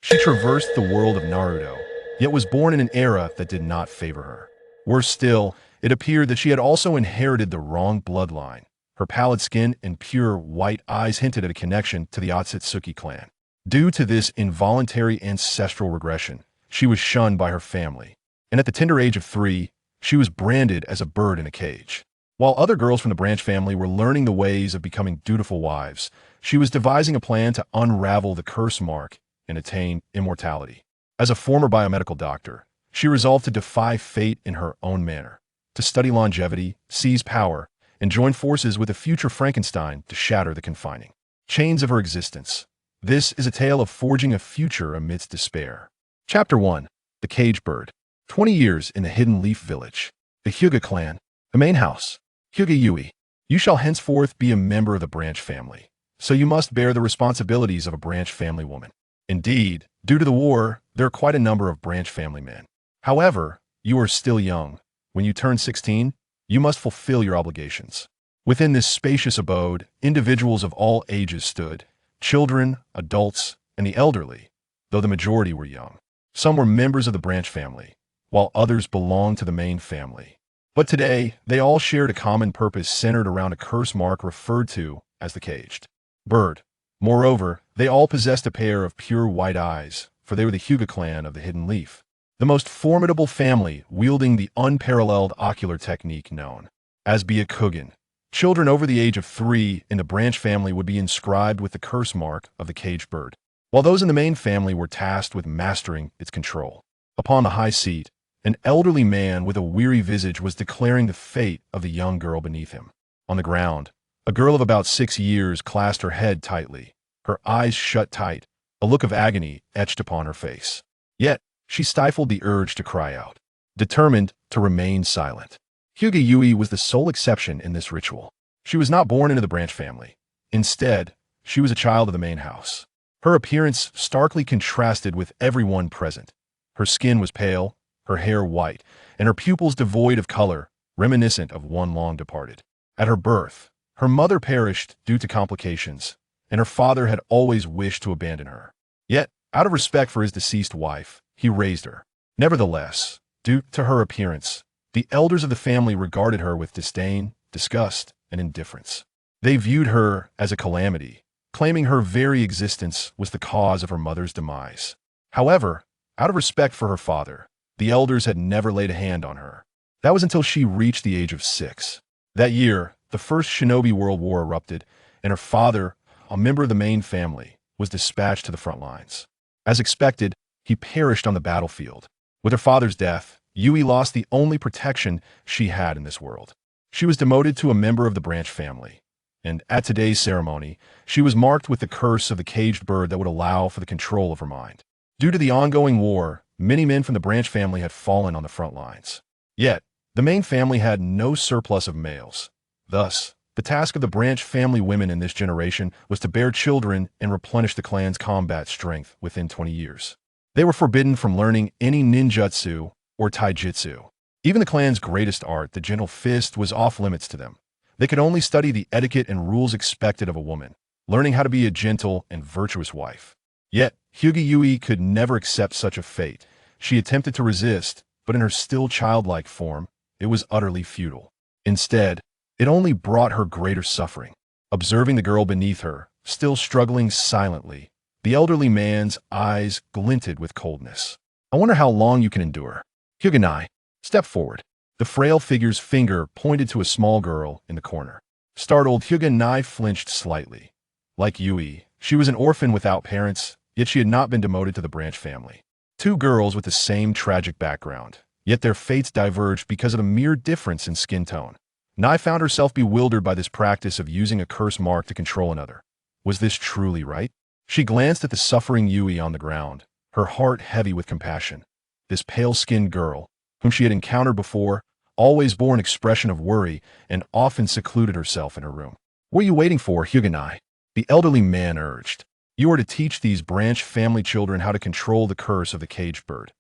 She traversed the world of Naruto, yet was born in an era that did not favor her. Worse still, it appeared that she had also inherited the wrong bloodline. Her pallid skin and pure white eyes hinted at a connection to the Otsutsuki clan. Due to this involuntary ancestral regression, she was shunned by her family, and at the tender age of 3, she was branded as a bird in a cage. While other girls from the Branch family were learning the ways of becoming dutiful wives, she was devising a plan to unravel the curse mark and attain immortality. As a former biomedical doctor, she resolved to defy fate in her own manner, to study longevity, seize power, and join forces with a future Frankenstein to shatter the confining chains of her existence. This is a tale of forging a future amidst despair. Chapter 1. The Caged Bird. 20 years in the Hidden Leaf Village. The Hyuga clan. The main house. Hyuga Yui. You shall henceforth be a member of the Branch family, so you must bear the responsibilities of a Branch family woman. Indeed, due to the war, there are quite a number of Branch family men. However, you are still young. When you turn 16, you must fulfill your obligations. Within this spacious abode, individuals of all ages stood, children, adults, and the elderly, though the majority were young. Some were members of the Branch family, while others belonged to the main family. But today, they all shared a common purpose centered around a curse mark referred to as the Caged Bird. Moreover, they all possessed a pair of pure white eyes, for they were the Hyuga clan of the Hidden Leaf, the most formidable family wielding the unparalleled ocular technique known as Byakugan. Children over the age of 3 in the Branch family would be inscribed with the curse mark of the Caged Bird, while those in the main family were tasked with mastering its control. Upon the high seat, an elderly man with a weary visage was declaring the fate of the young girl beneath him. On the ground, a girl of about 6 years clasped her head tightly, her eyes shut tight, a look of agony etched upon her face. Yet, she stifled the urge to cry out, determined to remain silent. Hyuga Yui was the sole exception in this ritual. She was not born into the Branch family. Instead, she was a child of the main house. Her appearance starkly contrasted with everyone present. Her skin was pale, her hair white, and her pupils devoid of color, reminiscent of one long departed. At her birth, her mother perished due to complications, and her father had always wished to abandon her. Yet, out of respect for his deceased wife, he raised her. Nevertheless, due to her appearance, the elders of the family regarded her with disdain, disgust, and indifference. They viewed her as a calamity, claiming her very existence was the cause of her mother's demise. However, out of respect for her father, the elders had never laid a hand on her. That was until she reached the age of 6. That year, the First Shinobi World War erupted, and her father, a member of the main family, was dispatched to the front lines. As expected, he perished on the battlefield. With her father's death, Yui lost the only protection she had in this world. She was demoted to a member of the Branch family, and at today's ceremony, she was marked with the curse of the Caged Bird that would allow for the control of her mind. Due to the ongoing war, many men from the Branch family had fallen on the front lines. Yet, the main family had no surplus of males. Thus, the task of the Branch family women in this generation was to bear children and replenish the clan's combat strength within 20 years. They were forbidden from learning any ninjutsu or taijutsu. Even the clan's greatest art, the gentle fist, was off limits to them. They could only study the etiquette and rules expected of a woman, learning how to be a gentle and virtuous wife. Yet, Hyuga Yui could never accept such a fate. She attempted to resist, but in her still childlike form, it was utterly futile. Instead, it only brought her greater suffering. Observing the girl beneath her, still struggling silently, the elderly man's eyes glinted with coldness. I wonder how long you can endure. Hyuga, step forward. The frail figure's finger pointed to a small girl in the corner. Startled, Hyuga flinched slightly. Like Yui, she was an orphan without parents, yet she had not been demoted to the Branch family. 2 girls with the same tragic background, yet their fates diverged because of a mere difference in skin tone. Nai found herself bewildered by this practice of using a curse mark to control another. Was this truly right? She glanced at the suffering Yui on the ground, her heart heavy with compassion. This pale-skinned girl, whom she had encountered before, always bore an expression of worry and often secluded herself in her room. What are you waiting for, Hyuga? The elderly man urged. You are to teach these Branch family children how to control the curse of the Caged Bird.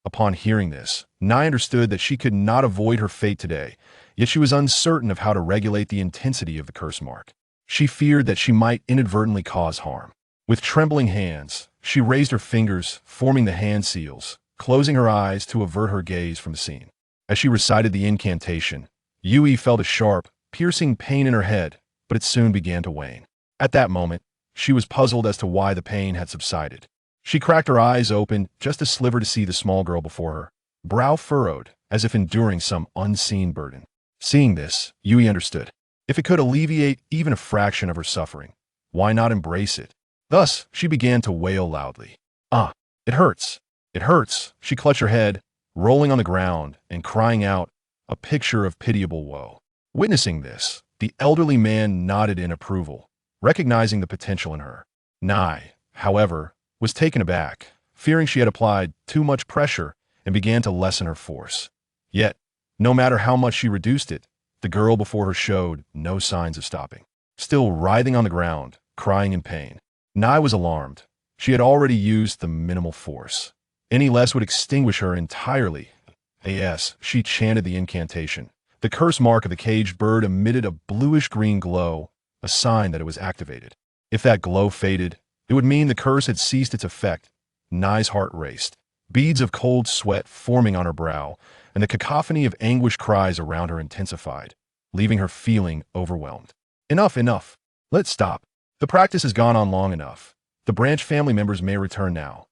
Upon hearing this, Nai understood that she could not avoid her fate today, yet she was uncertain of how to regulate the intensity of the curse mark. She feared that she might inadvertently cause harm. With trembling hands, she raised her fingers, forming the hand seals, closing her eyes to avert her gaze from the scene. As she recited the incantation, Yui felt a sharp, piercing pain in her head, but it soon began to wane. At that moment, she was puzzled as to why the pain had subsided. She cracked her eyes open just a sliver to see the small girl before her, brow furrowed, as if enduring some unseen burden. Seeing this, Yui understood. If it could alleviate even a fraction of her suffering, why not embrace it? Thus, she began to wail loudly. "Ah, it hurts! It hurts!" She clutched her head, rolling on the ground and crying out, a picture of pitiable woe. Witnessing this, the elderly man nodded in approval, recognizing the potential in her. Nai, however, was taken aback, fearing she had applied too much pressure and began to lessen her force. Yet, no matter how much she reduced it, the girl before her showed no signs of stopping. Still writhing on the ground, crying in pain. Nai was alarmed. She had already used the minimal force. Any less would extinguish her entirely. She chanted the incantation. The curse mark of the caged bird emitted a bluish-green glow, a sign that it was activated. If that glow faded, it would mean the curse had ceased its effect. Nai's heart raced, beads of cold sweat forming on her brow, and the cacophony of anguished cries around her intensified, leaving her feeling overwhelmed. Enough, enough. Let's stop. The practice has gone on long enough. The branch family members may return now.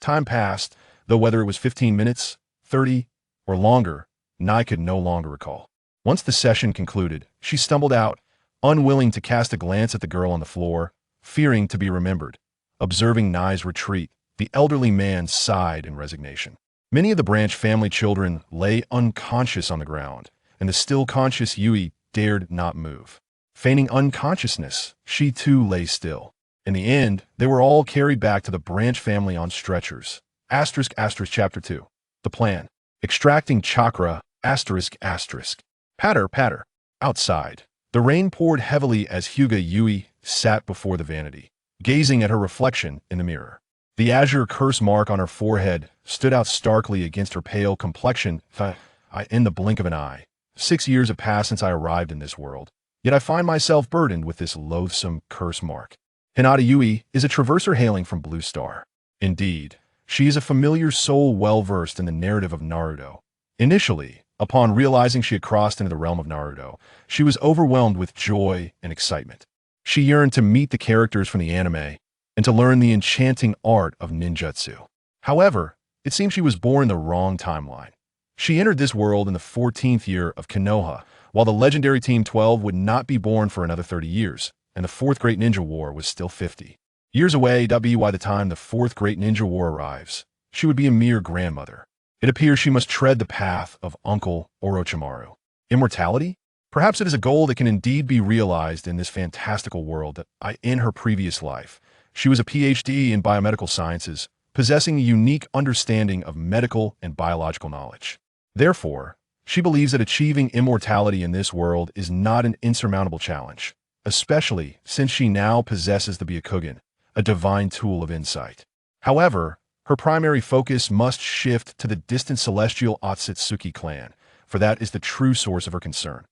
Time passed, though whether it was 15 minutes, 30, or longer, Nai could no longer recall. Once the session concluded, she stumbled out, unwilling to cast a glance at the girl on the floor, fearing to be remembered. Observing Nai's retreat, the elderly man sighed in resignation. Many of the branch family children lay unconscious on the ground, and the still conscious Yui dared not move. Feigning unconsciousness, she too lay still. In the end, they were all carried back to the branch family on stretchers. Chapter 2. The plan. Extracting chakra, Patter, patter. Outside, the rain poured heavily as Hyuga Yui sat before the vanity, gazing at her reflection in the mirror. The azure curse mark on her forehead stood out starkly against her pale complexion. In the blink of an eye. 6 years have passed since I arrived in this world, yet I find myself burdened with this loathsome curse mark. Hinata Yui is a traverser hailing from Blue Star. Indeed, she is a familiar soul well-versed in the narrative of Naruto. Initially, upon realizing she had crossed into the realm of Naruto, she was overwhelmed with joy and excitement. She yearned to meet the characters from the anime and to learn the enchanting art of ninjutsu. However, it seems she was born in the wrong timeline. She entered this world in the 14th year of Konoha, while the legendary Team 12 would not be born for another 30 years, and the Fourth Great Ninja War was still 50 years away. By the time the Fourth Great Ninja War arrives, she would be a mere grandmother. It appears she must tread the path of Uncle Orochimaru. Immortality? Perhaps it is a goal that can indeed be realized in this fantastical world. In her previous life, she was a PhD in biomedical sciences, possessing a unique understanding of medical and biological knowledge. Therefore, she believes that achieving immortality in this world is not an insurmountable challenge, especially since she now possesses the Byakugan, a divine tool of insight. However, her primary focus must shift to the distant celestial Otsutsuki clan, for that is the true source of her concern.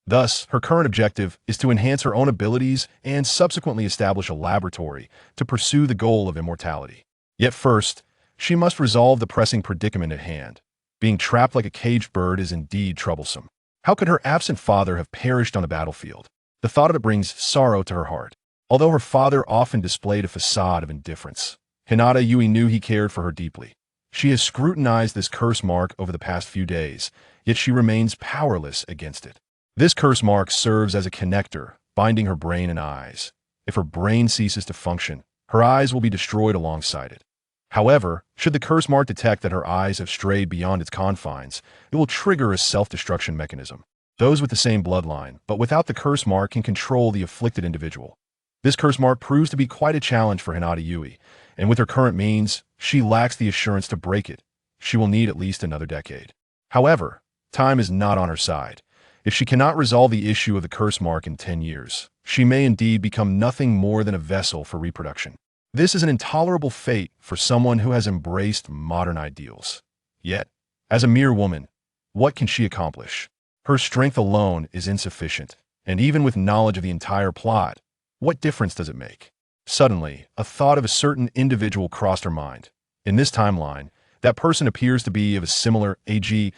Thus, her current objective is to enhance her own abilities and subsequently establish a laboratory to pursue the goal of immortality. Yet first, she must resolve the pressing predicament at hand. Being trapped like a caged bird is indeed troublesome. How could her absent father have perished on the battlefield? The thought of it brings sorrow to her heart. Although her father often displayed a facade of indifference, Hinata Yui knew he cared for her deeply. She has scrutinized this curse mark over the past few days, yet she remains powerless against it. This curse mark serves as a connector, binding her brain and eyes. If her brain ceases to function, her eyes will be destroyed alongside it. However, should the curse mark detect that her eyes have strayed beyond its confines, it will trigger a self-destruction mechanism. Those with the same bloodline, but without the curse mark, can control the afflicted individual. This curse mark proves to be quite a challenge for Hinata Yui, and with her current means, she lacks the assurance to break it. She will need at least another decade. However, time is not on her side. If she cannot resolve the issue of the curse mark in 10 years, she may indeed become nothing more than a vessel for reproduction. This is an intolerable fate for someone who has embraced modern ideals. Yet, as a mere woman, what can she accomplish? Her strength alone is insufficient, and even with knowledge of the entire plot, what difference does it make? Suddenly, a thought of a certain individual crossed her mind. In this timeline, that person appears to be of a similar age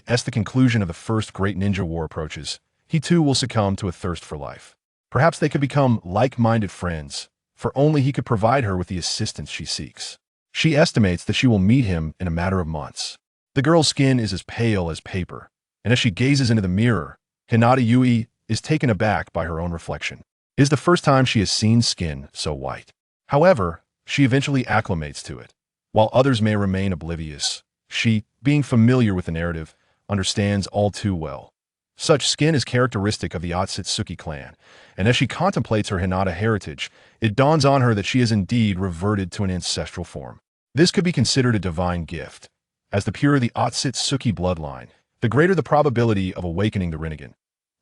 as the conclusion of the first great ninja war approaches. He too will succumb to a thirst for life. Perhaps they could become like-minded friends, for only he could provide her with the assistance she seeks. She estimates that she will meet him in a matter of months. The girl's skin is as pale as paper, and as she gazes into the mirror, Hinata Yui is taken aback by her own reflection. It is the first time she has seen skin so white. However, she eventually acclimates to it. While others may remain oblivious, she, being familiar with the narrative, understands all too well. Such skin is characteristic of the Otsutsuki clan, and as she contemplates her Hinata heritage, it dawns on her that she has indeed reverted to an ancestral form. This could be considered a divine gift. As the purer the Otsutsuki bloodline, the greater the probability of awakening the Rinnegan.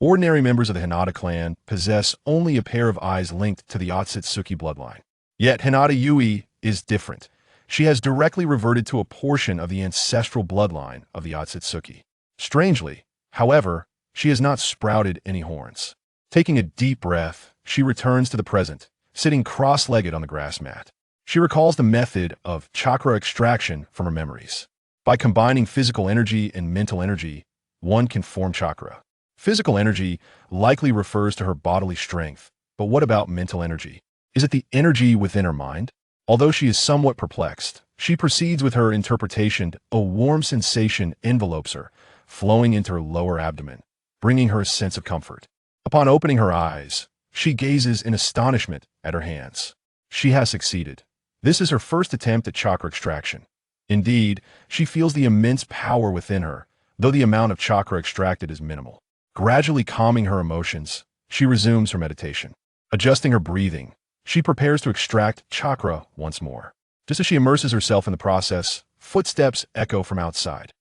Ordinary members of the Hinata clan possess only a pair of eyes linked to the Otsutsuki bloodline. Yet Hinata Yui is different. She has directly reverted to a portion of the ancestral bloodline of the Otsutsuki. Strangely, however, she has not sprouted any horns. Taking a deep breath, she returns to the present, sitting cross-legged on the grass mat. She recalls the method of chakra extraction from her memories. By combining physical energy and mental energy, one can form chakra. Physical energy likely refers to her bodily strength, but what about mental energy? Is it the energy within her mind? Although she is somewhat perplexed, she proceeds with her interpretation. A warm sensation envelopes her, flowing into her lower abdomen, bringing her a sense of comfort. Upon opening her eyes, she gazes in astonishment at her hands. She has succeeded. This is her first attempt at chakra extraction. Indeed, she feels the immense power within her, though the amount of chakra extracted is minimal. Gradually calming her emotions, she resumes her meditation. Adjusting her breathing, she prepares to extract chakra once more. Just as she immerses herself in the process, footsteps echo from outside.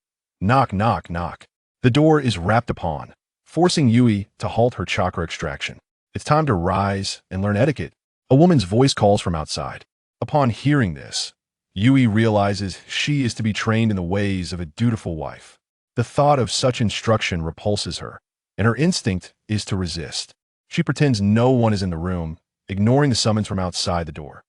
Knock, knock, knock. The door is rapped upon, forcing Yui to halt her chakra extraction. It's time to rise and learn etiquette. A woman's voice calls from outside. Upon hearing this, Yui realizes she is to be trained in the ways of a dutiful wife. The thought of such instruction repulses her, and her instinct is to resist. She pretends no one is in the room, ignoring the summons from outside the door.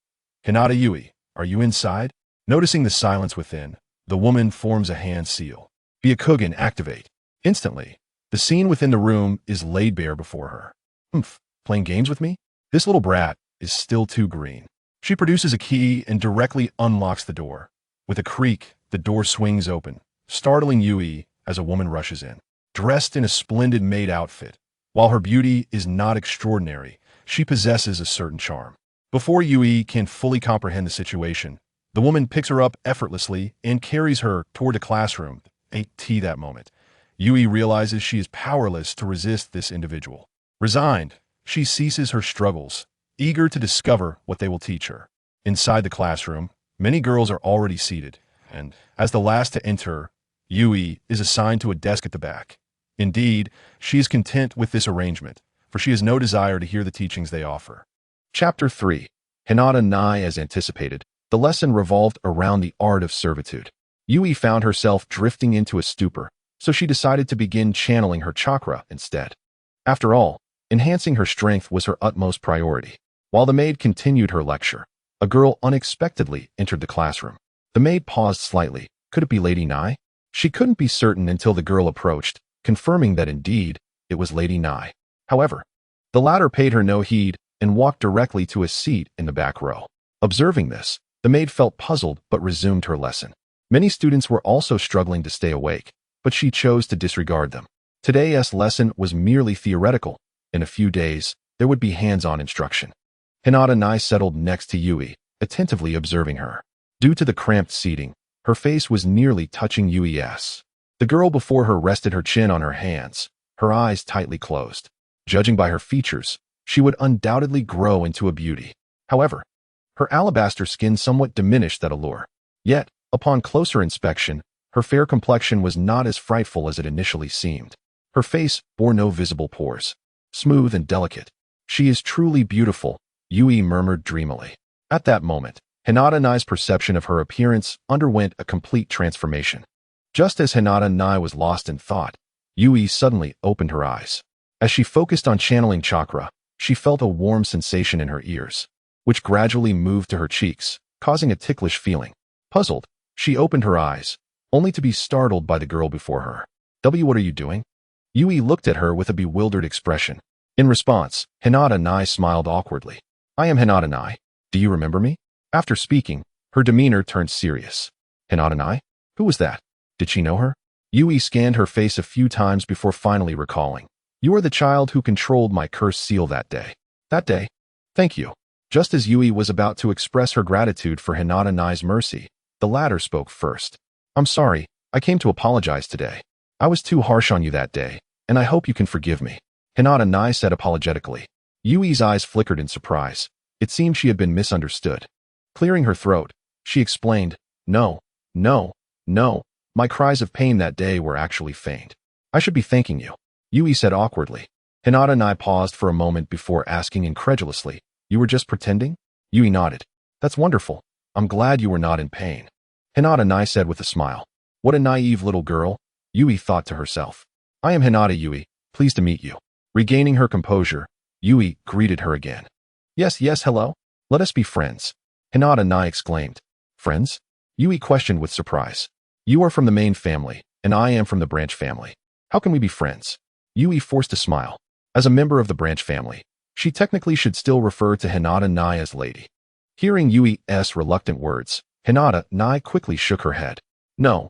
Hinata Yui, are you inside? Noticing the silence within, the woman forms a hand seal. Byakugan, activate. Instantly, the scene within the room is laid bare before her. Playing games with me? This little brat is still too green. She produces a key and directly unlocks the door. With a creak, the door swings open, startling Yui as a woman rushes in. Dressed in a splendid maid outfit, while her beauty is not extraordinary, she possesses a certain charm. Before Yui can fully comprehend the situation, the woman picks her up effortlessly and carries her toward the classroom. That moment, Yui realizes she is powerless to resist this individual. Resigned, she ceases her struggles, eager to discover what they will teach her. Inside the classroom, many girls are already seated, and as the last to enter, Yui is assigned to a desk at the back. Indeed, she is content with this arrangement, for she has no desire to hear the teachings they offer. Chapter 3. Hinata Nai. As anticipated, the lesson revolved around the art of servitude. Yui found herself drifting into a stupor, so she decided to begin channeling her chakra instead. After all, enhancing her strength was her utmost priority. While the maid continued her lecture, a girl unexpectedly entered the classroom. The maid paused slightly. Could it be Lady Nai? She couldn't be certain until the girl approached, confirming that indeed, it was Lady Nai. However, the latter paid her no heed and walked directly to a seat in the back row. Observing this, the maid felt puzzled but resumed her lesson. Many students were also struggling to stay awake, but she chose to disregard them. Today's lesson was merely theoretical. In a few days, there would be hands-on instruction. Hinata Nai settled next to Yui, attentively observing her. Due to the cramped seating, her face was nearly touching Yui's. The girl before her rested her chin on her hands, her eyes tightly closed. Judging by her features, she would undoubtedly grow into a beauty. However, her alabaster skin somewhat diminished that allure. Yet, upon closer inspection, her fair complexion was not as frightful as it initially seemed. Her face bore no visible pores. Smooth and delicate. She is truly beautiful, Yui murmured dreamily. At that moment, Hinata Nai's perception of her appearance underwent a complete transformation. Just as Hinata Nai was lost in thought, Yui suddenly opened her eyes. As she focused on channeling chakra, she felt a warm sensation in her ears. which gradually moved to her cheeks, causing a ticklish feeling. Puzzled, she opened her eyes, only to be startled by the girl before her. What are you doing? Yui looked at her with a bewildered expression. In response, Hinata Nai smiled awkwardly. I am Hinata Nai. Do you remember me? After speaking, her demeanor turned serious. Hinata Nai? Who was that? Did she know her? Yui scanned her face a few times before finally recalling. You are the child who controlled my cursed seal that day. That day? Thank you. Just as Yui was about to express her gratitude for Hinata Nai's mercy, the latter spoke first. I'm sorry, I came to apologize today. I was too harsh on you that day, and I hope you can forgive me. Hinata Nai said apologetically. Yui's eyes flickered in surprise. It seemed she had been misunderstood. Clearing her throat, she explained, No, my cries of pain that day were actually feigned. I should be thanking you. Yui said awkwardly. Hinata Nai paused for a moment before asking incredulously, You were just pretending? Yui nodded. That's wonderful. I'm glad you were not in pain. Hinata Nai said with a smile. What a naive little girl, Yui thought to herself. I am Hinata Yui, pleased to meet you. Regaining her composure, Yui greeted her again. Yes, hello. Let us be friends. Hinata Nai exclaimed. Friends? Yui questioned with surprise. You are from the main family, and I am from the branch family. How can we be friends? Yui forced a smile. As a member of the branch family, she technically should still refer to Hinata Nai as lady. Hearing Yui's reluctant words, Hinata Nai quickly shook her head. No,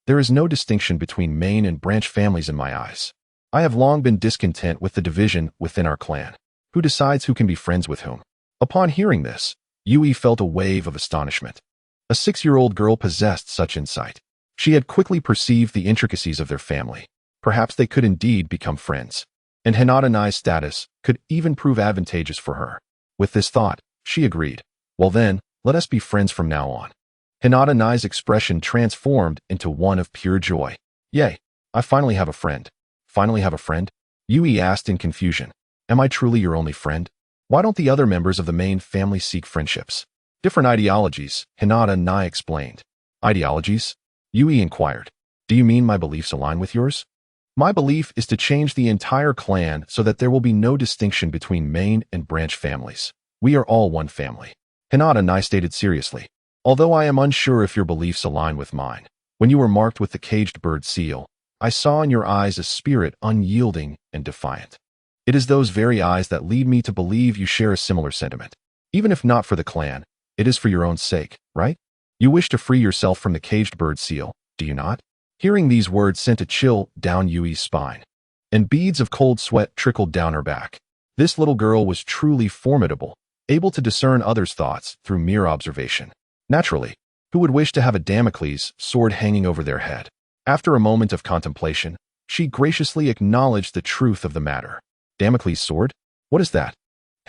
there is no distinction between main and branch families in my eyes. I have long been discontent with the division within our clan. Who decides who can be friends with whom? Upon hearing this, Yui felt a wave of astonishment. A 6-year-old girl possessed such insight. She had quickly perceived the intricacies of their family. Perhaps they could indeed become friends. And Hinata Nai's status could even prove advantageous for her. With this thought, she agreed. Well then, let us be friends from now on. Hinata Nai's expression transformed into one of pure joy. Yay, I finally have a friend. Finally have a friend? Yui asked in confusion. Am I truly your only friend? Why don't the other members of the main family seek friendships? Different ideologies, Hinata Nai explained. Ideologies? Yui inquired. Do you mean my beliefs align with yours? My belief is to change the entire clan so that there will be no distinction between main and branch families. We are all one family. Hinata Nai stated seriously. Although I am unsure if your beliefs align with mine, when you were marked with the caged bird seal, I saw in your eyes a spirit unyielding and defiant. It is those very eyes that lead me to believe you share a similar sentiment. Even if not for the clan, it is for your own sake, right? You wish to free yourself from the caged bird seal, do you not? Hearing these words sent a chill down Yui's spine, and beads of cold sweat trickled down her back. This little girl was truly formidable, able to discern others' thoughts through mere observation. Naturally, who would wish to have a Damocles sword hanging over their head? After a moment of contemplation, she graciously acknowledged the truth of the matter. Damocles sword? What is that?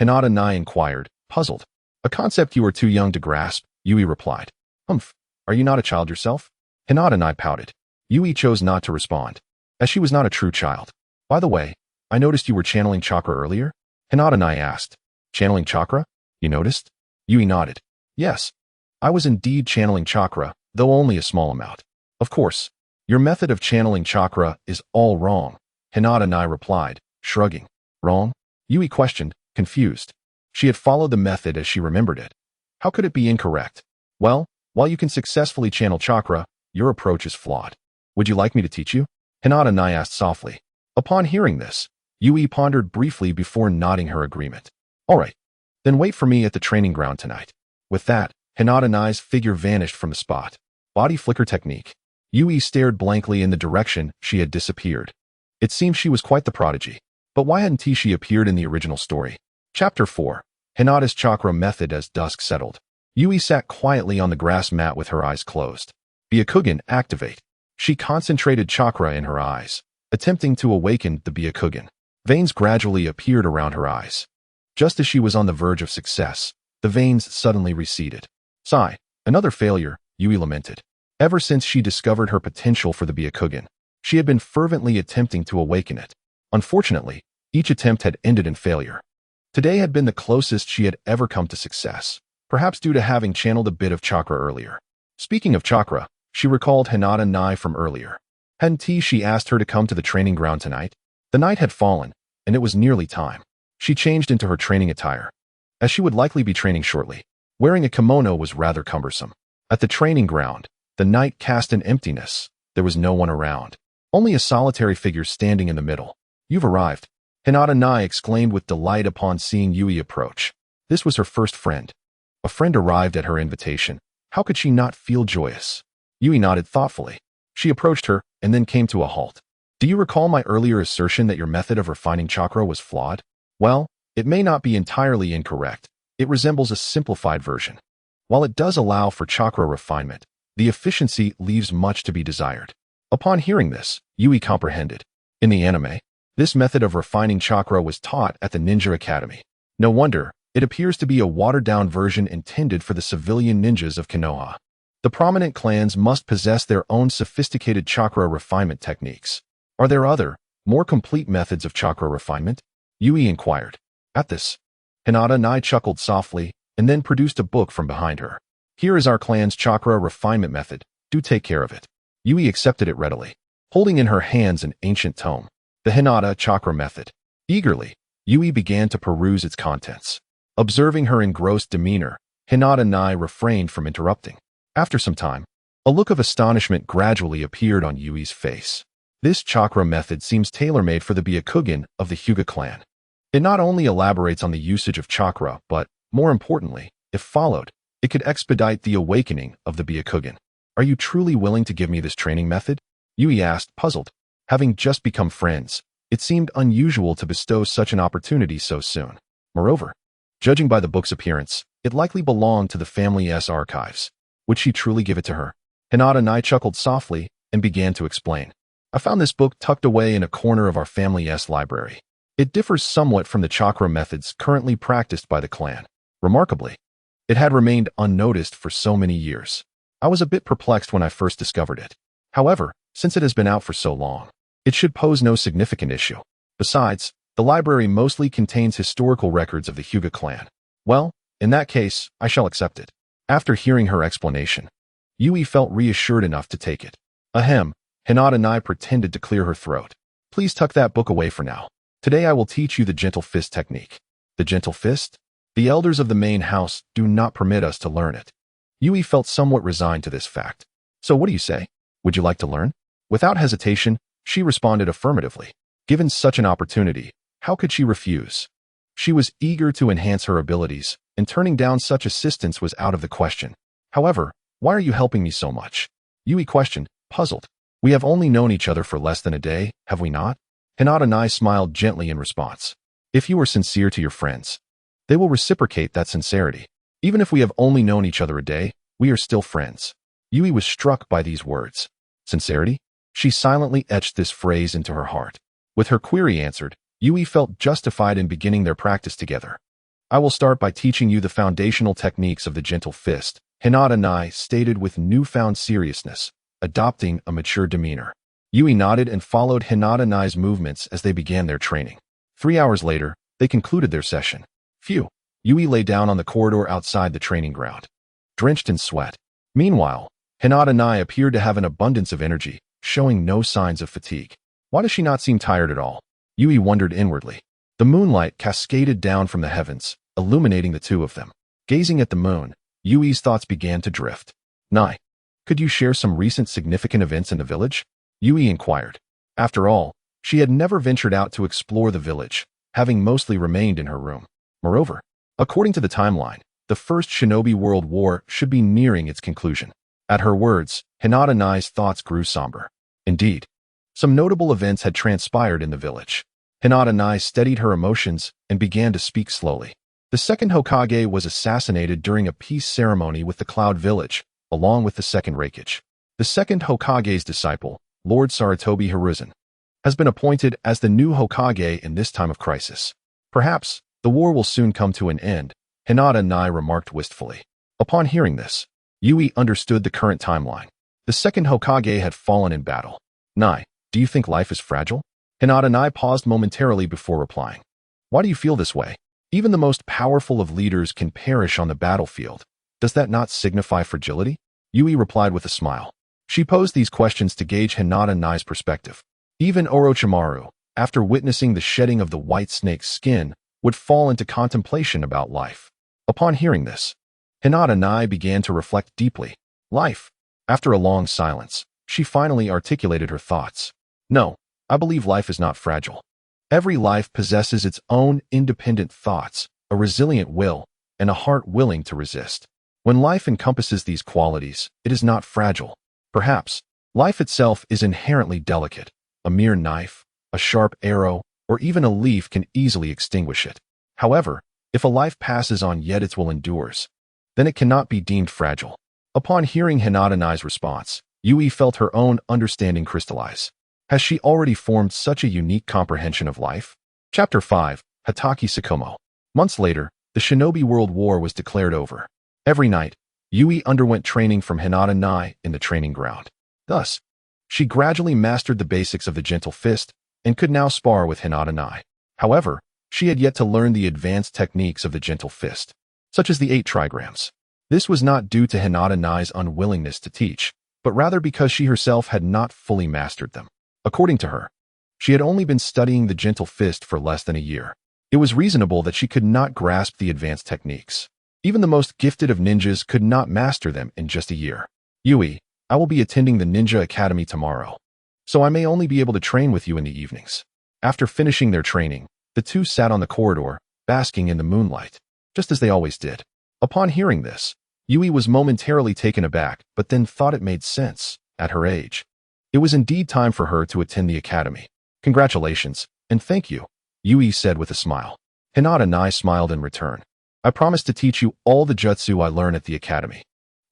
Hinata Nai inquired, puzzled. A concept you are too young to grasp, Yui replied. Humph, are you not a child yourself? Hinata Nai pouted. Yui chose not to respond, as she was not a true child. By the way, I noticed you were channeling chakra earlier? Hinata Nai asked. Channeling chakra? You noticed? Yui nodded. Yes. I was indeed channeling chakra, though only a small amount. Of course, your method of channeling chakra is all wrong, Hinata Nai replied, shrugging. Wrong? Yui questioned, confused. She had followed the method as she remembered it. How could it be incorrect? Well, while you can successfully channel chakra, your approach is flawed. Would you like me to teach you? Hinata Nai asked softly. Upon hearing this, Yui pondered briefly before nodding her agreement. All right, then wait for me at the training ground tonight. With that, Hinata Nai's figure vanished from the spot. Body flicker technique. Yui stared blankly in the direction she had disappeared. It seemed she was quite the prodigy. But why hadn't she appeared in the original story? Chapter 4. Hinata's chakra method. As dusk settled, Yui sat quietly on the grass mat with her eyes closed. Byakugan activate. She concentrated chakra in her eyes, attempting to awaken the Byakugan. Veins gradually appeared around her eyes. Just as she was on the verge of success, the veins suddenly receded. Sigh, another failure, Yui lamented. Ever since she discovered her potential for the Byakugan, she had been fervently attempting to awaken it. Unfortunately, each attempt had ended in failure. Today had been the closest she had ever come to success, perhaps due to having channeled a bit of chakra earlier. Speaking of chakra, she recalled Hinata Nai from earlier. Hadn't she asked her to come to the training ground tonight? The night had fallen, and it was nearly time. She changed into her training attire. as she would likely be training shortly. Wearing a kimono was rather cumbersome. At the training ground, the night cast an emptiness. There was no one around. Only a solitary figure standing in the middle. "You've arrived," Hinata Nai exclaimed with delight upon seeing Yui approach. This was her first friend. A friend arrived at her invitation. How could she not feel joyous? Yui nodded thoughtfully. She approached her and then came to a halt. "Do you recall my earlier assertion that your method of refining chakra was flawed? Well, it may not be entirely incorrect. It resembles a simplified version. While it does allow for chakra refinement, the efficiency leaves much to be desired." Upon hearing this, Yui comprehended. In the anime, this method of refining chakra was taught at the Ninja Academy. No wonder, it appears to be a watered-down version intended for the civilian ninjas of Konoha. The prominent clans must possess their own sophisticated chakra refinement techniques. Are there other, more complete methods of chakra refinement? Yui inquired. At this, Hinata Nai chuckled softly and then produced a book from behind her. "Here is our clan's chakra refinement method. Do take care of it." Yui accepted it readily, holding in her hands an ancient tome, the Hinata Chakra Method. Eagerly, Yui began to peruse its contents. Observing her engrossed demeanor, Hinata Nai refrained from interrupting. After some time, a look of astonishment gradually appeared on Yui's face. This chakra method seems tailor-made for the Byakugan of the Hyuga clan. It not only elaborates on the usage of chakra, but, more importantly, if followed, it could expedite the awakening of the Byakugan. "Are you truly willing to give me this training method?" Yui asked, puzzled. Having just become friends, it seemed unusual to bestow such an opportunity so soon. Moreover, judging by the book's appearance, it likely belonged to the family's archives. Would she truly give it to her? Hinata Nai chuckled softly and began to explain. "I found this book tucked away in a corner of our family's library. It differs somewhat from the chakra methods currently practiced by the clan. Remarkably, it had remained unnoticed for so many years. I was a bit perplexed when I first discovered it. However, since it has been out for so long, it should pose no significant issue. Besides, the library mostly contains historical records of the Hyuga clan. Well, in that case, I shall accept it." After hearing her explanation, Yui felt reassured enough to take it. Ahem, Hinata Nai pretended to clear her throat. "Please tuck that book away for now. Today I will teach you the gentle fist technique." "The gentle fist? The elders of the main house do not permit us to learn it." Yui felt somewhat resigned to this fact. "So what do you say? Would you like to learn?" Without hesitation, she responded affirmatively. Given such an opportunity, how could she refuse? She was eager to enhance her abilities, and turning down such assistance was out of the question. "However, why are you helping me so much?" Yui questioned, puzzled. "We have only known each other for less than a day, have we not?" Hinata Nai smiled gently in response. "If you are sincere to your friends, they will reciprocate that sincerity. Even if we have only known each other a day, we are still friends." Yui was struck by these words. Sincerity? She silently etched this phrase into her heart. With her query answered, Yui felt justified in beginning their practice together. "I will start by teaching you the foundational techniques of the gentle fist," Hinata Nai stated with newfound seriousness, adopting a mature demeanor. Yui nodded and followed Hinata Nai's movements as they began their training. 3 hours later, they concluded their session. Phew! Yui lay down on the corridor outside the training ground, drenched in sweat. Meanwhile, Hinata Nai appeared to have an abundance of energy, showing no signs of fatigue. Why does she not seem tired at all? Yui wondered inwardly. The moonlight cascaded down from the heavens, illuminating the two of them. Gazing at the moon, Yui's thoughts began to drift. "Nai, could you share some recent significant events in the village?" Yui inquired. After all, she had never ventured out to explore the village, having mostly remained in her room. Moreover, according to the timeline, the First Shinobi World War should be nearing its conclusion. At her words, Hinata Nai's thoughts grew somber. Indeed, some notable events had transpired in the village. Hinata Nai steadied her emotions and began to speak slowly. The second Hokage was assassinated during a peace ceremony with the Cloud Village, along with the second Reikage. The second Hokage's disciple, Lord Sarutobi Hiruzen, has been appointed as the new Hokage in this time of crisis. Perhaps, the war will soon come to an end, Hinata Nai remarked wistfully. Upon hearing this, Yui understood the current timeline. The second Hokage had fallen in battle. Nai, do you think life is fragile? Hinata Nai paused momentarily before replying. Why do you feel this way? Even the most powerful of leaders can perish on the battlefield. Does that not signify fragility? Yui replied with a smile. She posed these questions to gauge Hinata Nai's perspective. Even Orochimaru, after witnessing the shedding of the white snake's skin, would fall into contemplation about life. Upon hearing this, Hinata Nai began to reflect deeply. Life. After a long silence, she finally articulated her thoughts. No, I believe life is not fragile. Every life possesses its own independent thoughts, a resilient will, and a heart willing to resist. When life encompasses these qualities, it is not fragile. Perhaps, life itself is inherently delicate. A mere knife, a sharp arrow, or even a leaf can easily extinguish it. However, if a life passes on yet its will endures, then it cannot be deemed fragile. Upon hearing Hinata Nai's response, Yui felt her own understanding crystallize. Has she already formed such a unique comprehension of life? Chapter 5, Hataki Tsukumo. Months later, the Shinobi World War was declared over. Every night, Yui underwent training from Hinata Nai in the training ground. Thus, she gradually mastered the basics of the gentle fist and could now spar with Hinata Nai. However, she had yet to learn the advanced techniques of the gentle fist, such as the 8 trigrams. This was not due to Hinata Nai's unwillingness to teach, but rather because she herself had not fully mastered them. According to her, she had only been studying the gentle fist for less than a year. It was reasonable that she could not grasp the advanced techniques. Even the most gifted of ninjas could not master them in just a year. Yui, I will be attending the Ninja Academy tomorrow, so I may only be able to train with you in the evenings. After finishing their training, the two sat on the corridor, basking in the moonlight, just as they always did. Upon hearing this, Yui was momentarily taken aback, but then thought it made sense. At her age, it was indeed time for her to attend the academy. Congratulations, and thank you, Yui said with a smile. Hinata Nai smiled in return. I promise to teach you all the jutsu I learn at the academy.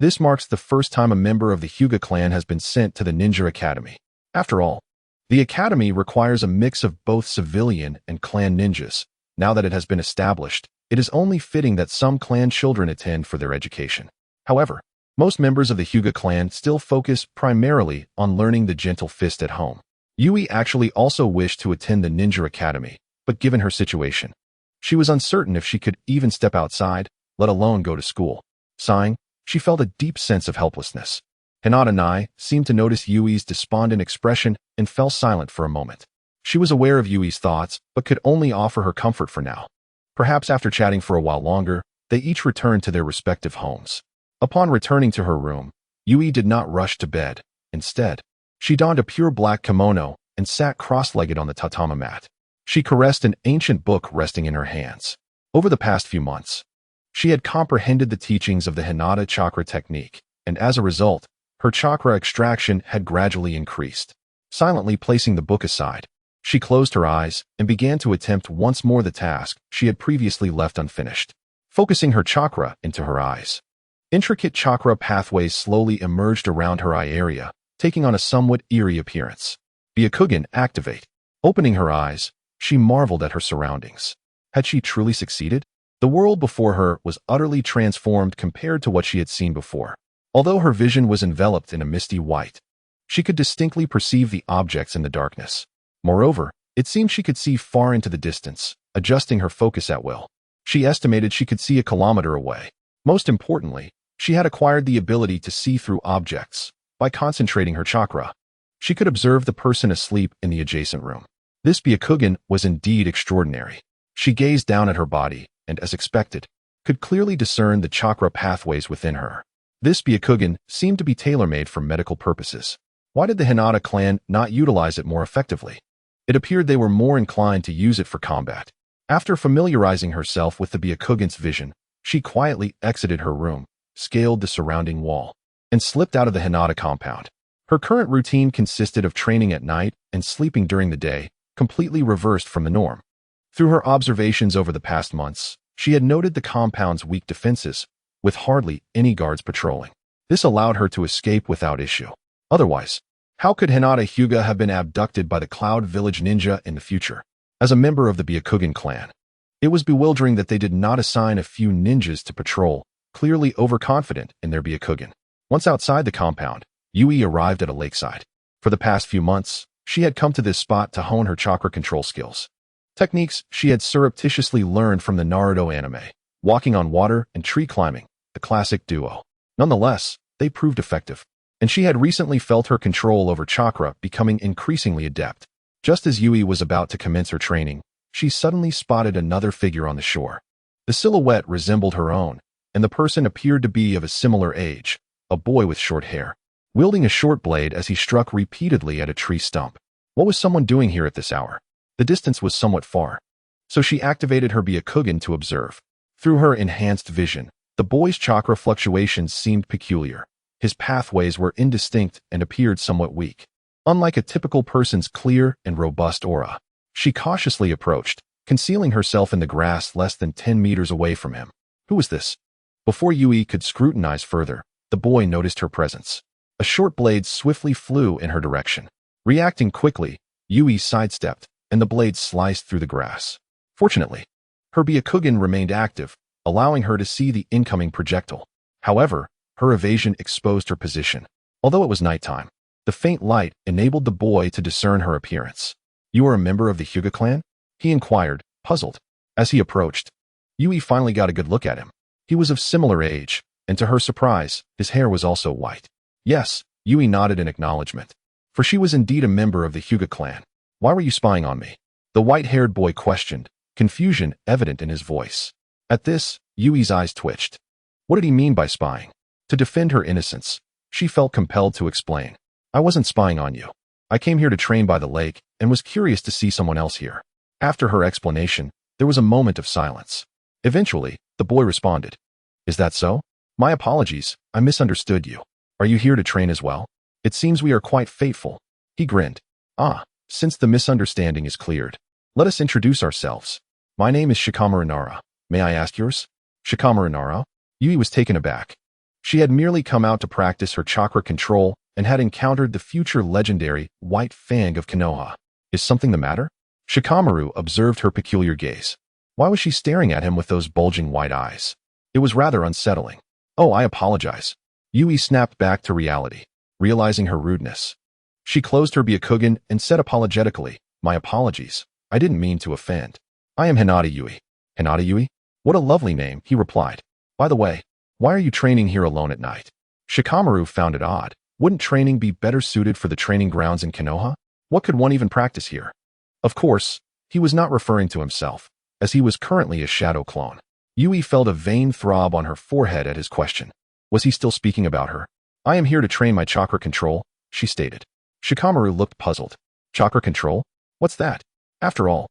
This marks the first time a member of the Hyuga clan has been sent to the Ninja Academy. After all, the academy requires a mix of both civilian and clan ninjas. Now that it has been established, it is only fitting that some clan children attend for their education. However, most members of the Hyuga clan still focus primarily on learning the gentle fist at home. Yui actually also wished to attend the Ninja Academy, but given her situation, she was uncertain if she could even step outside, let alone go to school. Sighing, she felt a deep sense of helplessness. Hinata Nai seemed to notice Yui's despondent expression and fell silent for a moment. She was aware of Yui's thoughts, but could only offer her comfort for now. Perhaps after chatting for a while longer, they each returned to their respective homes. Upon returning to her room, Yui did not rush to bed. Instead, she donned a pure black kimono and sat cross-legged on the tatami mat. She caressed an ancient book resting in her hands. Over the past few months, she had comprehended the teachings of the Hinata chakra technique, and as a result, her chakra extraction had gradually increased. Silently placing the book aside, she closed her eyes and began to attempt once more the task she had previously left unfinished, focusing her chakra into her eyes. Intricate chakra pathways slowly emerged around her eye area, taking on a somewhat eerie appearance. Byakugan, activate. Opening her eyes, she marveled at her surroundings. Had she truly succeeded? The world before her was utterly transformed compared to what she had seen before. Although her vision was enveloped in a misty white, she could distinctly perceive the objects in the darkness. Moreover, it seemed she could see far into the distance, adjusting her focus at will. She estimated she could see a kilometer away. Most importantly, she had acquired the ability to see through objects. By concentrating her chakra, she could observe the person asleep in the adjacent room. This Byakugan was indeed extraordinary. She gazed down at her body and, as expected, could clearly discern the chakra pathways within her. This Byakugan seemed to be tailor-made for medical purposes. Why did the Hinata clan not utilize it more effectively? It appeared they were more inclined to use it for combat. After familiarizing herself with the Byakugan's vision, she quietly exited her room, scaled the surrounding wall, and slipped out of the Hinata compound. Her current routine consisted of training at night and sleeping during the day, completely reversed from the norm. Through her observations over the past months, she had noted the compound's weak defenses, with hardly any guards patrolling. This allowed her to escape without issue. Otherwise, how could Hinata Hyuga have been abducted by the Cloud Village Ninja in the future? As a member of the Byakugan clan, it was bewildering that they did not assign a few ninjas to patrol, clearly overconfident in their Byakugan. Once outside the compound, Yui arrived at a lakeside. For the past few months, she had come to this spot to hone her chakra control skills. Techniques she had surreptitiously learned from the Naruto anime, walking on water and tree climbing, the classic duo. Nonetheless, they proved effective, and she had recently felt her control over chakra becoming increasingly adept. Just as Yui was about to commence her training, she suddenly spotted another figure on the shore. The silhouette resembled her own, and the person appeared to be of a similar age, a boy with short hair, wielding a short blade as he struck repeatedly at a tree stump. What was someone doing here at this hour? The distance was somewhat far, so she activated her Byakugan to observe. Through her enhanced vision, the boy's chakra fluctuations seemed peculiar. His pathways were indistinct and appeared somewhat weak, unlike a typical person's clear and robust aura. She cautiously approached, concealing herself in the grass less than 10 meters away from him. Who was this? Before Yui could scrutinize further, the boy noticed her presence. A short blade swiftly flew in her direction. Reacting quickly, Yui sidestepped, and the blade sliced through the grass. Fortunately, her Byakugan remained active, allowing her to see the incoming projectile. However, her evasion exposed her position. Although it was nighttime, the faint light enabled the boy to discern her appearance. You are a member of the Hyuga clan? He inquired, puzzled. As he approached, Yui finally got a good look at him. He was of similar age, and to her surprise, his hair was also white. Yes, Yui nodded in acknowledgement, for she was indeed a member of the Hyuga clan. Why were you spying on me? The white-haired boy questioned, confusion evident in his voice. At this, Yui's eyes twitched. What did he mean by spying? To defend her innocence, she felt compelled to explain. I wasn't spying on you. I came here to train by the lake and was curious to see someone else here. After her explanation, there was a moment of silence. Eventually, the boy responded. Is that so? My apologies, I misunderstood you. Are you here to train as well? It seems we are quite fateful. He grinned. Ah, since the misunderstanding is cleared, let us introduce ourselves. My name is Shikamaru Nara. May I ask yours? Shikamaru Nara? Yui was taken aback. She had merely come out to practice her chakra control and had encountered the future legendary White Fang of Konoha. Is something the matter? Shikamaru observed her peculiar gaze. Why was she staring at him with those bulging white eyes? It was rather unsettling. Oh, I apologize. Yui snapped back to reality, realizing her rudeness. She closed her Byakugan and said apologetically, My apologies. I didn't mean to offend. I am Hinata Yui. Hinata Yui? What a lovely name, he replied. By the way, why are you training here alone at night? Shikamaru found it odd. Wouldn't training be better suited for the training grounds in Konoha? What could one even practice here? Of course, he was not referring to himself, as he was currently a shadow clone. Yui felt a vain throb on her forehead at his question. Was he still speaking about her? I am here to train my chakra control, she stated. Shikamaru looked puzzled. Chakra control? What's that? After all,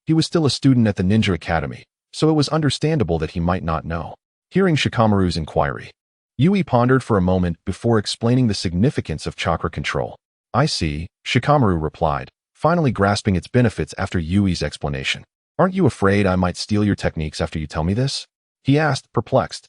he was still a student at the Ninja Academy, so it was understandable that he might not know. Hearing Shikamaru's inquiry, Yui pondered for a moment before explaining the significance of chakra control. I see, Shikamaru replied, finally grasping its benefits after Yui's explanation. Aren't you afraid I might steal your techniques after you tell me this? He asked, perplexed.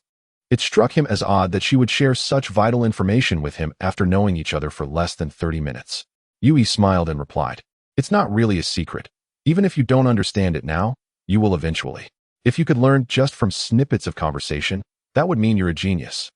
It struck him as odd that she would share such vital information with him after knowing each other for less than 30 minutes. Yui smiled and replied, It's not really a secret. Even if you don't understand it now, you will eventually. If you could learn just from snippets of conversation, that would mean you're a genius.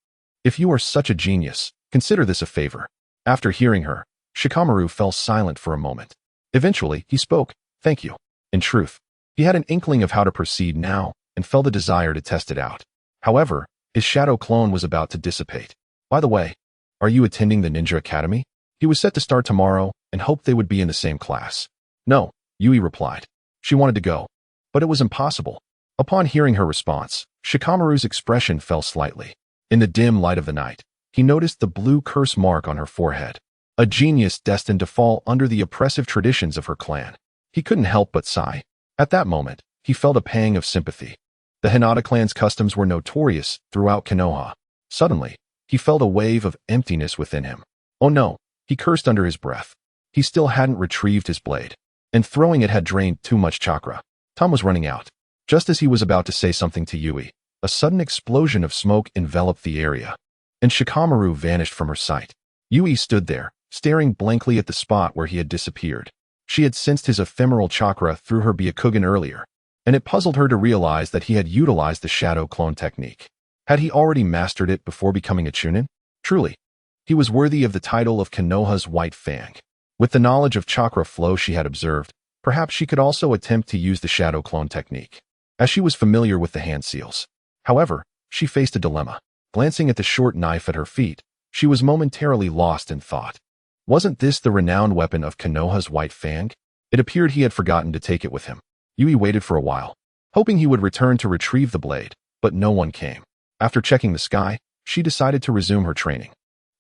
If you are such a genius, consider this a favor. After hearing her, Shikamaru fell silent for a moment. Eventually, he spoke, Thank you. In truth, he had an inkling of how to proceed now and felt a desire to test it out. However, his shadow clone was about to dissipate. By the way, are you attending the Ninja Academy? He was set to start tomorrow and hoped they would be in the same class. No, Yui replied. She wanted to go, but it was impossible. Upon hearing her response, Shikamaru's expression fell slightly. In the dim light of the night, he noticed the blue curse mark on her forehead. A genius destined to fall under the oppressive traditions of her clan. He couldn't help but sigh. At that moment, he felt a pang of sympathy. The Hinata clan's customs were notorious throughout Konoha. Suddenly, he felt a wave of emptiness within him. Oh no, he cursed under his breath. He still hadn't retrieved his blade, and throwing it had drained too much chakra. Time was running out. Just as he was about to say something to Yui, a sudden explosion of smoke enveloped the area, and Shikamaru vanished from her sight. Yui stood there, staring blankly at the spot where he had disappeared. She had sensed his ephemeral chakra through her Byakugan earlier, and it puzzled her to realize that he had utilized the shadow clone technique. Had he already mastered it before becoming a Chunin? Truly, he was worthy of the title of Konoha's White Fang. With the knowledge of chakra flow she had observed, perhaps she could also attempt to use the shadow clone technique, as she was familiar with the hand seals. However, she faced a dilemma. Glancing at the short knife at her feet, she was momentarily lost in thought. Wasn't this the renowned weapon of Konoha's White Fang? It appeared he had forgotten to take it with him. Yui waited for a while, hoping he would return to retrieve the blade, but no one came. After checking the sky, she decided to resume her training.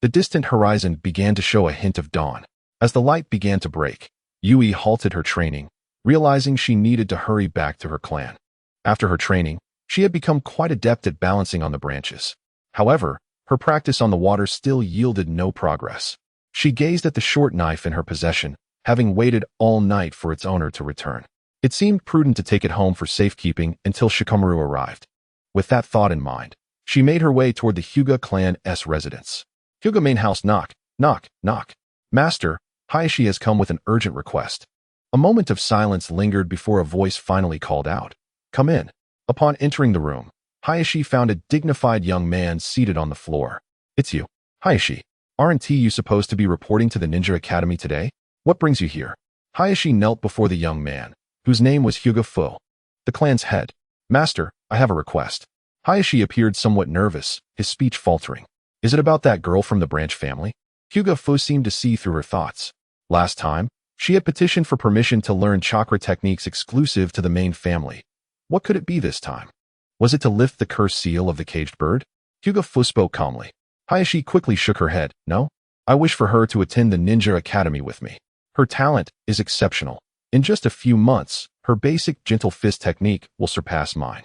The distant horizon began to show a hint of dawn. As the light began to break, Yui halted her training, realizing she needed to hurry back to her clan. After her training, she had become quite adept at balancing on the branches. However, her practice on the water still yielded no progress. She gazed at the short knife in her possession, having waited all night for its owner to return. It seemed prudent to take it home for safekeeping until Shikamaru arrived. With that thought in mind, she made her way toward the Hyuga clan's residence. Hyuga main house. Knock, knock, knock. Master, Hayashi has come with an urgent request. A moment of silence lingered before a voice finally called out, "Come in." Upon entering the room, Hayashi found a dignified young man seated on the floor. "It's you, Hayashi. Aren't you supposed to be reporting to the Ninja Academy today? What brings you here?" Hayashi knelt before the young man, whose name was Hyuga Fu, the clan's head. "Master, I have a request." Hayashi appeared somewhat nervous, his speech faltering. "Is it about that girl from the branch family?" Hyuga Fu seemed to see through her thoughts. Last time, she had petitioned for permission to learn chakra techniques exclusive to the main family. What could it be this time? Was it to lift the cursed seal of the caged bird? Hyuga Fu spoke calmly. Hayashi quickly shook her head. "No, I wish for her to attend the Ninja Academy with me. Her talent is exceptional. In just a few months, her basic gentle fist technique will surpass mine."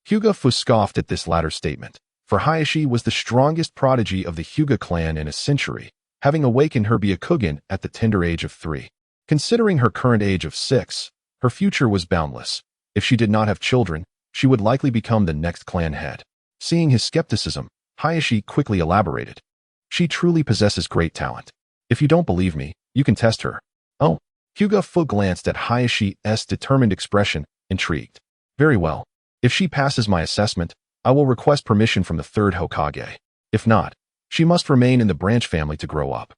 Hyuga Fu scoffed at this latter statement, for Hayashi was the strongest prodigy of the Hyuga clan in a century, having awakened her Byakugan at the tender age of 3. Considering her current age of 6, her future was boundless. If she did not have children, she would likely become the next clan head. Seeing his skepticism, Hayashi quickly elaborated. "She truly possesses great talent. If you don't believe me, you can test her." "Oh." Hyuga Fu glanced at Hayashi's determined expression, intrigued. "Very well. If she passes my assessment, I will request permission from the third Hokage. If not, she must remain in the branch family to grow up."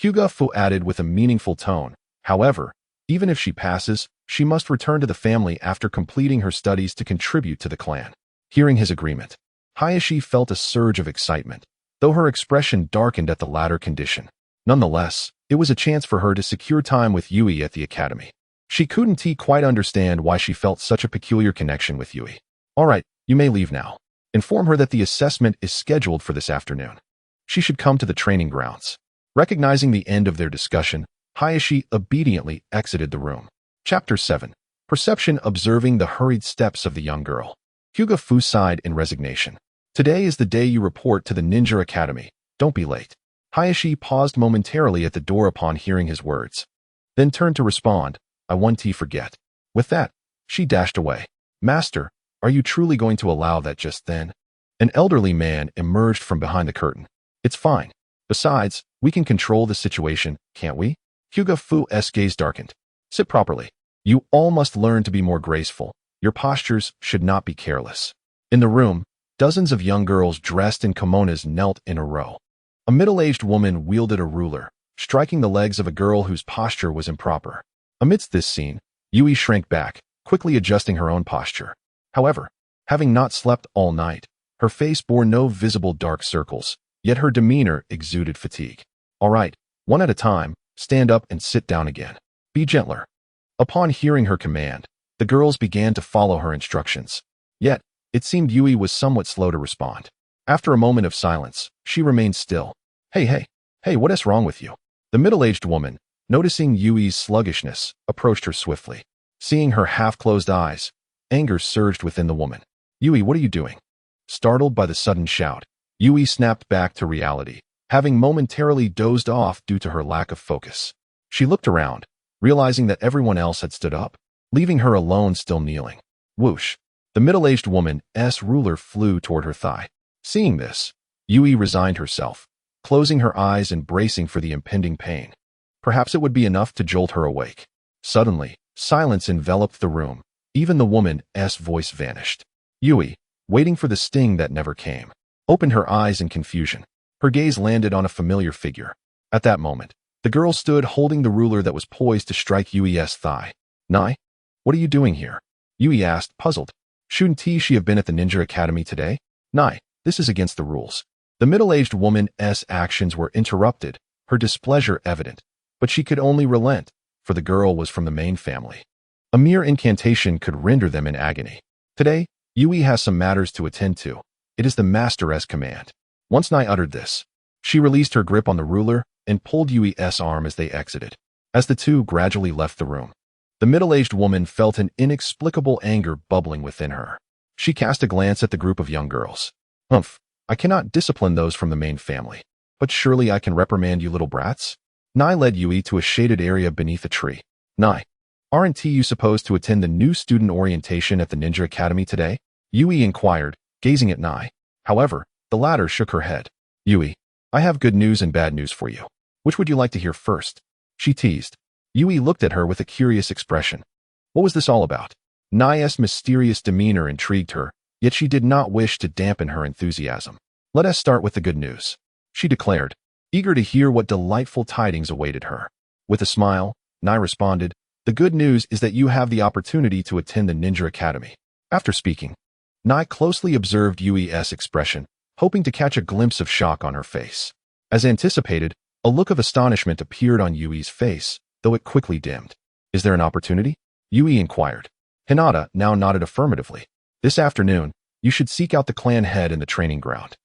Hyuga Fu added with a meaningful tone. "However, even if she passes, she must return to the family after completing her studies to contribute to the clan." Hearing his agreement, Hayashi felt a surge of excitement, though her expression darkened at the latter condition. Nonetheless, it was a chance for her to secure time with Yui at the academy. She couldn't quite understand why she felt such a peculiar connection with Yui. "All right, you may leave now. Inform her that the assessment is scheduled for this afternoon. She should come to the training grounds." Recognizing the end of their discussion, Hayashi obediently exited the room. Chapter 7. Perception. Observing the hurried steps of the young girl, Hyuga Fu sighed in resignation. "Today is the day you report to the Ninja Academy. Don't be late." Hayashi paused momentarily at the door upon hearing his words, then turned to respond, "I won't forget." With that, she dashed away. "Master, are you truly going to allow that?" Just then, an elderly man emerged from behind the curtain. "It's fine. Besides, we can control the situation, can't we?" Hyuga Fu's gaze darkened. "Sit properly. You all must learn to be more graceful. Your postures should not be careless." In the room, dozens of young girls dressed in kimonos knelt in a row. A middle-aged woman wielded a ruler, striking the legs of a girl whose posture was improper. Amidst this scene, Yui shrank back, quickly adjusting her own posture. However, having not slept all night, her face bore no visible dark circles, yet her demeanor exuded fatigue. "All right, one at a time, stand up and sit down again. Be gentler." Upon hearing her command, the girls began to follow her instructions. Yet, it seemed Yui was somewhat slow to respond. After a moment of silence, she remained still. Hey, what is wrong with you?" The middle-aged woman, noticing Yui's sluggishness, approached her swiftly. Seeing her half-closed eyes, anger surged within the woman. "Yui, what are you doing?" Startled by the sudden shout, Yui snapped back to reality, having momentarily dozed off due to her lack of focus. She looked around, realizing that everyone else had stood up, leaving her alone still kneeling. Whoosh! The middle-aged woman's ruler flew toward her thigh. Seeing this, Yui resigned herself, closing her eyes and bracing for the impending pain. Perhaps it would be enough to jolt her awake. Suddenly, silence enveloped the room. Even the woman's voice vanished. Yui, waiting for the sting that never came, opened her eyes in confusion. Her gaze landed on a familiar figure. At that moment, the girl stood holding the ruler that was poised to strike Yui's thigh. "Nai? What are you doing here?" Yui asked, puzzled. "Shouldn't she have been at the Ninja Academy today?" "Nai, this is against the rules." The middle-aged woman's actions were interrupted, her displeasure evident, but she could only relent, for the girl was from the main family. A mere incantation could render them in agony. Today, Yui has some matters to attend to. It is the Master's command. Once Nai uttered this, she released her grip on the ruler and pulled Yui's arm as they exited. As the two gradually left the room, the middle-aged woman felt an inexplicable anger bubbling within her. She cast a glance at the group of young girls. Humph, I cannot discipline those from the main family. But surely I can reprimand you little brats? Nai led Yui to a shaded area beneath a tree. Nai, aren't you supposed to attend the new student orientation at the Ninja Academy today? Yui inquired, gazing at Nai. However, the latter shook her head. Yui, I have good news and bad news for you. Which would you like to hear first? She teased. Yui looked at her with a curious expression. What was this all about? Nai's mysterious demeanor intrigued her, yet she did not wish to dampen her enthusiasm. Let us start with the good news, she declared, eager to hear what delightful tidings awaited her. With a smile, Nai responded, the good news is that you have the opportunity to attend the Ninja Academy. After speaking, Nai closely observed Yui's expression, hoping to catch a glimpse of shock on her face. As anticipated, a look of astonishment appeared on Yui's face, though it quickly dimmed. Is there an opportunity? Yui inquired. Hinata now nodded affirmatively. This afternoon, you should seek out the clan head in the training ground.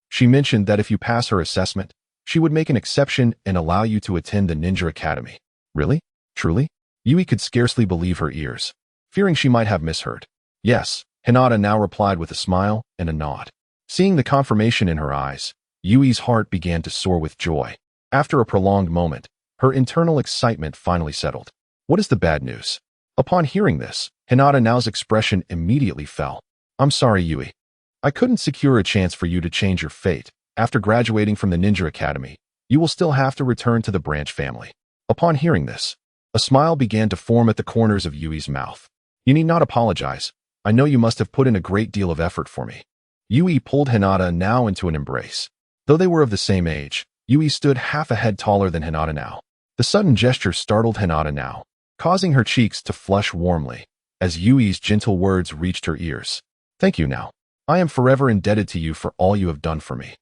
She mentioned that if you pass her assessment, she would make an exception and allow you to attend the Ninja Academy. Really? Truly? Yui could scarcely believe her ears, fearing she might have misheard. Yes, Hinata now replied with a smile and a nod. Seeing the confirmation in her eyes, Yui's heart began to soar with joy. After a prolonged moment, her internal excitement finally settled. What is the bad news? Upon hearing this, Hinata now's expression immediately fell. I'm sorry, Yui. I couldn't secure a chance for you to change your fate. After graduating from the Ninja Academy, you will still have to return to the branch family. Upon hearing this, a smile began to form at the corners of Yui's mouth. You need not apologize. I know you must have put in a great deal of effort for me. Yui pulled Hinata now into an embrace. Though they were of the same age, Yui stood half a head taller than Hinata now. The sudden gesture startled Hinata now, causing her cheeks to flush warmly, as Yui's gentle words reached her ears. Thank you now. I am forever indebted to you for all you have done for me.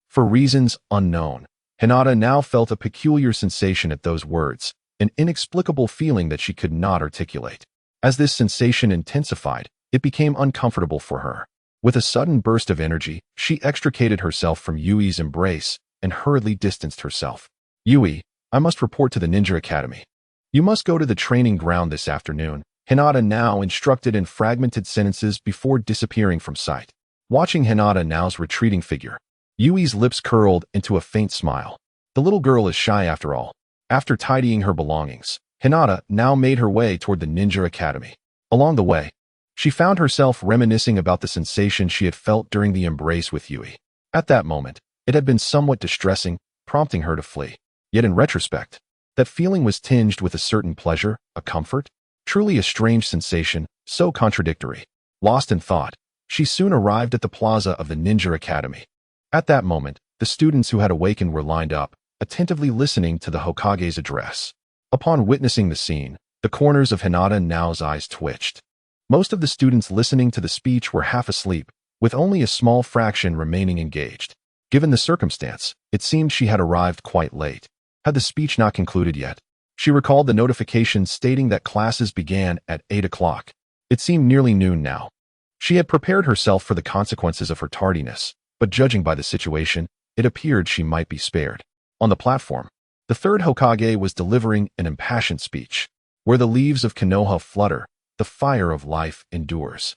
For reasons unknown, Hinata now felt a peculiar sensation at those words, an inexplicable feeling that she could not articulate. As this sensation intensified, it became uncomfortable for her. With a sudden burst of energy, she extricated herself from Yui's embrace and hurriedly distanced herself. Yui, I must report to the Ninja Academy. You must go to the training ground this afternoon, Hinata now instructed in fragmented sentences before disappearing from sight. Watching Hinata now's retreating figure, Yui's lips curled into a faint smile. The little girl is shy after all. After tidying her belongings, Hinata now made her way toward the Ninja Academy. Along the way, she found herself reminiscing about the sensation she had felt during the embrace with Yui. At that moment, it had been somewhat distressing, prompting her to flee. Yet in retrospect, that feeling was tinged with a certain pleasure, a comfort, truly a strange sensation, so contradictory. Lost in thought, she soon arrived at the plaza of the Ninja Academy. At that moment, the students who had awakened were lined up, attentively listening to the Hokage's address. Upon witnessing the scene, the corners of Hinata now's eyes twitched. Most of the students listening to the speech were half asleep, with only a small fraction remaining engaged. Given the circumstance, it seemed she had arrived quite late. Had the speech not concluded yet? She recalled the notification stating that classes began at 8 o'clock. It seemed nearly noon now. She had prepared herself for the consequences of her tardiness, but judging by the situation, it appeared she might be spared. On the platform, the third Hokage was delivering an impassioned speech. Where the leaves of Konoha flutter, the fire of life endures.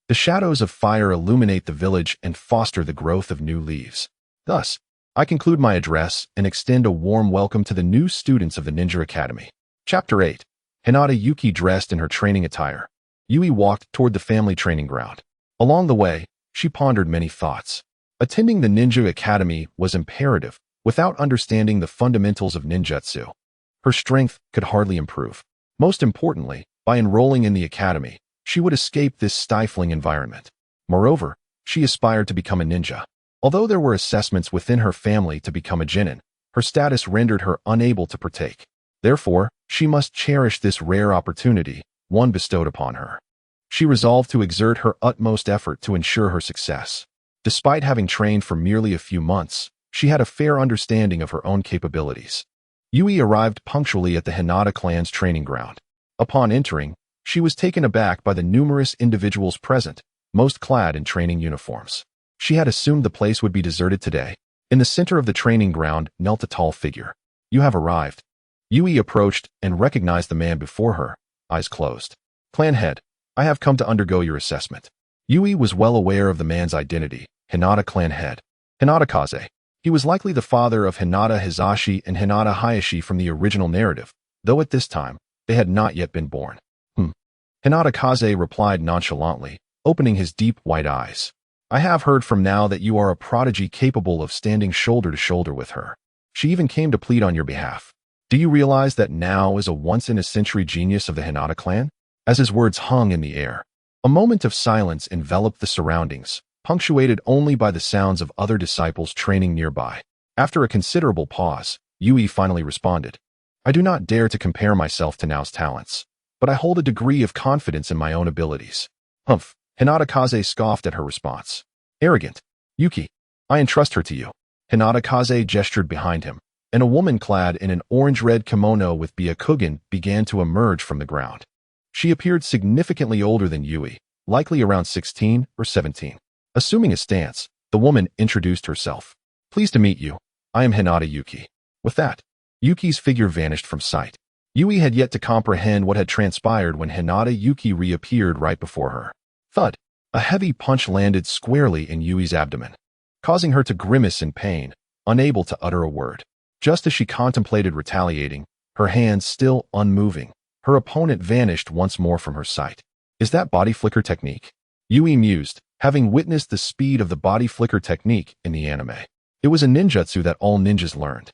The shadows of fire illuminate the village and foster the growth of new leaves. Thus, I conclude my address and extend a warm welcome to the new students of the Ninja Academy. Chapter 8. Hinata Yuki dressed in her training attire. Yui walked toward the family training ground. Along the way, she pondered many thoughts. Attending the Ninja Academy was imperative. Without understanding the fundamentals of ninjutsu, her strength could hardly improve. Most importantly, by enrolling in the academy, she would escape this stifling environment. Moreover, she aspired to become a ninja. Although there were assessments within her family to become a genin, her status rendered her unable to partake. Therefore, she must cherish this rare opportunity, one bestowed upon her. She resolved to exert her utmost effort to ensure her success. Despite having trained for merely a few months, she had a fair understanding of her own capabilities. Yui arrived punctually at the Hinata clan's training ground. Upon entering, She was taken aback by the numerous individuals present, most clad in training uniforms. She had assumed the place would be deserted today. In the center of the training ground knelt a tall figure. "You have arrived." Yui approached and recognized the man before her, eyes closed. "Clan head, I have come to undergo your assessment." Yui was well aware of the man's identity, Hinata clan head. Hinata Kaze. He was likely the father of Hinata Hizashi and Hinata Hayashi from the original narrative, though at this time, they had not yet been born. Hinata Kaze replied nonchalantly, opening his deep white eyes. "I have heard from now that you are a prodigy capable of standing shoulder to shoulder with her. She even came to plead on your behalf. Do you realize that now is a once-in-a-century genius of the Hinata clan?" As his words hung in the air, a moment of silence enveloped the surroundings, punctuated only by the sounds of other disciples training nearby. After a considerable pause, Yui finally responded, "I do not dare to compare myself to Nao's talents, but I hold a degree of confidence in my own abilities." "Humph." Hinata Kaze scoffed at her response. "Arrogant. Yuki, I entrust her to you." Hinata Kaze gestured behind him, and a woman clad in an orange-red kimono with byakugan began to emerge from the ground. She appeared significantly older than Yui, likely around 16 or 17. Assuming a stance, the woman introduced herself. "Pleased to meet you. I am Hinata Yuki." With that, Yuki's figure vanished from sight. Yui had yet to comprehend what had transpired when Hinata Yuki reappeared right before her. Thud! A heavy punch landed squarely in Yui's abdomen, causing her to grimace in pain, unable to utter a word. Just as she contemplated retaliating, her hands still unmoving, her opponent vanished once more from her sight. "Is that body flicker technique?" Yui mused, having witnessed the speed of the body flicker technique in the anime. It was a ninjutsu that all ninjas learned.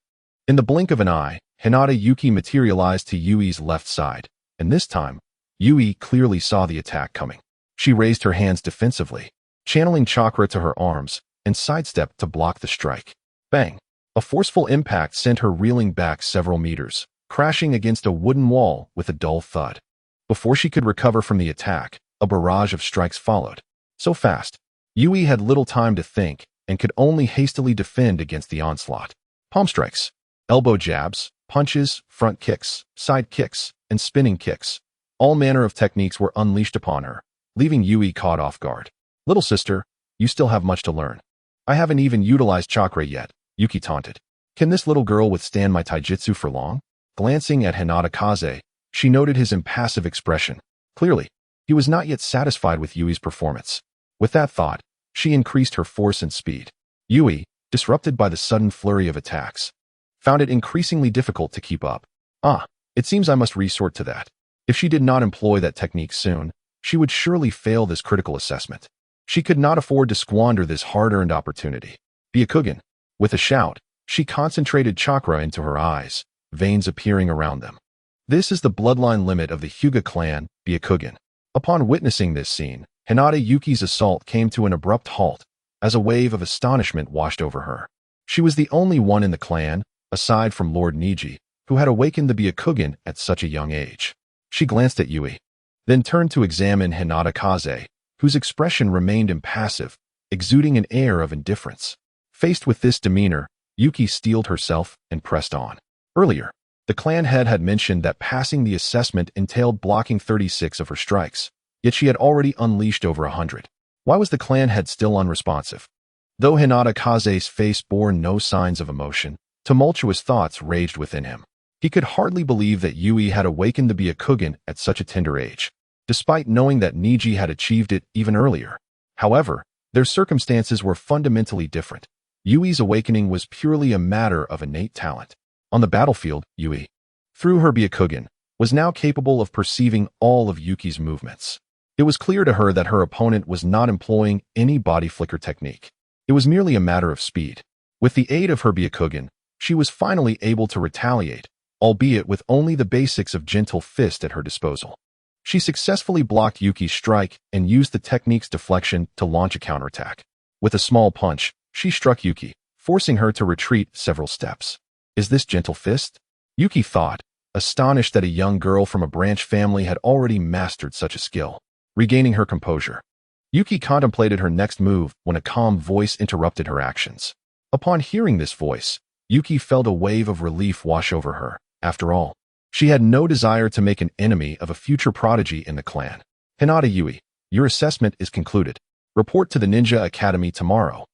In the blink of an eye, Hinata Yuki materialized to Yui's left side, and this time, Yui clearly saw the attack coming. She raised her hands defensively, channeling chakra to her arms, and sidestepped to block the strike. Bang! A forceful impact sent her reeling back several meters, crashing against a wooden wall with a dull thud. Before she could recover from the attack, a barrage of strikes followed. So fast, Yui had little time to think and could only hastily defend against the onslaught. Palm strikes, elbow jabs, punches, front kicks, side kicks, and spinning kicks. All manner of techniques were unleashed upon her, leaving Yui caught off guard. "Little sister, you still have much to learn." "I haven't even utilized chakra yet," Yuki taunted. "Can this little girl withstand my taijutsu for long?" Glancing at Hinata Kaze, she noted his impassive expression. Clearly, he was not yet satisfied with Yui's performance. With that thought, she increased her force and speed. Yui, disrupted by the sudden flurry of attacks, found it increasingly difficult to keep up. It seems I must resort to that. If she did not employ that technique soon, she would surely fail this critical assessment. She could not afford to squander this hard-earned opportunity. Byakugan. With a shout, she concentrated chakra into her eyes, veins appearing around them. This is the bloodline limit of the Hyuga clan, Byakugan. Upon witnessing this scene, Hinata Yuki's assault came to an abrupt halt, as a wave of astonishment washed over her. She was the only one in the clan, aside from Lord Niji, who had awakened the Byakugan at such a young age. She glanced at Yui, then turned to examine Hinata Kaze, whose expression remained impassive, exuding an air of indifference. Faced with this demeanor, Yuki steeled herself and pressed on. Earlier, the clan head had mentioned that passing the assessment entailed blocking 36 of her strikes, yet she had already unleashed over 100. Why was the clan head still unresponsive? Though Hinata Kaze's face bore no signs of emotion, tumultuous thoughts raged within him. He could hardly believe that Yui had awakened the Byakugan at such a tender age, despite knowing that Niji had achieved it even earlier. However, their circumstances were fundamentally different. Yui's awakening was purely a matter of innate talent. On the battlefield, Yui, through her Byakugan, was now capable of perceiving all of Yuki's movements. It was clear to her that her opponent was not employing any body flicker technique. It was merely a matter of speed. With the aid of her Byakugan, she was finally able to retaliate, albeit with only the basics of gentle fist at her disposal. She successfully blocked Yuki's strike and used the technique's deflection to launch a counterattack. With a small punch, she struck Yuki, forcing her to retreat several steps. Is this gentle fist? Yuki thought, astonished that a young girl from a branch family had already mastered such a skill. Regaining her composure, Yuki contemplated her next move when a calm voice interrupted her actions. Upon hearing this voice, Yuki felt a wave of relief wash over her. After all, She had no desire to make an enemy of a future prodigy in the clan. Hinata Yui, your assessment is concluded. Report to the Ninja Academy tomorrow.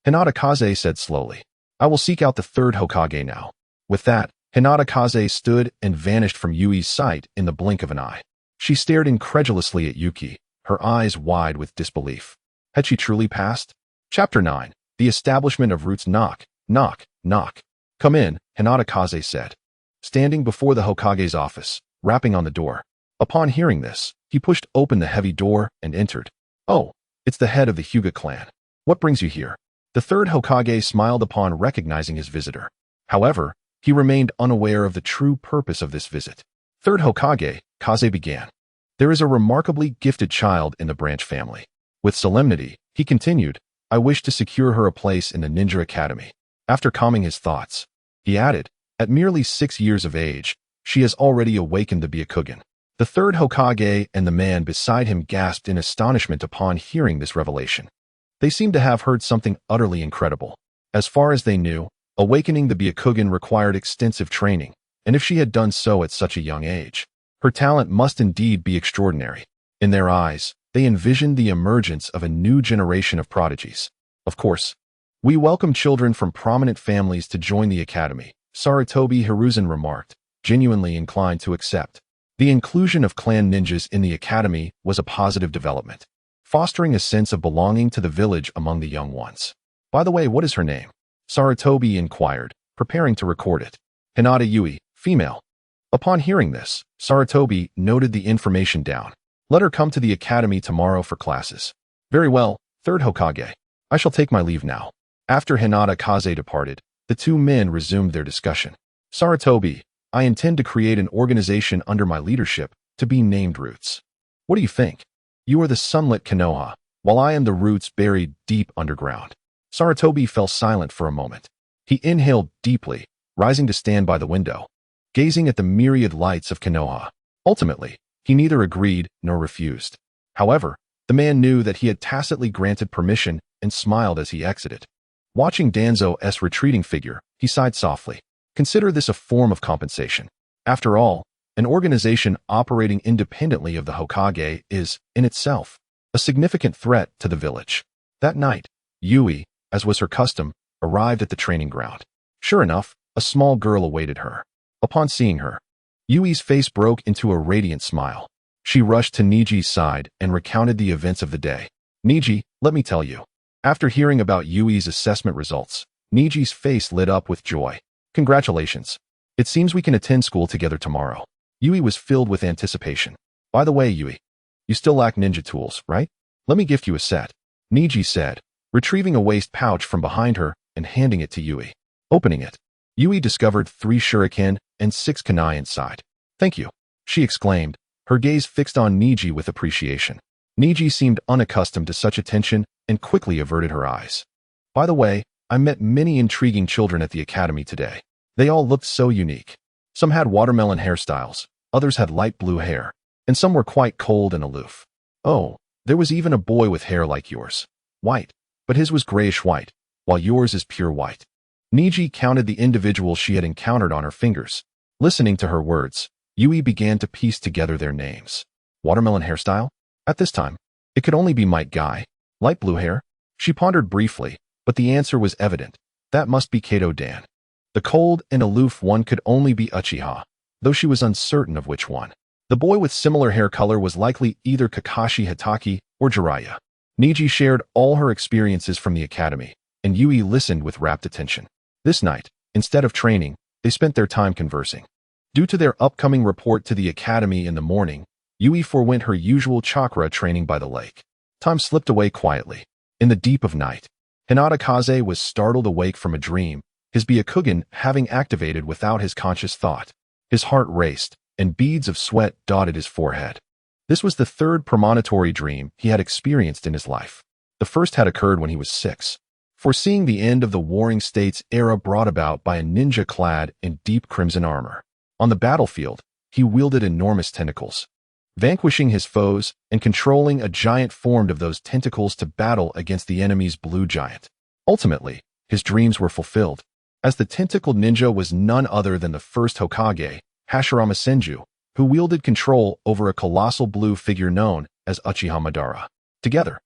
Hinata Kaze said slowly. I will seek out the third Hokage now. With that, Hinata Kaze stood and vanished from Yui's sight in the blink of an eye. She stared incredulously at Yuki, her eyes wide with disbelief. Had she truly passed? Chapter 9. The Establishment of Roots. Knock, knock, knock. Come in, Hinata Kaze said. Standing before the Hokage's office, rapping on the door. Upon hearing this, he pushed open the heavy door and entered. Oh, it's the head of the Hyuga clan. What brings you here? The third Hokage smiled upon recognizing his visitor. However, he remained unaware of the true purpose of this visit. Third Hokage, Kaze began. There is a remarkably gifted child in the branch family. With solemnity, he continued, I wish to secure her a place in the Ninja Academy. After calming his thoughts, he added, at merely 6 years of age, she has already awakened the Byakugan. The third Hokage and the man beside him gasped in astonishment upon hearing this revelation. They seemed to have heard something utterly incredible. As far as they knew, awakening the Byakugan required extensive training, and if she had done so at such a young age, her talent must indeed be extraordinary. In their eyes, they envisioned the emergence of a new generation of prodigies. Of course, we welcome children from prominent families to join the academy, Sarutobi Hiruzen remarked, genuinely inclined to accept. The inclusion of clan ninjas in the academy was a positive development, fostering a sense of belonging to the village among the young ones. By the way, what is her name? Sarutobi inquired, preparing to record it. Hinata Yui, female. Upon hearing this, Sarutobi noted the information down. Let her come to the academy tomorrow for classes. Very well, third Hokage. I shall take my leave now. After Hinata Kaze departed, the two men resumed their discussion. Sarutobi, I intend to create an organization under my leadership to be named Roots. What do you think? You are the sunlit Konoha, while I am the roots buried deep underground. Sarutobi fell silent for a moment. He inhaled deeply, rising to stand by the window, gazing at the myriad lights of Konoha. Ultimately, he neither agreed nor refused. However, the man knew that he had tacitly granted permission and smiled as he exited. Watching Danzo's retreating figure, he sighed softly. Consider this a form of compensation. After all, an organization operating independently of the Hokage is, in itself, a significant threat to the village. That night, Yui, as was her custom, arrived at the training ground. Sure enough, a small girl awaited her. Upon seeing her, Yui's face broke into a radiant smile. She rushed to Niji's side and recounted the events of the day. Niji, let me tell you. After hearing about Yui's assessment results, Niji's face lit up with joy. Congratulations. It seems we can attend school together tomorrow. Yui was filled with anticipation. By the way, Yui, you still lack ninja tools, right? Let me gift you a set. Niji said, retrieving a waist pouch from behind her and handing it to Yui. Opening it, Yui discovered 3 shuriken and 6 kunai inside. Thank you, she exclaimed, her gaze fixed on Niji with appreciation. Niji seemed unaccustomed to such attention and quickly averted her eyes. By the way, I met many intriguing children at the academy today. They all looked so unique. Some had watermelon hairstyles, others had light blue hair, and some were quite cold and aloof. Oh, there was even a boy with hair like yours. White, but his was grayish-white, while yours is pure white. Niji counted the individuals she had encountered on her fingers. Listening to her words, Yui began to piece together their names. Watermelon hairstyle? At this time, it could only be Might Guy. Light blue hair? She pondered briefly, but the answer was evident. That must be Kato Dan. The cold and aloof one could only be Uchiha, though she was uncertain of which one. The boy with similar hair color was likely either Kakashi Hitaki or Jiraiya. Niji shared all her experiences from the academy, and Yui listened with rapt attention. This night, instead of training, they spent their time conversing. Due to their upcoming report to the academy in the morning, Yui forewent her usual chakra training by the lake. Time slipped away quietly. In the deep of night, Hinata Kaze was startled awake from a dream, his Byakugan having activated without his conscious thought. His heart raced, and beads of sweat dotted his forehead. This was the 3rd premonitory dream he had experienced in his life. The first had occurred when he was 6, foreseeing the end of the Warring States era brought about by a ninja clad in deep crimson armor. On the battlefield, he wielded enormous tentacles, vanquishing his foes and controlling a giant formed of those tentacles to battle against the enemy's blue giant. Ultimately, his dreams were fulfilled, as the tentacled ninja was none other than the first Hokage, Hashirama Senju, who wielded control over a colossal blue figure known as Uchiha Madara. Together,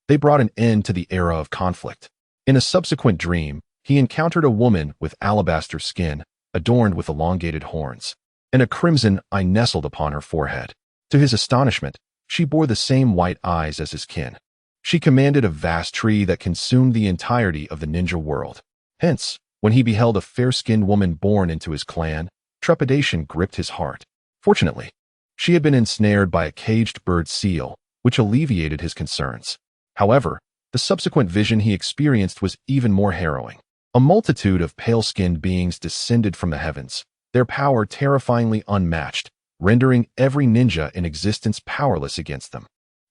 they brought an end to the era of conflict. In a subsequent dream, he encountered a woman with alabaster skin, adorned with elongated horns, and a crimson eye nestled upon her forehead. To his astonishment, she bore the same white eyes as his kin. She commanded a vast tree that consumed the entirety of the ninja world. Hence, when he beheld a fair-skinned woman born into his clan, trepidation gripped his heart. Fortunately, she had been ensnared by a caged bird seal, which alleviated his concerns. However, the subsequent vision he experienced was even more harrowing. A multitude of pale-skinned beings descended from the heavens, their power terrifyingly unmatched, rendering every ninja in existence powerless against them.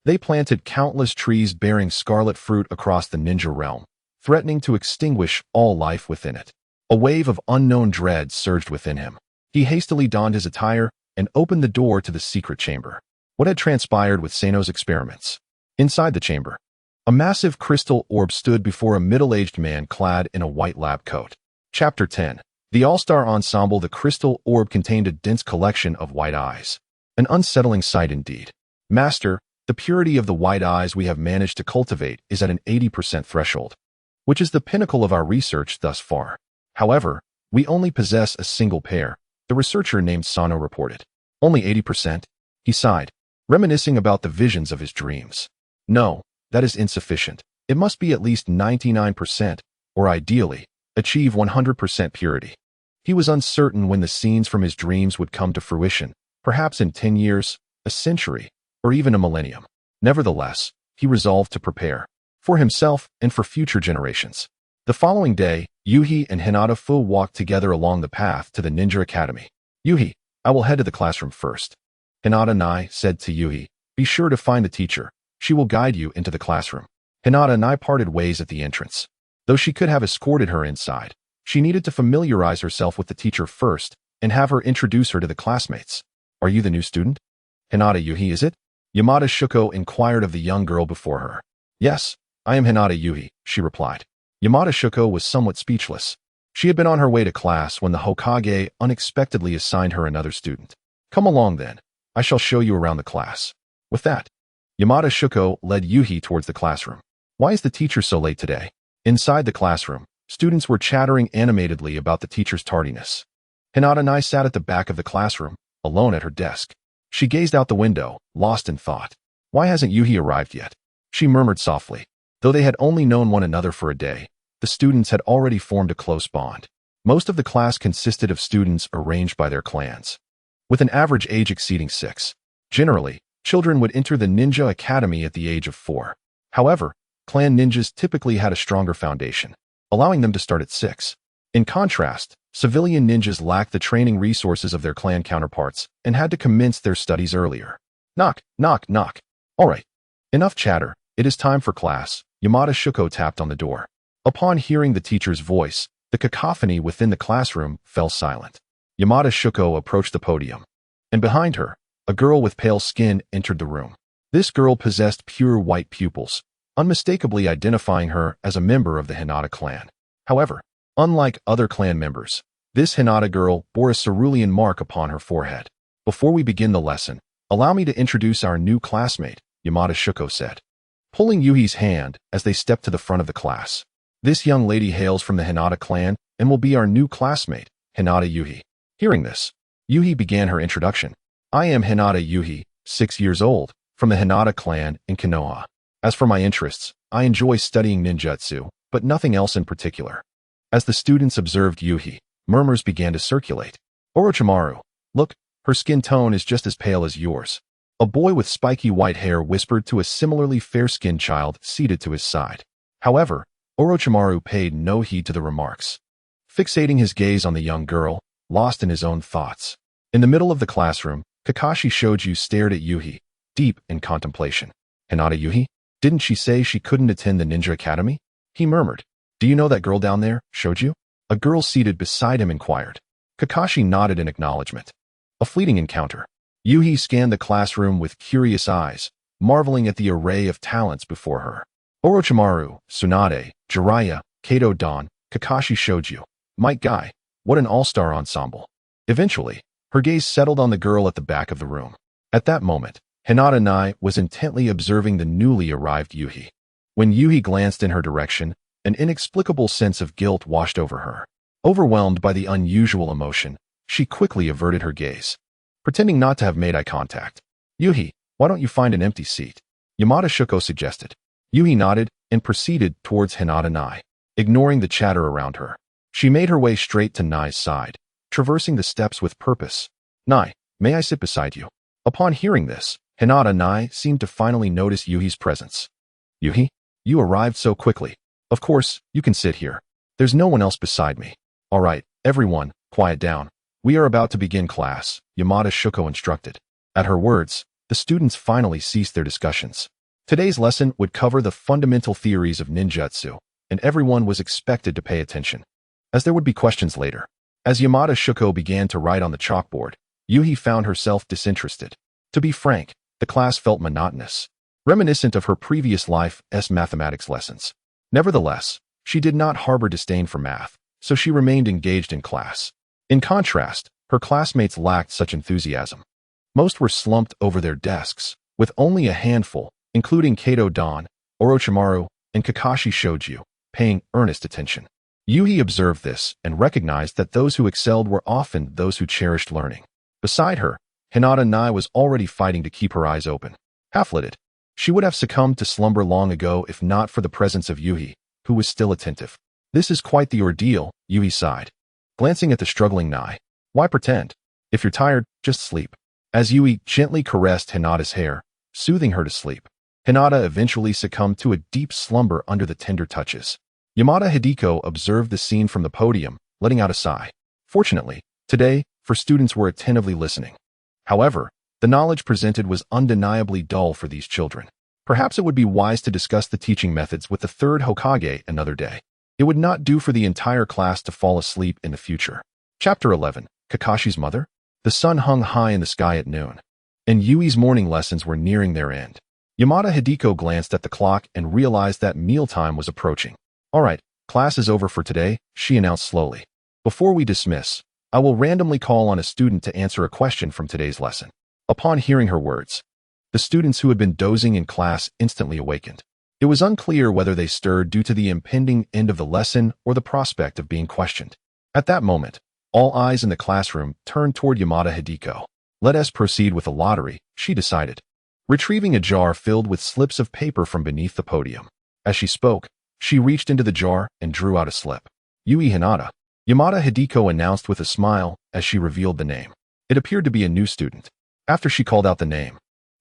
They planted countless trees bearing scarlet fruit across the ninja realm, threatening to extinguish all life within it. A wave of unknown dread surged within him. He hastily donned his attire and opened the door to the secret chamber. What had transpired with Sano's experiments? Inside the chamber, a massive crystal orb stood before a middle-aged man clad in a white lab coat. Chapter 10. The All-Star Ensemble. The crystal orb contained a dense collection of white eyes. An unsettling sight indeed. Master, the purity of the white eyes we have managed to cultivate is at an 80% threshold, which is the pinnacle of our research thus far. However, we only possess a single pair, the researcher named Sano reported. Only 80%? He sighed, reminiscing about the visions of his dreams. No, that is insufficient. It must be at least 99%, or ideally, achieve 100% purity. He was uncertain when the scenes from his dreams would come to fruition, perhaps in 10 years, a century, or even a millennium. Nevertheless, he resolved to prepare, for himself and for future generations. The following day, Yuhi and Hinata Fu walked together along the path to the Ninja Academy. Yuhi, I will head to the classroom first. Hinata Nai said to Yuhi, be sure to find the teacher. She will guide you into the classroom. Hinata Nai parted ways at the entrance. Though she could have escorted her inside, she needed to familiarize herself with the teacher first and have her introduce her to the classmates. Are you the new student? Hinata Yuhi, is it? Yamada Shuko inquired of the young girl before her. Yes, I am Hinata Yuhi, she replied. Yamada Shuko was somewhat speechless. She had been on her way to class when the Hokage unexpectedly assigned her another student. Come along then, I shall show you around the class. With that, Yamada Shuko led Yuhi towards the classroom. Why is the teacher so late today? Inside the classroom, students were chattering animatedly about the teacher's tardiness. Hinata Nai sat at the back of the classroom, alone at her desk. She gazed out the window, lost in thought. Why hasn't Yuhi arrived yet? She murmured softly. Though they had only known one another for a day, the students had already formed a close bond. Most of the class consisted of students arranged by their clans, with an average age exceeding 6. Generally, children would enter the Ninja Academy at the age of 4. However, clan ninjas typically had a stronger foundation, allowing them to start at 6. In contrast, civilian ninjas lacked the training resources of their clan counterparts and had to commence their studies earlier. Knock, knock, knock. All right. Enough chatter. It is time for class. Yamada Shuko tapped on the door. Upon hearing the teacher's voice, the cacophony within the classroom fell silent. Yamada Shuko approached the podium, and behind her, a girl with pale skin entered the room. This girl possessed pure white pupils, unmistakably identifying her as a member of the Hinata clan. However, unlike other clan members, this Hinata girl bore a cerulean mark upon her forehead. Before we begin the lesson, allow me to introduce our new classmate, Yamada Shuko said, pulling Yuhi's hand as they stepped to the front of the class. This young lady hails from the Hinata clan and will be our new classmate, Hinata Yuhi. Hearing this, Yuhi began her introduction. I am Hinata Yuhi, 6 years old, from the Hinata clan in Konoha. As for my interests, I enjoy studying ninjutsu, but nothing else in particular. As the students observed Yuhi, murmurs began to circulate. Orochimaru, look, her skin tone is just as pale as yours. A boy with spiky white hair whispered to a similarly fair-skinned child seated to his side. However, Orochimaru paid no heed to the remarks, fixating his gaze on the young girl, lost in his own thoughts. In the middle of the classroom, Kakashi Shoju stared at Yuhi, deep in contemplation. Hinata Yuhi? Didn't she say she couldn't attend the Ninja Academy? He murmured. Do you know that girl down there, Shoju? A girl seated beside him inquired. Kakashi nodded in acknowledgement. A fleeting encounter. Yuhi scanned the classroom with curious eyes, marveling at the array of talents before her. Orochimaru, Tsunade, Jiraiya, Kato Dan, Kakashi Shoju, Might Guy, what an all-star ensemble. Eventually, Her gaze settled on the girl at the back of the room. At that moment, Hinata Nai was intently observing the newly arrived Yuhi. When Yuhi glanced in her direction, an inexplicable sense of guilt washed over her. Overwhelmed by the unusual emotion, she quickly averted her gaze, pretending not to have made eye contact. "Yuhi, why don't you find an empty seat?" Yamada Shuko suggested. Yuhi nodded and proceeded towards Hinata Nai, ignoring the chatter around her. She made her way straight to Nai's side, traversing the steps with purpose. "Nai, may I sit beside you?" Upon hearing this, Hinata Nai seemed to finally notice Yuhi's presence. "Yuhi, you arrived so quickly. Of course, you can sit here. There's no one else beside me." "All right, everyone, quiet down. We are about to begin class," Yamada Shuko instructed. At her words, the students finally ceased their discussions. Today's lesson would cover the fundamental theories of ninjutsu, and everyone was expected to pay attention, as there would be questions later. As Yamada Shuko began to write on the chalkboard, Yuhi found herself disinterested. To be frank, the class felt monotonous, reminiscent of her previous life's mathematics lessons. Nevertheless, she did not harbor disdain for math, so she remained engaged in class. In contrast, her classmates lacked such enthusiasm. Most were slumped over their desks, with only a handful, including Kato Dan, Orochimaru, and Kakashi Shoju, paying earnest attention. Yuhi observed this and recognized that those who excelled were often those who cherished learning. Beside her, Hinata Nai was already fighting to keep her eyes open. Half-lidded, she would have succumbed to slumber long ago if not for the presence of Yuhi, who was still attentive. "This is quite the ordeal," Yuhi sighed, glancing at the struggling Nai. "Why pretend? If you're tired, just sleep." As Yuhi gently caressed Hinata's hair, soothing her to sleep, Hinata eventually succumbed to a deep slumber under the tender touches. Yamada Hideko observed the scene from the podium, letting out a sigh. Fortunately, today, for students were attentively listening. However, the knowledge presented was undeniably dull for these children. Perhaps it would be wise to discuss the teaching methods with the third Hokage another day. It would not do for the entire class to fall asleep in the future. Chapter 11, Kakashi's Mother? The sun hung high in the sky at noon, and Yui's morning lessons were nearing their end. Yamada Hideko glanced at the clock and realized that mealtime was approaching. "All right, class is over for today," she announced slowly. "Before we dismiss, I will randomly call on a student to answer a question from today's lesson." Upon hearing her words, the students who had been dozing in class instantly awakened. It was unclear whether they stirred due to the impending end of the lesson or the prospect of being questioned. At that moment, all eyes in the classroom turned toward Yamada Hideko. "Let us proceed with the lottery," she decided, retrieving a jar filled with slips of paper from beneath the podium. As she spoke, she reached into the jar and drew out a slip. "Yui Hinata," Yamada Hideko announced with a smile as she revealed the name. It appeared to be a new student. After she called out the name,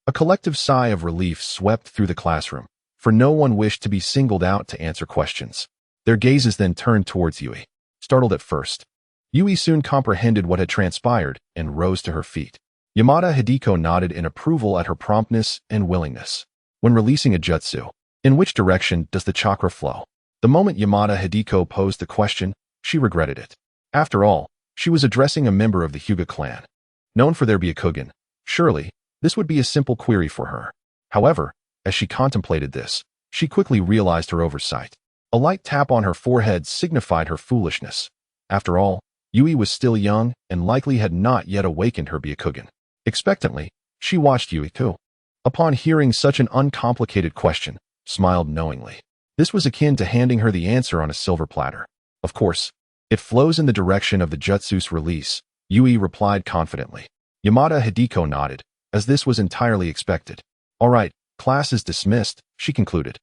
a collective sigh of relief swept through the classroom, for no one wished to be singled out to answer questions. Their gazes then turned towards Yui. Startled at first, Yui soon comprehended what had transpired and rose to her feet. Yamada Hideko nodded in approval at her promptness and willingness. When releasing a jutsu, in which direction does the chakra flow? The moment Yamada Hideko posed the question, she regretted it. After all, she was addressing a member of the Hyuga clan, known for their Byakugan. Surely, this would be a simple query for her. However, as she contemplated this, she quickly realized her oversight. A light tap on her forehead signified her foolishness. After all, Yui was still young and likely had not yet awakened her Byakugan. Expectantly, she watched Yui too. Upon hearing such an uncomplicated question, smiled knowingly. This was akin to handing her the answer on a silver platter. "Of course, it flows in the direction of the jutsu's release," Yui replied confidently. Yamada Hideko nodded, as this was entirely expected. "All right, class is dismissed," she concluded.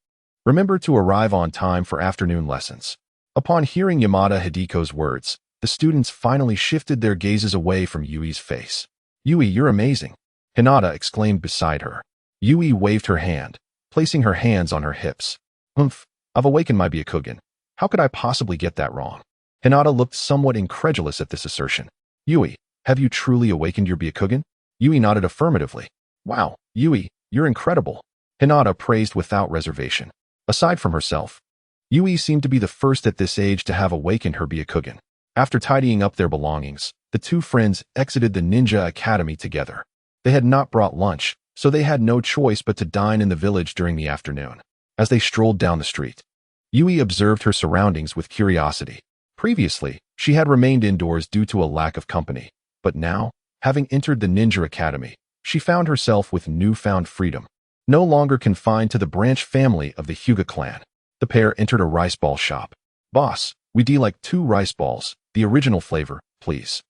"Remember to arrive on time for afternoon lessons." Upon hearing Yamada Hideko's words, the students finally shifted their gazes away from Yui's face. "Yui, you're amazing," Hinata exclaimed beside her. Yui waved her hand, placing her hands on her hips. "Humph, I've awakened my Byakugan. How could I possibly get that wrong?" Hinata looked somewhat incredulous at this assertion. "Yui, have you truly awakened your Byakugan?" Yui nodded affirmatively. "Wow, Yui, you're incredible," Hinata praised without reservation. Aside from herself, Yui seemed to be the first at this age to have awakened her Byakugan. After tidying up their belongings, the two friends exited the ninja academy together. They had not brought lunch, so they had no choice but to dine in the village during the afternoon. As they strolled down the street, Yui observed her surroundings with curiosity. Previously, she had remained indoors due to a lack of company, but now, Having entered the ninja academy, she found herself with newfound freedom, no longer confined to the branch family of the Hyuga clan. The pair entered a rice ball shop. "Boss, we'd like 2 rice balls, the original flavor, please."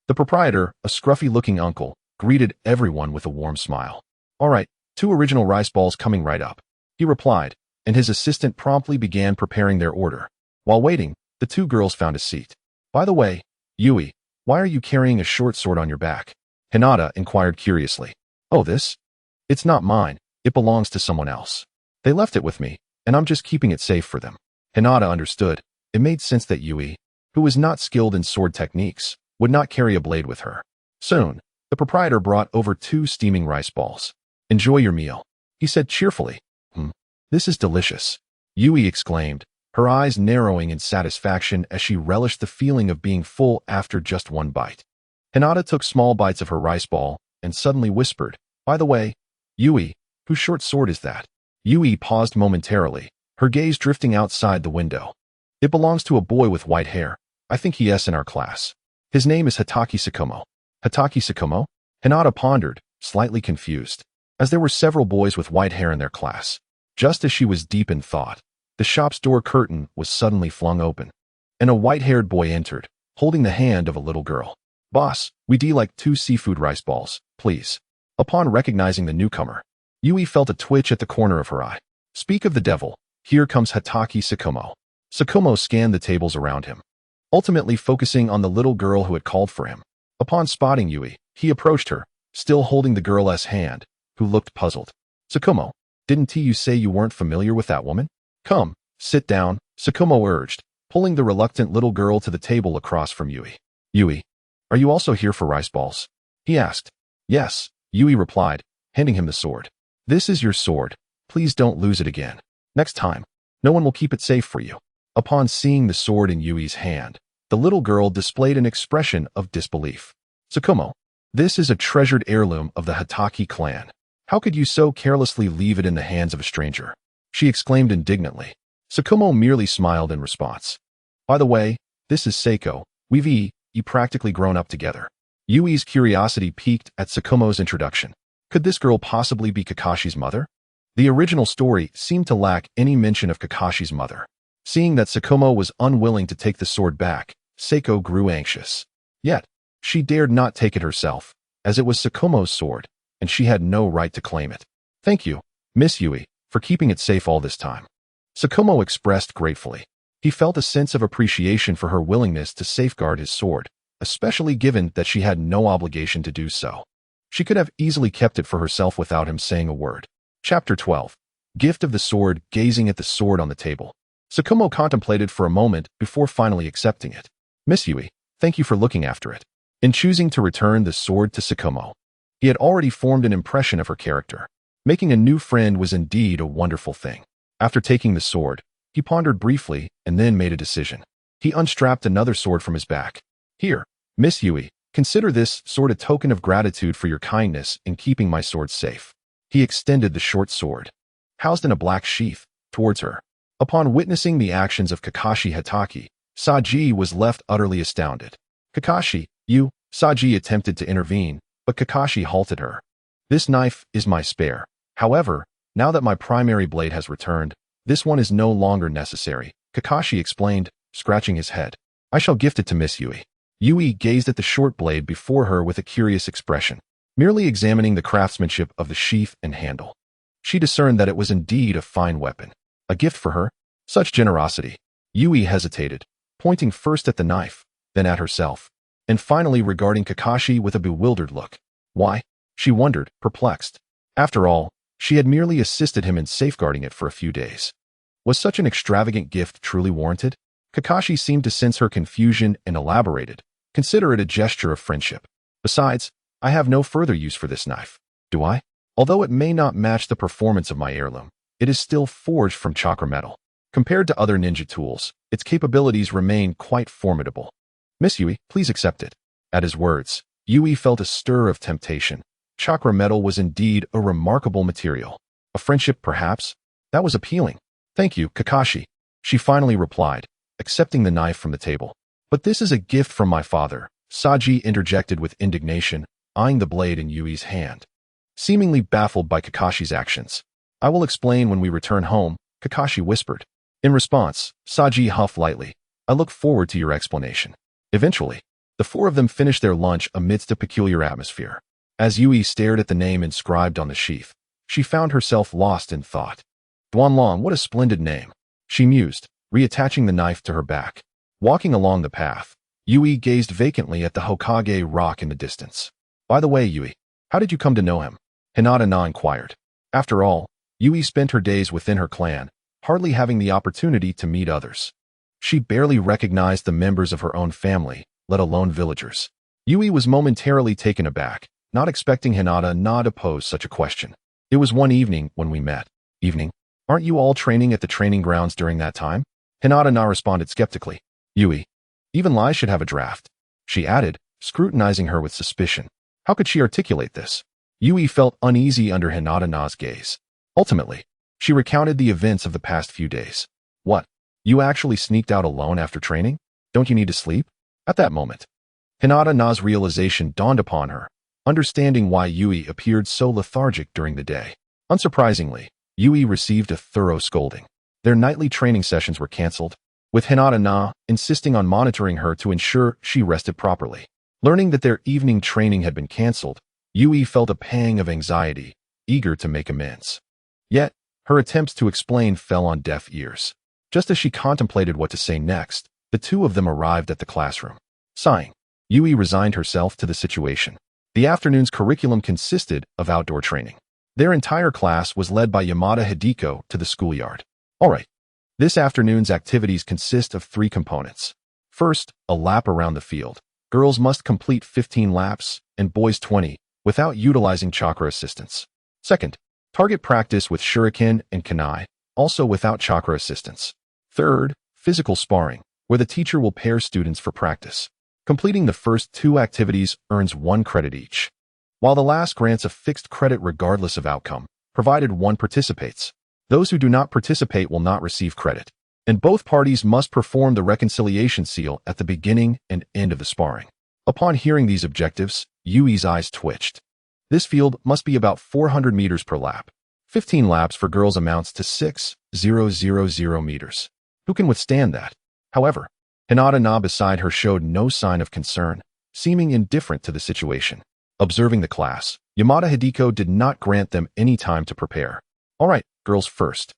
The proprietor, a scruffy-looking uncle, greeted everyone with a warm smile. "All right, 2 original rice balls coming right up," he replied, and his assistant promptly began preparing their order. While waiting, the 2 girls found a seat. "By the way, Yui, why are you carrying a short sword on your back?" Hinata inquired curiously. "Oh, this? It's not mine, it belongs to someone else. They left it with me, and I'm just keeping it safe for them." Hinata understood. It made sense that Yui, who was not skilled in sword techniques, would not carry a blade with her. Soon, the proprietor brought over 2 steaming rice balls. "Enjoy your meal," he said cheerfully. This is delicious," Yui exclaimed, her eyes narrowing in satisfaction as she relished the feeling of being full after just 1 bite. Hinata took small bites of her rice ball and suddenly whispered, "By the way, Yui, whose short sword is that?" Yui paused momentarily, her gaze drifting outside the window. "It belongs to a boy with white hair. I think he's in our class. His name is Hitaki Tsukumo." "Hitaki Tsukumo?" Hinata pondered, slightly confused, as there were several boys with white hair in their class. Just as she was deep in thought, the shop's door curtain was suddenly flung open, and a white-haired boy entered, holding the hand of a little girl. "Boss, we'd like 2 seafood rice balls, please." Upon recognizing the newcomer, Yui felt a twitch at the corner of her eye. Speak of the devil, here comes Hitaki Tsukumo. Tsukumo scanned the tables around him, ultimately focusing on the little girl who had called for him. Upon spotting Yui, he approached her, still holding the girl's hand, who looked puzzled. "Tsukumo, didn't you say you weren't familiar with that woman? Come, sit down," Tsukumo urged, pulling the reluctant little girl to the table across from Yui. "Yui, are you also here for rice balls?" he asked. "Yes," Yui replied, handing him the sword. "This is your sword. Please don't lose it again. Next time, no one will keep it safe for you." Upon seeing the sword in Yui's hand, the little girl displayed an expression of disbelief. "Tsukumo, this is a treasured heirloom of the Hitaki clan. How could you so carelessly leave it in the hands of a stranger?" she exclaimed indignantly. Tsukumo merely smiled in response. "By the way, this is Seiko. We've practically grown up together." Yui's curiosity piqued at Tsukumo's introduction. Could this girl possibly be Kakashi's mother? The original story seemed to lack any mention of Kakashi's mother. Seeing that Tsukumo was unwilling to take the sword back, Seiko grew anxious. Yet, she dared not take it herself, as it was Tsukumo's sword, and she had no right to claim it. "Thank you, Miss Yui, for keeping it safe all this time," Tsukumo expressed gratefully. He felt a sense of appreciation for her willingness to safeguard his sword, especially given that she had no obligation to do so. She could have easily kept it for herself without him saying a word. Chapter 12. Gift of the Sword. Gazing at the sword on the table, Tsukumo contemplated for a moment before finally accepting it. "Miss Yui, thank you for looking after it." In choosing to return the sword to Tsukumo, he had already formed an impression of her character. Making a new friend was indeed a wonderful thing. After taking the sword, he pondered briefly and then made a decision. He unstrapped another sword from his back. "Here, Miss Yui, consider this sword a token of gratitude for your kindness in keeping my sword safe." He extended the short sword, housed in a black sheath, towards her. Upon witnessing the actions of Kakashi Hitaki, Saji was left utterly astounded. "Kakashi, you," Saji attempted to intervene, but Kakashi halted her. "This knife is my spare. However, now that my primary blade has returned, this one is no longer necessary," Kakashi explained, scratching his head. "I shall gift it to Miss Yui." Yui gazed at the short blade before her with a curious expression, merely examining the craftsmanship of the sheath and handle. She discerned that it was indeed a fine weapon. A gift for her? Such generosity. Yui hesitated, pointing first at the knife, then at herself, and finally regarding Kakashi with a bewildered look. Why? She wondered, perplexed. After all, she had merely assisted him in safeguarding it for a few days. Was such an extravagant gift truly warranted? Kakashi seemed to sense her confusion and elaborated. "Consider it a gesture of friendship. Besides, I have no further use for this knife. Do I? Although it may not match the performance of my heirloom, it is still forged from chakra metal. Compared to other ninja tools, its capabilities remain quite formidable. Miss Yui, please accept it." At his words, Yui felt a stir of temptation. Chakra metal was indeed a remarkable material. A friendship, perhaps? That was appealing. "Thank you, Kakashi," she finally replied, accepting the knife from the table. "But this is a gift from my father," Saji interjected with indignation, eyeing the blade in Yui's hand, seemingly baffled by Kakashi's actions. "I will explain when we return home," Kakashi whispered. In response, Saji huffed lightly. "I look forward to your explanation." Eventually, the four of them finished their lunch amidst a peculiar atmosphere. As Yui stared at the name inscribed on the sheath, she found herself lost in thought. Duanlong, what a splendid name, she mused, reattaching the knife to her back. Walking along the path, Yui gazed vacantly at the Hokage rock in the distance. "By the way, Yui, how did you come to know him?" Hinata inquired. After all, Yui spent her days within her clan, hardly having the opportunity to meet others. She barely recognized the members of her own family, let alone villagers. Yui was momentarily taken aback, not expecting Hinata to pose such a question. "It was one evening when we met." "Evening? Aren't you all training at the training grounds during that time?" Hinata responded skeptically. "Yui, even lies should have a draft," she added, scrutinizing her with suspicion. How could she articulate this? Yui felt uneasy under Hinata's gaze. Ultimately, she recounted the events of the past few days. "What? You actually sneaked out alone after training? Don't you need to sleep?" At that moment, Hinata's realization dawned upon her, understanding why Yui appeared so lethargic during the day. Unsurprisingly, Yui received a thorough scolding. Their nightly training sessions were cancelled, with Hinata insisting on monitoring her to ensure she rested properly. Learning that their evening training had been cancelled, Yui felt a pang of anxiety, eager to make amends. Yet, her attempts to explain fell on deaf ears. Just as she contemplated what to say next, the two of them arrived at the classroom. Sighing, Yui resigned herself to the situation. The afternoon's curriculum consisted of outdoor training. Their entire class was led by Yamada Hideko to the schoolyard. All right. This afternoon's activities consist of 3 components. First, a lap around the field. Girls must complete 15 laps, and boys 20, without utilizing chakra assistance. Second, target practice with shuriken and kunai, also without chakra assistance. Third, physical sparring, where the teacher will pair students for practice. Completing the first 2 activities earns 1 credit each, while the last grants a fixed credit regardless of outcome, provided one participates. Those who do not participate will not receive credit, and both parties must perform the reconciliation seal at the beginning and end of the sparring. Upon hearing these objectives, Yui's eyes twitched. This field must be about 400 meters per lap. 15 laps for girls amounts to 6,000 meters. Who can withstand that? However, Hinata beside her showed no sign of concern, seeming indifferent to the situation. Observing the class, Yamada Hideko did not grant them any time to prepare. All right, girls first.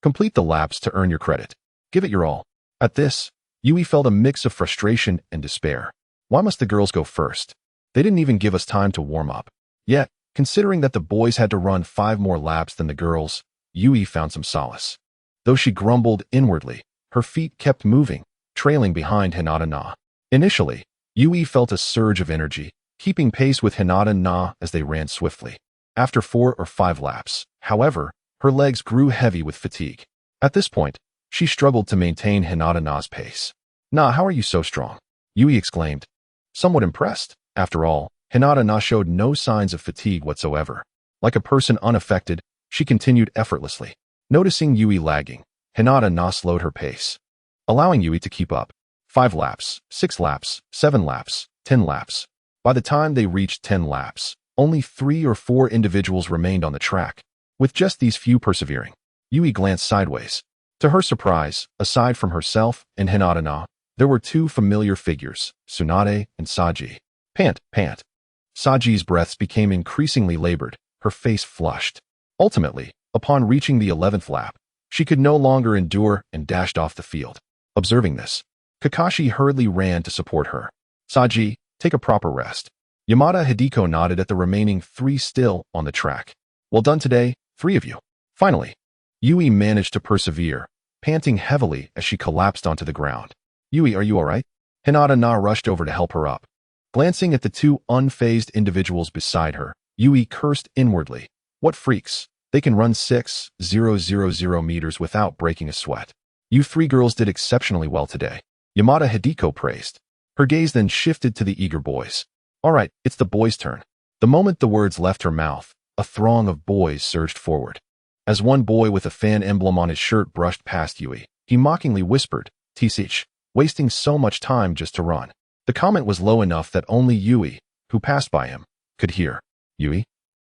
Complete the laps to earn your credit. Give it your all. At this, Yui felt a mix of frustration and despair. Why must the girls go first? They didn't even give us time to warm up. Yet, considering that the boys had to run 5 more laps than the girls, Yui found some solace. Though she grumbled inwardly, her feet kept moving, trailing behind Hinata. Initially, Yui felt a surge of energy, keeping pace with Hinata as they ran swiftly. After 4 or 5 laps, however, her legs grew heavy with fatigue. At this point, she struggled to maintain Hinata's pace. "Nah, how are you so strong?" Yui exclaimed. Somewhat impressed. After all, Hinata showed no signs of fatigue whatsoever. Like a person unaffected, she continued effortlessly. Noticing Yui lagging, Hinata slowed her pace, allowing Yui to keep up. 5 laps, 6 laps, 7 laps, 10 laps. By the time they reached 10 laps, only 3 or 4 individuals remained on the track. With just these few persevering, Yui glanced sideways. To her surprise, aside from herself and Hinata, there were 2 familiar figures, Tsunade and Saji. Pant, pant. Saji's breaths became increasingly labored, her face flushed. Ultimately, upon reaching the 11th lap, she could no longer endure and dashed off the field. Observing this, Kakashi hurriedly ran to support her. "Saji, take a proper rest." Yamada Hideko nodded at the remaining 3 still on the track. "Well done today, 3 of you." Finally, Yui managed to persevere, panting heavily as she collapsed onto the ground. "Yui, are you alright?" Hinata rushed over to help her up. Glancing at the 2 unfazed individuals beside her, Yui cursed inwardly. What freaks, they can run 6,000 meters without breaking a sweat. "You 3 girls did exceptionally well today," Yamada Hideko praised. Her gaze then shifted to the eager boys. "All right, it's the boys' turn." The moment the words left her mouth, a throng of boys surged forward. As one boy with a fan emblem on his shirt brushed past Yui, he mockingly whispered, "Tisich, wasting so much time just to run." The comment was low enough that only Yui, who passed by him, could hear. Yui?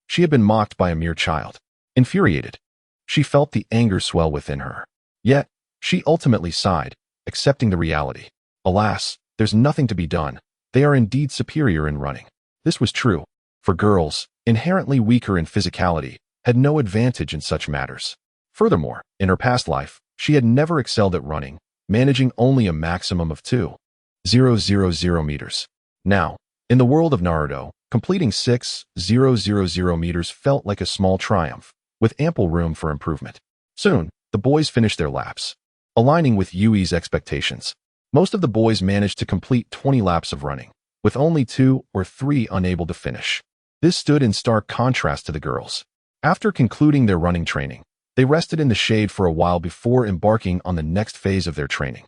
She had been mocked by a mere child. Infuriated, she felt the anger swell within her. Yet, she ultimately sighed, accepting the reality. Alas, there's nothing to be done. They are indeed superior in running. This was true, for girls, inherently weaker in physicality, had no advantage in such matters. Furthermore, in her past life, she had never excelled at running, managing only a maximum of 2,000 meters. Now, in the world of Naruto, completing 6,000 meters felt like a small triumph, with ample room for improvement. Soon, the boys finished their laps. Aligning with Yui's expectations, most of the boys managed to complete 20 laps of running, with only 2 or 3 unable to finish. This stood in stark contrast to the girls. After concluding their running training, they rested in the shade for a while before embarking on the next phase of their training.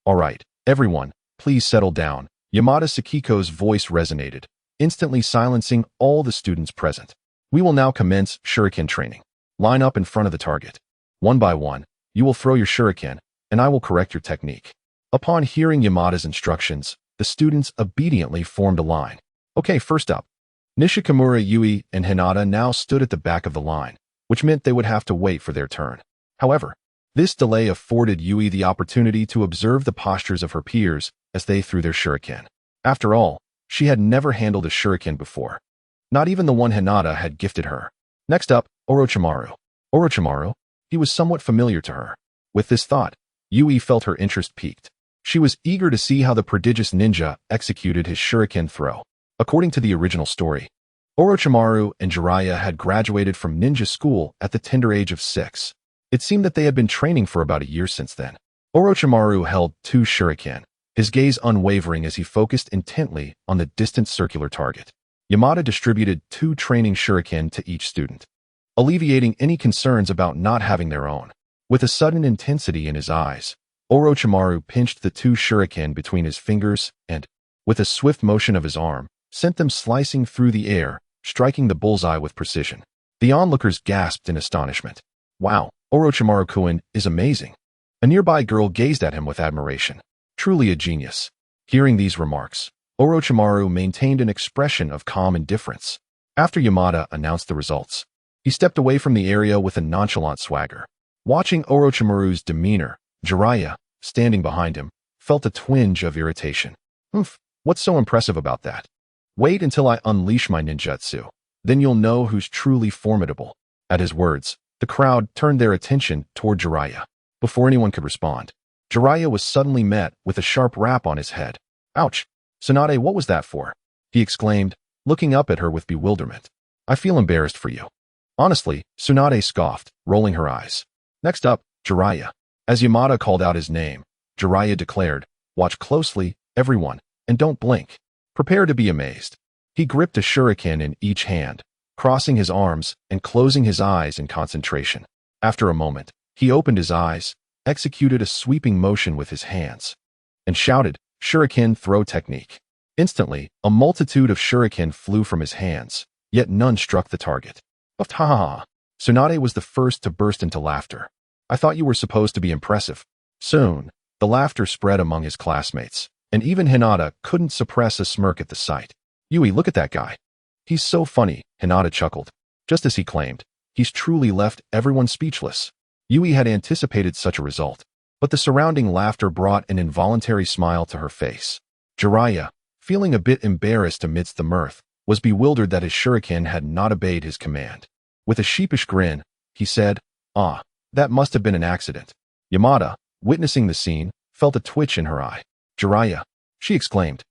All right, everyone, please settle down. Yamada Sakiko's voice resonated, instantly silencing all the students present. We will now commence shuriken training. Line up in front of the target. One by one, you will throw your shuriken, and I will correct your technique. Upon hearing Yamada's instructions, the students obediently formed a line. Okay, first up. Nishikamura, Yui, and Hinata now stood at the back of the line, which meant they would have to wait for their turn. However, this delay afforded Yui the opportunity to observe the postures of her peers as they threw their shuriken. After all, she had never handled a shuriken before. Not even the one Hinata had gifted her. Next up, Orochimaru. Orochimaru? He was somewhat familiar to her. With this thought, Yui felt her interest piqued. She was eager to see how the prodigious ninja executed his shuriken throw. According to the original story, Orochimaru and Jiraiya had graduated from ninja school at the tender age of 6. It seemed that they had been training for about a year since then. Orochimaru held 2 shuriken, his gaze unwavering as he focused intently on the distant circular target. Yamada distributed 2 training shuriken to each student, alleviating any concerns about not having their own. With a sudden intensity in his eyes, Orochimaru pinched the 2 shuriken between his fingers and, with a swift motion of his arm, sent them slicing through the air, striking the bullseye with precision. The onlookers gasped in astonishment. Wow, Orochimaru-kun is amazing. A nearby girl gazed at him with admiration. Truly a genius. Hearing these remarks, Orochimaru maintained an expression of calm indifference. After Yamada announced the results, he stepped away from the area with a nonchalant swagger. Watching Orochimaru's demeanor, Jiraiya, standing behind him, felt a twinge of irritation. What's so impressive about that? Wait until I unleash my ninjutsu. Then you'll know who's truly formidable. At his words, the crowd turned their attention toward Jiraiya. Before anyone could respond, Jiraiya was suddenly met with a sharp rap on his head. Ouch! Tsunade, what was that for? He exclaimed, looking up at her with bewilderment. I feel embarrassed for you. Honestly, Tsunade scoffed, rolling her eyes. Next up, Jiraiya. As Yamada called out his name, Jiraiya declared, watch closely, everyone, and don't blink. Prepare to be amazed. He gripped a shuriken in each hand, crossing his arms and closing his eyes in concentration. After a moment, he opened his eyes, executed a sweeping motion with his hands, and shouted, shuriken throw technique. Instantly, a multitude of shuriken flew from his hands, yet none struck the target. Ha ha ha. Tsunade was the first to burst into laughter. I thought you were supposed to be impressive. Soon, the laughter spread among his classmates, and even Hinata couldn't suppress a smirk at the sight. Yui, look at that guy. He's so funny, Hinata chuckled. Just as he claimed, he's truly left everyone speechless. Yui had anticipated such a result, but the surrounding laughter brought an involuntary smile to her face. Jiraiya, feeling a bit embarrassed amidst the mirth, was bewildered that his shuriken had not obeyed his command. With a sheepish grin, he said, that must have been an accident. Yamada, witnessing the scene, felt a twitch in her eye. Jiraiya, she exclaimed.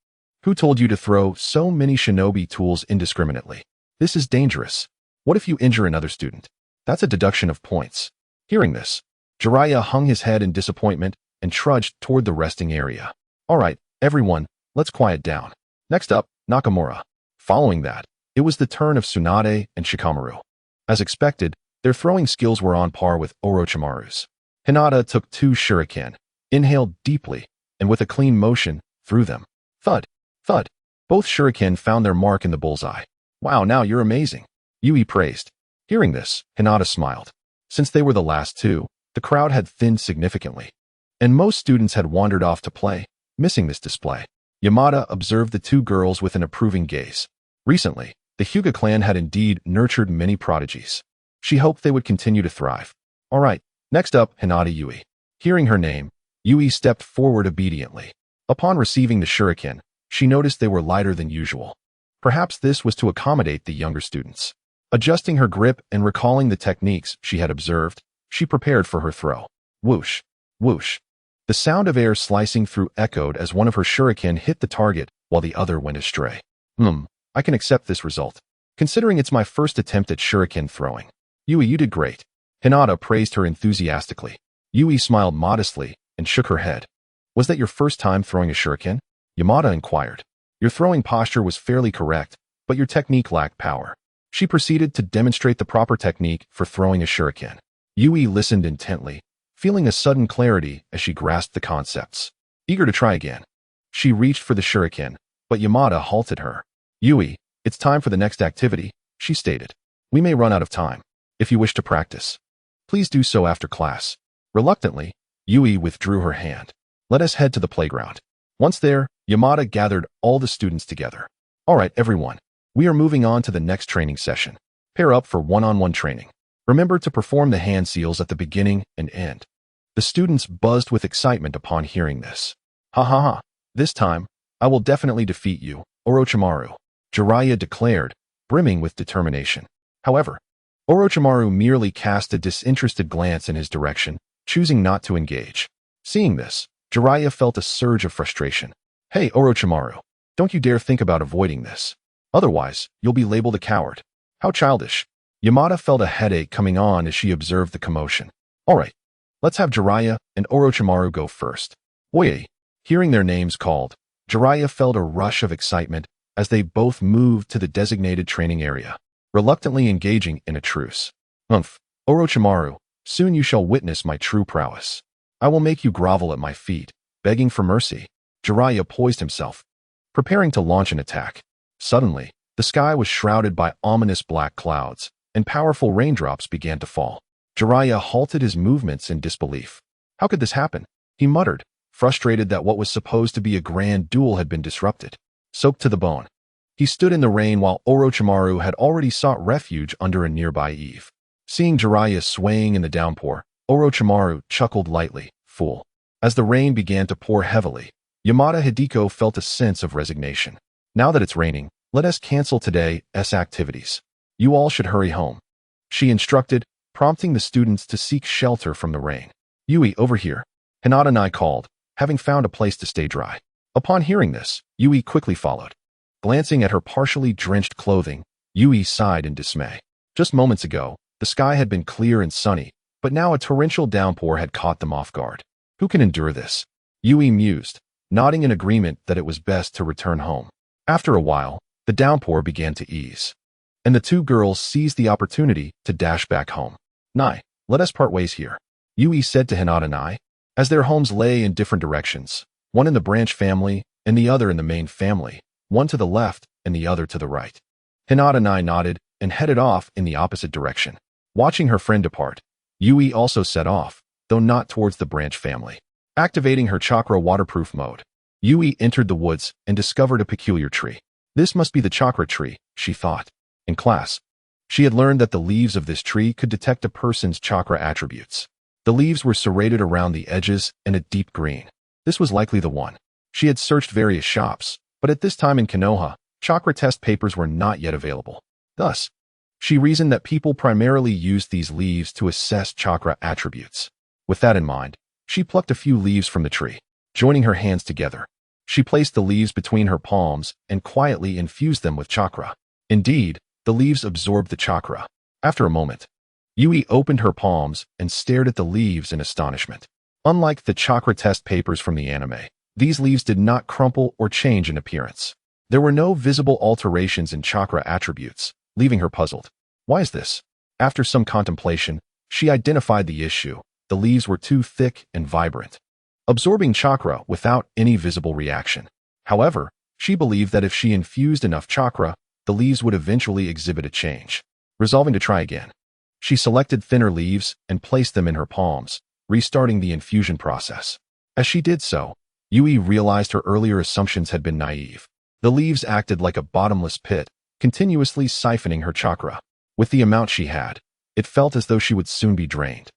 Who told you to throw so many shinobi tools indiscriminately? This is dangerous. What if you injure another student? That's a deduction of points. Hearing this, Jiraiya hung his head in disappointment and trudged toward the resting area. All right, everyone, let's quiet down. Next up, Nakamura. Following that, it was the turn of Tsunade and Shikamaru. As expected, their throwing skills were on par with Orochimaru's. Hinata took 2 shuriken, inhaled deeply, and with a clean motion, threw them. Thud, thud. Both shuriken found their mark in the bullseye. Wow, now you're amazing. Yui praised. Hearing this, Hinata smiled. Since they were the last 2, the crowd had thinned significantly, and most students had wandered off to play, missing this display. Yamada observed the 2 girls with an approving gaze. Recently, The Hyuga clan had indeed nurtured many prodigies. She hoped they would continue to thrive. All right, next up, Hinata Yui. Hearing her name, Yui stepped forward obediently. Upon receiving the shuriken, she noticed they were lighter than usual. Perhaps this was to accommodate the younger students. Adjusting her grip and recalling the techniques she had observed, she prepared for her throw. Whoosh, whoosh. The sound of air slicing through echoed as one of her shuriken hit the target while the other went astray. I can accept this result, considering it's my first attempt at shuriken throwing. Yui, you did great. Hinata praised her enthusiastically. Yui smiled modestly and shook her head. Was that your first time throwing a shuriken? Yamada inquired. Your throwing posture was fairly correct, but your technique lacked power. She proceeded to demonstrate the proper technique for throwing a shuriken. Yui listened intently, feeling a sudden clarity as she grasped the concepts. Eager to try again, she reached for the shuriken, but Yamada halted her. Yui, it's time for the next activity, she stated. We may run out of time. If you wish to practice, please do so after class. Reluctantly, Yui withdrew her hand. Let us head to the playground. Once there, Yamada gathered all the students together. All right, everyone. We are moving on to the next training session. Pair up for one-on-one training. Remember to perform the hand seals at the beginning and end. The students buzzed with excitement upon hearing this. Ha ha ha. This time, I will definitely defeat you, Orochimaru, Jiraiya declared, brimming with determination. However, Orochimaru merely cast a disinterested glance in his direction, choosing not to engage. Seeing this, Jiraiya felt a surge of frustration. Hey, Orochimaru, don't you dare think about avoiding this. Otherwise, you'll be labeled a coward. How childish. Yamada felt a headache coming on as she observed the commotion. All right, let's have Jiraiya and Orochimaru go first. Oye. Hearing their names called, Jiraiya felt a rush of excitement as they both moved to the designated training area, reluctantly engaging in a truce. Orochimaru, soon you shall witness my true prowess. I will make you grovel at my feet, begging for mercy. Jiraiya poised himself, preparing to launch an attack. Suddenly, the sky was shrouded by ominous black clouds, and powerful raindrops began to fall. Jiraiya halted his movements in disbelief. How could this happen? He muttered, frustrated that what was supposed to be a grand duel had been disrupted. Soaked to the bone, he stood in the rain while Orochimaru had already sought refuge under a nearby eave. Seeing Jiraiya swaying in the downpour, Orochimaru chuckled lightly, fool. As the rain began to pour heavily, Yamada Hideko felt a sense of resignation. Now that it's raining, let us cancel today's activities. You all should hurry home, she instructed, prompting the students to seek shelter from the rain. Yui, over here, Hinata and I called, having found a place to stay dry. Upon hearing this, Yui quickly followed. Glancing at her partially drenched clothing, Yui sighed in dismay. Just moments ago, the sky had been clear and sunny, but now a torrential downpour had caught them off guard. Who can endure this? Yui mused, nodding in agreement that it was best to return home. After a while, the downpour began to ease, and the two girls seized the opportunity to dash back home. Nai, let us part ways here, Yui said to Hinata and I, as their homes lay in different directions, one in the branch family and the other in the main family, one to the left and the other to the right. Hinata and I nodded and headed off in the opposite direction. Watching her friend depart, Yui also set off, though not towards the branch family. Activating her chakra waterproof mode, Yui entered the woods and discovered a peculiar tree. This must be the chakra tree, she thought. In class, she had learned that the leaves of this tree could detect a person's chakra attributes. The leaves were serrated around the edges and a deep green. This was likely the one. She had searched various shops, but at this time in Konoha, chakra test papers were not yet available. Thus, she reasoned that people primarily used these leaves to assess chakra attributes. With that in mind, she plucked a few leaves from the tree. Joining her hands together, she placed the leaves between her palms and quietly infused them with chakra. Indeed, the leaves absorbed the chakra. After a moment, Yui opened her palms and stared at the leaves in astonishment. Unlike the chakra test papers from the anime, these leaves did not crumple or change in appearance. There were no visible alterations in chakra attributes, leaving her puzzled. Why is this? After some contemplation, she identified the issue. The leaves were too thick and vibrant, absorbing chakra without any visible reaction. However, she believed that if she infused enough chakra, the leaves would eventually exhibit a change. Resolving to try again, she selected thinner leaves and placed them in her palms, restarting the infusion process. As she did so, Yui realized her earlier assumptions had been naive. The leaves acted like a bottomless pit, continuously siphoning her chakra. With the amount she had, it felt as though she would soon be drained.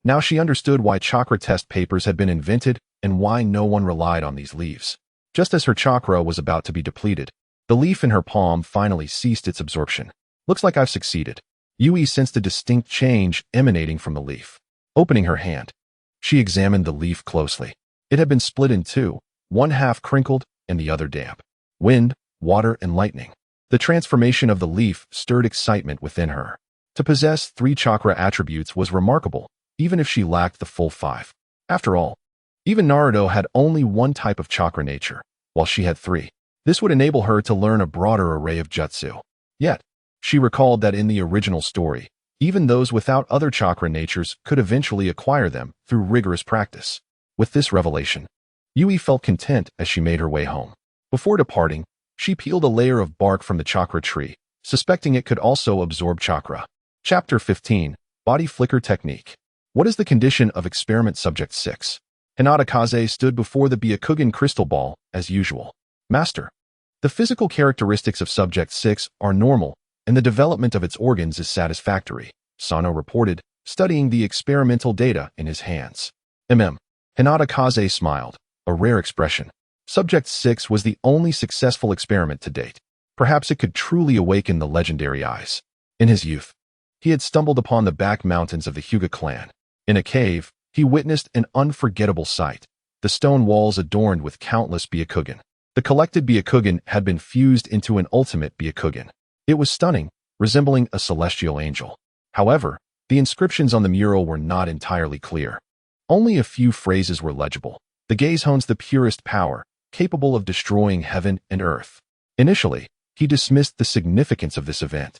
Now she understood why chakra test papers had been invented and why no one relied on these leaves. Just as her chakra was about to be depleted, the leaf in her palm finally ceased its absorption. Looks like I've succeeded. Yui sensed a distinct change emanating from the leaf. Opening her hand, she examined the leaf closely. It had been split in two, one half crinkled and the other damp. Wind, water, and lightning. The transformation of the leaf stirred excitement within her. To possess 3 chakra attributes was remarkable, even if she lacked the full 5. After all, even Naruto had only one type of chakra nature, while she had 3. This would enable her to learn a broader array of jutsu. Yet, she recalled that in the original story, even those without other chakra natures could eventually acquire them through rigorous practice. With this revelation, Yui felt content as she made her way home. Before departing, she peeled a layer of bark from the chakra tree, suspecting it could also absorb chakra. Chapter 15, Body Flicker Technique. What is the condition of Experiment Subject 6? Hinata Kaze stood before the Byakugan crystal ball, as usual. Master, the physical characteristics of Subject 6 are normal, and the development of its organs is satisfactory, Sano reported, studying the experimental data in his hands. Hinata Kaze smiled, a rare expression. Subject 6 was the only successful experiment to date. Perhaps it could truly awaken the legendary eyes. In his youth, he had stumbled upon the back mountains of the Hyuga clan. In a cave, he witnessed an unforgettable sight. The stone walls adorned with countless Byakugan. The collected Byakugan had been fused into an ultimate Byakugan. It was stunning, resembling a celestial angel. However, the inscriptions on the mural were not entirely clear. Only a few phrases were legible. The gaze hones the purest power, capable of destroying heaven and earth. Initially, he dismissed the significance of this event.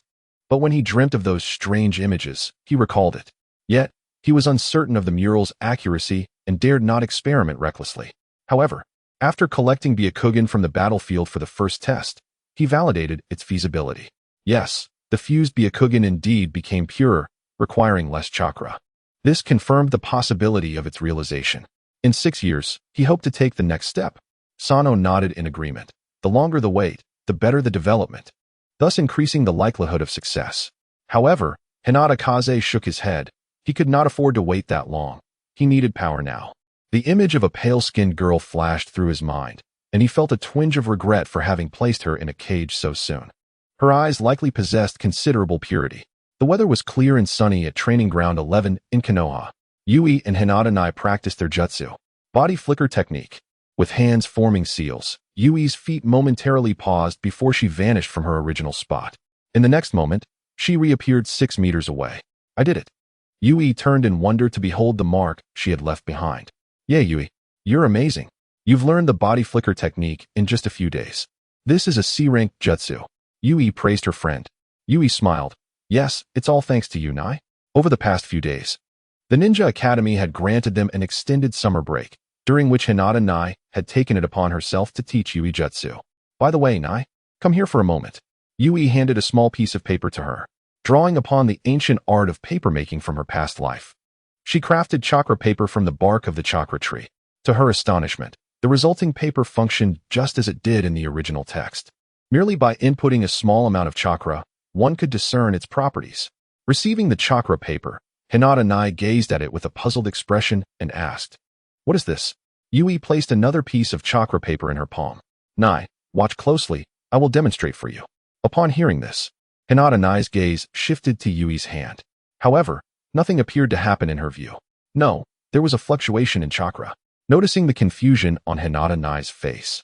But when he dreamt of those strange images, he recalled it. Yet, he was uncertain of the mural's accuracy and dared not experiment recklessly. However, after collecting Byakugan from the battlefield for the first test, he validated its feasibility. Yes, the fused Byakugan indeed became purer, requiring less chakra. This confirmed the possibility of its realization. In 6 years, he hoped to take the next step. Sano nodded in agreement. The longer the wait, the better the development, thus increasing the likelihood of success. However, Hinata Kaze shook his head. He could not afford to wait that long. He needed power now. The image of a pale-skinned girl flashed through his mind, and he felt a twinge of regret for having placed her in a cage so soon. Her eyes likely possessed considerable purity. The weather was clear and sunny at Training Ground 11 in Konoha. Yui and Hinata Nai practiced their jutsu, body flicker technique. With hands forming seals, Yui's feet momentarily paused before she vanished from her original spot. In the next moment, she reappeared 6 meters away. I did it. Yui turned in wonder to behold the mark she had left behind. Yeah, Yui, you're amazing. You've learned the body flicker technique in just a few days. This is a C-rank jutsu. Yui praised her friend. Yui smiled. Yes, it's all thanks to you, Nai. Over the past few days, the Ninja Academy had granted them an extended summer break, during which Hinata Nai had taken it upon herself to teach Yui jutsu. By the way, Nai, come here for a moment. Yui handed a small piece of paper to her, drawing upon the ancient art of papermaking from her past life. She crafted chakra paper from the bark of the chakra tree. To her astonishment, the resulting paper functioned just as it did in the original text. Merely by inputting a small amount of chakra, one could discern its properties. Receiving the chakra paper, Hinata Nai gazed at it with a puzzled expression and asked, "What is this?" Yui placed another piece of chakra paper in her palm. "Nai, watch closely, I will demonstrate for you." Upon hearing this, Hinata Nai's gaze shifted to Yui's hand. However, nothing appeared to happen in her view. No, there was a fluctuation in chakra. Noticing the confusion on Hinata Nai's face,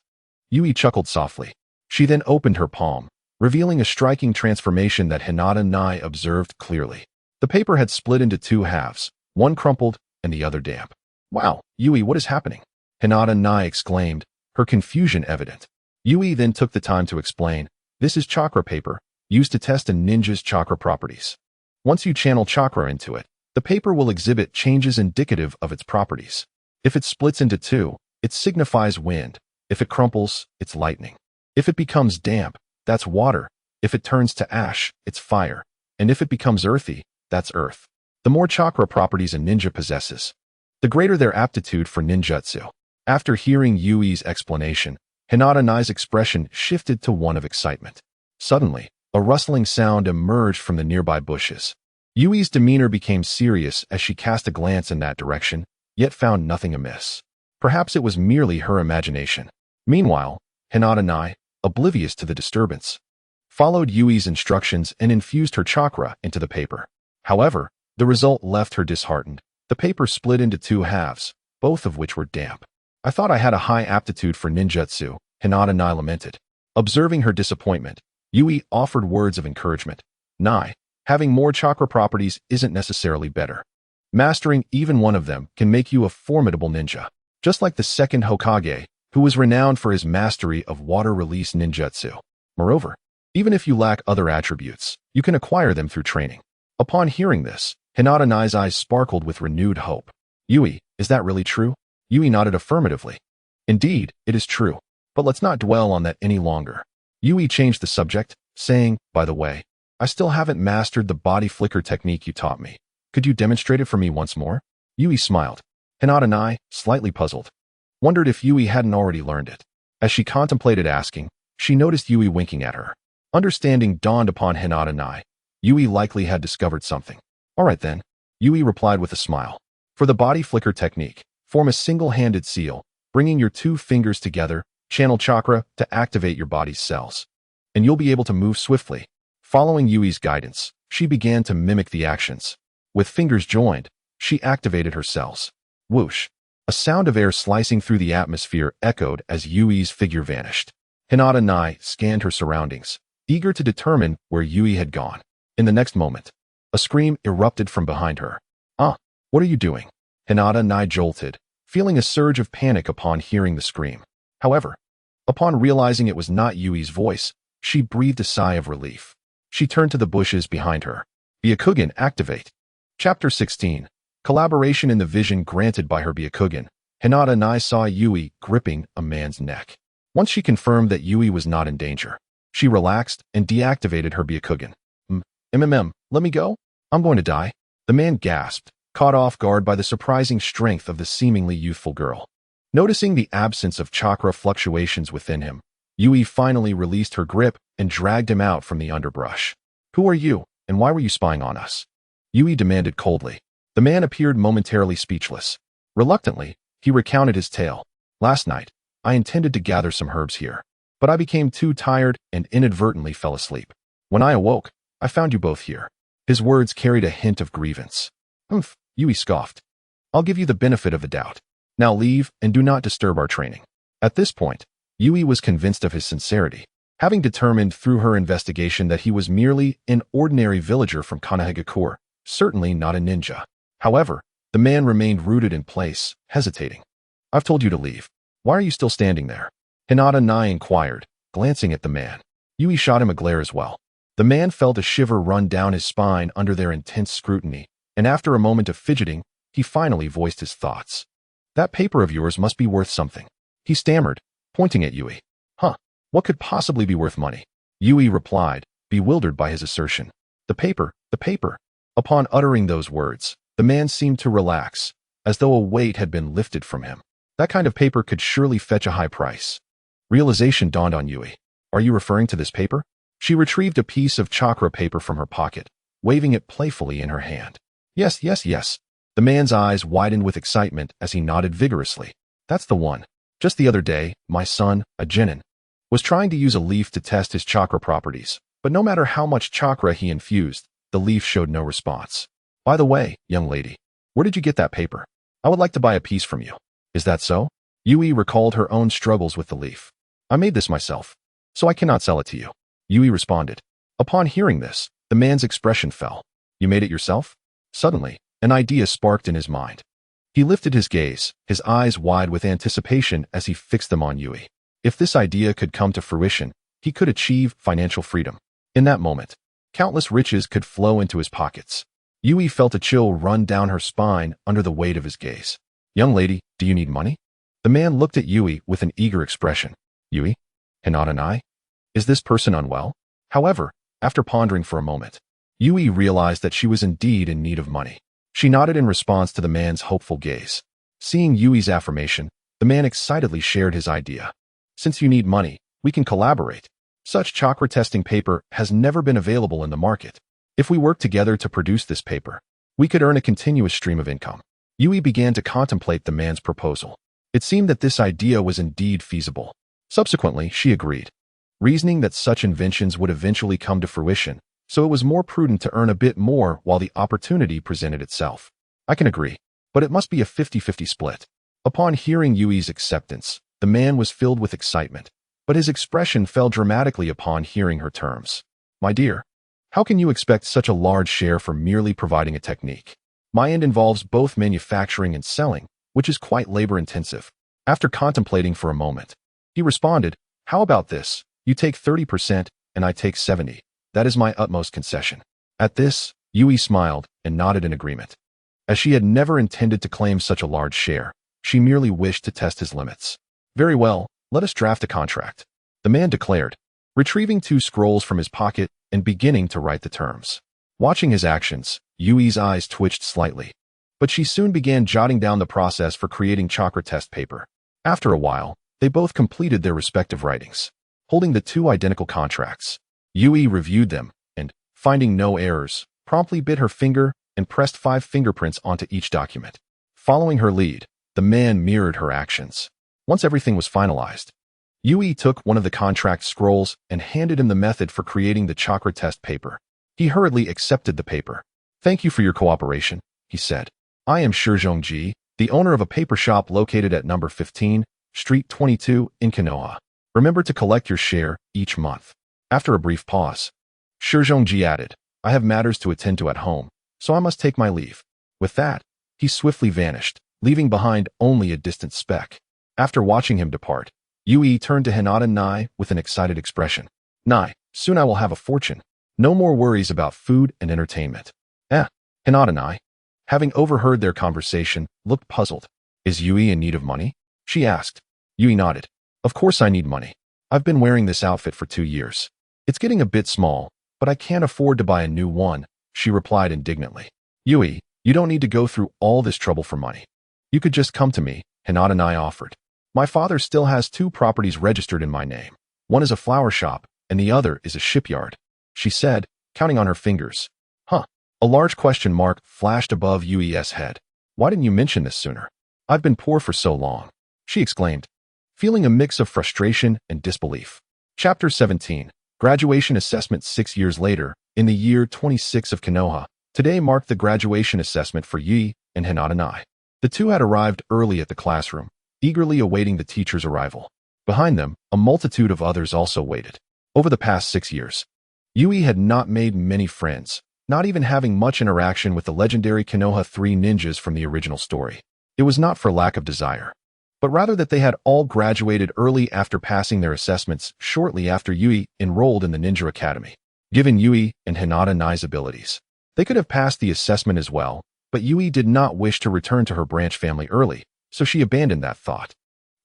Yui chuckled softly. She then opened her palm, revealing a striking transformation that Hinata Nai observed clearly. The paper had split into 2 halves, one crumpled and the other damp. "Wow, Yui, what is happening?" Hinata Nai exclaimed, her confusion evident. Yui then took the time to explain, "This is chakra paper, used to test a ninja's chakra properties. Once you channel chakra into it, the paper will exhibit changes indicative of its properties. If it splits into 2, it signifies wind. If it crumples, it's lightning. If it becomes damp, that's water. If it turns to ash, it's fire. And if it becomes earthy, that's earth. The more chakra properties a ninja possesses, the greater their aptitude for ninjutsu." After hearing Yui's explanation, Hinata Nai's expression shifted to one of excitement. Suddenly, A rustling sound emerged from the nearby bushes. Yui's demeanor became serious as she cast a glance in that direction, yet found nothing amiss. Perhaps it was merely her imagination. Meanwhile, Hinata Nai, oblivious to the disturbance, followed Yui's instructions and infused her chakra into the paper. However, the result left her disheartened. The paper split into two halves, both of which were damp. I thought I had a high aptitude for ninjutsu, Hinata Nai lamented. Observing her disappointment, Yui offered words of encouragement. Nai, having more chakra properties isn't necessarily better. Mastering even one of them can make you a formidable ninja. Just like the second Hokage, who was renowned for his mastery of water-release ninjutsu. Moreover, even if you lack other attributes, you can acquire them through training. Upon hearing this, Hinata Nai's eyes sparkled with renewed hope. Yui, is that really true? Yui nodded affirmatively. Indeed, it is true. But let's not dwell on that any longer. Yui changed the subject, saying, by the way, I still haven't mastered the body flicker technique you taught me. Could you demonstrate it for me once more? Yui smiled. Hinata Nai, slightly puzzled, wondered if Yui hadn't already learned it. As she contemplated asking, she noticed Yui winking at her. Understanding dawned upon Hinata Nai. Yui likely had discovered something. All right then, Yui replied with a smile. For the body flicker technique, form a single-handed seal, bringing your two fingers together, channel chakra to activate your body's cells. And you'll be able to move swiftly. Following Yui's guidance, she began to mimic the actions. With fingers joined, she activated her cells. Whoosh! A sound of air slicing through the atmosphere echoed as Yui's figure vanished. Hinata Nai scanned her surroundings, eager to determine where Yui had gone. In the next moment, a scream erupted from behind her. Ah, what are you doing? Hinata Nai jolted, feeling a surge of panic upon hearing the scream. However, upon realizing it was not Yui's voice, she breathed a sigh of relief. She turned to the bushes behind her. Byakugan, activate. Chapter 16. Collaboration in the vision granted by her Byakugan. Hinata Nai saw Yui gripping a man's neck. Once she confirmed that Yui was not in danger, she relaxed and deactivated her Byakugan. Let me go? I'm going to die. The man gasped, caught off guard by the surprising strength of the seemingly youthful girl. Noticing the absence of chakra fluctuations within him, Yui finally released her grip and dragged him out from the underbrush. Who are you, and why were you spying on us? Yui demanded coldly. The man appeared momentarily speechless. Reluctantly, he recounted his tale. Last night, I intended to gather some herbs here, but I became too tired and inadvertently fell asleep. When I awoke, I found you both here. His words carried a hint of grievance. Humph, Yui scoffed. I'll give you the benefit of the doubt. Now leave and do not disturb our training. At this point, Yui was convinced of his sincerity, having determined through her investigation that he was merely an ordinary villager from Kanahegakure, certainly not a ninja. However, the man remained rooted in place, hesitating. I've told you to leave. Why are you still standing there? Hinata Nai inquired, glancing at the man. Yui shot him a glare as well. The man felt a shiver run down his spine under their intense scrutiny, and after a moment of fidgeting, he finally voiced his thoughts. That paper of yours must be worth something. He stammered, pointing at Yui. Huh, what could possibly be worth money? Yui replied, bewildered by his assertion. The paper. Upon uttering those words, the man seemed to relax, as though a weight had been lifted from him. That kind of paper could surely fetch a high price. Realization dawned on Yui. Are you referring to this paper? She retrieved a piece of chakra paper from her pocket, waving it playfully in her hand. Yes. The man's eyes widened with excitement as he nodded vigorously. That's the one. Just the other day, my son, a genin, was trying to use a leaf to test his chakra properties, but no matter how much chakra he infused, the leaf showed no response. By the way, young lady, where did you get that paper? I would like to buy a piece from you. Is that so? Yui recalled her own struggles with the leaf. I made this myself, so I cannot sell it to you. Yui responded. Upon hearing this, the man's expression fell. You made it yourself? Suddenly, an idea sparked in his mind. He lifted his gaze, his eyes wide with anticipation as he fixed them on Yui. If this idea could come to fruition, he could achieve financial freedom. In that moment, countless riches could flow into his pockets. Yui felt a chill run down her spine under the weight of his gaze. Young lady, do you need money? The man looked at Yui with an eager expression. Yui? Hinata Nai? Is this person unwell? However, after pondering for a moment, Yui realized that she was indeed in need of money. She nodded in response to the man's hopeful gaze. Seeing Yui's affirmation, the man excitedly shared his idea. Since you need money, we can collaborate. Such chakra testing paper has never been available in the market. If we work together to produce this paper, we could earn a continuous stream of income. Yui began to contemplate the man's proposal. It seemed that this idea was indeed feasible. Subsequently, she agreed, reasoning that such inventions would eventually come to fruition, so it was more prudent to earn a bit more while the opportunity presented itself. I can agree, but it must be a 50-50 split. Upon hearing Yui's acceptance, the man was filled with excitement, but his expression fell dramatically upon hearing her terms. My dear, how can you expect such a large share for merely providing a technique? My end involves both manufacturing and selling, which is quite labor-intensive. After contemplating for a moment, he responded, how about this? You take 30% and I take 70%. That is my utmost concession. At this, Yui smiled and nodded in agreement. As she had never intended to claim such a large share, she merely wished to test his limits. Very well, let us draft a contract, the man declared, retrieving 2 scrolls from his pocket and beginning to write the terms. Watching his actions, Yui's eyes twitched slightly, but she soon began jotting down the process for creating chakra test paper. After a while, they both completed their respective writings. Holding the 2 identical contracts, Yui reviewed them and, finding no errors, promptly bit her finger and pressed 5 fingerprints onto each document. Following her lead, the man mirrored her actions. Once everything was finalized, Yui took one of the contract scrolls and handed him the method for creating the chakra test paper. He hurriedly accepted the paper. Thank you for your cooperation, he said. I am Shizhongji, the owner of a paper shop located at number 15, Street 22 in Konoha. Remember to collect your share each month. After a brief pause, Shizhongji added, I have matters to attend to at home, so I must take my leave. With that, he swiftly vanished, leaving behind only a distant speck. After watching him depart, Yui turned to Hinata Nai with an excited expression. Nai, soon I will have a fortune. No more worries about food and entertainment. Hinata Nai, having overheard their conversation, looked puzzled. Is Yui in need of money? She asked. Yui nodded. Of course I need money. I've been wearing this outfit for 2 years. It's getting a bit small, but I can't afford to buy a new one, she replied indignantly. Yui, you don't need to go through all this trouble for money. You could just come to me, Hinata Nai offered. My father still has 2 properties registered in my name. One is a flower shop, and the other is a shipyard, she said, counting on her fingers. A large question mark flashed above Yui's head. Why didn't you mention this sooner? I've been poor for so long, she exclaimed, feeling a mix of frustration and disbelief. Chapter 17. Graduation Assessment 6 years later, in the year 26 of Konoha, today marked the graduation assessment for Yui and Hinata Nai. The 2 had arrived early at the classroom, eagerly awaiting the teacher's arrival. Behind them, a multitude of others also waited. Over the past 6 years, Yui had not made many friends, not even having much interaction with the legendary Konoha 3 ninjas from the original story. It was not for lack of desire, but rather that they had all graduated early after passing their assessments shortly after Yui enrolled in the Ninja Academy. Given Yui and Hinata Nai's abilities, they could have passed the assessment as well, but Yui did not wish to return to her branch family early, so she abandoned that thought.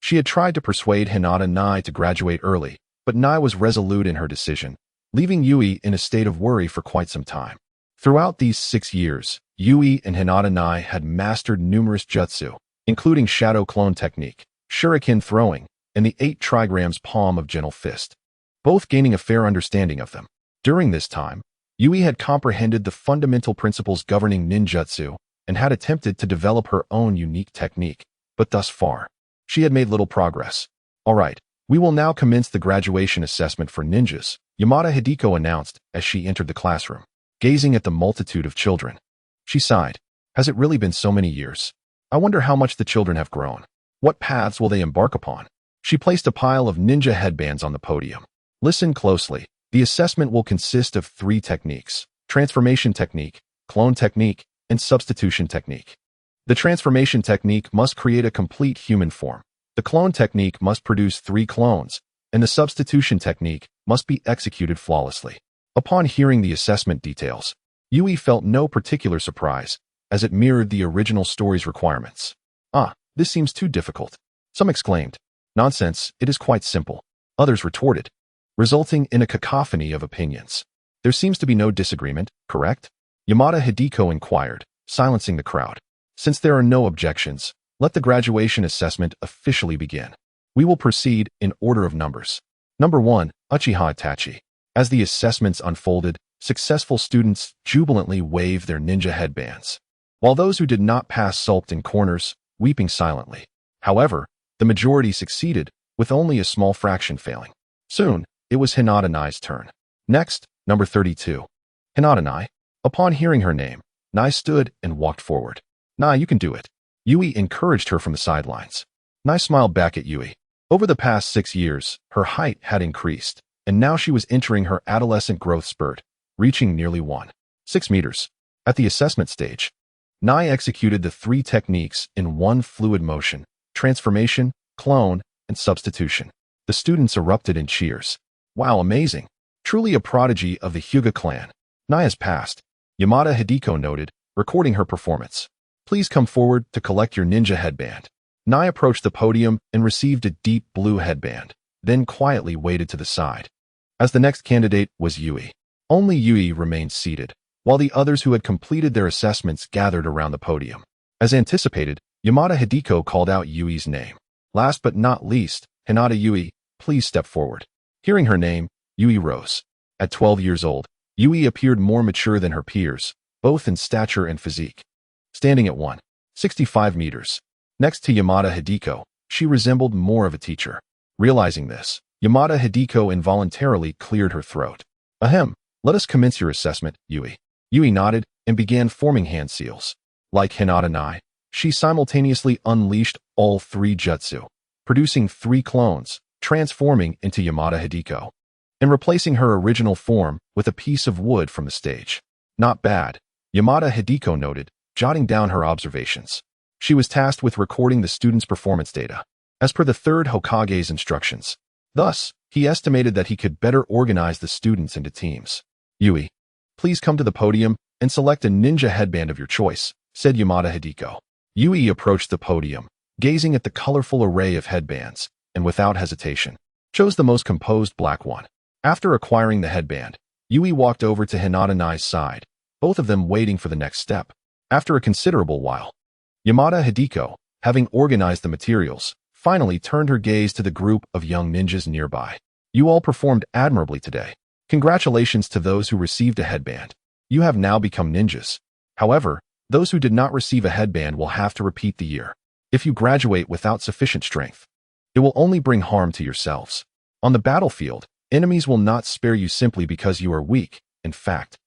She had tried to persuade Hinata Nai to graduate early, but Nai was resolute in her decision, leaving Yui in a state of worry for quite some time. Throughout these 6 years, Yui and Hinata Nai had mastered numerous jutsu, including Shadow Clone Technique, Shuriken Throwing, and the 8 trigrams Palm of Gentle Fist, both gaining a fair understanding of them. During this time, Yui had comprehended the fundamental principles governing ninjutsu and had attempted to develop her own unique technique, but thus far, she had made little progress. All right, we will now commence the graduation assessment for ninjas, Yamada Hideko announced as she entered the classroom. Gazing at the multitude of children, she sighed. Has it really been so many years? I wonder how much the children have grown. What paths will they embark upon? She placed a pile of ninja headbands on the podium. Listen closely. The assessment will consist of 3 techniques: transformation technique, clone technique, and substitution technique. The transformation technique must create a complete human form. The clone technique must produce 3 clones, and the substitution technique must be executed flawlessly. Upon hearing the assessment details, Yui felt no particular surprise, as it mirrored the original story's requirements. This seems too difficult. Some exclaimed. Nonsense, it is quite simple. Others retorted, resulting in a cacophony of opinions. There seems to be no disagreement, correct? Yamada Hideko inquired, silencing the crowd. Since there are no objections, let the graduation assessment officially begin. We will proceed in order of numbers. Number 1, Uchiha Itachi. As the assessments unfolded, successful students jubilantly waved their ninja headbands, while those who did not pass sulked in corners, weeping silently. However, the majority succeeded, with only a small fraction failing. Soon, it was Hinata Nai's turn. Next, number 32. Hinata Nai. Upon hearing her name, Nai stood and walked forward. Nai, you can do it. Yui encouraged her from the sidelines. Nai smiled back at Yui. Over the past 6 years, her height had increased, and now she was entering her adolescent growth spurt, reaching nearly 1.6 meters. At the assessment stage, Nai executed the 3 techniques in one fluid motion: transformation, clone, and substitution. The students erupted in cheers. Wow, amazing. Truly a prodigy of the Hyuga clan. Nai has passed, Yamada Hideko noted, recording her performance. Please come forward to collect your ninja headband. Nai approached the podium and received a deep blue headband, then quietly waited to the side. As the next candidate was Yui. Only Yui remained seated, while the others who had completed their assessments gathered around the podium. As anticipated, Yamada Hideko called out Yui's name. Last but not least, Hinata Yui, please step forward. Hearing her name, Yui rose. At 12 years old, Yui appeared more mature than her peers, both in stature and physique. Standing at 1.65 meters. Next to Yamada Hideko, she resembled more of a teacher. Realizing this, Yamada Hideko involuntarily cleared her throat. Ahem, let us commence your assessment, Yui. Yui nodded and began forming hand seals. Like Hinata Nai, she simultaneously unleashed all 3 jutsu, producing 3 clones, transforming into Yamada Hideko, and replacing her original form with a piece of wood from the stage. Not bad, Yamada Hideko noted, jotting down her observations. She was tasked with recording the students' performance data, as per the 3rd Hokage's instructions. Thus, he estimated that he could better organize the students into teams. Yui, please come to the podium and select a ninja headband of your choice, said Yamada Hideko. Yui approached the podium, gazing at the colorful array of headbands, and without hesitation, chose the most composed black one. After acquiring the headband, Yui walked over to Hinata Nai's side, both of them waiting for the next step. After a considerable while, Yamada Hideko, having organized the materials, finally turned her gaze to the group of young ninjas nearby. You all performed admirably today. Congratulations to those who received a headband. You have now become ninjas. However, those who did not receive a headband will have to repeat the year. If you graduate without sufficient strength, it will only bring harm to yourselves. On the battlefield, enemies will not spare you simply because you are weak. In fact,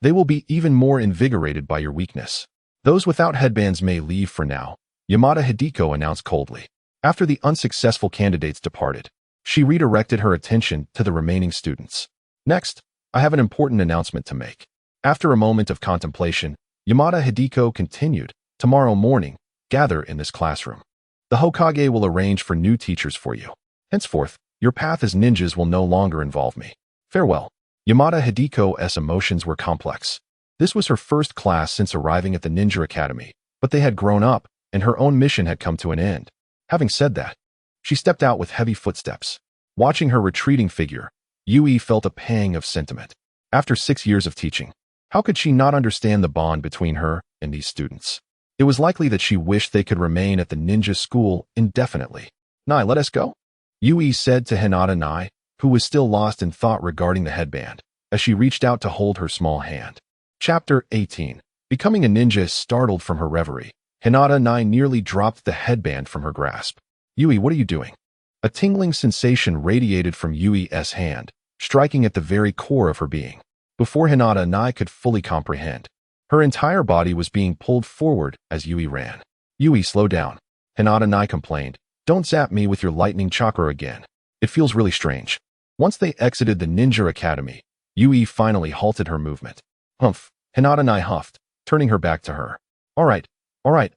they will be even more invigorated by your weakness. Those without headbands may leave for now, Yamada Hideko announced coldly. After the unsuccessful candidates departed, she redirected her attention to the remaining students. Next, I have an important announcement to make. After a moment of contemplation, Yamada Hideko continued, tomorrow morning, gather in this classroom. The Hokage will arrange for new teachers for you. Henceforth, your path as ninjas will no longer involve me. Farewell. Yamada Hideko's emotions were complex. This was her first class since arriving at the Ninja Academy, but they had grown up, and her own mission had come to an end. Having said that, she stepped out with heavy footsteps. Watching her retreating figure, Yui felt a pang of sentiment. After 6 years of teaching, how could she not understand the bond between her and these students? It was likely that she wished they could remain at the ninja school indefinitely. Nai, let us go? Yui said to Hinata Nai, who was still lost in thought regarding the headband, as she reached out to hold her small hand. Chapter 18. Becoming a ninja startled from her reverie, Hinata Nai nearly dropped the headband from her grasp. Yui, what are you doing? A tingling sensation radiated from Yui's hand, striking at the very core of her being. Before Hinata Nai could fully comprehend, her entire body was being pulled forward as Yui ran. Yui, slow down. Hinata Nai complained. Don't zap me with your lightning chakra again. It feels really strange. Once they exited the Ninja Academy, Yui finally halted her movement. Humph, Hinata Nai huffed, turning her back to her. All right,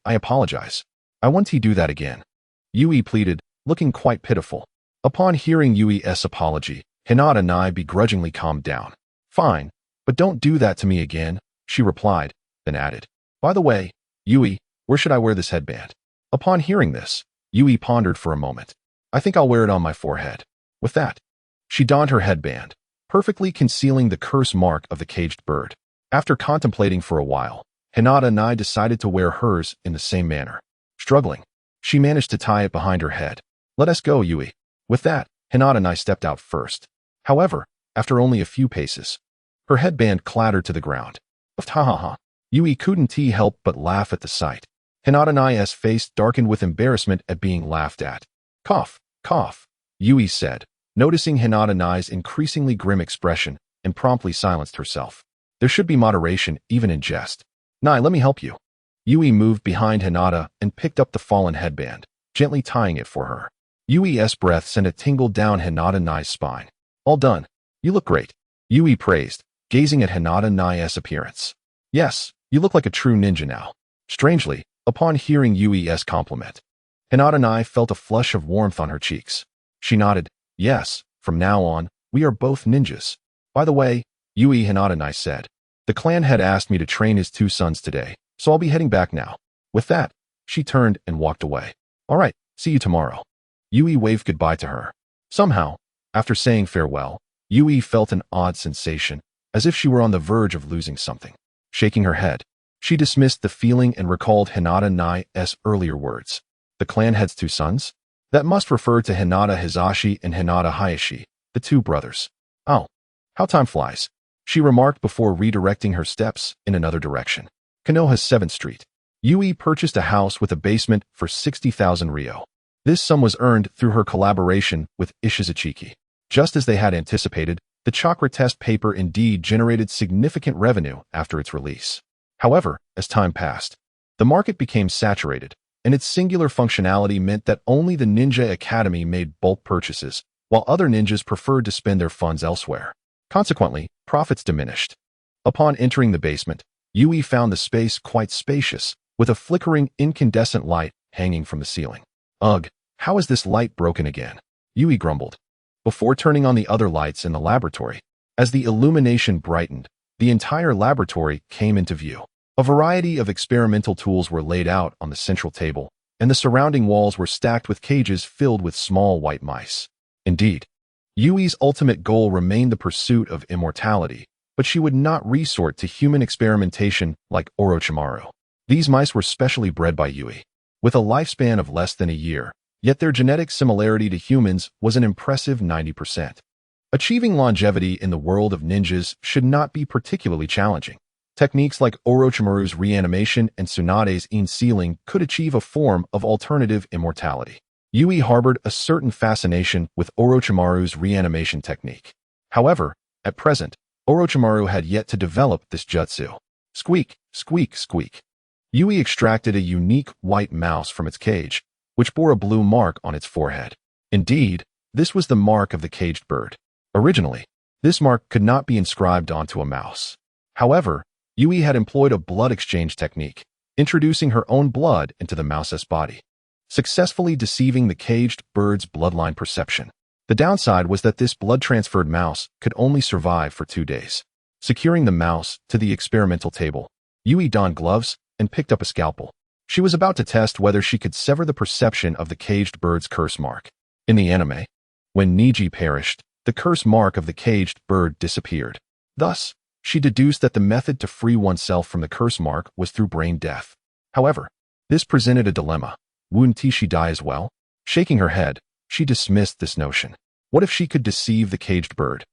I apologize. I won't do that again. Yui pleaded, looking quite pitiful. Upon hearing Yui's apology, Hinata Nai begrudgingly calmed down. Fine, but don't do that to me again, she replied, then added. By the way, Yui, where should I wear this headband? Upon hearing this, Yui pondered for a moment. I think I'll wear it on my forehead. With that, she donned her headband, perfectly concealing the curse mark of the caged bird. After contemplating for a while, Hinata Nai decided to wear hers in the same manner. Struggling, she managed to tie it behind her head. Let us go, Yui. With that, Hinata Nai stepped out first. However, after only a few paces, her headband clattered to the ground. Ha ha ha. Yui couldn't help but laugh at the sight. Hinata-nai's face darkened with embarrassment at being laughed at. Cough, cough, Yui said, noticing Hinata-nai's increasingly grim expression, and promptly silenced herself. There should be moderation even in jest. Nai, let me help you. Yui moved behind Hinata and picked up the fallen headband, gently tying it for her. Yui's breath sent a tingle down Hinata-nai's spine. All done. You look great, Yui praised, gazing at Hinata-nai's appearance. Yes, you look like a true ninja now. Strangely, upon hearing Yui's compliment, Hinata-nai felt a flush of warmth on her cheeks. She nodded. Yes, from now on, we are both ninjas. By the way, Yui, Hinata-nai said, the clan had asked me to train his 2 sons today, so I'll be heading back now. With that, she turned and walked away. All right, see you tomorrow. Yui waved goodbye to her. Somehow, after saying farewell, Yui felt an odd sensation, as if she were on the verge of losing something. Shaking her head, she dismissed the feeling and recalled Hinata-nai's earlier words. The clan has 2 sons? That must refer to Hinata Hizashi and Hinata Hayashi, the 2 brothers. Oh, how time flies, she remarked before redirecting her steps in another direction. Konoha's 7th Street. Yui purchased a house with a basement for 60,000 ryo. This sum was earned through her collaboration with Ishizuchiki. Just as they had anticipated, the chakra test paper indeed generated significant revenue after its release. However, as time passed, the market became saturated, and its singular functionality meant that only the Ninja Academy made bulk purchases, while other ninjas preferred to spend their funds elsewhere. Consequently, profits diminished. Upon entering the basement, Yui found the space quite spacious, with a flickering incandescent light hanging from the ceiling. Ugh, how is this light broken again? Yui grumbled, before turning on the other lights in the laboratory. As the illumination brightened, the entire laboratory came into view. A variety of experimental tools were laid out on the central table, and the surrounding walls were stacked with cages filled with small white mice. Indeed, Yui's ultimate goal remained the pursuit of immortality, but she would not resort to human experimentation like Orochimaru. These mice were specially bred by Yui, with a lifespan of less than a year, yet their genetic similarity to humans was an impressive 90%. Achieving longevity in the world of ninjas should not be particularly challenging. Techniques like Orochimaru's reanimation and Tsunade's in-sealing could achieve a form of alternative immortality. Yui harbored a certain fascination with Orochimaru's reanimation technique. However, at present, Orochimaru had yet to develop this jutsu. Squeak, squeak, squeak. Yui extracted a unique white mouse from its cage, which bore a blue mark on its forehead. Indeed, this was the mark of the caged bird. Originally, this mark could not be inscribed onto a mouse. However, Yui had employed a blood exchange technique, introducing her own blood into the mouse's body, successfully deceiving the caged bird's bloodline perception. The downside was that this blood-transferred mouse could only survive for 2 days. Securing the mouse to the experimental table, Yui donned gloves and picked up a scalpel. She was about to test whether she could sever the perception of the caged bird's curse mark. In the anime, when Niji perished, the curse mark of the caged bird disappeared. Thus, she deduced that the method to free oneself from the curse mark was through brain death. However, this presented a dilemma. Wouldn't she die as well? Shaking her head, she dismissed this notion. What if she could deceive the caged bird?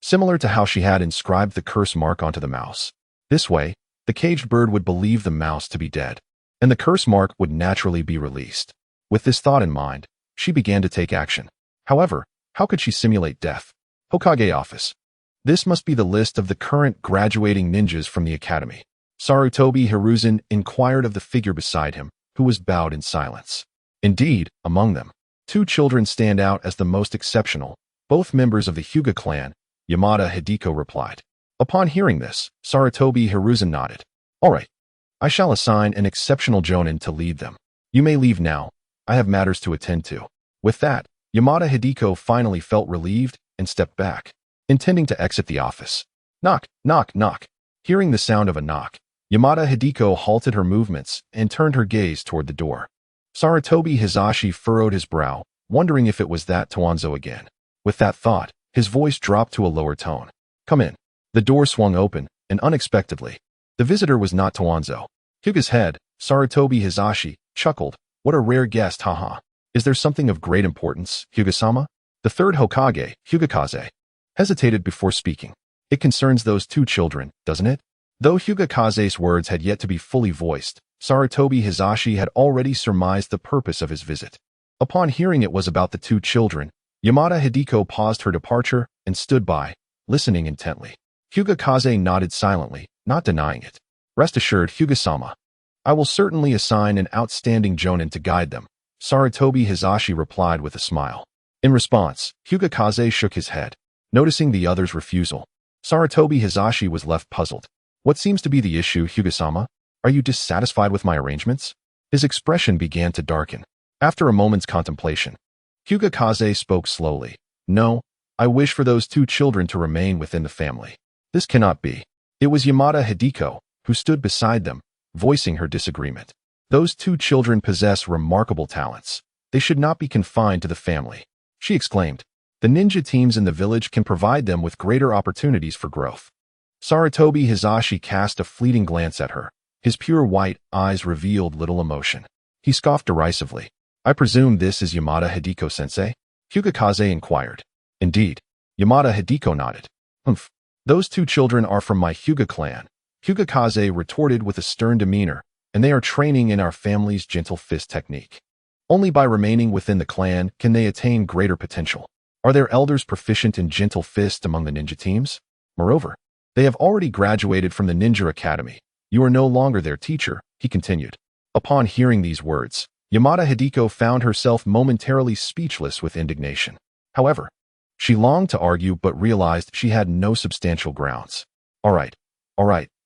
Similar to how she had inscribed the curse mark onto the mouse. This way, the caged bird would believe the mouse to be dead, and the curse mark would naturally be released. With this thought in mind, she began to take action. However, how could she simulate death? Hokage office. This must be the list of the current graduating ninjas from the academy. Sarutobi Hiruzen inquired of the figure beside him, who was bowed in silence. Indeed, among them, 2 children stand out as the most exceptional, both members of the Hyuga clan, Yamada Hideko replied. Upon hearing this, Sarutobi Hiruzen nodded. All right, I shall assign an exceptional jonin to lead them. You may leave now. I have matters to attend to. With that, Yamada Hideko finally felt relieved and stepped back, intending to exit the office. Knock, knock, knock. Hearing the sound of a knock, Yamada Hideko halted her movements and turned her gaze toward the door. Sarutobi Hizashi furrowed his brow, wondering if it was that Toanzo again. With that thought, his voice dropped to a lower tone. Come in. The door swung open, and unexpectedly, the visitor was not Toanzo. Hyuga's head, Sarutobi Hizashi, chuckled. What a rare guest, haha. Is there something of great importance, Hyuga-sama? The 3rd Hokage, Hyugakaze. hesitated before speaking. It concerns those two children, doesn't it? Though Hyuga Kaze's words had yet to be fully voiced, Sarutobi Hizashi had already surmised the purpose of his visit. Upon hearing it was about the two children, Yamada Hideko paused her departure and stood by, listening intently. Hyuga Kaze nodded silently, not denying it. Rest assured, Hyuga-sama. I will certainly assign an outstanding jonin to guide them, Sarutobi Hizashi replied with a smile. In response, Hyuga Kaze shook his head. Noticing the other's refusal, Sarutobi Hizashi was left puzzled. What seems to be the issue, Hyuga-sama? Are you dissatisfied with my arrangements? His expression began to darken. After a moment's contemplation, Hyuga Kaze spoke slowly. No, I wish for those two children to remain within the family. This cannot be. It was Yamada Hideko, who stood beside them, voicing her disagreement. Those two children possess remarkable talents. They should not be confined to the family. She exclaimed. The ninja teams in the village can provide them with greater opportunities for growth. Sarutobi Hizashi cast a fleeting glance at her. His pure white eyes revealed little emotion. He scoffed derisively. I presume this is Yamada Hideko-sensei? Hyuga Kaze inquired. Indeed. Yamada Hideko nodded. Humph. Those two children are from my Hyuga clan. Hyuga Kaze retorted with a stern demeanor, and they are training in our family's gentle fist technique. Only by remaining within the clan can they attain greater potential. Are their elders proficient in gentle fist among the ninja teams? Moreover, they have already graduated from the ninja academy. You are no longer their teacher, he continued. Upon hearing these words, Yamada Hideko found herself momentarily speechless with indignation. However, she longed to argue but realized she had no substantial grounds. All right,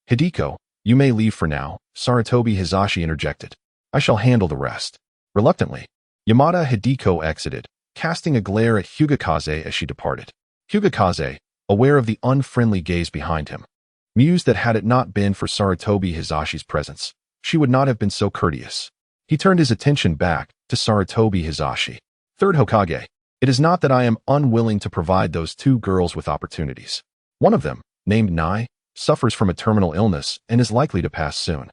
Hideko, you may leave for now, Sarutobi Hizashi interjected. I shall handle the rest. Reluctantly, Yamada Hideko exited, casting a glare at Hyuga Kaze as she departed. Hyuga Kaze, aware of the unfriendly gaze behind him, mused that had it not been for Sarutobi Hizashi's presence, she would not have been so courteous. He turned his attention back to Sarutobi Hizashi. Third Hokage, it is not that I am unwilling to provide those two girls with opportunities. One of them, named Nai, suffers from a terminal illness and is likely to pass soon.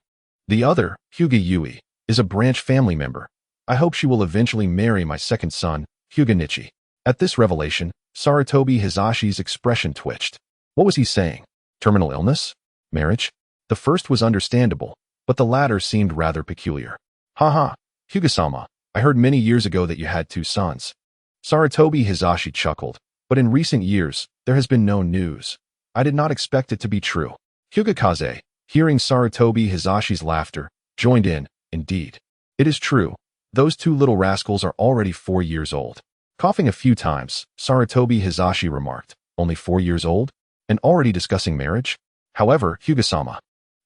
The other, Hyuga Yui, is a branch family member. I hope she will eventually marry my second son, Hyuga Nichi. At this revelation, Sarutobi Hizashi's expression twitched. What was he saying? Terminal illness? Marriage? The first was understandable, but the latter seemed rather peculiar. Haha, Hyuga-sama, I heard many years ago that you had two sons. Sarutobi Hizashi chuckled, but in recent years, there has been no news. I did not expect it to be true. Hyuga Kaze, hearing Sarutobi Hizashi's laughter, joined in. Indeed. It is true. Those two little rascals are already 4 years old. Coughing a few times, Sarutobi Hizashi remarked, only 4 years old? And already discussing marriage? However, Hyuga-sama,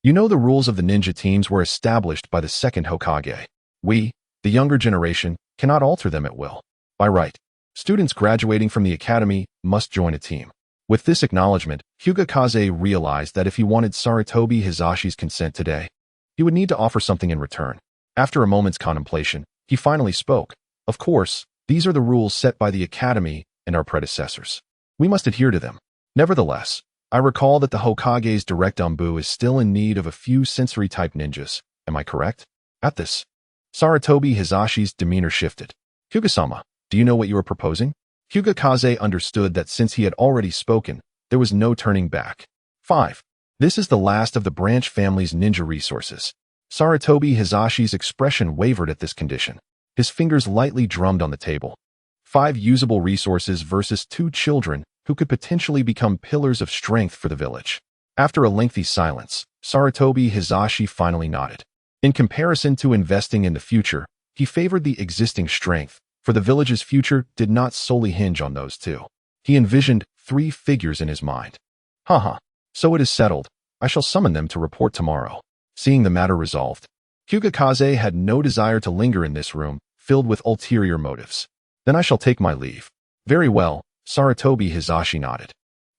you know the rules of the ninja teams were established by the second Hokage. We, the younger generation, cannot alter them at will. By right, students graduating from the academy must join a team. With this acknowledgement, Hyuga Kaze realized that if he wanted Sarutobi Hizashi's consent today, he would need to offer something in return. After a moment's contemplation, he finally spoke. Of course, these are the rules set by the academy and our predecessors. We must adhere to them. Nevertheless, I recall that the Hokage's direct Anbu is still in need of a few sensory-type ninjas. Am I correct? At this, Sarutobi Hizashi's demeanor shifted. Hyuga-sama, do you know what you are proposing? Hyuga Kaze understood that since he had already spoken, there was no turning back. 5. This is the last of the branch family's ninja resources. Sarutobi Hizashi's expression wavered at this condition. His fingers lightly drummed on the table. 5 usable resources versus 2 children who could potentially become pillars of strength for the village. After a lengthy silence, Sarutobi Hizashi finally nodded. In comparison to investing in the future, he favored the existing strength, for the village's future did not solely hinge on those two. He envisioned 3 figures in his mind. Haha, so it is settled. I shall summon them to report tomorrow. Seeing the matter resolved, Hyuga Kaze had no desire to linger in this room, filled with ulterior motives. Then I shall take my leave. Very well, Sarutobi Hizashi nodded.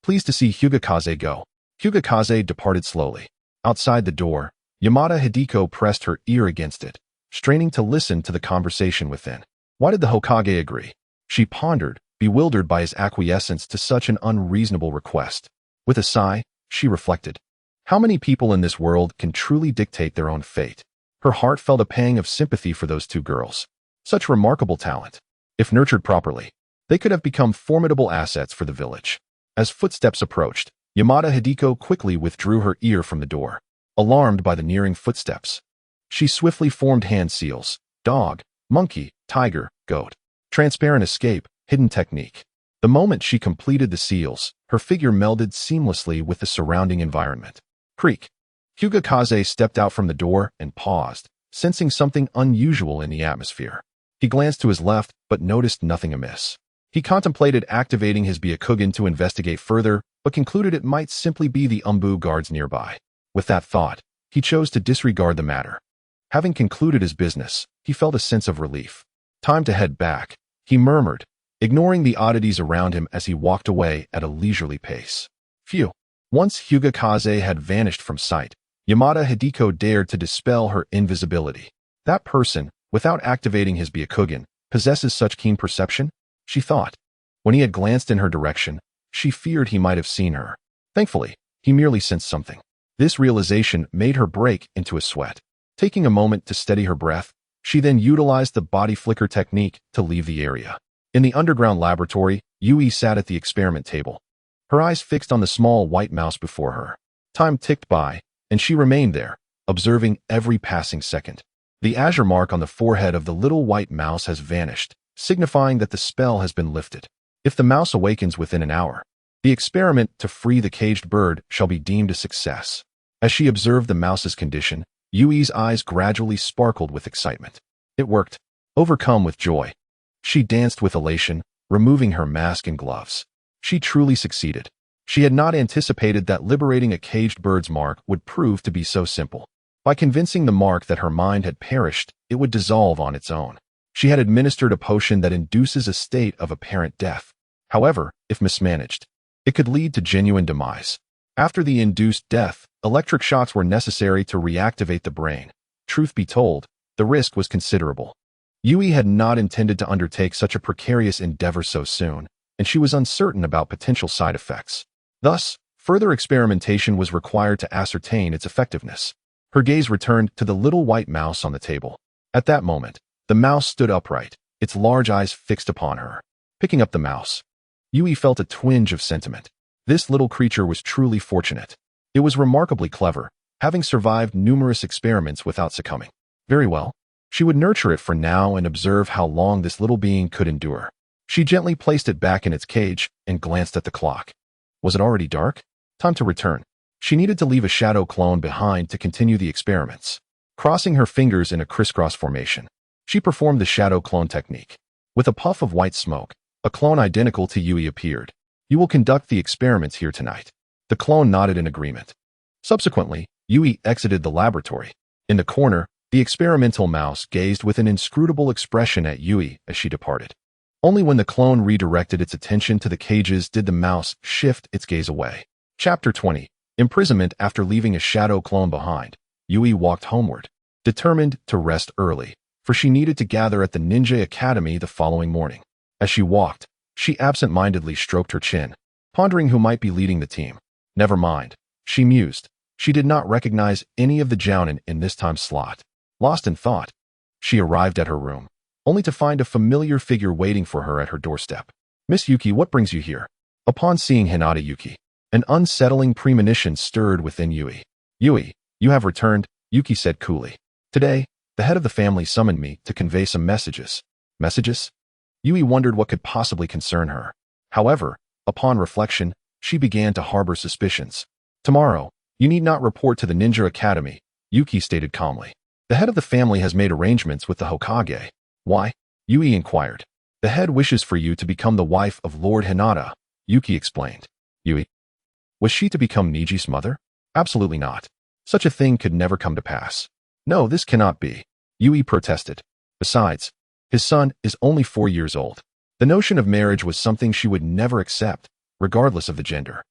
Pleased to see Hyuga Kaze go. Hyuga Kaze departed slowly. Outside the door, Yamada Hideko pressed her ear against it, straining to listen to the conversation within. Why did the Hokage agree? She pondered, bewildered by his acquiescence to such an unreasonable request. With a sigh, she reflected. How many people in this world can truly dictate their own fate? Her heart felt a pang of sympathy for those 2 girls. Such remarkable talent. If nurtured properly, they could have become formidable assets for the village. As footsteps approached, Yamada Hideko quickly withdrew her ear from the door, alarmed by the nearing footsteps. She swiftly formed hand seals: dog, monkey, tiger, goat. Transparent escape, hidden technique. The moment she completed the seals, her figure melded seamlessly with the surrounding environment. Creak. Hyuga Kaze stepped out from the door and paused, sensing something unusual in the atmosphere. He glanced to his left, but noticed nothing amiss. He contemplated activating his Byakugan to investigate further, but concluded it might simply be the Umbu guards nearby. With that thought, he chose to disregard the matter. Having concluded his business, he felt a sense of relief. Time to head back, he murmured, ignoring the oddities around him as he walked away at a leisurely pace. Phew. Once Hyuga Kaze had vanished from sight, Yamada Hideko dared to dispel her invisibility. That person, without activating his Byakugan, possesses such keen perception? She thought. When he had glanced in her direction, she feared he might have seen her. Thankfully, he merely sensed something. This realization made her break into a sweat. Taking a moment to steady her breath, she then utilized the body flicker technique to leave the area. In the underground laboratory, Yui sat at the experiment table, her eyes fixed on the small white mouse before her. Time ticked by, and she remained there, observing every passing second. The azure mark on the forehead of the little white mouse has vanished, signifying that the spell has been lifted. If the mouse awakens within an hour, the experiment to free the caged bird shall be deemed a success. As she observed the mouse's condition, Yui's eyes gradually sparkled with excitement. It worked. Overcome with joy, she danced with elation, removing her mask and gloves. She truly succeeded. She had not anticipated that liberating a caged bird's mark would prove to be so simple. By convincing the mark that her mind had perished, it would dissolve on its own. She had administered a potion that induces a state of apparent death. However, if mismanaged, it could lead to genuine demise. After the induced death, electric shocks were necessary to reactivate the brain. Truth be told, the risk was considerable. Yui had not intended to undertake such a precarious endeavor so soon, and she was uncertain about potential side effects. Thus, further experimentation was required to ascertain its effectiveness. Her gaze returned to the little white mouse on the table. At that moment, the mouse stood upright, its large eyes fixed upon her. Picking up the mouse, Yui felt a twinge of sentiment. This little creature was truly fortunate. It was remarkably clever, having survived numerous experiments without succumbing. Very well. She would nurture it for now and observe how long this little being could endure. She gently placed it back in its cage and glanced at the clock. Was it already dark? Time to return. She needed to leave a shadow clone behind to continue the experiments. Crossing her fingers in a crisscross formation, she performed the shadow clone technique. With a puff of white smoke, a clone identical to Yui appeared. You will conduct the experiments here tonight. The clone nodded in agreement. Subsequently, Yui exited the laboratory. In the corner, the experimental mouse gazed with an inscrutable expression at Yui as she departed. Only when the clone redirected its attention to the cages did the mouse shift its gaze away. Chapter 20. Imprisonment. After leaving a shadow clone behind, Yui walked homeward, determined to rest early, for she needed to gather at the Ninja Academy the following morning. As she walked, she absent-mindedly stroked her chin, pondering who might be leading the team. Never mind, she mused. She did not recognize any of the jounin in this time slot. Lost in thought, she arrived at her room, only to find a familiar figure waiting for her at her doorstep. Miss Yuki, what brings you here? Upon seeing Hinata Yuki, an unsettling premonition stirred within Yui. Yui, you have returned, Yuki said coolly. Today, the head of the family summoned me to convey some messages. Messages? Yui wondered what could possibly concern her. However, upon reflection, she began to harbor suspicions. Tomorrow, you need not report to the Ninja Academy, Yuki stated calmly. The head of the family has made arrangements with the Hokage. Why? Yui inquired. The head wishes for you to become the wife of Lord Hinata, Yuki explained. Yui. Was she to become Niji's mother? Absolutely not. Such a thing could never come to pass. No, this cannot be, Yui protested. Besides, his son is only 4 years old. The notion of marriage was something she would never accept, regardless of the gender.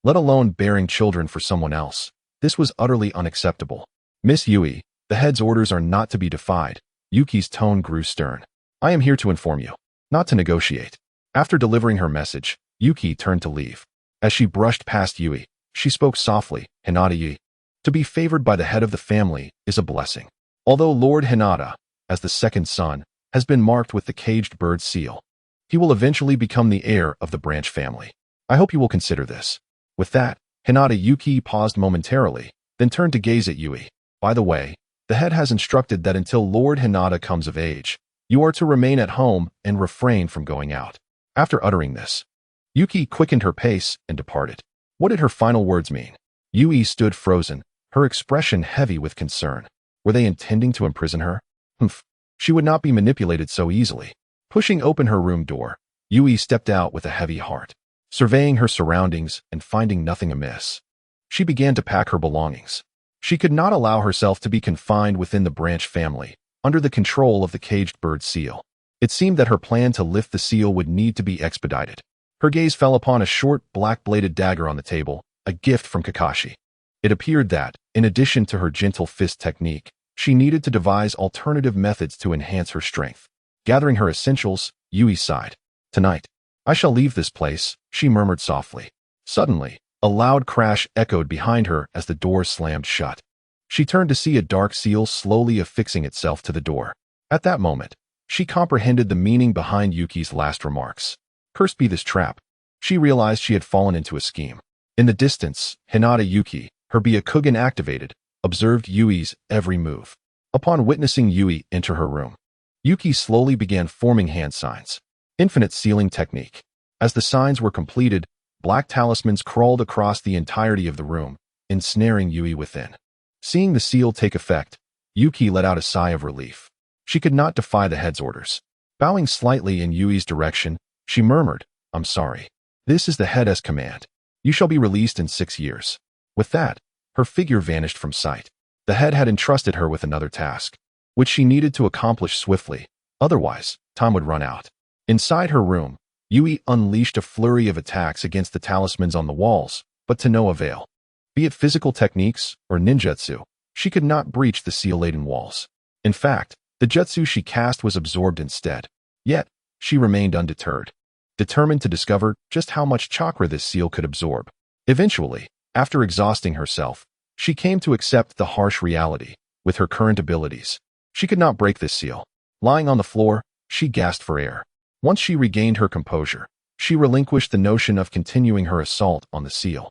Let alone bearing children for someone else. This was utterly unacceptable. Miss Yui, the head's orders are not to be defied. Yuki's tone grew stern. I am here to inform you, not to negotiate. After delivering her message, Yuki turned to leave. As she brushed past Yui, she spoke softly. Hinata Yui. To be favored by the head of the family is a blessing. Although Lord Hinata, as the second son, has been marked with the caged bird seal, he will eventually become the heir of the branch family. I hope you will consider this. With that, Hinata Yuki paused momentarily, then turned to gaze at Yui. By the way, the head has instructed that until Lord Hinata comes of age, you are to remain at home and refrain from going out. After uttering this, Yuki quickened her pace and departed. What did her final words mean? Yui stood frozen, her expression heavy with concern. Were they intending to imprison her? Humph. She would not be manipulated so easily. Pushing open her room door, Yui stepped out with a heavy heart. Surveying her surroundings and finding nothing amiss, she began to pack her belongings. She could not allow herself to be confined within the branch family, under the control of the caged bird seal. It seemed that her plan to lift the seal would need to be expedited. Her gaze fell upon a short, black-bladed dagger on the table, a gift from Kakashi. It appeared that, in addition to her gentle fist technique, she needed to devise alternative methods to enhance her strength. Gathering her essentials, Yui sighed. Tonight, I shall leave this place, she murmured softly. Suddenly, a loud crash echoed behind her as the door slammed shut. She turned to see a dark seal slowly affixing itself to the door. At that moment, she comprehended the meaning behind Yuki's last remarks. Cursed be this trap. She realized she had fallen into a scheme. In the distance, Hinata Yuki, her Byakugan activated, observed Yui's every move. Upon witnessing Yui enter her room, Yuki slowly began forming hand signs. Infinite sealing technique. As the signs were completed, black talismans crawled across the entirety of the room, ensnaring Yui within. Seeing the seal take effect, Yuki let out a sigh of relief. She could not defy the head's orders. Bowing slightly in Yui's direction, she murmured, I'm sorry. This is the head's command. You shall be released in 6 years. With that, her figure vanished from sight. The head had entrusted her with another task, which she needed to accomplish swiftly, otherwise, time would run out. Inside her room, Yui unleashed a flurry of attacks against the talismans on the walls, but to no avail. Be it physical techniques or ninjutsu, she could not breach the seal-laden walls. In fact, the jutsu she cast was absorbed instead. Yet, she remained undeterred, determined to discover just how much chakra this seal could absorb. Eventually, after exhausting herself, she came to accept the harsh reality. With her current abilities, she could not break this seal. Lying on the floor, she gasped for air. Once she regained her composure, she relinquished the notion of continuing her assault on the seal.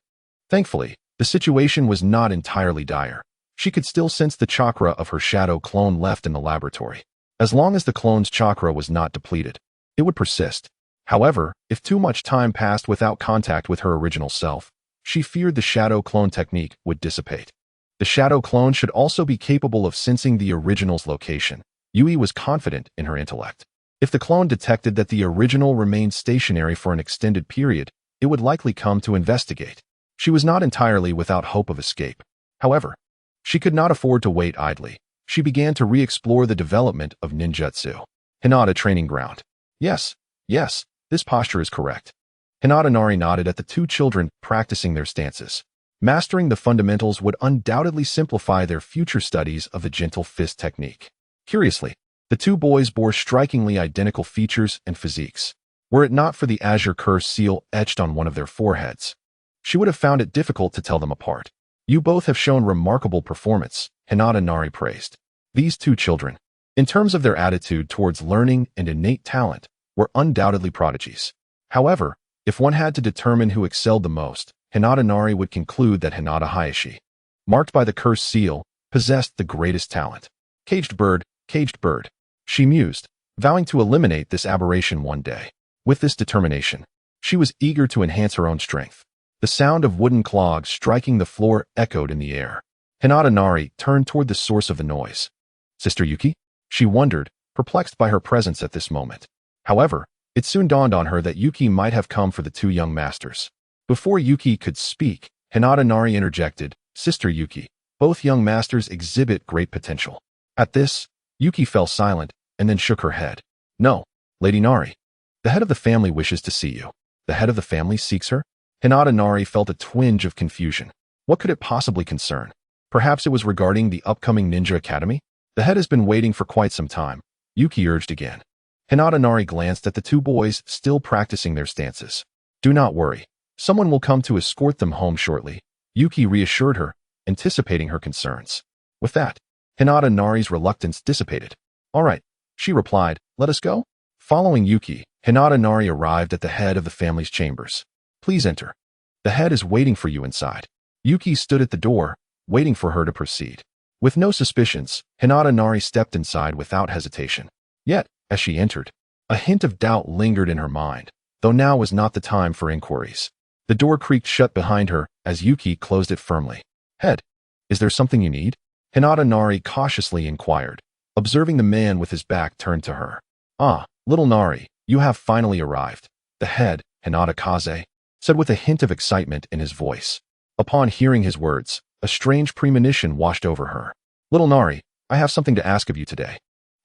Thankfully, the situation was not entirely dire. She could still sense the chakra of her shadow clone left in the laboratory. As long as the clone's chakra was not depleted, it would persist. However, if too much time passed without contact with her original self, she feared the shadow clone technique would dissipate. The shadow clone should also be capable of sensing the original's location. Yui was confident in her intellect. If the clone detected that the original remained stationary for an extended period, it would likely come to investigate. She was not entirely without hope of escape. However, she could not afford to wait idly. She began to re-explore the development of ninjutsu. Hinata training ground. Yes, this posture is correct. Hinata Nari nodded at the two children practicing their stances. Mastering the fundamentals would undoubtedly simplify their future studies of the gentle fist technique. Curiously, the two boys bore strikingly identical features and physiques. Were it not for the azure curse seal etched on one of their foreheads, she would have found it difficult to tell them apart. You both have shown remarkable performance, Hinata Nari praised. These two children, in terms of their attitude towards learning and innate talent, were undoubtedly prodigies. However, if one had to determine who excelled the most, Hinata Nari would conclude that Hinata Hayashi, marked by the cursed seal, possessed the greatest talent. Caged bird, she mused, vowing to eliminate this aberration one day. With this determination, she was eager to enhance her own strength. The sound of wooden clogs striking the floor echoed in the air. Hinata Nari turned toward the source of the noise. Sister Yuki? She wondered, perplexed by her presence at this moment. However, it soon dawned on her that Yuki might have come for the two young masters. Before Yuki could speak, Hinata Nari interjected, Sister Yuki, both young masters exhibit great potential. At this, Yuki fell silent and then shook her head. No, Lady Nari. The head of the family wishes to see you. The head of the family seeks her? Hinata Nari felt a twinge of confusion. What could it possibly concern? Perhaps it was regarding the upcoming ninja academy? The head has been waiting for quite some time, Yuki urged again. Hinata Nari glanced at the two boys still practicing their stances. Do not worry. Someone will come to escort them home shortly, Yuki reassured her, anticipating her concerns. With that, Hinata Nari's reluctance dissipated. All right, she replied, let us go. Following Yuki, Hinata Nari arrived at the head of the family's chambers. Please enter. The head is waiting for you inside. Yuki stood at the door, waiting for her to proceed. With no suspicions, Hinata Nari stepped inside without hesitation. Yet, as she entered, a hint of doubt lingered in her mind, though now was not the time for inquiries. The door creaked shut behind her as Yuki closed it firmly. Head, is there something you need? Hinata Nari cautiously inquired, observing the man with his back turned to her. Ah, little Nari, you have finally arrived. The head, Hinata Kaze, said with a hint of excitement in his voice. Upon hearing his words, a strange premonition washed over her. Little Nari, I have something to ask of you today.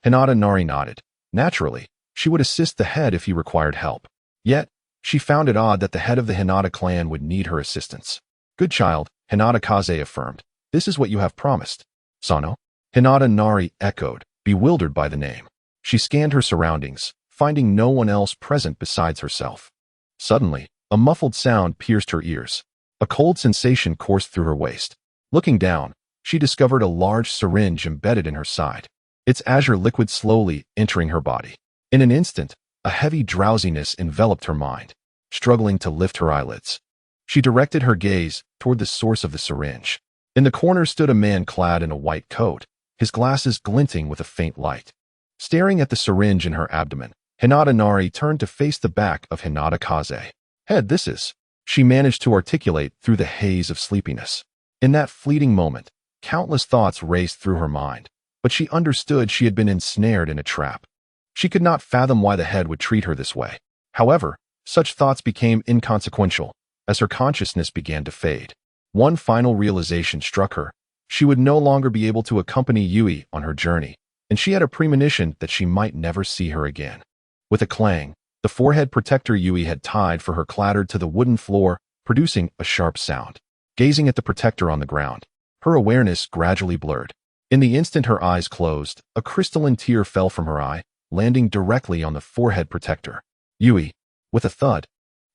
Hinata Nari nodded. Naturally, she would assist the head if he required help. Yet, she found it odd that the head of the Hinata clan would need her assistance. Good child, Hinata Kaze affirmed. This is what you have promised. Sano? Hinata Nari echoed, bewildered by the name. She scanned her surroundings, finding no one else present besides herself. Suddenly, a muffled sound pierced her ears. A cold sensation coursed through her waist. Looking down, she discovered a large syringe embedded in her side, its azure liquid slowly entering her body. In an instant, a heavy drowsiness enveloped her mind. Struggling to lift her eyelids, she directed her gaze toward the source of the syringe. In the corner stood a man clad in a white coat, his glasses glinting with a faint light. Staring at the syringe in her abdomen, Hinata Nari turned to face the back of Hinata Kaze. Head, this is, she managed to articulate through the haze of sleepiness. In that fleeting moment, countless thoughts raced through her mind, but she understood she had been ensnared in a trap. She could not fathom why the head would treat her this way. However, such thoughts became inconsequential as her consciousness began to fade. One final realization struck her. She would no longer be able to accompany Yui on her journey, and she had a premonition that she might never see her again. With a clang, the forehead protector Yui had tied for her clattered to the wooden floor, producing a sharp sound. Gazing at the protector on the ground, her awareness gradually blurred. In the instant her eyes closed, a crystalline tear fell from her eye, landing directly on the forehead protector. Yui. With a thud,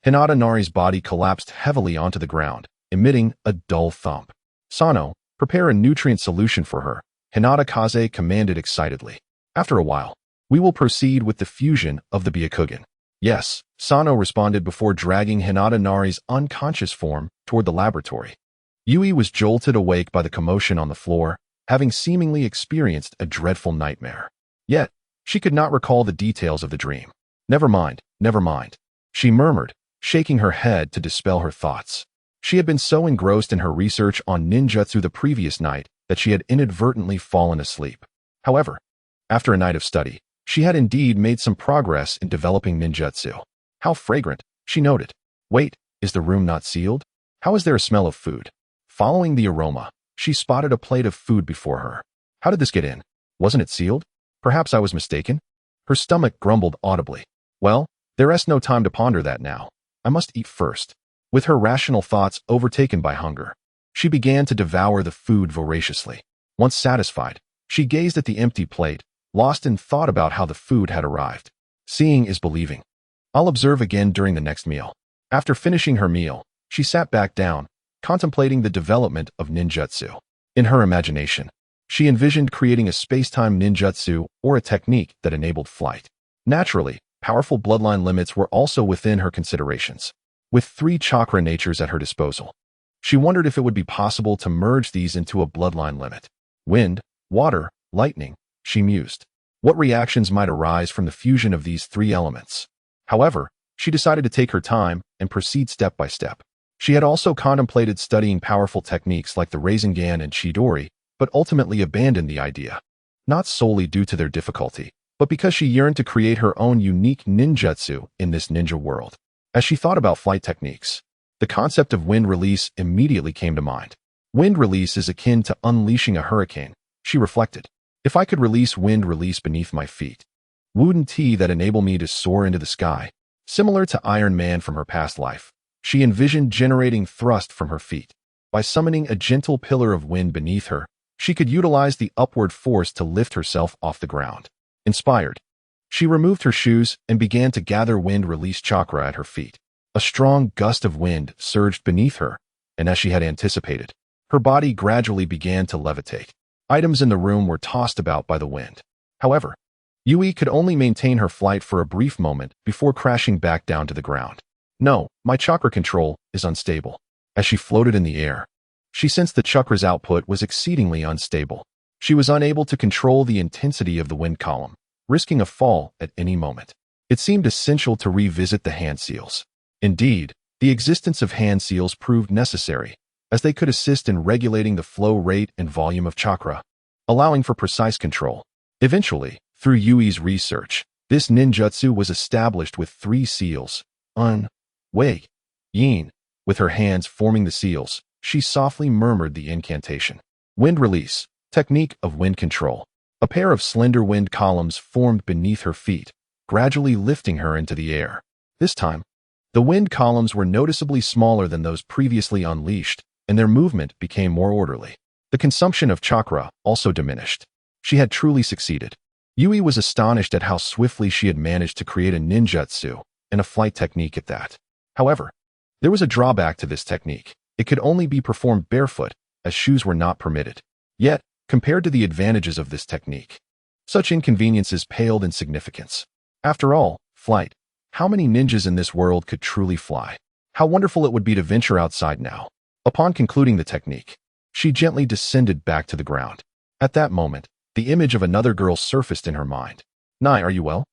Hinata Nari's body collapsed heavily onto the ground, emitting a dull thump. Sano, prepare a nutrient solution for her, Hinata Kaze commanded excitedly. After a while, we will proceed with the fusion of the Byakugan. Yes, Sano responded before dragging Hinata Nari's unconscious form toward the laboratory. Yui was jolted awake by the commotion on the floor, having seemingly experienced a dreadful nightmare. Yet, she could not recall the details of the dream. Never mind, she murmured, shaking her head to dispel her thoughts. She had been so engrossed in her research on ninjutsu the previous night that she had inadvertently fallen asleep. However, after a night of study, she had indeed made some progress in developing ninjutsu. How fragrant, she noted. Wait, is the room not sealed? How is there a smell of food? Following the aroma, she spotted a plate of food before her. How did this get in? Wasn't it sealed? Perhaps I was mistaken? Her stomach grumbled audibly. Well, there is no time to ponder that now. I must eat first. With her rational thoughts overtaken by hunger, she began to devour the food voraciously. Once satisfied, she gazed at the empty plate, lost in thought about how the food had arrived. Seeing is believing. I'll observe again during the next meal. After finishing her meal, she sat back down, contemplating the development of ninjutsu. In her imagination, she envisioned creating a space-time ninjutsu or a technique that enabled flight. Naturally, powerful bloodline limits were also within her considerations. With 3 chakra natures at her disposal, she wondered if it would be possible to merge these into a bloodline limit. Wind, water, lightning, she mused. What reactions might arise from the fusion of these 3 elements? However, she decided to take her time and proceed step by step. She had also contemplated studying powerful techniques like the Rasengan and Chidori, but ultimately abandoned the idea. Not solely due to their difficulty, but because she yearned to create her own unique ninjutsu in this ninja world. As she thought about flight techniques, the concept of wind release immediately came to mind. Wind release is akin to unleashing a hurricane, she reflected. If I could release wind release beneath my feet, wouldn't that enable me to soar into the sky? Similar to Iron Man from her past life, she envisioned generating thrust from her feet. By summoning a gentle pillar of wind beneath her, she could utilize the upward force to lift herself off the ground. Inspired, she removed her shoes and began to gather wind release chakra at her feet. A strong gust of wind surged beneath her, and as she had anticipated, her body gradually began to levitate. Items in the room were tossed about by the wind. However, Yui could only maintain her flight for a brief moment before crashing back down to the ground. No, my chakra control is unstable. As she floated in the air, she sensed the chakra's output was exceedingly unstable. She was unable to control the intensity of the wind column, risking a fall at any moment. It seemed essential to revisit the hand seals. Indeed, the existence of hand seals proved necessary, as they could assist in regulating the flow rate and volume of chakra, allowing for precise control. Eventually, through Yui's research, this ninjutsu was established with 3 seals, Un, Wei, Yin. With her hands forming the seals, she softly murmured the incantation. Wind release, technique of wind control. A pair of slender wind columns formed beneath her feet, gradually lifting her into the air. This time, the wind columns were noticeably smaller than those previously unleashed, and their movement became more orderly. The consumption of chakra also diminished. She had truly succeeded. Yui was astonished at how swiftly she had managed to create a ninjutsu, and a flight technique at that. However, there was a drawback to this technique. It could only be performed barefoot, as shoes were not permitted. Yet, compared to the advantages of this technique, such inconveniences paled in significance. After all, flight. How many ninjas in this world could truly fly? How wonderful it would be to venture outside now. Upon concluding the technique, she gently descended back to the ground. At that moment, the image of another girl surfaced in her mind. Nai, are you well?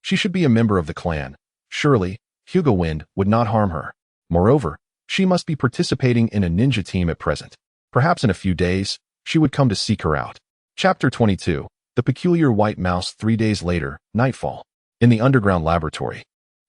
She should be a member of the clan. Surely, Hyuga Wind would not harm her. Moreover, she must be participating in a ninja team at present. Perhaps in a few days, she would come to seek her out. Chapter 22. The Peculiar White Mouse. 3 days later, nightfall. In the underground laboratory,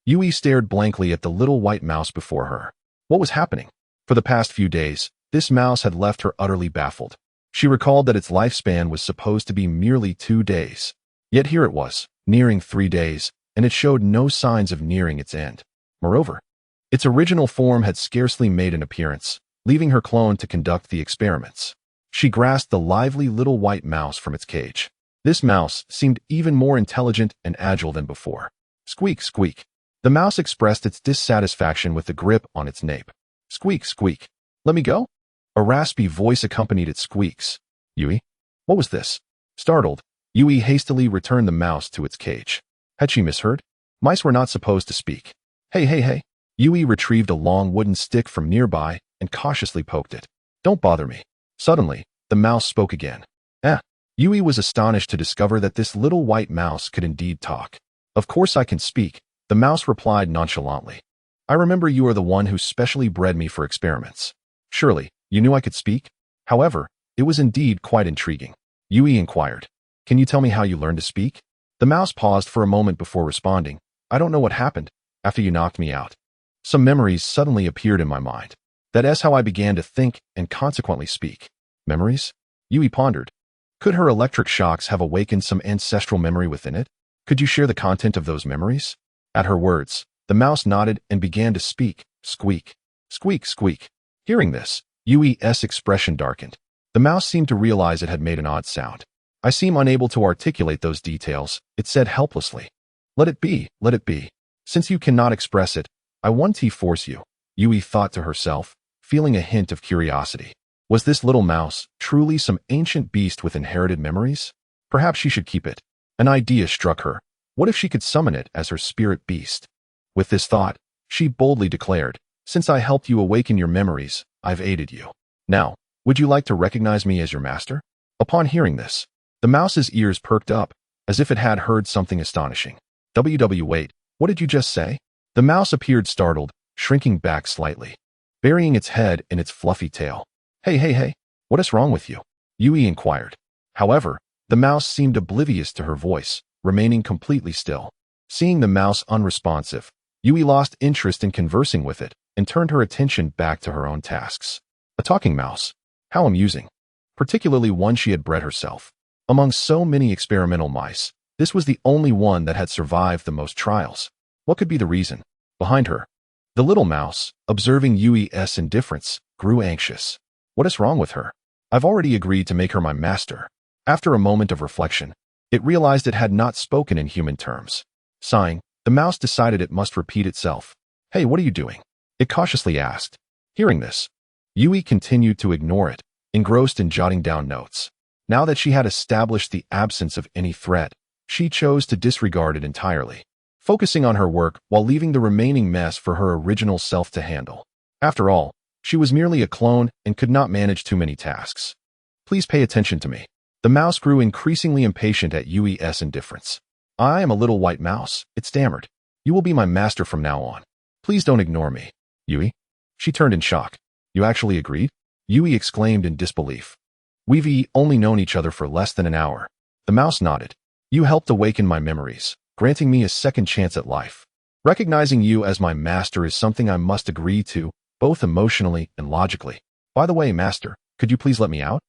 Yui stared blankly at the little white mouse before her. What was happening? For the past few days, this mouse had left her utterly baffled. She recalled that its lifespan was supposed to be merely 2 days. Yet here it was, nearing 3 days, and it showed no signs of nearing its end. Moreover, its original form had scarcely made an appearance, leaving her clone to conduct the experiments. She grasped the lively little white mouse from its cage. This mouse seemed even more intelligent and agile than before. Squeak, squeak. The mouse expressed its dissatisfaction with the grip on its nape. Squeak, squeak. Let me go? A raspy voice accompanied its squeaks. Yui? What was this? Startled, Yui hastily returned the mouse to its cage. Had she misheard? Mice were not supposed to speak. Hey, hey, hey. Yui retrieved a long wooden stick from nearby and cautiously poked it. Don't bother me. Suddenly, the mouse spoke again. Yui was astonished to discover that this little white mouse could indeed talk. Of course I can speak, the mouse replied nonchalantly. I remember you are the one who specially bred me for experiments. Surely, you knew I could speak? However, it was indeed quite intriguing. Yui inquired. Can you tell me how you learned to speak? The mouse paused for a moment before responding. I don't know what happened after you knocked me out. Some memories suddenly appeared in my mind. That is how I began to think and consequently speak. Memories? Yui pondered. Could her electric shocks have awakened some ancestral memory within it? Could you share the content of those memories? At her words, the mouse nodded and began to speak. Squeak. Squeak, squeak. Hearing this, Yui's expression darkened. The mouse seemed to realize it had made an odd sound. I seem unable to articulate those details, it said helplessly. Let it be, let it be. Since you cannot express it, I won't force you, Yui thought to herself, feeling a hint of curiosity. Was this little mouse truly some ancient beast with inherited memories? Perhaps she should keep it. An idea struck her. What if she could summon it as her spirit beast? With this thought, she boldly declared, Since I helped you awaken your memories, I've aided you. Now, would you like to recognize me as your master? Upon hearing this, the mouse's ears perked up, as if it had heard something astonishing. Wait, what did you just say? The mouse appeared startled, shrinking back slightly, burying its head in its fluffy tail. Hey, hey, hey, what is wrong with you? Yui inquired. However, the mouse seemed oblivious to her voice, remaining completely still. Seeing the mouse unresponsive, Yui lost interest in conversing with it and turned her attention back to her own tasks. A talking mouse. How amusing. Particularly one she had bred herself. Among so many experimental mice, this was the only one that had survived the most trials. What could be the reason? Behind her, the little mouse, observing Yui's indifference, grew anxious. What is wrong with her? I've already agreed to make her my master. After a moment of reflection, it realized it had not spoken in human terms. Sighing, the mouse decided it must repeat itself. Hey, what are you doing? It cautiously asked. Hearing this, Yui continued to ignore it, engrossed in jotting down notes. Now that she had established the absence of any threat, she chose to disregard it entirely. focusing on her work while leaving the remaining mess for her original self to handle. After all, she was merely a clone and could not manage too many tasks. Please pay attention to me. The mouse grew increasingly impatient at Yui's indifference. I am a little white mouse, it stammered. You will be my master from now on. Please don't ignore me. Yui? She turned in shock. You actually agreed? Yui exclaimed in disbelief. We've only known each other for less than an hour. The mouse nodded. You helped awaken my memories, granting me a second chance at life. Recognizing you as my master is something I must agree to, both emotionally and logically. By the way, master, could you please let me out?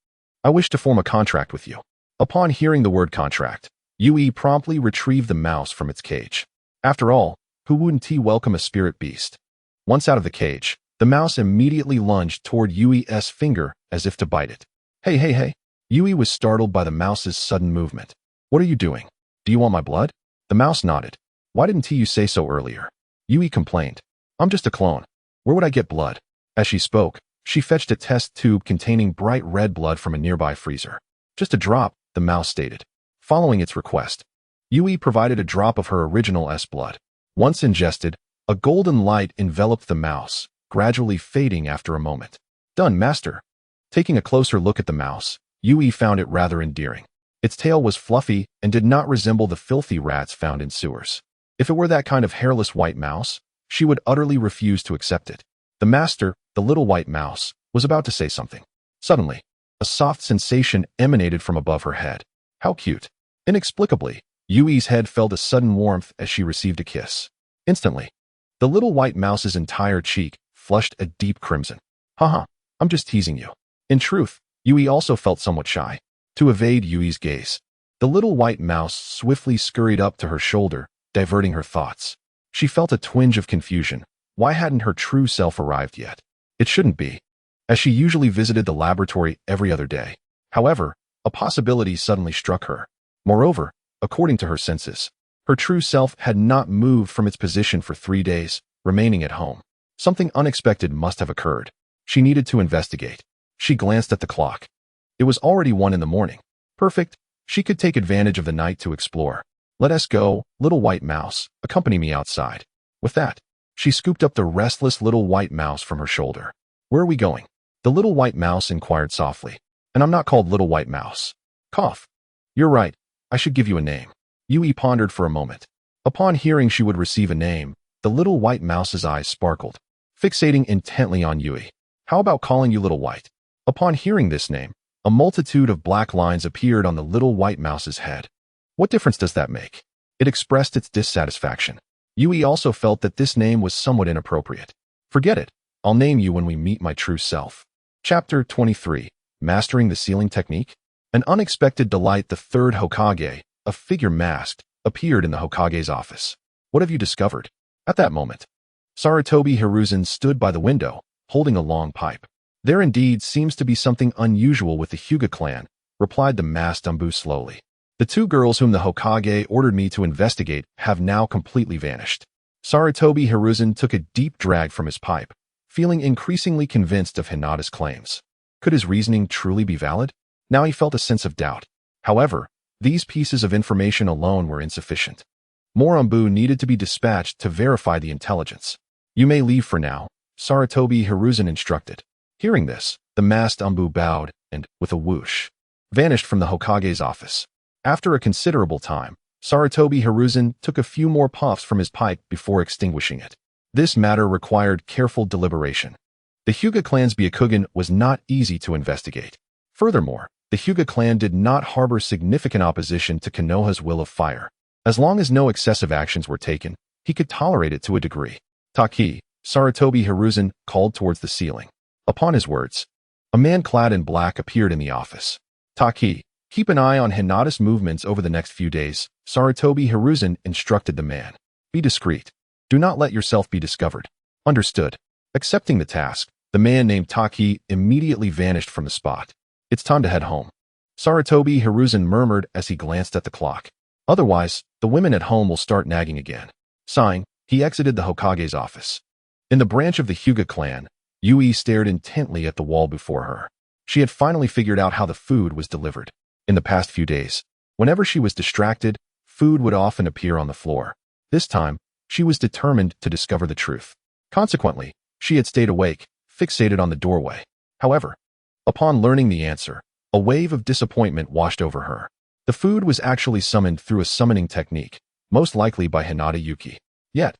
I wish to form a contract with you. Upon hearing the word contract, Yui promptly retrieved the mouse from its cage. After all, who wouldn't welcome a spirit beast? Once out of the cage, the mouse immediately lunged toward Yui's finger as if to bite it. Hey. Yui was startled by the mouse's sudden movement. What are you doing? Do you want my blood? The mouse nodded. Why didn't you say so earlier? Yui complained. I'm just a clone. Where would I get blood? As she spoke, she fetched a test tube containing bright red blood from a nearby freezer. Just a drop, the mouse stated. Following its request, Yui provided a drop of her original blood. Once ingested, a golden light enveloped the mouse, gradually fading after a moment. Done, master. Taking a closer look at the mouse, Yui found it rather endearing. Its tail was fluffy and did not resemble the filthy rats found in sewers. If it were that kind of hairless white mouse, she would utterly refuse to accept it. The master, the little white mouse, was about to say something. Suddenly, a soft sensation emanated from above her head. How cute. Inexplicably, Yui's head felt a sudden warmth as she received a kiss. Instantly, the little white mouse's entire cheek flushed a deep crimson. Haha, I'm just teasing you. In truth, Yui also felt somewhat shy. To evade Yui's gaze, the little white mouse swiftly scurried up to her shoulder, diverting her thoughts. She felt a twinge of confusion. Why hadn't her true self arrived yet? It shouldn't be, as she usually visited the laboratory every other day. However, a possibility suddenly struck her. Moreover, according to her senses, her true self had not moved from its position for 3 days, remaining at home. Something unexpected must have occurred. She needed to investigate. She glanced at the clock. It was already 1 a.m. Perfect. She could take advantage of the night to explore. Let us go, little white mouse. Accompany me outside. With that, she scooped up the restless little white mouse from her shoulder. Where are we going? The little white mouse inquired softly. And I'm not called little white mouse. Cough. You're right. I should give you a name. Yui pondered for a moment. Upon hearing she would receive a name, the little white mouse's eyes sparkled, fixating intently on Yui. How about calling you Little White? Upon hearing this name, a multitude of black lines appeared on the little white mouse's head. What difference does that make? It expressed its dissatisfaction. Yui also felt that this name was somewhat inappropriate. Forget it. I'll name you when we meet my true self. Chapter 23. Mastering the Sealing Technique? An unexpected delight. The third Hokage, a figure masked, appeared in the Hokage's office. What have you discovered? At that moment, Sarutobi Hiruzen stood by the window, holding a long pipe. There indeed seems to be something unusual with the Hyuga clan, replied the masked Umbu slowly. The 2 girls whom the Hokage ordered me to investigate have now completely vanished. Sarutobi Hiruzen took a deep drag from his pipe, feeling increasingly convinced of Hinata's claims. Could his reasoning truly be valid? Now he felt a sense of doubt. However, these pieces of information alone were insufficient. More Umbu needed to be dispatched to verify the intelligence. You may leave for now, Sarutobi Hiruzen instructed. Hearing this, the masked Umbu bowed and, with a whoosh, vanished from the Hokage's office. After a considerable time, Sarutobi Hiruzen took a few more puffs from his pipe before extinguishing it. This matter required careful deliberation. The Hyuga clan's Byakugan was not easy to investigate. Furthermore, the Hyuga clan did not harbor significant opposition to Konoha's will of fire. As long as no excessive actions were taken, he could tolerate it to a degree. Taki, Sarutobi Hiruzen called towards the ceiling. Upon his words, a man clad in black appeared in the office. Taki, keep an eye on Hinata's movements over the next few days, Sarutobi Hiruzen instructed the man. Be discreet. Do not let yourself be discovered. Understood. Accepting the task, the man named Taki immediately vanished from the spot. It's time to head home, Sarutobi Hiruzen murmured as he glanced at the clock. Otherwise, the women at home will start nagging again. Sighing, he exited the Hokage's office. In the branch of the Hyuga clan, Yui stared intently at the wall before her. She had finally figured out how the food was delivered. In the past few days, whenever she was distracted, food would often appear on the floor. This time, she was determined to discover the truth. Consequently, she had stayed awake, fixated on the doorway. However, upon learning the answer, a wave of disappointment washed over her. The food was actually summoned through a summoning technique, most likely by Hinata Yuki. Yet,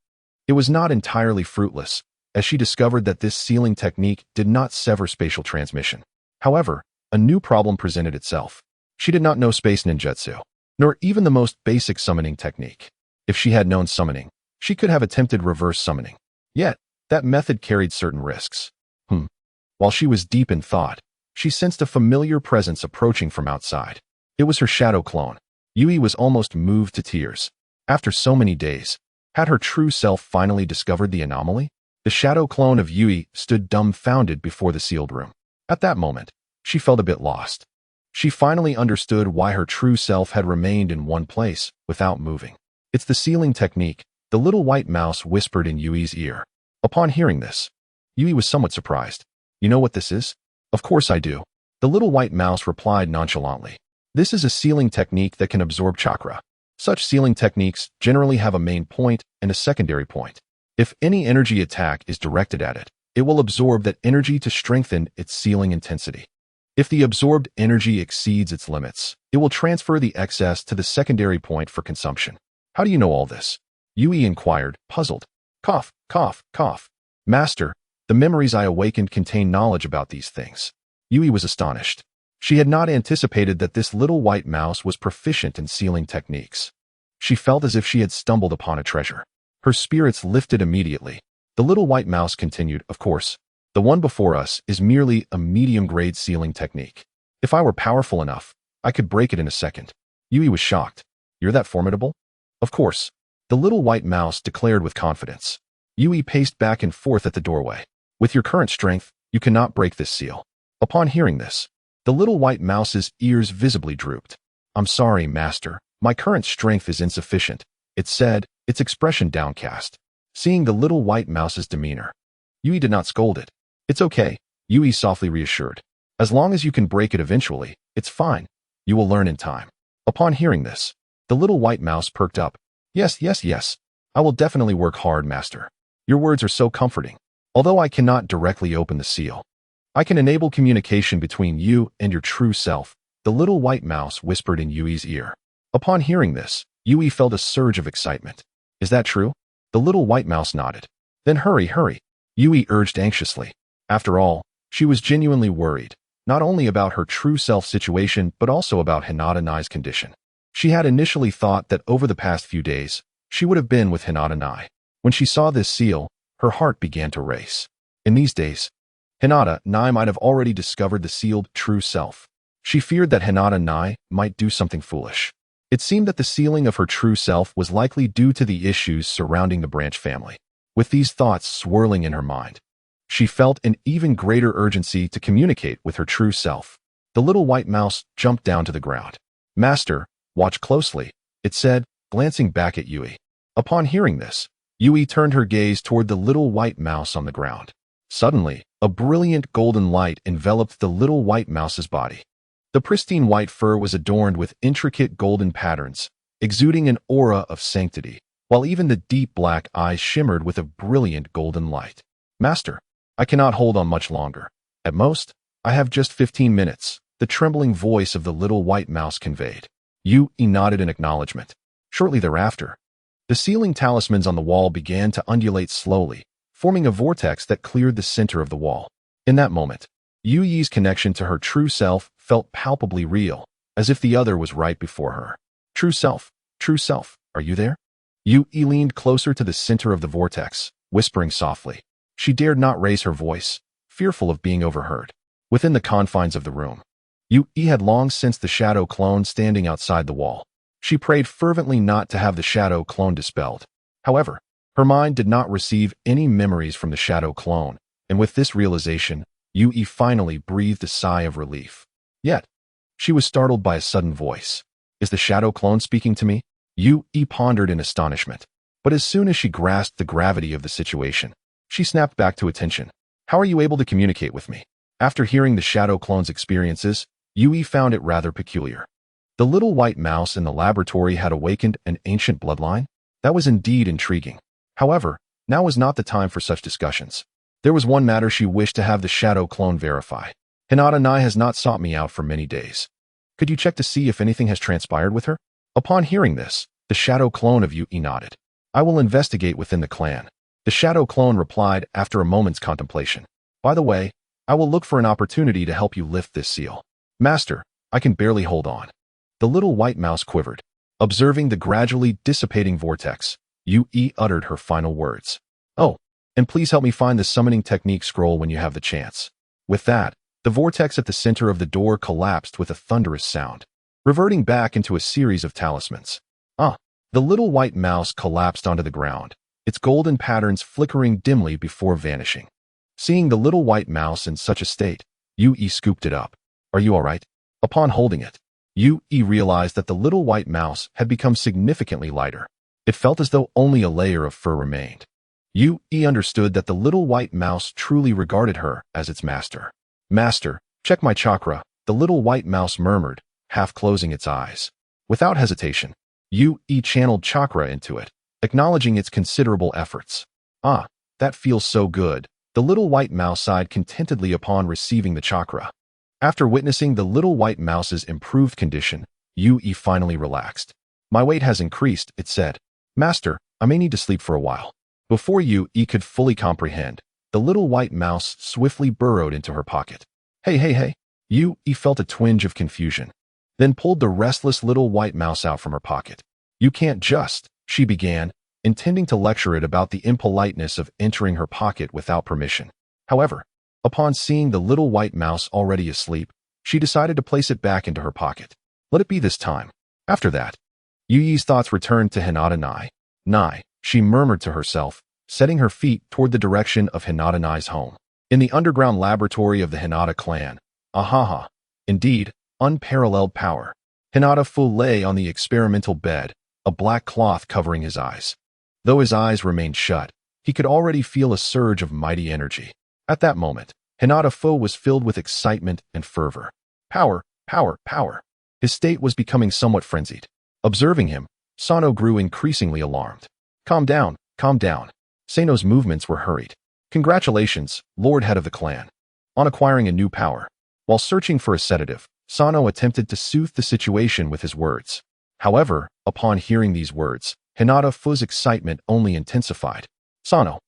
it was not entirely fruitless, as she discovered that this sealing technique did not sever spatial transmission. However, a new problem presented itself. She did not know space ninjutsu, nor even the most basic summoning technique. If she had known summoning, she could have attempted reverse summoning. Yet, that method carried certain risks. While she was deep in thought, she sensed a familiar presence approaching from outside. It was her shadow clone. Yui was almost moved to tears. After so many days, had her true self finally discovered the anomaly? The shadow clone of Yui stood dumbfounded before the sealed room. At that moment, she felt a bit lost. She finally understood why her true self had remained in one place, without moving. It's the sealing technique, the little white mouse whispered in Yui's ear. Upon hearing this, Yui was somewhat surprised. You know what this is? Of course I do. The little white mouse replied nonchalantly. This is a sealing technique that can absorb chakra. Such sealing techniques generally have a main point and a secondary point. If any energy attack is directed at it, it will absorb that energy to strengthen its sealing intensity. If the absorbed energy exceeds its limits, it will transfer the excess to the secondary point for consumption. How do you know all this? Yui inquired, puzzled. Cough, cough, cough. Master, the memories I awakened contain knowledge about these things. Yui was astonished. She had not anticipated that this little white mouse was proficient in sealing techniques. She felt as if she had stumbled upon a treasure. Her spirits lifted immediately. The little white mouse continued, of course, the one before us is merely a medium-grade sealing technique. If I were powerful enough, I could break it in a second. Yui was shocked. You're that formidable? Of course. The little white mouse declared with confidence. Yui paced back and forth at the doorway. With your current strength, you cannot break this seal. Upon hearing this, the little white mouse's ears visibly drooped. I'm sorry, master. My current strength is insufficient, it said, its expression downcast. Seeing the little white mouse's demeanor, Yui did not scold it. It's okay, Yui softly reassured. As long as you can break it eventually, it's fine. You will learn in time. Upon hearing this, the little white mouse perked up. Yes, yes, yes. I will definitely work hard, master. Your words are so comforting. Although I cannot directly open the seal, I can enable communication between you and your true self, the little white mouse whispered in Yui's ear. Upon hearing this, Yui felt a surge of excitement. Is that true? The little white mouse nodded. Then hurry, hurry, Yui urged anxiously. After all, she was genuinely worried, not only about her true self situation but also about Hinata Nai's condition. She had initially thought that over the past few days, she would have been with Hinata Nai. When she saw this seal, her heart began to race. In these days, Hinata Nai might have already discovered the sealed true self. She feared that Hinata Nai might do something foolish. It seemed that the sealing of her true self was likely due to the issues surrounding the Branch family. With these thoughts swirling in her mind, she felt an even greater urgency to communicate with her true self. The little white mouse jumped down to the ground. Master, watch closely, it said, glancing back at Yui. Upon hearing this, Yui turned her gaze toward the little white mouse on the ground. Suddenly, a brilliant golden light enveloped the little white mouse's body. The pristine white fur was adorned with intricate golden patterns, exuding an aura of sanctity, while even the deep black eyes shimmered with a brilliant golden light. Master, I cannot hold on much longer. At most, I have just 15 minutes, the trembling voice of the little white mouse conveyed. Yui nodded in acknowledgement. Shortly thereafter, the sealing talismans on the wall began to undulate slowly, forming a vortex that cleared the center of the wall. In that moment, Yui's connection to her true self felt palpably real, as if the other was right before her. True self, are you there? Yui leaned closer to the center of the vortex, whispering softly. She dared not raise her voice, fearful of being overheard. Within the confines of the room, Yui had long sensed the shadow clone standing outside the wall. She prayed fervently not to have the shadow clone dispelled. However, her mind did not receive any memories from the shadow clone, and with this realization, Yui finally breathed a sigh of relief. Yet, she was startled by a sudden voice. Is the shadow clone speaking to me? Yui pondered in astonishment. But as soon as she grasped the gravity of the situation, she snapped back to attention. How are you able to communicate with me? After hearing the shadow clone's experiences, Yui found it rather peculiar. The little white mouse in the laboratory had awakened an ancient bloodline? That was indeed intriguing. However, now was not the time for such discussions. There was one matter she wished to have the shadow clone verify. Hinata Nai has not sought me out for many days. Could you check to see if anything has transpired with her? Upon hearing this, the shadow clone of Yu nodded. I will investigate within the clan. The shadow clone replied after a moment's contemplation. By the way, I will look for an opportunity to help you lift this seal. Master, I can barely hold on. The little white mouse quivered. Observing the gradually dissipating vortex, Yu uttered her final words. Oh, and please help me find the summoning technique scroll when you have the chance. With that, the vortex at the center of the door collapsed with a thunderous sound, reverting back into a series of talismans. The little white mouse collapsed onto the ground, its golden patterns flickering dimly before vanishing. Seeing the little white mouse in such a state, Yu scooped it up. Are you all right? Upon holding it, Yu realized that the little white mouse had become significantly lighter. It felt as though only a layer of fur remained. Yu understood that the little white mouse truly regarded her as its master. Master, check my chakra, the little white mouse murmured, half closing its eyes. Without hesitation, Yu channeled chakra into it, acknowledging its considerable efforts. That feels so good, the little white mouse sighed contentedly upon receiving the chakra. After witnessing the little white mouse's improved condition, Yu finally relaxed. My weight has increased, it said. Master, I may need to sleep for a while. Before Yu could fully comprehend, the little white mouse swiftly burrowed into her pocket. Hey. Yu felt a twinge of confusion, then pulled the restless little white mouse out from her pocket. You can't just, she began, intending to lecture it about the impoliteness of entering her pocket without permission. However, upon seeing the little white mouse already asleep, she decided to place it back into her pocket. Let it be this time. After that, Yu's thoughts returned to Hinata Nai, she murmured to herself, setting her feet toward the direction of Hinata Nai's home. In the underground laboratory of the Hinata clan, indeed, unparalleled power. Hinata Fu lay on the experimental bed, a black cloth covering his eyes. Though his eyes remained shut, he could already feel a surge of mighty energy. At that moment, Hinata Fu was filled with excitement and fervor. Power. His state was becoming somewhat frenzied. Observing him, Sano grew increasingly alarmed. Calm down. Sano's movements were hurried. Congratulations, Lord Head of the clan, on acquiring a new power. While searching for a sedative, Sano attempted to soothe the situation with his words. However, upon hearing these words, Hinata Fu's excitement only intensified. Sano,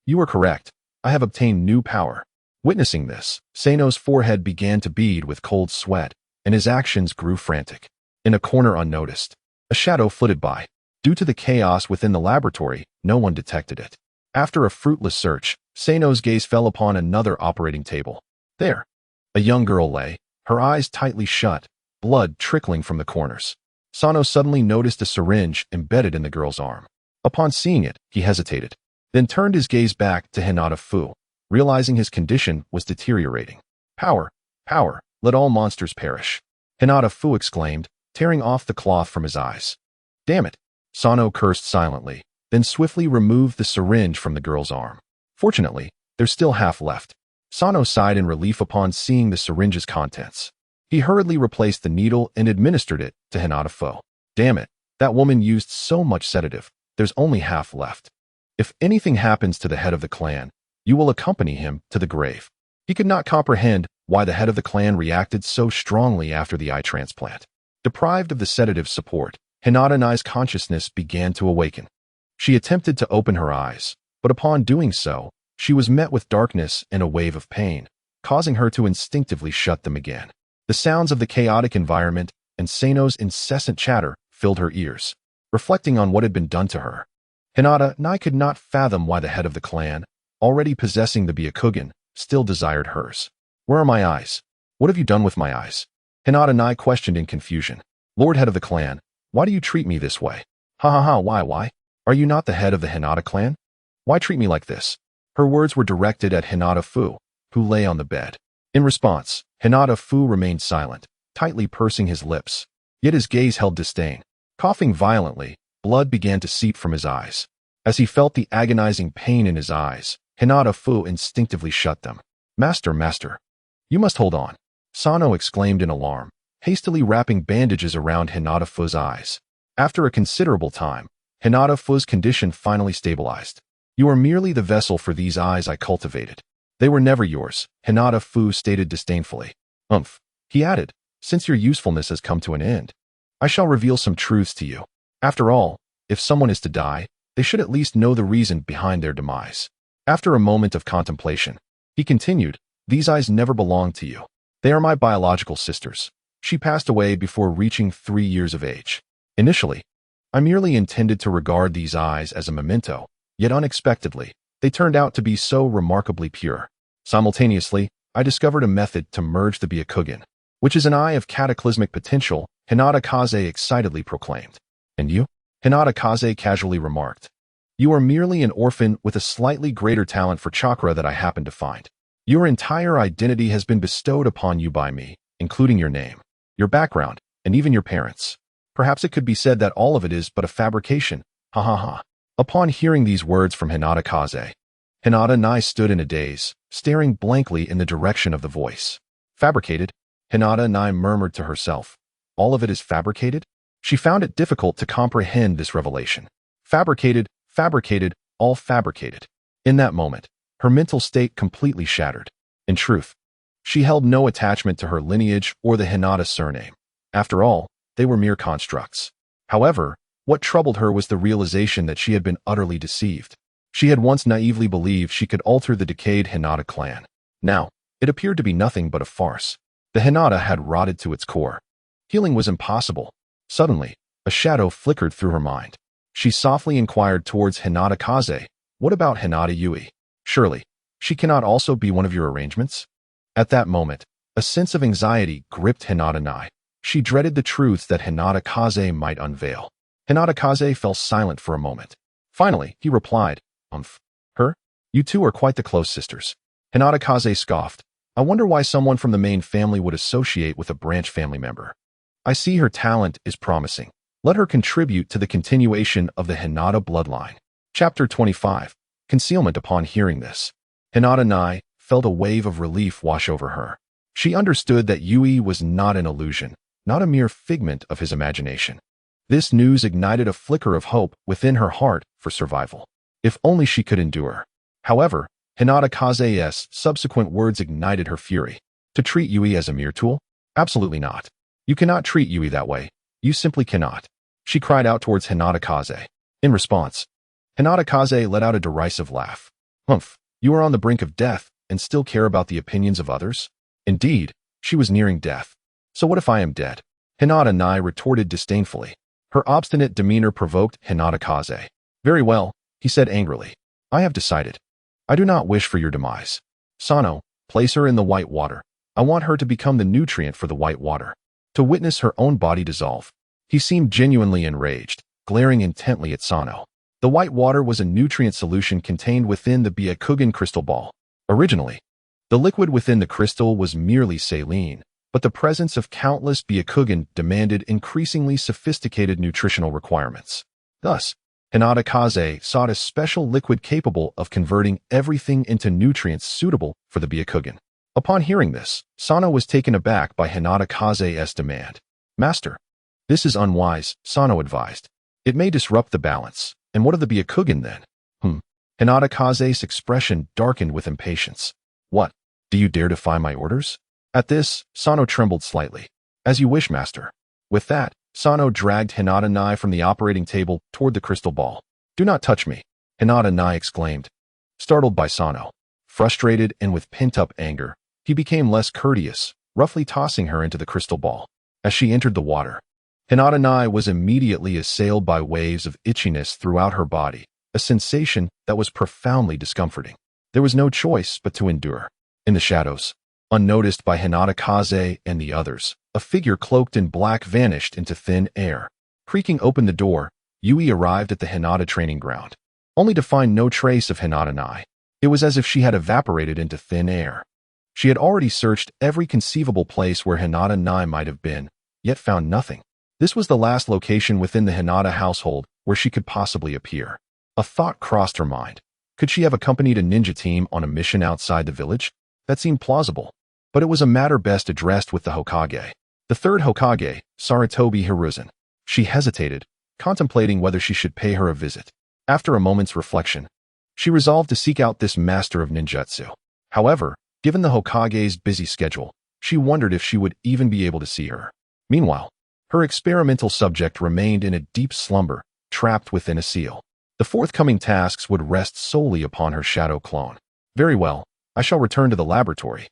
you are correct. I have obtained new power. Witnessing this, Sano's forehead began to bead with cold sweat, and his actions grew frantic. In a corner unnoticed, a shadow flitted by. Due to the chaos within the laboratory, no one detected it. After a fruitless search, Sano's gaze fell upon another operating table. There, a young girl lay, her eyes tightly shut, blood trickling from the corners. Sano suddenly noticed a syringe embedded in the girl's arm. Upon seeing it, he hesitated, then turned his gaze back to Hinata Fu, realizing his condition was deteriorating. Power, let all monsters perish. Hinata Fu exclaimed, tearing off the cloth from his eyes. Damn it! Sano cursed silently, then swiftly removed the syringe from the girl's arm. Fortunately, there's still half left. Sano sighed in relief upon seeing the syringe's contents. He hurriedly replaced the needle and administered it to Hinata Fu. Damn it, that woman used so much sedative, there's only half left. If anything happens to the head of the clan, you will accompany him to the grave. He could not comprehend why the head of the clan reacted so strongly after the eye transplant. Deprived of the sedative's support, Hinata Nai's consciousness began to awaken. She attempted to open her eyes, but upon doing so, she was met with darkness and a wave of pain, causing her to instinctively shut them again. The sounds of the chaotic environment and Sano's incessant chatter filled her ears. Reflecting on what had been done to her, Hinata Nai could not fathom why the head of the clan, already possessing the Byakugan, still desired hers. Where are my eyes? What have you done with my eyes? Hinata Nai questioned in confusion. Lord Head of the clan, why do you treat me this way? Why? Are you not the head of the Hinata clan? Why treat me like this? Her words were directed at Hinata Fu, who lay on the bed. In response, Hinata Fu remained silent, tightly pursing his lips, yet his gaze held disdain. Coughing violently, blood began to seep from his eyes. As he felt the agonizing pain in his eyes, Hinata Fu instinctively shut them. Master, you must hold on, Sano exclaimed in alarm, hastily wrapping bandages around Hinata Fu's eyes. After a considerable time, Hinata Fu's condition finally stabilized. You are merely the vessel for these eyes I cultivated. They were never yours, Hinata Fu stated disdainfully. He added, since your usefulness has come to an end, I shall reveal some truths to you. After all, if someone is to die, they should at least know the reason behind their demise. After a moment of contemplation, he continued, these eyes never belonged to you. They are my biological sisters. She passed away before reaching 3 years of age. Initially, I merely intended to regard these eyes as a memento, yet unexpectedly, they turned out to be so remarkably pure. Simultaneously, I discovered a method to merge the Byakugan, which is an eye of cataclysmic potential, Hinata Kaze excitedly proclaimed. And you? Hinata Kaze casually remarked. You are merely an orphan with a slightly greater talent for chakra that I happen to find. Your entire identity has been bestowed upon you by me, including your name, your background, and even your parents. Perhaps it could be said that all of it is but a fabrication, ha ha ha. Upon hearing these words from Hinata Kaze, Hinata Nai stood in a daze, staring blankly in the direction of the voice. Fabricated? Hinata Nai murmured to herself. All of it is fabricated? She found it difficult to comprehend this revelation. Fabricated, all fabricated. In that moment, her mental state completely shattered. In truth, she held no attachment to her lineage or the Hinata surname. After all, they were mere constructs. However, what troubled her was the realization that she had been utterly deceived. She had once naively believed she could alter the decayed Hinata clan. Now, it appeared to be nothing but a farce. The Hinata had rotted to its core. Healing was impossible. Suddenly, a shadow flickered through her mind. She softly inquired towards Hinata Kaze, what about Hinata Yui? Surely, she cannot also be one of your arrangements? At that moment, a sense of anxiety gripped Hinata Nai. She dreaded the truths that Hinata Kaze might unveil. Hinata Kaze fell silent for a moment. Finally, he replied, Her? You two are quite the close sisters. Hinata Kaze scoffed. I wonder why someone from the main family would associate with a branch family member. I see her talent is promising. Let her contribute to the continuation of the Hinata bloodline. Chapter 25. Concealment. Upon hearing this, Hinata Nai felt a wave of relief wash over her. She understood that Yui was not an illusion, not a mere figment of his imagination. This news ignited a flicker of hope within her heart for survival. If only she could endure. However, Hinata Kaze's subsequent words ignited her fury. To treat Yui as a mere tool? Absolutely not. You cannot treat Yui that way. You simply cannot. She cried out towards Hinata Kaze. In response, Hinata Kaze let out a derisive laugh. You are on the brink of death and still care about the opinions of others? Indeed, she was nearing death. So what if I am dead? Hinata Nai retorted disdainfully. Her obstinate demeanor provoked Hinata Kaze. Very well, he said angrily. I have decided. I do not wish for your demise. Sano, place her in the white water. I want her to become the nutrient for the white water. To witness her own body dissolve. He seemed genuinely enraged, glaring intently at Sano. The white water was a nutrient solution contained within the Byakugan crystal ball. Originally, the liquid within the crystal was merely saline, but the presence of countless Byakugan demanded increasingly sophisticated nutritional requirements. Thus, Hinata Kaze sought a special liquid capable of converting everything into nutrients suitable for the Byakugan. Upon hearing this, Sano was taken aback by Hinata Kaze's demand. Master, this is unwise, Sano advised. It may disrupt the balance. And what of the Byakugan then? Hinata Kaze's expression darkened with impatience. What? Do you dare defy my orders? At this, Sano trembled slightly. As you wish, master. With that, Sano dragged Hinata Nai from the operating table toward the crystal ball. Do not touch me, Hinata Nai exclaimed. Startled by Sano, frustrated and with pent-up anger, he became less courteous, roughly tossing her into the crystal ball. As she entered the water, Hinata Nai was immediately assailed by waves of itchiness throughout her body, a sensation that was profoundly discomforting. There was no choice but to endure. In the shadows, unnoticed by Hinata Kaze and the others, a figure cloaked in black vanished into thin air. Creaking open the door, Yui arrived at the Hinata training ground, only to find no trace of Hinata Nai. It was as if she had evaporated into thin air. She had already searched every conceivable place where Hinata Nai might have been, yet found nothing. This was the last location within the Hinata household where she could possibly appear. A thought crossed her mind. Could she have accompanied a ninja team on a mission outside the village? That seemed plausible. But it was a matter best addressed with the Hokage. The third Hokage, Sarutobi Hiruzen. She hesitated, contemplating whether she should pay her a visit. After a moment's reflection, she resolved to seek out this master of ninjutsu. However, given the Hokage's busy schedule, she wondered if she would even be able to see her. Meanwhile, her experimental subject remained in a deep slumber, trapped within a seal. The forthcoming tasks would rest solely upon her shadow clone. Very well, I shall return to the laboratory.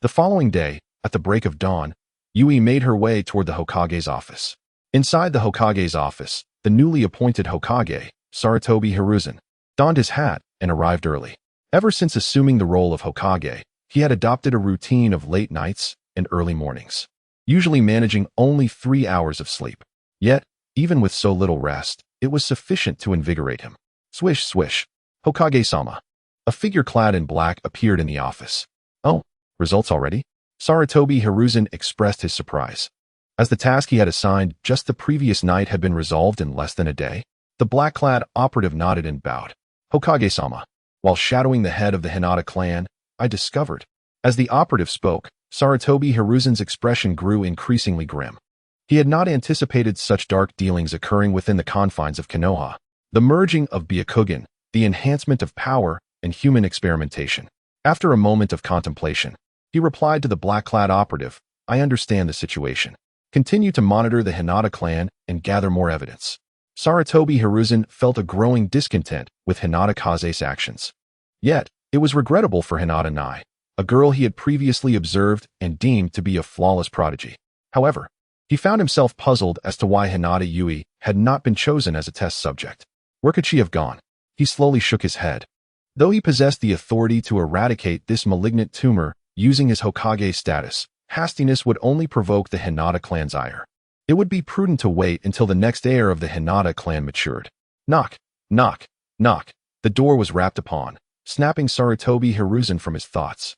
The following day, at the break of dawn, Yui made her way toward the Hokage's office. Inside the Hokage's office, the newly appointed Hokage, Sarutobi Hiruzen, donned his hat and arrived early. Ever since assuming the role of Hokage, he had adopted a routine of late nights and early mornings, usually managing only 3 hours of sleep. Yet, even with so little rest, it was sufficient to invigorate him. Swish, swish. Hokage-sama. A figure clad in black appeared in the office. Oh, results already? Sarutobi Hiruzen expressed his surprise. As the task he had assigned just the previous night had been resolved in less than a day, the black-clad operative nodded and bowed. Hokage-sama. While shadowing the head of the Hinata clan, I discovered. As the operative spoke, Sarutobi Hiruzen's expression grew increasingly grim. He had not anticipated such dark dealings occurring within the confines of Konoha. The merging of Byakugan, the enhancement of power, and human experimentation. After a moment of contemplation, he replied to the black-clad operative, I understand the situation. Continue to monitor the Hinata clan and gather more evidence. Sarutobi Hiruzen felt a growing discontent with Hinata Kaze's actions. Yet, it was regrettable for Hinata Nai, a girl he had previously observed and deemed to be a flawless prodigy. However, he found himself puzzled as to why Hinata Yui had not been chosen as a test subject. Where could she have gone? He slowly shook his head. Though he possessed the authority to eradicate this malignant tumor using his Hokage status, hastiness would only provoke the Hinata clan's ire. It would be prudent to wait until the next heir of the Hinata clan matured. Knock, knock, knock. The door was rapped upon, snapping Sarutobi Hiruzen from his thoughts.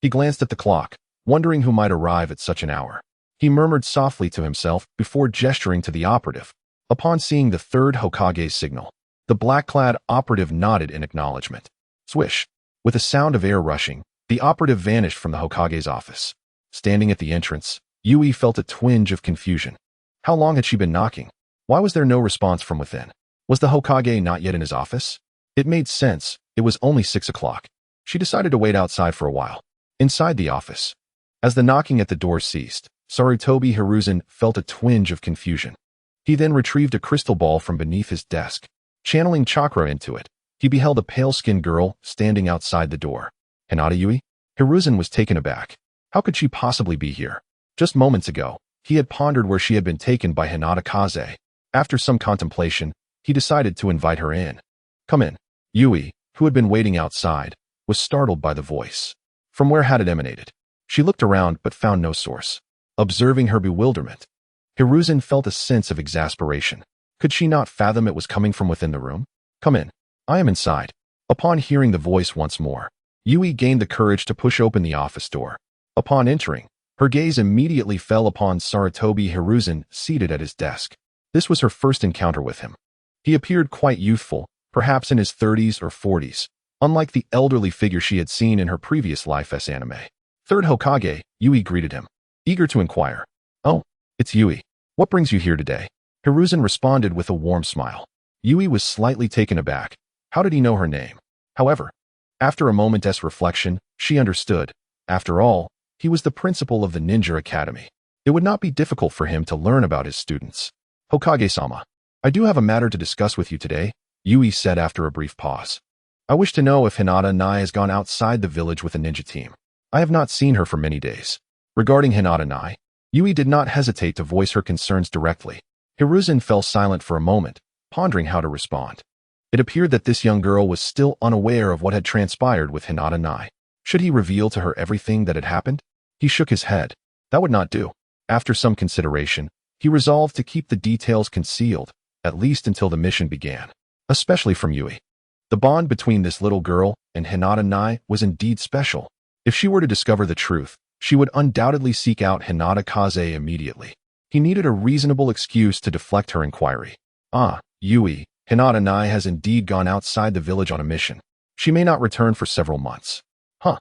He glanced at the clock, wondering who might arrive at such an hour. He murmured softly to himself before gesturing to the operative. Upon seeing the third Hokage's signal, the black-clad operative nodded in acknowledgement. Swish! With a sound of air rushing, the operative vanished from the Hokage's office. Standing at the entrance, Yui felt a twinge of confusion. How long had she been knocking? Why was there no response from within? Was the Hokage not yet in his office? It made sense. It was only 6 o'clock. She decided to wait outside for a while. Inside the office, as the knocking at the door ceased, Sarutobi Hiruzen felt a twinge of confusion. He then retrieved a crystal ball from beneath his desk. Channeling chakra into it, he beheld a pale-skinned girl standing outside the door. Hinata Yui? Hiruzen was taken aback. How could she possibly be here? Just moments ago, he had pondered where she had been taken by Hinata Kaze. After some contemplation, he decided to invite her in. Come in. Yui, who had been waiting outside, was startled by the voice. From where had it emanated? She looked around but found no source. Observing her bewilderment, Hiruzen felt a sense of exasperation. Could she not fathom it was coming from within the room? Come in. I am inside. Upon hearing the voice once more, Yui gained the courage to push open the office door. Upon entering, her gaze immediately fell upon Sarutobi Hiruzen seated at his desk. This was her first encounter with him. He appeared quite youthful, perhaps in his 30s or 40s, unlike the elderly figure she had seen in her previous life as anime. Third Hokage, Yui greeted him, eager to inquire. Oh, it's Yui. What brings you here today? Hiruzen responded with a warm smile. Yui was slightly taken aback. How did he know her name? However, after a moment's reflection, she understood. After all, he was the principal of the Ninja Academy. It would not be difficult for him to learn about his students. Hokage-sama, I do have a matter to discuss with you today, Yui said after a brief pause. I wish to know if Hinata Nai has gone outside the village with a ninja team. I have not seen her for many days. Regarding Hinata Nai, Yui did not hesitate to voice her concerns directly. Hiruzen fell silent for a moment, pondering how to respond. It appeared that this young girl was still unaware of what had transpired with Hinata Nai. Should he reveal to her everything that had happened? He shook his head. That would not do. After some consideration, he resolved to keep the details concealed, at least until the mission began, especially from Yui. The bond between this little girl and Hinata Nai was indeed special. If she were to discover the truth, she would undoubtedly seek out Hinata Kaze immediately. He needed a reasonable excuse to deflect her inquiry. Ah, Yui, Hinata Nai has indeed gone outside the village on a mission. She may not return for several months. Huh?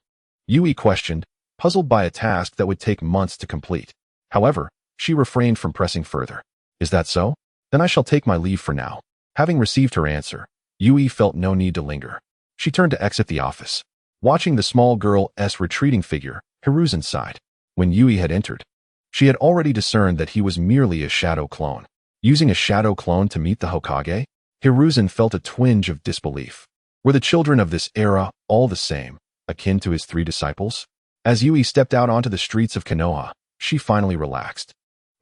Yui questioned, puzzled by a task that would take months to complete. However, she refrained from pressing further. Is that so? Then I shall take my leave for now. Having received her answer, Yui felt no need to linger. She turned to exit the office. Watching the small girl's retreating figure, Hiruzen sighed. When Yui had entered, she had already discerned that he was merely a shadow clone. Using a shadow clone to meet the Hokage? Hiruzen felt a twinge of disbelief. Were the children of this era all the same, akin to his 3 disciples? As Yui stepped out onto the streets of Konoha, she finally relaxed.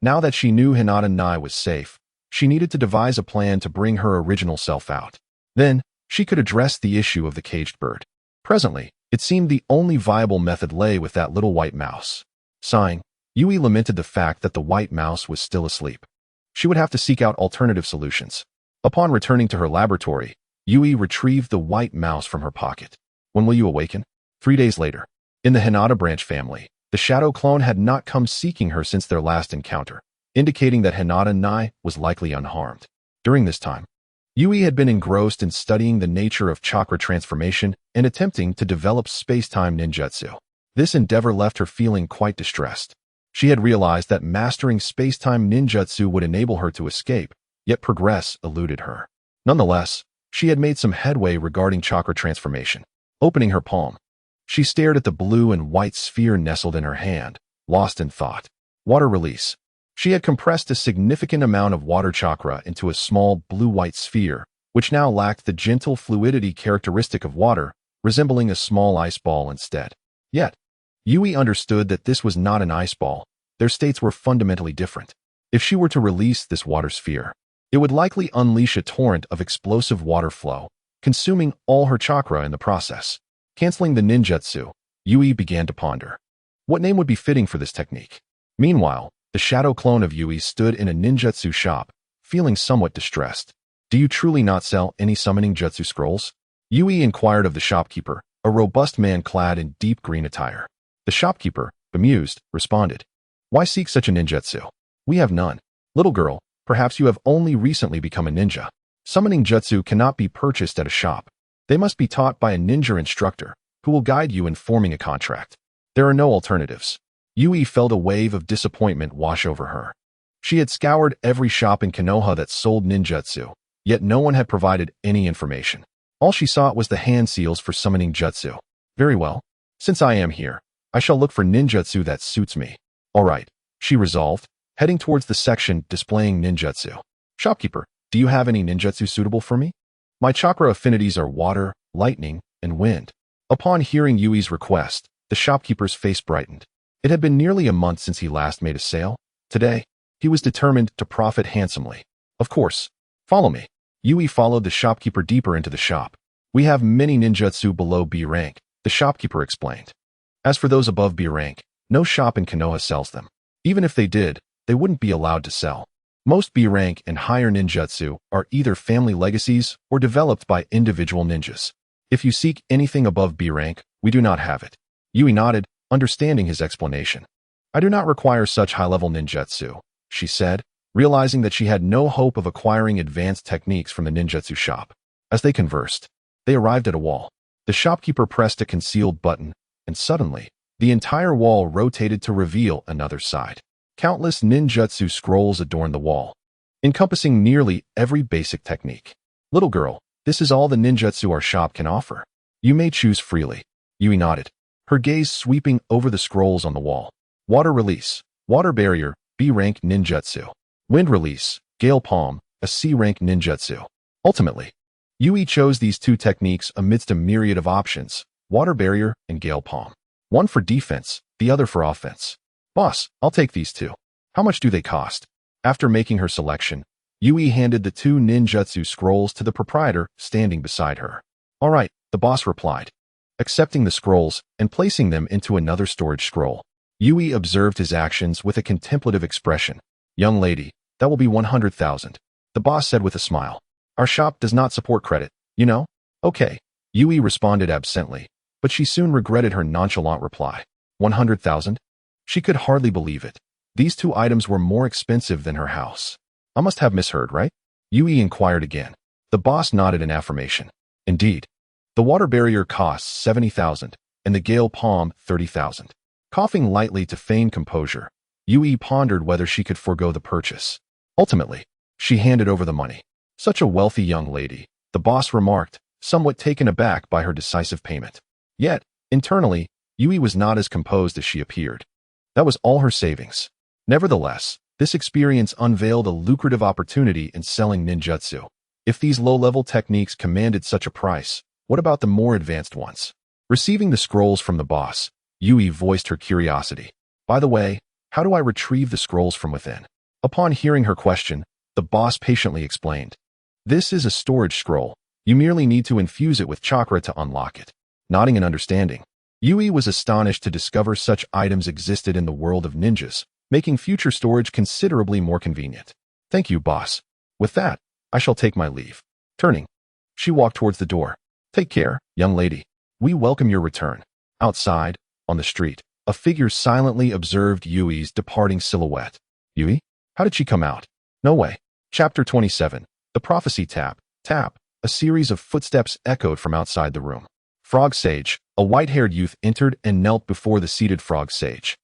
Now that she knew Hinata Nai was safe, she needed to devise a plan to bring her original self out. Then, she could address the issue of the caged bird. Presently, it seemed the only viable method lay with that little white mouse. Sighing, Yui lamented the fact that the white mouse was still asleep. She would have to seek out alternative solutions. Upon returning to her laboratory, Yui retrieved the white mouse from her pocket. When will you awaken? 3 days later. In the Hinata branch family, the shadow clone had not come seeking her since their last encounter, indicating that Hinata Nai was likely unharmed. During this time, Yui had been engrossed in studying the nature of chakra transformation and attempting to develop space-time ninjutsu. This endeavor left her feeling quite distressed. She had realized that mastering space-time ninjutsu would enable her to escape, yet progress eluded her. Nonetheless, she had made some headway regarding chakra transformation. Opening her palm, she stared at the blue and white sphere nestled in her hand, lost in thought. Water release. She had compressed a significant amount of water chakra into a small blue-white sphere, which now lacked the gentle fluidity characteristic of water, resembling a small ice ball instead. Yet, Yui understood that this was not an ice ball. Their states were fundamentally different. If she were to release this water sphere, it would likely unleash a torrent of explosive water flow, consuming all her chakra in the process. Canceling the ninjutsu, Yui began to ponder. What name would be fitting for this technique? Meanwhile, the shadow clone of Yui stood in a ninjutsu shop, feeling somewhat distressed. Do you truly not sell any summoning jutsu scrolls? Yui inquired of the shopkeeper, a robust man clad in deep green attire. The shopkeeper, bemused, responded, Why seek such a ninjutsu? We have none. Little girl, perhaps you have only recently become a ninja. Summoning jutsu cannot be purchased at a shop. They must be taught by a ninja instructor, who will guide you in forming a contract. There are no alternatives. Yui felt a wave of disappointment wash over her. She had scoured every shop in Konoha that sold ninjutsu, yet no one had provided any information. All she sought was the hand seals for summoning jutsu. Very well. Since I am here, I shall look for ninjutsu that suits me. All right, she resolved, heading towards the section displaying ninjutsu. Shopkeeper, do you have any ninjutsu suitable for me? My chakra affinities are water, lightning, and wind. Upon hearing Yui's request, the shopkeeper's face brightened. It had been nearly a month since he last made a sale. Today, he was determined to profit handsomely. Of course. Follow me. Yui followed the shopkeeper deeper into the shop. We have many ninjutsu below B rank, the shopkeeper explained. As for those above B rank, no shop in Konoha sells them. Even if they did, they wouldn't be allowed to sell. Most B rank and higher ninjutsu are either family legacies or developed by individual ninjas. If you seek anything above B rank, we do not have it. Yui nodded, understanding his explanation. I do not require such high-level ninjutsu, she said, realizing that she had no hope of acquiring advanced techniques from the ninjutsu shop. As they conversed, they arrived at a wall. The shopkeeper pressed a concealed button, and suddenly, the entire wall rotated to reveal another side. Countless ninjutsu scrolls adorned the wall, encompassing nearly every basic technique. Little girl, this is all the ninjutsu our shop can offer. You may choose freely. Yui nodded, her gaze sweeping over the scrolls on the wall. Water release, water barrier, B-rank ninjutsu. Wind release, gale palm, a C-rank ninjutsu. Ultimately, Yui chose these 2 techniques amidst a myriad of options, water barrier and gale palm. One for defense, the other for offense. Boss, I'll take these 2. How much do they cost? After making her selection, Yui handed the 2 ninjutsu scrolls to the proprietor standing beside her. All right, the boss replied, accepting the scrolls and placing them into another storage scroll. Yui observed his actions with a contemplative expression. Young lady, that will be 100,000. The boss said with a smile. Our shop does not support credit, you know? Okay. Yui responded absently, but she soon regretted her nonchalant reply. 100,000? She could hardly believe it. These 2 items were more expensive than her house. I must have misheard, right? Yui inquired again. The boss nodded in affirmation. Indeed. The water barrier costs 70,000, and the gale palm 30,000. Coughing lightly to feign composure, Yui pondered whether she could forego the purchase. Ultimately, She handed over the money. Such a wealthy young lady, the boss remarked, somewhat taken aback by her decisive payment. Yet, internally, Yui was not as composed as she appeared. That was all her savings. Nevertheless, this experience unveiled a lucrative opportunity in selling ninjutsu. If these low-level techniques commanded such a price, what about the more advanced ones? Receiving the scrolls from the boss, Yui voiced her curiosity. By the way, how do I retrieve the scrolls from within? Upon hearing her question, the boss patiently explained. This is a storage scroll. You merely need to infuse it with chakra to unlock it. Nodding in understanding, Yui was astonished to discover such items existed in the world of ninjas, making future storage considerably more convenient. Thank you, boss. With that, I shall take my leave. Turning, she walked towards the door. Take care, young lady. We welcome your return. Outside, on the street, a figure silently observed Yui's departing silhouette. Yui? How did she come out? No way. Chapter 27. The Prophecy Tap. Tap. A series of footsteps echoed from outside the room. Frog Sage, a white-haired youth, entered and knelt before the seated Frog Sage.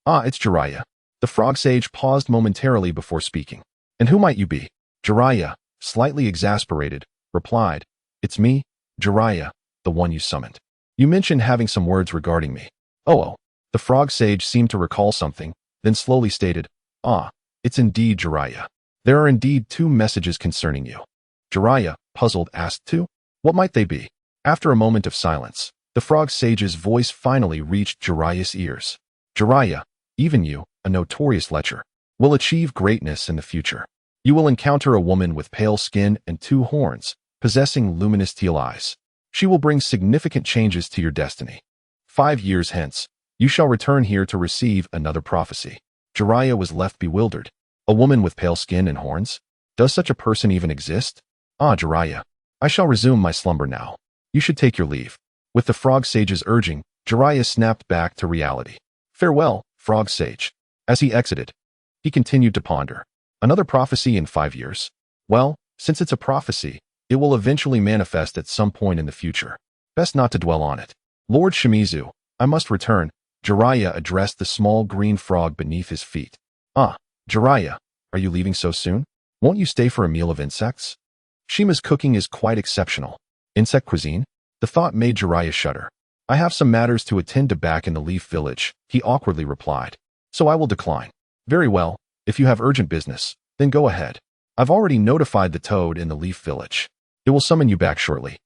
Ah, it's Jiraiya. The Frog Sage paused momentarily before speaking. And who might you be? Jiraiya, slightly exasperated, replied. It's me, Jiraiya, the one you summoned. You mentioned having some words regarding me. Oh. The Frog Sage seemed to recall something, then slowly stated, Ah, it's indeed Jiraiya. There are indeed 2 messages concerning you. Jiraiya, puzzled, asked 2? What might they be? After a moment of silence, the Frog Sage's voice finally reached Jiraiya's ears. Jiraiya, even you, a notorious lecher, will achieve greatness in the future. You will encounter a woman with pale skin and 2 horns, possessing luminous teal eyes. She will bring significant changes to your destiny. 5 years hence, you shall return here to receive another prophecy. Jiraiya was left bewildered. A woman with pale skin and horns? Does such a person even exist? Ah, Jiraiya, I shall resume my slumber now. You should take your leave. With the Frog Sage's urging, Jiraiya snapped back to reality. Farewell, Frog Sage. As he exited, he continued to ponder. Another prophecy in 5 years? Well, since it's a prophecy, it will eventually manifest at some point in the future. Best not to dwell on it. Lord Shimizu, I must return. Jiraiya addressed the small green frog beneath his feet. Ah, Jiraiya, are you leaving so soon? Won't you stay for a meal of insects? Shima's cooking is quite exceptional. Insect cuisine? The thought made Jiraiya shudder. I have some matters to attend to back in the Leaf Village, he awkwardly replied. So I will decline. Very well, if you have urgent business, then go ahead. I've already notified the toad in the Leaf Village. It will summon you back shortly.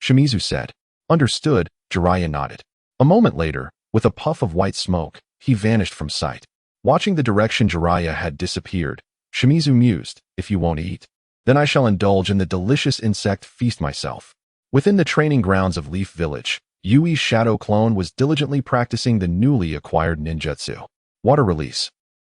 Shimizu said. Understood, Jiraiya nodded. A moment later, with a puff of white smoke, he vanished from sight. Watching the direction Jiraiya had disappeared, Shimizu mused, if you won't eat, then I shall indulge in the delicious insect feast myself. Within the training grounds of Leaf Village, Yui's shadow clone was diligently practicing the newly acquired ninjutsu. Water release.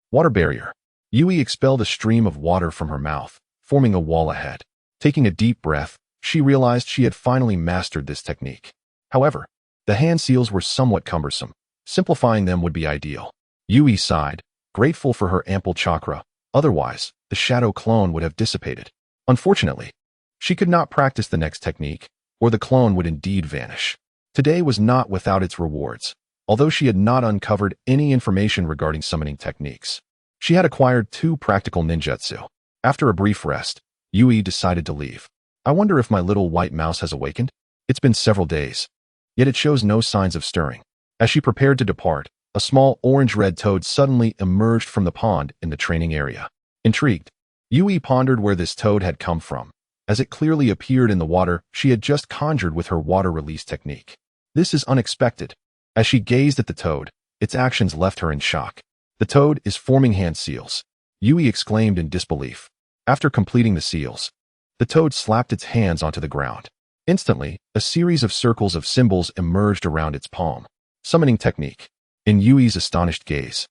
Water barrier. Yui expelled a stream of water from her mouth, forming a wall ahead. Taking a deep breath, she realized she had finally mastered this technique. However, the hand seals were somewhat cumbersome. Simplifying them would be ideal. Yui sighed, grateful for her ample chakra. Otherwise, the shadow clone would have dissipated. Unfortunately, she could not practice the next technique, or the clone would indeed vanish. Today was not without its rewards, although she had not uncovered any information regarding summoning techniques. She had acquired 2 practical ninjutsu. After a brief rest, Yui decided to leave. I wonder if my little white mouse has awakened? It's been several days, yet it shows no signs of stirring. As she prepared to depart, a small orange-red toad suddenly emerged from the pond in the training area. Intrigued, Yui pondered where this toad had come from, as it clearly appeared in the water she had just conjured with her water release technique. This is unexpected. As she gazed at the toad, its actions left her in shock. The toad is forming hand seals, Yui exclaimed in disbelief. After completing the seals, the toad slapped its hands onto the ground. Instantly, a series of circles of symbols emerged around its palm. Summoning technique. In Yui's astonished gaze,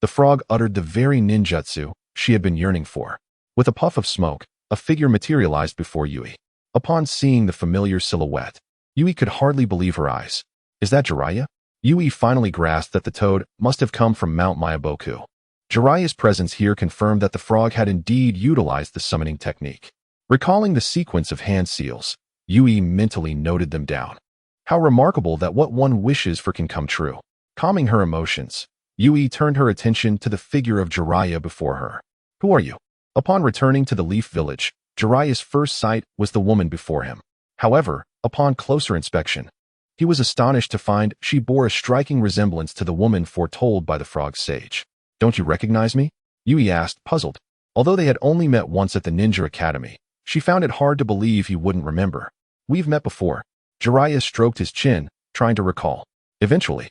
the frog uttered the very ninjutsu she had been yearning for. With a puff of smoke, a figure materialized before Yui. Upon seeing the familiar silhouette, Yui could hardly believe her eyes. Is that Jiraiya? Yui finally grasped that the toad must have come from Mount Mayaboku. Jiraiya's presence here confirmed that the frog had indeed utilized the summoning technique. Recalling the sequence of hand seals, Yui mentally noted them down. How remarkable that what one wishes for can come true. Calming her emotions, Yui turned her attention to the figure of Jiraiya before her. Who are you? Upon returning to the Leaf Village, Jiraiya's first sight was the woman before him. However, upon closer inspection, he was astonished to find she bore a striking resemblance to the woman foretold by the Frog Sage. "Don't you recognize me?" Yui asked, puzzled. Although they had only met once at the Ninja Academy, she found it hard to believe he wouldn't remember. "We've met before." Jiraiya stroked his chin, trying to recall. Eventually,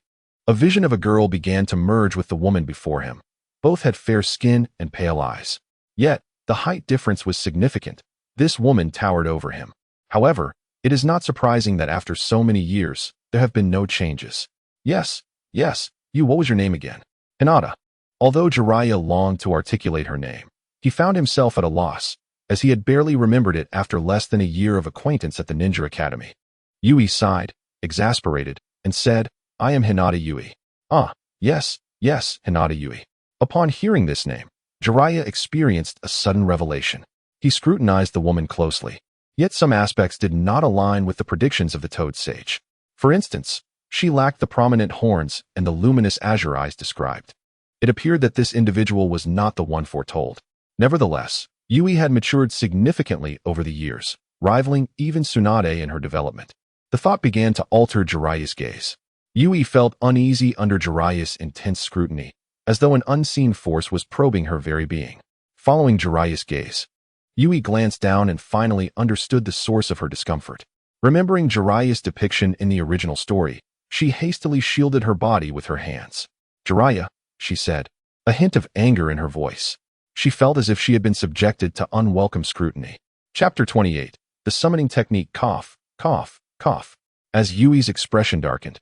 a vision of a girl began to merge with the woman before him. Both had fair skin and pale eyes. Yet, the height difference was significant. This woman towered over him. However, it is not surprising that after so many years, there have been no changes. Yes, what was your name again?" "Hinata." Although Jiraiya longed to articulate her name, he found himself at a loss, as he had barely remembered it after less than a year of acquaintance at the Ninja Academy. Yui sighed, exasperated, and said, "I am Hinata Yui." "Ah, yes, Hinata Yui." Upon hearing this name, Jiraiya experienced a sudden revelation. He scrutinized the woman closely, yet some aspects did not align with the predictions of the Toad Sage. For instance, she lacked the prominent horns and the luminous azure eyes described. It appeared that this individual was not the one foretold. Nevertheless, Yui had matured significantly over the years, rivaling even Tsunade in her development. The thought began to alter Jiraiya's gaze. Yui felt uneasy under Jiraiya's intense scrutiny, as though an unseen force was probing her very being. Following Jiraiya's gaze, Yui glanced down and finally understood the source of her discomfort. Remembering Jiraiya's depiction in the original story, she hastily shielded her body with her hands. "Jiraiya," she said, a hint of anger in her voice. She felt as if she had been subjected to unwelcome scrutiny. Chapter 28. The Summoning Technique. Cough, cough, cough. As Yui's expression darkened,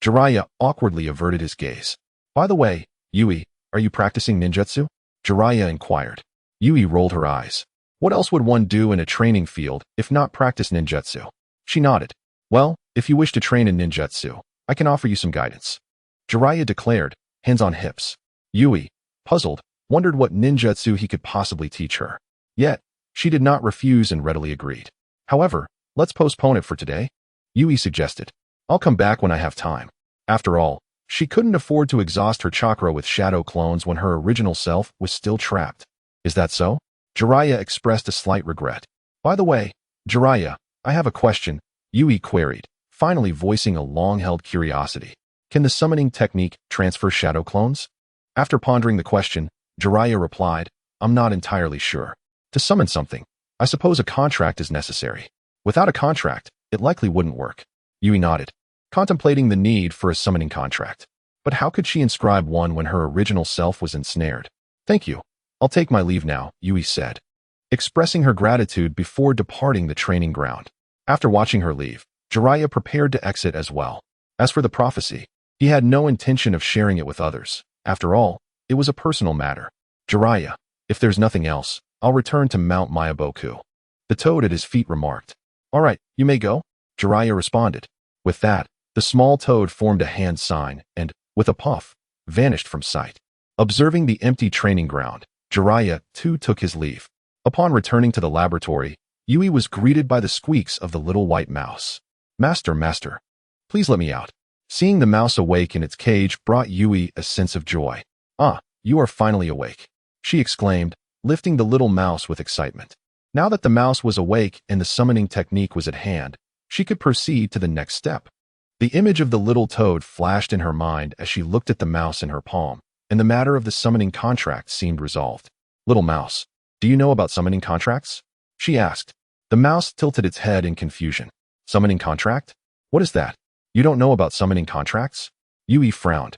Jiraiya awkwardly averted his gaze. "By the way, Yui, are you practicing ninjutsu?" Jiraiya inquired. Yui rolled her eyes. What else would one do in a training field if not practice ninjutsu? She nodded. "Well, if you wish to train in ninjutsu, I can offer you some guidance," Jiraiya declared, hands on hips. Yui, puzzled, wondered what ninjutsu he could possibly teach her. Yet, she did not refuse and readily agreed. "However, let's postpone it for today," Yui suggested. "I'll come back when I have time." After all, she couldn't afford to exhaust her chakra with shadow clones when her original self was still trapped. "Is that so?" Jiraiya expressed a slight regret. "By the way, Jiraiya, I have a question," Yui queried, finally voicing a long-held curiosity. "Can the summoning technique transfer shadow clones?" After pondering the question, Jiraiya replied, "I'm not entirely sure. To summon something, I suppose a contract is necessary. Without a contract, it likely wouldn't work." Yui nodded, contemplating the need for a summoning contract. But how could she inscribe one when her original self was ensnared? "Thank you. I'll take my leave now," Yui said, expressing her gratitude before departing the training ground. After watching her leave, Jiraiya prepared to exit as well. As for the prophecy, he had no intention of sharing it with others. After all, it was a personal matter. "Jiraiya, if there's nothing else, I'll return to Mount Mayaboku," the toad at his feet remarked. "All right, you may go," Jiraiya responded. With that, the small toad formed a hand sign and, with a puff, vanished from sight. Observing the empty training ground, Jiraiya, too, took his leave. Upon returning to the laboratory, Yui was greeted by the squeaks of the little white mouse. Master, please let me out." Seeing the mouse awake in its cage brought Yui a sense of joy. "Ah, you are finally awake," she exclaimed, lifting the little mouse with excitement. Now that the mouse was awake and the summoning technique was at hand, she could proceed to the next step. The image of the little toad flashed in her mind as she looked at the mouse in her palm, and the matter of the summoning contract seemed resolved. "Little mouse, do you know about summoning contracts?" she asked. The mouse tilted its head in confusion. "Summoning contract? What is that? You don't know about summoning contracts?" Yui frowned.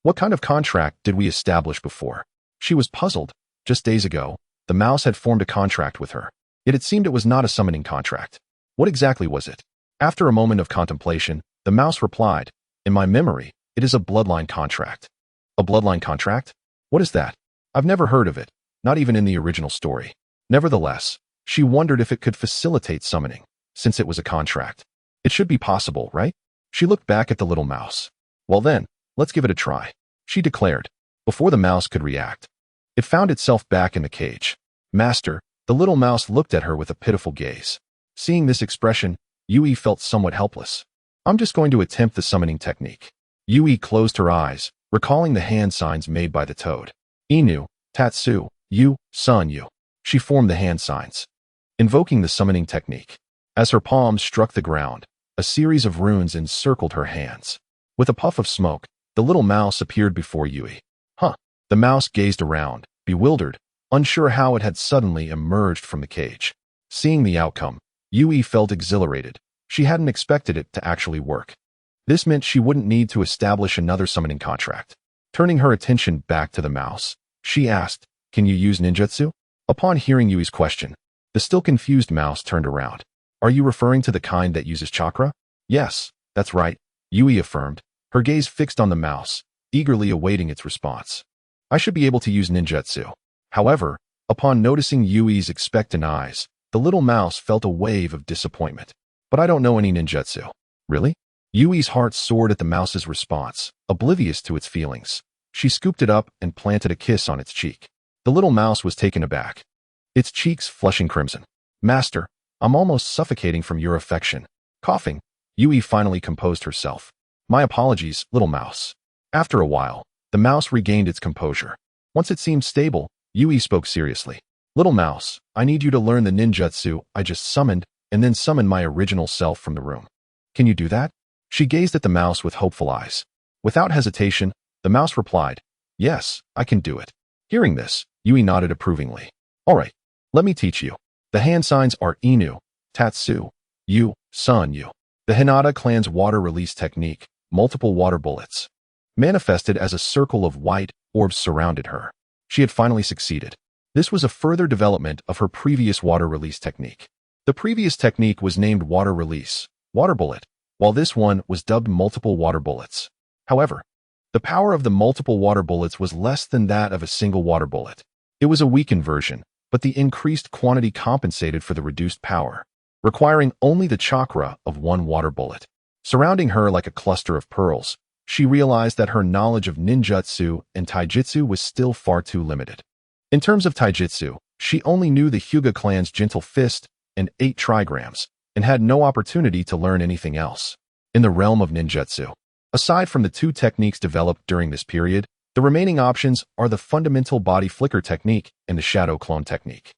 "What kind of contract did we establish before?" She was puzzled. Just days ago, the mouse had formed a contract with her. Yet it seemed it was not a summoning contract. What exactly was it? After a moment of contemplation, the mouse replied, "In my memory, it is a bloodline contract." "A bloodline contract? What is that? I've never heard of it, not even in the original story." Nevertheless, she wondered if it could facilitate summoning, since it was a contract. It should be possible, right? She looked back at the little mouse. "Well then, let's give it a try," she declared, before the mouse could react. It found itself back in the cage. "Master," the little mouse looked at her with a pitiful gaze. Seeing this expression, Yui felt somewhat helpless. "I'm just going to attempt the summoning technique." Yui closed her eyes, recalling the hand signs made by the toad. "Inu, Tatsu, Yu, Sun Yu." She formed the hand signs, invoking the summoning technique. As her palms struck the ground, a series of runes encircled her hands. With a puff of smoke, the little mouse appeared before Yui. Huh. The mouse gazed around, bewildered, unsure how it had suddenly emerged from the cage. Seeing the outcome, Yui felt exhilarated. She hadn't expected it to actually work. This meant she wouldn't need to establish another summoning contract. Turning her attention back to the mouse, she asked, "Can you use ninjutsu?" Upon hearing Yui's question, the still confused mouse turned around. "Are you referring to the kind that uses chakra?" "Yes, that's right," Yui affirmed, her gaze fixed on the mouse, eagerly awaiting its response. "I should be able to use ninjutsu." However, upon noticing Yui's expectant eyes, the little mouse felt a wave of disappointment. "But I don't know any ninjutsu." "Really?" Yui's heart soared at the mouse's response, oblivious to its feelings. She scooped it up and planted a kiss on its cheek. The little mouse was taken aback, its cheeks flushing crimson. "Master, I'm almost suffocating from your affection." Coughing, Yui finally composed herself. "My apologies, little mouse." After a while, the mouse regained its composure. Once it seemed stable, Yui spoke seriously. "Little mouse, I need you to learn the ninjutsu I just summoned and then summon my original self from the room. Can you do that?" She gazed at the mouse with hopeful eyes. Without hesitation, the mouse replied, "Yes, I can do it." Hearing this, Yui nodded approvingly. "All right, let me teach you. The hand signs are Inu, Tatsu, Yu, Sun, Yu. The Hinata clan's water release technique, multiple water bullets, manifested as a circle of white orbs surrounded her. She had finally succeeded. This was a further development of her previous water release technique. The previous technique was named water release, water bullet, while this one was dubbed multiple water bullets. However, the power of the multiple water bullets was less than that of a single water bullet. It was a weakened version, but the increased quantity compensated for the reduced power, requiring only the chakra of one water bullet. Surrounding her like a cluster of pearls, she realized that her knowledge of ninjutsu and taijutsu was still far too limited. In terms of taijutsu, she only knew the Hyuga clan's gentle fist and 8 trigrams, and had no opportunity to learn anything else. In the realm of ninjutsu, aside from the 2 techniques developed during this period, the remaining options are the fundamental body flicker technique and the shadow clone technique.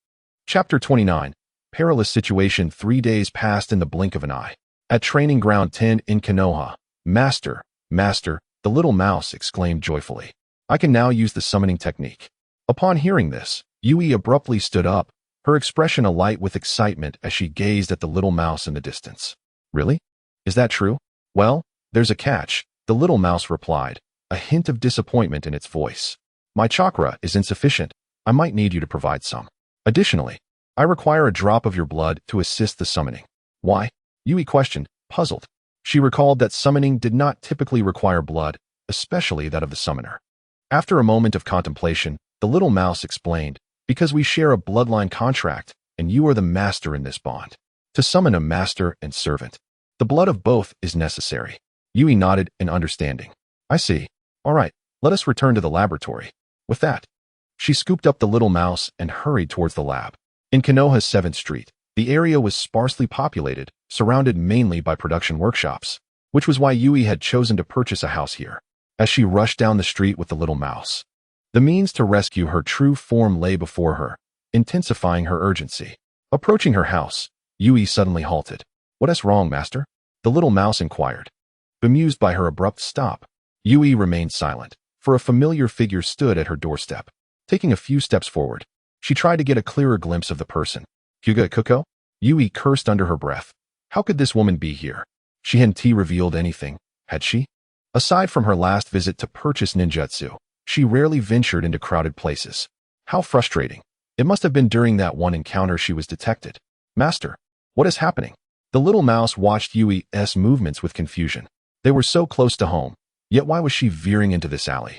Chapter 29. Perilous situation. 3 days passed in the blink of an eye. At Training Ground 10 in Konoha, Master, the little mouse exclaimed joyfully, "I can now use the summoning technique." Upon hearing this, Yui abruptly stood up, her expression alight with excitement as she gazed at the little mouse in the distance. "Really? Is that true?" "Well, there's a catch," the little mouse replied, a hint of disappointment in its voice. "My chakra is insufficient. I might need you to provide some. Additionally, I require a drop of your blood to assist the summoning." "Why?" Yui questioned, puzzled. She recalled that summoning did not typically require blood, especially that of the summoner. After a moment of contemplation, the little mouse explained, "Because we share a bloodline contract, and you are the master in this bond. To summon a master and servant, the blood of both is necessary." Yui nodded in understanding. "I see. All right, let us return to the laboratory." With that, she scooped up the little mouse and hurried towards the lab. In Konoha's 7th Street, the area was sparsely populated, surrounded mainly by production workshops, which was why Yui had chosen to purchase a house here. As she rushed down the street with the little mouse, the means to rescue her true form lay before her, intensifying her urgency. Approaching her house, Yui suddenly halted. "What is wrong, master?" the little mouse inquired. Bemused by her abrupt stop, Yui remained silent, for a familiar figure stood at her doorstep. Taking a few steps forward, she tried to get a clearer glimpse of the person. "Hyuga Kuko?" Yui cursed under her breath. How could this woman be here? She hadn't revealed anything, had she? Aside from her last visit to purchase ninjutsu, she rarely ventured into crowded places. How frustrating. It must have been during that one encounter she was detected. "Master, what is happening?" The little mouse watched Yui's movements with confusion. They were so close to home, yet why was she veering into this alley?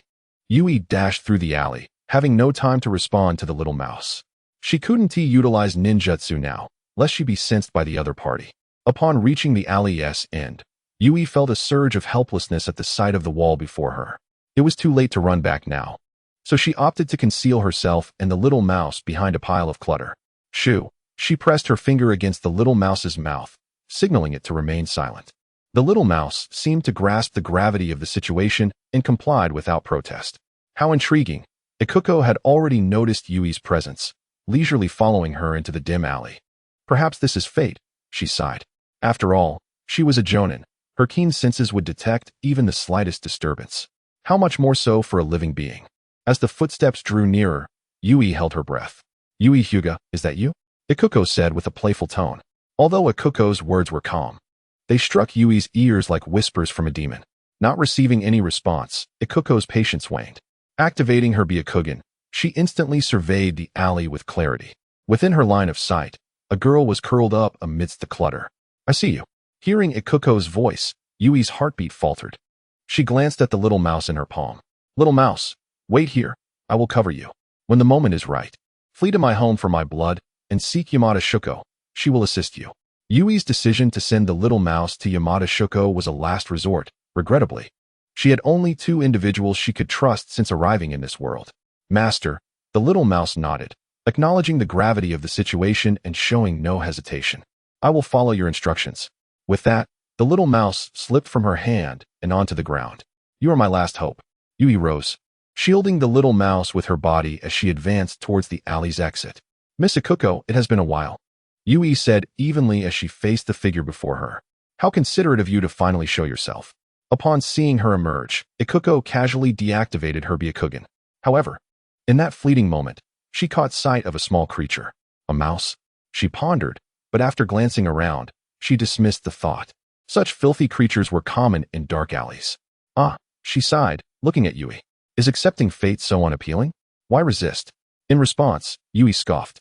Yui dashed through the alley, having no time to respond to the little mouse. She couldn't utilize ninjutsu now, lest she be sensed by the other party. Upon reaching the alley's end, Yui felt a surge of helplessness at the sight of the wall before her. It was too late to run back now, so she opted to conceal herself and the little mouse behind a pile of clutter. "Shoo!" She pressed her finger against the little mouse's mouth, signaling it to remain silent. The little mouse seemed to grasp the gravity of the situation and complied without protest. How intriguing! Ikuko had already noticed Yui's presence, leisurely following her into the dim alley. Perhaps this is fate, she sighed. After all, she was a jonin. Her keen senses would detect even the slightest disturbance. How much more so for a living being? As the footsteps drew nearer, Yui held her breath. Yui Hyuga, is that you? Ikuko said with a playful tone. Although Ikuko's words were calm, they struck Yui's ears like whispers from a demon. Not receiving any response, Ikuko's patience waned. Activating her Byakugan, she instantly surveyed the alley with clarity. Within her line of sight, a girl was curled up amidst the clutter. I see you. Hearing Ikuko's voice, Yui's heartbeat faltered. She glanced at the little mouse in her palm. Little mouse, wait here. I will cover you. When the moment is right, flee to my home for my blood and seek Yamada Shuko. She will assist you. Yui's decision to send the little mouse to Yamada Shuko was a last resort, regrettably. She had only 2 individuals she could trust since arriving in this world. Master, the little mouse nodded, acknowledging the gravity of the situation and showing no hesitation. I will follow your instructions. With that, the little mouse slipped from her hand and onto the ground. You are my last hope. Yui rose, shielding the little mouse with her body as she advanced towards the alley's exit. Miss Ikuko, it has been a while, Yui said evenly as she faced the figure before her. How considerate of you to finally show yourself. Upon seeing her emerge, Ikuko casually deactivated her Byakugan. However, in that fleeting moment, she caught sight of a small creature. A mouse? She pondered, but after glancing around, she dismissed the thought. Such filthy creatures were common in dark alleys. Ah, she sighed, looking at Yui. Is accepting fate so unappealing? Why resist? In response, Yui scoffed.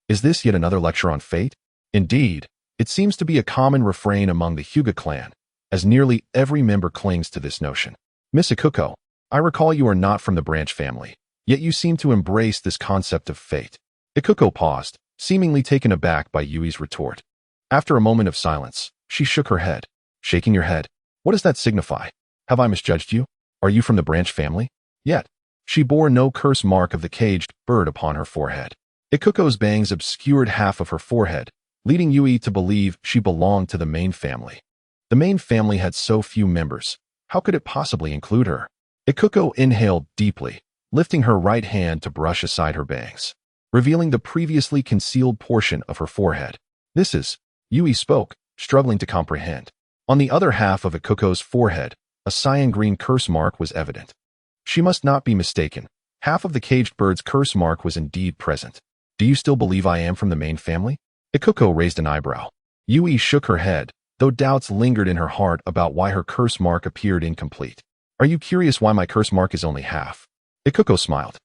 Is this yet another lecture on fate? Indeed, it seems to be a common refrain among the Hyuga clan, as nearly every member clings to this notion. Miss Ikuko, I recall you are not from the branch family, yet you seem to embrace this concept of fate. Ikuko paused, seemingly taken aback by Yui's retort. After a moment of silence, she shook her head. Shaking your head. What does that signify? Have I misjudged you? Are you from the branch family? Yet, she bore no curse mark of the caged bird upon her forehead. Ikuko's bangs obscured half of her forehead, leading Yui to believe she belonged to the main family. The main family had so few members. How could it possibly include her? Ikuko inhaled deeply, lifting her right hand to brush aside her bangs, revealing the previously concealed portion of her forehead. This is, Yui spoke, struggling to comprehend. On the other half of Ikuko's forehead, a cyan green curse mark was evident. She must not be mistaken. Half of the caged bird's curse mark was indeed present. Do you still believe I am from the main family? Ikuko raised an eyebrow. Yui shook her head, though doubts lingered in her heart about why her curse mark appeared incomplete. Are you curious why my curse mark is only half? Ikuko smiled.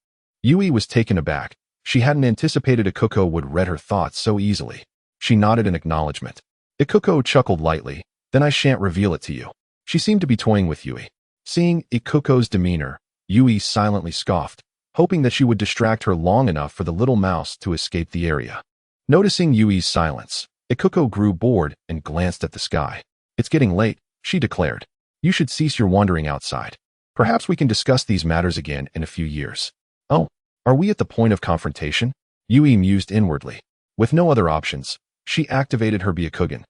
Yui was taken aback. She hadn't anticipated Ikuko would read her thoughts so easily. She nodded in acknowledgement. Ikuko chuckled lightly. Then I shan't reveal it to you. She seemed to be toying with Yui. Seeing Ikuko's demeanor, Yui silently scoffed, hoping that she would distract her long enough for the little mouse to escape the area. Noticing Yui's silence, Ikuko grew bored and glanced at the sky. It's getting late, she declared. You should cease your wandering outside. Perhaps we can discuss these matters again in a few years. Oh, are we at the point of confrontation? Yui mused inwardly. With no other options, she activated her Byakugan.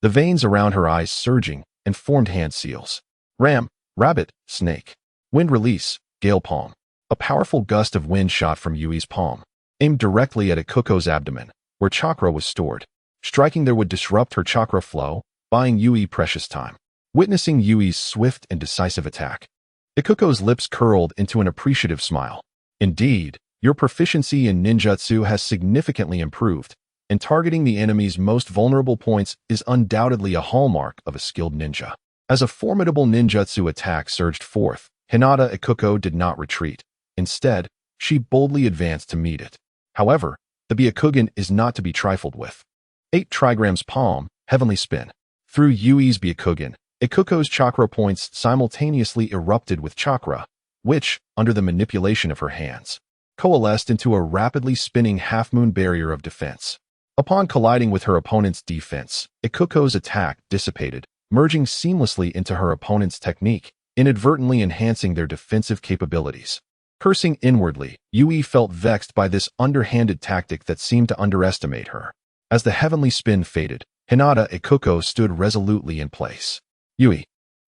The veins around her eyes surging and formed hand seals. Ram, rabbit, snake. Wind release, gale palm. A powerful gust of wind shot from Yui's palm, aimed directly at Ikuko's abdomen, where chakra was stored. Striking there would disrupt her chakra flow, buying Yui precious time. Witnessing Yui's swift and decisive attack, Ikuko's lips curled into an appreciative smile. Indeed, your proficiency in ninjutsu has significantly improved, and targeting the enemy's most vulnerable points is undoubtedly a hallmark of a skilled ninja. As a formidable ninjutsu attack surged forth, Hinata Ikuko did not retreat. Instead, she boldly advanced to meet it. However, the Byakugan is not to be trifled with. 8 trigrams palm, heavenly spin. Through Yui's Byakugan, Ikuko's chakra points simultaneously erupted with chakra, which, under the manipulation of her hands, coalesced into a rapidly spinning half-moon barrier of defense. Upon colliding with her opponent's defense, Ikuko's attack dissipated, merging seamlessly into her opponent's technique, inadvertently enhancing their defensive capabilities. Cursing inwardly, Yui felt vexed by this underhanded tactic that seemed to underestimate her. As the heavenly spin faded, Hinata Ikuko stood resolutely in place. Yui,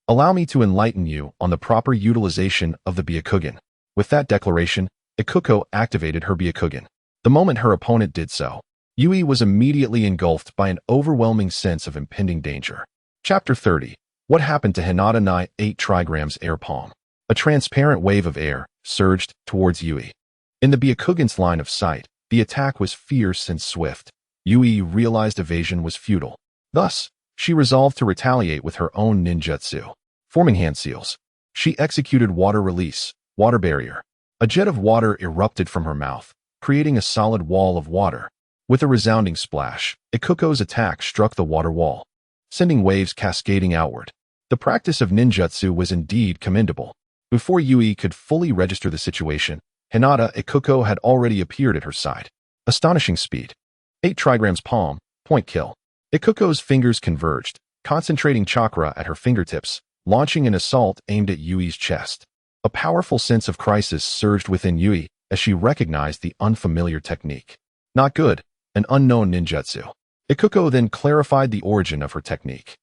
allow me to enlighten you on the proper utilization of the Byakugan. With that declaration, Ikuko activated her Byakugan. The moment her opponent did so, Yui was immediately engulfed by an overwhelming sense of impending danger. Chapter 30. What happened to Hinata Nai 8 trigrams air palm? A transparent wave of air surged towards Yui. In the Byakugan's line of sight, the attack was fierce and swift. Yui realized evasion was futile. Thus, she resolved to retaliate with her own ninjutsu. Forming hand seals, she executed water release, water barrier. A jet of water erupted from her mouth, creating a solid wall of water. With a resounding splash, Ikuko's attack struck the water wall, sending waves cascading outward. The practice of ninjutsu was indeed commendable. Before Yui could fully register the situation, Hinata Ikuko had already appeared at her side. Astonishing speed. 8 trigrams palm, point kill. Ikuko's fingers converged, concentrating chakra at her fingertips, launching an assault aimed at Yui's chest. A powerful sense of crisis surged within Yui as she recognized the unfamiliar technique. Not good, an unknown ninjutsu. Ikuko then clarified the origin of her technique.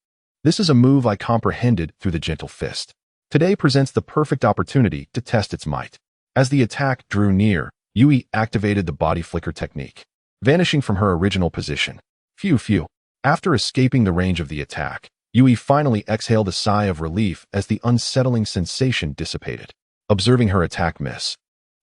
This is a move I comprehended through the gentle fist. Today presents the perfect opportunity to test its might. As the attack drew near, Yui activated the body flicker technique, vanishing from her original position. Phew. After escaping the range of the attack, Yui finally exhaled a sigh of relief as the unsettling sensation dissipated. Observing her attack miss,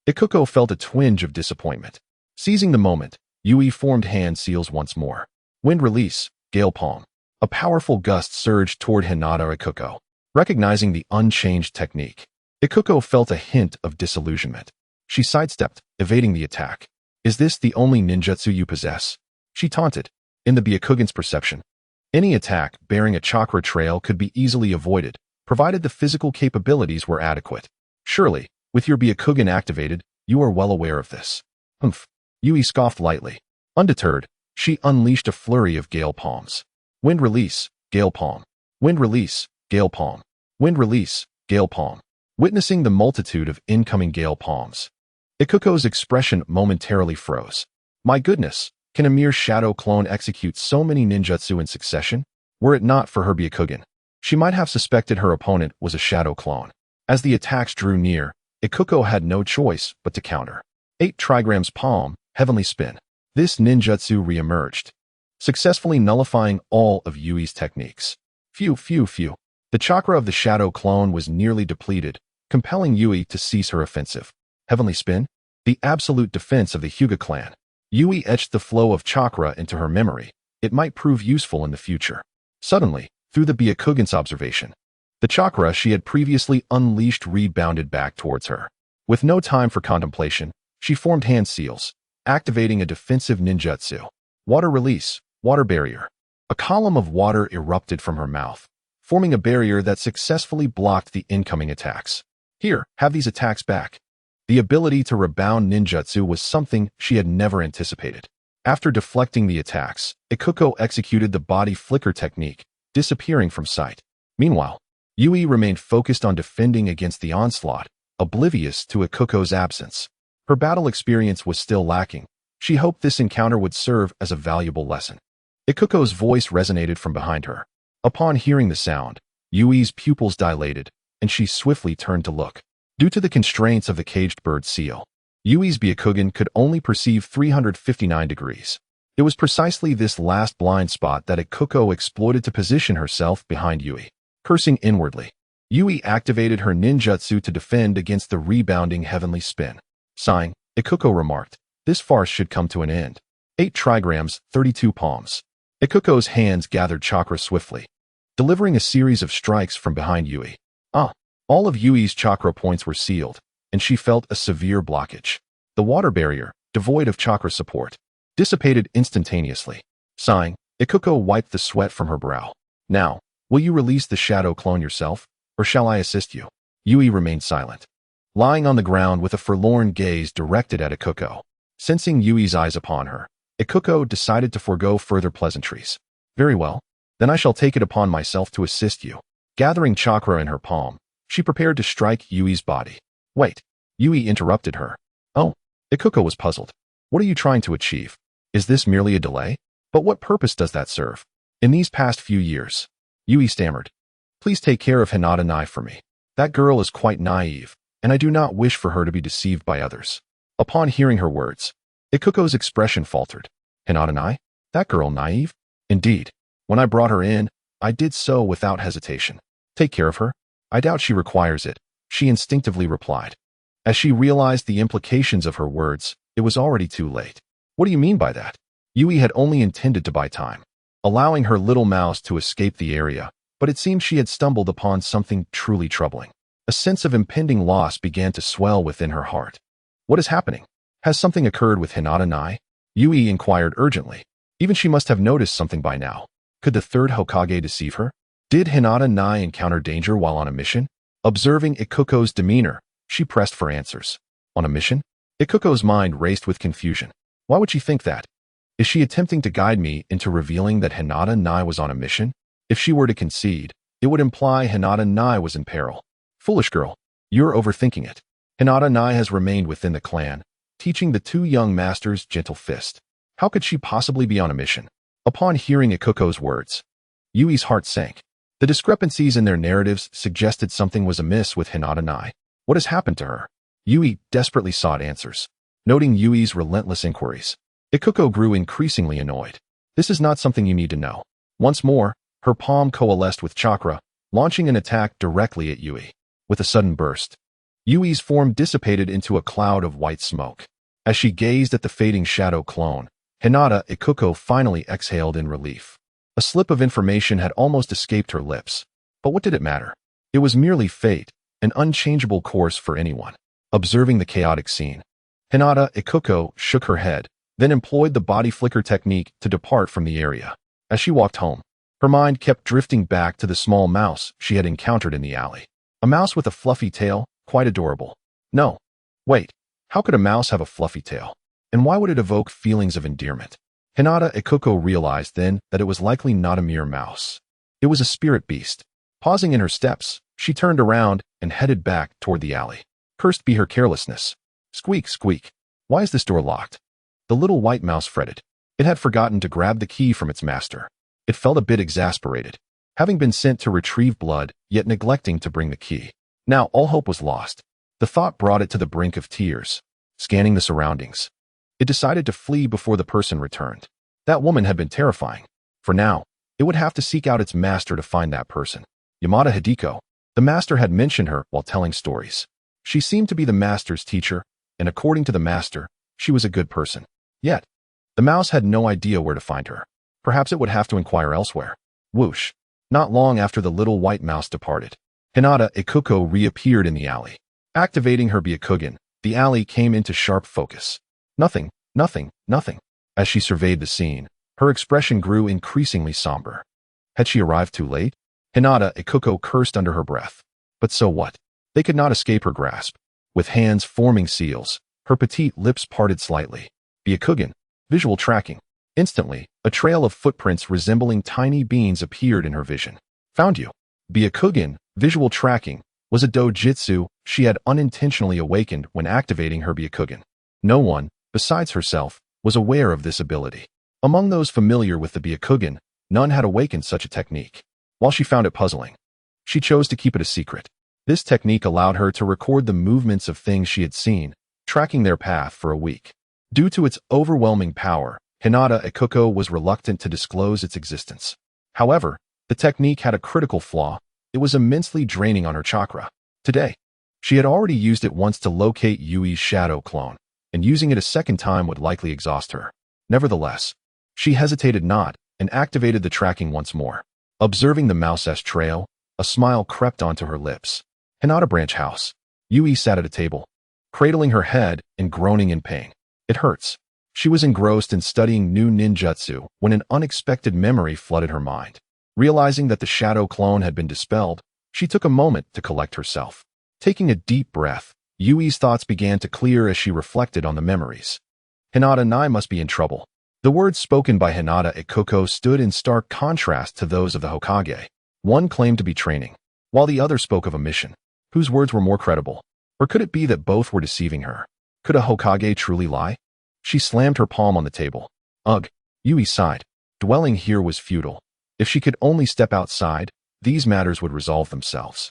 Ikuko felt a twinge of disappointment. Seizing the moment, Yui formed hand seals once more. Wind release, gale palm. A powerful gust surged toward Hinata Ikuko. Recognizing the unchanged technique, Ikuko felt a hint of disillusionment. She sidestepped, evading the attack. Is this the only ninjutsu you possess? She taunted. In the Byakugan's perception, any attack bearing a chakra trail could be easily avoided, provided the physical capabilities were adequate. Surely, with your Byakugan activated, you are well aware of this. Humph. Yui scoffed lightly. Undeterred, she unleashed a flurry of gale palms. Wind release, gale palm. Wind release, gale palm. Wind release, gale palm. Witnessing the multitude of incoming gale palms, Ikuko's expression momentarily froze. My goodness, can a mere shadow clone execute so many ninjutsu in succession? Were it not for her Byakugan, she might have suspected her opponent was a shadow clone. As the attacks drew near, Ikuko had no choice but to counter. 8 trigrams palm, heavenly spin. This ninjutsu re-emerged, successfully nullifying all of Yui's techniques. Phew. The chakra of the shadow clone was nearly depleted, compelling Yui to cease her offensive. Heavenly spin? The absolute defense of the Hyuga clan. Yui etched the flow of chakra into her memory. It might prove useful in the future. Suddenly, through the Byakugan's observation, the chakra she had previously unleashed rebounded back towards her. With no time for contemplation, she formed hand seals, activating a defensive ninjutsu. Water release, water barrier. A column of water erupted from her mouth, forming a barrier that successfully blocked the incoming attacks. Here, have these attacks back. The ability to rebound ninjutsu was something she had never anticipated. After deflecting the attacks, Ikuko executed the body flicker technique, disappearing from sight. Meanwhile, Yui remained focused on defending against the onslaught, oblivious to Ikuko's absence. Her battle experience was still lacking. She hoped this encounter would serve as a valuable lesson. Ikuko's voice resonated from behind her. Upon hearing the sound, Yui's pupils dilated, and she swiftly turned to look. Due to the constraints of the caged bird seal, Yui's Byakugan could only perceive 359 degrees. It was precisely this last blind spot that Ikuko exploited to position herself behind Yui. Cursing inwardly, Yui activated her ninjutsu to defend against the rebounding heavenly spin. Sighing, Ikuko remarked, this farce should come to an end. 8 trigrams, 32 palms. Ikuko's hands gathered chakra swiftly, delivering a series of strikes from behind Yui. All of Yui's chakra points were sealed, and she felt a severe blockage. The water barrier, devoid of chakra support, dissipated instantaneously. Sighing, Ikuko wiped the sweat from her brow. Now, will you release the shadow clone yourself, or shall I assist you? Yui remained silent, lying on the ground with a forlorn gaze directed at Ikuko. Sensing Yui's eyes upon her, Ikuko decided to forego further pleasantries. Very well, then I shall take it upon myself to assist you. Gathering chakra in her palm, she prepared to strike Yui's body. Wait, Yui interrupted her. Oh, Ikuko was puzzled. What are you trying to achieve? Is this merely a delay? But what purpose does that serve? In these past few years, Yui stammered. Please take care of Hinata Nai for me. That girl is quite naive, and I do not wish for her to be deceived by others. Upon hearing her words, Ikuko's expression faltered. Hinata Nai? That girl naive? Indeed. When I brought her in, I did so without hesitation. Take care of her? I doubt she requires it, she instinctively replied. As she realized the implications of her words, it was already too late. What do you mean by that? Yui had only intended to buy time, allowing her little mouse to escape the area, but it seemed she had stumbled upon something truly troubling. A sense of impending loss began to swell within her heart. What is happening? Has something occurred with Hinata Nai? Yui inquired urgently. Even she must have noticed something by now. Could the third Hokage deceive her? Did Hinata Nai encounter danger while on a mission? Observing Ikuko's demeanor, she pressed for answers. On a mission? Ikuko's mind raced with confusion. Why would she think that? Is she attempting to guide me into revealing that Hinata Nai was on a mission? If she were to concede, it would imply Hinata Nai was in peril. Foolish girl, you're overthinking it. Hinata Nai has remained within the clan, teaching the two young masters gentle fist. How could she possibly be on a mission? Upon hearing Ikuko's words, Yui's heart sank. The discrepancies in their narratives suggested something was amiss with Hinata Nai. What has happened to her? Yui desperately sought answers. Noting Yui's relentless inquiries, Ikuko grew increasingly annoyed. This is not something you need to know. Once more, her palm coalesced with chakra, launching an attack directly at Yui. With a sudden burst, Yui's form dissipated into a cloud of white smoke. As she gazed at the fading shadow clone, Ikuko finally exhaled in relief. A slip of information had almost escaped her lips. But what did it matter? It was merely fate, an unchangeable course for anyone. Observing the chaotic scene, Ikuko shook her head, then employed the body flicker technique to depart from the area. As she walked home, her mind kept drifting back to the small mouse she had encountered in the alley. A mouse with a fluffy tail, quite adorable. No. Wait, how could a mouse have a fluffy tail? And why would it evoke feelings of endearment? Ikuko realized then that it was likely not a mere mouse. It was a spirit beast. Pausing in her steps, she turned around and headed back toward the alley. Cursed be her carelessness. Squeak, squeak. Why is this door locked? The little white mouse fretted. It had forgotten to grab the key from its master. It felt a bit exasperated, having been sent to retrieve blood, yet neglecting to bring the key. Now all hope was lost. The thought brought it to the brink of tears. Scanning the surroundings, it decided to flee before the person returned. That woman had been terrifying. For now, it would have to seek out its master to find that person. Yamada Hideko. The master had mentioned her while telling stories. She seemed to be the master's teacher, and according to the master, she was a good person. Yet, the mouse had no idea where to find her. Perhaps it would have to inquire elsewhere. Whoosh. Not long after the little white mouse departed, Ikuko reappeared in the alley. Activating her Byakugan, the alley came into sharp focus. Nothing, nothing, nothing. As she surveyed the scene, her expression grew increasingly somber. Had she arrived too late? Ikuko cursed under her breath. But so what? They could not escape her grasp. With hands forming seals, her petite lips parted slightly. Byakugan, visual tracking. Instantly, a trail of footprints resembling tiny beans appeared in her vision. Found you. Byakugan, visual tracking, was a dojutsu she had unintentionally awakened when activating her Byakugan. No one, besides herself, was aware of this ability. Among those familiar with the Byakugan, none had awakened such a technique. While she found it puzzling, she chose to keep it a secret. This technique allowed her to record the movements of things she had seen, tracking their path for a week. Due to its overwhelming power, Ikuko was reluctant to disclose its existence. However, the technique had a critical flaw. It was immensely draining on her chakra. Today, she had already used it once to locate Yui's shadow clone, and using it a second time would likely exhaust her. Nevertheless, she hesitated not and activated the tracking once more. Observing the mouse's trail, a smile crept onto her lips. Hinata Branch House. Yui sat at a table, cradling her head and groaning in pain. It hurts. She was engrossed in studying new ninjutsu when an unexpected memory flooded her mind. Realizing that the shadow clone had been dispelled, she took a moment to collect herself. Taking a deep breath, Yui's thoughts began to clear as she reflected on the memories. Hinata Nai must be in trouble. The words spoken by Ikuko stood in stark contrast to those of the Hokage. One claimed to be training, while the other spoke of a mission. Whose words were more credible? Or could it be that both were deceiving her? Could a Hokage truly lie? She slammed her palm on the table. Ugh, Yui sighed. Dwelling here was futile. If she could only step outside, these matters would resolve themselves.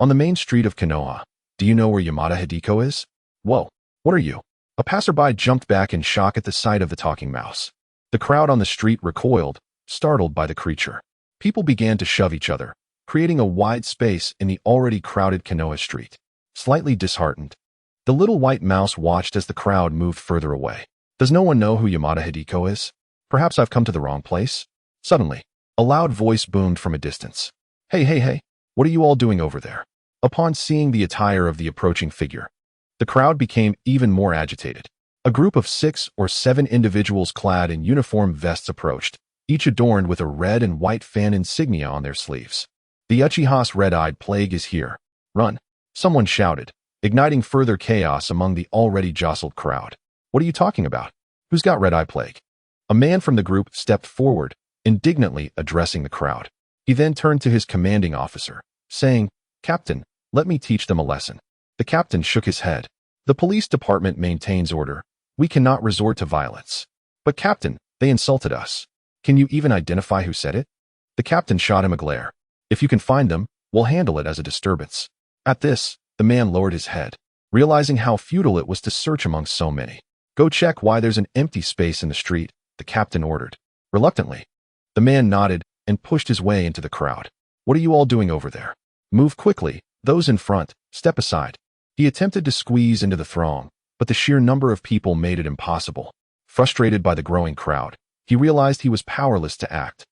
On the main street of Konoha, do you know where Yamada Hideko is? Whoa, what are you? A passerby jumped back in shock at the sight of the talking mouse. The crowd on the street recoiled, startled by the creature. People began to shove each other, creating a wide space in the already crowded Kanoa Street. Slightly disheartened, the little white mouse watched as the crowd moved further away. Does no one know who Yamada Hideko is? Perhaps I've come to the wrong place? Suddenly, a loud voice boomed from a distance. Hey, hey, hey, what are you all doing over there? Upon seeing the attire of the approaching figure, the crowd became even more agitated. A group of 6 or 7 individuals clad in uniform vests approached, each adorned with a red and white fan insignia on their sleeves. The Uchiha's red-eyed plague is here. Run! Someone shouted, igniting further chaos among the already jostled crowd. What are you talking about? Who's got red-eye plague? A man from the group stepped forward, indignantly addressing the crowd. He then turned to his commanding officer, saying, Captain, let me teach them a lesson. The captain shook his head. The police department maintains order. We cannot resort to violence. But Captain, they insulted us. Can you even identify who said it? The captain shot him a glare. If you can find them, we'll handle it as a disturbance. At this, the man lowered his head, realizing how futile it was to search among so many. Go check why there's an empty space in the street, the captain ordered. Reluctantly, the man nodded and pushed his way into the crowd. What are you all doing over there? Move quickly, those in front, step aside. He attempted to squeeze into the throng, but the sheer number of people made it impossible. Frustrated by the growing crowd, he realized he was powerless to act.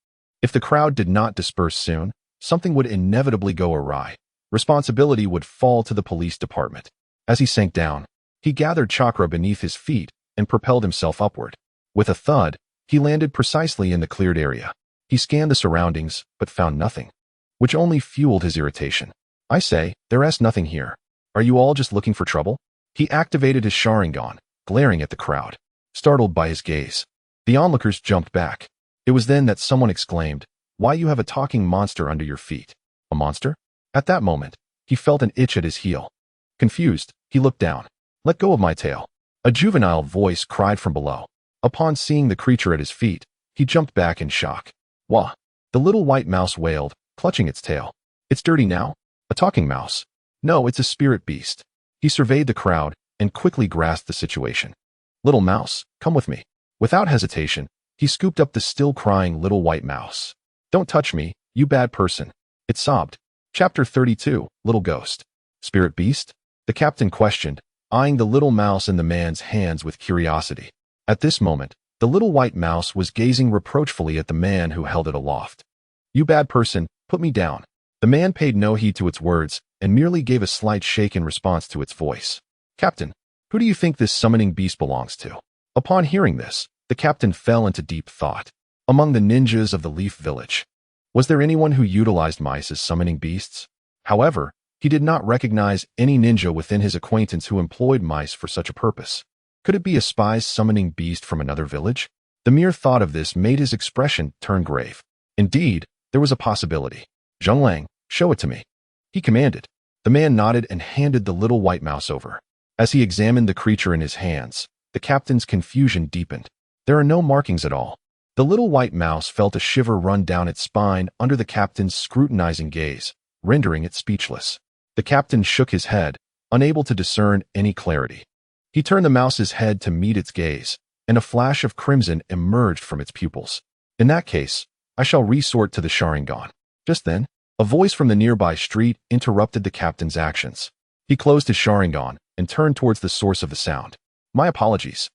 If the crowd did not disperse soon, something would inevitably go awry. Responsibility would fall to the police department. As he sank down, he gathered chakra beneath his feet and propelled himself upward. With a thud, he landed precisely in the cleared area. He scanned the surroundings, but found nothing, which only fueled his irritation. I say, there's nothing here. Are you all just looking for trouble? He activated his Sharingan, glaring at the crowd. Startled by his gaze, the onlookers jumped back. It was then that someone exclaimed, Why, you have a talking monster under your feet. A monster? At that moment, he felt an itch at his heel. Confused, he looked down. Let go of my tail. A juvenile voice cried from below. Upon seeing the creature at his feet, he jumped back in shock. Wah! The little white mouse wailed, clutching its tail. It's dirty now? A talking mouse? No, it's a spirit beast. He surveyed the crowd and quickly grasped the situation. Little mouse, come with me. Without hesitation, he scooped up the still crying little white mouse. Don't touch me, you bad person. It sobbed. Chapter 32, Little Ghost. Spirit beast? The captain questioned, eyeing the little mouse in the man's hands with curiosity. At this moment, the little white mouse was gazing reproachfully at the man who held it aloft. You bad person, put me down. The man paid no heed to its words and merely gave a slight shake in response to its voice. Captain, who do you think this summoning beast belongs to? Upon hearing this, the captain fell into deep thought. Among the ninjas of the Leaf Village, was there anyone who utilized mice as summoning beasts? However, he did not recognize any ninja within his acquaintance who employed mice for such a purpose. Could it be a spy's summoning beast from another village? The mere thought of this made his expression turn grave. Indeed, there was a possibility. Zhonglang, show it to me. He commanded. The man nodded and handed the little white mouse over. As he examined the creature in his hands, the captain's confusion deepened. There are no markings at all. The little white mouse felt a shiver run down its spine under the captain's scrutinizing gaze, rendering it speechless. The captain shook his head, unable to discern any clarity. He turned the mouse's head to meet its gaze, and a flash of crimson emerged from its pupils. In that case, I shall resort to the Sharingan. Just then, a voice from the nearby street interrupted the captain's actions. He closed his Sharingan and turned towards the source of the sound. My apologies.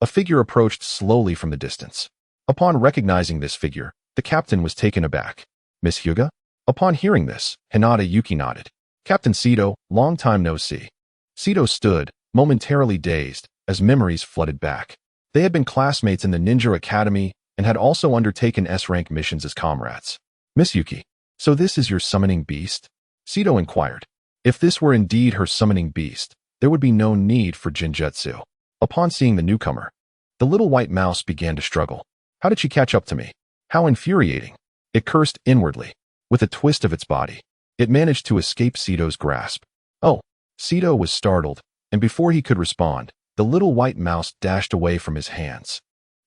A figure approached slowly from the distance. Upon recognizing this figure, the captain was taken aback. Miss Hyuga? Upon hearing this, Hinata Yuki nodded. Captain Sito, long time no see. Sito stood, momentarily dazed, as memories flooded back. They had been classmates in the Ninja Academy and had also undertaken S-rank missions as comrades. Miss Yuki, so this is your summoning beast? Sito inquired. If this were indeed her summoning beast, there would be no need for Jinjutsu. Upon seeing the newcomer, the little white mouse began to struggle. How did she catch up to me? How infuriating. It cursed inwardly. With a twist of its body, it managed to escape Sito's grasp. Oh, Sito was startled, and before he could respond, the little white mouse dashed away from his hands.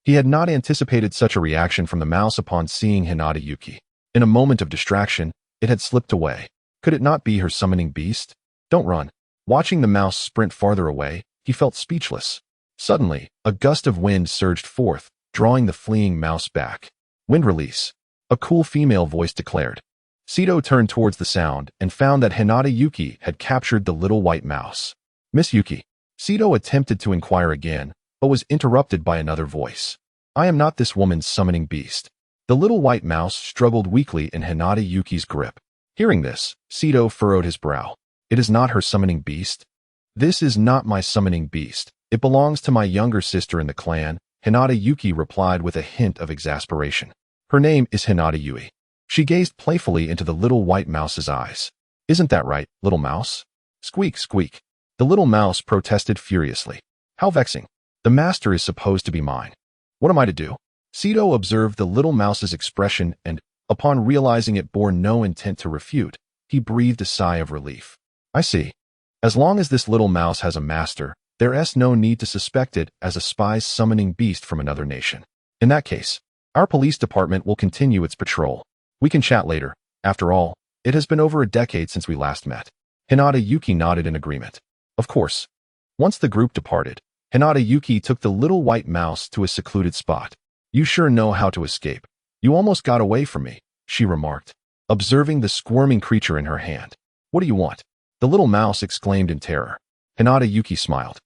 He had not anticipated such a reaction from the mouse upon seeing Hinata Yuki. In a moment of distraction, it had slipped away. Could it not be her summoning beast? Don't run. Watching the mouse sprint farther away, he felt speechless. Suddenly, a gust of wind surged forth, drawing the fleeing mouse back. Wind release. A cool female voice declared. Sito turned towards the sound and found that Hinata Yuki had captured the little white mouse. Miss Yuki. Sito attempted to inquire again, but was interrupted by another voice. I am not this woman's summoning beast. The little white mouse struggled weakly in Hinata Yuki's grip. Hearing this, Sito furrowed his brow. It is not her summoning beast? This is not my summoning beast. It belongs to my younger sister in the clan, Hinata Yuki replied with a hint of exasperation. Her name is Hinata Yui. She gazed playfully into the little white mouse's eyes. Isn't that right, little mouse? Squeak, squeak. The little mouse protested furiously. How vexing. The master is supposed to be mine. What am I to do? Sito observed the little mouse's expression and, upon realizing it bore no intent to refute, he breathed a sigh of relief. I see. As long as this little mouse has a master, there is no need to suspect it as a spy summoning beast from another nation. In that case, our police department will continue its patrol. We can chat later. After all, it has been over a decade since we last met. Hinata Yuki nodded in agreement. Of course. Once the group departed, Hinata Yuki took the little white mouse to a secluded spot. You sure know how to escape. You almost got away from me, she remarked, observing the squirming creature in her hand. What do you want? The little mouse exclaimed in terror. Hinata Yuki smiled.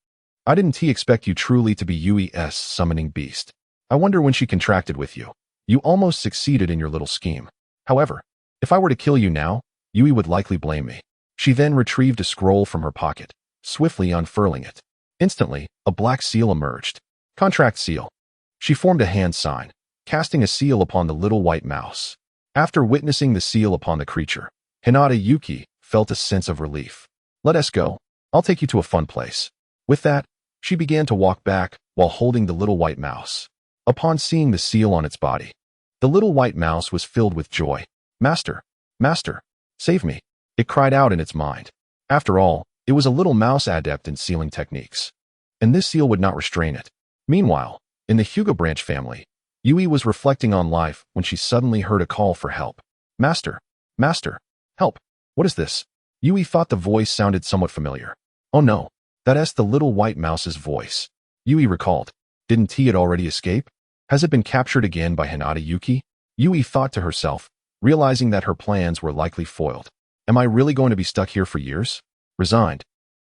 I didn't expect you truly to be Yui's summoning beast. I wonder when she contracted with you. You almost succeeded in your little scheme. However, if I were to kill you now, Yui would likely blame me. She then retrieved a scroll from her pocket, swiftly unfurling it. Instantly, a black seal emerged. Contract seal. She formed a hand sign, casting a seal upon the little white mouse. After witnessing the seal upon the creature, Hinata Yuki felt a sense of relief. Let us go. I'll take you to a fun place. With that, she began to walk back while holding the little white mouse. Upon seeing the seal on its body, the little white mouse was filled with joy. Master, master, save me, it cried out in its mind. After all, it was a little mouse adept in sealing techniques, and this seal would not restrain it. Meanwhile, in the Hyuga branch family, Yui was reflecting on life when she suddenly heard a call for help. Master, master, help, what is this? Yui thought the voice sounded somewhat familiar. Oh no, that's the little white mouse's voice. Yui recalled. Didn't it already escape? Has it been captured again by Hinata Yuki? Yui thought to herself, realizing that her plans were likely foiled. Am I really going to be stuck here for years? Resigned.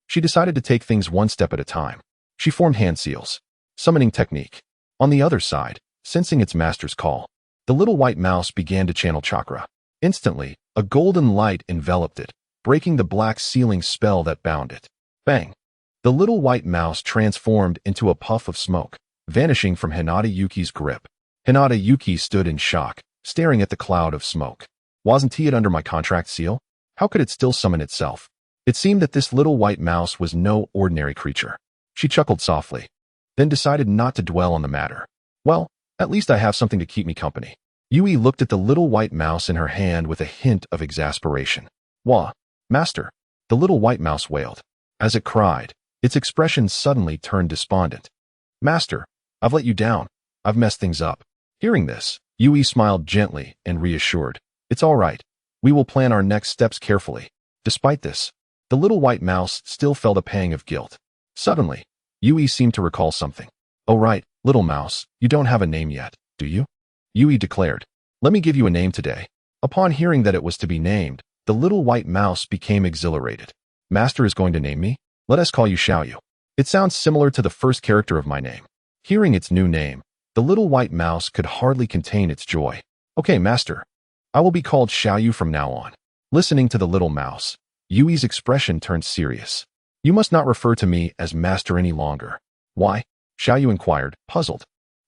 She decided to take things one step at a time. She formed hand seals. Summoning technique. On the other side, sensing its master's call, the little white mouse began to channel chakra. Instantly, a golden light enveloped it, breaking the black sealing spell that bound it. Bang! The little white mouse transformed into a puff of smoke, vanishing from Hinata Yuki's grip. Hinata Yuki stood in shock, staring at the cloud of smoke. Wasn't it under my contract seal? How could it still summon itself? It seemed that this little white mouse was no ordinary creature. She chuckled softly, then decided not to dwell on the matter. Well, at least I have something to keep me company. Yui looked at the little white mouse in her hand with a hint of exasperation. Wah, master, the little white mouse wailed. As it cried, its expression suddenly turned despondent. Master, I've let you down. I've messed things up. Hearing this, Yui smiled gently and reassured. It's all right. We will plan our next steps carefully. Despite this, the little white mouse still felt a pang of guilt. Suddenly, Yui seemed to recall something. Oh right, little mouse, you don't have a name yet, do you? Yui declared. Let me give you a name today. Upon hearing that it was to be named, the little white mouse became exhilarated. Master is going to name me? Let us call you Xiaoyu. It sounds similar to the first character of my name. Hearing its new name, the little white mouse could hardly contain its joy. Okay, master. I will be called Xiaoyu from now on. Listening to the little mouse, Yui's expression turned serious. You must not refer to me as master any longer. Why? Xiaoyu inquired, puzzled.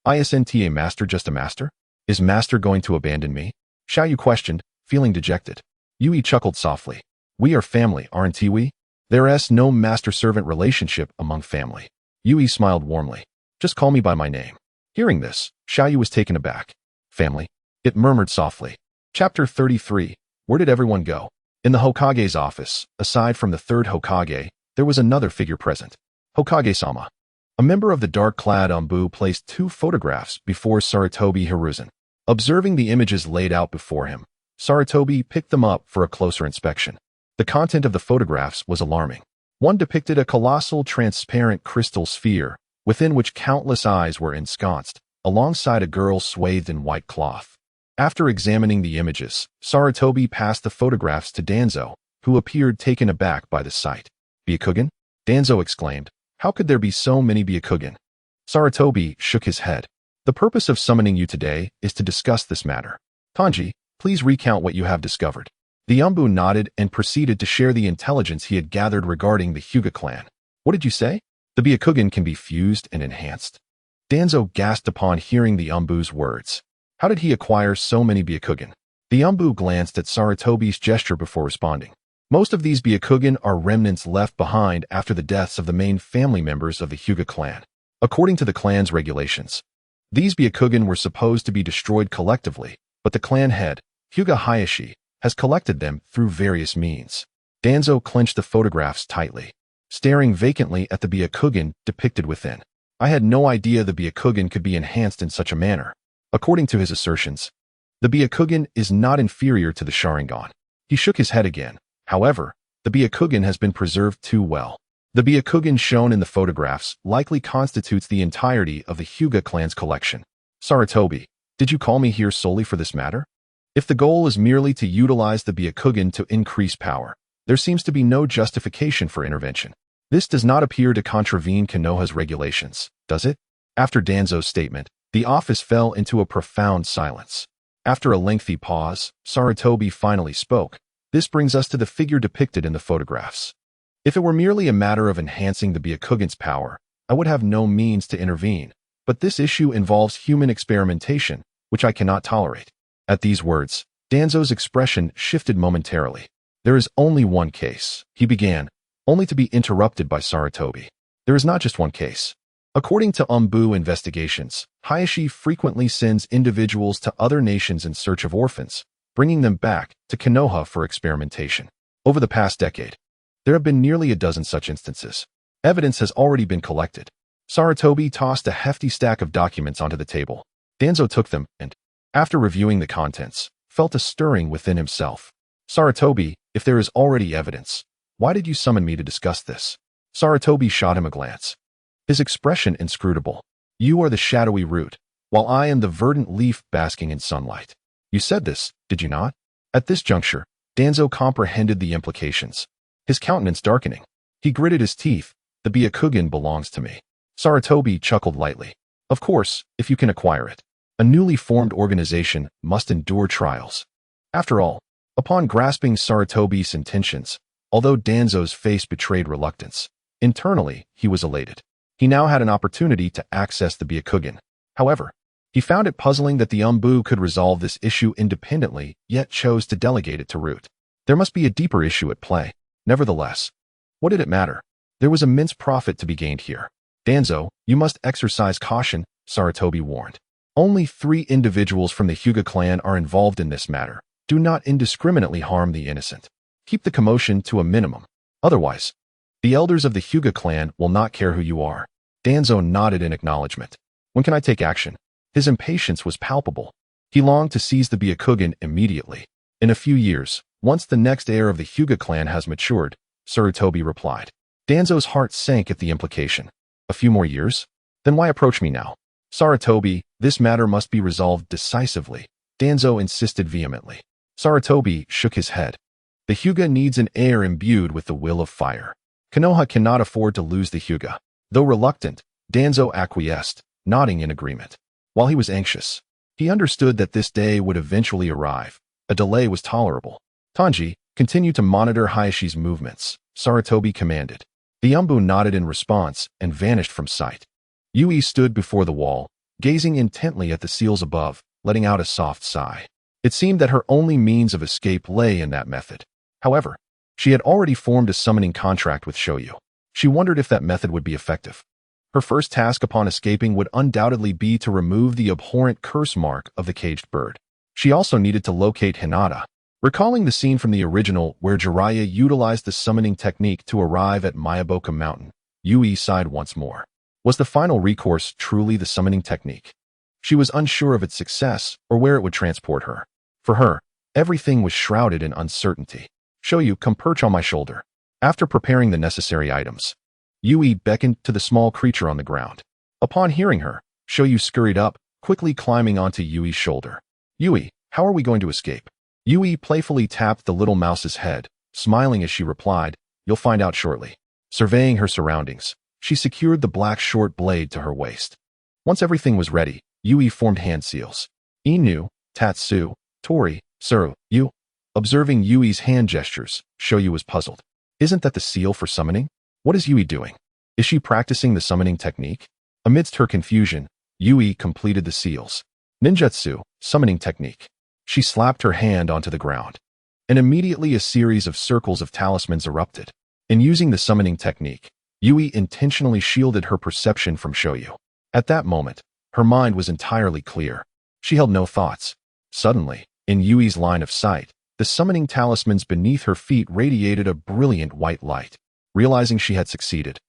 Isn't a master just a master? Is master going to abandon me? Xiaoyu questioned, feeling dejected. Yui chuckled softly. We are family, aren't we? There is no master-servant relationship among family. Yui smiled warmly. Just call me by my name. Hearing this, Xiaoyu was taken aback. Family? It murmured softly. Chapter 33. Where did everyone go? In the Hokage's office, aside from the third Hokage, there was another figure present. Hokage-sama. A member of the dark-clad Anbu placed 2 photographs before Sarutobi Hiruzen. Observing the images laid out before him, Sarutobi picked them up for a closer inspection. The content of the photographs was alarming. One depicted a colossal transparent crystal sphere, within which countless eyes were ensconced, alongside a girl swathed in white cloth. After examining the images, Sarutobi passed the photographs to Danzo, who appeared taken aback by the sight. Byakugan? Danzo exclaimed. How could there be so many Byakugan? Sarutobi shook his head. The purpose of summoning you today is to discuss this matter. Tanji, please recount what you have discovered. The Umbu nodded and proceeded to share the intelligence he had gathered regarding the Hyuga clan. What did you say? The Byakugan can be fused and enhanced. Danzo gasped upon hearing the Umbu's words. How did he acquire so many Byakugan? The Umbu glanced at Sarutobi's gesture before responding. Most of these Byakugan are remnants left behind after the deaths of the main family members of the Hyuga clan. According to the clan's regulations, these Byakugan were supposed to be destroyed collectively, but the clan head, Hyuga Hayashi, has collected them through various means. Danzo clenched the photographs tightly, staring vacantly at the Byakugan depicted within. I had no idea the Byakugan could be enhanced in such a manner. According to his assertions, the Byakugan is not inferior to the Sharingan. He shook his head again. However, the Byakugan has been preserved too well. The Byakugan shown in the photographs likely constitutes the entirety of the Hyuga clan's collection. Sarutobi, did you call me here solely for this matter? If the goal is merely to utilize the Byakugan to increase power, there seems to be no justification for intervention. This does not appear to contravene Konoha's regulations, does it? After Danzo's statement, the office fell into a profound silence. After a lengthy pause, Sarutobi finally spoke. This brings us to the figure depicted in the photographs. If it were merely a matter of enhancing the Byakugan's power, I would have no means to intervene, but this issue involves human experimentation, which I cannot tolerate. At these words, Danzo's expression shifted momentarily. There is only one case, he began, only to be interrupted by Sarutobi. There is not just one case. According to Umbu investigations, Hayashi frequently sends individuals to other nations in search of orphans, bringing them back to Konoha for experimentation. Over the past decade, there have been nearly a dozen such instances. Evidence has already been collected. Sarutobi tossed a hefty stack of documents onto the table. Danzo took them and, after reviewing the contents, felt a stirring within himself. Sarutobi, if there is already evidence, why did you summon me to discuss this? Sarutobi shot him a glance. His expression inscrutable. You are the shadowy root, while I am the verdant leaf basking in sunlight. You said this, did you not? At this juncture, Danzo comprehended the implications. His countenance darkening. He gritted his teeth. The Byakugan belongs to me. Sarutobi chuckled lightly. Of course, if you can acquire it. A newly formed organization must endure trials. After all, upon grasping Sarutobi's intentions, although Danzo's face betrayed reluctance, internally he was elated. He now had an opportunity to access the Byakugan. However, he found it puzzling that the Umbu could resolve this issue independently, yet chose to delegate it to Root. There must be a deeper issue at play. Nevertheless, what did it matter? There was immense profit to be gained here. Danzo, you must exercise caution, Sarutobi warned. Only 3 individuals from the Hyuga clan are involved in this matter. Do not indiscriminately harm the innocent. Keep the commotion to a minimum. Otherwise, the elders of the Hyuga clan will not care who you are. Danzo nodded in acknowledgement. When can I take action? His impatience was palpable. He longed to seize the Byakugan immediately. In a few years, once the next heir of the Hyuga clan has matured, Sarutobi replied. Danzo's heart sank at the implication. A few more years? Then why approach me now? Sarutobi, this matter must be resolved decisively, Danzo insisted vehemently. Sarutobi shook his head. The Hyuga needs an heir imbued with the will of fire. Konoha cannot afford to lose the Hyuga. Though reluctant, Danzo acquiesced, nodding in agreement. While he was anxious, he understood that this day would eventually arrive. A delay was tolerable. Tanji, continue to monitor Hayashi's movements, Sarutobi commanded. The Umbu nodded in response and vanished from sight. Yui stood before the wall, gazing intently at the seals above, letting out a soft sigh. It seemed that her only means of escape lay in that method. However, she had already formed a summoning contract with Shoyu. She wondered if that method would be effective. Her first task upon escaping would undoubtedly be to remove the abhorrent curse mark of the caged bird. She also needed to locate Hinata. Recalling the scene from the original where Jiraiya utilized the summoning technique to arrive at Mayaboka Mountain, Yui sighed once more. Was the final recourse truly the summoning technique? She was unsure of its success or where it would transport her. For her, everything was shrouded in uncertainty. Shoyu, come perch on my shoulder. After preparing the necessary items, Yui beckoned to the small creature on the ground. Upon hearing her, Shoyu scurried up, quickly climbing onto Yui's shoulder. Yui, how are we going to escape? Yui playfully tapped the little mouse's head, smiling as she replied, you'll find out shortly. Surveying her surroundings, she secured the black short blade to her waist. Once everything was ready, Yui formed hand seals. Inu, Tatsu, Tori, Suru, you. Observing Yui's hand gestures, Shoyu was puzzled. Isn't that the seal for summoning? What is Yui doing? Is she practicing the summoning technique? Amidst her confusion, Yui completed the seals. Ninjutsu, summoning technique. She slapped her hand onto the ground, and immediately a series of circles of talismans erupted. In using the summoning technique, Yui intentionally shielded her perception from Shoyu. At that moment, her mind was entirely clear. She held no thoughts. Suddenly, in Yui's line of sight, the summoning talismans beneath her feet radiated a brilliant white light. Realizing she had succeeded,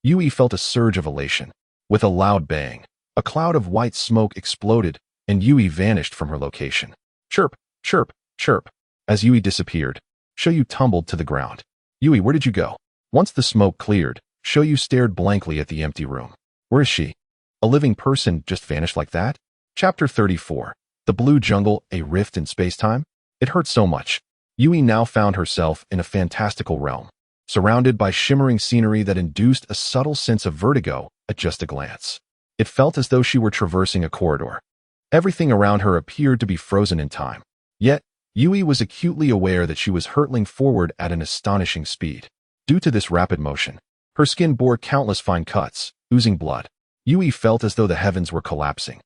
Yui felt a surge of elation. With a loud bang, a cloud of white smoke exploded, and Yui vanished from her location. Chirp, chirp, chirp. As Yui disappeared, Shoyu tumbled to the ground. Yui, where did you go? Once the smoke cleared, Shoyu stared blankly at the empty room. Where is she? A living person just vanished like that? Chapter 34. The Blue Jungle, a Rift in Space-Time? It hurt so much. Yui now found herself in a fantastical realm, surrounded by shimmering scenery that induced a subtle sense of vertigo at just a glance. It felt as though she were traversing a corridor. Everything around her appeared to be frozen in time. Yet, Yui was acutely aware that she was hurtling forward at an astonishing speed. Due to this rapid motion, her skin bore countless fine cuts, oozing blood. Yui felt as though the heavens were collapsing.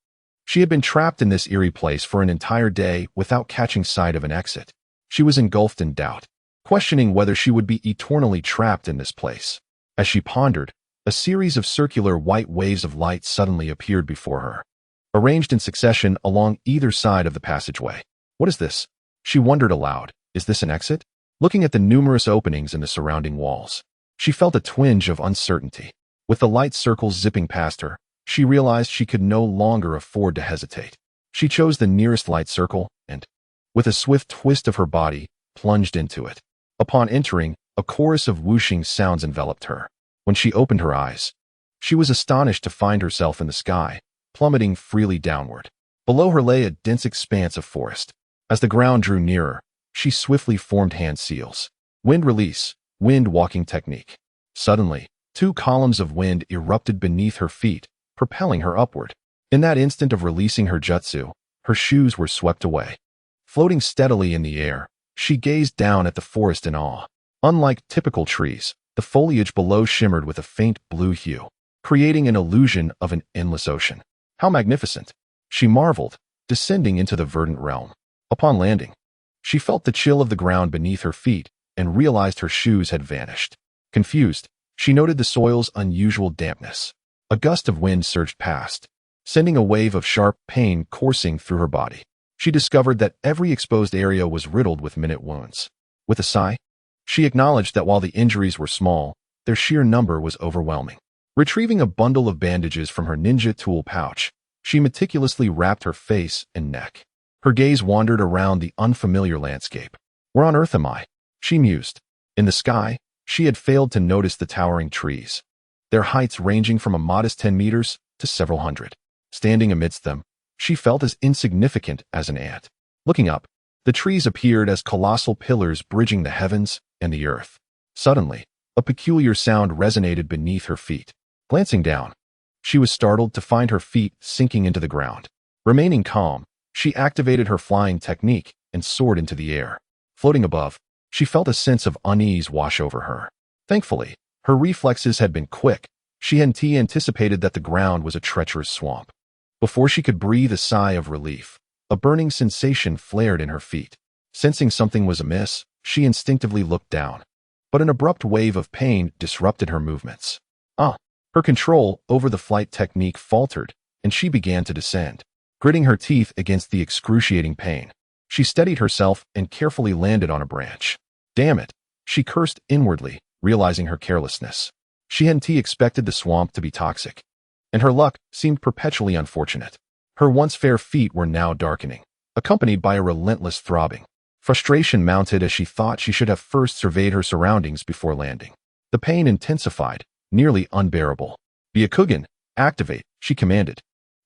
She had been trapped in this eerie place for an entire day without catching sight of an exit. She was engulfed in doubt, questioning whether she would be eternally trapped in this place. As she pondered, a series of circular white waves of light suddenly appeared before her, arranged in succession along either side of the passageway. What is this? She wondered aloud. Is this an exit? Looking at the numerous openings in the surrounding walls, she felt a twinge of uncertainty. With the light circles zipping past her, she realized she could no longer afford to hesitate. She chose the nearest light circle and, with a swift twist of her body, plunged into it. Upon entering, a chorus of whooshing sounds enveloped her. When she opened her eyes, she was astonished to find herself in the sky, plummeting freely downward. Below her lay a dense expanse of forest. As the ground drew nearer, she swiftly formed hand seals. Wind release, wind walking technique. Suddenly, 2 columns of wind erupted beneath her feet, propelling her upward. In that instant of releasing her jutsu, her shoes were swept away. Floating steadily in the air, she gazed down at the forest in awe. Unlike typical trees, the foliage below shimmered with a faint blue hue, creating an illusion of an endless ocean. How magnificent! She marveled, descending into the verdant realm. Upon landing, she felt the chill of the ground beneath her feet and realized her shoes had vanished. Confused, she noted the soil's unusual dampness. A gust of wind surged past, sending a wave of sharp pain coursing through her body. She discovered that every exposed area was riddled with minute wounds. With a sigh, she acknowledged that while the injuries were small, their sheer number was overwhelming. Retrieving a bundle of bandages from her ninja tool pouch, she meticulously wrapped her face and neck. Her gaze wandered around the unfamiliar landscape. Where on earth am I? She mused. In the sky, she had failed to notice the towering trees, their heights ranging from a modest 10 meters to several hundred. Standing amidst them, she felt as insignificant as an ant. Looking up, the trees appeared as colossal pillars bridging the heavens and the earth. Suddenly, a peculiar sound resonated beneath her feet. Glancing down, she was startled to find her feet sinking into the ground. Remaining calm, she activated her flying technique and soared into the air. Floating above, she felt a sense of unease wash over her. Thankfully, her reflexes had been quick. She hadn't anticipated that the ground was a treacherous swamp. Before she could breathe a sigh of relief, a burning sensation flared in her feet. Sensing something was amiss, she instinctively looked down. But an abrupt wave of pain disrupted her movements. Her control over the flight technique faltered, and she began to descend. Gritting her teeth against the excruciating pain, she steadied herself and carefully landed on a branch. Damn it, she cursed inwardly, realizing her carelessness. She hadn't expected the swamp to be toxic, and her luck seemed perpetually unfortunate. Her once fair feet were now darkening, accompanied by a relentless throbbing. Frustration mounted as she thought she should have first surveyed her surroundings before landing. The pain intensified, nearly unbearable. Byakugan, "Activate," she commanded,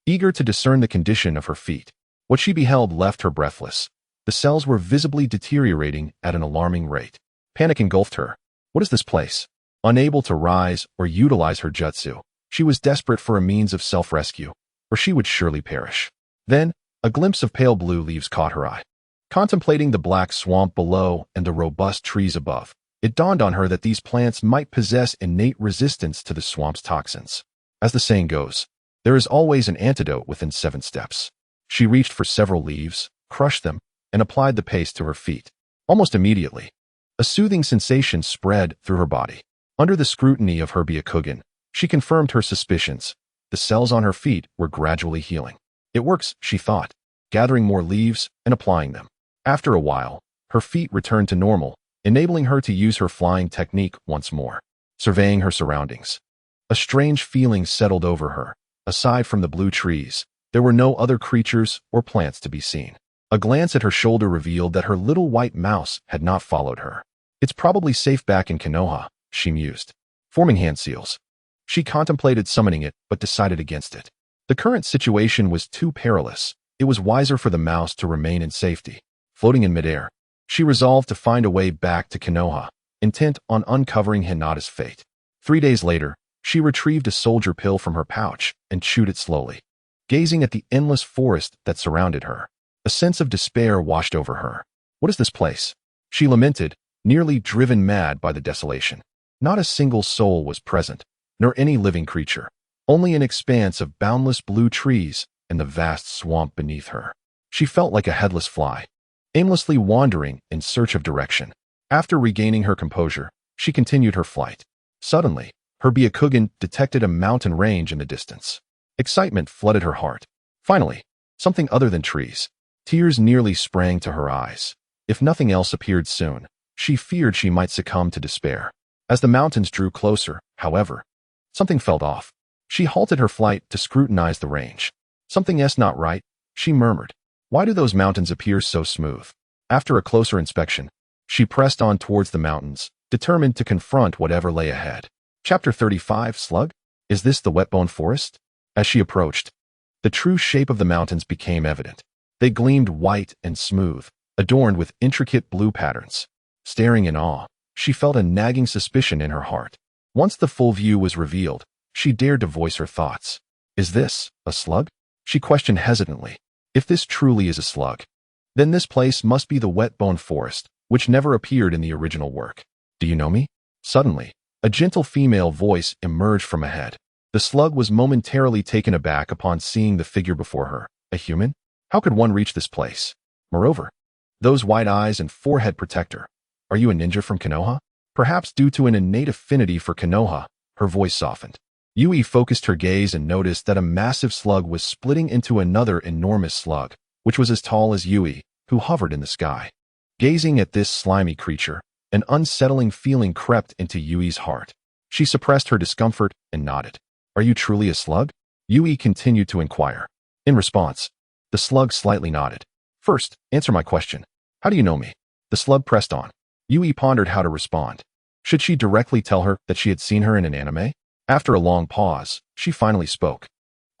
eager to discern the condition of her feet. What she beheld left her breathless. The cells were visibly deteriorating at an alarming rate. Panic engulfed her. What is this place? Unable to rise or utilize her jutsu, she was desperate for a means of self-rescue, or she would surely perish. Then, a glimpse of pale blue leaves caught her eye. Contemplating the black swamp below and the robust trees above, it dawned on her that these plants might possess innate resistance to the swamp's toxins. As the saying goes, there is always an antidote within 7 steps. She reached for several leaves, crushed them, and applied the paste to her feet. Almost immediately, a soothing sensation spread through her body. Under the scrutiny of her Byakugan, she confirmed her suspicions. The cells on her feet were gradually healing. It works, she thought, gathering more leaves and applying them. After a while, her feet returned to normal, enabling her to use her flying technique once more. Surveying her surroundings, a strange feeling settled over her. Aside from the blue trees, there were no other creatures or plants to be seen. A glance at her shoulder revealed that her little white mouse had not followed her. It's probably safe back in Konoha, she mused. Forming hand seals. She contemplated summoning it, but decided against it. The current situation was too perilous. It was wiser for the mouse to remain in safety. Floating in midair, she resolved to find a way back to Konoha, intent on uncovering Hinata's fate. 3 days later, she retrieved a soldier pill from her pouch and chewed it slowly. Gazing at the endless forest that surrounded her, a sense of despair washed over her. What is this place? She lamented, nearly driven mad by the desolation. Not a single soul was present, nor any living creature. Only an expanse of boundless blue trees and the vast swamp beneath her. She felt like a headless fly, aimlessly wandering in search of direction. After regaining her composure, she continued her flight. Suddenly, her Byakugan detected a mountain range in the distance. Excitement flooded her heart. Finally, something other than trees. Tears nearly sprang to her eyes. If nothing else appeared soon, she feared she might succumb to despair. As the mountains drew closer, however, something felt off. She halted her flight to scrutinize the range. Something's not right, she murmured. Why do those mountains appear so smooth? After a closer inspection, she pressed on towards the mountains, determined to confront whatever lay ahead. Chapter 35, Slug? Is this the Wetbone Forest? As she approached, the true shape of the mountains became evident. They gleamed white and smooth, adorned with intricate blue patterns. Staring in awe, she felt a nagging suspicion in her heart. Once the full view was revealed, she dared to voice her thoughts. Is this a slug? She questioned hesitantly. If this truly is a slug, then this place must be the Wetbone Forest, which never appeared in the original work. Do you know me? Suddenly, a gentle female voice emerged from ahead. The slug was momentarily taken aback upon seeing the figure before her. A human? How could one reach this place? Moreover, those white eyes and forehead protect her. Are you a ninja from Konoha? Perhaps due to an innate affinity for Konoha, her voice softened. Yui focused her gaze and noticed that a massive slug was splitting into another enormous slug, which was as tall as Yui, who hovered in the sky. Gazing at this slimy creature, an unsettling feeling crept into Yui's heart. She suppressed her discomfort and nodded. Are you truly a slug? Yui continued to inquire. In response, the slug slightly nodded. First, answer my question. How do you know me? The slug pressed on. Yui pondered how to respond. Should she directly tell her that she had seen her in an anime? After a long pause, she finally spoke.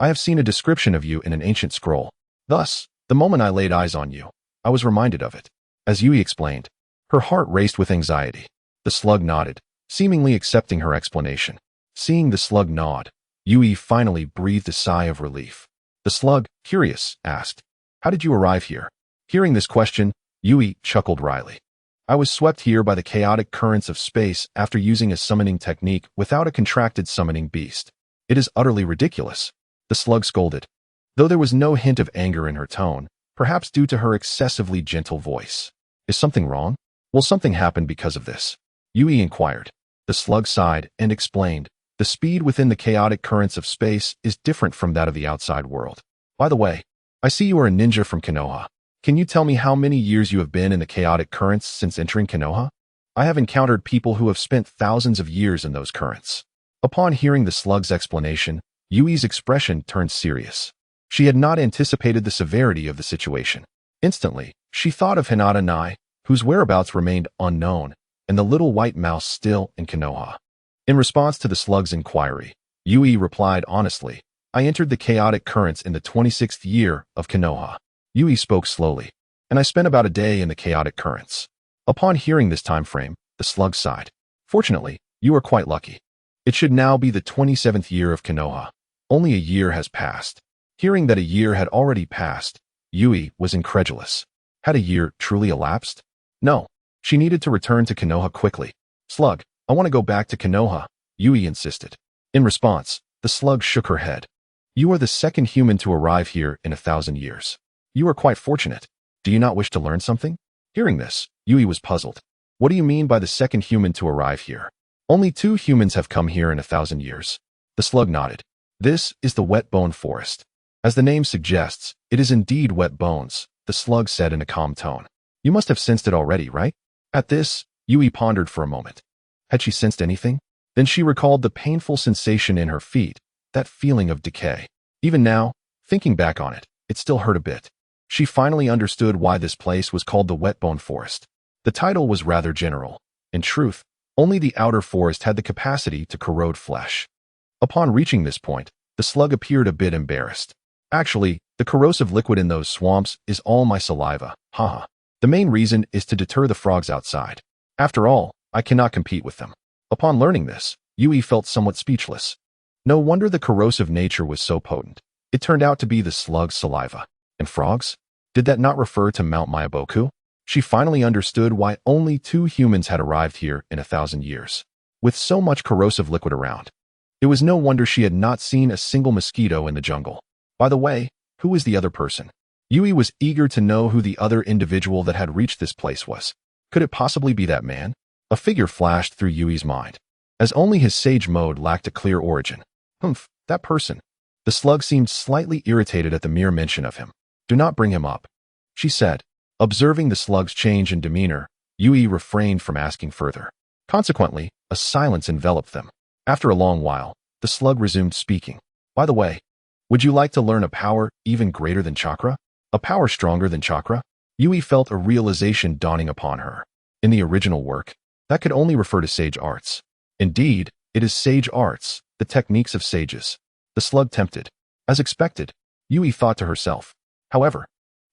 I have seen a description of you in an ancient scroll. Thus, the moment I laid eyes on you, I was reminded of it. As Yui explained, her heart raced with anxiety. The slug nodded, seemingly accepting her explanation. Seeing the slug nod, Yui finally breathed a sigh of relief. The slug, curious, asked, How did you arrive here? Hearing this question, Yui chuckled wryly. I was swept here by the chaotic currents of space after using a summoning technique without a contracted summoning beast. It is utterly ridiculous. The slug scolded, though there was no hint of anger in her tone, perhaps due to her excessively gentle voice. Is something wrong? Will something happen because of this? Yui inquired. The slug sighed and explained, the speed within the chaotic currents of space is different from that of the outside world. By the way, I see you are a ninja from Konoha. Can you tell me how many years you have been in the chaotic currents since entering Konoha? I have encountered people who have spent thousands of years in those currents. Upon hearing the slug's explanation, Yui's expression turned serious. She had not anticipated the severity of the situation. Instantly, she thought of Hinata Nai, whose whereabouts remained unknown, and the little white mouse still in Konoha. In response to the slug's inquiry, Yui replied honestly. I entered the chaotic currents in the 26th year of Konoha. Yui spoke slowly. And I spent about a day in the chaotic currents. Upon hearing this time frame, the slug sighed. Fortunately, you are quite lucky. It should now be the 27th year of Konoha. Only a year has passed. Hearing that a year had already passed, Yui was incredulous. Had a year truly elapsed? No. She needed to return to Konoha quickly. Slug, I want to go back to Konoha, Yui insisted. In response, the slug shook her head. You are the second human to arrive here in 1,000 years. You are quite fortunate. Do you not wish to learn something? Hearing this, Yui was puzzled. What do you mean by the second human to arrive here? Only 2 humans have come here in 1,000 years. The slug nodded. This is the wet bone forest. As the name suggests, it is indeed wet bones, the slug said in a calm tone. You must have sensed it already, right? At this, Yui pondered for a moment. Had she sensed anything? Then she recalled the painful sensation in her feet, that feeling of decay. Even now, thinking back on it, it still hurt a bit. She finally understood why this place was called the Wet Bone Forest. The title was rather general. In truth, only the outer forest had the capacity to corrode flesh. Upon reaching this point, the slug appeared a bit embarrassed. Actually, the corrosive liquid in those swamps is all my saliva, haha. The main reason is to deter the frogs outside. After all, I cannot compete with them. Upon learning this, Yui felt somewhat speechless. No wonder the corrosive nature was so potent. It turned out to be the slug's saliva. And frogs? Did that not refer to Mount Myaboku? She finally understood why only 2 humans had arrived here in 1,000 years. With so much corrosive liquid around, it was no wonder she had not seen a single mosquito in the jungle. By the way, who is the other person? Yui was eager to know who the other individual that had reached this place was. Could it possibly be that man? A figure flashed through Yui's mind. As only his sage mode lacked a clear origin. Humph, that person. The slug seemed slightly irritated at the mere mention of him. Do not bring him up, she said. Observing the slug's change in demeanor, Yui refrained from asking further. Consequently, a silence enveloped them. After a long while, the slug resumed speaking. By the way, would you like to learn a power even greater than chakra? A power stronger than chakra? Yui felt a realization dawning upon her. In the original work, that could only refer to sage arts. Indeed, it is sage arts, the techniques of sages. The slug tempted. As expected, Yui thought to herself. However,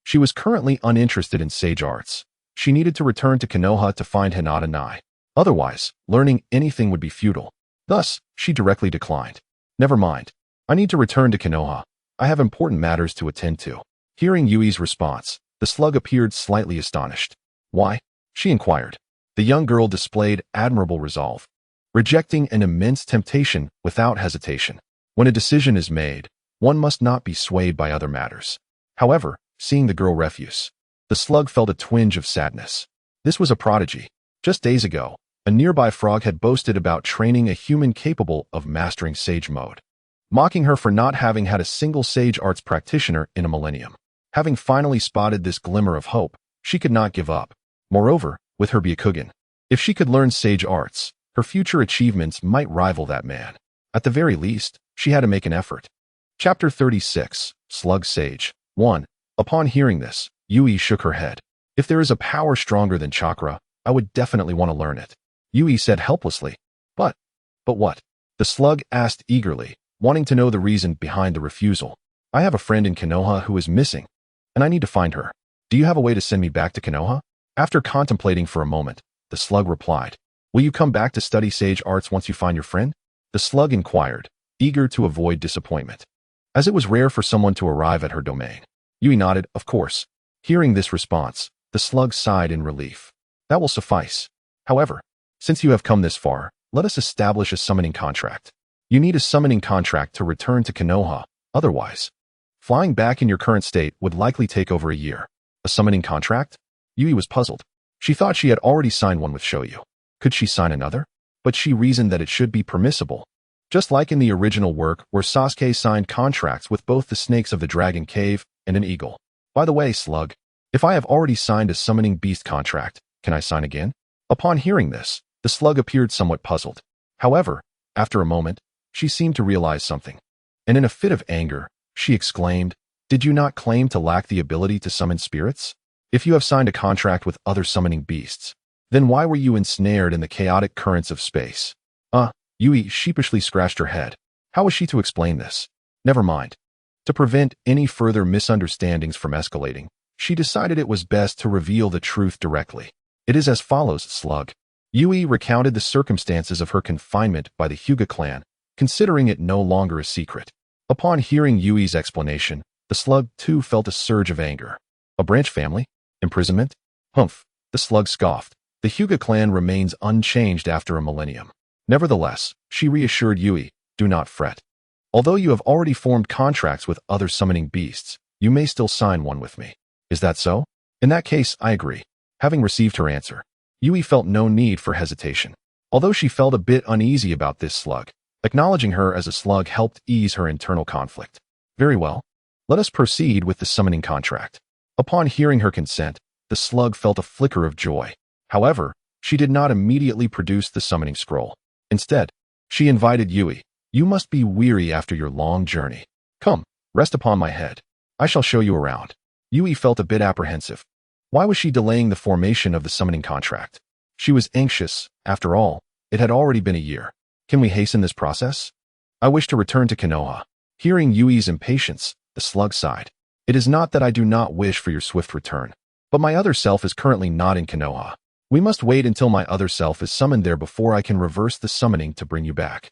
she was currently uninterested in sage arts. She needed to return to Konoha to find Hinata Nai. Otherwise, learning anything would be futile. Thus, she directly declined. Never mind. I need to return to Konoha. I have important matters to attend to. Hearing Yui's response, the slug appeared slightly astonished. Why? She inquired. The young girl displayed admirable resolve, rejecting an immense temptation without hesitation. When a decision is made, one must not be swayed by other matters. However, seeing the girl refuse, the slug felt a twinge of sadness. This was a prodigy. Just days ago, a nearby frog had boasted about training a human capable of mastering sage mode, mocking her for not having had a single sage arts practitioner in a millennium. Having finally spotted this glimmer of hope, she could not give up. Moreover, with her Byakugan, if she could learn sage arts, her future achievements might rival that man. At the very least, she had to make an effort. Chapter 36, Slug Sage 1. Upon hearing this, Yui shook her head. If there is a power stronger than chakra, I would definitely want to learn it. Yui said helplessly. But what? The slug asked eagerly, wanting to know the reason behind the refusal. I have a friend in Konoha who is missing, and I need to find her. Do you have a way to send me back to Konoha? After contemplating for a moment, the slug replied. Will you come back to study sage arts once you find your friend? The slug inquired, eager to avoid disappointment, as it was rare for someone to arrive at her domain. Yui nodded, of course. Hearing this response, the slug sighed in relief. That will suffice. However, since you have come this far, let us establish a summoning contract. You need a summoning contract to return to Konoha. Otherwise, flying back in your current state would likely take over a year. A summoning contract? Yui was puzzled. She thought she had already signed one with Shoyu. Could she sign another? But she reasoned that it should be permissible. Just like in the original work where Sasuke signed contracts with both the snakes of the Dragon Cave and an eagle. By the way, slug, if I have already signed a summoning beast contract, can I sign again? Upon hearing this, the slug appeared somewhat puzzled. However, after a moment, she seemed to realize something. And in a fit of anger, she exclaimed, Did you not claim to lack the ability to summon spirits? If you have signed a contract with other summoning beasts, then why were you ensnared in the chaotic currents of space? Yui sheepishly scratched her head. How was she to explain this? Never mind. To prevent any further misunderstandings from escalating, she decided it was best to reveal the truth directly. It is as follows, slug. Yui recounted the circumstances of her confinement by the Hyuga clan, considering it no longer a secret. Upon hearing Yui's explanation, the slug too felt a surge of anger. A branch family? Imprisonment? Humph, the slug scoffed. The Hyuga clan remains unchanged after a millennium. Nevertheless, she reassured Yui, do not fret. Although you have already formed contracts with other summoning beasts, you may still sign one with me. Is that so? In that case, I agree. Having received her answer, Yui felt no need for hesitation. Although she felt a bit uneasy about this slug, acknowledging her as a slug helped ease her internal conflict. Very well. Let us proceed with the summoning contract. Upon hearing her consent, the slug felt a flicker of joy. However, she did not immediately produce the summoning scroll. Instead, she invited Yui. You must be weary after your long journey. Come, rest upon my head. I shall show you around. Yui felt a bit apprehensive. Why was she delaying the formation of the summoning contract? She was anxious. After all, it had already been a year. Can we hasten this process? I wish to return to Konoha. Hearing Yui's impatience, the slug sighed. It is not that I do not wish for your swift return, but my other self is currently not in Konoha. We must wait until my other self is summoned there before I can reverse the summoning to bring you back.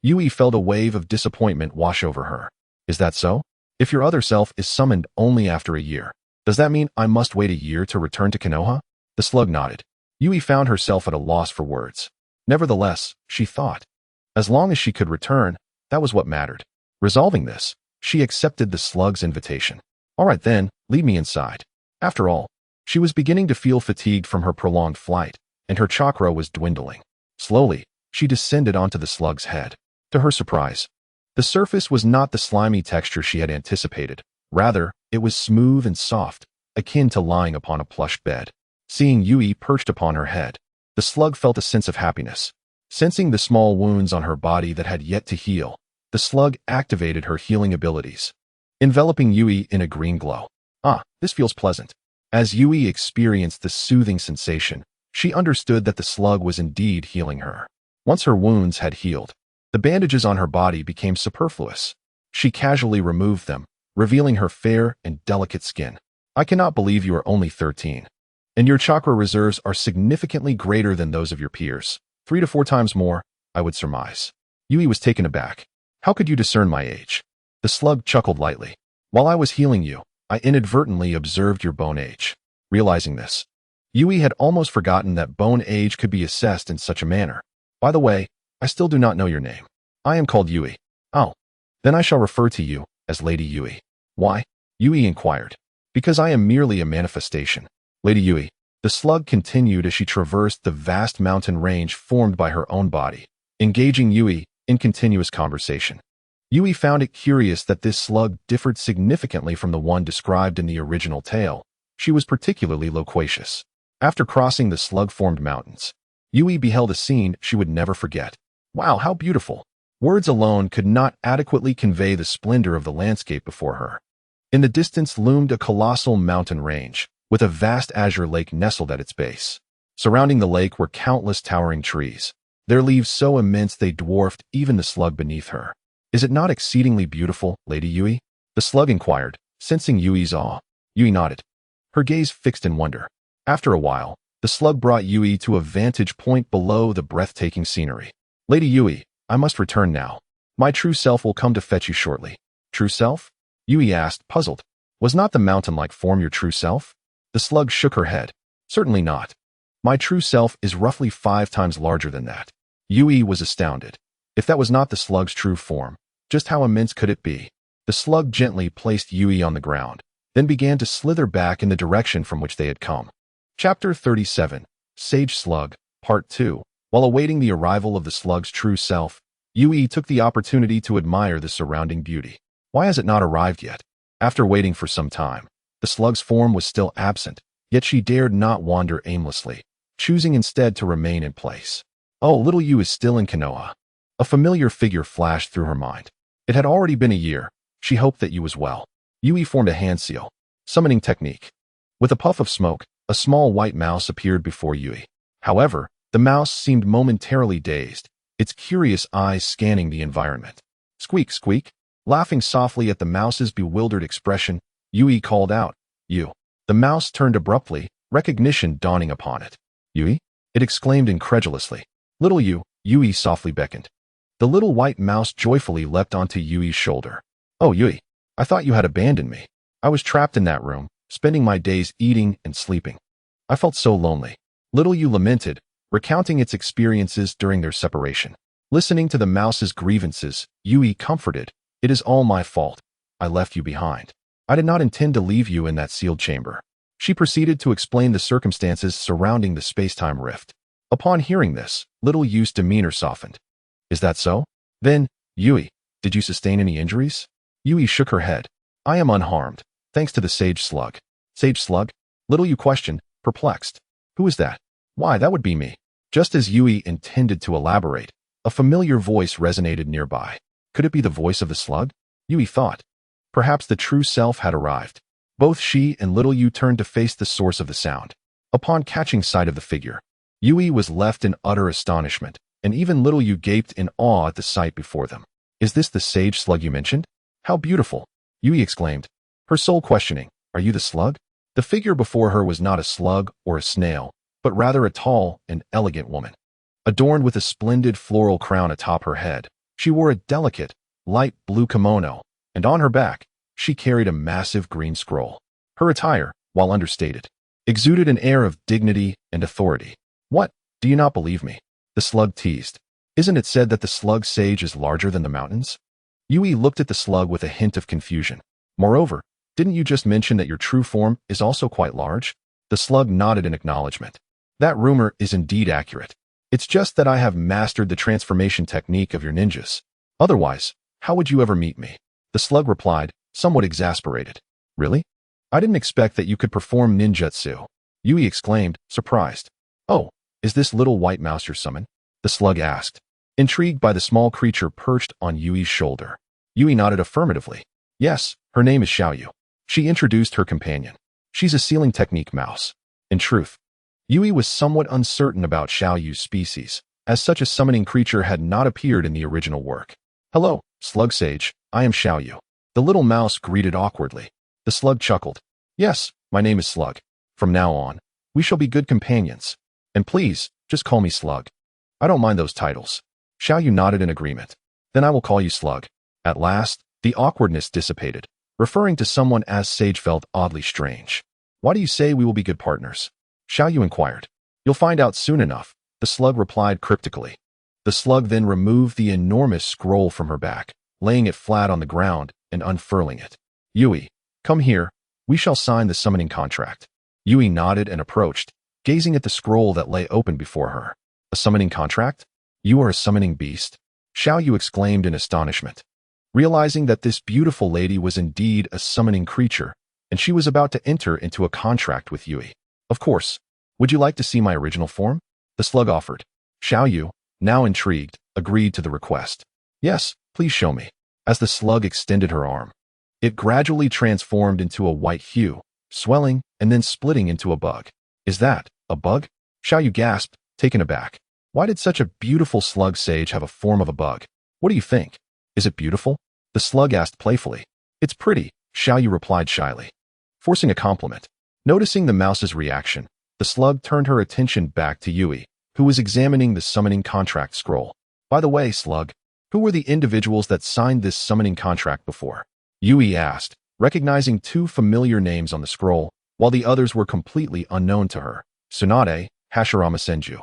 Yui felt a wave of disappointment wash over her. Is that so? If your other self is summoned only after a year, does that mean I must wait a year to return to Konoha? The slug nodded. Yui found herself at a loss for words. Nevertheless, she thought, as long as she could return, that was what mattered. Resolving this, she accepted the slug's invitation. All right then, lead me inside. After all, she was beginning to feel fatigued from her prolonged flight, and her chakra was dwindling. Slowly, she descended onto the slug's head. To her surprise, the surface was not the slimy texture she had anticipated. Rather, it was smooth and soft, akin to lying upon a plush bed. Seeing Yui perched upon her head, the slug felt a sense of happiness. Sensing the small wounds on her body that had yet to heal, the slug activated her healing abilities, enveloping Yui in a green glow. Ah, this feels pleasant. As Yui experienced the soothing sensation, she understood that the slug was indeed healing her. Once her wounds had healed, the bandages on her body became superfluous. She casually removed them, revealing her fair and delicate skin. I cannot believe you are only 13. And your chakra reserves are significantly greater than those of your peers. 3 to 4 times more, I would surmise. Yui was taken aback. How could you discern my age? The slug chuckled lightly. While I was healing you, I inadvertently observed your bone age. Realizing this, Yui had almost forgotten that bone age could be assessed in such a manner. By the way, I still do not know your name. I am called Yui. Oh, then I shall refer to you as Lady Yui. Why? Yui inquired. Because I am merely a manifestation. Lady Yui, the slug continued as she traversed the vast mountain range formed by her own body, engaging Yui in continuous conversation. Yui found it curious that this slug differed significantly from the one described in the original tale. She was particularly loquacious. After crossing the slug-formed mountains, Yui beheld a scene she would never forget. Wow, how beautiful! Words alone could not adequately convey the splendor of the landscape before her. In the distance loomed a colossal mountain range, with a vast azure lake nestled at its base. Surrounding the lake were countless towering trees, their leaves so immense they dwarfed even the slug beneath her. Is it not exceedingly beautiful, Lady Yui? The slug inquired, sensing Yui's awe. Yui nodded, her gaze fixed in wonder. After a while, the slug brought Yui to a vantage point below the breathtaking scenery. Lady Yui, I must return now. My true self will come to fetch you shortly. True self? Yui asked, puzzled. Was not the mountain-like form your true self? The slug shook her head. Certainly not. My true self is roughly 5 times larger than that. Yui was astounded. If that was not the slug's true form, just how immense could it be? The slug gently placed Yui on the ground, then began to slither back in the direction from which they had come. Chapter 37, Sage Slug, Part 2. While awaiting the arrival of the slug's true self, Yui took the opportunity to admire the surrounding beauty. Why has it not arrived yet? After waiting for some time, the slug's form was still absent, yet she dared not wander aimlessly, choosing instead to remain in place. Oh, little Yu is still in Konoha. A familiar figure flashed through her mind. It had already been a year. She hoped that Yu was well. Yui formed a hand seal. Summoning technique. With a puff of smoke, a small white mouse appeared before Yui. However, the mouse seemed momentarily dazed, its curious eyes scanning the environment. Squeak, squeak. Laughing softly at the mouse's bewildered expression, Yui called out, "You." The mouse turned abruptly, recognition dawning upon it. "Yui?" It exclaimed incredulously. "Little you," Yui softly beckoned. The little white mouse joyfully leapt onto Yui's shoulder. "Oh, Yui, I thought you had abandoned me. I was trapped in that room, spending my days eating and sleeping. I felt so lonely." Little you lamented, recounting its experiences during their separation. Listening to the mouse's grievances, Yui comforted, "It is all my fault. I left you behind. I did not intend to leave you in that sealed chamber." She proceeded to explain the circumstances surrounding the space-time rift. Upon hearing this, Little Yu's demeanor softened. "Is that so? Then, Yui, did you sustain any injuries?" Yui shook her head. "I am unharmed, thanks to the sage slug." "Sage slug?" Little Yu questioned, perplexed. "Who is that?" "Why, that would be me." Just as Yui intended to elaborate, a familiar voice resonated nearby. Could it be the voice of the slug? Yui thought. Perhaps the true self had arrived. Both she and Little Yu turned to face the source of the sound. Upon catching sight of the figure, Yui was left in utter astonishment, and even Little Yu gaped in awe at the sight before them. "Is this the sage slug you mentioned? How beautiful!" Yui exclaimed, her soul questioning, "Are you the slug?" The figure before her was not a slug or a snail, but rather a tall and elegant woman. Adorned with a splendid floral crown atop her head, she wore a delicate, light blue kimono, and on her back, she carried a massive green scroll. Her attire, while understated, exuded an air of dignity and authority. "What? Do you not believe me?" the slug teased. "Isn't it said that the slug sage is larger than the mountains?" Yui looked at the slug with a hint of confusion. "Moreover, didn't you just mention that your true form is also quite large?" The slug nodded in acknowledgement. "That rumor is indeed accurate. It's just that I have mastered the transformation technique of your ninjas. Otherwise, how would you ever meet me?" The slug replied, somewhat exasperated. "Really? I didn't expect that you could perform ninjutsu." Yui exclaimed, surprised. "Oh, is this little white mouse your summon?" the slug asked, intrigued by the small creature perched on Yui's shoulder. Yui nodded affirmatively. "Yes, her name is Xiaoyu." She introduced her companion. "She's a sealing technique mouse." In truth, Yui was somewhat uncertain about Xiaoyu's species, as such a summoning creature had not appeared in the original work. "Hello, Slug Sage, I am Xiaoyu." The little mouse greeted awkwardly. The slug chuckled. "Yes, my name is Slug. From now on, we shall be good companions. And please, just call me Slug." "I don't mind those titles." Xiaoyu nodded in agreement. "Then I will call you Slug." At last, the awkwardness dissipated. Referring to someone as Sage felt oddly strange. "Why do you say we will be good partners?" Xiaoyu inquired. "You'll find out soon enough," the slug replied cryptically. The slug then removed the enormous scroll from her back, laying it flat on the ground and unfurling it. "Yui, come here. We shall sign the summoning contract." Yui nodded and approached, gazing at the scroll that lay open before her. "A summoning contract? You are a summoning beast?" Xiaoyu exclaimed in astonishment, realizing that this beautiful lady was indeed a summoning creature, and she was about to enter into a contract with Yui. "Of course. Would you like to see my original form?" the slug offered. Xiaoyu, now intrigued, agreed to the request. "Yes, please show me." As the slug extended her arm, it gradually transformed into a white hue, swelling and then splitting into a bug. "Is that a bug?" Xiaoyu gasped, taken aback. Why did such a beautiful slug sage have a form of a bug? "What do you think? Is it beautiful?" the slug asked playfully. "It's pretty," Xiaoyu replied shyly, forcing a compliment. Noticing the mouse's reaction, the slug turned her attention back to Yui, who was examining the summoning contract scroll. "By the way, slug, who were the individuals that signed this summoning contract before?" Yui asked, recognizing two familiar names on the scroll, while the others were completely unknown to her. Tsunade, Hashirama Senju.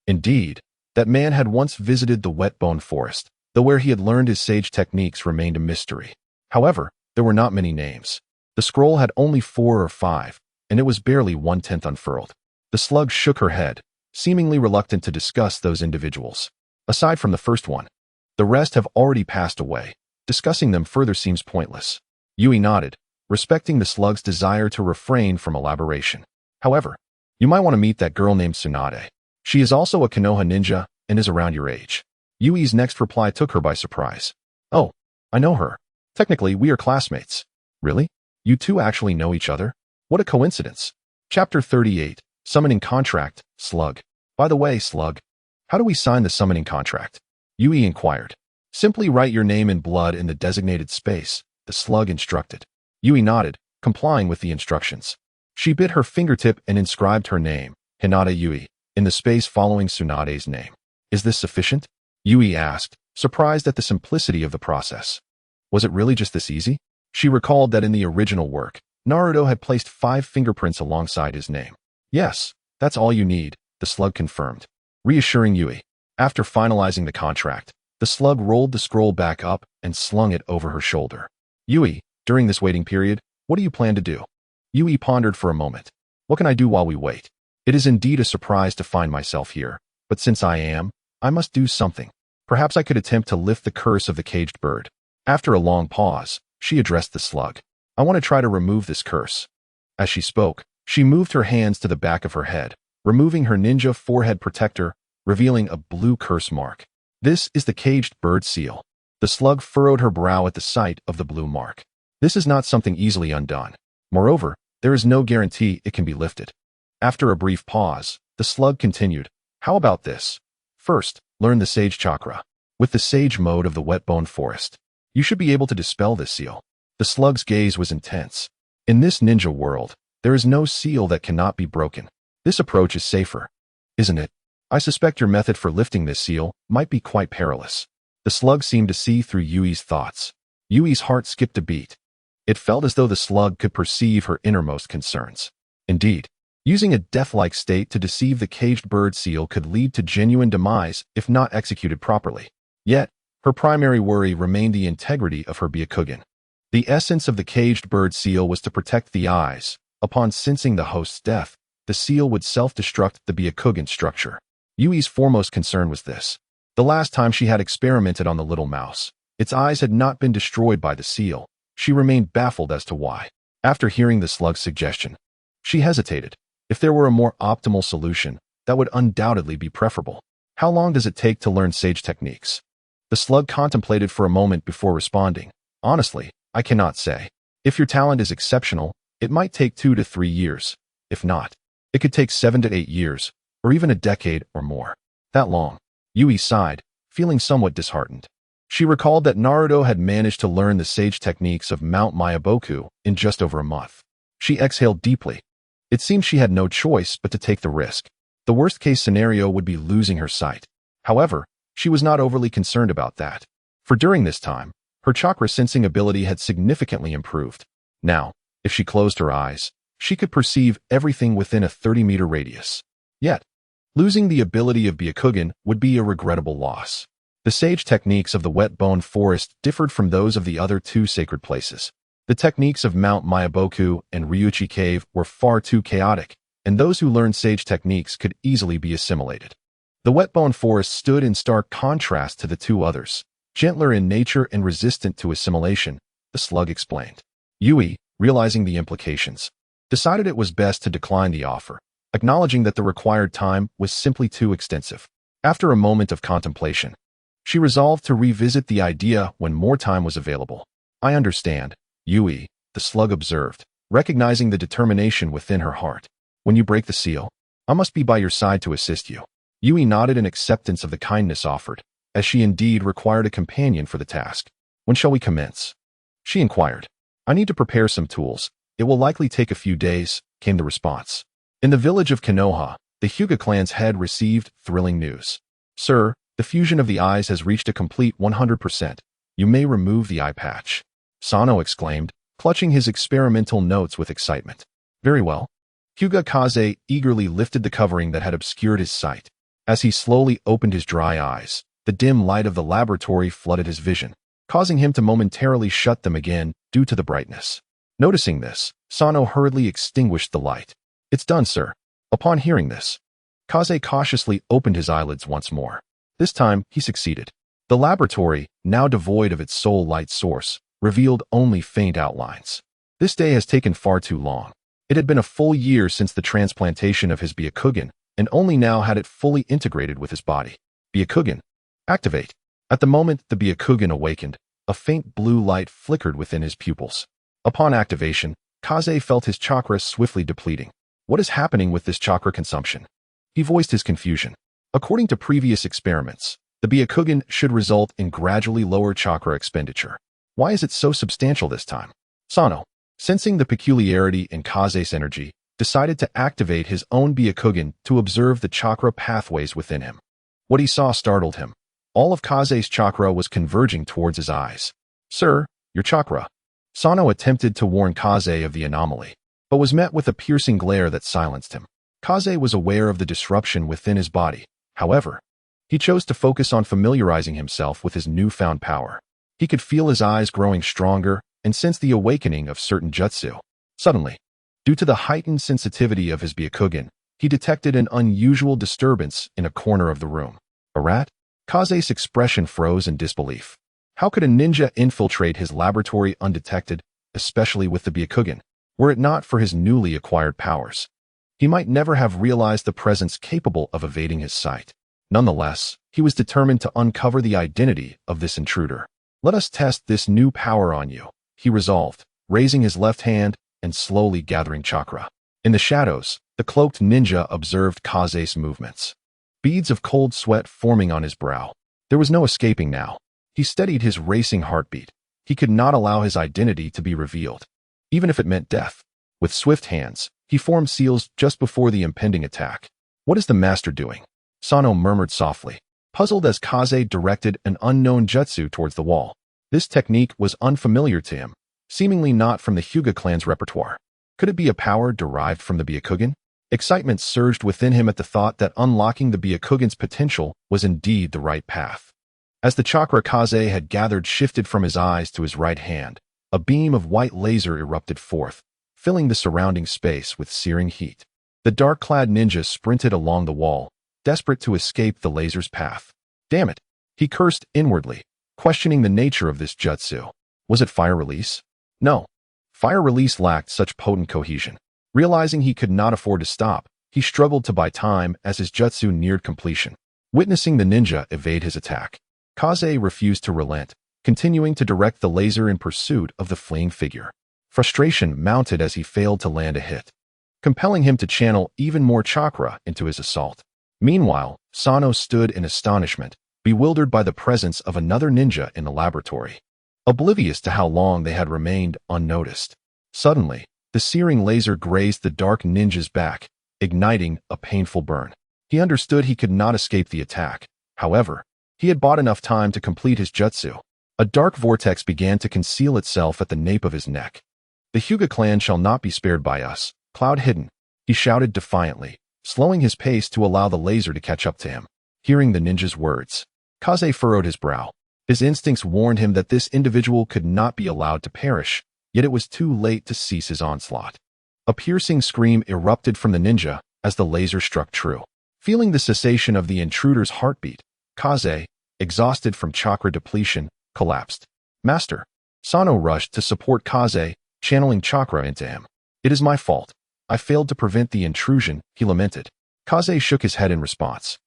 Indeed, that man had once visited the Wetbone Forest, though where he had learned his sage techniques remained a mystery. However, there were not many names. The scroll had only 4 or 5, and it was barely 1/10 unfurled. The slug shook her head, seemingly reluctant to discuss those individuals. "Aside from the first one, the rest have already passed away. Discussing them further seems pointless." Yui nodded, respecting the slug's desire to refrain from elaboration. "However, you might want to meet that girl named Tsunade. She is also a Konoha ninja and is around your age." Yui's next reply took her by surprise. "Oh, I know her. Technically, we are classmates." "Really? You two actually know each other? What a coincidence." Chapter 38, Summoning Contract, Slug. "By the way, Slug, how do we sign the summoning contract?" Yui inquired. Simply write your name in blood in the designated space, the slug instructed. Yui nodded, complying with the instructions. She bit her fingertip and inscribed her name, Hinata Yui, in the space following Tsunade's name. Is this sufficient? Yui asked, surprised at the simplicity of the process. Was it really just this easy? She recalled that in the original work, Naruto had placed 5 fingerprints alongside his name. Yes, that's all you need, the slug confirmed, reassuring Yui. After finalizing the contract, the slug rolled the scroll back up and slung it over her shoulder. Yui, during this waiting period, what do you plan to do? Yui pondered for a moment. What can I do while we wait? It is indeed a surprise to find myself here, but since I must do something. Perhaps I could attempt to lift the curse of the caged bird. After a long pause, she addressed the slug. I want to try to remove this curse. As she spoke, she moved her hands to the back of her head, removing her ninja forehead protector, revealing a blue curse mark. This is the caged bird seal. The slug furrowed her brow at the sight of the blue mark. This is not something easily undone. Moreover, there is no guarantee it can be lifted. After a brief pause, the slug continued. How about this? First, learn the Sage Chakra. With the Sage mode of the Wet Bone Forest, you should be able to dispel this seal. The slug's gaze was intense. In this ninja world, there is no seal that cannot be broken. This approach is safer, isn't it? I suspect your method for lifting this seal might be quite perilous. The slug seemed to see through Yui's thoughts. Yui's heart skipped a beat. It felt as though the slug could perceive her innermost concerns. Indeed, using a death-like state to deceive the caged bird seal could lead to genuine demise if not executed properly. Yet, her primary worry remained the integrity of her Byakugan. The essence of the caged bird seal was to protect the eyes. Upon sensing the host's death, the seal would self-destruct the Byakugan structure. Yui's foremost concern was this. The last time she had experimented on the little mouse, its eyes had not been destroyed by the seal. She remained baffled as to why. After hearing the slug's suggestion, she hesitated. If there were a more optimal solution, that would undoubtedly be preferable. How long does it take to learn sage techniques? The slug contemplated for a moment before responding. Honestly, I cannot say. If your talent is exceptional, it might take 2 to 3 years. If not, it could take 7 to 8 years, or even a decade or more. That long. Yui sighed, feeling somewhat disheartened. She recalled that Naruto had managed to learn the sage techniques of Mount Myaboku in just over a month. She exhaled deeply. It seemed she had no choice but to take the risk. The worst-case scenario would be losing her sight. However, she was not overly concerned about that. For during this time, her chakra sensing ability had significantly improved. Now, if she closed her eyes, she could perceive everything within a 30-meter radius. Yet, losing the ability of Byakugan would be a regrettable loss. The sage techniques of the Wet Bone Forest differed from those of the other 2 sacred places. The techniques of Mount Myaboku and Ryuchi Cave were far too chaotic, and those who learned sage techniques could easily be assimilated. The Wet Bone Forest stood in stark contrast to the 2 others. Gentler in nature and resistant to assimilation, the slug explained. Yui, realizing the implications, decided it was best to decline the offer, acknowledging that the required time was simply too extensive. After a moment of contemplation, she resolved to revisit the idea when more time was available. I understand, Yui, the slug observed, recognizing the determination within her heart. When you break the seal, I must be by your side to assist you. Yui nodded in acceptance of the kindness offered, as she indeed required a companion for the task. When shall we commence? She inquired. I need to prepare some tools. It will likely take a few days, came the response. In the village of Konoha, the Hyuga clan's head received thrilling news. Sir, the fusion of the eyes has reached a complete 100%. You may remove the eye patch. Sano exclaimed, clutching his experimental notes with excitement. Very well. Hyuga Kaze eagerly lifted the covering that had obscured his sight. As he slowly opened his dry eyes, the dim light of the laboratory flooded his vision, causing him to momentarily shut them again due to the brightness. Noticing this, Sano hurriedly extinguished the light. It's done, sir. Upon hearing this, Kaze cautiously opened his eyelids once more. This time, he succeeded. The laboratory, now devoid of its sole light source, revealed only faint outlines. This day has taken far too long. It had been a full year since the transplantation of his Byakugan, and only now had it fully integrated with his body. Byakugan. Activate. At the moment the Byakugan awakened, a faint blue light flickered within his pupils. Upon activation, Kaze felt his chakra swiftly depleting. What is happening with this chakra consumption? He voiced his confusion. According to previous experiments, The Byakugan should result in gradually lower chakra expenditure. Why is it so substantial this time? Sano, sensing the peculiarity in Kaze's energy, decided to activate his own Byakugan to observe the chakra pathways within him. What he saw startled him. All of Kaze's chakra was converging towards his eyes. "Sir, your chakra." Sano attempted to warn Kaze of the anomaly, but was met with a piercing glare that silenced him. Kaze was aware of the disruption within his body. However, he chose to focus on familiarizing himself with his newfound power. He could feel his eyes growing stronger and sense the awakening of certain jutsu. Suddenly, due to the heightened sensitivity of his Byakugan, he detected an unusual disturbance in a corner of the room. A rat? Kaze's expression froze in disbelief. How could a ninja infiltrate his laboratory undetected, especially with the Byakugan? Were it not for his newly acquired powers, he might never have realized the presence capable of evading his sight. Nonetheless, he was determined to uncover the identity of this intruder. "Let us test this new power on you," he resolved, raising his left hand and slowly gathering chakra. In the shadows, the cloaked ninja observed Kaze's movements. Beads of cold sweat forming on his brow. There was no escaping now. He steadied his racing heartbeat. He could not allow his identity to be revealed, even if it meant death. With swift hands, he formed seals just before the impending attack. "What is the master doing?" Sano murmured softly, puzzled as Kaze directed an unknown jutsu towards the wall. This technique was unfamiliar to him, seemingly not from the Hyuga clan's repertoire. Could it be a power derived from the Byakugan? Excitement surged within him at the thought that unlocking the Byakugan's potential was indeed the right path. As the chakra Kaze had gathered shifted from his eyes to his right hand, a beam of white laser erupted forth, filling the surrounding space with searing heat. The dark-clad ninja sprinted along the wall, desperate to escape the laser's path. "Damn it," he cursed inwardly, questioning the nature of this jutsu. Was it fire release? No. Fire release lacked such potent cohesion. Realizing he could not afford to stop, he struggled to buy time as his jutsu neared completion. Witnessing the ninja evade his attack, Kaze refused to relent, continuing to direct the laser in pursuit of the fleeing figure. Frustration mounted as he failed to land a hit, compelling him to channel even more chakra into his assault. Meanwhile, Sano stood in astonishment, bewildered by the presence of another ninja in the laboratory, oblivious to how long they had remained unnoticed. Suddenly, the searing laser grazed the dark ninja's back, igniting a painful burn. He understood he could not escape the attack. However, he had bought enough time to complete his jutsu. A dark vortex began to conceal itself at the nape of his neck. "The Hyuga clan shall not be spared by us, Cloud Hidden," he shouted defiantly, slowing his pace to allow the laser to catch up to him. Hearing the ninja's words, Kaze furrowed his brow. His instincts warned him that this individual could not be allowed to perish, yet it was too late to cease his onslaught. A piercing scream erupted from the ninja as the laser struck true. Feeling the cessation of the intruder's heartbeat, Kaze, exhausted from chakra depletion, collapsed. "Master." Sano rushed to support Kaze, channeling chakra into him. "It is my fault. I failed to prevent the intrusion," he lamented. Kaze shook his head in response.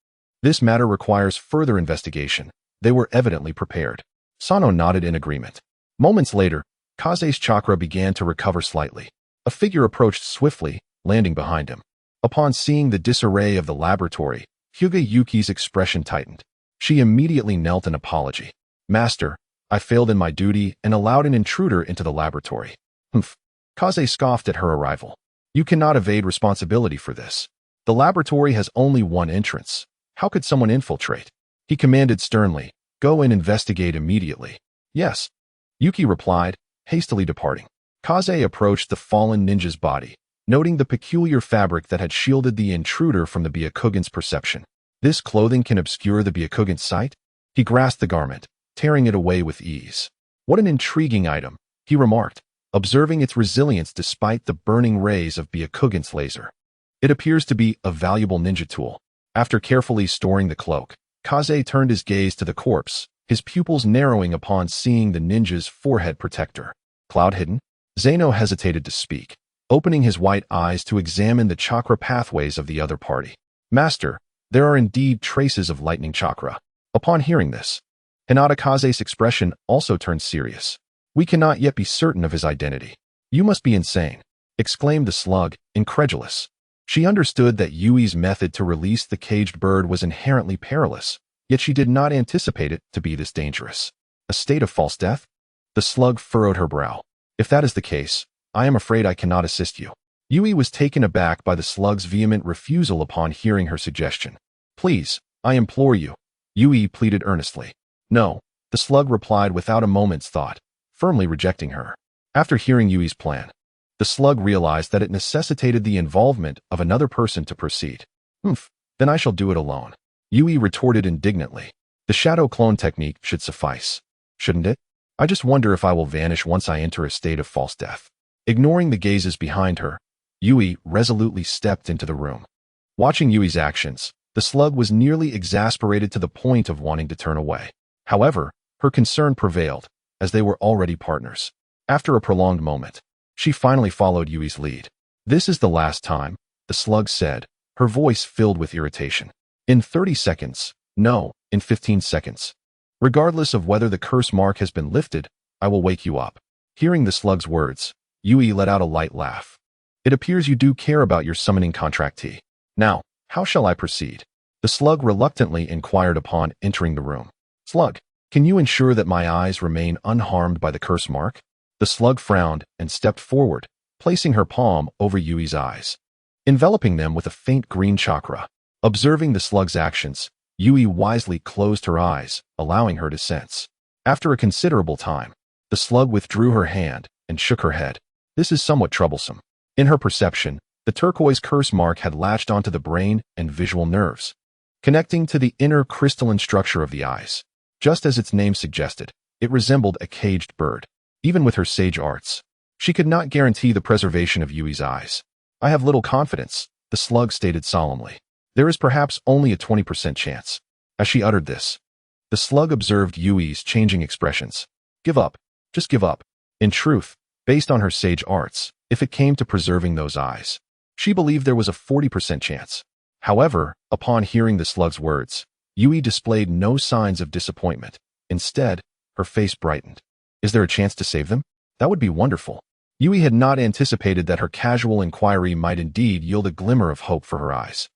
"This matter requires further investigation." They were evidently prepared. Sano nodded in agreement. Moments later, Kaze's chakra began to recover slightly. A figure approached swiftly, landing behind him. Upon seeing the disarray of the laboratory, Hyuga Yuki's expression tightened. She immediately knelt an apology. "Master, I failed in my duty and allowed an intruder into the laboratory." "Humph." Kaze scoffed at her arrival. "You cannot evade responsibility for this. The laboratory has only one entrance. How could someone infiltrate?" He commanded sternly, "Go and investigate immediately." "Yes," Yuki replied, hastily departing. Kaze approached the fallen ninja's body, noting the peculiar fabric that had shielded the intruder from the Byakugan's perception. "This clothing can obscure the Byakugan's sight?" He grasped the garment, tearing it away with ease. "What an intriguing item," he remarked, observing its resilience despite the burning rays of Byakugan's laser. "It appears to be a valuable ninja tool." After carefully storing the cloak, Kaze turned his gaze to the corpse, his pupils narrowing upon seeing the ninja's forehead protector. "Cloud Hidden?" Zeno hesitated to speak, opening his white eyes to examine the chakra pathways of the other party. "Master, there are indeed traces of lightning chakra." Upon hearing this, Hinata Kaze's expression also turned serious. "We cannot yet be certain of his identity." "You must be insane," exclaimed the slug, incredulous. She understood that Yui's method to release the caged bird was inherently perilous, Yet she did not anticipate it to be this dangerous. A state of false death? The slug furrowed her brow. If that is the case, I am afraid I cannot assist you. Yui was taken aback by the slug's vehement refusal upon hearing her suggestion. Please, I implore you, Yui pleaded earnestly. No, the slug replied without a moment's thought, firmly rejecting her. After hearing Yui's plan, the slug realized that it necessitated the involvement of another person to proceed. Then I shall do it alone. Yui retorted indignantly. The shadow clone technique should suffice, shouldn't it? I just wonder if I will vanish once I enter a state of false death. Ignoring the gazes behind her, Yui resolutely stepped into the room. Watching Yui's actions, the slug was nearly exasperated to the point of wanting to turn away. However, her concern prevailed, as they were already partners. After a prolonged moment, she finally followed Yui's lead. This is the last time, the slug said, her voice filled with irritation. In 30 seconds, no, in 15 seconds. Regardless of whether the curse mark has been lifted, I will wake you up. Hearing the slug's words, Yui let out a light laugh. It appears you do care about your summoning contractee. Now, how shall I proceed? The slug reluctantly inquired upon entering the room. Slug, can you ensure that my eyes remain unharmed by the curse mark? The slug frowned and stepped forward, placing her palm over Yui's eyes, enveloping them with a faint green chakra. Observing the slug's actions, Yui wisely closed her eyes, allowing her to sense. After a considerable time, the slug withdrew her hand and shook her head. This is somewhat troublesome. In her perception, the turquoise curse mark had latched onto the brain and visual nerves, connecting to the inner crystalline structure of the eyes. Just as its name suggested, it resembled a caged bird. Even with her sage arts, she could not guarantee the preservation of Yui's eyes. I have little confidence, the slug stated solemnly. There is perhaps only a 20% chance. As she uttered this, the slug observed Yui's changing expressions. Give up. Just give up. In truth, based on her sage arts, if it came to preserving those eyes, she believed there was a 40% chance. However, upon hearing the slug's words, Yui displayed no signs of disappointment. Instead, her face brightened. Is there a chance to save them? That would be wonderful. Yui had not anticipated that her casual inquiry might indeed yield a glimmer of hope for her eyes.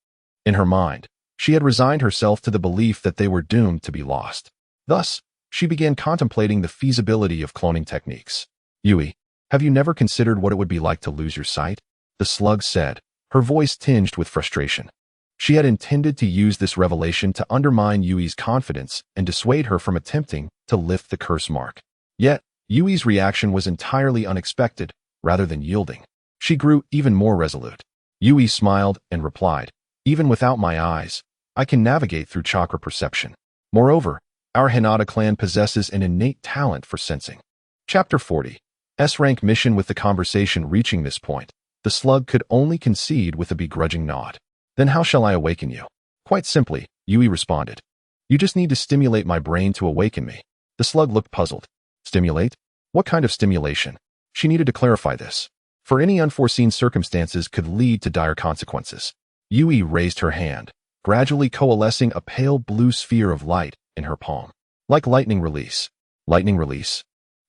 In her mind, she had resigned herself to the belief that they were doomed to be lost. Thus, she began contemplating the feasibility of cloning techniques. Yui, have you never considered what it would be like to lose your sight? The slug said, her voice tinged with frustration. She had intended to use this revelation to undermine Yui's confidence and dissuade her from attempting to lift the curse mark. Yet, Yui's reaction was entirely unexpected, rather than yielding. She grew even more resolute. Yui smiled and replied, even without my eyes, I can navigate through chakra perception. Moreover, our Hinata clan possesses an innate talent for sensing. Chapter 40. S-rank mission. With the conversation reaching this point, the slug could only concede with a begrudging nod. Then how shall I awaken you? Quite simply, Yui responded. You just need to stimulate my brain to awaken me. The slug looked puzzled. Stimulate? What kind of stimulation? She needed to clarify this, for any unforeseen circumstances could lead to dire consequences. Yui raised her hand, gradually coalescing a pale blue sphere of light in her palm. Like lightning release. Lightning release?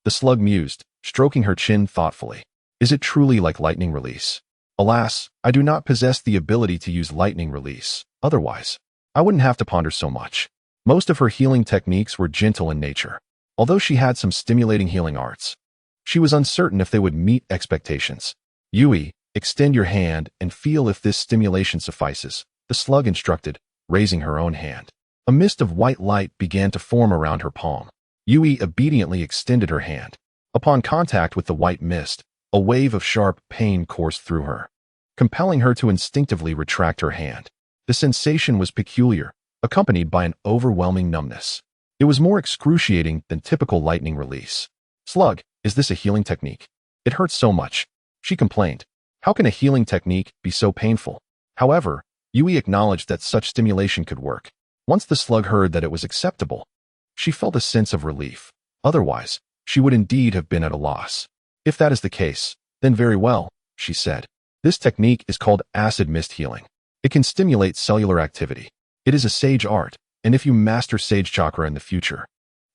The slug mused, stroking her chin thoughtfully. Is it truly like lightning release? Alas, I do not possess the ability to use lightning release. Otherwise, I wouldn't have to ponder so much. Most of her healing techniques were gentle in nature. Although she had some stimulating healing arts, she was uncertain if they would meet expectations. Yui, extend your hand and feel if this stimulation suffices, the slug instructed, raising her own hand. A mist of white light began to form around her palm. Yui obediently extended her hand. Upon contact with the white mist, a wave of sharp pain coursed through her, compelling her to instinctively retract her hand. The sensation was peculiar, accompanied by an overwhelming numbness. It was more excruciating than typical lightning release. Slug, is this a healing technique? It hurts so much, she complained. How can a healing technique be so painful? However, Yui acknowledged that such stimulation could work. Once the slug heard that it was acceptable, she felt a sense of relief. Otherwise, she would indeed have been at a loss. If that is the case, then very well, she said. This technique is called acid mist healing. It can stimulate cellular activity. It is a sage art, and if you master sage chakra in the future,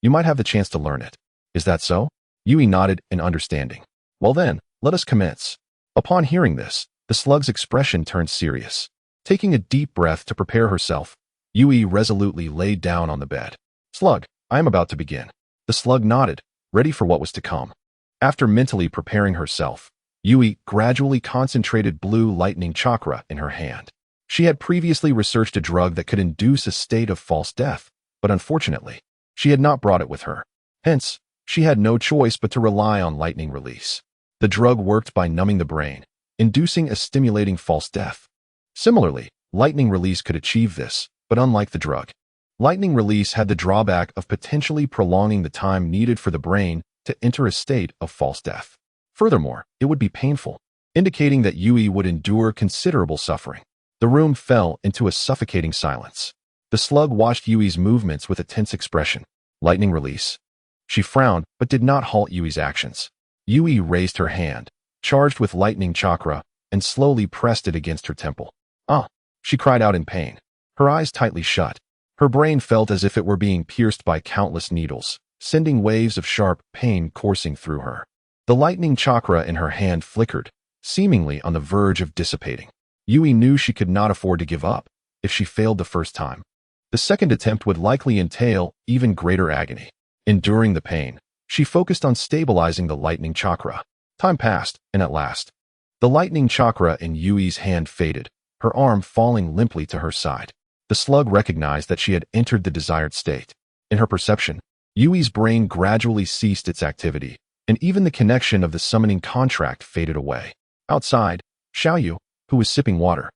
you might have the chance to learn it. Is that so? Yui nodded in understanding. Well then, let us commence. Upon hearing this, the slug's expression turned serious. Taking a deep breath to prepare herself, Yui resolutely laid down on the bed. Slug, I am about to begin. The slug nodded, ready for what was to come. After mentally preparing herself, Yui gradually concentrated blue lightning chakra in her hand. She had previously researched a drug that could induce a state of false death, but unfortunately, she had not brought it with her. Hence, she had no choice but to rely on lightning release. The drug worked by numbing the brain, inducing a stimulating false death. Similarly, lightning release could achieve this, but unlike the drug, lightning release had the drawback of potentially prolonging the time needed for the brain to enter a state of false death. Furthermore, it would be painful, indicating that Yui would endure considerable suffering. The room fell into a suffocating silence. The slug watched Yui's movements with a tense expression. Lightning release. She frowned, but did not halt Yui's actions. Yui raised her hand, charged with lightning chakra, and slowly pressed it against her temple. Ah! She cried out in pain. Her eyes tightly shut. Her brain felt as if it were being pierced by countless needles, sending waves of sharp pain coursing through her. The lightning chakra in her hand flickered, seemingly on the verge of dissipating. Yui knew she could not afford to give up. If she failed the first time, the second attempt would likely entail even greater agony. Enduring the pain, she focused on stabilizing the lightning chakra. Time passed, and at last, the lightning chakra in Yui's hand faded, her arm falling limply to her side. The slug recognized that she had entered the desired state. In her perception, Yui's brain gradually ceased its activity, and even the connection of the summoning contract faded away. Outside, Xiaoyu, who was sipping water,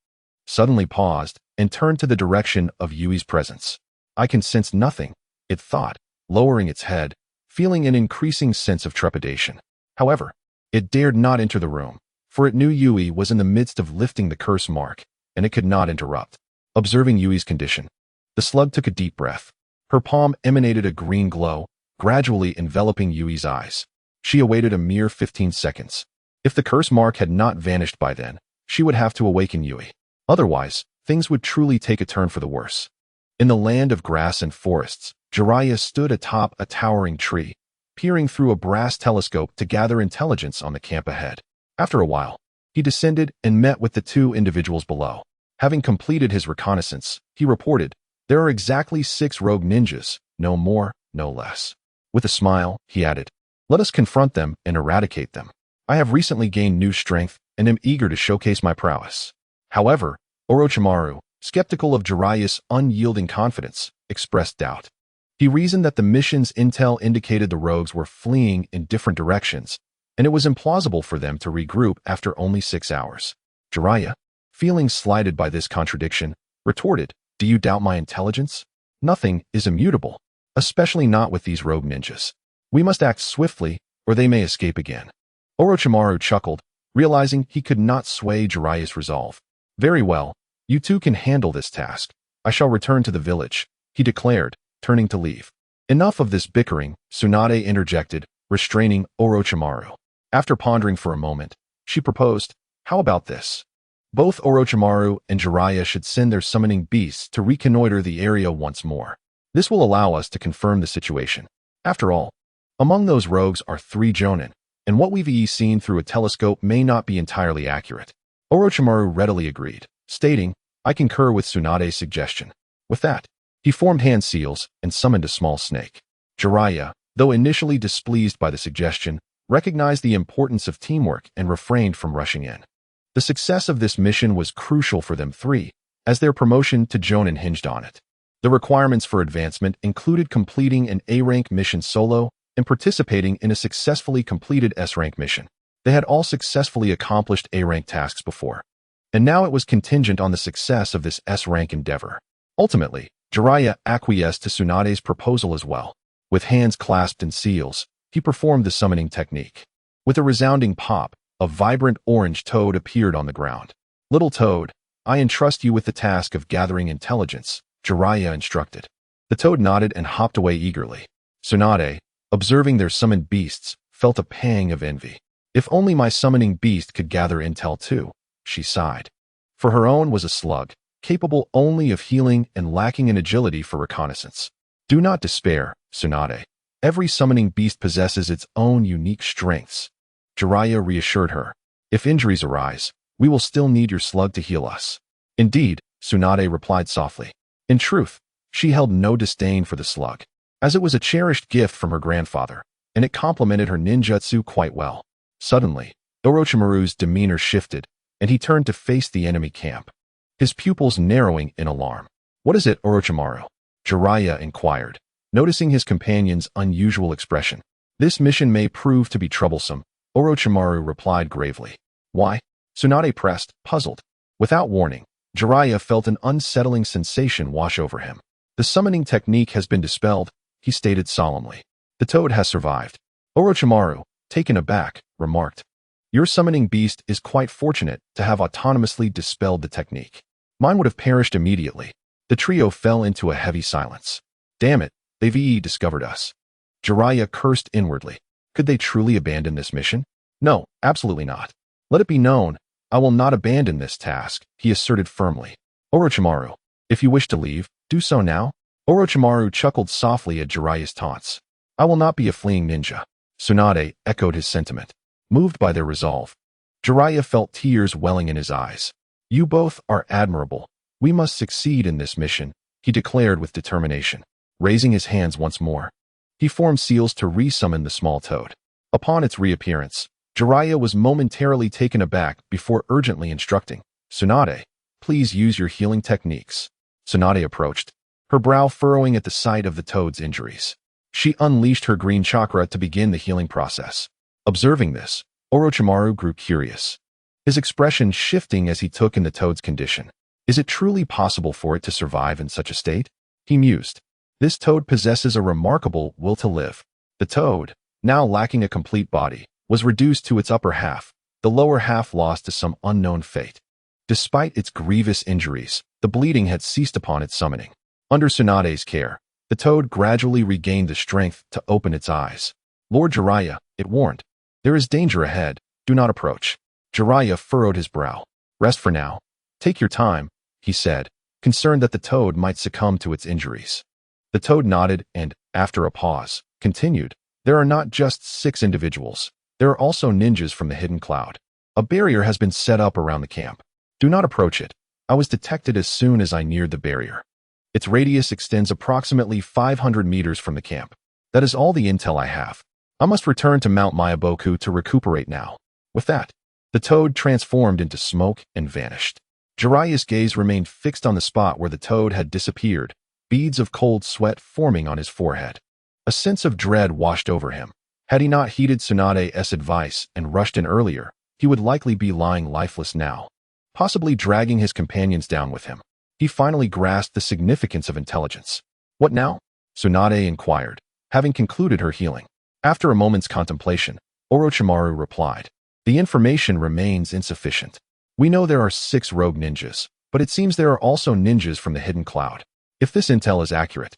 suddenly paused and turned to the direction of Yui's presence. I can sense nothing, it thought, lowering its head, feeling an increasing sense of trepidation. However, it dared not enter the room, for it knew Yui was in the midst of lifting the curse mark, and it could not interrupt. Observing Yui's condition, the slug took a deep breath. Her palm emanated a green glow, gradually enveloping Yui's eyes. She awaited a mere 15 seconds. If the curse mark had not vanished by then, she would have to awaken Yui. Otherwise, things would truly take a turn for the worse. In the land of grass and forests, Jiraiya stood atop a towering tree, peering through a brass telescope to gather intelligence on the camp ahead. After a while, he descended and met with the two individuals below. Having completed his reconnaissance, he reported, "There are exactly 6 rogue ninjas, no more, no less." With a smile, he added, "Let us confront them and eradicate them. I have recently gained new strength and am eager to showcase my prowess." However, Orochimaru, skeptical of Jiraiya's unyielding confidence, expressed doubt. He reasoned that the mission's intel indicated the rogues were fleeing in different directions, and it was implausible for them to regroup after only 6 hours. Jiraiya, feeling slighted by this contradiction, retorted, "Do you doubt my intelligence? Nothing is immutable, especially not with these rogue ninjas. We must act swiftly, or they may escape again." Orochimaru chuckled, realizing he could not sway Jiraiya's resolve. "Very well, you two can handle this task. I shall return to the village," he declared, turning to leave. Enough of this bickering, Tsunade interjected, restraining Orochimaru. After pondering for a moment, she proposed, "How about this? Both Orochimaru and Jiraiya should send their summoning beasts to reconnoiter the area once more. This will allow us to confirm the situation. After all, among those rogues are 3 jonin, and what we've seen through a telescope may not be entirely accurate." Orochimaru readily agreed, stating, "I concur with Tsunade's suggestion." With that, he formed hand seals and summoned a small snake. Jiraiya, though initially displeased by the suggestion, recognized the importance of teamwork and refrained from rushing in. The success of this mission was crucial for them 3, as their promotion to Jonin hinged on it. The requirements for advancement included completing an A-rank mission solo and participating in a successfully completed S-rank mission. They had all successfully accomplished A-rank tasks before, and now it was contingent on the success of this S-rank endeavor. Ultimately, Jiraiya acquiesced to Tsunade's proposal as well. With hands clasped in seals, he performed the summoning technique. With a resounding pop, a vibrant orange toad appeared on the ground. "Little toad, I entrust you with the task of gathering intelligence," Jiraiya instructed. The toad nodded and hopped away eagerly. Tsunade, observing their summoned beasts, felt a pang of envy. "If only my summoning beast could gather intel too," she sighed. For her own was a slug, capable only of healing and lacking in agility for reconnaissance. "Do not despair, Tsunade. Every summoning beast possesses its own unique strengths," Jiraiya reassured her. "If injuries arise, we will still need your slug to heal us." "Indeed," Tsunade replied softly. In truth, she held no disdain for the slug, as it was a cherished gift from her grandfather, and it complemented her ninjutsu quite well. Suddenly, Orochimaru's demeanor shifted, and he turned to face the enemy camp, his pupils narrowing in alarm. "What is it, Orochimaru?" Jiraiya inquired, noticing his companion's unusual expression. "This mission may prove to be troublesome," Orochimaru replied gravely. "Why?" Tsunade pressed, puzzled. Without warning, Jiraiya felt an unsettling sensation wash over him. "The summoning technique has been dispelled," he stated solemnly. "The toad has survived." Orochimaru, taken aback, remarked, "Your summoning beast is quite fortunate to have autonomously dispelled the technique. Mine would have perished immediately." The trio fell into a heavy silence. "Damn it, they've discovered us." Jiraiya cursed inwardly. Could they truly abandon this mission? No, absolutely not. "Let it be known, I will not abandon this task," he asserted firmly. "Orochimaru, if you wish to leave, do so now." Orochimaru chuckled softly at Jiraiya's taunts. "I will not be a fleeing ninja." Tsunade echoed his sentiment, moved by their resolve. Jiraiya felt tears welling in his eyes. "You both are admirable. We must succeed in this mission," he declared with determination. Raising his hands once more, he formed seals to resummon the small toad. Upon its reappearance, Jiraiya was momentarily taken aback before urgently instructing, "Tsunade, please use your healing techniques." Tsunade approached, her brow furrowing at the sight of the toad's injuries. She unleashed her green chakra to begin the healing process. Observing this, Orochimaru grew curious, his expression shifting as he took in the toad's condition. Is it truly possible for it to survive in such a state? He mused. This toad possesses a remarkable will to live. The toad, now lacking a complete body, was reduced to its upper half, the lower half lost to some unknown fate. Despite its grievous injuries, the bleeding had ceased upon its summoning. Under Tsunade's care, the toad gradually regained the strength to open its eyes. "Lord Jiraiya," it warned, "there is danger ahead. Do not approach." Jiraiya furrowed his brow. "Rest for now. Take your time," he said, concerned that the toad might succumb to its injuries. The toad nodded and, after a pause, continued, "There are not just 6 individuals. There are also ninjas from the hidden cloud. A barrier has been set up around the camp. Do not approach it. I was detected as soon as I neared the barrier. Its radius extends approximately 500 meters from the camp. That is all the intel I have. I must return to Mount Myaboku to recuperate now." With that, the toad transformed into smoke and vanished. Jiraiya's gaze remained fixed on the spot where the toad had disappeared, beads of cold sweat forming on his forehead. A sense of dread washed over him. Had he not heeded Tsunade's advice and rushed in earlier, he would likely be lying lifeless now, possibly dragging his companions down with him. He finally grasped the significance of intelligence. "What now?" Tsunade inquired, having concluded her healing. After a moment's contemplation, Orochimaru replied, "The information remains insufficient. We know there are 6 rogue ninjas, but it seems there are also ninjas from the hidden cloud. If this intel is accurate,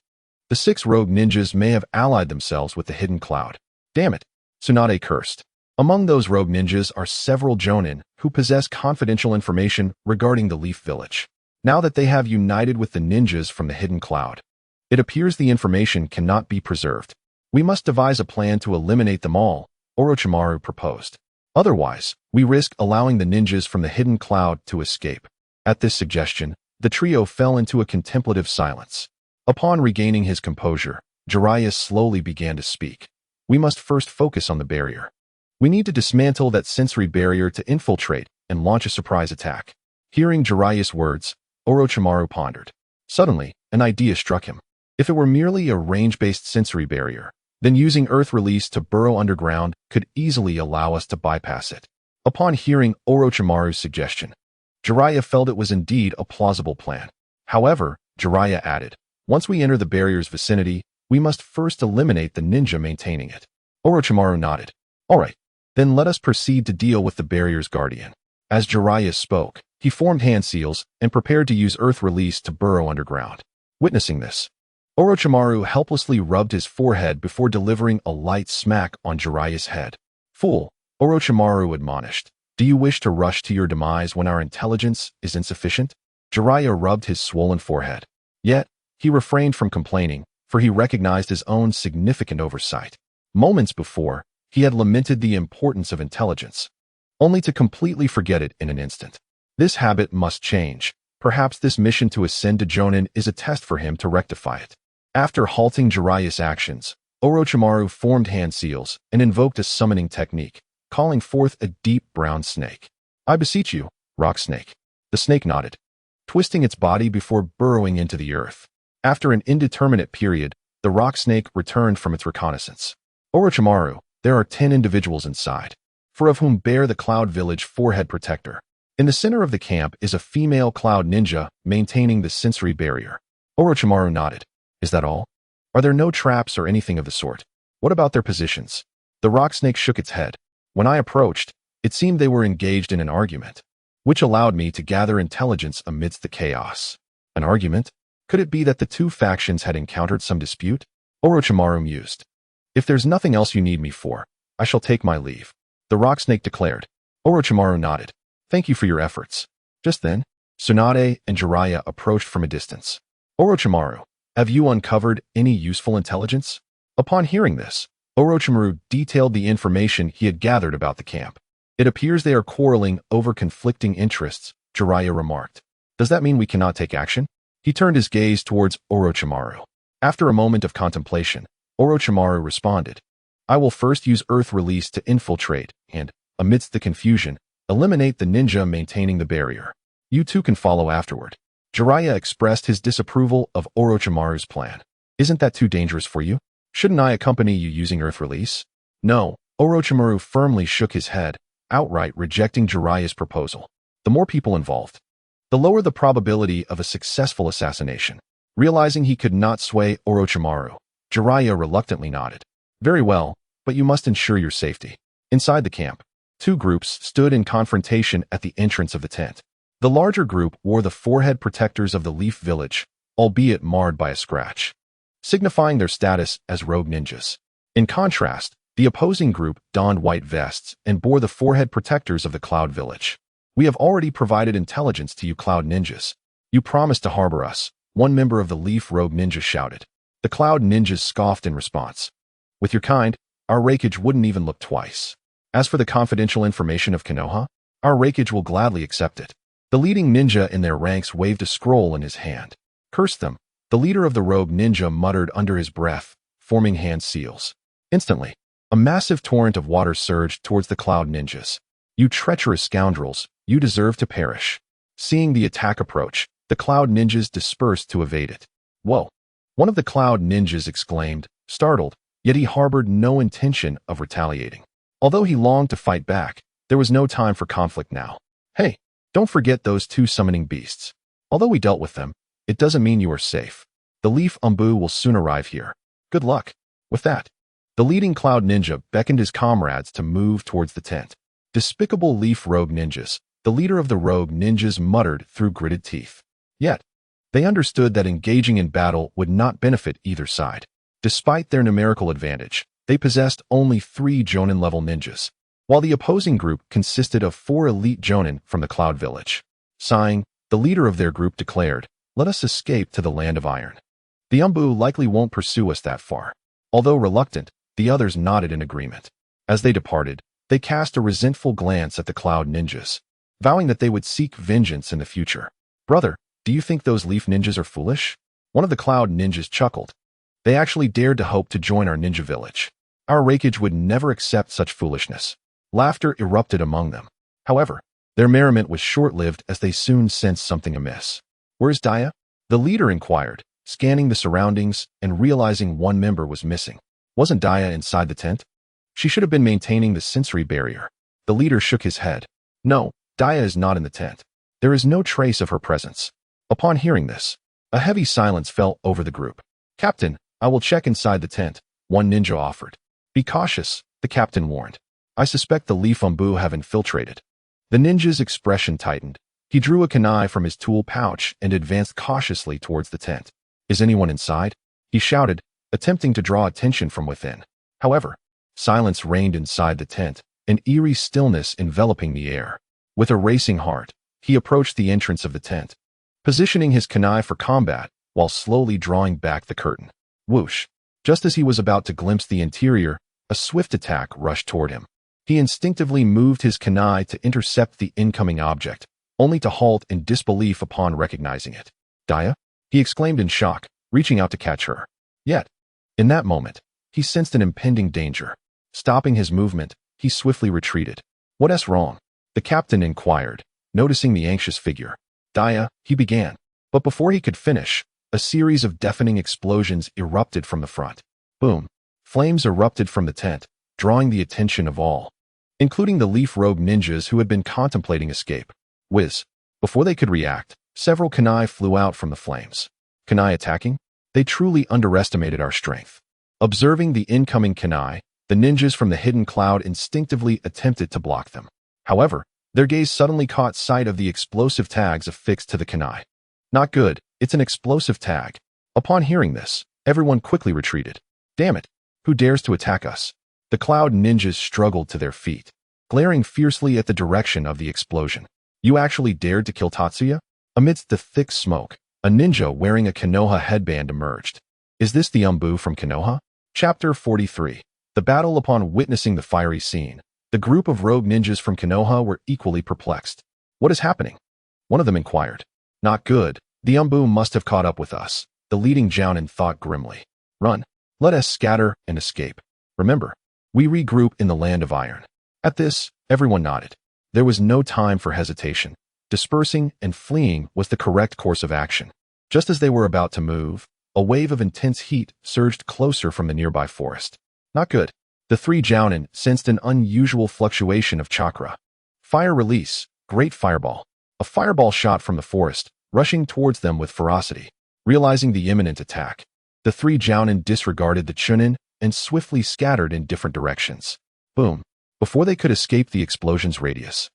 the 6 rogue ninjas may have allied themselves with the hidden cloud." "Damn it," Tsunade cursed. "Among those rogue ninjas are several jonin who possess confidential information regarding the Leaf Village. Now that they have united with the ninjas from the hidden cloud, it appears the information cannot be preserved. We must devise a plan to eliminate them all," Orochimaru proposed. "Otherwise, we risk allowing the ninjas from the hidden cloud to escape." At this suggestion, the trio fell into a contemplative silence. Upon regaining his composure, Jiraiya slowly began to speak. "We must first focus on the barrier. We need to dismantle that sensory barrier to infiltrate and launch a surprise attack." Hearing Jiraiya's words, Orochimaru pondered. Suddenly, an idea struck him. If it were merely a range-based sensory barrier, then using Earth Release to burrow underground could easily allow us to bypass it. Upon hearing Orochimaru's suggestion, Jiraiya felt it was indeed a plausible plan. However, Jiraiya added, "Once we enter the barrier's vicinity, we must first eliminate the ninja maintaining it." Orochimaru nodded. "All right, then let us proceed to deal with the barrier's guardian." As Jiraiya spoke, he formed hand seals and prepared to use Earth Release to burrow underground. Witnessing this, Orochimaru helplessly rubbed his forehead before delivering a light smack on Jiraiya's head. "Fool," Orochimaru admonished. "Do you wish to rush to your demise when our intelligence is insufficient?" Jiraiya rubbed his swollen forehead. Yet, he refrained from complaining, for he recognized his own significant oversight. Moments before, he had lamented the importance of intelligence, only to completely forget it in an instant. This habit must change. Perhaps this mission to ascend to Jonin is a test for him to rectify it. After halting Jiraiya's actions, Orochimaru formed hand seals and invoked a summoning technique, calling forth a deep brown snake. "I beseech you, rock snake." The snake nodded, twisting its body before burrowing into the earth. After an indeterminate period, the rock snake returned from its reconnaissance. "Orochimaru, there are 10 individuals inside, 4 of whom bear the Cloud Village forehead protector. In the center of the camp is a female cloud ninja maintaining the sensory barrier." Orochimaru nodded. "Is that all? Are there no traps or anything of the sort? What about their positions?" The rock snake shook its head. "When I approached, it seemed they were engaged in an argument, which allowed me to gather intelligence amidst the chaos." An argument? Could it be that the two factions had encountered some dispute? Orochimaru mused. "If there's nothing else you need me for, I shall take my leave," the rock snake declared. Orochimaru nodded. "Thank you for your efforts." Just then, Tsunade and Jiraiya approached from a distance. "Orochimaru, have you uncovered any useful intelligence?" Upon hearing this, Orochimaru detailed the information he had gathered about the camp. "It appears they are quarreling over conflicting interests," Jiraiya remarked. "Does that mean we cannot take action?" He turned his gaze towards Orochimaru. After a moment of contemplation, Orochimaru responded, "I will first use Earth Release to infiltrate and, amidst the confusion, eliminate the ninja maintaining the barrier. You two can follow afterward." Jiraiya expressed his disapproval of Orochimaru's plan. "Isn't that too dangerous for you? Shouldn't I accompany you using Earth Release?" "No," Orochimaru firmly shook his head, outright rejecting Jiraiya's proposal. "The more people involved, the lower the probability of a successful assassination." Realizing he could not sway Orochimaru, Jiraiya reluctantly nodded. "Very well, but you must ensure your safety." Inside the camp, 2 groups stood in confrontation at the entrance of the tent. The larger group wore the forehead protectors of the Leaf Village, albeit marred by a scratch, signifying their status as rogue ninjas. In contrast, the opposing group donned white vests and bore the forehead protectors of the Cloud Village. "We have already provided intelligence to you Cloud Ninjas. You promised to harbor us," one member of the Leaf Rogue Ninja shouted. The Cloud Ninjas scoffed in response. "With your kind, our Raikage wouldn't even look twice. As for the confidential information of Konoha, our Raikage will gladly accept it." The leading ninja in their ranks waved a scroll in his hand. "Curse them," the leader of the rogue ninja muttered under his breath, forming hand seals. Instantly, a massive torrent of water surged towards the Cloud Ninjas. "You treacherous scoundrels, you deserve to perish." Seeing the attack approach, the Cloud Ninjas dispersed to evade it. "Whoa!" one of the Cloud Ninjas exclaimed, startled, yet he harbored no intention of retaliating. Although he longed to fight back, there was no time for conflict now. "Hey, don't forget those 2 summoning beasts. Although we dealt with them, it doesn't mean you are safe. The Leaf Umbu will soon arrive here. Good luck." With that, the leading Cloud Ninja beckoned his comrades to move towards the tent. Despicable Leaf Rogue Ninjas, the leader of the Rogue Ninjas muttered through gritted teeth. Yet, they understood that engaging in battle would not benefit either side. Despite their numerical advantage, they possessed only 3 Jonin-level ninjas, while the opposing group consisted of 4 elite Jonin from the Cloud Village. Sighing, the leader of their group declared, "Let us escape to the Land of Iron. The Umbu likely won't pursue us that far." Although reluctant, the others nodded in agreement. As they departed, they cast a resentful glance at the Cloud Ninjas, vowing that they would seek vengeance in the future. "Brother, do you think those Leaf Ninjas are foolish?" One of the Cloud Ninjas chuckled. "They actually dared to hope to join our ninja village. Our Raikage would never accept such foolishness." Laughter erupted among them. However, their merriment was short-lived as they soon sensed something amiss. "Where's Daya?" the leader inquired, scanning the surroundings and realizing one member was missing. Wasn't Daya inside the tent? She should have been maintaining the sensory barrier. The leader shook his head. "No, Daya is not in the tent. There is no trace of her presence." Upon hearing this, a heavy silence fell over the group. "Captain, I will check inside the tent," one ninja offered. "Be cautious," the captain warned. "I suspect the Leaf Umbu have infiltrated." The ninja's expression tightened. He drew a kunai from his tool pouch and advanced cautiously towards the tent. "Is anyone inside?" he shouted, attempting to draw attention from within. However, silence reigned inside the tent, an eerie stillness enveloping the air. With a racing heart, he approached the entrance of the tent, positioning his kunai for combat while slowly drawing back the curtain. Whoosh! Just as he was about to glimpse the interior, a swift attack rushed toward him. He instinctively moved his kunai to intercept the incoming object, only to halt in disbelief upon recognizing it. Dia? He exclaimed in shock, reaching out to catch her. Yet, in that moment, he sensed an impending danger. Stopping his movement, he swiftly retreated. What's wrong? The captain inquired, noticing the anxious figure. Dia, he began. But before he could finish, a series of deafening explosions erupted from the front. Boom. Flames erupted from the tent, drawing the attention of all, including the leaf-robed ninjas who had been contemplating escape. Whiz. Before they could react, several kunai flew out from the flames. Kunai attacking? They truly underestimated our strength. Observing the incoming kunai, the ninjas from the hidden cloud instinctively attempted to block them. However, their gaze suddenly caught sight of the explosive tags affixed to the kunai. Not good, it's an explosive tag. Upon hearing this, everyone quickly retreated. Damn it, who dares to attack us? The cloud ninjas struggled to their feet, glaring fiercely at the direction of the explosion. You actually dared to kill Tatsuya? Amidst the thick smoke, a ninja wearing a Konoha headband emerged. Is this the Umbu from Konoha? Chapter 43. The battle. Upon witnessing the fiery scene, the group of rogue ninjas from Konoha were equally perplexed. What is happening? One of them inquired. Not good. The Umbu must have caught up with us, the leading jounin thought grimly. Run. Let us scatter and escape. Remember, we regroup in the land of iron. At this, everyone nodded. There was no time for hesitation. Dispersing and fleeing was the correct course of action. Just as they were about to move, a wave of intense heat surged closer from the nearby forest. Not good. The three jounin sensed an unusual fluctuation of chakra. Fire release. Great fireball. A fireball shot from the forest, rushing towards them with ferocity. Realizing the imminent attack, the three jounin disregarded the chunin and swiftly scattered in different directions. Boom. Before they could escape the explosion's radius,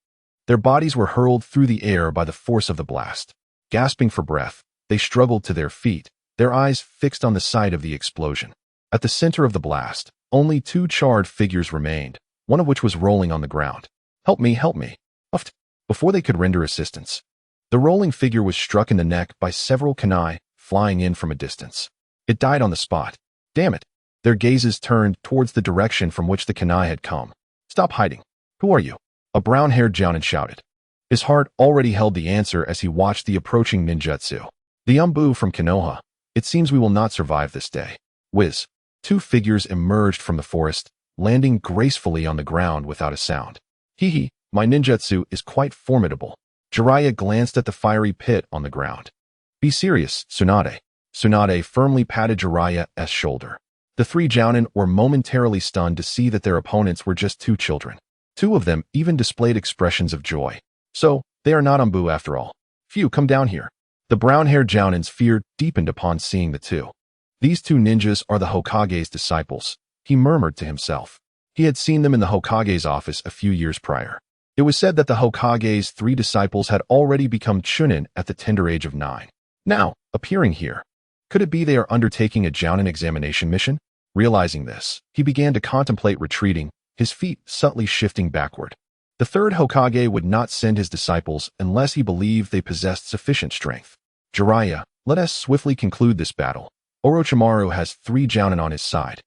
their bodies were hurled through the air by the force of the blast. Gasping for breath, they struggled to their feet, their eyes fixed on the site of the explosion. At the center of the blast, only two charred figures remained, one of which was rolling on the ground. Help me, help me. Uffed. Before they could render assistance, the rolling figure was struck in the neck by several kunai flying in from a distance. It died on the spot. Damn it. Their gazes turned towards the direction from which the kunai had come. Stop hiding. Who are you? A brown-haired jounin shouted. His heart already held the answer as he watched the approaching ninjutsu. The Umbu from Konoha. It seems we will not survive this day. Whiz. Two figures emerged from the forest, landing gracefully on the ground without a sound. Hee, my ninjutsu is quite formidable. Jiraiya glanced at the fiery pit on the ground. Be serious, Tsunade. Tsunade firmly patted Jiraiya's shoulder. The three jounin were momentarily stunned to see that their opponents were just two children. Two of them even displayed expressions of joy. So, they are not Umbu after all. Phew, come down here. The brown-haired jounin's fear deepened upon seeing the two. These two ninjas are the Hokage's disciples, he murmured to himself. He had seen them in the Hokage's office a few years prior. It was said that the Hokage's three disciples had already become chunin at the tender age of 9. Now, appearing here, could it be they are undertaking a jounin examination mission? Realizing this, he began to contemplate retreating, his feet subtly shifting backward. The third Hokage would not send his disciples unless he believed they possessed sufficient strength. Jiraiya, let us swiftly conclude this battle. Orochimaru has 3 jounin on his side.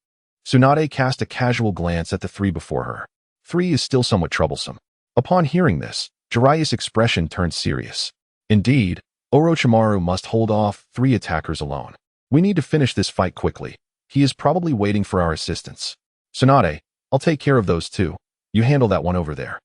Tsunade cast a casual glance at the 3 before her. 3 is still somewhat troublesome. Upon hearing this, Jiraiya's expression turned serious. Indeed, Orochimaru must hold off 3 attackers alone. We need to finish this fight quickly. He is probably waiting for our assistance. Tsunade, I'll take care of those 2. You handle that one over there.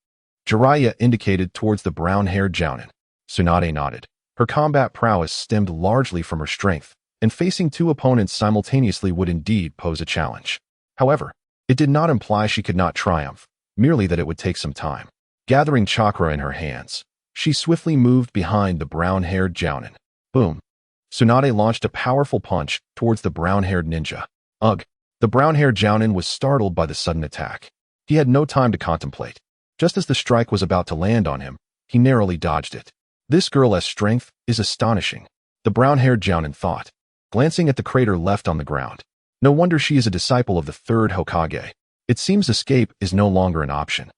Jiraiya indicated towards the brown-haired jounin. Tsunade nodded. Her combat prowess stemmed largely from her strength, and facing 2 opponents simultaneously would indeed pose a challenge. However, it did not imply she could not triumph, merely that it would take some time. Gathering chakra in her hands, she swiftly moved behind the brown-haired jounin. Boom. Tsunade launched a powerful punch towards the brown-haired ninja. Ugh. The brown-haired jounin was startled by the sudden attack. He had no time to contemplate. Just as the strike was about to land on him, he narrowly dodged it. This girl's strength is astonishing, the brown-haired jounin thought, glancing at the crater left on the ground. No wonder she is a disciple of the 3rd Hokage. It seems escape is no longer an option.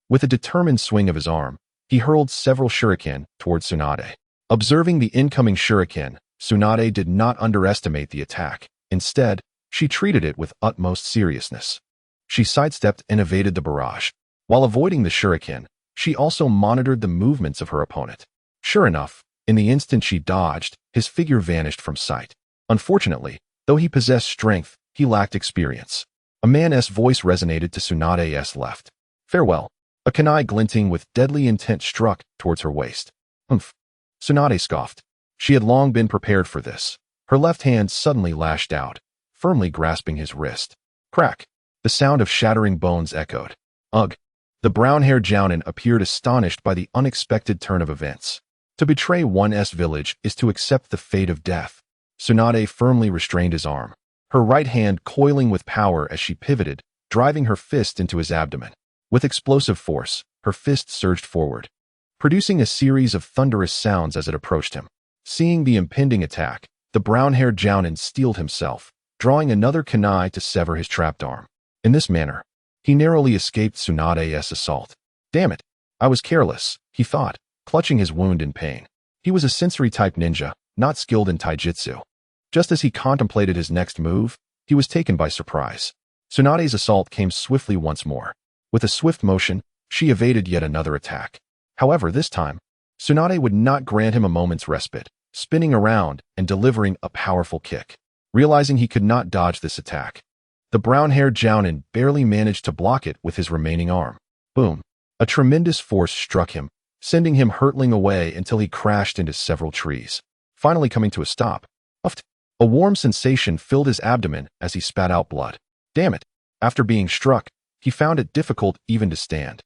With a determined swing of his arm, he hurled several shuriken towards Tsunade. Observing the incoming shuriken, Tsunade did not underestimate the attack. Instead, she treated it with utmost seriousness. She sidestepped and evaded the barrage. While avoiding the shuriken, she also monitored the movements of her opponent. Sure enough, in the instant she dodged, his figure vanished from sight. Unfortunately, though he possessed strength, he lacked experience. A man's voice resonated to Tsunade's left. Farewell. A kunai glinting with deadly intent struck towards her waist. Humph. Tsunade scoffed. She had long been prepared for this. Her left hand suddenly lashed out, firmly grasping his wrist. Crack. The sound of shattering bones echoed. Ugh. The brown-haired Jounin appeared astonished by the unexpected turn of events. To betray one's village is to accept the fate of death. Tsunade firmly restrained his arm, her right hand coiling with power as she pivoted, driving her fist into his abdomen. With explosive force, her fist surged forward, producing a series of thunderous sounds as it approached him. Seeing the impending attack, the brown-haired Jounin steeled himself, drawing another kunai to sever his trapped arm. In this manner, he narrowly escaped Tsunade's assault. Damn it, I was careless, he thought, clutching his wound in pain. He was a sensory-type ninja, not skilled in taijutsu. Just as he contemplated his next move, he was taken by surprise. Tsunade's assault came swiftly once more. With a swift motion, she evaded yet another attack. However, this time, Tsunade would not grant him a moment's respite, spinning around and delivering a powerful kick. Realizing he could not dodge this attack, the brown-haired Jounin barely managed to block it with his remaining arm. Boom. A tremendous force struck him, sending him hurtling away until he crashed into several trees. Finally coming to a stop. Uffed. A warm sensation filled his abdomen as he spat out blood. Damn it. After being struck, he found it difficult even to stand,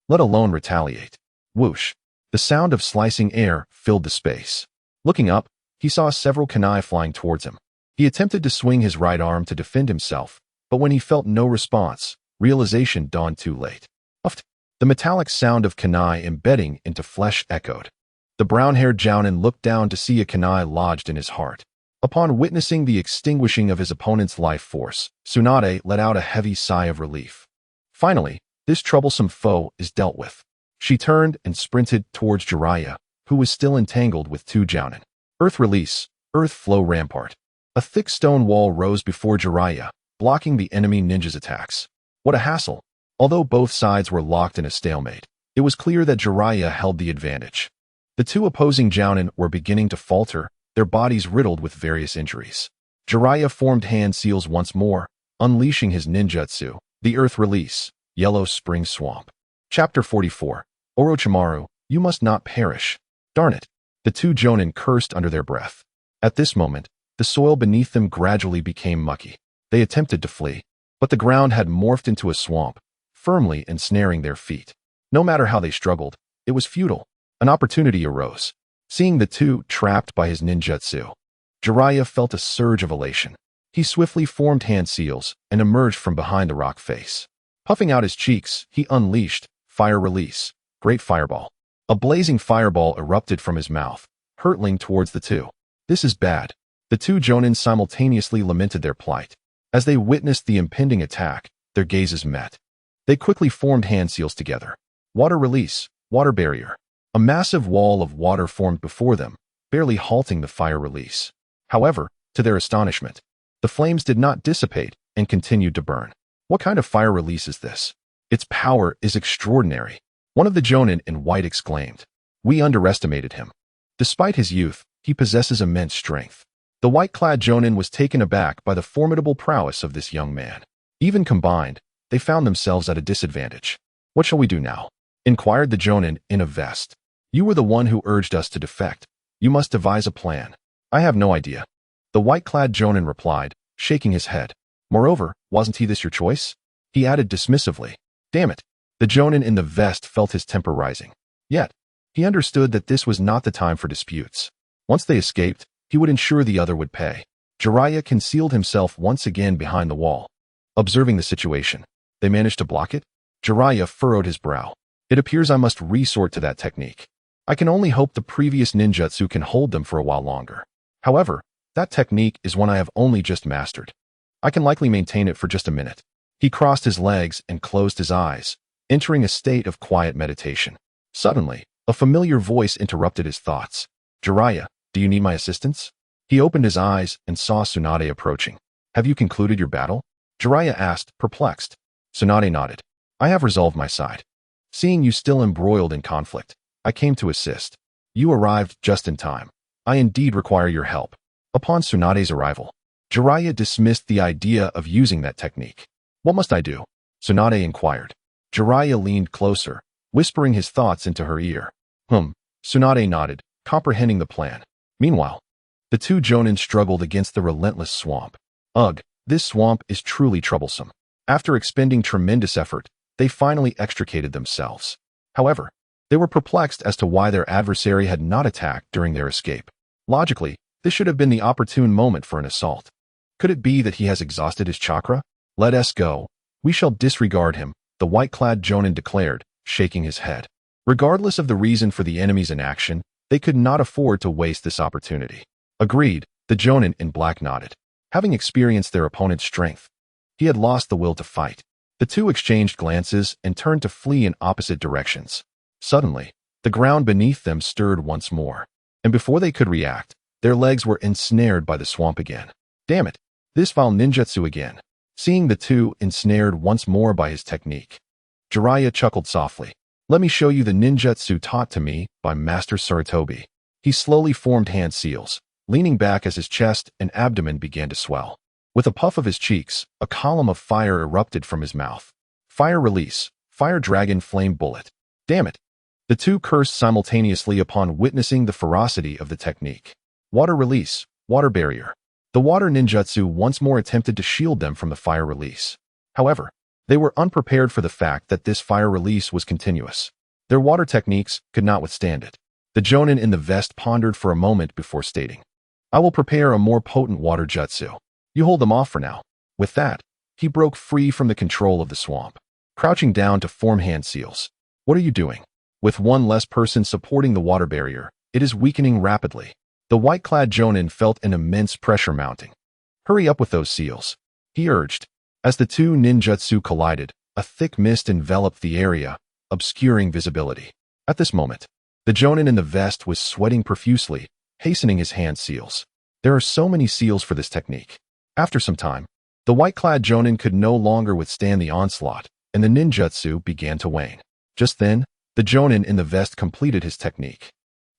let alone retaliate. Whoosh. The sound of slicing air filled the space. Looking up, he saw several kunai flying towards him. He attempted to swing his right arm to defend himself, but when he felt no response, realization dawned too late. Uffed. The metallic sound of kunai embedding into flesh echoed. The brown-haired Jounin looked down to see a kunai lodged in his heart. Upon witnessing the extinguishing of his opponent's life force, Tsunade let out a heavy sigh of relief. Finally, this troublesome foe is dealt with. She turned and sprinted towards Jiraiya, who was still entangled with two Jounin. Earth release, earth flow rampart. A thick stone wall rose before Jiraiya, blocking the enemy ninja's attacks. What a hassle! Although both sides were locked in a stalemate, it was clear that Jiraiya held the advantage. The two opposing Jounin were beginning to falter, their bodies riddled with various injuries. Jiraiya formed hand seals once more, unleashing his ninjutsu, the earth release, yellow spring swamp. Chapter 44. Orochimaru, you must not perish. Darn it. The two Jounin cursed under their breath. At this moment, the soil beneath them gradually became mucky. They attempted to flee, but the ground had morphed into a swamp, firmly ensnaring their feet. No matter how they struggled, it was futile. An opportunity arose. Seeing the two trapped by his ninjutsu, Jiraiya felt a surge of elation. He swiftly formed hand seals and emerged from behind the rock face. Puffing out his cheeks, he unleashed fire release, great fireball. A blazing fireball erupted from his mouth, hurtling towards the two. This is bad. The two Jounin simultaneously lamented their plight. As they witnessed the impending attack, their gazes met. They quickly formed hand seals together. Water release, water barrier. A massive wall of water formed before them, barely halting the fire release. However, to their astonishment, the flames did not dissipate and continued to burn. What kind of fire release is this? Its power is extraordinary. One of the Jounin in white exclaimed. We underestimated him. Despite his youth, he possesses immense strength. The white-clad Jounin was taken aback by the formidable prowess of this young man. Even combined, they found themselves at a disadvantage. What shall we do now? Inquired the Jounin in a vest. You were the one who urged us to defect. You must devise a plan. I have no idea. The white-clad Jounin replied, shaking his head. Moreover, wasn't he this your choice? He added dismissively. Damn it. The Jounin in the vest felt his temper rising. Yet, he understood that this was not the time for disputes. Once they escaped, he would ensure the other would pay. Jiraiya concealed himself once again behind the wall. Observing the situation, they managed to block it? Jiraiya furrowed his brow. It appears I must resort to that technique. I can only hope the previous ninjutsu can hold them for a while longer. However, that technique is one I have only just mastered. I can likely maintain it for just a minute. He crossed his legs and closed his eyes, entering a state of quiet meditation. Suddenly, a familiar voice interrupted his thoughts. Jiraiya, do you need my assistance? He opened his eyes and saw Tsunade approaching. Have you concluded your battle? Jiraiya asked, perplexed. Tsunade nodded. I have resolved my side. Seeing you still embroiled in conflict, I came to assist. You arrived just in time. I indeed require your help. Upon Tsunade's arrival, Jiraiya dismissed the idea of using that technique. What must I do? Tsunade inquired. Jiraiya leaned closer, whispering his thoughts into her ear. Tsunade nodded, comprehending the plan. Meanwhile, the two Jonin struggled against the relentless swamp. Ugh, this swamp is truly troublesome. After expending tremendous effort, they finally extricated themselves. However, they were perplexed as to why their adversary had not attacked during their escape. Logically, this should have been the opportune moment for an assault. Could it be that he has exhausted his chakra? Let us go. We shall disregard him, the white-clad Jonin declared, shaking his head. Regardless of the reason for the enemy's inaction, they could not afford to waste this opportunity. Agreed, the Jonin in black nodded. Having experienced their opponent's strength, he had lost the will to fight. The two exchanged glances and turned to flee in opposite directions. Suddenly, the ground beneath them stirred once more, and before they could react, their legs were ensnared by the swamp again. Damn it, this vile ninjutsu again. Seeing the two ensnared once more by his technique, Jiraiya chuckled softly. Let me show you the ninjutsu taught to me by Master Sarutobi. He slowly formed hand seals, leaning back as his chest and abdomen began to swell. With a puff of his cheeks, a column of fire erupted from his mouth. Fire release, fire dragon flame bullet. Damn it. The two cursed simultaneously upon witnessing the ferocity of the technique. Water release, water barrier. The water ninjutsu once more attempted to shield them from the fire release. However, they were unprepared for the fact that this fire release was continuous. Their water techniques could not withstand it. The Jonin in the vest pondered for a moment before stating, I will prepare a more potent water jutsu. You hold them off for now. With that, he broke free from the control of the swamp, crouching down to form hand seals. What are you doing? With one less person supporting the water barrier, it is weakening rapidly. The white-clad Jonin felt an immense pressure mounting. Hurry up with those seals, he urged. As the two ninjutsu collided, a thick mist enveloped the area, obscuring visibility. At this moment, the Jonin in the vest was sweating profusely, hastening his hand seals. There are so many seals for this technique. After some time, the white-clad Jonin could no longer withstand the onslaught, and the ninjutsu began to wane. Just then, the Jonin in the vest completed his technique.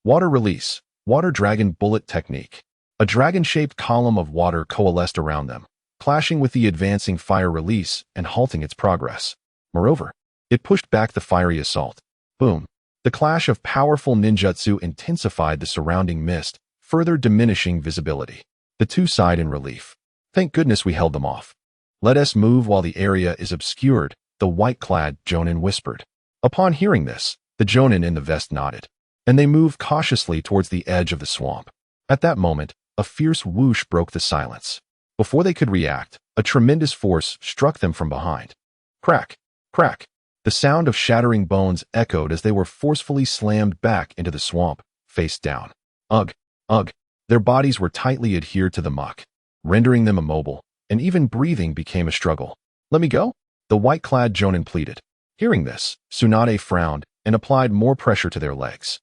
Water release, water dragon bullet technique. A dragon-shaped column of water coalesced around them, clashing with the advancing fire release and halting its progress. Moreover, it pushed back the fiery assault. Boom. The clash of powerful ninjutsu intensified the surrounding mist, further diminishing visibility. The two sighed in relief. Thank goodness we held them off. Let us move while the area is obscured, the white-clad Jonin whispered. Upon hearing this, the Jonin in the vest nodded, and they moved cautiously towards the edge of the swamp. At that moment, a fierce whoosh broke the silence. Before they could react, a tremendous force struck them from behind. Crack, crack. The sound of shattering bones echoed as they were forcefully slammed back into the swamp, face down. Ugh, ugh. Their bodies were tightly adhered to the muck, rendering them immobile, and even breathing became a struggle. Let me go? The white-clad Jonin pleaded. Hearing this, Tsunade frowned and applied more pressure to their legs.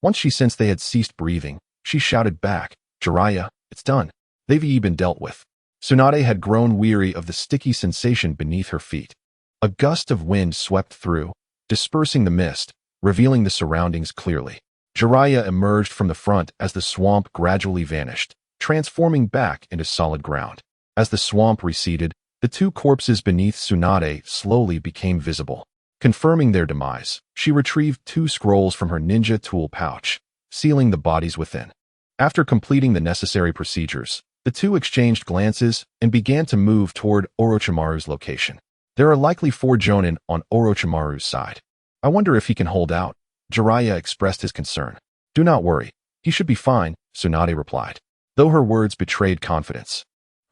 Once she sensed they had ceased breathing, she shouted back, Jiraiya, it's done. They've been dealt with. Tsunade had grown weary of the sticky sensation beneath her feet. A gust of wind swept through, dispersing the mist, revealing the surroundings clearly. Jiraiya emerged from the front as the swamp gradually vanished, transforming back into solid ground. As the swamp receded, the two corpses beneath Tsunade slowly became visible. Confirming their demise, she retrieved 2 scrolls from her ninja tool pouch, sealing the bodies within. After completing the necessary procedures, the two exchanged glances and began to move toward Orochimaru's location. There are likely 4 Jonin on Orochimaru's side. I wonder if he can hold out. Jiraiya expressed his concern. Do not worry. He should be fine, Tsunade replied, though her words betrayed confidence.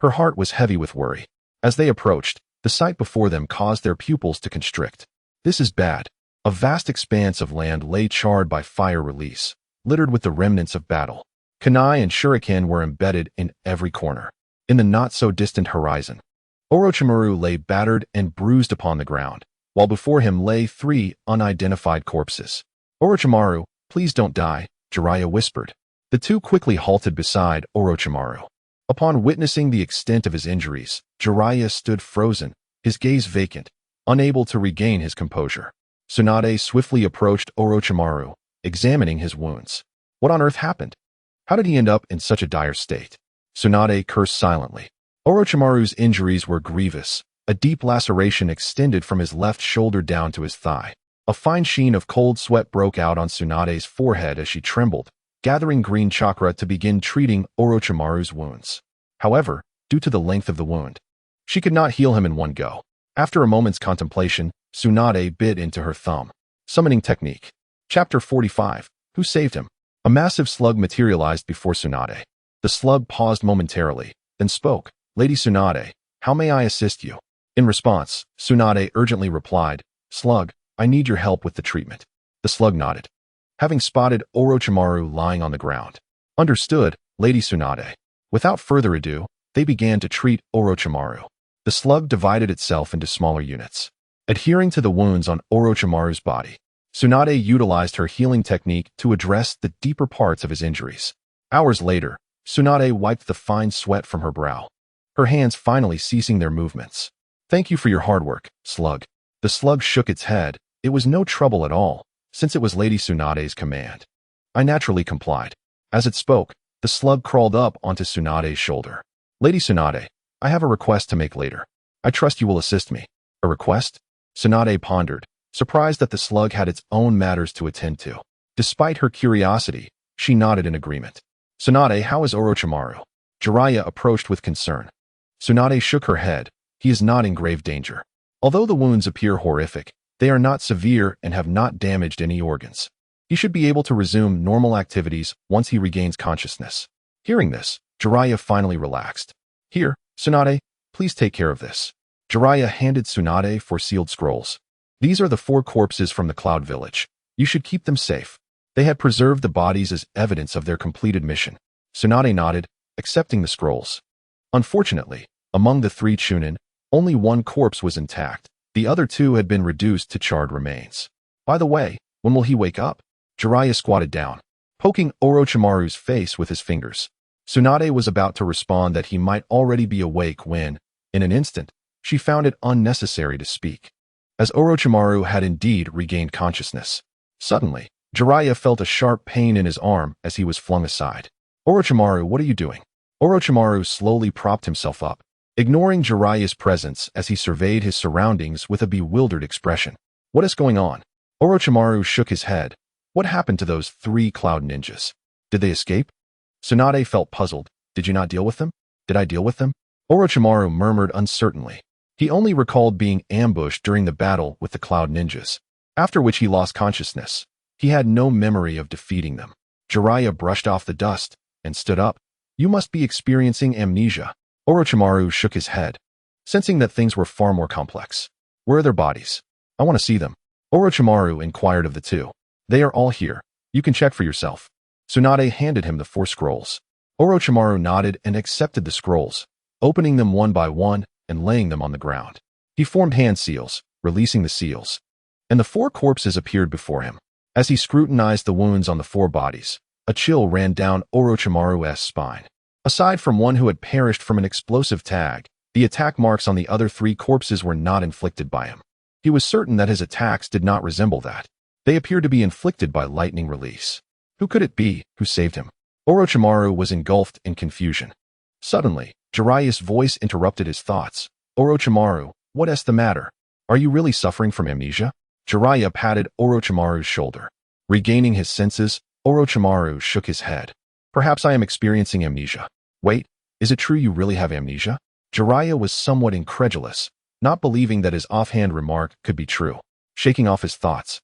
Her heart was heavy with worry. As they approached, the sight before them caused their pupils to constrict. This is bad. A vast expanse of land lay charred by fire release, littered with the remnants of battle. Kunai and shuriken were embedded in every corner. In the not-so-distant horizon, Orochimaru lay battered and bruised upon the ground, while before him lay 3 unidentified corpses. Orochimaru, please don't die, Jiraiya whispered. The two quickly halted beside Orochimaru. Upon witnessing the extent of his injuries, Jiraiya stood frozen, his gaze vacant, unable to regain his composure. Tsunade swiftly approached Orochimaru, examining his wounds. What on earth happened? How did he end up in such a dire state? Tsunade cursed silently. Orochimaru's injuries were grievous. A deep laceration extended from his left shoulder down to his thigh. A fine sheen of cold sweat broke out on Tsunade's forehead as she trembled, gathering green chakra to begin treating Orochimaru's wounds. However, due to the length of the wound, she could not heal him in one go. After a moment's contemplation, Tsunade bit into her thumb. Summoning technique. Chapter 45. Who saved him? A massive slug materialized before Tsunade. The slug paused momentarily, then spoke. Lady Tsunade, how may I assist you? In response, Tsunade urgently replied, Slug, I need your help with the treatment. The slug nodded, having spotted Orochimaru lying on the ground. Understood, Lady Tsunade. Without further ado, they began to treat Orochimaru. The slug divided itself into smaller units. Adhering to the wounds on Orochimaru's body, Tsunade utilized her healing technique to address the deeper parts of his injuries. Hours later, Tsunade wiped the fine sweat from her brow, her hands finally ceasing their movements. Thank you for your hard work, slug. The slug shook its head. It was no trouble at all, since it was Lady Tsunade's command. I naturally complied. As it spoke, the slug crawled up onto Tsunade's shoulder. Lady Tsunade, I have a request to make later. I trust you will assist me. A request? Tsunade pondered, surprised that the slug had its own matters to attend to. Despite her curiosity, she nodded in agreement. Tsunade, how is Orochimaru? Jiraiya approached with concern. Tsunade shook her head. He is not in grave danger. Although the wounds appear horrific, they are not severe and have not damaged any organs. He should be able to resume normal activities once he regains consciousness. Hearing this, Jiraiya finally relaxed. Here, Tsunade, please take care of this. Jiraiya handed Tsunade 4 sealed scrolls. These are the 4 corpses from the Cloud Village. You should keep them safe. They had preserved the bodies as evidence of their completed mission. Tsunade nodded, accepting the scrolls. Unfortunately, among the 3 Chunin, only 1 corpse was intact. The other 2 had been reduced to charred remains. By the way, when will he wake up? Jiraiya squatted down, poking Orochimaru's face with his fingers. Tsunade was about to respond that he might already be awake when, in an instant, she found it unnecessary to speak, as Orochimaru had indeed regained consciousness. Suddenly, Jiraiya felt a sharp pain in his arm as he was flung aside. Orochimaru, what are you doing? Orochimaru slowly propped himself up, ignoring Jiraiya's presence as he surveyed his surroundings with a bewildered expression. What is going on? Orochimaru shook his head. What happened to those 3 cloud ninjas? Did they escape? Tsunade felt puzzled. Did you not deal with them? Did I deal with them? Orochimaru murmured uncertainly. He only recalled being ambushed during the battle with the cloud ninjas, after which he lost consciousness. He had no memory of defeating them. Jiraiya brushed off the dust and stood up. You must be experiencing amnesia. Orochimaru shook his head, sensing that things were far more complex. Where are their bodies? I want to see them. Orochimaru inquired of the 2. They are all here. You can check for yourself. Tsunade handed him the 4 scrolls. Orochimaru nodded and accepted the scrolls, opening them one by one and laying them on the ground. He formed hand seals, releasing the seals, and the 4 corpses appeared before him. As he scrutinized the wounds on the 4 bodies, a chill ran down Orochimaru's spine. Aside from one who had perished from an explosive tag, the attack marks on the other 3 corpses were not inflicted by him. He was certain that his attacks did not resemble that. They appeared to be inflicted by lightning release. Who could it be who saved him? Orochimaru was engulfed in confusion. Suddenly, Jiraiya's voice interrupted his thoughts. Orochimaru, what is the matter? Are you really suffering from amnesia? Jiraiya patted Orochimaru's shoulder. Regaining his senses, Orochimaru shook his head. Perhaps I am experiencing amnesia. Wait, is it true you really have amnesia? Jiraiya was somewhat incredulous, not believing that his offhand remark could be true. Shaking off his thoughts,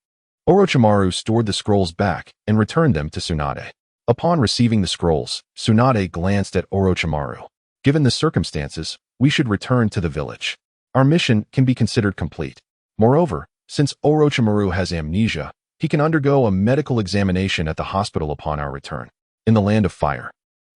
Orochimaru stored the scrolls back and returned them to Tsunade. Upon receiving the scrolls, Tsunade glanced at Orochimaru. Given the circumstances, we should return to the village. Our mission can be considered complete. Moreover, since Orochimaru has amnesia, he can undergo a medical examination at the hospital upon our return. In the Land of Fire.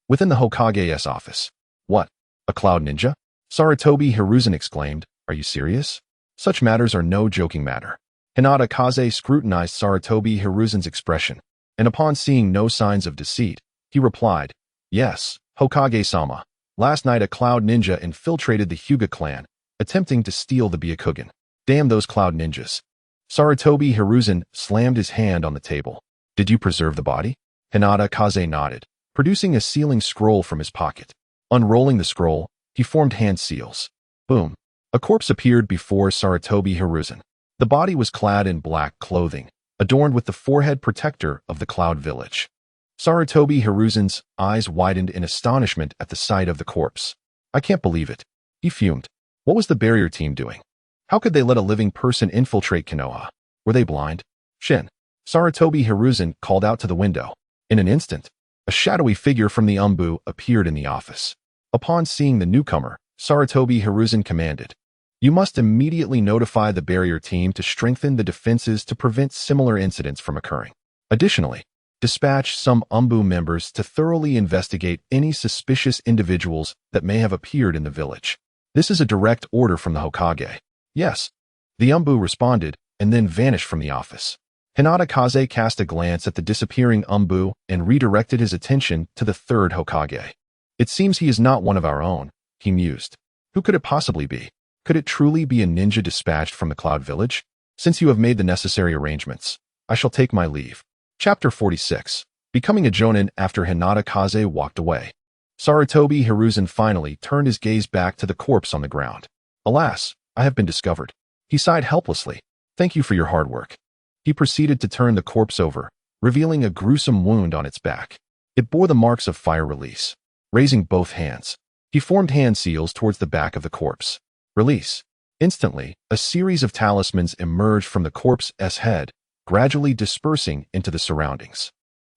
Within the Hokage's office. What? A cloud ninja? Sarutobi Hiruzen exclaimed. Are you serious? Such matters are no joking matter. Hinata Kaze scrutinized Sarutobi Hiruzen's expression, and upon seeing no signs of deceit, he replied, Yes, Hokage-sama. Last night a cloud ninja infiltrated the Hyuga clan, attempting to steal the Byakugan. Damn those cloud ninjas. Sarutobi Hiruzen slammed his hand on the table. Did you preserve the body? Hinata Kaze nodded, producing a sealing scroll from his pocket. Unrolling the scroll, he formed hand seals. Boom. A corpse appeared before Sarutobi Hiruzen. The body was clad in black clothing, adorned with the forehead protector of the Cloud Village. Sarutobi Hiruzen's eyes widened in astonishment at the sight of the corpse. I can't believe it. He fumed. What was the barrier team doing? How could they let a living person infiltrate Konoha? Were they blind? Shin. Sarutobi Hiruzen called out to the window. In an instant, a shadowy figure from the Umbu appeared in the office. Upon seeing the newcomer, Sarutobi Hiruzen commanded, "You must immediately notify the barrier team to strengthen the defenses to prevent similar incidents from occurring. Additionally, dispatch some Umbu members to thoroughly investigate any suspicious individuals that may have appeared in the village." This is a direct order from the Hokage. Yes. The Umbu responded and then vanished from the office. Hinata Kaze cast a glance at the disappearing Umbu and redirected his attention to the third Hokage. It seems he is not one of our own, he mused. Who could it possibly be? Could it truly be a ninja dispatched from the Cloud Village? Since you have made the necessary arrangements, I shall take my leave. Chapter 46. Becoming a Jonin after Hinata Kaze walked away. Sarutobi Hiruzen finally turned his gaze back to the corpse on the ground. Alas, I have been discovered. He sighed helplessly. Thank you for your hard work. He proceeded to turn the corpse over, revealing a gruesome wound on its back. It bore the marks of fire release. Raising both hands, he formed hand seals towards the back of the corpse. Release. Instantly, a series of talismans emerged from the corpse's head, gradually dispersing into the surroundings.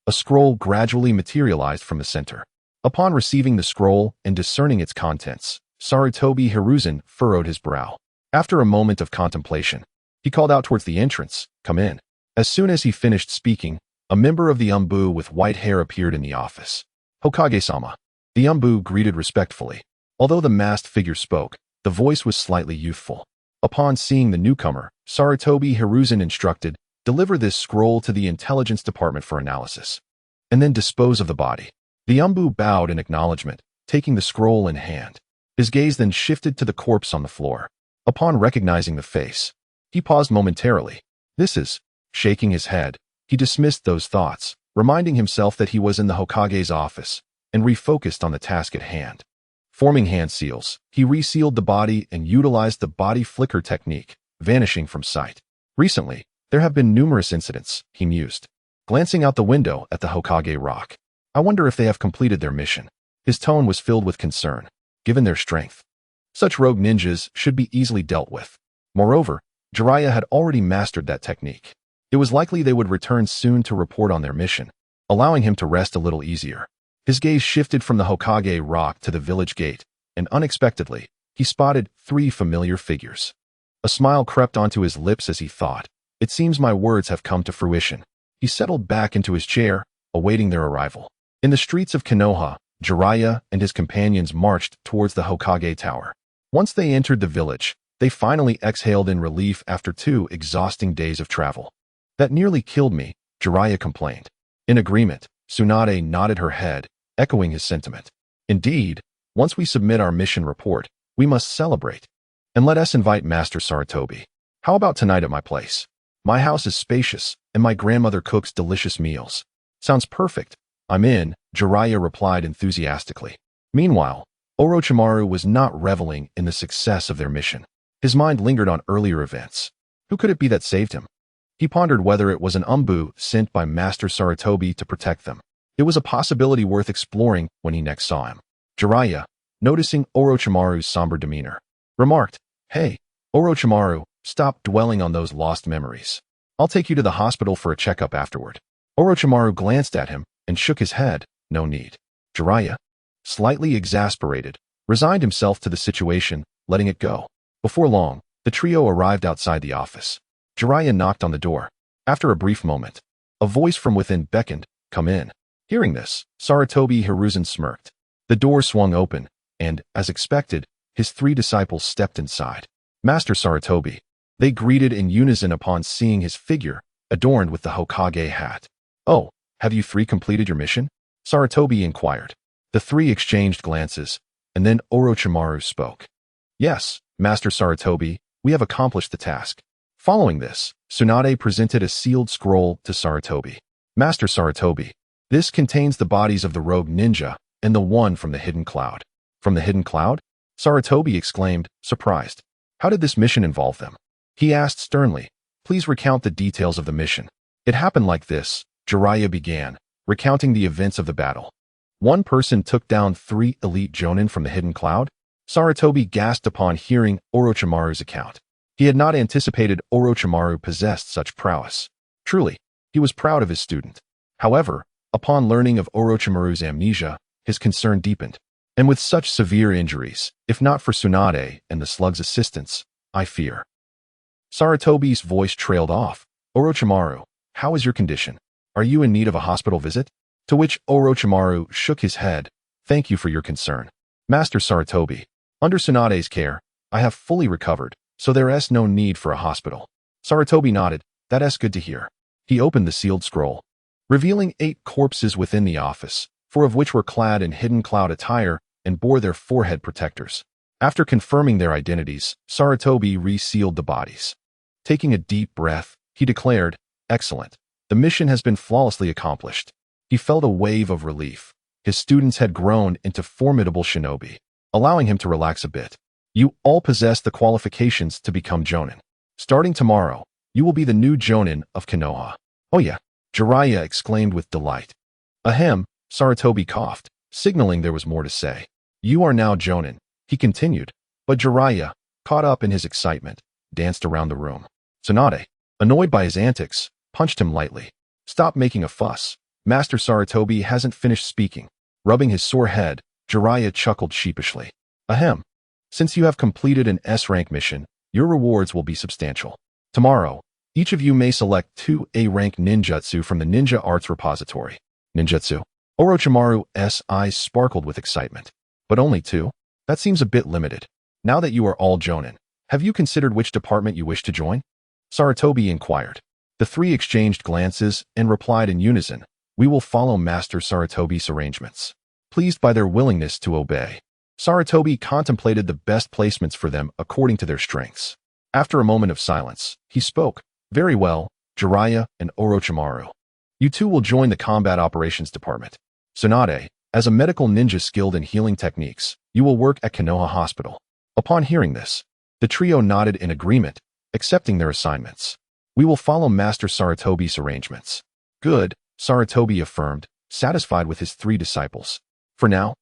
A scroll gradually materialized from the center. Upon receiving the scroll and discerning its contents, Sarutobi Hiruzen furrowed his brow. After a moment of contemplation, he called out towards the entrance, "Come in." As soon as he finished speaking, a member of the Umbu with white hair appeared in the office. "Hokage-sama." The Umbu greeted respectfully. Although the masked figure spoke, the voice was slightly youthful. Upon seeing the newcomer, Sarutobi Hiruzen instructed, "Deliver this scroll to the intelligence department for analysis, and then dispose of the body." The Umbu bowed in acknowledgement, taking the scroll in hand. His gaze then shifted to the corpse on the floor. Upon recognizing the face, he paused momentarily. This is, shaking his head, he dismissed those thoughts, reminding himself that he was in the Hokage's office, and refocused on the task at hand. Forming hand seals, he resealed the body and utilized the body flicker technique, vanishing from sight. Recently, there have been numerous incidents, he mused, glancing out the window at the Hokage rock. I wonder if they have completed their mission. His tone was filled with concern, given their strength. Such rogue ninjas should be easily dealt with. Moreover, Jiraiya had already mastered that technique. It was likely they would return soon to report on their mission, allowing him to rest a little easier. His gaze shifted from the Hokage rock to the village gate, and unexpectedly, he spotted 3 familiar figures. A smile crept onto his lips as he thought, "It seems my words have come to fruition." He settled back into his chair, awaiting their arrival. In the streets of Konoha, Jiraiya and his companions marched towards the Hokage Tower. Once they entered the village, they finally exhaled in relief after 2 exhausting days of travel. "That nearly killed me," Jiraiya complained. In agreement, Tsunade nodded her head, echoing his sentiment. "Indeed, once we submit our mission report, we must celebrate. And let us invite Master Sarutobi. How about tonight at my place? My house is spacious, and my grandmother cooks delicious meals." "Sounds perfect. I'm in," Jiraiya replied enthusiastically. Meanwhile, Orochimaru was not reveling in the success of their mission. His mind lingered on earlier events. Who could it be that saved him? He pondered whether it was an Umbu sent by Master Sarutobi to protect them. It was a possibility worth exploring when he next saw him. Jiraiya, noticing Orochimaru's somber demeanor, remarked, "Hey, Orochimaru, stop dwelling on those lost memories. I'll take you to the hospital for a checkup afterward." Orochimaru glanced at him and shook his head. "No need." Jiraiya, slightly exasperated, resigned himself to the situation, letting it go. Before long, the trio arrived outside the office. Jiraiya knocked on the door. After a brief moment, a voice from within beckoned, "Come in." Hearing this, Sarutobi Hiruzen smirked. The door swung open, and, as expected, his 3 disciples stepped inside. "Master Sarutobi." They greeted in unison upon seeing his figure, adorned with the Hokage hat. "Oh, have you 3 completed your mission?" Sarutobi inquired. The 3 exchanged glances, and then Orochimaru spoke. "Yes, Master Sarutobi, we have accomplished the task." Following this, Tsunade presented a sealed scroll to Sarutobi. "Master Sarutobi, This contains the bodies of the rogue ninja and the one from the hidden cloud. From the hidden cloud? Sarutobi exclaimed, surprised. How did this mission involve them? He asked sternly. Please recount the details of the mission. It happened like this, Jiraiya began, recounting the events of the battle. One person took down 3 elite jonin from the hidden cloud? Sarutobi gasped upon hearing Orochimaru's account. He had not anticipated Orochimaru possessed such prowess. Truly, he was proud of his student. However, upon learning of Orochimaru's amnesia, his concern deepened. And with such severe injuries, if not for Tsunade and the slug's assistance, I fear. Sarutobi's voice trailed off. Orochimaru, how is your condition? Are you in need of a hospital visit? To which Orochimaru shook his head. Thank you for your concern. Master Sarutobi, under Tsunade's care, I have fully recovered, so there is no need for a hospital. Sarutobi nodded. That is good to hear. He opened the sealed scroll, revealing 8 corpses within the office, 4 of which were clad in hidden cloud attire and bore their forehead protectors. After confirming their identities, Sarutobi resealed the bodies. Taking a deep breath, he declared, Excellent. The mission has been flawlessly accomplished. He felt a wave of relief. His students had grown into formidable shinobi, allowing him to relax a bit. You all possess the qualifications to become Jonin. Starting tomorrow, you will be the new Jonin of Konoha. Oh yeah, Jiraiya exclaimed with delight. Ahem, Sarutobi coughed, signaling there was more to say. You are now Jonin, he continued, but Jiraiya, caught up in his excitement, danced around the room. Tsunade, annoyed by his antics, punched him lightly. Stop making a fuss. Master Sarutobi hasn't finished speaking. Rubbing his sore head, Jiraiya chuckled sheepishly. Ahem. Since you have completed an S-rank mission, your rewards will be substantial. Tomorrow, each of you may select 2 A-rank ninjutsu from the Ninja Arts Repository. Ninjutsu. Orochimaru's eyes sparkled with excitement. But only 2? That seems a bit limited. Now that you are all Jonin, have you considered which department you wish to join? Sarutobi inquired. The 3 exchanged glances and replied in unison, We will follow Master Sarutobi's arrangements. Pleased by their willingness to obey, Sarutobi contemplated the best placements for them according to their strengths. After a moment of silence, he spoke. Very well, Jiraiya and Orochimaru. You 2 will join the Combat Operations Department. Tsunade, as a medical ninja skilled in healing techniques, you will work at Konoha Hospital. Upon hearing this, the trio nodded in agreement, accepting their assignments. We will follow Master Sarutobi's arrangements. Good, Sarutobi affirmed, satisfied with his 3 disciples. For now,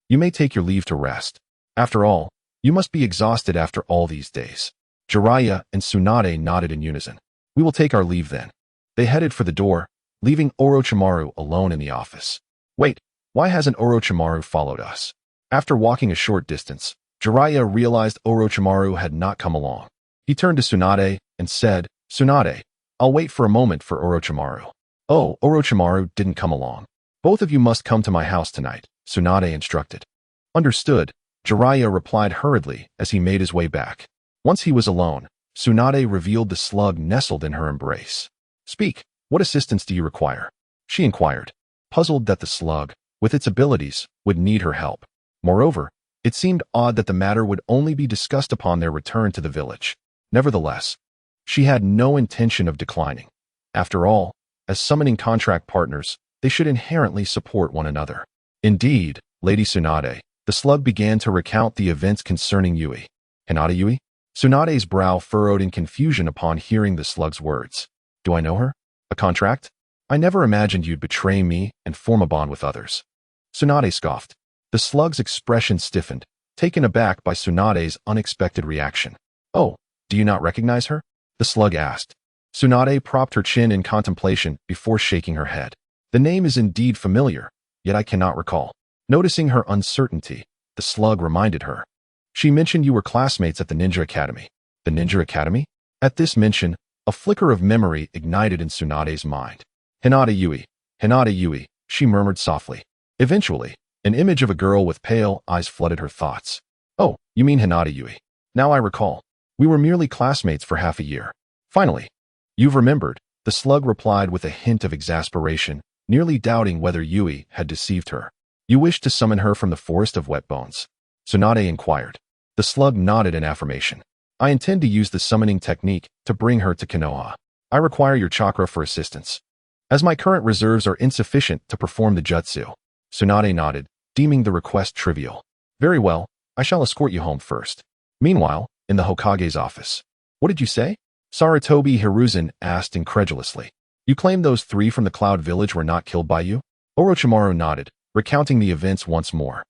you may take your leave to rest. After all, you must be exhausted after all these days. Jiraiya and Tsunade nodded in unison. We will take our leave then. They headed for the door, leaving Orochimaru alone in the office. Wait, why hasn't Orochimaru followed us? After walking a short distance, Jiraiya realized Orochimaru had not come along. He turned to Tsunade and said, Tsunade, I'll wait for a moment for Orochimaru. Oh, Orochimaru didn't come along. Both of you must come to my house tonight, Tsunade instructed. Understood, Jiraiya replied hurriedly as he made his way back. Once he was alone, Tsunade revealed the slug nestled in her embrace. Speak, what assistance do you require? She inquired, puzzled that the slug, with its abilities, would need her help. Moreover, it seemed odd that the matter would only be discussed upon their return to the village. Nevertheless, she had no intention of declining. After all, as summoning contract partners, they should inherently support one another. Indeed, Lady Tsunade, the slug began to recount the events concerning Yui. Hinata Yui? Tsunade's brow furrowed in confusion upon hearing the slug's words. Do I know her? A contract? I never imagined you'd betray me and form a bond with others. Tsunade scoffed. The slug's expression stiffened, taken aback by Tsunade's unexpected reaction. Oh, do you not recognize her? The slug asked. Tsunade propped her chin in contemplation before shaking her head. The name is indeed familiar, yet I cannot recall. Noticing her uncertainty, the slug reminded her. She mentioned you were classmates at the Ninja Academy. The Ninja Academy? At this mention, a flicker of memory ignited in Tsunade's mind. Hinata Yui, she murmured softly. Eventually, an image of a girl with pale eyes flooded her thoughts. Oh, you mean Hinata Yui. Now I recall. We were merely classmates for half a year. Finally, you've remembered, the slug replied with a hint of exasperation, nearly doubting whether Yui had deceived her. You wish to summon her from the forest of wet bones? Tsunade inquired. The slug nodded in affirmation. I intend to use the summoning technique to bring her to Konoha. I require your chakra for assistance. as my current reserves are insufficient to perform the jutsu. Tsunade nodded, deeming the request trivial. Very well, I shall escort you home first. Meanwhile, in the Hokage's office. What did you say? Sarutobi Hiruzen asked incredulously. You claim those 3 from the Cloud Village were not killed by you? Orochimaru nodded, recounting the events once more.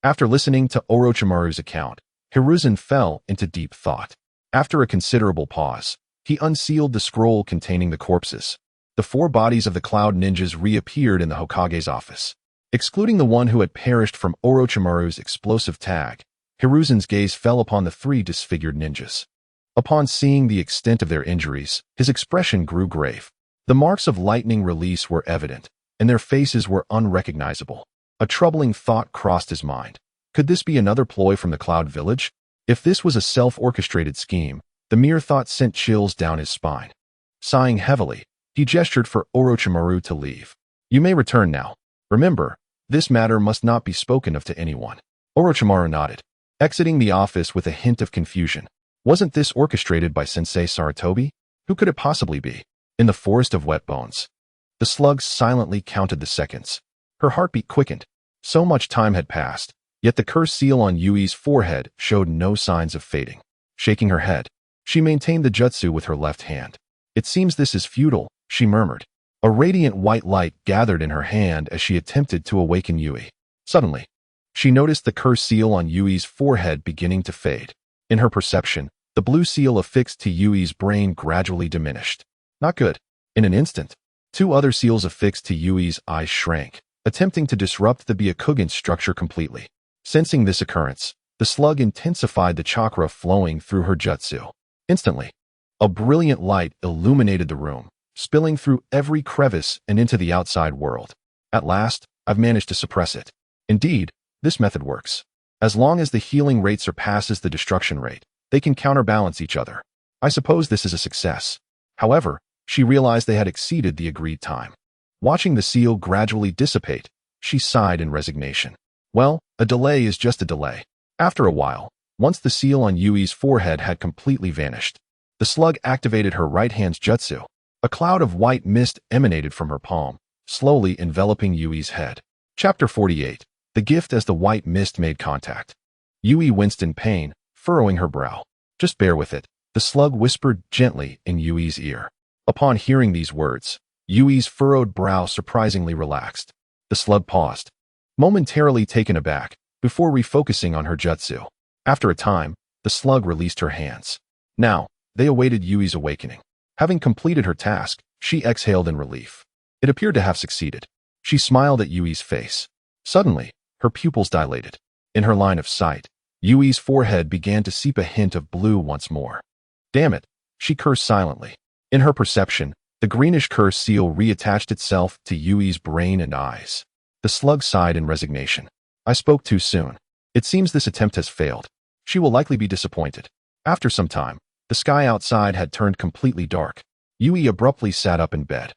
After listening to Orochimaru's account, Hiruzen fell into deep thought. After a considerable pause, he unsealed the scroll containing the corpses. The 4 bodies of the Cloud Ninjas reappeared in the Hokage's office. Excluding the one who had perished from Orochimaru's explosive tag, Hiruzen's gaze fell upon the 3 disfigured ninjas. Upon seeing the extent of their injuries, his expression grew grave. The marks of lightning release were evident, and their faces were unrecognizable. A troubling thought crossed his mind. Could this be another ploy from the Cloud Village? If this was a self-orchestrated scheme, the mere thought sent chills down his spine. Sighing heavily, he gestured for Orochimaru to leave. You may return now. Remember, this matter must not be spoken of to anyone. Orochimaru nodded, exiting the office with a hint of confusion. Wasn't this orchestrated by Sensei Sarutobi? Who could it possibly be? In the forest of wet bones. The slug silently counted the seconds. Her heartbeat quickened. So much time had passed, yet the curse seal on Yui's forehead showed no signs of fading. Shaking her head, she maintained the jutsu with her left hand. It seems this is futile, she murmured. A radiant white light gathered in her hand as she attempted to awaken Yui. Suddenly, she noticed the curse seal on Yui's forehead beginning to fade. In her perception, the blue seal affixed to Yui's brain gradually diminished. Not good. In an instant, 2 other seals affixed to Yui's eyes shrank, attempting to disrupt the Byakugan structure completely. Sensing this occurrence, the slug intensified the chakra flowing through her jutsu. Instantly, a brilliant light illuminated the room, spilling through every crevice and into the outside world. At last, I've managed to suppress it. Indeed, this method works. As long as the healing rate surpasses the destruction rate, they can counterbalance each other. I suppose this is a success. However, she realized they had exceeded the agreed time. Watching the seal gradually dissipate, she sighed in resignation. Well, a delay is just a delay. After a while, once the seal on Yui's forehead had completely vanished, the slug activated her right hand's jutsu. A cloud of white mist emanated from her palm, slowly enveloping Yui's head. Chapter 48. The gift as the white mist made contact. Yui winced in pain, furrowing her brow. Just bear with it, the slug whispered gently in Yui's ear. Upon hearing these words, Yui's furrowed brow surprisingly relaxed. The slug paused, momentarily taken aback, before refocusing on her jutsu. After a time, the slug released her hands. Now, they awaited Yui's awakening. Having completed her task, she exhaled in relief. It appeared to have succeeded. She smiled at Yui's face. Suddenly, her pupils dilated. In her line of sight, Yui's forehead began to seep a hint of blue once more. Damn it, she cursed silently. In her perception, the greenish curse seal reattached itself to Yui's brain and eyes. The slug sighed in resignation. I spoke too soon. It seems this attempt has failed. She will likely be disappointed. After some time, the sky outside had turned completely dark. Yui abruptly sat up in bed.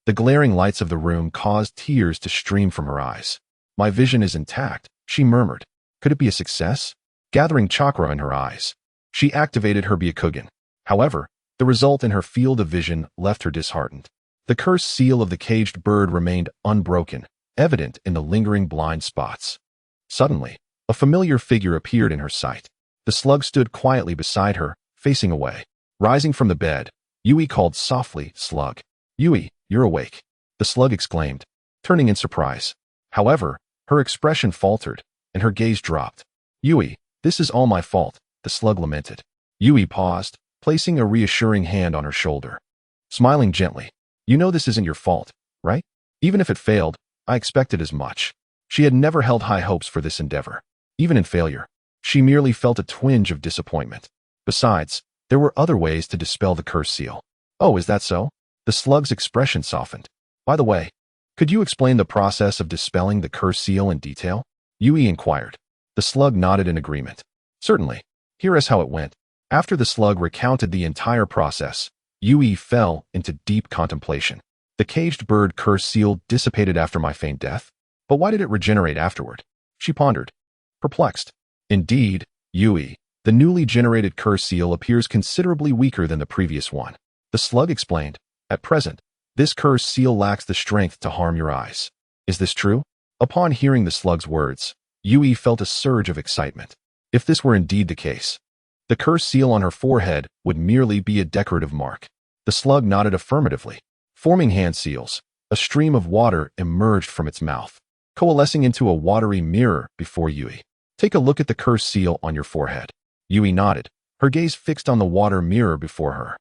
The glaring lights of the room caused tears to stream from her eyes. My vision is intact, she murmured. Could it be a success? Gathering chakra in her eyes, she activated her Byakugan. However, the result in her field of vision left her disheartened. The cursed seal of the caged bird remained unbroken, evident in the lingering blind spots. Suddenly, a familiar figure appeared in her sight. The slug stood quietly beside her, facing away. Rising from the bed, Yui called softly, "Slug." "Yui, you're awake," the slug exclaimed, turning in surprise. However, her expression faltered, and her gaze dropped. "Yui, this is all my fault," the slug lamented. Yui paused, placing a reassuring hand on her shoulder. Smiling gently, "You know this isn't your fault, right? Even if it failed, I expected as much." She had never held high hopes for this endeavor. Even in failure, she merely felt a twinge of disappointment. Besides, there were other ways to dispel the curse seal. "Oh, is that so?" The slug's expression softened. "By the way, could you explain the process of dispelling the curse seal in detail?" Yui inquired. The slug nodded in agreement. "Certainly. Here is how it went." After the slug recounted the entire process, Yui fell into deep contemplation. "The caged bird curse seal dissipated after my feigned death? But why did it regenerate afterward?" She pondered, perplexed. "Indeed, Yui, the newly generated curse seal appears considerably weaker than the previous one," the slug explained. "At present, This cursed seal lacks the strength to harm your eyes. Is this true? Upon hearing the slug's words, Yui felt a surge of excitement. If this were indeed the case, the cursed seal on her forehead would merely be a decorative mark. The slug nodded affirmatively. Forming hand seals, a stream of water emerged from its mouth, coalescing into a watery mirror before Yui. Take a look at the cursed seal on your forehead. Yui nodded, her gaze fixed on the water mirror before her.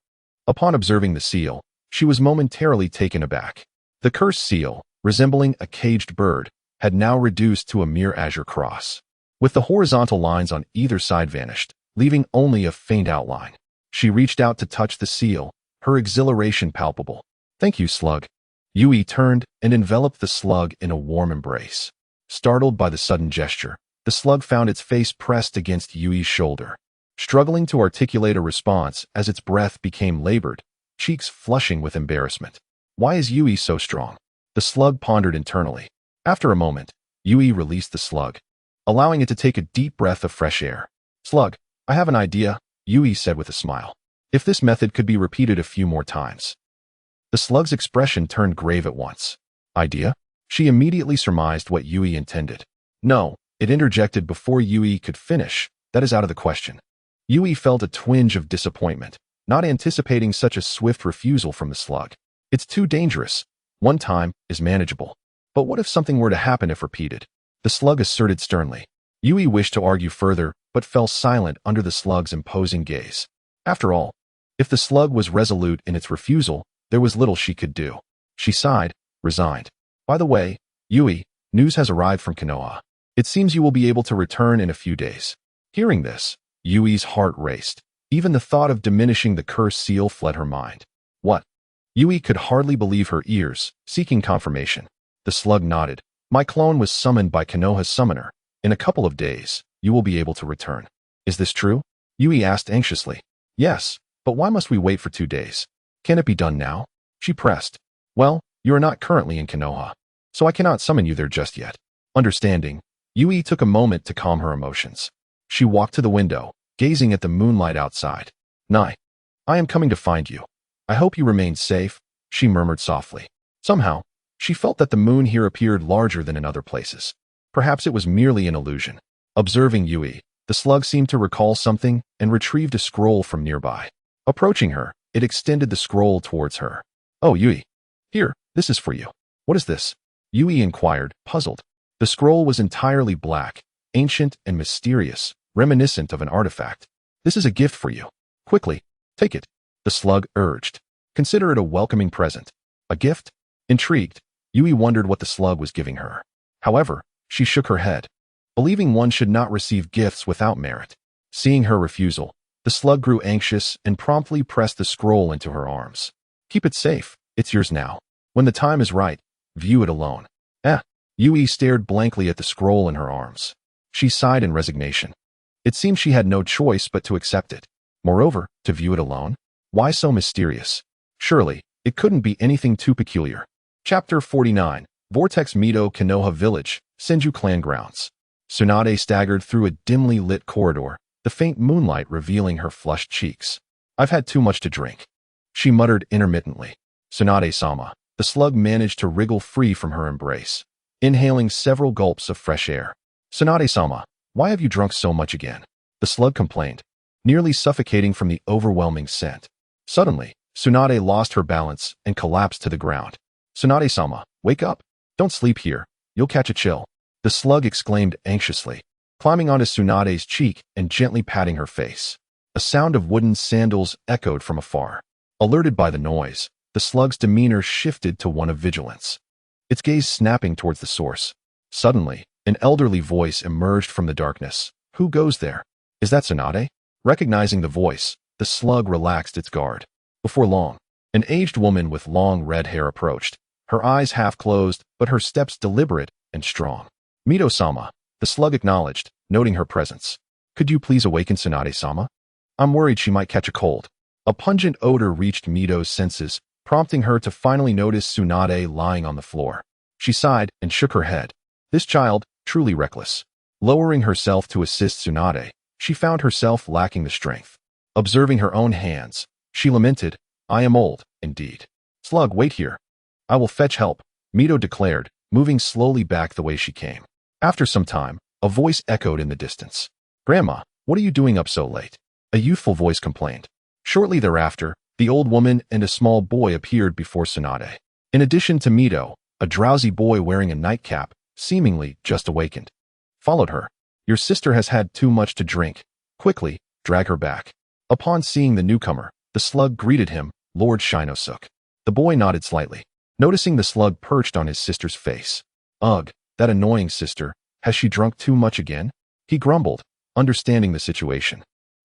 Upon observing the seal, she was momentarily taken aback. The cursed seal, resembling a caged bird, had now reduced to a mere azure cross, with the horizontal lines on either side vanished, leaving only a faint outline. She reached out to touch the seal, her exhilaration palpable. Thank you, slug. Yui turned and enveloped the slug in a warm embrace. Startled by the sudden gesture, the slug found its face pressed against Yui's shoulder, struggling to articulate a response as its breath became labored, cheeks flushing with embarrassment. Why is Yui so strong? The slug pondered internally. After a moment, Yui released the slug, allowing it to take a deep breath of fresh air. Slug, I have an idea, Yui said with a smile. If this method could be repeated a few more times. The slug's expression turned grave at once. Idea? She immediately surmised what Yui intended. No, it interjected before Yui could finish. That is out of the question. Yui felt a twinge of disappointment, not anticipating such a swift refusal from the slug. It's too dangerous. One time is manageable. But what if something were to happen if repeated? The slug asserted sternly. Yui wished to argue further, but fell silent under the slug's imposing gaze. After all, if the slug was resolute in its refusal, there was little she could do. She sighed, resigned. By the way, Yui, news has arrived from Konoha. It seems you will be able to return in a few days. Hearing this, Yui's heart raced. Even the thought of diminishing the cursed seal fled her mind. What? Yui could hardly believe her ears, seeking confirmation. The slug nodded. My clone was summoned by Konoha's summoner. In a couple of days, you will be able to return. Is this true? Yui asked anxiously. Yes, but why must we wait for 2 days? Can it be done now? She pressed. Well, you are not currently in Konoha, so I cannot summon you there just yet. Understanding, Yui took a moment to calm her emotions. She walked to the window, gazing at the moonlight outside. Nai, I am coming to find you. I hope you remain safe, she murmured softly. Somehow, she felt that the moon here appeared larger than in other places. Perhaps it was merely an illusion. Observing Yui, the slug seemed to recall something and retrieved a scroll from nearby. Approaching her, it extended the scroll towards her. Oh, Yui. Here, this is for you. What is this? Yui inquired, puzzled. The scroll was entirely black, ancient and mysterious, reminiscent of an artifact. This is a gift for you. Quickly, take it, the slug urged. Consider it a welcoming present. A gift? Intrigued, Yui wondered what the slug was giving her. However, she shook her head, believing one should not receive gifts without merit. Seeing her refusal, the slug grew anxious and promptly pressed the scroll into her arms. Keep it safe, it's yours now. When the time is right, view it alone. Yui stared blankly at the scroll in her arms. She sighed in resignation. It seemed she had no choice but to accept it. Moreover, to view it alone? Why so mysterious? Surely, it couldn't be anything too peculiar. Chapter 49, Vortex Mito Konoha Village, Senju Clan Grounds. Tsunade staggered through a dimly lit corridor, the faint moonlight revealing her flushed cheeks. I've had too much to drink, she muttered intermittently. Tsunade-sama, the slug managed to wriggle free from her embrace, inhaling several gulps of fresh air. Tsunade-sama, why have you drunk so much again? The slug complained, nearly suffocating from the overwhelming scent. Suddenly, Tsunade lost her balance and collapsed to the ground. Tsunade-sama, wake up. Don't sleep here. You'll catch a chill. The slug exclaimed anxiously, climbing onto Tsunade's cheek and gently patting her face. A sound of wooden sandals echoed from afar. Alerted by the noise, the slug's demeanor shifted to one of vigilance, its gaze snapping towards the source. Suddenly, an elderly voice emerged from the darkness. Who goes there? Is that Tsunade? Recognizing the voice, the slug relaxed its guard. Before long, an aged woman with long red hair approached, her eyes half closed, but her steps deliberate and strong. Mito-sama, the slug acknowledged, noting her presence. Could you please awaken Tsunade-sama? I'm worried she might catch a cold. A pungent odor reached Mito's senses, prompting her to finally notice Tsunade lying on the floor. She sighed and shook her head. This child, truly reckless. Lowering herself to assist Tsunade, she found herself lacking the strength. Observing her own hands, she lamented, I am old, indeed. Slug, wait here. I will fetch help, Mito declared, moving slowly back the way she came. After some time, a voice echoed in the distance. Grandma, what are you doing up so late? A youthful voice complained. Shortly thereafter, the old woman and a small boy appeared before Tsunade. In addition to Mito, a drowsy boy wearing a nightcap, seemingly just awakened, followed her. Your sister has had too much to drink. Quickly, drag her back. Upon seeing the newcomer, the slug greeted him, Lord Shinosuke. The boy nodded slightly, noticing the slug perched on his sister's face. Ugh, that annoying sister, has she drunk too much again? He grumbled, understanding the situation.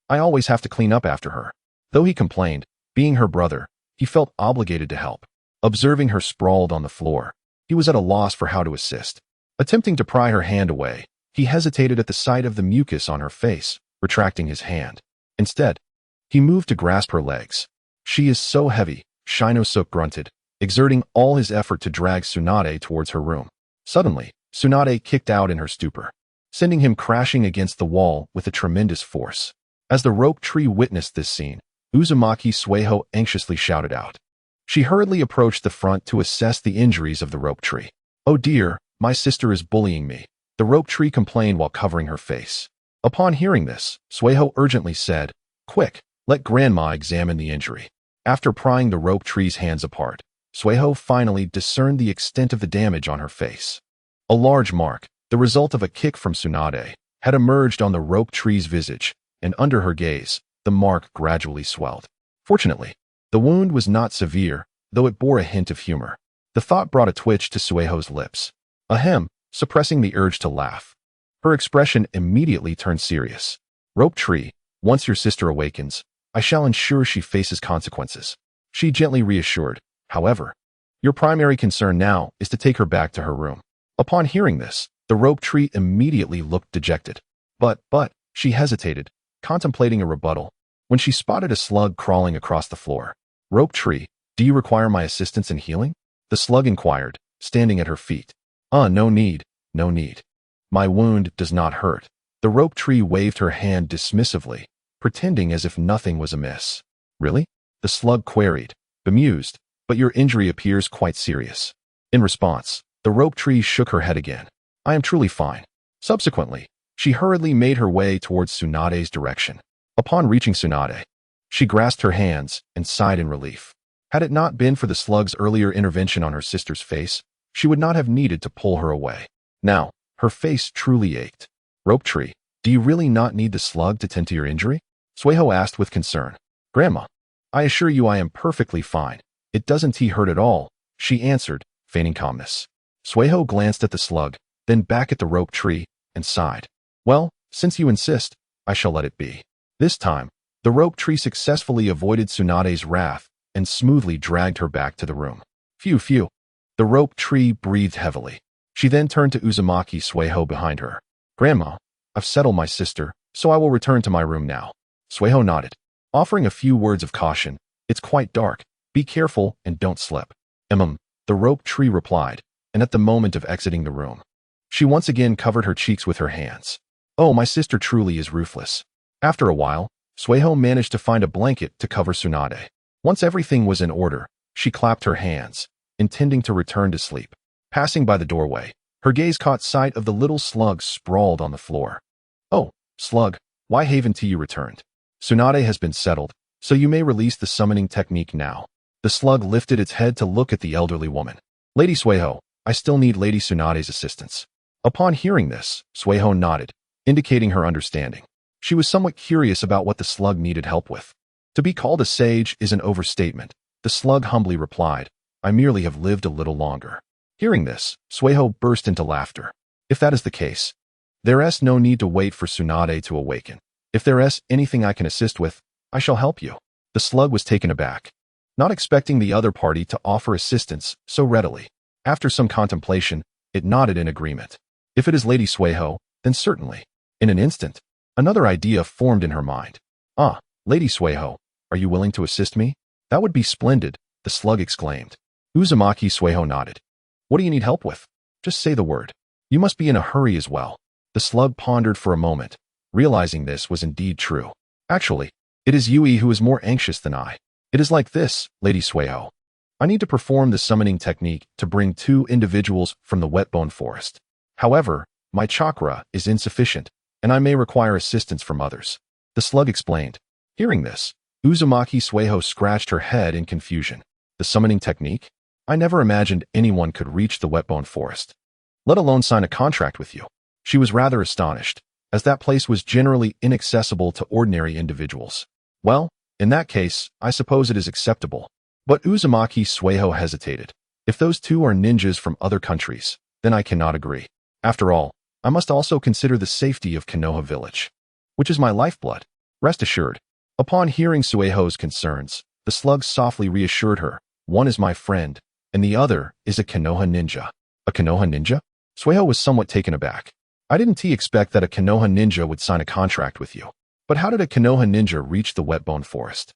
I always have to clean up after her. Though he complained, being her brother, he felt obligated to help. Observing her sprawled on the floor, he was at a loss for how to assist. Attempting to pry her hand away, he hesitated at the sight of the mucus on her face, retracting his hand. Instead, he moved to grasp her legs. She is so heavy, Shinosuke grunted, exerting all his effort to drag Tsunade towards her room. Suddenly, Tsunade kicked out in her stupor, sending him crashing against the wall with a tremendous force. As the rope tree witnessed this scene, Uzumaki Sueho anxiously shouted out. She hurriedly approached the front to assess the injuries of the rope tree. Oh dear, my sister is bullying me, the rope tree complained while covering her face. Upon hearing this, Sueho urgently said, Quick, let Grandma examine the injury. After prying the rope tree's hands apart, Sueho finally discerned the extent of the damage on her face. A large mark, the result of a kick from Tsunade, had emerged on the rope tree's visage, and under her gaze, the mark gradually swelled. Fortunately, the wound was not severe, though it bore a hint of humor. The thought brought a twitch to Sueho's lips. Ahem, suppressing the urge to laugh. Her expression immediately turned serious. Rope tree, once your sister awakens, I shall ensure she faces consequences. She gently reassured. However, your primary concern now is to take her back to her room. Upon hearing this, the rope tree immediately looked dejected. But, she hesitated, contemplating a rebuttal, when she spotted a slug crawling across the floor. Rope tree, do you require my assistance in healing? The slug inquired, standing at her feet. No need, no need. My wound does not hurt. The rope tree waved her hand dismissively, pretending as if nothing was amiss. Really? The slug queried, bemused, but your injury appears quite serious. In response, the rope tree shook her head again. I am truly fine. Subsequently, she hurriedly made her way towards Tsunade's direction. Upon reaching Tsunade, she grasped her hands and sighed in relief. Had it not been for the slug's earlier intervention on her sister's face, she would not have needed to pull her away. Now, her face truly ached. Rope tree, do you really not need the slug to tend to your injury? Sueho asked with concern. Grandma, I assure you I am perfectly fine. It doesn't hurt at all, she answered, feigning calmness. Sueho glanced at the slug, then back at the rope tree, and sighed. Well, since you insist, I shall let it be. This time, the rope tree successfully avoided Tsunade's wrath and smoothly dragged her back to the room. Phew. The rope tree breathed heavily. She then turned to Uzumaki Sueho behind her. Grandma, I've settled my sister, so I will return to my room now. Sueho nodded, offering a few words of caution. It's quite dark. Be careful and don't slip. The rope tree replied, and at the moment of exiting the room, she once again covered her cheeks with her hands. Oh, my sister truly is ruthless. After a while, Sueho managed to find a blanket to cover Tsunade. Once everything was in order, she clapped her hands, intending to return to sleep. Passing by the doorway, her gaze caught sight of the little slug sprawled on the floor. Oh, slug, why haven't you returned? Tsunade has been settled, so you may release the summoning technique now. The slug lifted its head to look at the elderly woman. Lady Sueho, I still need Lady Tsunade's assistance. Upon hearing this, Sueho nodded, indicating her understanding. She was somewhat curious about what the slug needed help with. To be called a sage is an overstatement. The slug humbly replied, I merely have lived a little longer. Hearing this, Sueho burst into laughter. If that is the case, there is no need to wait for Tsunade to awaken. If there is anything I can assist with, I shall help you. The slug was taken aback, not expecting the other party to offer assistance so readily. After some contemplation, it nodded in agreement. If it is Lady Sueho, then certainly. In an instant, another idea formed in her mind. Lady Sueho, are you willing to assist me? That would be splendid, the slug exclaimed. Uzumaki Sueho nodded. What do you need help with? Just say the word. You must be in a hurry as well. The slug pondered for a moment, realizing this was indeed true. Actually, it is Yui who is more anxious than I. It is like this, Lady Sueho. I need to perform the summoning technique to bring 2 individuals from the wet-bone forest. However, my chakra is insufficient, and I may require assistance from others. The slug explained. Hearing this, Uzumaki Sueho scratched her head in confusion. The summoning technique? I never imagined anyone could reach the wet-bone forest, let alone sign a contract with you. She was rather astonished, as that place was generally inaccessible to ordinary individuals. Well, in that case, I suppose it is acceptable. But Uzumaki Sueho hesitated. If those 2 are ninjas from other countries, then I cannot agree. After all, I must also consider the safety of Konoha village, which is my lifeblood. Rest assured. Upon hearing Sueho's concerns, the slug softly reassured her. One is my friend, and the other is a Konoha ninja. A Konoha ninja? Sueho was somewhat taken aback. I didn't expect that a Konoha ninja would sign a contract with you. But how did a Konoha ninja reach the wet-bone forest?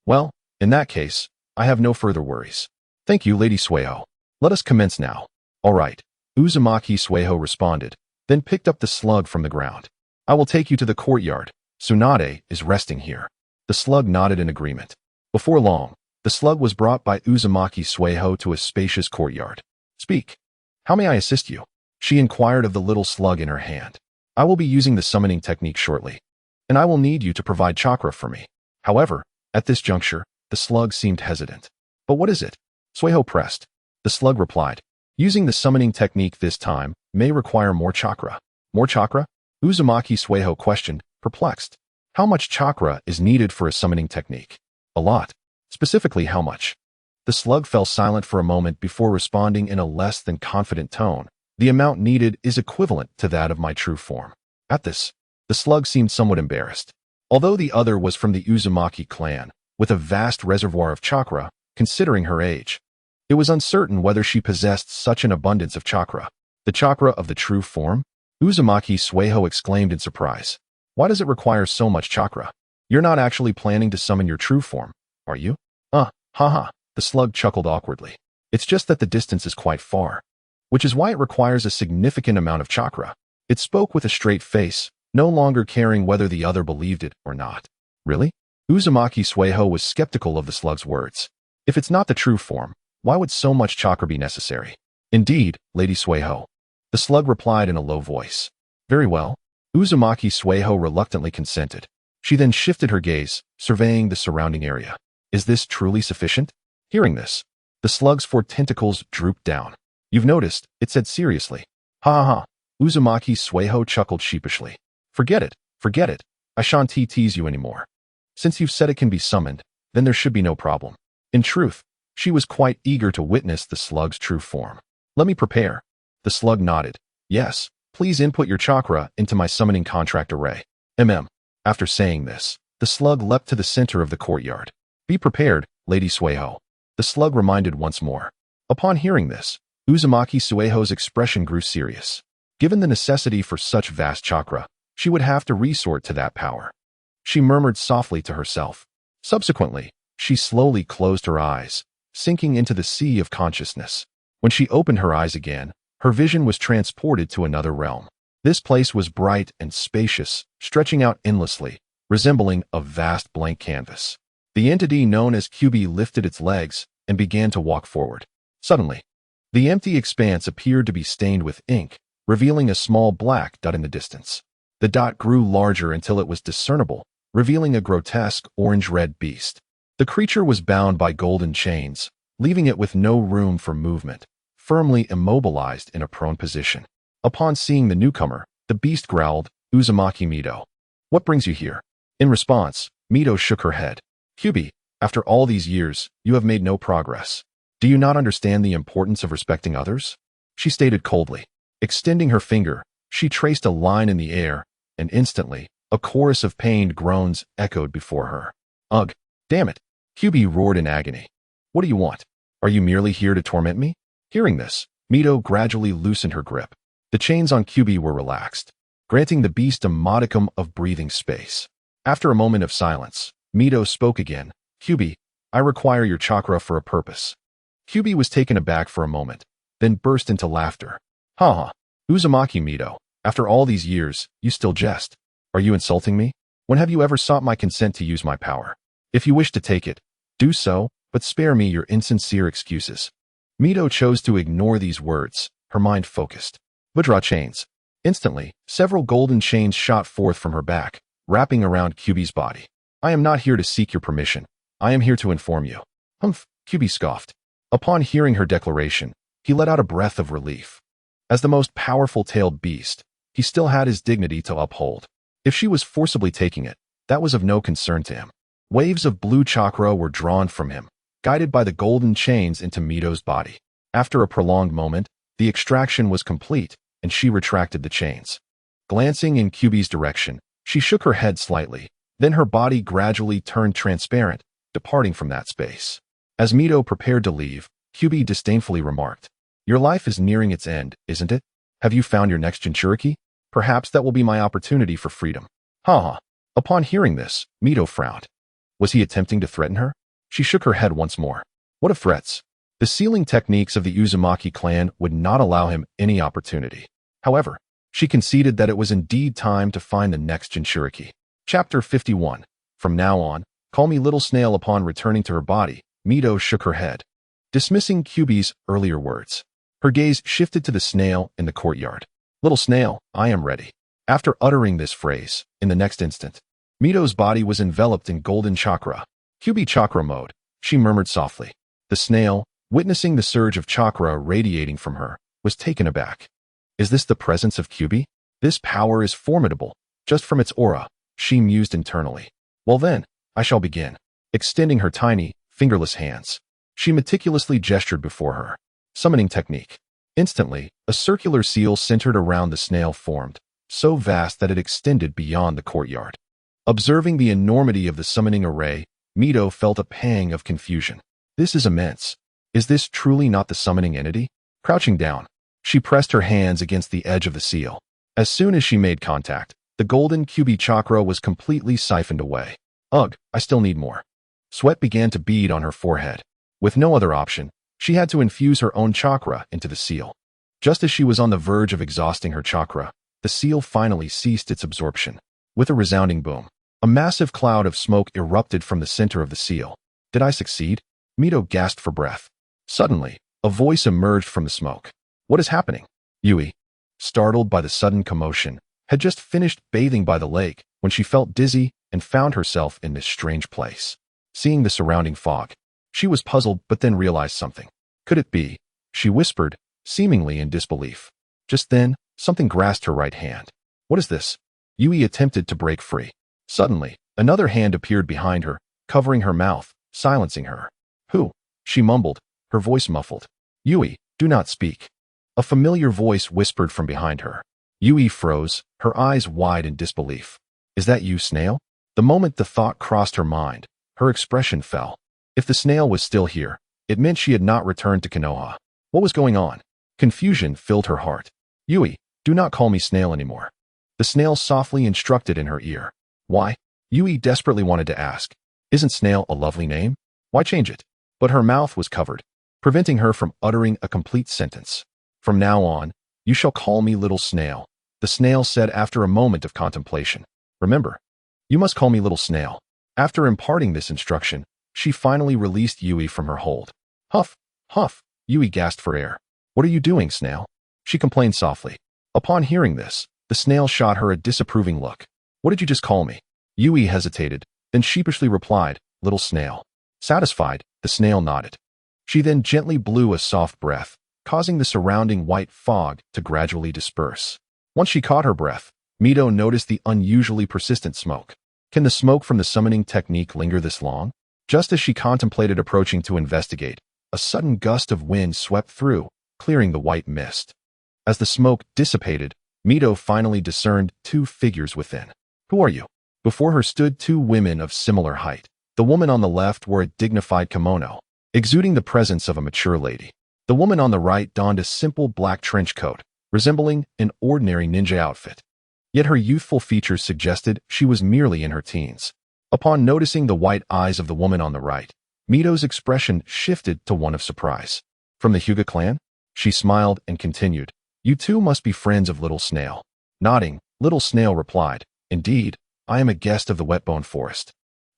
Well, in that case, I have no further worries. Thank you, Lady Sueho. Let us commence now. All right. Uzumaki Sueho responded, then picked up the slug from the ground. I will take you to the courtyard. Tsunade is resting here. The slug nodded in agreement. Before long, the slug was brought by Uzumaki Sueho to a spacious courtyard. Speak. How may I assist you? She inquired of the little slug in her hand. I will be using the summoning technique shortly, and I will need you to provide chakra for me. However, at this juncture, the slug seemed hesitant. But what is it? Sueho pressed. The slug replied. Using the summoning technique this time may require more chakra. More chakra? Uzumaki Sueho questioned, perplexed. How much chakra is needed for a summoning technique? A lot. Specifically, how much? The slug fell silent for a moment before responding in a less than confident tone. The amount needed is equivalent to that of my true form. At this, the slug seemed somewhat embarrassed. Although the other was from the Uzumaki clan, with a vast reservoir of chakra, considering her age, it was uncertain whether she possessed such an abundance of chakra. The chakra of the true form? Uzumaki Sueho exclaimed in surprise. Why does it require so much chakra? You're not actually planning to summon your true form, are you? Haha. The slug chuckled awkwardly. It's just that the distance is quite far, which is why it requires a significant amount of chakra. It spoke with a straight face, no longer caring whether the other believed it or not. Really? Uzumaki Sueho was skeptical of the slug's words. If it's not the true form, why would so much chakra be necessary? Indeed, Lady Sueho. The slug replied in a low voice. Very well. Uzumaki Sueho reluctantly consented. She then shifted her gaze, surveying the surrounding area. Is this truly sufficient? Hearing this, the slug's 4 tentacles drooped down. You've noticed, it said seriously. Ha ha ha. Uzumaki Sueho chuckled sheepishly. Forget it. I shan't tease you anymore. Since you've said it can be summoned, then there should be no problem. In truth, she was quite eager to witness the slug's true form. Let me prepare. The slug nodded. Yes, please input your chakra into my summoning contract array. After saying this, the slug leapt to the center of the courtyard. Be prepared, Lady Sueho. The slug reminded once more. Upon hearing this, Uzumaki Sueho's expression grew serious. Given the necessity for such vast chakra, she would have to resort to that power. She murmured softly to herself. Subsequently, she slowly closed her eyes, sinking into the sea of consciousness. When she opened her eyes again, her vision was transported to another realm. This place was bright and spacious, stretching out endlessly, resembling a vast blank canvas. The entity known as Kyubi lifted its legs and began to walk forward. Suddenly, the empty expanse appeared to be stained with ink, revealing a small black dot in the distance. The dot grew larger until it was discernible, revealing a grotesque orange-red beast. The creature was bound by golden chains, leaving it with no room for movement, firmly immobilized in a prone position. Upon seeing the newcomer, the beast growled, Uzumaki Mido. What brings you here? In response, Mido shook her head. Kyubi, after all these years, you have made no progress. Do you not understand the importance of respecting others? She stated coldly. Extending her finger, she traced a line in the air, and instantly, a chorus of pained groans echoed before her. Ugh, damn it! Kyubi roared in agony. What do you want? Are you merely here to torment me? Hearing this, Mido gradually loosened her grip. The chains on Kyubi were relaxed, granting the beast a modicum of breathing space. After a moment of silence, Mido spoke again. Kyubi, I require your chakra for a purpose. Kyubi was taken aback for a moment, then burst into laughter. Ha ha. Uzumaki Mido, after all these years, you still jest. Are you insulting me? When have you ever sought my consent to use my power? If you wish to take it, do so, but spare me your insincere excuses. Mito chose to ignore these words, her mind focused. Vajra chains. Instantly, several golden chains shot forth from her back, wrapping around Kyubi's body. I am not here to seek your permission. I am here to inform you. Humph, Kyubi scoffed. Upon hearing her declaration, he let out a breath of relief. As the most powerful tailed beast, he still had his dignity to uphold. If she was forcibly taking it, that was of no concern to him. Waves of blue chakra were drawn from him, guided by the golden chains into Mito's body. After a prolonged moment, the extraction was complete, and she retracted the chains. Glancing in Kyubi's direction, she shook her head slightly, then her body gradually turned transparent, departing from that space. As Mito prepared to leave, Kyubi disdainfully remarked, "Your life is nearing its end, isn't it? Have you found your next Jinchuriki? Perhaps that will be my opportunity for freedom." Ha. Upon hearing this, Mito frowned. Was he attempting to threaten her? She shook her head once more. What of threats? The sealing techniques of the Uzumaki clan would not allow him any opportunity. However, she conceded that it was indeed time to find the next Jinchuriki. Chapter 51. From now on, call me Little Snail. Upon returning to her body, Mito shook her head, dismissing Kyubi's earlier words. Her gaze shifted to the snail in the courtyard. Little Snail, I am ready. After uttering this phrase, in the next instant, Mito's body was enveloped in golden chakra. Kyubi chakra mode, she murmured softly. The snail, witnessing the surge of chakra radiating from her, was taken aback. Is this the presence of Kyubi? This power is formidable, just from its aura, she mused internally. Well then, I shall begin. Extending her tiny, fingerless hands, she meticulously gestured before her. Summoning technique. Instantly, a circular seal centered around the snail formed, so vast that it extended beyond the courtyard. Observing the enormity of the summoning array, Mito felt a pang of confusion. This is immense. Is this truly not the summoning entity? Crouching down, she pressed her hands against the edge of the seal. As soon as she made contact, the golden Kyubi chakra was completely siphoned away. Ugh, I still need more. Sweat began to bead on her forehead. With no other option, she had to infuse her own chakra into the seal. Just as she was on the verge of exhausting her chakra, the seal finally ceased its absorption. With a resounding boom, a massive cloud of smoke erupted from the center of the seal. Did I succeed? Mito gasped for breath. Suddenly, a voice emerged from the smoke. What is happening? Yui, startled by the sudden commotion, had just finished bathing by the lake when she felt dizzy and found herself in this strange place. Seeing the surrounding fog, she was puzzled but then realized something. Could it be? She whispered, seemingly in disbelief. Just then, something grasped her right hand. What is this? Yui attempted to break free. Suddenly, another hand appeared behind her, covering her mouth, silencing her. Who? She mumbled, her voice muffled. Yui, do not speak. A familiar voice whispered from behind her. Yui froze, her eyes wide in disbelief. Is that you, Snail? The moment the thought crossed her mind, her expression fell. If the snail was still here, it meant she had not returned to Konoha. What was going on? Confusion filled her heart. Yui, do not call me Snail anymore. The snail softly instructed in her ear. Why? Yui desperately wanted to ask. Isn't Snail a lovely name? Why change it? But her mouth was covered, preventing her from uttering a complete sentence. From now on, you shall call me Little Snail, the snail said after a moment of contemplation. Remember, you must call me Little Snail. After imparting this instruction, she finally released Yui from her hold. Huff, huff, Yui gasped for air. What are you doing, Snail? She complained softly. Upon hearing this, the snail shot her a disapproving look. What did you just call me? Yui hesitated, then sheepishly replied, Little Snail. Satisfied, the snail nodded. She then gently blew a soft breath, causing the surrounding white fog to gradually disperse. Once she caught her breath, Mito noticed the unusually persistent smoke. Can the smoke from the summoning technique linger this long? Just as she contemplated approaching to investigate, a sudden gust of wind swept through, clearing the white mist. As the smoke dissipated, Mito finally discerned two figures within. Who are you? Before her stood two women of similar height. The woman on the left wore a dignified kimono, exuding the presence of a mature lady. The woman on the right donned a simple black trench coat, resembling an ordinary ninja outfit. Yet her youthful features suggested she was merely in her teens. Upon noticing the white eyes of the woman on the right, Mito's expression shifted to one of surprise. From the Hyuga clan? She smiled and continued, You two must be friends of Little Snail. Nodding, Little Snail replied, Indeed, I am a guest of the Wetbone Forest.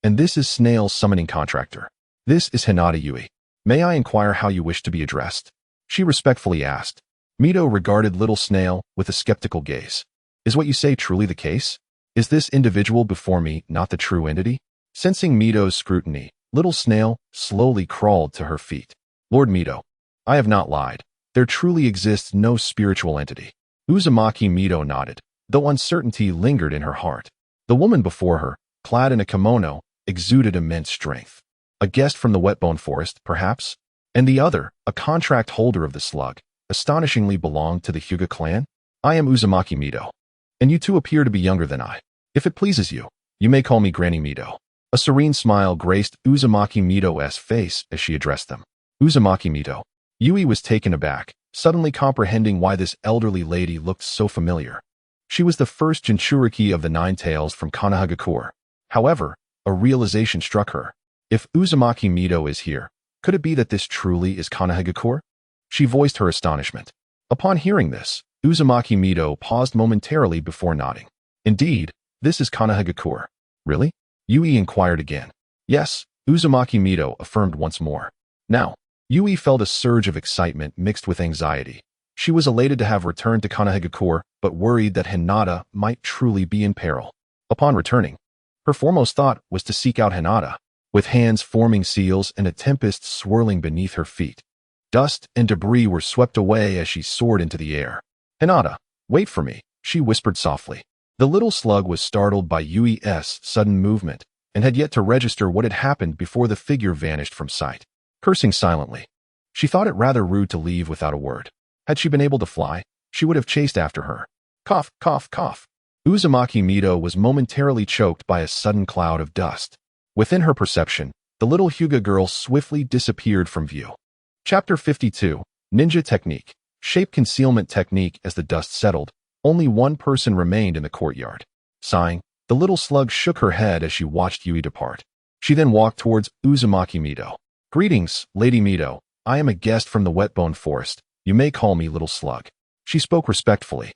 And this is Snail's summoning contractor. This is Hinata Yui. May I inquire how you wish to be addressed? She respectfully asked. Mito regarded Little Snail with a skeptical gaze. Is what you say truly the case? Is this individual before me not the true entity? Sensing Mito's scrutiny, Little Snail slowly crawled to her feet. Lord Mito, I have not lied. There truly exists no spiritual entity. Uzumaki Mito nodded, though uncertainty lingered in her heart. The woman before her, clad in a kimono, exuded immense strength. A guest from the Wetbone Forest, perhaps? And the other, a contract holder of the slug, astonishingly belonged to the Hyuga clan? I am Uzumaki Mito. And you two appear to be younger than I. If it pleases you, you may call me Granny Mito. A serene smile graced Uzumaki Mito's face as she addressed them. Uzumaki Mito. Yui was taken aback, suddenly comprehending why this elderly lady looked so familiar. She was the first Jinchuriki of the Nine Tails from Konohagakure. However, a realization struck her. If Uzumaki Mito is here, could it be that this truly is Konohagakure? She voiced her astonishment. Upon hearing this, Uzumaki Mito paused momentarily before nodding. Indeed, this is Konohagakure. Really? Yui inquired again. Yes, Uzumaki Mito affirmed once more. Now, Yui felt a surge of excitement mixed with anxiety. She was elated to have returned to Konohagakure, but worried that Hinata might truly be in peril. Upon returning, her foremost thought was to seek out Hinata, with hands forming seals and a tempest swirling beneath her feet. Dust and debris were swept away as she soared into the air. Hinata, wait for me, she whispered softly. The little slug was startled by Yui's sudden movement and had yet to register what had happened before the figure vanished from sight. Cursing silently, she thought it rather rude to leave without a word. Had she been able to fly, she would have chased after her. Cough, cough, cough. Uzumaki Mito was momentarily choked by a sudden cloud of dust. Within her perception, the little Hyuga girl swiftly disappeared from view. Chapter 52, Ninja Technique. Shape Concealment Technique. As the dust settled, only one person remained in the courtyard. Sighing, the little slug shook her head as she watched Yui depart. She then walked towards Uzumaki Mito. Greetings, Lady Mito. I am a guest from the Wetbone Forest. You may call me Little Slug. She spoke respectfully.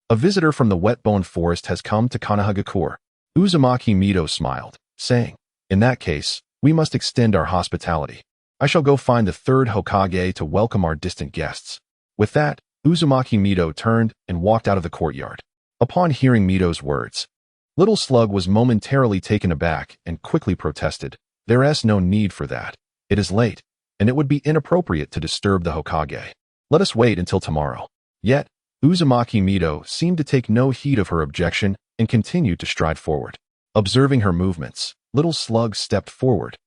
A visitor from the Wetbone Forest has come to Konohagakure. Uzumaki Mito smiled, saying, in that case, we must extend our hospitality. I shall go find the third Hokage to welcome our distant guests. With that, Uzumaki Mito turned and walked out of the courtyard. Upon hearing Mito's words, Little Slug was momentarily taken aback and quickly protested. There is no need for that. It is late, and it would be inappropriate to disturb the Hokage. Let us wait until tomorrow. Yet, Uzumaki Mito seemed to take no heed of her objection and continued to stride forward. Observing her movements, Little Slug stepped forward,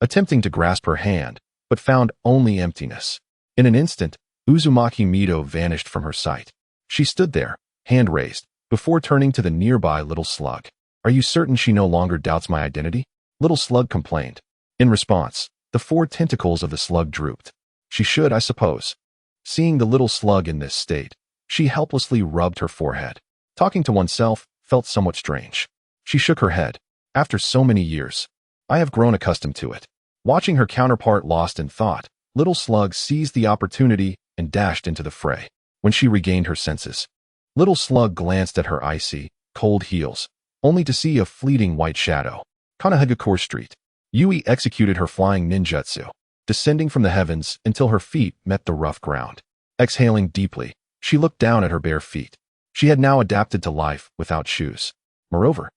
attempting to grasp her hand, but found only emptiness. In an instant, Uzumaki Mito vanished from her sight. She stood there, hand raised, before turning to the nearby Little Slug. Are you certain she no longer doubts my identity? Little Slug complained. In response, the 4 tentacles of the slug drooped. She should, I suppose. Seeing the little slug in this state, she helplessly rubbed her forehead. Talking to oneself felt somewhat strange. She shook her head. After so many years, I have grown accustomed to it. Watching her counterpart lost in thought, Little Slug seized the opportunity and dashed into the fray. When she regained her senses, Little Slug glanced at her icy, cold heels, only to see a fleeting white shadow. Konohagakure Street. Yui executed her flying ninjutsu, descending from the heavens until her feet met the rough ground. Exhaling deeply, she looked down at her bare feet. She had now adapted to life without shoes. Moreover,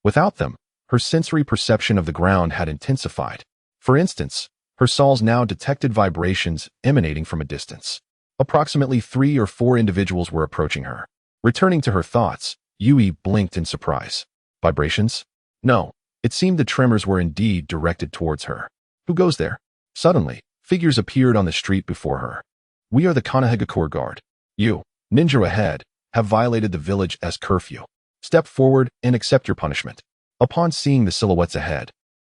without them, her sensory perception of the ground had intensified. For instance, her soles now detected vibrations emanating from a distance. Approximately 3 or 4 individuals were approaching her. Returning to her thoughts, Yui blinked in surprise. Vibrations? No. It seemed the tremors were indeed directed towards her. Who goes there? Suddenly, figures appeared on the street before her. We are the Konohagakure Guard. You, ninja ahead, have violated the village's curfew. Step forward and accept your punishment. Upon seeing the silhouettes ahead,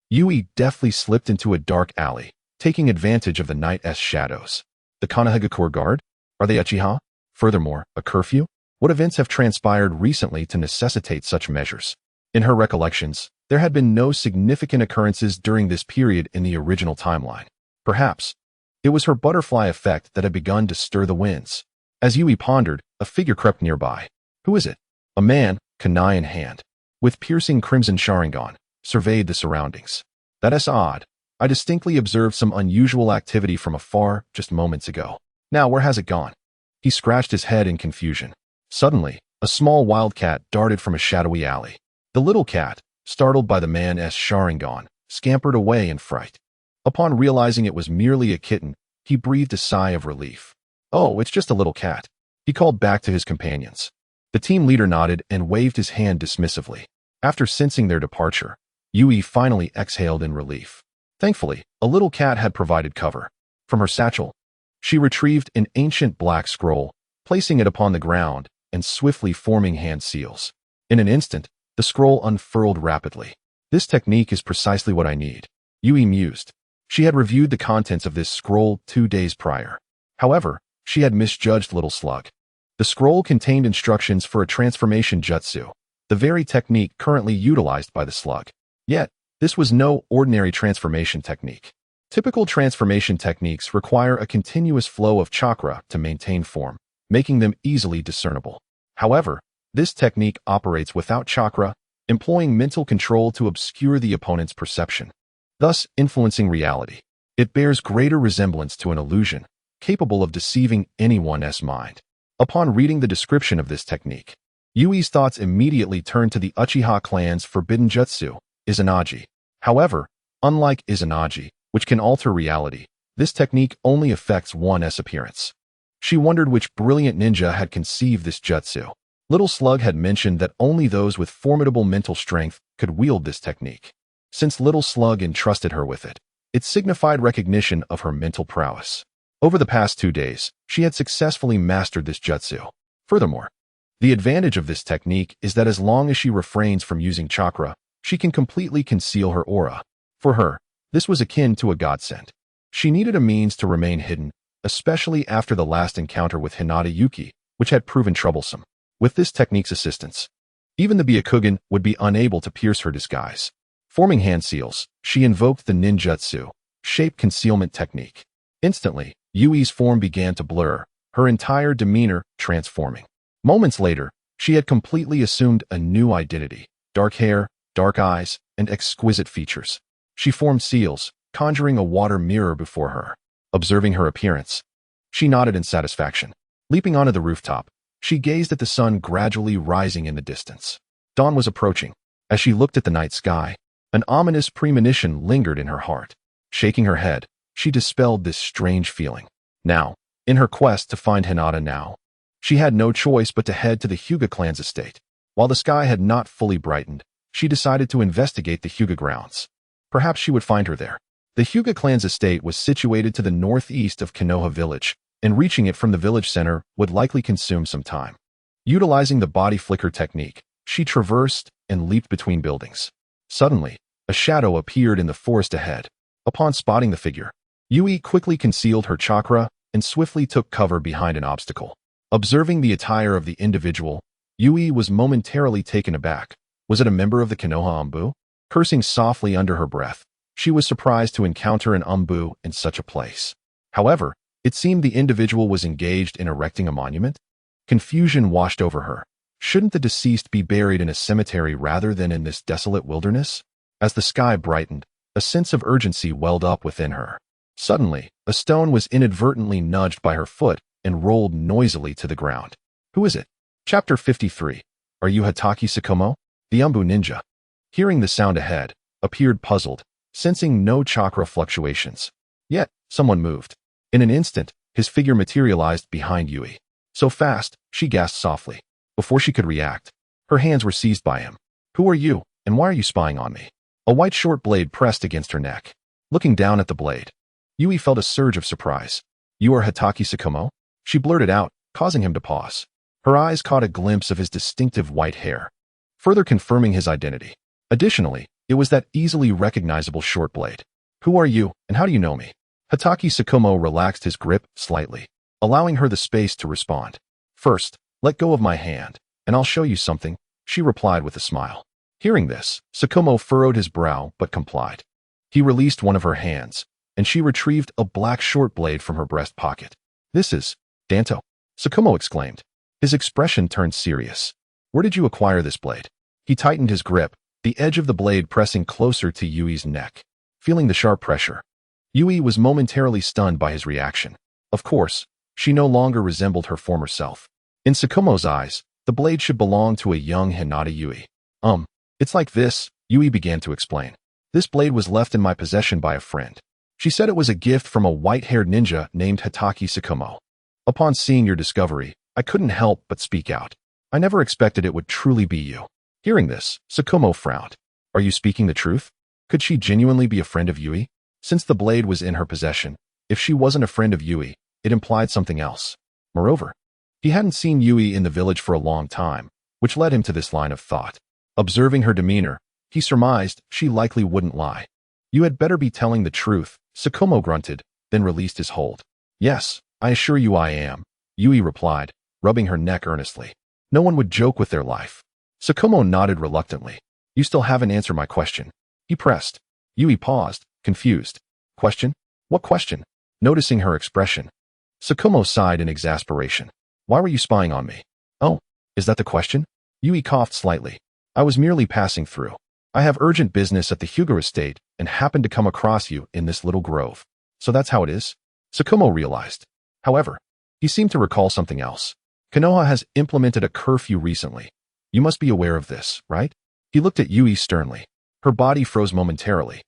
Yui deftly slipped into a dark alley, taking advantage of the night's shadows. The Konohagakure Guard? Are they Uchiha? Furthermore, a curfew? What events have transpired recently to necessitate such measures? In her recollections, there had been no significant occurrences during this period in the original timeline. Perhaps, it was her butterfly effect that had begun to stir the winds. As Yui pondered, a figure crept nearby. Who is it? A man, kunai in hand, with piercing crimson Sharingan, surveyed the surroundings. That is odd. I distinctly observed some unusual activity from afar just moments ago. Now, where has it gone? He scratched his head in confusion. Suddenly, a small wildcat darted from a shadowy alley. The little cat, startled by the man's Sharingan, scampered away in fright. Upon realizing it was merely a kitten, he breathed a sigh of relief. Oh, it's just a little cat. He called back to his companions. The team leader nodded and waved his hand dismissively. After sensing their departure, Yui finally exhaled in relief. Thankfully, a little cat had provided cover. From her satchel, she retrieved an ancient black scroll, placing it upon the ground and swiftly forming hand seals. In an instant, the scroll unfurled rapidly. This technique is precisely what I need, Yui mused. She had reviewed the contents of this scroll 2 days prior. However, she had misjudged Little Slug. The scroll contained instructions for a transformation jutsu, the very technique currently utilized by the slug. Yet, this was no ordinary transformation technique. Typical transformation techniques require a continuous flow of chakra to maintain form, making them easily discernible. However, this technique operates without chakra, employing mental control to obscure the opponent's perception, thus influencing reality. It bears greater resemblance to an illusion, capable of deceiving anyone's mind. Upon reading the description of this technique, Yui's thoughts immediately turned to the Uchiha clan's forbidden jutsu, Izanagi. However, unlike Izanagi, which can alter reality, this technique only affects one's appearance. She wondered which brilliant ninja had conceived this jutsu. Little Slug had mentioned that only those with formidable mental strength could wield this technique. Since Little Slug entrusted her with it, it signified recognition of her mental prowess. Over the past 2 days, she had successfully mastered this jutsu. Furthermore, the advantage of this technique is that as long as she refrains from using chakra, she can completely conceal her aura. For her, this was akin to a godsend. She needed a means to remain hidden, especially after the last encounter with Hinata Yuki, which had proven troublesome. With this technique's assistance, even the Byakugan would be unable to pierce her disguise. Forming hand seals, she invoked the ninjutsu, shape concealment technique. Instantly, Yui's form began to blur, her entire demeanor transforming. Moments later, she had completely assumed a new identity: dark hair, dark eyes, and exquisite features. She formed seals, conjuring a water mirror before her. Observing her appearance, she nodded in satisfaction. Leaping onto the rooftop, she gazed at the sun gradually rising in the distance. Dawn was approaching. As she looked at the night sky, an ominous premonition lingered in her heart. Shaking her head, she dispelled this strange feeling. Now, in her quest to find Hinata she had no choice but to head to the Hyuga clan's estate. While the sky had not fully brightened, she decided to investigate the Hyuga grounds. Perhaps she would find her there. The Hyuga clan's estate was situated to the northeast of Konoha village, and reaching it from the village center would likely consume some time. Utilizing the body flicker technique, she traversed and leaped between buildings. Suddenly, a shadow appeared in the forest ahead. Upon spotting the figure, Yui quickly concealed her chakra and swiftly took cover behind an obstacle. Observing the attire of the individual, Yui was momentarily taken aback. Was it a member of the Konoha Anbu? Cursing softly under her breath, she was surprised to encounter an Anbu in such a place. However, it seemed the individual was engaged in erecting a monument. Confusion washed over her. Shouldn't the deceased be buried in a cemetery rather than in this desolate wilderness? As the sky brightened, a sense of urgency welled up within her. Suddenly, a stone was inadvertently nudged by her foot and rolled noisily to the ground. Who is it? Chapter 53. Are you Hatake Sakomo? The Anbu ninja, hearing the sound ahead, appeared puzzled, sensing no chakra fluctuations. Yet, someone moved. In an instant, his figure materialized behind Yui. So fast, she gasped softly. Before she could react, her hands were seized by him. Who are you, and why are you spying on me? A white short blade pressed against her neck. Looking down at the blade, Yui felt a surge of surprise. You are Hatake Sakomo? She blurted out, causing him to pause. Her eyes caught a glimpse of his distinctive white hair, further confirming his identity. Additionally, it was that easily recognizable short blade. Who are you, and how do you know me? Hatake Sakomo relaxed his grip slightly, allowing her the space to respond. First, let go of my hand, and I'll show you something, she replied with a smile. Hearing this, Sakomo furrowed his brow but complied. He released one of her hands, and she retrieved a black short blade from her breast pocket. This is Danto, Sakomo exclaimed. His expression turned serious. Where did you acquire this blade? He tightened his grip, the edge of the blade pressing closer to Yui's neck. feeling the sharp pressure. Yui was momentarily stunned by his reaction. Of course, she no longer resembled her former self. In Tsukumo's eyes, the blade should belong to a young Hinata Yui. It's like this, Yui began to explain. This blade was left in my possession by a friend. She said it was a gift from a white-haired ninja named Hitaki Tsukumo. Upon seeing your discovery, I couldn't help but speak out. I never expected it would truly be you. Hearing this, Tsukumo frowned. Are you speaking the truth? Could she genuinely be a friend of Yui? Since the blade was in her possession, if she wasn't a friend of Yui, it implied something else. Moreover, he hadn't seen Yui in the village for a long time, which led him to this line of thought. Observing her demeanor, he surmised she likely wouldn't lie. You had better be telling the truth, Tsukumo grunted, then released his hold. Yes, I assure you I am, Yui replied, rubbing her neck earnestly. No one would joke with their life. Tsukumo nodded reluctantly. You still haven't answered my question. He pressed. Yui paused, confused. Question? What question? Noticing her expression, Tsukumo sighed in exasperation. Why were you spying on me? Oh, is that the question? Yui coughed slightly. I was merely passing through. I have urgent business at the Hyuga estate and happened to come across you in this little grove. So that's how it is? Tsukumo realized. However, he seemed to recall something else. Konoha has implemented a curfew recently. You must be aware of this, right? He looked at Yui sternly. Her body froze momentarily.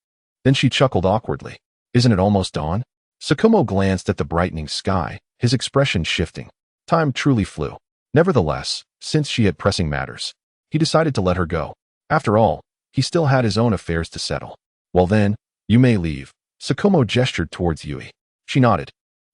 Then she chuckled awkwardly. Isn't it almost dawn? Tsukumo glanced at the brightening sky, his expression shifting. Time truly flew. Nevertheless, since she had pressing matters, he decided to let her go. After all, he still had his own affairs to settle. Well then, you may leave. Tsukumo gestured towards Yui. She nodded,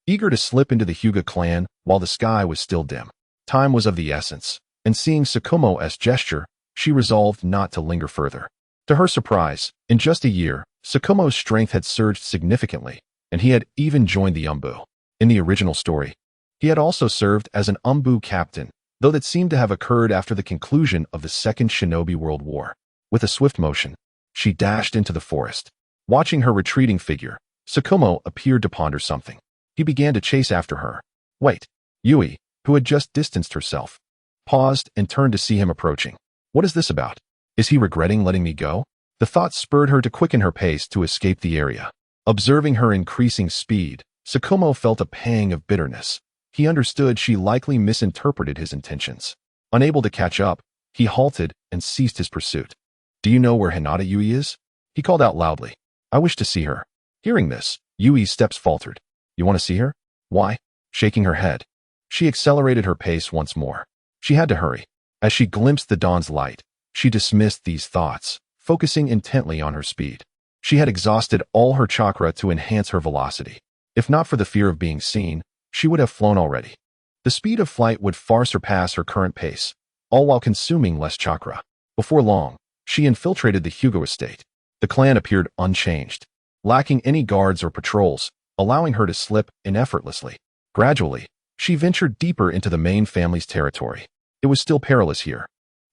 eager to slip into the Hyuga clan while the sky was still dim. Time was of the essence, and seeing Tsukumo's gesture, she resolved not to linger further. To her surprise, in just a year, Tsukumo's strength had surged significantly, and he had even joined the Umbu. In the original story, he had also served as an Umbu captain, though that seemed to have occurred after the conclusion of the Second Shinobi World War. With a swift motion, she dashed into the forest. Watching her retreating figure, Tsukumo appeared to ponder something. He began to chase after her. Wait, Yui, who had just distanced herself, paused and turned to see him approaching. What is this about? Is he regretting letting me go? The thought spurred her to quicken her pace to escape the area. Observing her increasing speed, Tsukumo felt a pang of bitterness. He understood she likely misinterpreted his intentions. Unable to catch up, he halted and ceased his pursuit. Do you know where Hinata Yui is? He called out loudly. I wish to see her. Hearing this, Yui's steps faltered. You want to see her? Why? Shaking her head. She accelerated her pace once more. She had to hurry. As she glimpsed the dawn's light, she dismissed these thoughts, focusing intently on her speed. She had exhausted all her chakra to enhance her velocity. If not for the fear of being seen, she would have flown already. The speed of flight would far surpass her current pace, all while consuming less chakra. Before long, she infiltrated the Hyuga estate. The clan appeared unchanged, lacking any guards or patrols, allowing her to slip in effortlessly. Gradually, she ventured deeper into the main family's territory. It was still perilous here,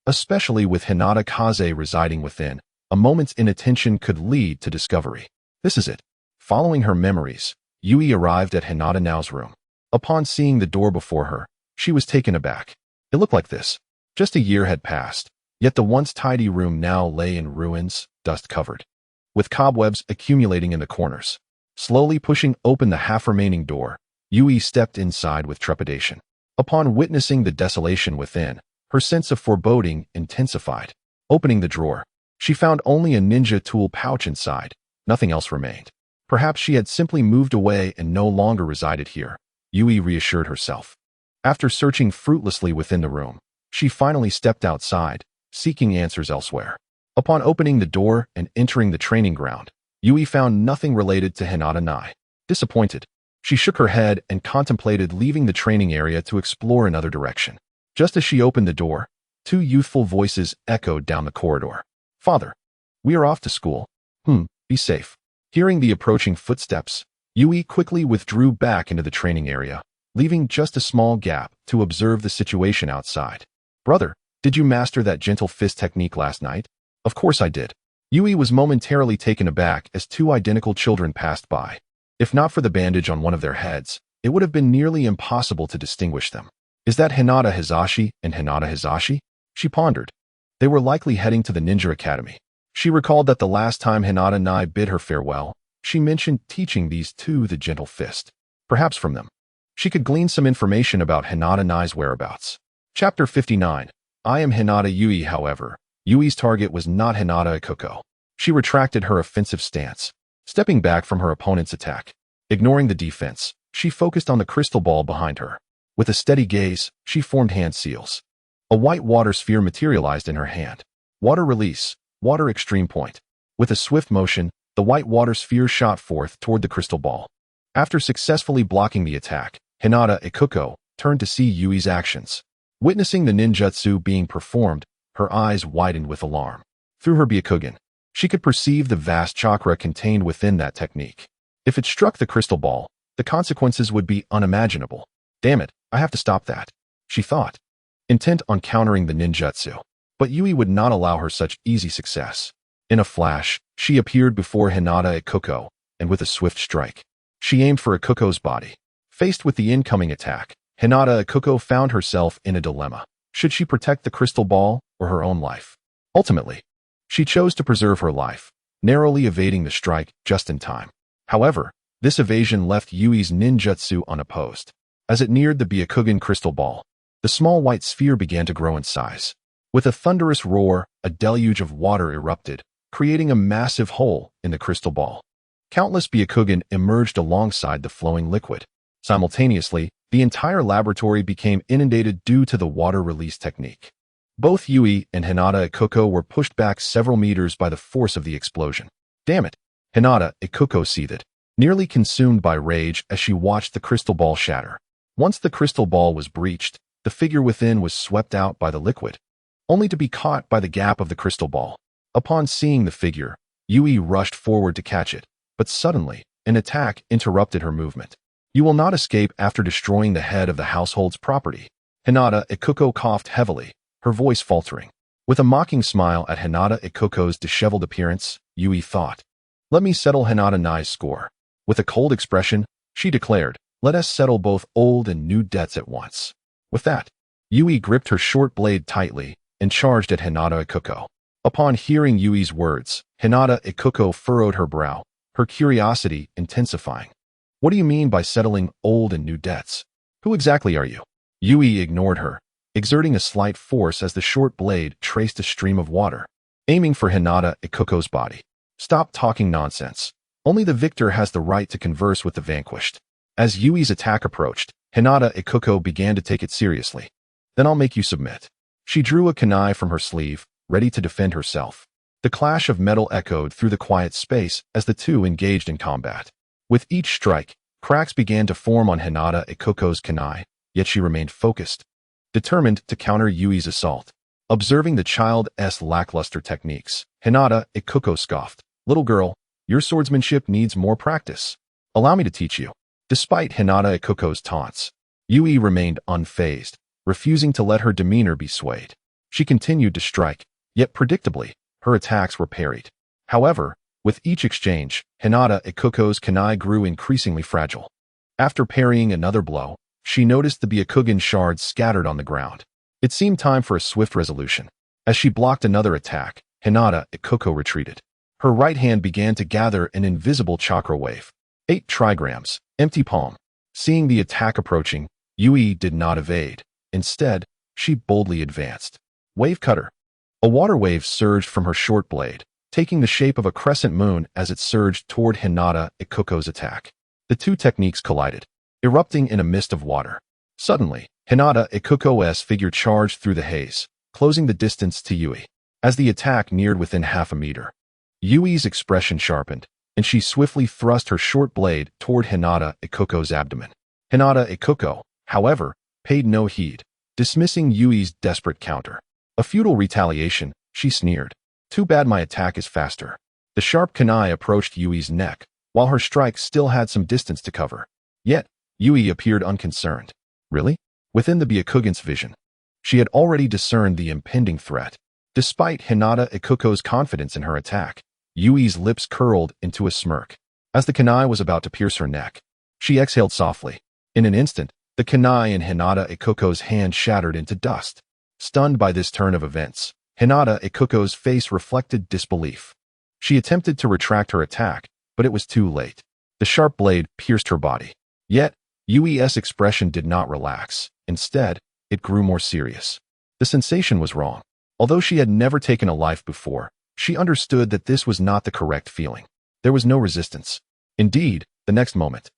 especially with Hinata Kaze residing within. A moment's inattention could lead to discovery. This is it. Following her memories, Yui arrived at Hinata Nao's room. Upon seeing the door before her, she was taken aback. It looked like this. Just a year had passed, yet the once tidy room now lay in ruins, dust-covered, with cobwebs accumulating in the corners. Slowly pushing open the half-remaining door, Yui stepped inside with trepidation. Upon witnessing the desolation within, her sense of foreboding intensified. Opening the drawer, she found only a ninja tool pouch inside. Nothing else remained. Perhaps she had simply moved away and no longer resided here, Yui reassured herself. After searching fruitlessly within the room, she finally stepped outside, seeking answers elsewhere. Upon opening the door and entering the training ground, Yui found nothing related to Hinata Nai. Disappointed, she shook her head and contemplated leaving the training area to explore another direction. Just as she opened the door, two youthful voices echoed down the corridor. Father, we are off to school. Be safe. Hearing the approaching footsteps, Yui quickly withdrew back into the training area, leaving just a small gap to observe the situation outside. Brother, did you master that gentle fist technique last night? Of course I did. Yui was momentarily taken aback as two identical children passed by. If not for the bandage on one of their heads, it would have been nearly impossible to distinguish them. Is that Hinata Hizashi and Hinata Hizashi? She pondered. They were likely heading to the ninja academy. She recalled that the last time Hinata Nai bid her farewell, she mentioned teaching these two the gentle fist. Perhaps from them, she could glean some information about Hinata Nai's whereabouts. Chapter 59. I am Hinata Yui. However, Yui's target was not Hinata Ikuko. She retracted her offensive stance, stepping back from her opponent's attack. Ignoring the defense, she focused on the crystal ball behind her. With a steady gaze, she formed hand seals. A white water sphere materialized in her hand. Water release, water extreme point. With a swift motion, the white water sphere shot forth toward the crystal ball. After successfully blocking the attack, Hinata Ikuko turned to see Yui's actions. Witnessing the ninjutsu being performed, her eyes widened with alarm. Through her Byakugan, she could perceive the vast chakra contained within that technique. If it struck the crystal ball, the consequences would be unimaginable. Damn it, I have to stop that, she thought, intent on countering the ninjutsu. But Yui would not allow her such easy success. In a flash, she appeared before Hinata Ikuko, and with a swift strike, she aimed for Ikuko's body. Faced with the incoming attack, Hinata Ikuko found herself in a dilemma. Should she protect the crystal ball or her own life? Ultimately, she chose to preserve her life, narrowly evading the strike just in time. However, this evasion left Yui's ninjutsu unopposed. As it neared the Byakugan crystal ball, the small white sphere began to grow in size. With a thunderous roar, a deluge of water erupted, creating a massive hole in the crystal ball. Countless Byakugan emerged alongside the flowing liquid. Simultaneously, the entire laboratory became inundated due to the water release technique. Both Yui and Hinata Ikuko were pushed back several meters by the force of the explosion. Damn it! Hinata Ikuko seethed, nearly consumed by rage as she watched the crystal ball shatter. Once the crystal ball was breached, the figure within was swept out by the liquid, only to be caught by the gap of the crystal ball. Upon seeing the figure, Yui rushed forward to catch it, but suddenly, an attack interrupted her movement. You will not escape after destroying the head of the household's property. Hinata Ikuko coughed heavily, her voice faltering. With a mocking smile at Hinata Ikuko's disheveled appearance, Yui thought, "Let me settle Hinata Nai's score." With a cold expression, she declared, "Let us settle both old and new debts at once." With that, Yui gripped her short blade tightly and charged at Hinata Ikuko. Upon hearing Yui's words, Hinata Ikuko furrowed her brow, her curiosity intensifying. "What do you mean by settling old and new debts? Who exactly are you?" Yui ignored her, exerting a slight force as the short blade traced a stream of water, aiming for Hinata Ikuko's body. "Stop talking nonsense. Only the victor has the right to converse with the vanquished." As Yui's attack approached, Hinata Ikuko began to take it seriously. "Then I'll make you submit." She drew a kunai from her sleeve, ready to defend herself. The clash of metal echoed through the quiet space as the two engaged in combat. With each strike, cracks began to form on Hinata Ikuko's kunai, yet she remained focused, determined to counter Yui's assault. Observing the child's lackluster techniques, Hinata Ikuko scoffed, "Little girl, your swordsmanship needs more practice. Allow me to teach you." Despite Hinata Ikuko's taunts, Yui remained unfazed, refusing to let her demeanor be swayed. She continued to strike, yet predictably, her attacks were parried. However, with each exchange, Hinata Ikuko's kunai grew increasingly fragile. After parrying another blow, she noticed the Byakugan shards scattered on the ground. It seemed time for a swift resolution. As she blocked another attack, Hinata Ikuko retreated. Her right hand began to gather an invisible chakra wave. 8 trigrams, empty palm. Seeing the attack approaching, Yui did not evade. Instead, she boldly advanced. Wave cutter. A water wave surged from her short blade, taking the shape of a crescent moon as it surged toward Hinata Ikuko's attack. The two techniques collided, erupting in a mist of water. Suddenly, Hinata Ikuko's figure charged through the haze, closing the distance to Yui. As the attack neared within half a meter, Yui's expression sharpened, and she swiftly thrust her short blade toward Hinata Ikuko's abdomen. Hinata Ikuko, however, paid no heed, dismissing Yui's desperate counter. A futile retaliation, she sneered. "Too bad my attack is faster." The sharp kunai approached Yui's neck, while her strike still had some distance to cover. Yet, Yui appeared unconcerned. Really? Within the Byakugan's vision, she had already discerned the impending threat. Despite Hinata Ikuko's confidence in her attack, Yui's lips curled into a smirk. As the kunai was about to pierce her neck, she exhaled softly. In an instant, the kunai in Hinata Ikuko's hand shattered into dust. Stunned by this turn of events, Hinata Ikuko's face reflected disbelief. She attempted to retract her attack, but it was too late. The sharp blade pierced her body. Yet, Yui's expression did not relax. Instead, it grew more serious. The sensation was wrong. Although she had never taken a life before, she understood that this was not the correct feeling. There was no resistance. Indeed, the next moment,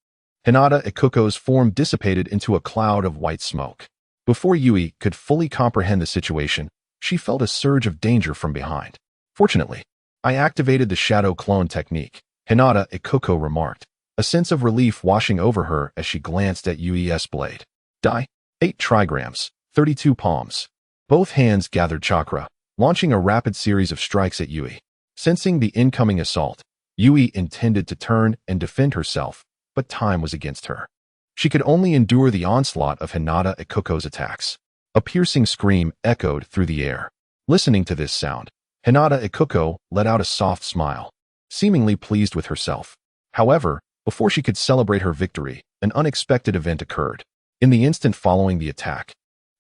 Hinata Ikuko's form dissipated into a cloud of white smoke. Before Yui could fully comprehend the situation, she felt a surge of danger from behind. Fortunately, I activated the shadow clone technique, Hinata Ikuko remarked, a sense of relief washing over her as she glanced at Yui's blade. Die. 8 trigrams, 32 palms. Both hands gathered chakra, launching a rapid series of strikes at Yui. Sensing the incoming assault, Yui intended to turn and defend herself, but time was against her. She could only endure the onslaught of Hinata Ikuko's attacks. A piercing scream echoed through the air. Listening to this sound, Hinata Ikuko let out a soft smile, seemingly pleased with herself. However, before she could celebrate her victory, an unexpected event occurred. In the instant following the attack,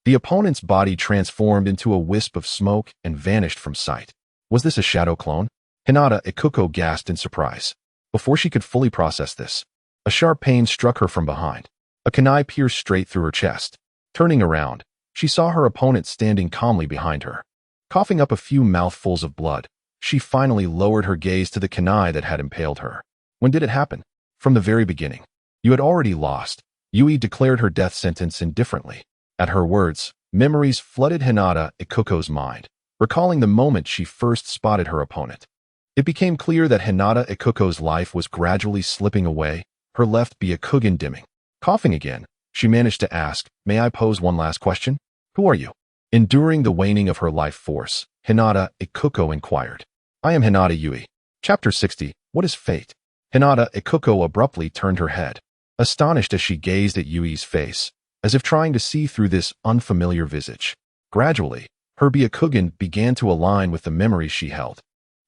the opponent's body transformed into a wisp of smoke and vanished from sight. Was this a shadow clone? Hinata Ikuko gasped in surprise. Before she could fully process this, a sharp pain struck her from behind. A kunai pierced straight through her chest. Turning around, she saw her opponent standing calmly behind her. Coughing up a few mouthfuls of blood, she finally lowered her gaze to the kunai that had impaled her. When did it happen? From the very beginning. You had already lost. Yui declared her death sentence indifferently. At her words, memories flooded Hinata Ikuko's mind, recalling the moment she first spotted her opponent. It became clear that Hinata Ikuko's life was gradually slipping away, her left Byakugan dimming. Coughing again, she managed to ask, "May I pose one last question? Who are you?" Enduring the waning of her life force, Hinata Ikuko inquired. "I am Hinata Yui." Chapter 60, What is Fate? Hinata Ikuko abruptly turned her head, astonished as she gazed at Yui's face, as if trying to see through this unfamiliar visage. Gradually, her Byakugan began to align with the memories she held.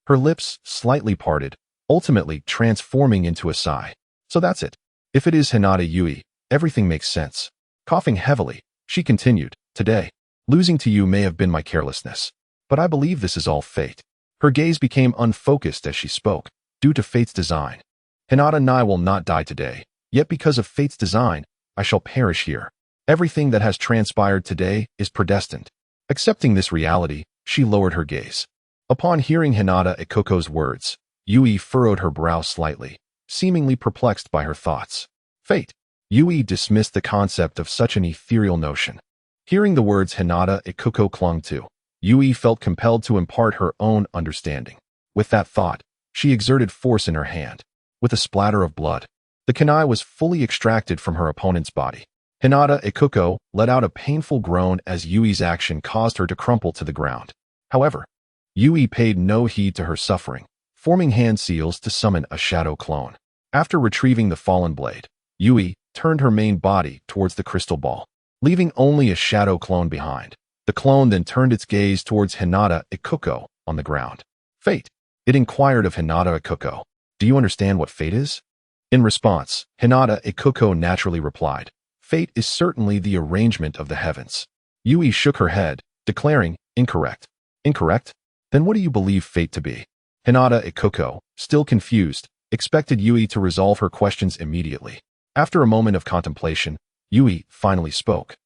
Her lips slightly parted, ultimately transforming into a sigh. So that's it. If it is Hinata Yui, everything makes sense. Coughing heavily, she continued, "Today, losing to you may have been my carelessness, but I believe this is all fate." Her gaze became unfocused as she spoke, due to fate's design. Hinata and I will not die today, yet because of fate's design, I shall perish here. Everything that has transpired today is predestined. Accepting this reality, she lowered her gaze. Upon hearing Hinata Ikuko's words, Yui furrowed her brow slightly, seemingly perplexed by her thoughts. Fate. Yui dismissed the concept of such an ethereal notion. Hearing the words Hinata Ikuko clung to, Yui felt compelled to impart her own understanding. With that thought, she exerted force in her hand. With a splatter of blood, the kunai was fully extracted from her opponent's body. Hinata Ikuko let out a painful groan as Yui's action caused her to crumple to the ground. However, Yui paid no heed to her suffering, forming hand seals to summon a shadow clone. After retrieving the fallen blade, Yui turned her main body towards the crystal ball, leaving only a shadow clone behind. The clone then turned its gaze towards Hinata Ikuko on the ground. Fate. It inquired of Hinata Ikuko, "Do you understand what fate is?" In response, Hinata Ikuko naturally replied, "Fate is certainly the arrangement of the heavens." Yui shook her head, declaring, "Incorrect." "Incorrect? Then what do you believe fate to be?" Hinata Ikuko, still confused, expected Yui to resolve her questions immediately. After a moment of contemplation, Yui finally spoke.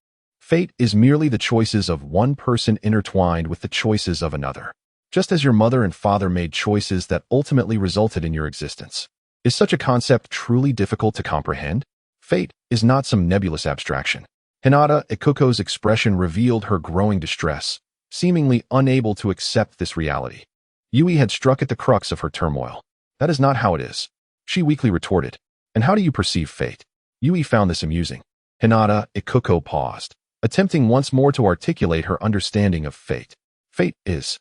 Fate is merely the choices of one person intertwined with the choices of another. Just as your mother and father made choices that ultimately resulted in your existence. Is such a concept truly difficult to comprehend? Fate is not some nebulous abstraction. Hinata Ikuko's expression revealed her growing distress, seemingly unable to accept this reality. Yui had struck at the crux of her turmoil. "That is not how it is," she weakly retorted. "And how do you perceive fate?" Yui found this amusing. Hinata Ikuko paused, attempting once more to articulate her understanding of fate. Fate is.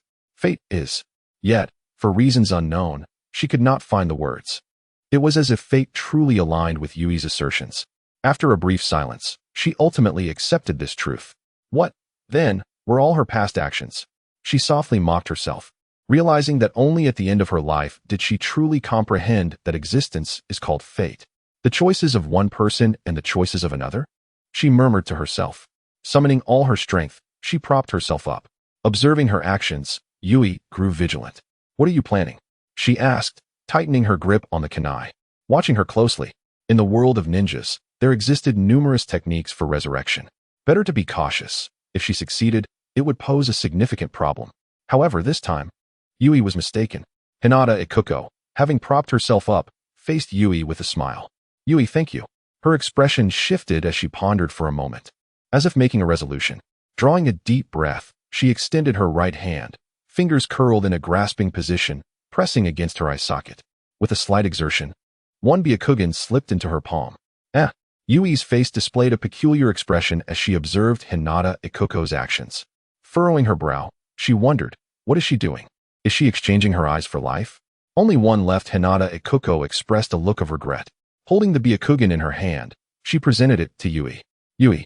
Yet, for reasons unknown, she could not find the words. It was as if fate truly aligned with Yui's assertions. After a brief silence, she ultimately accepted this truth. What, then, were all her past actions? She softly mocked herself, realizing that only at the end of her life did she truly comprehend that existence is called fate. The choices of one person and the choices of another? She murmured to herself. Summoning all her strength, she propped herself up. Observing her actions, Yui grew vigilant. "What are you planning?" she asked, tightening her grip on the kunai. Watching her closely, in the world of ninjas, there existed numerous techniques for resurrection. Better to be cautious. If she succeeded, it would pose a significant problem. However, this time, Yui was mistaken. Hinata Ikuko, having propped herself up, faced Yui with a smile. "Yui, thank you." Her expression shifted as she pondered for a moment. As if making a resolution, drawing a deep breath, she extended her right hand, fingers curled in a grasping position, pressing against her eye socket. With a slight exertion, one Byakugan slipped into her palm. Yui's face displayed a peculiar expression as she observed Hinata Ikuko's actions. Furrowing her brow, she wondered, what is she doing? Is she exchanging her eyes for life? Only one left. Hinata Ikuko expressed a look of regret. Holding the Byakugan in her hand, she presented it to Yui. "Yui,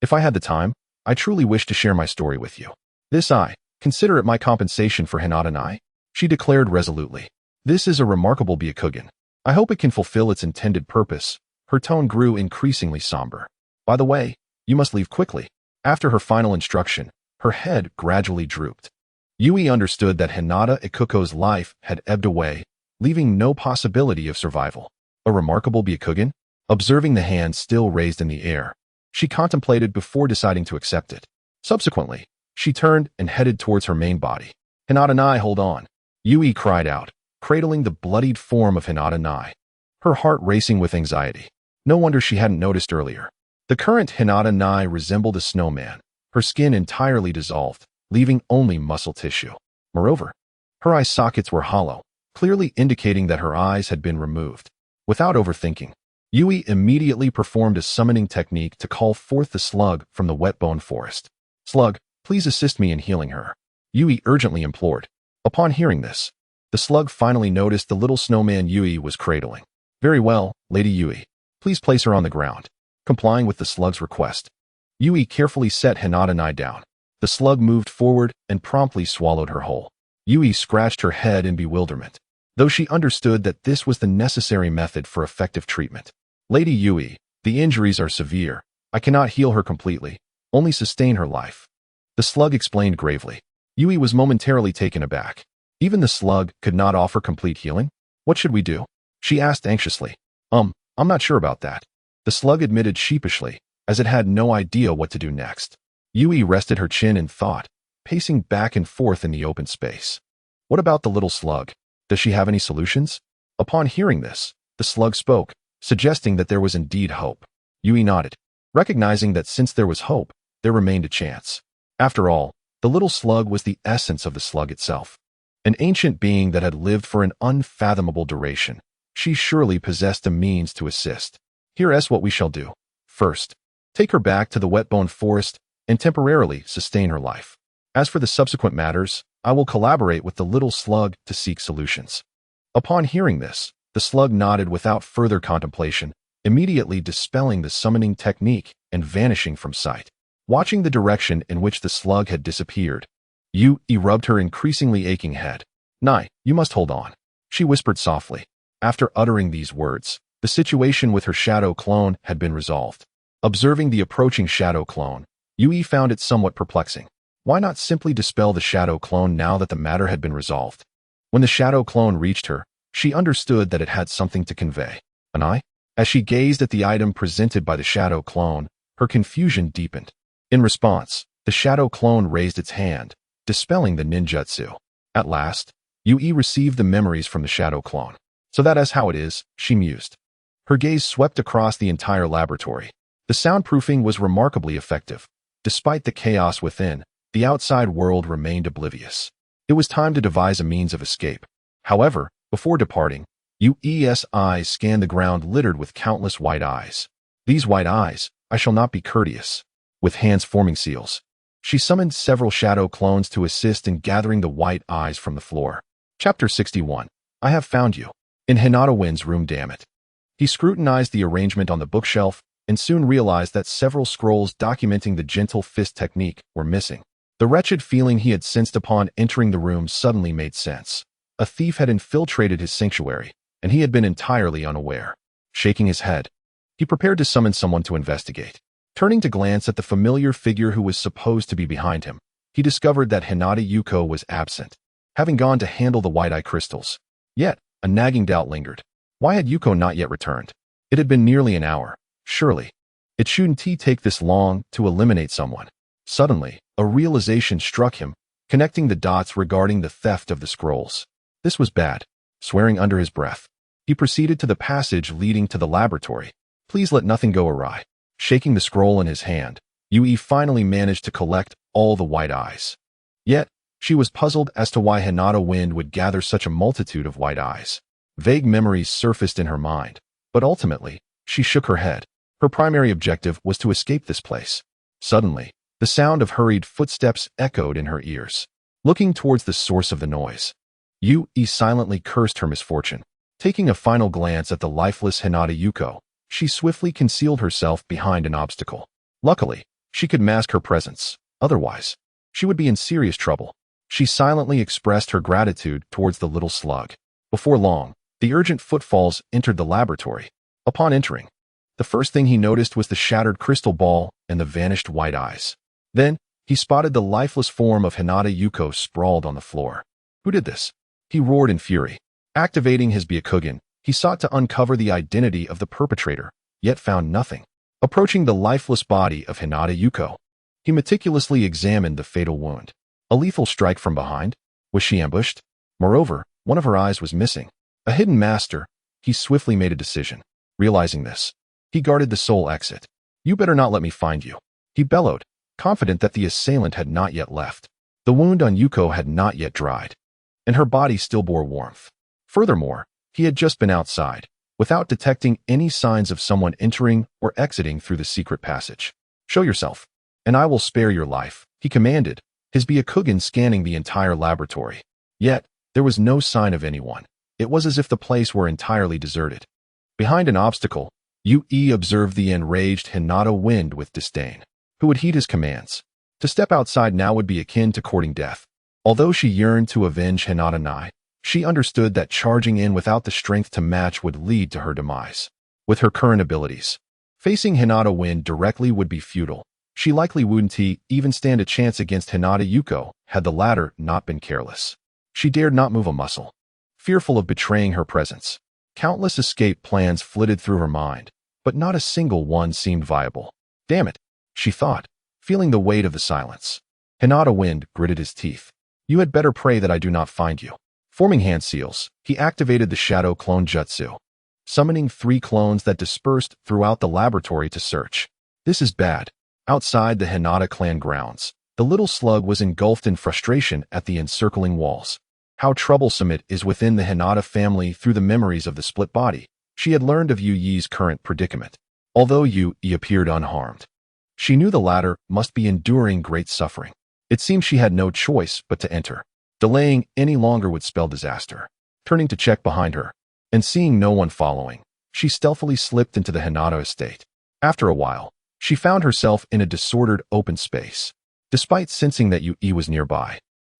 if I had the time, I truly wish to share my story with you. This I consider it my compensation for Hinata-nai," she declared resolutely. "This is a remarkable Byakugan. I hope it can fulfill its intended purpose." Her tone grew increasingly somber. "By the way, you must leave quickly." After her final instruction, her head gradually drooped. Yui understood that Hinata Ikuko's life had ebbed away, leaving no possibility of survival. A remarkable Byakugan? Observing the hand still raised in the air, she contemplated before deciding to accept it. Subsequently, she turned and headed towards her main body. "Hinata-nai, hold on!" Yui cried out, cradling the bloodied form of Hinata-nai, her heart racing with anxiety. No wonder she hadn't noticed earlier. The current Hinata-nai resembled a snowman, her skin entirely dissolved, leaving only muscle tissue. Moreover, her eye sockets were hollow, clearly indicating that her eyes had been removed. Without overthinking, Yui immediately performed a summoning technique to call forth the slug from the wet-bone forest. "Slug, please assist me in healing her," Yui urgently implored. Upon hearing this, the slug finally noticed the little snowman Yui was cradling. "Very well, Lady Yui. Please place her on the ground." Complying with the slug's request, Yui carefully set Hinata-nai down. The slug moved forward and promptly swallowed her whole. Yui scratched her head in bewilderment, though she understood that this was the necessary method for effective treatment. "Lady Yui, the injuries are severe. I cannot heal her completely, only sustain her life," the slug explained gravely. Yui was momentarily taken aback. Even the slug could not offer complete healing? "What should we do?" she asked anxiously. I'm not sure about that," the slug admitted sheepishly, as it had no idea what to do next. Yui rested her chin in thought, pacing back and forth in the open space. "What about the little slug? Does she have any solutions?" Upon hearing this, the slug spoke, suggesting that there was indeed hope. Yui nodded, recognizing that since there was hope, there remained a chance. After all, the little slug was the essence of the slug itself. An ancient being that had lived for an unfathomable duration. She surely possessed a means to assist. "Here's what we shall do. First, take her back to the wet-bone forest and temporarily sustain her life. As for the subsequent matters, I will collaborate with the little slug to seek solutions." Upon hearing this, the slug nodded without further contemplation, immediately dispelling the summoning technique and vanishing from sight. Watching the direction in which the slug had disappeared, Yui rubbed her increasingly aching head. "Nai, you must hold on," she whispered softly. After uttering these words, the situation with her shadow clone had been resolved. Observing the approaching shadow clone, Yui found it somewhat perplexing. Why not simply dispel the shadow clone now that the matter had been resolved? When the shadow clone reached her, she understood that it had something to convey. An eye? As she gazed at the item presented by the shadow clone, her confusion deepened. In response, the shadow clone raised its hand, dispelling the ninjutsu. At last, Yui received the memories from the shadow clone. "So that is how it is," she mused. Her gaze swept across the entire laboratory. The soundproofing was remarkably effective. Despite the chaos within, the outside world remained oblivious. It was time to devise a means of escape. However, before departing, Yui's eyes scanned the ground littered with countless white eyes. "These white eyes, I shall not be courteous." With hands forming seals, she summoned several shadow clones to assist in gathering the white eyes from the floor. Chapter 61. I have found you. In Hinata Win's room, damn it. He scrutinized the arrangement on the bookshelf and soon realized that several scrolls documenting the gentle fist technique were missing. The wretched feeling he had sensed upon entering the room suddenly made sense. A thief had infiltrated his sanctuary, and he had been entirely unaware. Shaking his head, he prepared to summon someone to investigate. Turning to glance at the familiar figure who was supposed to be behind him, he discovered that Hinata Yuko was absent, having gone to handle the white-eye crystals. Yet, a nagging doubt lingered. Why had Yuko not yet returned? It had been nearly an hour. Surely, it shouldn't take this long to eliminate someone. Suddenly, a realization struck him, connecting the dots regarding the theft of the scrolls. This was bad. Swearing under his breath, he proceeded to the passage leading to the laboratory. Please let nothing go awry. Shaking the scroll in his hand, Yui finally managed to collect all the white eyes. Yet, she was puzzled as to why Hinata Wind would gather such a multitude of white eyes. Vague memories surfaced in her mind, but ultimately, she shook her head. Her primary objective was to escape this place. Suddenly, the sound of hurried footsteps echoed in her ears. Looking towards the source of the noise, Yui silently cursed her misfortune. Taking a final glance at the lifeless Hinata Yuko, she swiftly concealed herself behind an obstacle. Luckily, she could mask her presence. Otherwise, she would be in serious trouble. She silently expressed her gratitude towards the little slug. Before long, the urgent footfalls entered the laboratory. Upon entering, the first thing he noticed was the shattered crystal ball and the vanished white eyes. Then, he spotted the lifeless form of Hinata Yuko sprawled on the floor. Who did this? He roared in fury. Activating his Byakugan, he sought to uncover the identity of the perpetrator, yet found nothing. Approaching the lifeless body of Hinata Yuko, he meticulously examined the fatal wound. A lethal strike from behind? Was she ambushed? Moreover, one of her eyes was missing. A hidden master. He swiftly made a decision. Realizing this, he guarded the sole exit. You better not let me find you, he bellowed, confident that the assailant had not yet left. The wound on Yuko had not yet dried, and her body still bore warmth. Furthermore, he had just been outside, without detecting any signs of someone entering or exiting through the secret passage. Show yourself, and I will spare your life, he commanded, his Byakugan scanning the entire laboratory. Yet, there was no sign of anyone. It was as if the place were entirely deserted. Behind an obstacle, Yui observed the enraged Hinata Wind with disdain. Who would heed his commands? To step outside now would be akin to courting death. Although she yearned to avenge Hinata Nai, she understood that charging in without the strength to match would lead to her demise. With her current abilities, facing Hinata Wind directly would be futile. She likely wouldn't even stand a chance against Hinata Yuko had the latter not been careless. She dared not move a muscle, fearful of betraying her presence. Countless escape plans flitted through her mind, but not a single one seemed viable. Damn it, she thought, feeling the weight of the silence. Hinata Wind gritted his teeth. You had better pray that I do not find you. Forming hand seals, he activated the Shadow Clone Jutsu, summoning 3 clones that dispersed throughout the laboratory to search. This is bad. Outside the Hinata clan grounds, the little slug was engulfed in frustration at the encircling walls. How troublesome it is within the Hinata family through the memories of the split body. She had learned of Yui's current predicament. Although Yui appeared unharmed, she knew the latter must be enduring great suffering. It seemed she had no choice but to enter. Delaying any longer would spell disaster. Turning to check behind her, and seeing no one following, she stealthily slipped into the Hinata estate. After a while, she found herself in a disordered open space. Despite sensing that Yui was nearby,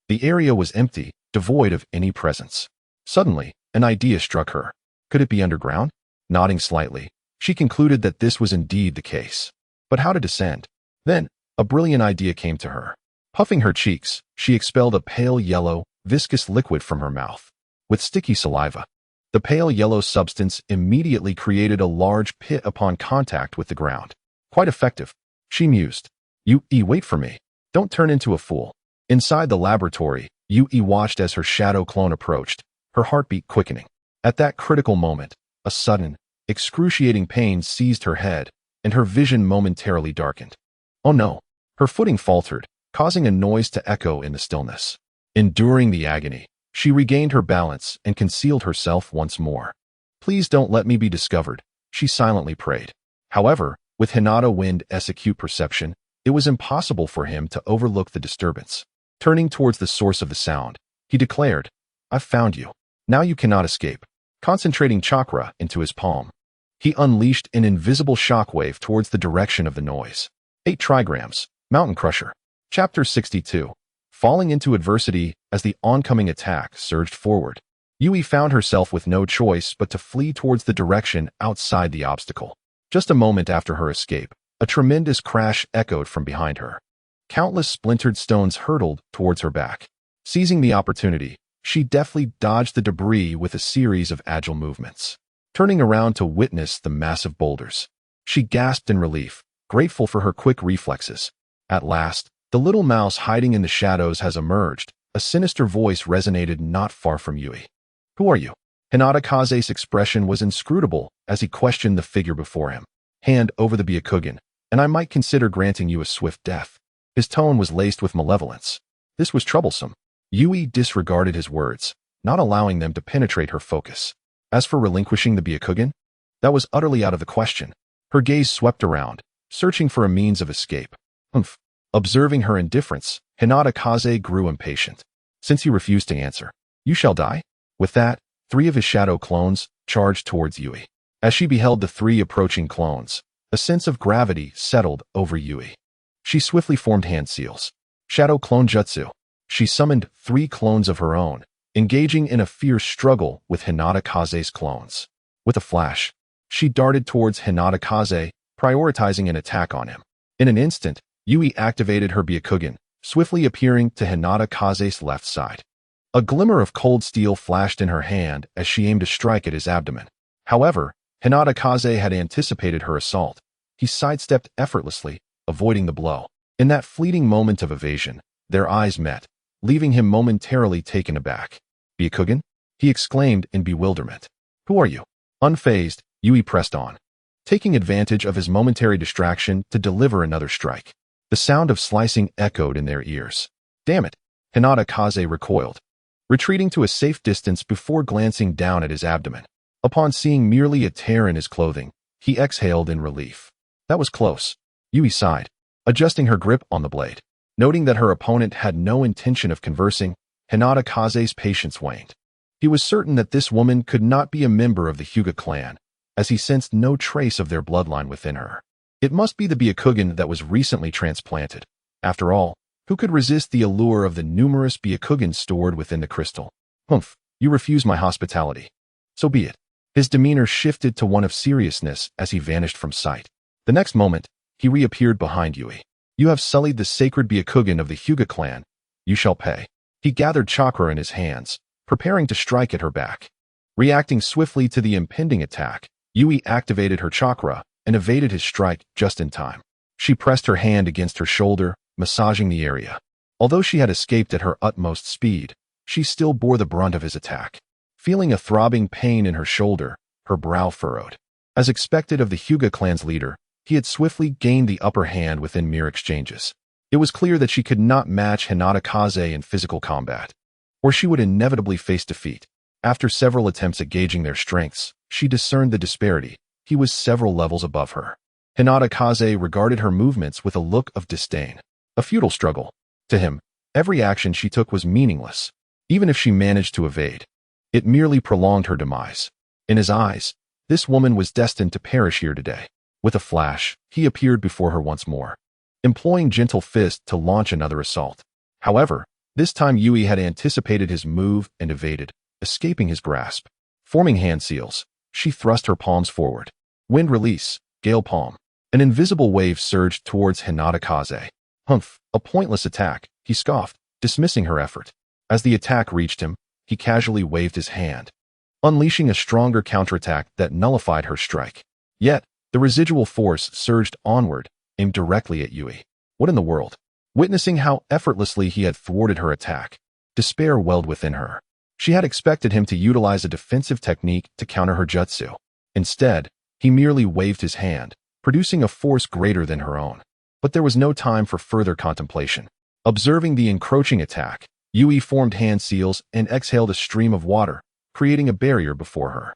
the area was empty, devoid of any presence. Suddenly, an idea struck her. Could it be underground? Nodding slightly, she concluded that this was indeed the case. But how to descend? Then, a brilliant idea came to her. Puffing her cheeks, she expelled a pale yellow, viscous liquid from her mouth. With sticky saliva, the pale yellow substance immediately created a large pit upon contact with the ground. Quite effective, she mused. Yui, wait for me. Don't turn into a fool. Inside the laboratory, Yui watched as her shadow clone approached, her heartbeat quickening. At that critical moment, a sudden, excruciating pain seized her head, and her vision momentarily darkened. Oh no, her footing faltered, causing a noise to echo in the stillness. Enduring the agony, she regained her balance and concealed herself once more. Please don't let me be discovered, she silently prayed. However, with Hinata Wind's acute perception, it was impossible for him to overlook the disturbance. Turning towards the source of the sound, he declared, I've found you. Now you cannot escape. Concentrating chakra into his palm, he unleashed an invisible shockwave towards the direction of the noise. 8 trigrams, Mountain Crusher. Chapter 62. Falling into adversity as the oncoming attack surged forward, Yui found herself with no choice but to flee towards the direction outside the obstacle. Just a moment after her escape, a tremendous crash echoed from behind her. Countless splintered stones hurtled towards her back. Seizing the opportunity, she deftly dodged the debris with a series of agile movements. Turning around to witness the massive boulders, she gasped in relief, grateful for her quick reflexes. At last, the little mouse hiding in the shadows has emerged. A sinister voice resonated not far from Yui. "Who are you?" Hinata Kaze's expression was inscrutable as he questioned the figure before him. "Hand over the Byakugan, and I might consider granting you a swift death." His tone was laced with malevolence. This was troublesome. Yui disregarded his words, not allowing them to penetrate her focus. As for relinquishing the Byakugan, that was utterly out of the question. Her gaze swept around, searching for a means of escape. Humph. Observing her indifference, Hinata Kaze grew impatient. "Since you refuse to answer, you shall die." With that, 3 of his shadow clones charged towards Yui. As she beheld the 3 approaching clones, a sense of gravity settled over Yui. She swiftly formed hand seals. Shadow Clone Jutsu. She summoned 3 clones of her own, engaging in a fierce struggle with Hinata Kaze's clones. With a flash, she darted towards Hinata Kaze, prioritizing an attack on him. In an instant, Yui activated her Byakugan, swiftly appearing to Hinata Kaze's left side. A glimmer of cold steel flashed in her hand as she aimed to strike at his abdomen. However, Hinata Kaze had anticipated her assault. He sidestepped effortlessly, avoiding the blow. In that fleeting moment of evasion, their eyes met, leaving him momentarily taken aback. "Byakugan?" he exclaimed in bewilderment. "Who are you?" Unfazed, Yui pressed on, taking advantage of his momentary distraction to deliver another strike. The sound of slicing echoed in their ears. "Damn it!" Hinata Kaze recoiled, retreating to a safe distance before glancing down at his abdomen. Upon seeing merely a tear in his clothing, he exhaled in relief. That was close. Yui sighed, adjusting her grip on the blade. Noting that her opponent had no intention of conversing, Hinata Kaze's patience waned. He was certain that this woman could not be a member of the Hyuga clan, as he sensed no trace of their bloodline within her. It must be the Byakugan that was recently transplanted. After all, who could resist the allure of the numerous Byakugans stored within the crystal? "Humph, you refuse my hospitality. So be it." His demeanor shifted to one of seriousness as he vanished from sight. The next moment, he reappeared behind Yui. "You have sullied the sacred Byakugan of the Hyuga clan. You shall pay." He gathered chakra in his hands, preparing to strike at her back. Reacting swiftly to the impending attack, Yui activated her chakra and evaded his strike just in time. She pressed her hand against her shoulder, massaging the area. Although she had escaped at her utmost speed, she still bore the brunt of his attack. Feeling a throbbing pain in her shoulder, her brow furrowed. As expected of the Hyuga clan's leader, he had swiftly gained the upper hand within mere exchanges. It was clear that she could not match Hinata Kaze in physical combat, or she would inevitably face defeat. After several attempts at gauging their strengths, she discerned the disparity. He was several levels above her. Hinata Kaze regarded her movements with a look of disdain. A futile struggle. To him, every action she took was meaningless, even if she managed to evade. It merely prolonged her demise. In his eyes, this woman was destined to perish here today. With a flash, he appeared before her once more, employing gentle fist to launch another assault. However, this time Yui had anticipated his move and evaded, escaping his grasp. Forming hand seals, she thrust her palms forward. Wind release, gale palm. An invisible wave surged towards Hinata Kaze. "Humph, a pointless attack," he scoffed, dismissing her effort. As the attack reached him, he casually waved his hand, unleashing a stronger counterattack that nullified her strike. Yet, the residual force surged onward, aimed directly at Yui. What in the world? Witnessing how effortlessly he had thwarted her attack, despair welled within her. She had expected him to utilize a defensive technique to counter her jutsu. Instead, he merely waved his hand, producing a force greater than her own. But there was no time for further contemplation. Observing the encroaching attack, Yui formed hand seals and exhaled a stream of water, creating a barrier before her.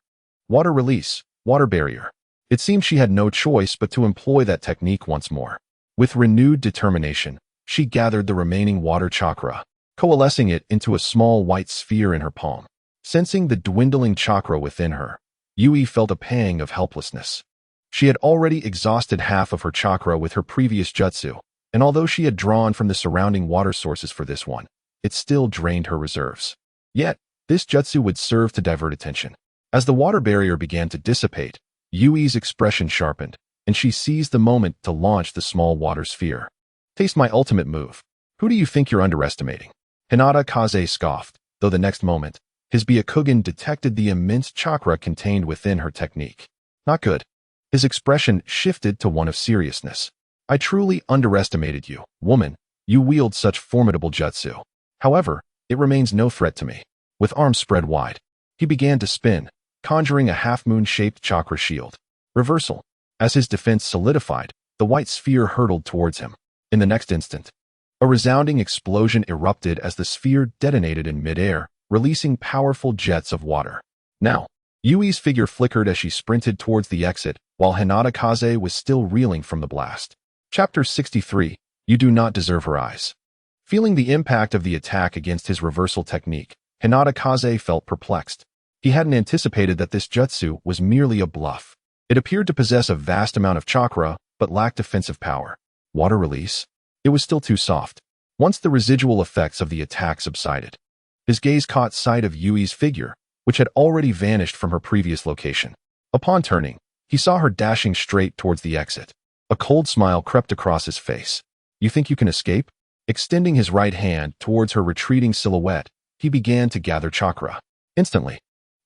Water release, water barrier. It seemed she had no choice but to employ that technique once more. With renewed determination, she gathered the remaining water chakra, coalescing it into a small white sphere in her palm. Sensing the dwindling chakra within her, Yui felt a pang of helplessness. She had already exhausted half of her chakra with her previous jutsu, and although she had drawn from the surrounding water sources for this one, it still drained her reserves. Yet, this jutsu would serve to divert attention. As the water barrier began to dissipate, Yui's expression sharpened, and she seized the moment to launch the small water sphere. Taste my ultimate move. Who do you think you're underestimating? Hinata Kaze scoffed, though the next moment, his Byakugan detected the immense chakra contained within her technique. Not good. His expression shifted to one of seriousness. I truly underestimated you, woman. You wield such formidable jutsu. However, it remains no threat to me. With arms spread wide, he began to spin, conjuring a half-moon-shaped chakra shield. Reversal. As his defense solidified, the white sphere hurtled towards him. In the next instant, a resounding explosion erupted as the sphere detonated in midair, releasing powerful jets of water. Now, Yui's figure flickered as she sprinted towards the exit, while Hinata Kaze was still reeling from the blast. Chapter 63. You do not deserve her eyes. Feeling the impact of the attack against his reversal technique, Hinata Kaze felt perplexed. He hadn't anticipated that this jutsu was merely a bluff. It appeared to possess a vast amount of chakra, but lacked defensive power. Water release? It was still too soft. Once the residual effects of the attack subsided, his gaze caught sight of Yui's figure, which had already vanished from her previous location. Upon turning, he saw her dashing straight towards the exit. A cold smile crept across his face. You think you can escape? Extending his right hand towards her retreating silhouette, he began to gather chakra. Instantly,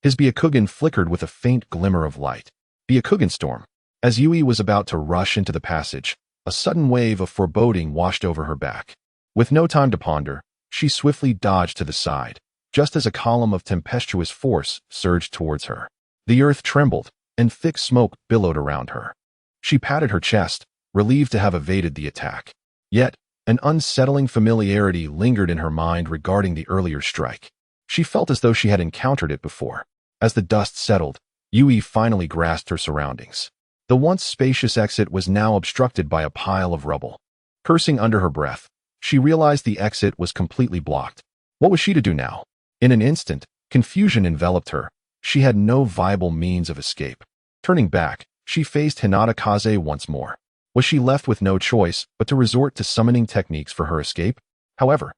his Byakugan flickered with a faint glimmer of light. Byakugan storm. As Yui was about to rush into the passage, a sudden wave of foreboding washed over her back. With no time to ponder, she swiftly dodged to the side, just as a column of tempestuous force surged towards her. The earth trembled, and thick smoke billowed around her. She patted her chest, relieved to have evaded the attack. Yet, an unsettling familiarity lingered in her mind regarding the earlier strike. She felt as though she had encountered it before. As the dust settled, Yui finally grasped her surroundings. The once spacious exit was now obstructed by a pile of rubble. Cursing under her breath, she realized the exit was completely blocked. What was she to do now? In an instant, confusion enveloped her. She had no viable means of escape. Turning back, she faced Hinata Kaze once more. Was she left with no choice but to resort to summoning techniques for her escape? However,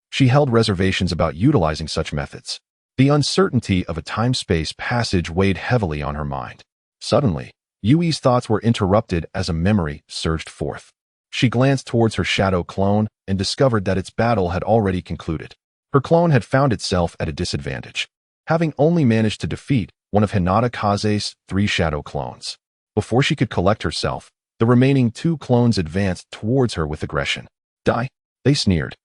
she held reservations about utilizing such methods. The uncertainty of a time-space passage weighed heavily on her mind. Suddenly, Yui's thoughts were interrupted as a memory surged forth. She glanced towards her shadow clone and discovered that its battle had already concluded. Her clone had found itself at a disadvantage, having only managed to defeat one of Hinata Kaze's 3 shadow clones. Before she could collect herself, the remaining 2 clones advanced towards her with aggression. Die? They sneered.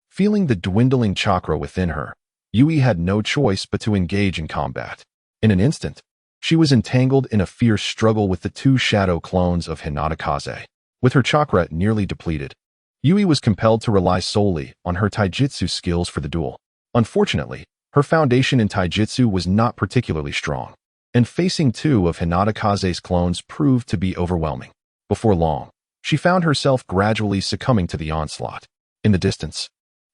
Feeling the dwindling chakra within her, Yui had no choice but to engage in combat. In an instant, she was entangled in a fierce struggle with the 2 shadow clones of Hinata Kaze. With her chakra nearly depleted, Yui was compelled to rely solely on her taijutsu skills for the duel. Unfortunately, her foundation in taijutsu was not particularly strong, and facing 2 of Hinata Kaze's clones proved to be overwhelming. Before long, she found herself gradually succumbing to the onslaught. In the distance,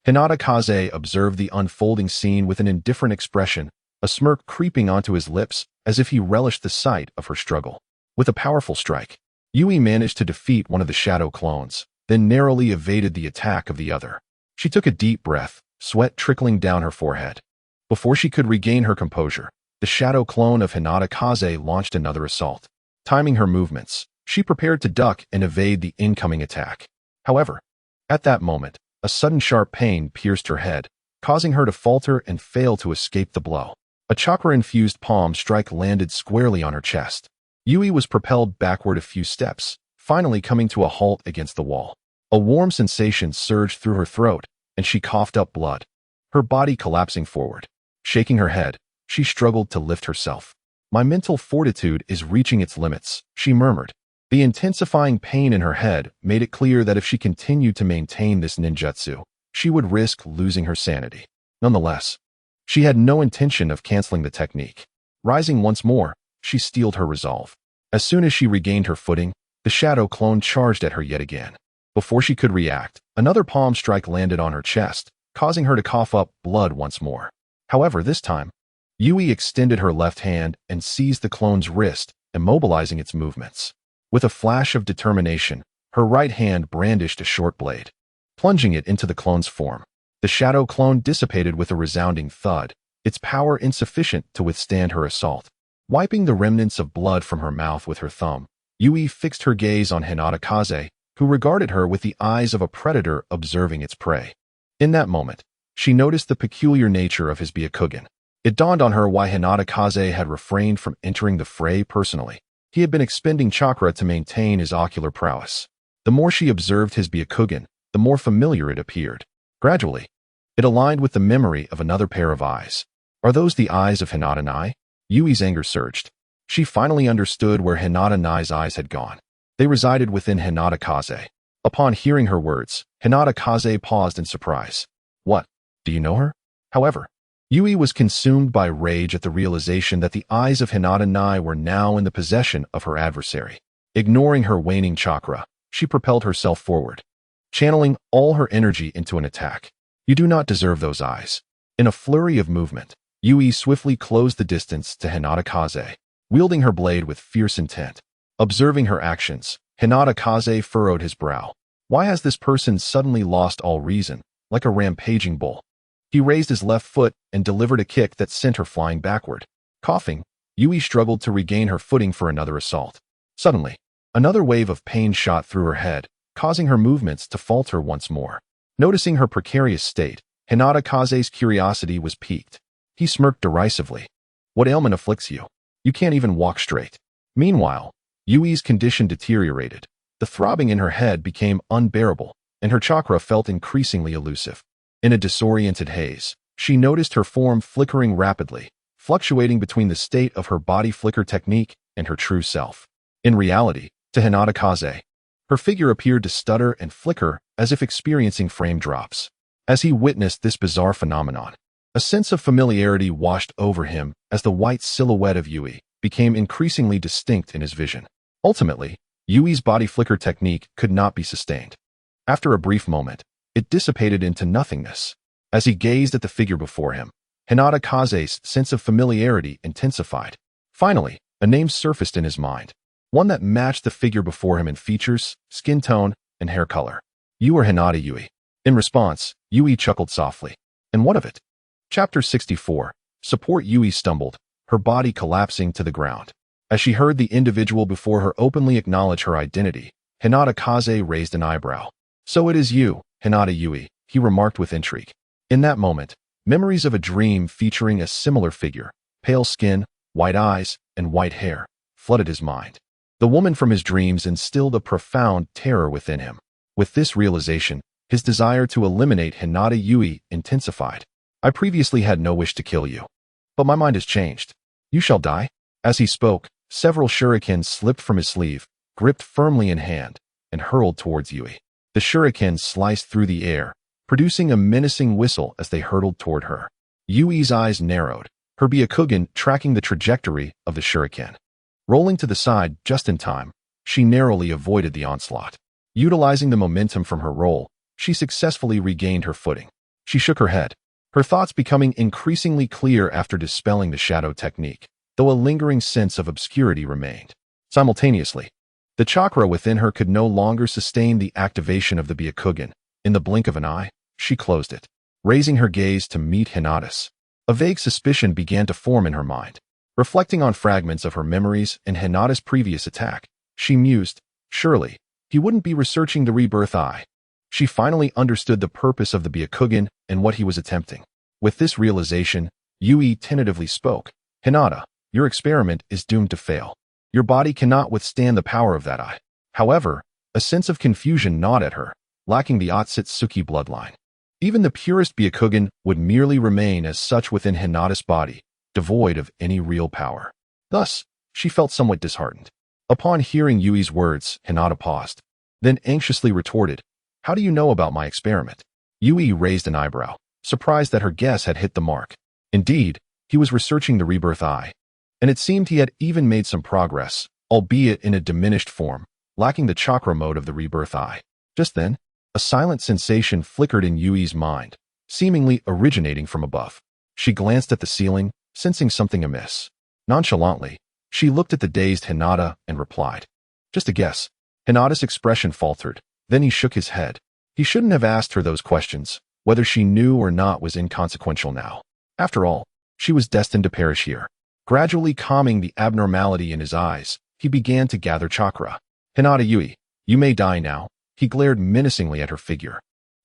Hinata Kaze observed the unfolding scene with an indifferent expression, a smirk creeping onto his lips as if he relished the sight of her struggle. With a powerful strike, Yui managed to defeat one of the shadow clones, then narrowly evaded the attack of the other. She took a deep breath, sweat trickling down her forehead. Before she could regain her composure, the shadow clone of Hinata Kaze launched another assault. Timing her movements, she prepared to duck and evade the incoming attack. However, at that moment, a sudden sharp pain pierced her head, causing her to falter and fail to escape the blow. A chakra-infused palm strike landed squarely on her chest. Yui was propelled backward a few steps, finally coming to a halt against the wall. A warm sensation surged through her throat, and she coughed up blood, her body collapsing forward. Shaking her head, she struggled to lift herself. My mental fortitude is reaching its limits, she murmured. The intensifying pain in her head made it clear that if she continued to maintain this ninjutsu, she would risk losing her sanity. Nonetheless, she had no intention of canceling the technique. Rising once more, she steeled her resolve. As soon as she regained her footing, the shadow clone charged at her yet again. Before she could react, another palm strike landed on her chest, causing her to cough up blood once more. However, this time, Yui extended her left hand and seized the clone's wrist, immobilizing its movements. With a flash of determination, her right hand brandished a short blade, plunging it into the clone's form. The shadow clone dissipated with a resounding thud, its power insufficient to withstand her assault. Wiping the remnants of blood from her mouth with her thumb, Yui fixed her gaze on Hinata Kaze, who regarded her with the eyes of a predator observing its prey. In that moment, she noticed the peculiar nature of his Byakugan. It dawned on her why Hinata Kaze had refrained from entering the fray personally. He had been expending chakra to maintain his ocular prowess. The more she observed his Byakugan, the more familiar it appeared. Gradually, it aligned with the memory of another pair of eyes. Are those the eyes of Hinata Nai? Yui's anger surged. She finally understood where Hinata Nai's eyes had gone. They resided within Hinata Kaze. Upon hearing her words, Hinata Kaze paused in surprise. What? Do you know her? However, Yui was consumed by rage at the realization that the eyes of Hinata Nai were now in the possession of her adversary. Ignoring her waning chakra, she propelled herself forward, channeling all her energy into an attack. You do not deserve those eyes. In a flurry of movement, Yui swiftly closed the distance to Hinata Kaze, wielding her blade with fierce intent. Observing her actions, Hinata Kaze furrowed his brow. Why has this person suddenly lost all reason, like a rampaging bull? He raised his left foot and delivered a kick that sent her flying backward. Coughing, Yui struggled to regain her footing for another assault. Suddenly, another wave of pain shot through her head, causing her movements to falter once more. Noticing her precarious state, Hinata Kaze's curiosity was piqued. He smirked derisively. What ailment afflicts you? You can't even walk straight. Meanwhile, Yui's condition deteriorated. The throbbing in her head became unbearable, and her chakra felt increasingly elusive. In a disoriented haze, she noticed her form flickering rapidly, fluctuating between the state of her body flicker technique and her true self. In reality, to Hinata Kaze, her figure appeared to stutter and flicker as if experiencing frame drops. As he witnessed this bizarre phenomenon, a sense of familiarity washed over him as the white silhouette of Yui became increasingly distinct in his vision. Ultimately, Yui's body flicker technique could not be sustained. After a brief moment, it dissipated into nothingness. As he gazed at the figure before him, Hinata Kaze's sense of familiarity intensified. Finally, a name surfaced in his mind, one that matched the figure before him in features, skin tone, and hair color. You are Hinata Yui. In response, Yui chuckled softly. And what of it? Chapter 64. Support. Yui stumbled, her body collapsing to the ground. As she heard the individual before her openly acknowledge her identity, Hinata Kaze raised an eyebrow. So it is you, Hinata Yui, he remarked with intrigue. In that moment, memories of a dream featuring a similar figure, pale skin, white eyes, and white hair, flooded his mind. The woman from his dreams instilled a profound terror within him. With this realization, his desire to eliminate Hinata Yui intensified. I previously had no wish to kill you, but my mind has changed. You shall die. As he spoke, several shurikens slipped from his sleeve, gripped firmly in hand, and hurled towards Yui. The shurikens sliced through the air, producing a menacing whistle as they hurtled toward her. Yui's eyes narrowed, her Byakugan tracking the trajectory of the shuriken. Rolling to the side just in time, she narrowly avoided the onslaught. Utilizing the momentum from her roll, she successfully regained her footing. She shook her head, her thoughts becoming increasingly clear after dispelling the shadow technique, though a lingering sense of obscurity remained. Simultaneously, the chakra within her could no longer sustain the activation of the Byakugan. In the blink of an eye, she closed it. Raising her gaze to meet Hinata's, a vague suspicion began to form in her mind. Reflecting on fragments of her memories and Hinata's previous attack, she mused, surely, he wouldn't be researching the rebirth eye. She finally understood the purpose of the Byakugan and what he was attempting. With this realization, Yui tentatively spoke. Hinata, your experiment is doomed to fail. Your body cannot withstand the power of that eye. However, a sense of confusion gnawed at her, lacking the Otsutsuki bloodline. Even the purest Byakugan would merely remain as such within Hinata's body, devoid of any real power. Thus, she felt somewhat disheartened. Upon hearing Yui's words, Hinata paused, then anxiously retorted, how do you know about my experiment? Yui raised an eyebrow, surprised that her guess had hit the mark. Indeed, he was researching the rebirth eye, and it seemed he had even made some progress, albeit in a diminished form, lacking the chakra mode of the rebirth eye. Just then, a silent sensation flickered in Yui's mind, seemingly originating from above. She glanced at the ceiling, sensing something amiss. Nonchalantly, she looked at the dazed Hinata and replied, just a guess. Hinata's expression faltered, then he shook his head. He shouldn't have asked her those questions. Whether she knew or not was inconsequential now. After all, she was destined to perish here. Gradually calming the abnormality in his eyes, he began to gather chakra. Hinata Yui, you may die now, He glared menacingly at her figure.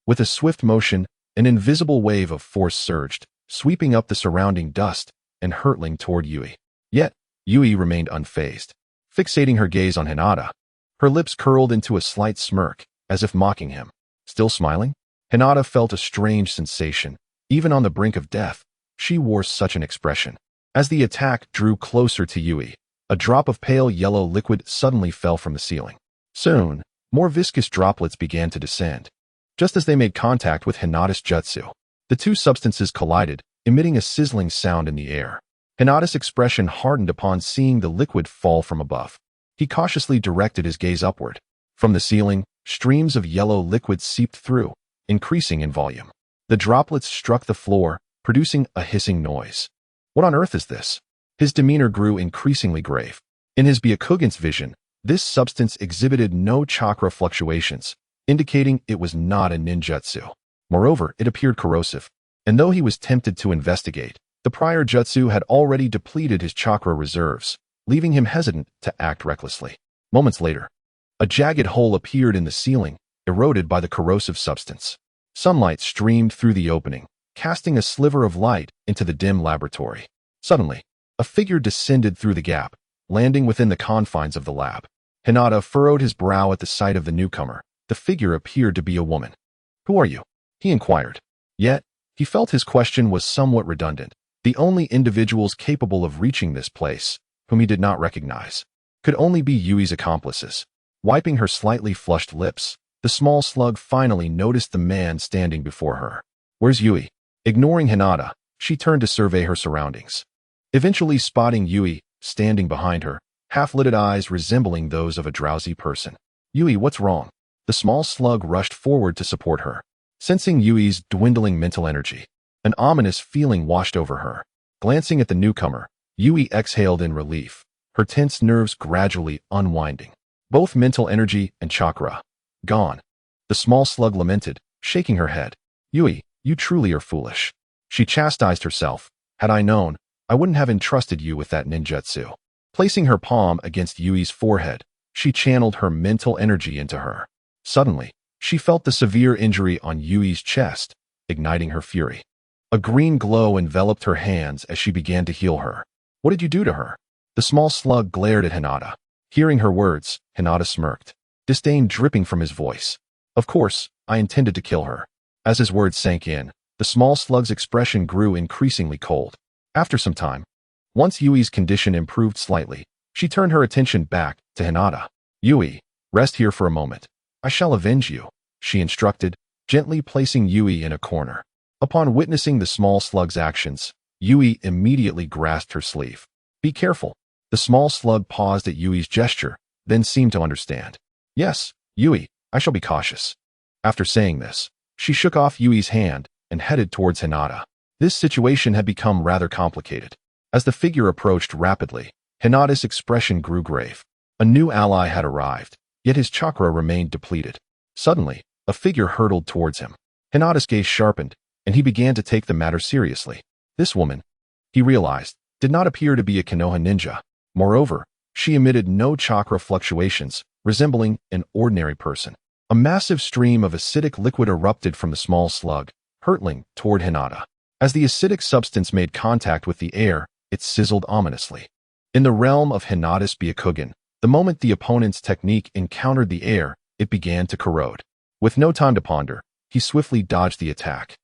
With a swift motion, an invisible wave of force surged, sweeping up the surrounding dust and hurtling toward Yui. Yet, Yui remained unfazed, fixating her gaze on Hinata. Her lips curled into a slight smirk, as if mocking him. Still smiling? Hinata felt a strange sensation. Even on the brink of death, she wore such an expression. As the attack drew closer to Yui, a drop of pale yellow liquid suddenly fell from the ceiling. Soon, more viscous droplets began to descend. Just as they made contact with Hinata's jutsu, the two substances collided, emitting a sizzling sound in the air. Hinata's expression hardened upon seeing the liquid fall from above. He cautiously directed his gaze upward. From the ceiling, streams of yellow liquid seeped through, increasing in volume. The droplets struck the floor, producing a hissing noise. What on earth is this? His demeanor grew increasingly grave. In his Byakugan's vision, this substance exhibited no chakra fluctuations, indicating it was not a ninjutsu. Moreover, it appeared corrosive, and though he was tempted to investigate, the prior jutsu had already depleted his chakra reserves, leaving him hesitant to act recklessly. Moments later, a jagged hole appeared in the ceiling, eroded by the corrosive substance. Sunlight streamed through the opening, casting a sliver of light into the dim laboratory. Suddenly, a figure descended through the gap, landing within the confines of the lab. Hinata furrowed his brow at the sight of the newcomer. The figure appeared to be a woman. "Who are you?" he inquired. Yet, he felt his question was somewhat redundant. The only individuals capable of reaching this place, whom he did not recognize, could only be Yui's accomplices. Wiping her slightly flushed lips, the small slug finally noticed the man standing before her. "Where's Yui?" Ignoring Hinata, she turned to survey her surroundings. Eventually spotting Yui, standing behind her, half-lidded eyes resembling those of a drowsy person. "Yui, what's wrong?" The small slug rushed forward to support her. Sensing Yui's dwindling mental energy, an ominous feeling washed over her. Glancing at the newcomer, Yui exhaled in relief, her tense nerves gradually unwinding. Both mental energy and chakra gone. The small slug lamented, shaking her head. "Yui, you truly are foolish." She chastised herself. "Had I known, I wouldn't have entrusted you with that ninjutsu." Placing her palm against Yui's forehead, she channeled her mental energy into her. Suddenly, she felt the severe injury on Yui's chest, igniting her fury. A green glow enveloped her hands as she began to heal her. "What did you do to her?" The small slug glared at Hinata. Hearing her words, Hinata smirked, disdain dripping from his voice. "Of course, I intended to kill her." As his words sank in, the small slug's expression grew increasingly cold. After some time, once Yui's condition improved slightly, she turned her attention back to Hinata. "Yui, rest here for a moment. I shall avenge you," she instructed, gently placing Yui in a corner. Upon witnessing the small slug's actions, Yui immediately grasped her sleeve. "Be careful." The small slug paused at Yui's gesture, then seemed to understand. "Yes, Yui, I shall be cautious." After saying this, she shook off Yui's hand and headed towards Hinata. This situation had become rather complicated. As the figure approached rapidly, Hinata's expression grew grave. A new ally had arrived, yet his chakra remained depleted. Suddenly, a figure hurtled towards him. Hinata's gaze sharpened, and he began to take the matter seriously. This woman, he realized, did not appear to be a Konoha ninja. Moreover, she emitted no chakra fluctuations, resembling an ordinary person. A massive stream of acidic liquid erupted from the small slug, hurtling toward Hinata. As the acidic substance made contact with the air, it sizzled ominously. In the realm of Hinata's Byakugan, the moment the opponent's technique encountered the air, it began to corrode. With no time to ponder, he swiftly dodged the attack.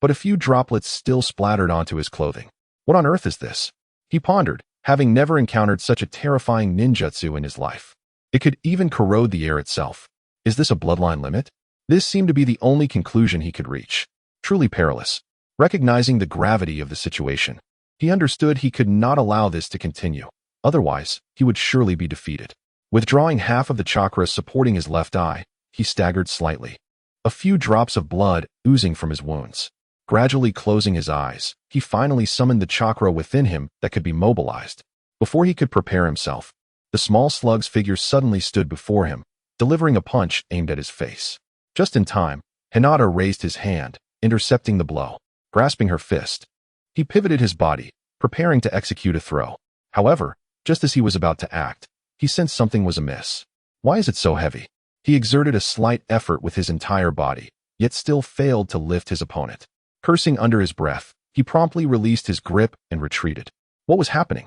But a few droplets still splattered onto his clothing. What on earth is this? He pondered, having never encountered such a terrifying ninjutsu in his life. It could even corrode the air itself. Is this a bloodline limit? This seemed to be the only conclusion he could reach. Truly perilous. Recognizing the gravity of the situation, he understood he could not allow this to continue. Otherwise, he would surely be defeated. Withdrawing half of the chakra supporting his left eye, he staggered slightly. A few drops of blood oozing from his wounds. Gradually closing his eyes, he finally summoned the chakra within him that could be mobilized. Before he could prepare himself, the small slug's figure suddenly stood before him, delivering a punch aimed at his face. Just in time, Hinata raised his hand, intercepting the blow. Grasping her fist, he pivoted his body, preparing to execute a throw. However, just as he was about to act, he sensed something was amiss. "Why is it so heavy?" He exerted a slight effort with his entire body, yet still failed to lift his opponent. Cursing under his breath, he promptly released his grip and retreated. What was happening?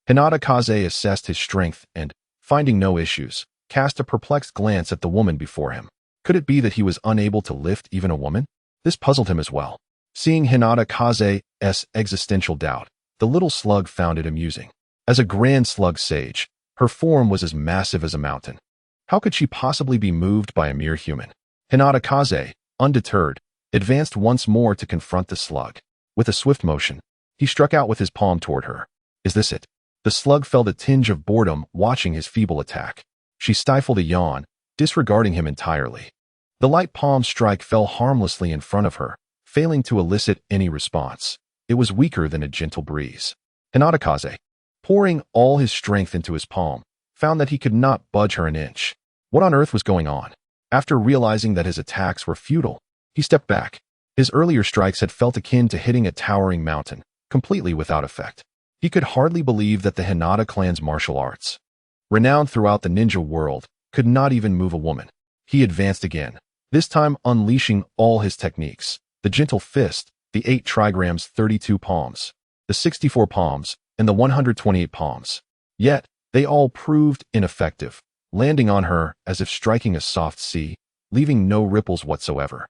Hinata Kaze assessed his strength and, finding no issues, cast a perplexed glance at the woman before him. Could it be that he was unable to lift even a woman? This puzzled him as well. Seeing Hinata Kaze's existential doubt, the little slug found it amusing. As a grand slug sage, her form was as massive as a mountain. How could she possibly be moved by a mere human? Hinata Kaze, undeterred, advanced once more to confront the slug. With a swift motion, he struck out with his palm toward her. Is this it? The slug felt a tinge of boredom watching his feeble attack. She stifled a yawn, disregarding him entirely. The light palm strike fell harmlessly in front of her, failing to elicit any response. It was weaker than a gentle breeze. Hinata Kaze, pouring all his strength into his palm, found that he could not budge her an inch. What on earth was going on? After realizing that his attacks were futile, he stepped back. His earlier strikes had felt akin to hitting a towering mountain, completely without effect. He could hardly believe that the Hinata clan's martial arts, renowned throughout the ninja world, could not even move a woman. He advanced again, this time unleashing all his techniques. The gentle fist, the 8 trigrams 32 palms, the 64 palms, and the 128 palms. Yet, they all proved ineffective, landing on her as if striking a soft sea, leaving no ripples whatsoever.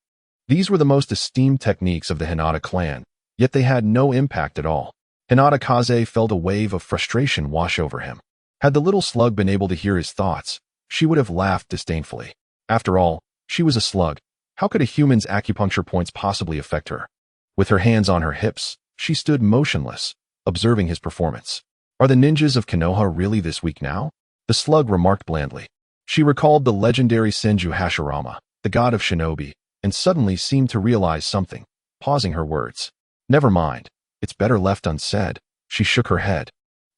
These were the most esteemed techniques of the Hinata clan, yet they had no impact at all. Hinata Kaze felt a wave of frustration wash over him. Had the little slug been able to hear his thoughts, she would have laughed disdainfully. After all, she was a slug. How could a human's acupuncture points possibly affect her? With her hands on her hips, she stood motionless, observing his performance. Are the ninjas of Konoha really this weak now? The slug remarked blandly. She recalled the legendary Senju Hashirama, the god of shinobi, and suddenly seemed to realize something, pausing her words. Never mind. It's better left unsaid. She shook her head,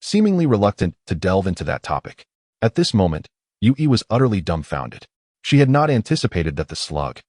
seemingly reluctant to delve into that topic. At this moment, Yui was utterly dumbfounded. She had not anticipated that the slug,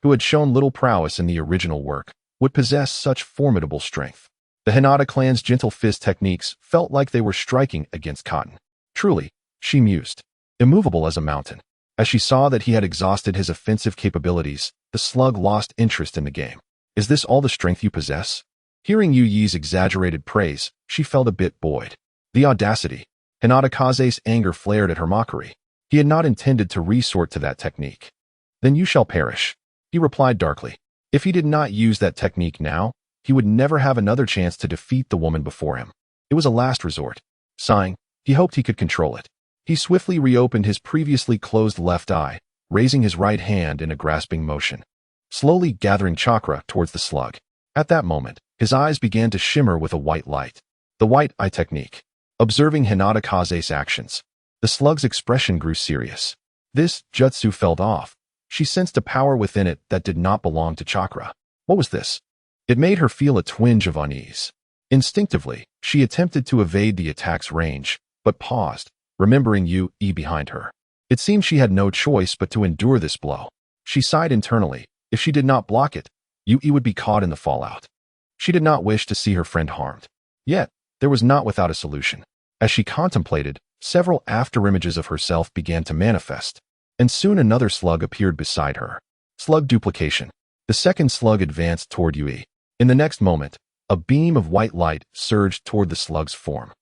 who had shown little prowess in the original work, would possess such formidable strength. The Hinata clan's gentle fist techniques felt like they were striking against cotton. Truly, she mused, immovable as a mountain. As she saw that he had exhausted his offensive capabilities, the slug lost interest in the game. Is this all the strength you possess? Hearing Yuyi's exaggerated praise, she felt a bit buoyed. The audacity. Hinata Kaze's anger flared at her mockery. He had not intended to resort to that technique. Then you shall perish, he replied darkly. If he did not use that technique now, he would never have another chance to defeat the woman before him. It was a last resort. Sighing, he hoped he could control it. He swiftly reopened his previously closed left eye, raising his right hand in a grasping motion, slowly gathering chakra towards the slug. At that moment, his eyes began to shimmer with a white light. The white eye technique. Observing Hinata Kaze's actions, the slug's expression grew serious. This jutsu felt off. She sensed a power within it that did not belong to chakra. What was this? It made her feel a twinge of unease. Instinctively, she attempted to evade the attack's range, but paused, remembering Yui behind her. It seemed she had no choice but to endure this blow. She sighed internally. If she did not block it, Yui would be caught in the fallout. She did not wish to see her friend harmed. Yet, there was not without a solution. As she contemplated, several afterimages of herself began to manifest, and soon another slug appeared beside her. Slug duplication. The second slug advanced toward Yui. In the next moment, a beam of white light surged toward the slug's form.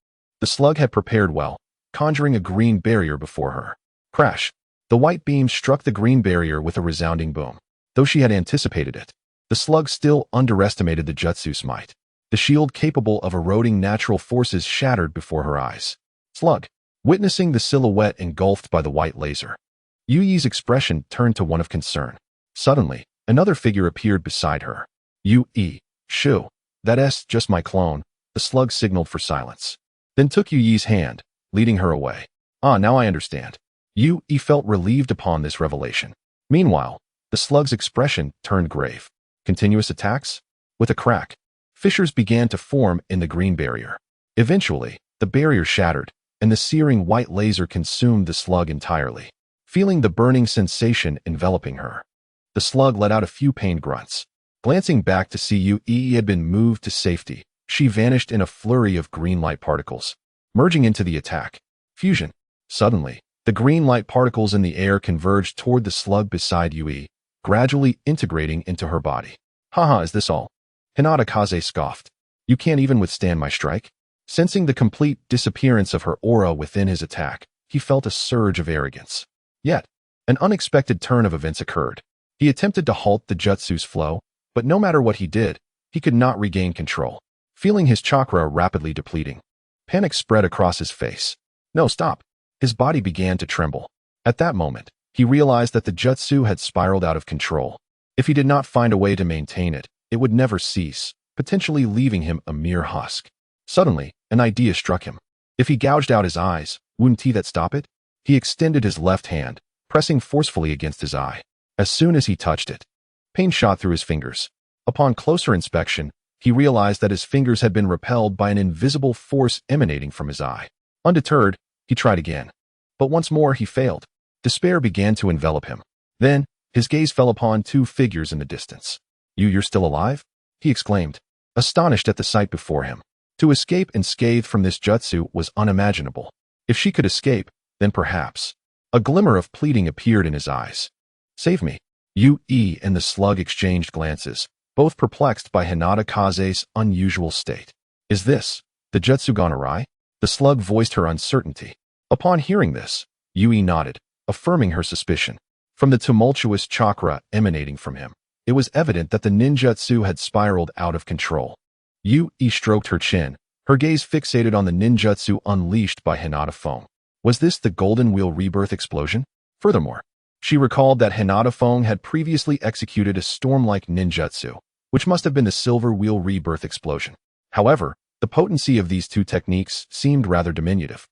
The slug had prepared well, conjuring a green barrier before her. Crash! The white beam struck the green barrier with a resounding boom. Though she had anticipated it, the slug still underestimated the jutsu's might. The shield capable of eroding natural forces shattered before her eyes. Slug. Witnessing the silhouette engulfed by the white laser, Yui's expression turned to one of concern. Suddenly, another figure appeared beside her. Yui. Shoo. That's just my clone. The slug signaled for silence, then took Yui's hand, leading her away. Ah, now I understand. Yui felt relieved upon this revelation. Meanwhile, the slug's expression turned grave. Continuous attacks? With a crack, fissures began to form in the green barrier. Eventually, the barrier shattered, and the searing white laser consumed the slug entirely. Feeling the burning sensation enveloping her, the slug let out a few pained grunts. Glancing back to see Yui had been moved to safety, she vanished in a flurry of green light particles, merging into the attack. Fusion. Suddenly, The green light particles in the air converged toward the slug beside Yui, gradually integrating into her body. Haha, is this all? Hinata Kaze scoffed. You can't even withstand my strike? Sensing the complete disappearance of her aura within his attack, he felt a surge of arrogance. Yet, an unexpected turn of events occurred. He attempted to halt the jutsu's flow, but no matter what he did, he could not regain control. Feeling his chakra rapidly depleting, panic spread across his face. No, stop. His body began to tremble. At that moment, he realized that the jutsu had spiraled out of control. If he did not find a way to maintain it, it would never cease, potentially leaving him a mere husk. Suddenly, an idea struck him. If he gouged out his eyes, wouldn't that stop it? He extended his left hand, pressing forcefully against his eye. As soon as he touched it, pain shot through his fingers. Upon closer inspection, he realized that his fingers had been repelled by an invisible force emanating from his eye. Undeterred, he tried again. But once more he failed. Despair began to envelop him. Then, his gaze fell upon two figures in the distance. You're still alive? He exclaimed, astonished at the sight before him. To escape unscathed from this jutsu was unimaginable. If she could escape, then perhaps. A glimmer of pleading appeared in his eyes. Save me. Yui and the slug exchanged glances, both perplexed by Hinata Kaze's unusual state. Is this the jutsu gone awry? The slug voiced her uncertainty. Upon hearing this, Yui nodded, affirming her suspicion. From the tumultuous chakra emanating from him, it was evident that the ninjutsu had spiraled out of control. Yui stroked her chin, her gaze fixated on the ninjutsu unleashed by Hinata Fong. Was this the Golden Wheel rebirth explosion? Furthermore, she recalled that Hinata Fong had previously executed a storm-like ninjutsu, which must have been the Silver Wheel rebirth explosion. However, the potency of these two techniques seemed rather diminutive,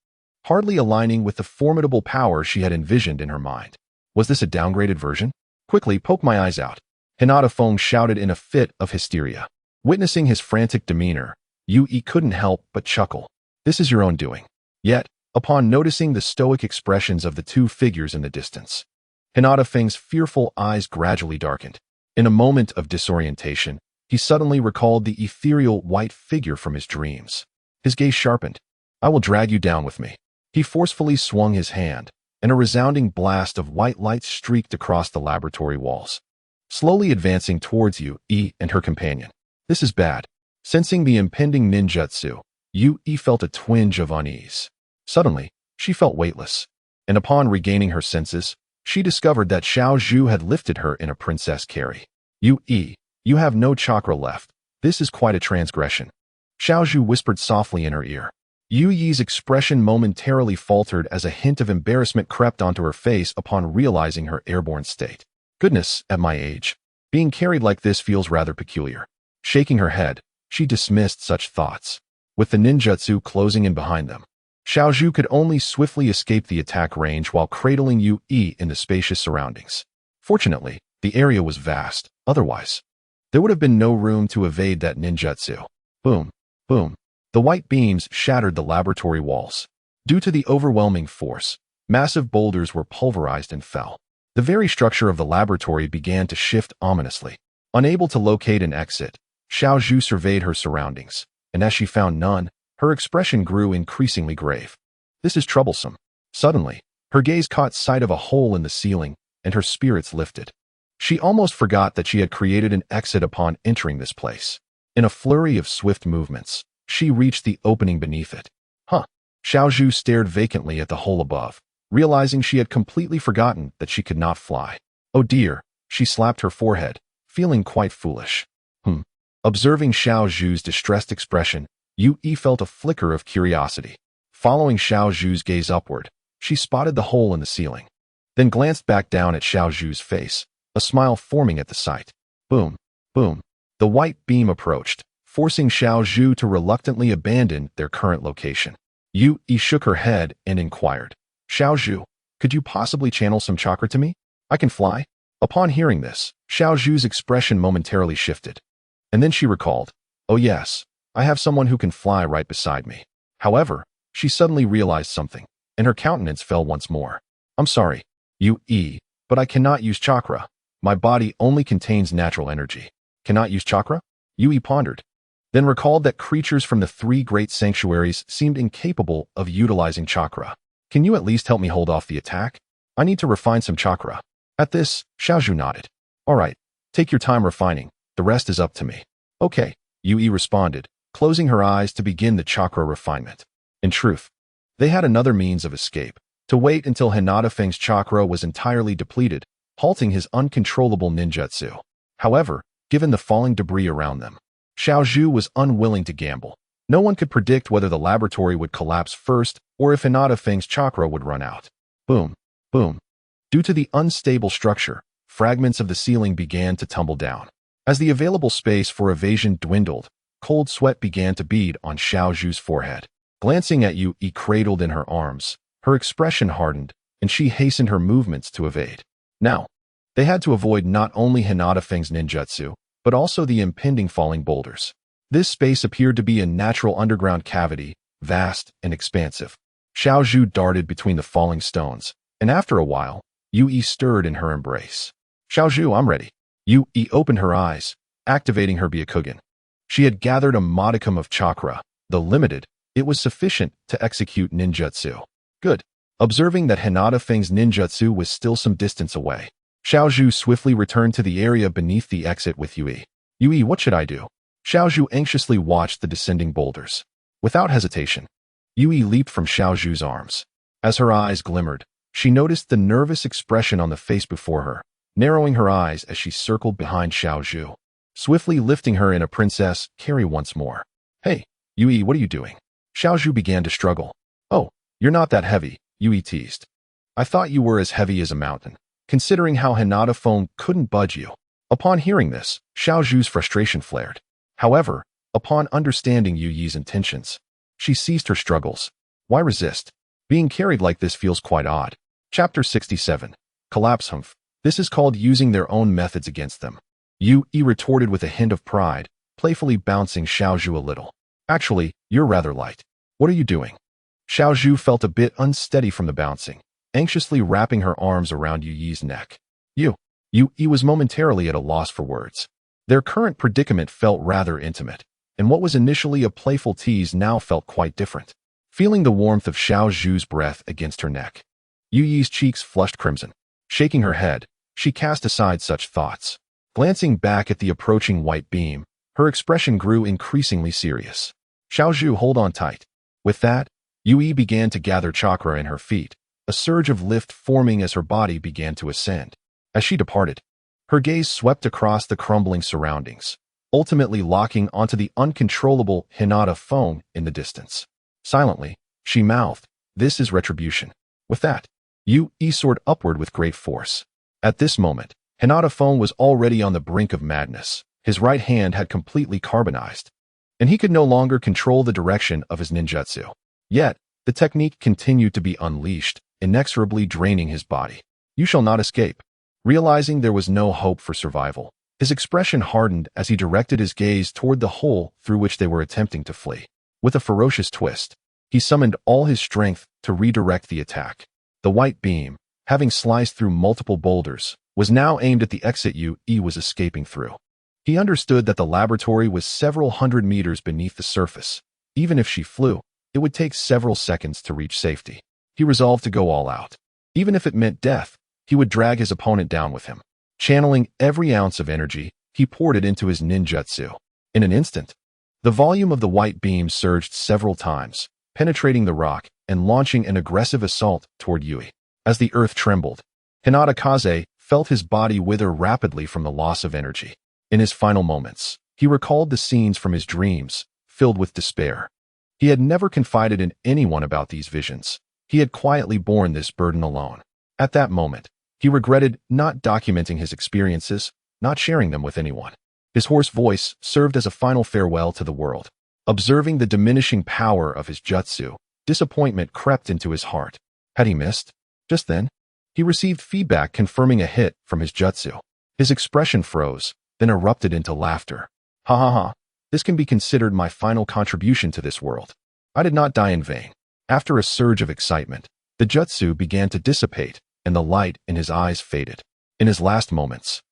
hardly aligning with the formidable power she had envisioned in her mind. Was this a downgraded version? Quickly, poke my eyes out. Hinata Fong shouted in a fit of hysteria. Witnessing his frantic demeanor, Yui couldn't help but chuckle. This is your own doing. Yet, upon noticing the stoic expressions of the two figures in the distance, Hinata Fong's fearful eyes gradually darkened. In a moment of disorientation, he suddenly recalled the ethereal white figure from his dreams. His gaze sharpened. I will drag you down with me. He forcefully swung his hand, and a resounding blast of white light streaked across the laboratory walls, slowly advancing towards Yui and her companion. This is bad. Sensing the impending ninjutsu, Yui felt a twinge of unease. Suddenly, she felt weightless, and upon regaining her senses, she discovered that Xiao Zhu had lifted her in a princess carry. Yui, you have no chakra left. This is quite a transgression. Xiao Zhu whispered softly in her ear. Yui's expression momentarily faltered as a hint of embarrassment crept onto her face upon realizing her airborne state. Goodness, at my age, being carried like this feels rather peculiar. Shaking her head, she dismissed such thoughts. With the ninjutsu closing in behind them, Xiao Zhu could only swiftly escape the attack range while cradling Yui in the spacious surroundings. Fortunately, the area was vast, otherwise, there would have been no room to evade that ninjutsu. Boom, boom. The white beams shattered the laboratory walls. Due to the overwhelming force, massive boulders were pulverized and fell. The very structure of the laboratory began to shift ominously. Unable to locate an exit, Xiao Zhu surveyed her surroundings, and as she found none, her expression grew increasingly grave. This is troublesome. Suddenly, her gaze caught sight of a hole in the ceiling, and her spirits lifted. She almost forgot that she had created an exit upon entering this place. In a flurry of swift movements, she reached the opening beneath it. Huh. Xiao Zhu stared vacantly at the hole above, realizing she had completely forgotten that she could not fly. Oh dear, she slapped her forehead, feeling quite foolish. Observing Xiao Zhu's distressed expression, Yui felt a flicker of curiosity. Following Xiao Zhu's gaze upward, she spotted the hole in the ceiling, then glanced back down at Xiao Zhu's face, a smile forming at the sight. Boom, boom. The white beam approached, forcing Xiao Zhu to reluctantly abandon their current location. Yui shook her head and inquired, Xiao Zhu, could you possibly channel some chakra to me? I can fly. Upon hearing this, Xiao Zhu's expression momentarily shifted. And then she recalled, oh yes, I have someone who can fly right beside me. However, she suddenly realized something, and her countenance fell once more. I'm sorry, Yui, but I cannot use chakra. My body only contains natural energy. Cannot use chakra? Yui pondered, then recalled that creatures from the three great sanctuaries seemed incapable of utilizing chakra. Can you at least help me hold off the attack? I need to refine some chakra. At this, Xiaozhu nodded. All right, take your time refining. The rest is up to me. Okay, Yui responded, closing her eyes to begin the chakra refinement. In truth, they had another means of escape, to wait until Hinata Feng's chakra was entirely depleted, halting his uncontrollable ninjutsu. However, given the falling debris around them, Xiaozhu was unwilling to gamble. No one could predict whether the laboratory would collapse first or if Hinata Feng's chakra would run out. Boom, boom. Due to the unstable structure, fragments of the ceiling began to tumble down. As the available space for evasion dwindled, cold sweat began to bead on Xiaozhu's forehead. Glancing at Yui cradled in her arms, her expression hardened, and she hastened her movements to evade. Now, they had to avoid not only Hinata Feng's ninjutsu, but also the impending falling boulders. This space appeared to be a natural underground cavity, vast and expansive. Xiaozhu darted between the falling stones, and after a while, Yui stirred in her embrace. Xiaozhu, I'm ready. Yui opened her eyes, activating her Byakugan. She had gathered a modicum of chakra. Though limited, it was sufficient to execute ninjutsu. Good. Observing that Hinata Feng's ninjutsu was still some distance away, Xiaozhu swiftly returned to the area beneath the exit with Yui. Yui, what should I do? Xiaozhu anxiously watched the descending boulders. Without hesitation, Yui leaped from Xiaozhu's arms. As her eyes glimmered, she noticed the nervous expression on the face before her, narrowing her eyes as she circled behind Xiaozhu. Swiftly lifting her in a princess carry once more. Hey, Yui, what are you doing? Xiaozhu began to struggle. Oh, you're not that heavy, Yui teased. I thought you were as heavy as a mountain, considering how Hinata Feng couldn't budge you. Upon hearing this, Xiaozhu's frustration flared. However, upon understanding Yui's intentions, she ceased her struggles. Why resist? Being carried like this feels quite odd. Chapter 67. Collapse Humph. This is called using their own methods against them. Yui retorted with a hint of pride, playfully bouncing Xiaozhu a little. Actually, you're rather light. What are you doing? Xiaozhu felt a bit unsteady from the bouncing, anxiously wrapping her arms around Yui's neck. Yui was momentarily at a loss for words. Their current predicament felt rather intimate, and what was initially a playful tease now felt quite different. Feeling the warmth of Xiaozhu's breath against her neck, Yui's cheeks flushed crimson. Shaking her head, she cast aside such thoughts. Glancing back at the approaching white beam, her expression grew increasingly serious. Xiaozhu, hold on tight. With that, Yui began to gather chakra in her feet, a surge of lift forming as her body began to ascend. As she departed, her gaze swept across the crumbling surroundings, ultimately locking onto the uncontrollable Hinata Feng in the distance. Silently, she mouthed, "This is retribution." With that, Yui soared upward with great force. At this moment, Hinata Feng was already on the brink of madness. His right hand had completely carbonized, and he could no longer control the direction of his ninjutsu. Yet, the technique continued to be unleashed, inexorably draining his body. You shall not escape. Realizing there was no hope for survival, his expression hardened as he directed his gaze toward the hole through which they were attempting to flee. With a ferocious twist, he summoned all his strength to redirect the attack. The white beam, having sliced through multiple boulders, was now aimed at the exit Yui was escaping through. He understood that the laboratory was several hundred meters beneath the surface. Even if she flew, it would take several seconds to reach safety. He resolved to go all out. Even if it meant death, he would drag his opponent down with him. Channeling every ounce of energy, he poured it into his ninjutsu. In an instant, the volume of the white beam surged several times, penetrating the rock and launching an aggressive assault toward Yui. As the earth trembled, Hinata Kaze felt his body wither rapidly from the loss of energy. In his final moments, he recalled the scenes from his dreams, filled with despair. He had never confided in anyone about these visions. He had quietly borne this burden alone. At that moment, he regretted not documenting his experiences, not sharing them with anyone. His hoarse voice served as a final farewell to the world. Observing the diminishing power of his jutsu, disappointment crept into his heart. Had he missed? Just then, he received feedback confirming a hit from his jutsu. His expression froze, then erupted into laughter. Ha ha ha, this can be considered my final contribution to this world. I did not die in vain. After a surge of excitement, the jutsu began to dissipate, and the light in his eyes faded. In his last moments,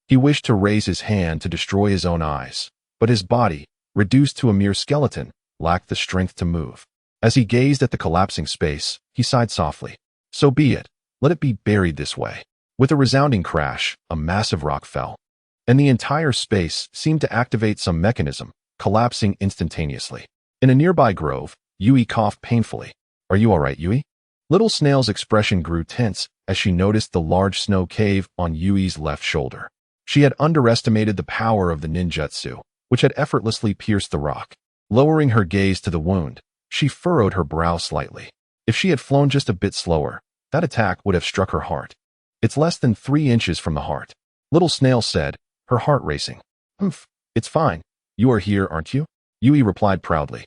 he wished to raise his hand to destroy his own eyes, but his body, reduced to a mere skeleton, lacked the strength to move. As he gazed at the collapsing space, he sighed softly. So be it. Let it be buried this way. With a resounding crash, a massive rock fell, and the entire space seemed to activate some mechanism, collapsing instantaneously. In a nearby grove, Yui coughed painfully. Are you all right, Yui? Little Snail's expression grew tense as she noticed the large snow cave on Yui's left shoulder. She had underestimated the power of the ninjutsu, which had effortlessly pierced the rock. Lowering her gaze to the wound, she furrowed her brow slightly. If she had flown just a bit slower, that attack would have struck her heart. It's less than 3 inches from the heart. Little Snail said, her heart racing. It's fine. You are here, aren't you? Yui replied proudly,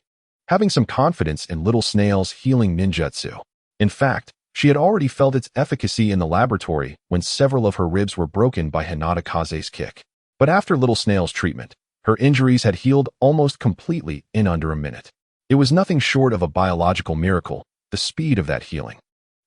having some confidence in Little Snail's healing ninjutsu. In fact, she had already felt its efficacy in the laboratory when several of her ribs were broken by Hinata Kaze's kick. But after Little Snail's treatment, her injuries had healed almost completely in under a minute. It was nothing short of a biological miracle, the speed of that healing.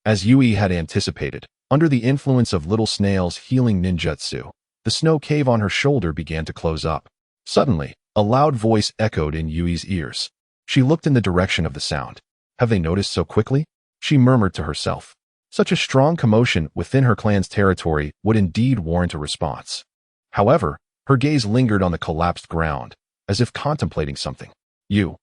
As Yui had anticipated, under the influence of Little Snail's healing ninjutsu, the snow cave on her shoulder began to close up. Suddenly, a loud voice echoed in Yui's ears. She looked in the direction of the sound. Have they noticed so quickly? She murmured to herself. Such a strong commotion within her clan's territory would indeed warrant a response. However, her gaze lingered on the collapsed ground, as if contemplating something. You,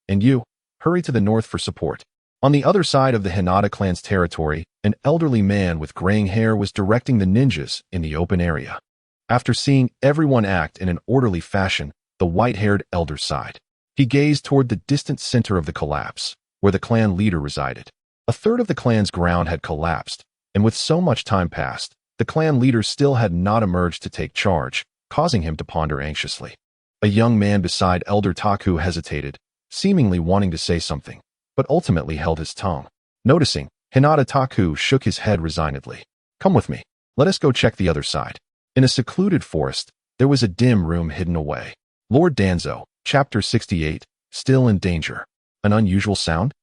and you, hurry to the north for support. On the other side of the Hinata clan's territory, an elderly man with graying hair was directing the ninjas in the open area. After seeing everyone act in an orderly fashion, the white-haired elder sighed. He gazed toward the distant center of the collapse, where the clan leader resided. A third of the clan's ground had collapsed, and with so much time passed, the clan leader still had not emerged to take charge, causing him to ponder anxiously. A young man beside Elder Taku hesitated, seemingly wanting to say something, but ultimately held his tongue. Noticing, Hinata Taku shook his head resignedly. Come with me. Let us go check the other side. In a secluded forest, there was a dim room hidden away. Lord Danzo, Chapter 68, Still in Danger. An unusual sound?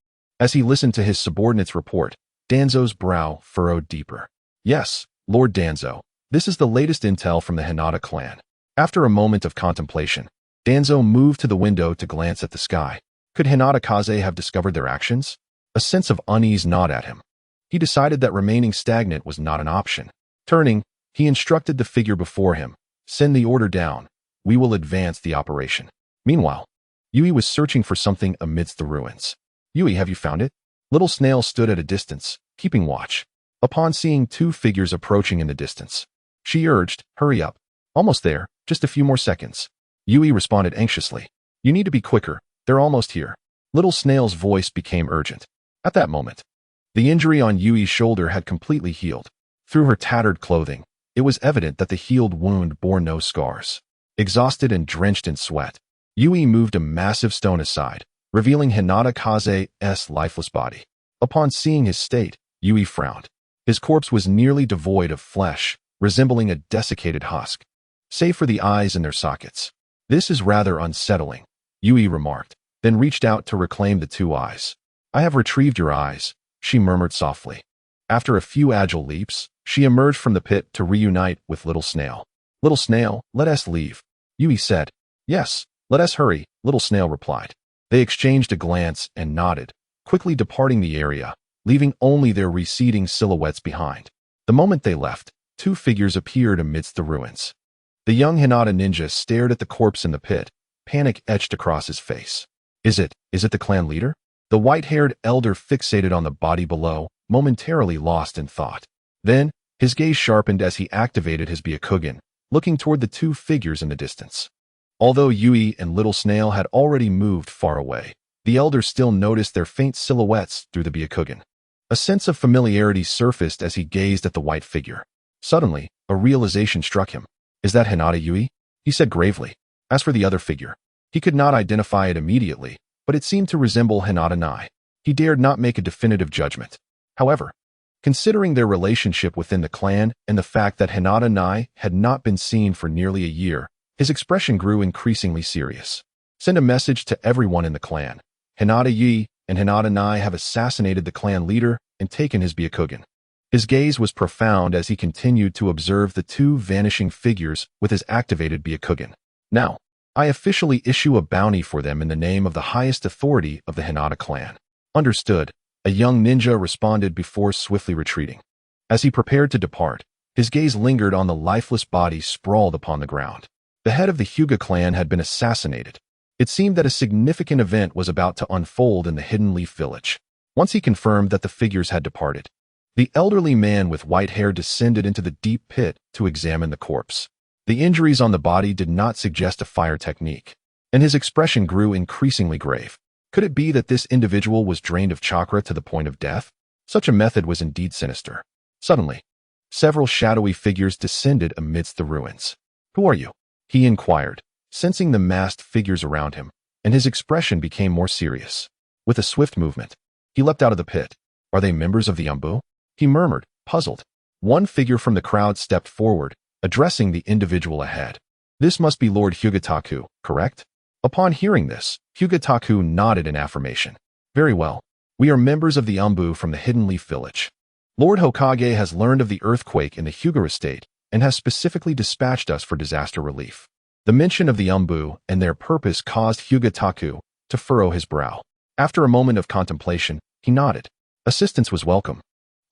As he listened to his subordinate's report, Danzo's brow furrowed deeper. Yes, Lord Danzo, this is the latest intel from the Hinata clan. After a moment of contemplation, Danzo moved to the window to glance at the sky. Could Hinata Kaze have discovered their actions? A sense of unease gnawed at him. He decided that remaining stagnant was not an option. Turning, he instructed the figure before him, send the order down. We will advance the operation. Meanwhile, Yui was searching for something amidst the ruins. Yui, have you found it? Little Snail stood at a distance, keeping watch. Upon seeing 2 figures approaching in the distance, she urged, hurry up. Almost there, just a few more seconds. Yui responded anxiously. You need to be quicker, they're almost here. Little Snail's voice became urgent. At that moment, the injury on Yui's shoulder had completely healed. Through her tattered clothing, it was evident that the healed wound bore no scars. Exhausted and drenched in sweat, Yui moved a massive stone aside, revealing Hinata Kaze's lifeless body. Upon seeing his state, Yui frowned. His corpse was nearly devoid of flesh, resembling a desiccated husk, save for the eyes in their sockets. This is rather unsettling, Yui remarked, then reached out to reclaim the 2 eyes. I have retrieved your eyes, she murmured softly. After a few agile leaps, she emerged from the pit to reunite with Little Snail. Little Snail, let us leave. Yui said. Yes, let us hurry, Little Snail replied. They exchanged a glance and nodded, quickly departing the area, leaving only their receding silhouettes behind. The moment they left, 2 figures appeared amidst the ruins. The young Hinata ninja stared at the corpse in the pit, panic etched across his face. Is it the clan leader? The white-haired elder fixated on the body below, momentarily lost in thought. Then, his gaze sharpened as he activated his Byakugan, looking toward the 2 figures in the distance. Although Yui and Little Snail had already moved far away, the elder still noticed their faint silhouettes through the Byakugan. A sense of familiarity surfaced as he gazed at the white figure. Suddenly, a realization struck him. Is that Hinata Yui? He said gravely. As for the other figure, he could not identify it immediately, but it seemed to resemble Hinata Nai. He dared not make a definitive judgment. However, considering their relationship within the clan and the fact that Hinata Nai had not been seen for nearly a year, his expression grew increasingly serious. Send a message to everyone in the clan. Hinata Yi and Hinata Nai have assassinated the clan leader and taken his Byakugan. His gaze was profound as he continued to observe the 2 vanishing figures with his activated Byakugan. Now, I officially issue a bounty for them in the name of the highest authority of the Hinata clan. Understood, a young ninja responded before swiftly retreating. As he prepared to depart, his gaze lingered on the lifeless body sprawled upon the ground. The head of the Hyuga clan had been assassinated. It seemed that a significant event was about to unfold in the Hidden Leaf village. Once he confirmed that the figures had departed, the elderly man with white hair descended into the deep pit to examine the corpse. The injuries on the body did not suggest a fire technique, and his expression grew increasingly grave. Could it be that this individual was drained of chakra to the point of death? Such a method was indeed sinister. Suddenly, several shadowy figures descended amidst the ruins. "Who are you?" he inquired, sensing the masked figures around him, and his expression became more serious. With a swift movement, he leapt out of the pit. "Are they members of the Umbu?" he murmured, puzzled. One figure from the crowd stepped forward, addressing the individual ahead. "This must be Lord Hyuga, correct?" Upon hearing this, Hyuga nodded in affirmation. "Very well. We are members of the Umbu from the Hidden Leaf village. Lord Hokage has learned of the earthquake in the Hyuga estate and has specifically dispatched us for disaster relief." The mention of the Umbu and their purpose caused Hyuga to furrow his brow. After a moment of contemplation, he nodded. Assistance was welcome.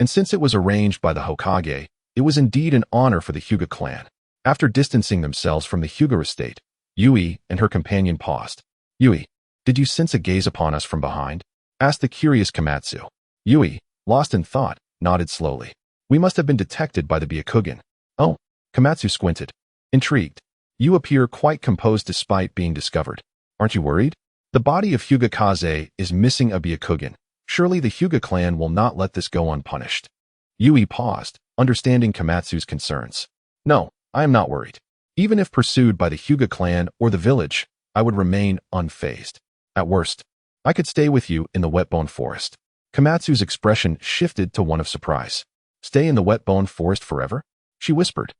And since it was arranged by the Hokage, it was indeed an honor for the Hyuga clan. After distancing themselves from the Hyuga estate, Yui and her companion paused. "Yui, did you sense a gaze upon us from behind?" asked the curious Komatsu. Yui, lost in thought, nodded slowly. "We must have been detected by the Byakugan." "Oh," Komatsu squinted. Intrigued. "You appear quite composed despite being discovered. Aren't you worried? The body of Hyuga is missing a Byakugan. Surely the Hyuga clan will not let this go unpunished." Yui paused, understanding Komatsu's concerns. "No, I am not worried. Even if pursued by the Hyuga clan or the village, I would remain unfazed. At worst, I could stay with you in the Wetbone Forest." Komatsu's expression shifted to one of surprise. "Stay in the Wetbone Forest forever?" she whispered,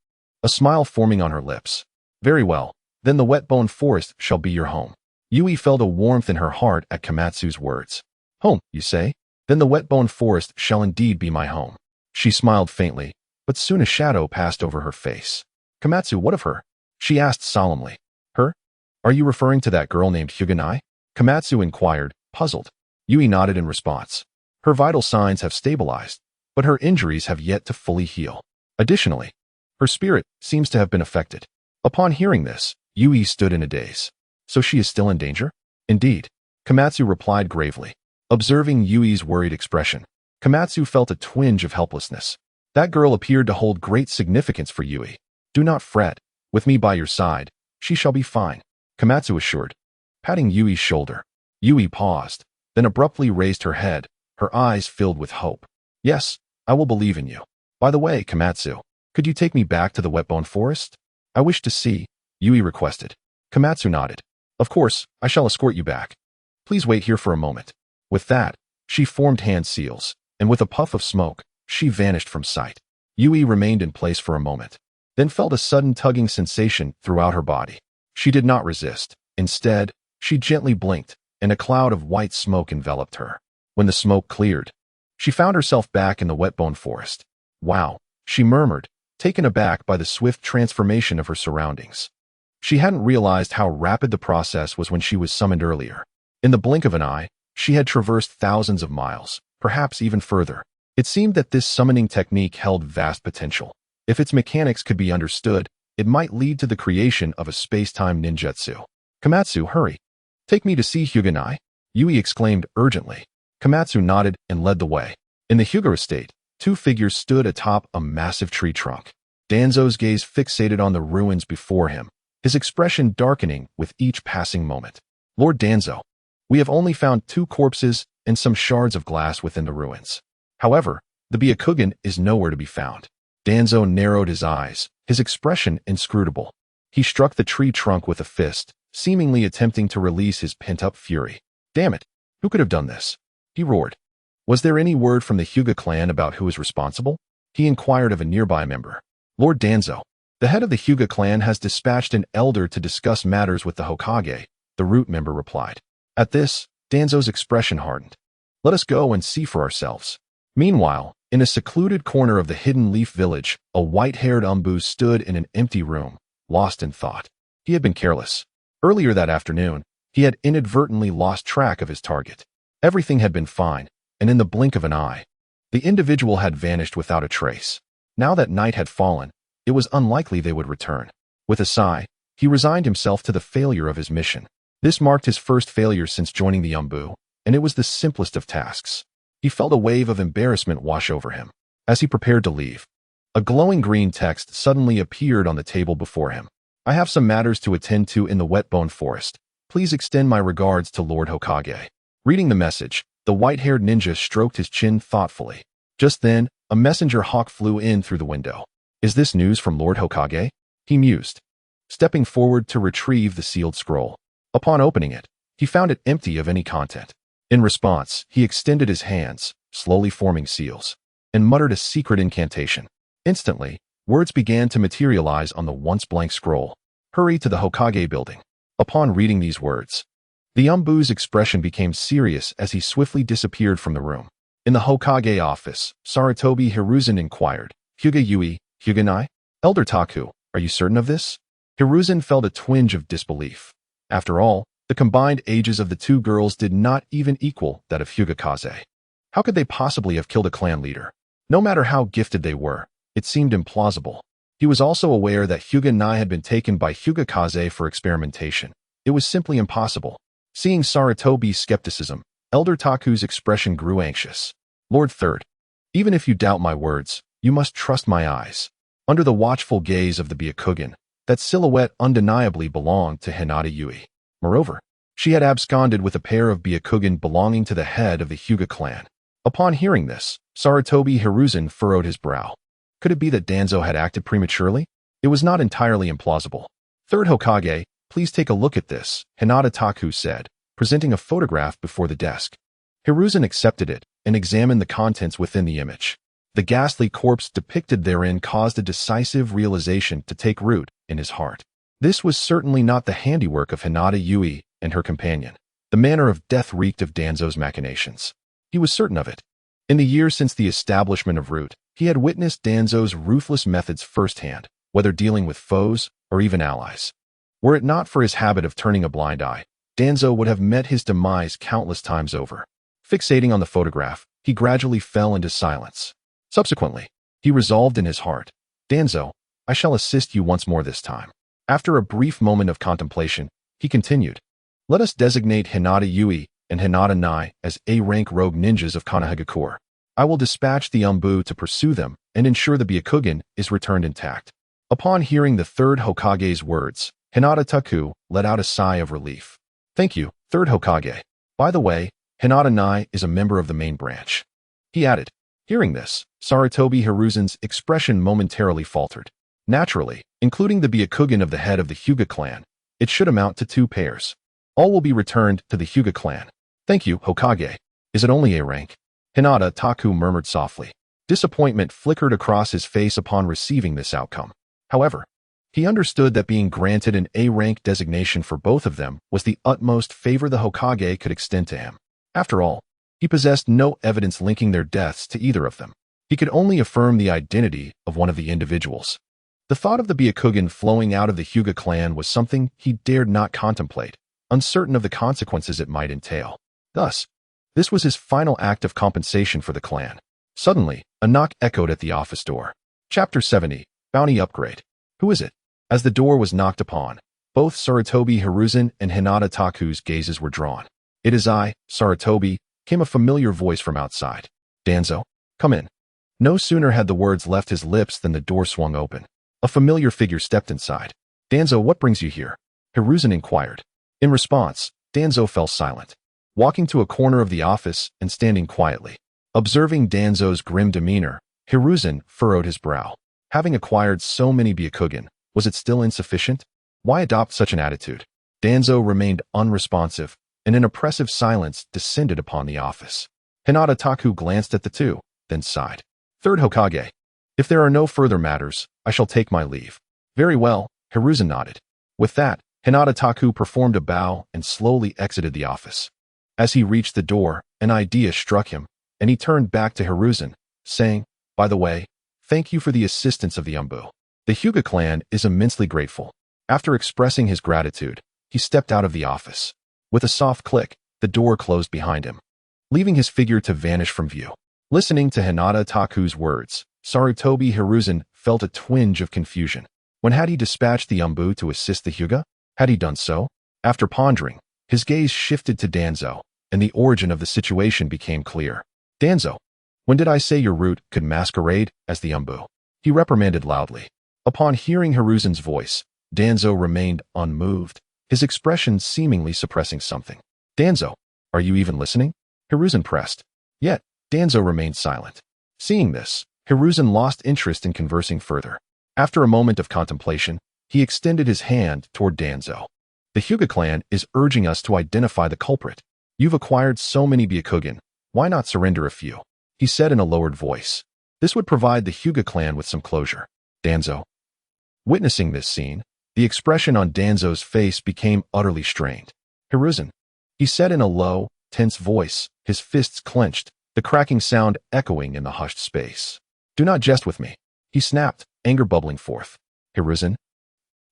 a smile forming on her lips. "Very well, then the Wetbone Forest shall be your home." Yui felt a warmth in her heart at Komatsu's words. "Home, you say? Then the Wetbone Forest shall indeed be my home." She smiled faintly, but soon a shadow passed over her face. "Komatsu, what of her?" she asked solemnly. "Her? Are you referring to that girl named Hyuga? Komatsu inquired, puzzled. Yui nodded in response. "Her vital signs have stabilized, but her injuries have yet to fully heal. Additionally, her spirit seems to have been affected." Upon hearing this, Yui stood in a daze. "So she is still in danger?" "Indeed," Komatsu replied gravely. Observing Yui's worried expression, Komatsu felt a twinge of helplessness. That girl appeared to hold great significance for Yui. "Do not fret. With me by your side, she shall be fine," Komatsu assured, patting Yui's shoulder. Yui paused, then abruptly raised her head, her eyes filled with hope. "Yes, I will believe in you. By the way, Komatsu, could you take me back to the Wetbone Forest?" "I wish to see," Yui requested. Komatsu nodded. "Of course, I shall escort you back. Please wait here for a moment." With that, she formed hand seals, and with a puff of smoke, she vanished from sight. Yui remained in place for a moment, then felt a sudden tugging sensation throughout her body. She did not resist. Instead, she gently blinked, and a cloud of white smoke enveloped her. When the smoke cleared, she found herself back in the Wetbone Forest. "Wow," she murmured, taken aback by the swift transformation of her surroundings. She hadn't realized how rapid the process was when she was summoned earlier. In the blink of an eye, she had traversed thousands of miles, perhaps even further. It seemed that this summoning technique held vast potential. If its mechanics could be understood, it might lead to the creation of a space-time ninjutsu. "Komatsu, hurry. Take me to see Hyuga," Yui exclaimed urgently. Komatsu nodded and led the way. In the Hyuga estate, two figures stood atop a massive tree trunk. Danzo's gaze fixated on the ruins before him, his expression darkening with each passing moment. "Lord Danzo, we have only found 2 corpses and some shards of glass within the ruins. However, the Byakugan is nowhere to be found." Danzo narrowed his eyes, his expression inscrutable. He struck the tree trunk with a fist, seemingly attempting to release his pent-up fury. "Damn it! Who could have done this?" he roared. "Was there any word from the Hyuga clan about who is responsible?" he inquired of a nearby member. "Lord Danzo, the head of the Hyuga clan has dispatched an elder to discuss matters with the Hokage," the root member replied. At this, Danzo's expression hardened. "Let us go and see for ourselves." Meanwhile, in a secluded corner of the Hidden Leaf village, a white-haired Umbu stood in an empty room, lost in thought. He had been careless. Earlier that afternoon, he had inadvertently lost track of his target. Everything had been fine, and in the blink of an eye, the individual had vanished without a trace. Now that night had fallen, it was unlikely they would return. With a sigh, he resigned himself to the failure of his mission. This marked his first failure since joining the Umbu, and it was the simplest of tasks. He felt a wave of embarrassment wash over him. As he prepared to leave, a glowing green text suddenly appeared on the table before him. I have some matters to attend to in the Wetbone Forest. Please extend my regards to Lord Hokage. Reading the message, the white-haired ninja stroked his chin thoughtfully. Just then, a messenger hawk flew in through the window. Is this news from Lord Hokage? He mused, stepping forward to retrieve the sealed scroll. Upon opening it, he found it empty of any content. In response, he extended his hands, slowly forming seals, and muttered a secret incantation. Instantly, words began to materialize on the once blank scroll. Hurry to the Hokage building. Upon reading these words, the Umbu's expression became serious as he swiftly disappeared from the room. In the Hokage office, Sarutobi Hiruzen inquired, Hyuga Yui, Hyuga Nai? Elder Taku, are you certain of this? Hiruzen felt a twinge of disbelief. After all, the combined ages of the two girls did not even equal that of Hyuga Kaze. How could they possibly have killed a clan leader? No matter how gifted they were, it seemed implausible. He was also aware that Hyuga Nai had been taken by Hyuga Kaze for experimentation. It was simply impossible. Seeing Sarutobi's skepticism, Elder Taku's expression grew anxious. Lord Third, even if you doubt my words, you must trust my eyes. Under the watchful gaze of the Byakugan, that silhouette undeniably belonged to Hinata Yui. Moreover, she had absconded with a pair of Byakugan belonging to the head of the Hyuga clan. Upon hearing this, Sarutobi Hiruzen furrowed his brow. Could it be that Danzo had acted prematurely? It was not entirely implausible. Third Hokage, please take a look at this, Hinata Taku said, presenting a photograph before the desk. Hiruzen accepted it and examined the contents within the image. The ghastly corpse depicted therein caused a decisive realization to take root in his heart. This was certainly not the handiwork of Hinata Yui and her companion. The manner of death reeked of Danzo's machinations. He was certain of it. In the years since the establishment of Root, he had witnessed Danzo's ruthless methods firsthand, whether dealing with foes or even allies. Were it not for his habit of turning a blind eye, Danzo would have met his demise countless times over. Fixating on the photograph, he gradually fell into silence. Subsequently, he resolved in his heart, Danzo, I shall assist you once more this time. After a brief moment of contemplation, he continued, let us designate Hinata Yui and Hinata Nai as A-rank rogue ninjas of Konohagakure. I will dispatch the Umbu to pursue them and ensure the Byakugan is returned intact. Upon hearing the third Hokage's words, Hinata Taku let out a sigh of relief. Thank you, third Hokage. By the way, Hinata Nai is a member of the main branch. He added. Hearing this, Sarutobi Hiruzen's expression momentarily faltered. Naturally, including the Byakugan of the head of the Hyuga clan, it should amount to 2 pairs. All will be returned to the Hyuga clan. Thank you, Hokage. Is it only A rank? Hinata Taku murmured softly. Disappointment flickered across his face upon receiving this outcome. However, he understood that being granted an A-rank designation for both of them was the utmost favor the Hokage could extend to him. After all, he possessed no evidence linking their deaths to either of them. He could only affirm the identity of one of the individuals. The thought of the Byakugan flowing out of the Hyuga clan was something he dared not contemplate, uncertain of the consequences it might entail. Thus, this was his final act of compensation for the clan. Suddenly, a knock echoed at the office door. Chapter 70, Bounty Upgrade. Who is it? As the door was knocked upon, both Sarutobi Hiruzen and Hinata Taku's gazes were drawn. It is I, Sarutobi, came a familiar voice from outside. Danzo, come in. No sooner had the words left his lips than the door swung open. A familiar figure stepped inside. Danzo, what brings you here? Hiruzen inquired. In response, Danzo fell silent, walking to a corner of the office and standing quietly. Observing Danzo's grim demeanor, Hiruzen furrowed his brow. Having acquired so many Byakugan, was it still insufficient? Why adopt such an attitude? Danzo remained unresponsive, and an oppressive silence descended upon the office. Hinata Taku glanced at the two, then sighed. Third Hokage, if there are no further matters, I shall take my leave. Very well, Hiruzen nodded. With that, Hinata Taku performed a bow and slowly exited the office. As he reached the door, an idea struck him, and he turned back to Hiruzen, saying, by the way, thank you for the assistance of the Umbu. The Hyuga clan is immensely grateful. After expressing his gratitude, he stepped out of the office. With a soft click, the door closed behind him, leaving his figure to vanish from view. Listening to Hinata Taku's words, Sarutobi Hiruzen felt a twinge of confusion. When had he dispatched the Umbu to assist the Hyuga? Had he done so? After pondering, his gaze shifted to Danzo, and the origin of the situation became clear. Danzo, when did I say your route could masquerade as the Umbu? He reprimanded loudly. Upon hearing Hiruzen's voice, Danzo remained unmoved, his expression seemingly suppressing something. Danzo, are you even listening? Hiruzen pressed. Yet, Danzo remained silent. Seeing this, Hiruzen lost interest in conversing further. After a moment of contemplation, he extended his hand toward Danzo. The Hyuga clan is urging us to identify the culprit. You've acquired so many Byakugan, why not surrender a few? He said in a lowered voice. This would provide the Hyuga clan with some closure. Danzo. Witnessing this scene, the expression on Danzo's face became utterly strained. Hiruzen, he said in a low, tense voice, his fists clenched, the cracking sound echoing in the hushed space. Do not jest with me, he snapped, anger bubbling forth. Hiruzen.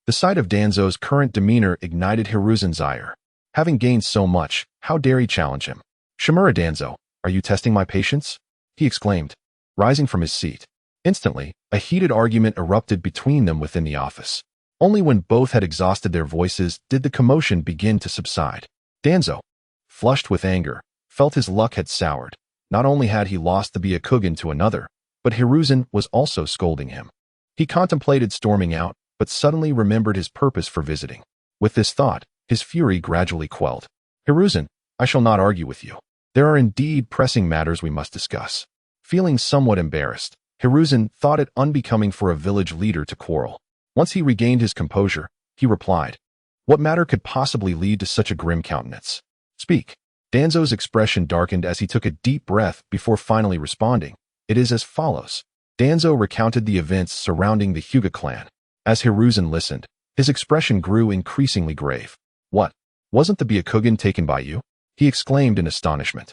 The sight of Danzo's current demeanor ignited Hiruzen's ire. Having gained so much, how dare he challenge him? Shimura Danzo, are you testing my patience? He exclaimed, rising from his seat. Instantly, a heated argument erupted between them within the office. Only when both had exhausted their voices did the commotion begin to subside. Danzo, flushed with anger, felt his luck had soured. Not only had he lost the Byakugan to another, but Hiruzen was also scolding him. He contemplated storming out, but suddenly remembered his purpose for visiting. With this thought, his fury gradually quelled. Hiruzen, I shall not argue with you. There are indeed pressing matters we must discuss. Feeling somewhat embarrassed, Hiruzen thought it unbecoming for a village leader to quarrel. Once he regained his composure, he replied, What matter could possibly lead to such a grim countenance? Speak. Danzo's expression darkened as he took a deep breath before finally responding. It is as follows. Danzo recounted the events surrounding the Hyuga clan. As Hiruzen listened, his expression grew increasingly grave. What? Wasn't the Byakugan taken by you? He exclaimed in astonishment.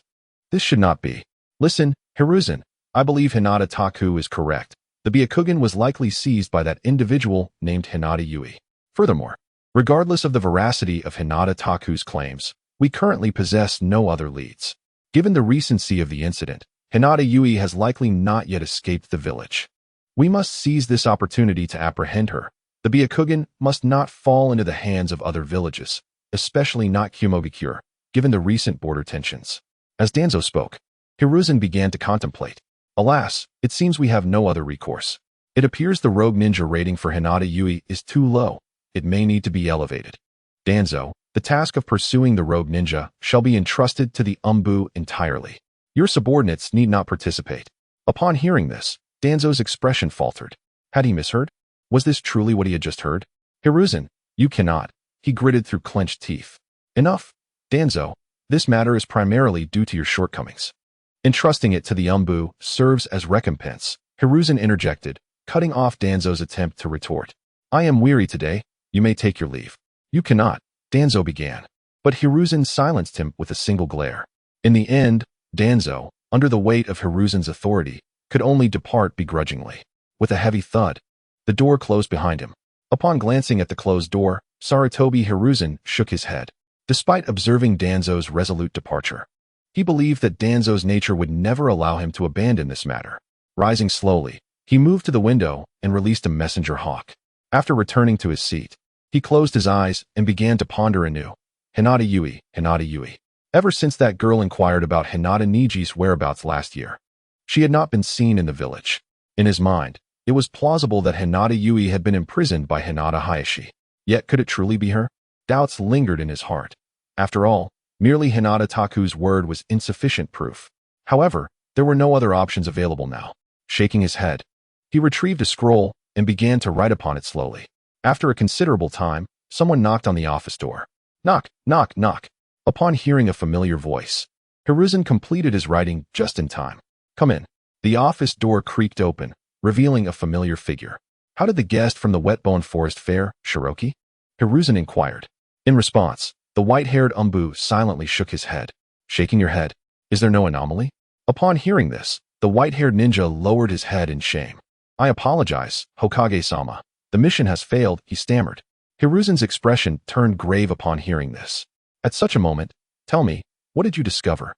This should not be. Listen, Hiruzen, I believe Hinata Taku is correct. The Byakugan was likely seized by that individual named Hinata Yui. Furthermore, regardless of the veracity of Hinata Taku's claims, we currently possess no other leads. Given the recency of the incident, Hinata Yui has likely not yet escaped the village. We must seize this opportunity to apprehend her. The Byakugan must not fall into the hands of other villages, especially not Kumogakure, given the recent border tensions. As Danzo spoke, Hiruzen began to contemplate. Alas, it seems we have no other recourse. It appears the rogue ninja rating for Hinata Yui is too low. It may need to be elevated. Danzo, the task of pursuing the rogue ninja shall be entrusted to the Umbu entirely. Your subordinates need not participate. Upon hearing this, Danzo's expression faltered. Had he misheard? Was this truly what he had just heard? Hiruzen, you cannot. He gritted through clenched teeth. Enough. Danzo, this matter is primarily due to your shortcomings. Entrusting it to the Umbu serves as recompense, Hiruzen interjected, cutting off Danzo's attempt to retort. I am weary today. You may take your leave. You cannot, Danzo began. But Hiruzen silenced him with a single glare. In the end, Danzo, under the weight of Hiruzen's authority, could only depart begrudgingly. With a heavy thud, the door closed behind him. Upon glancing at the closed door, Sarutobi Hiruzen shook his head. Despite observing Danzo's resolute departure, he believed that Danzo's nature would never allow him to abandon this matter. Rising slowly, he moved to the window and released a messenger hawk. After returning to his seat, he closed his eyes and began to ponder anew. Hinata Yui, Hinata Yui. Ever since that girl inquired about Hinata Niji's whereabouts last year, she had not been seen in the village. In his mind, it was plausible that Hinata Yui had been imprisoned by Hinata Hayashi. Yet could it truly be her? Doubts lingered in his heart. After all, merely Hinata Taku's word was insufficient proof. However, there were no other options available now. Shaking his head, he retrieved a scroll and began to write upon it slowly. After a considerable time, someone knocked on the office door. Knock, knock, knock. Upon hearing a familiar voice, Hiruzen completed his writing just in time. Come in. The office door creaked open, revealing a familiar figure. How did the guest from the Wetbone Forest fare, Shiroki? Hiruzen inquired. In response, the white-haired Umbu silently shook his head. Shaking your head, is there no anomaly? Upon hearing this, the white-haired ninja lowered his head in shame. I apologize, Hokage-sama. The mission has failed, he stammered. Hiruzen's expression turned grave upon hearing this. At such a moment, tell me, what did you discover?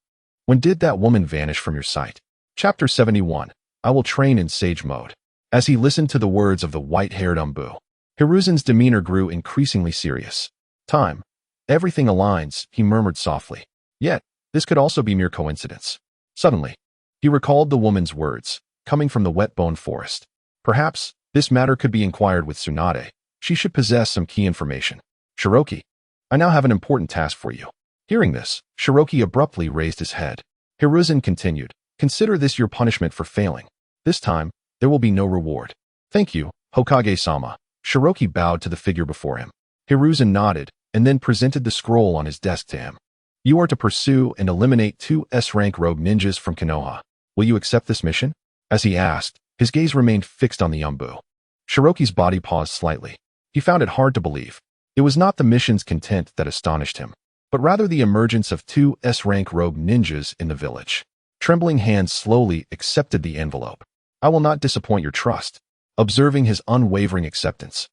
When did that woman vanish from your sight? Chapter 71. I will train in sage mode. As he listened to the words of the white-haired Umbu, Hiruzen's demeanor grew increasingly serious. Time. Everything aligns, he murmured softly. Yet, this could also be mere coincidence. Suddenly, he recalled the woman's words, coming from the wet bone forest. Perhaps, this matter could be inquired with Tsunade. She should possess some key information. Shiroki, I now have an important task for you. Hearing this, Shiroki abruptly raised his head. Hiruzen continued, consider this your punishment for failing. This time, there will be no reward. Thank you, Hokage-sama. Shiroki bowed to the figure before him. Hiruzen nodded, and then presented the scroll on his desk to him. You are to pursue and eliminate 2 S-rank rogue ninjas from Konoha. Will you accept this mission? As he asked, his gaze remained fixed on the Umbu. Shiroki's body paused slightly. He found it hard to believe. It was not the mission's content that astonished him, but rather the emergence of 2 S-rank rogue ninjas in the village. Trembling hands slowly accepted the envelope. I will not disappoint your trust. Observing his unwavering acceptance,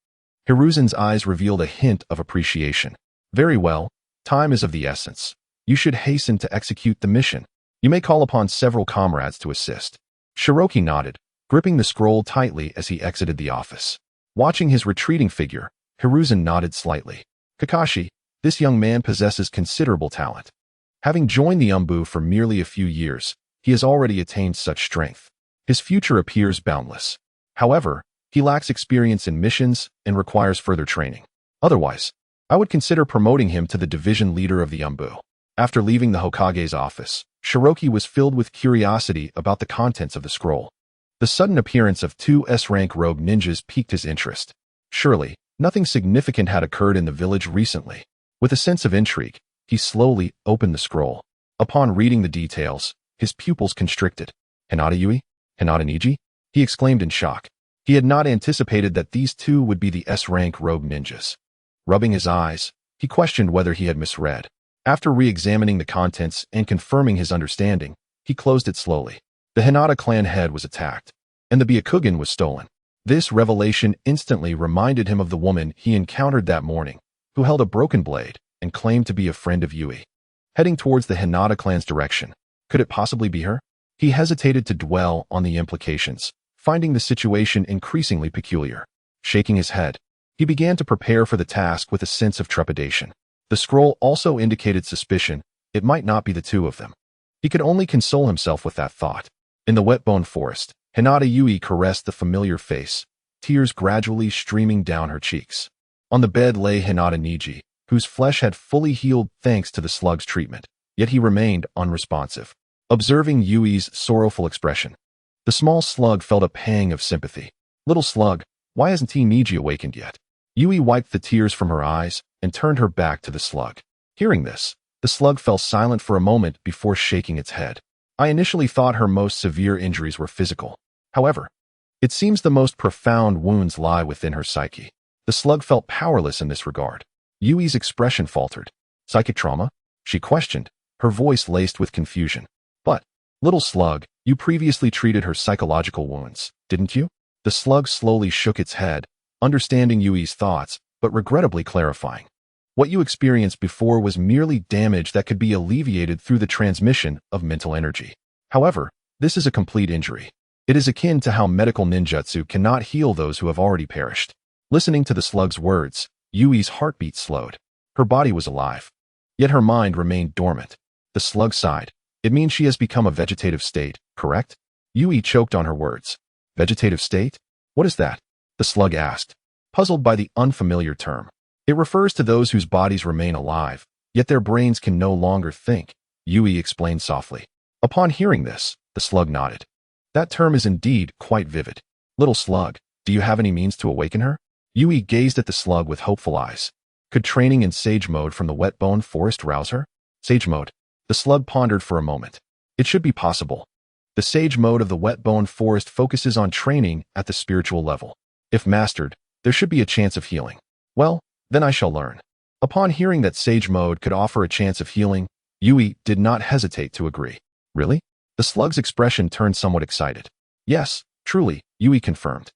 Hiruzen's eyes revealed a hint of appreciation. Very well, time is of the essence. You should hasten to execute the mission. You may call upon several comrades to assist. Shiroki nodded, gripping the scroll tightly as he exited the office. Watching his retreating figure, Hiruzen nodded slightly. Kakashi, this young man possesses considerable talent. Having joined the Umbu for merely a few years, he has already attained such strength. His future appears boundless. However, he lacks experience in missions and requires further training. Otherwise, I would consider promoting him to the division leader of the Umbu. After leaving the Hokage's office, Shiroki was filled with curiosity about the contents of the scroll. The sudden appearance of 2 S-rank rogue ninjas piqued his interest. Surely, nothing significant had occurred in the village recently. With a sense of intrigue, he slowly opened the scroll. Upon reading the details, his pupils constricted. Hinata Yui? Hinata Niji? He exclaimed in shock. He had not anticipated that these 2 would be the S-rank rogue ninjas. Rubbing his eyes, he questioned whether he had misread. After re-examining the contents and confirming his understanding, he closed it slowly. The Hinata clan head was attacked, and the Byakugan was stolen. This revelation instantly reminded him of the woman he encountered that morning, who held a broken blade and claimed to be a friend of Yui. Heading towards the Hinata clan's direction, could it possibly be her? He hesitated to dwell on the implications, finding the situation increasingly peculiar. Shaking his head, he began to prepare for the task with a sense of trepidation. The scroll also indicated suspicion. It might not be the 2 of them. He could only console himself with that thought. In the wet bone forest, Hinata Yui caressed the familiar face, tears gradually streaming down her cheeks. On the bed lay Hinata Niji, whose flesh had fully healed thanks to the slug's treatment, yet he remained unresponsive. Observing Yui's sorrowful expression, the small slug felt a pang of sympathy. Little slug, why hasn't Niji awakened yet? Yui wiped the tears from her eyes and turned her back to the slug. Hearing this, the slug fell silent for a moment before shaking its head. I initially thought her most severe injuries were physical. However, it seems the most profound wounds lie within her psyche. The slug felt powerless in this regard. Yui's expression faltered. Psychic trauma? She questioned, her voice laced with confusion. But, little slug, you previously treated her psychological wounds, didn't you? The slug slowly shook its head, understanding Yui's thoughts, but regrettably clarifying. What you experienced before was merely damage that could be alleviated through the transmission of mental energy. However, this is a complete injury. It is akin to how medical ninjutsu cannot heal those who have already perished. Listening to the slug's words, Yui's heartbeat slowed. Her body was alive, yet her mind remained dormant. The slug sighed. It means she has become a vegetative state, correct? Yui choked on her words. Vegetative state? What is that? The slug asked, puzzled by the unfamiliar term. It refers to those whose bodies remain alive, yet their brains can no longer think, Yui explained softly. Upon hearing this, the slug nodded. That term is indeed quite vivid. Little slug, do you have any means to awaken her? Yui gazed at the slug with hopeful eyes. Could training in sage mode from the wet bone forest rouse her? Sage mode. The slug pondered for a moment. It should be possible. The sage mode of the wet bone forest focuses on training at the spiritual level. If mastered, there should be a chance of healing. Well, then I shall learn. Upon hearing that sage mode could offer a chance of healing, Yui did not hesitate to agree. Really? The slug's expression turned somewhat excited. Yes, truly, Yui confirmed.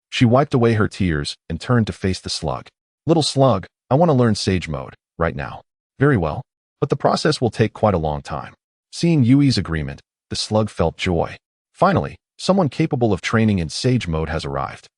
She wiped away her tears and turned to face the slug. Little slug, I want to learn Sage Mode, right now. Very well. But the process will take quite a long time. Seeing Yui's agreement, the slug felt joy. Finally, someone capable of training in Sage Mode has arrived.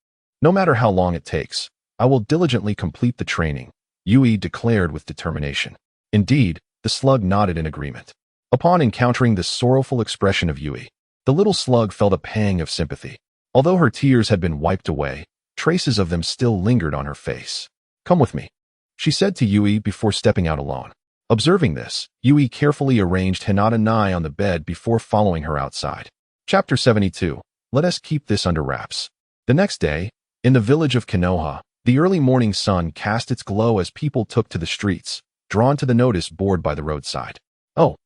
No matter how long it takes, I will diligently complete the training, Yui declared with determination. Indeed, the slug nodded in agreement. Upon encountering the sorrowful expression of Yui, the little slug felt a pang of sympathy. Although her tears had been wiped away, traces of them still lingered on her face. Come with me, she said to Yui before stepping out alone. Observing this, Yui carefully arranged Hinata Nai on the bed before following her outside. Chapter 72. Let us keep this under wraps. The next day, in the village of Konoha, the early morning sun cast its glow as people took to the streets, drawn to the notice board by the roadside. Oh,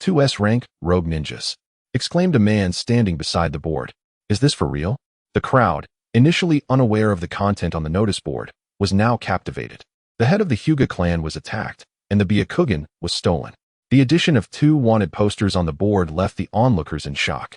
2S rank, rogue ninjas, exclaimed a man standing beside the board. Is this for real? The crowd, initially unaware of the content on the notice board, was now captivated. The head of the Hyuga clan was attacked, and the Byakugan was stolen. The addition of 2 wanted posters on the board left the onlookers in shock.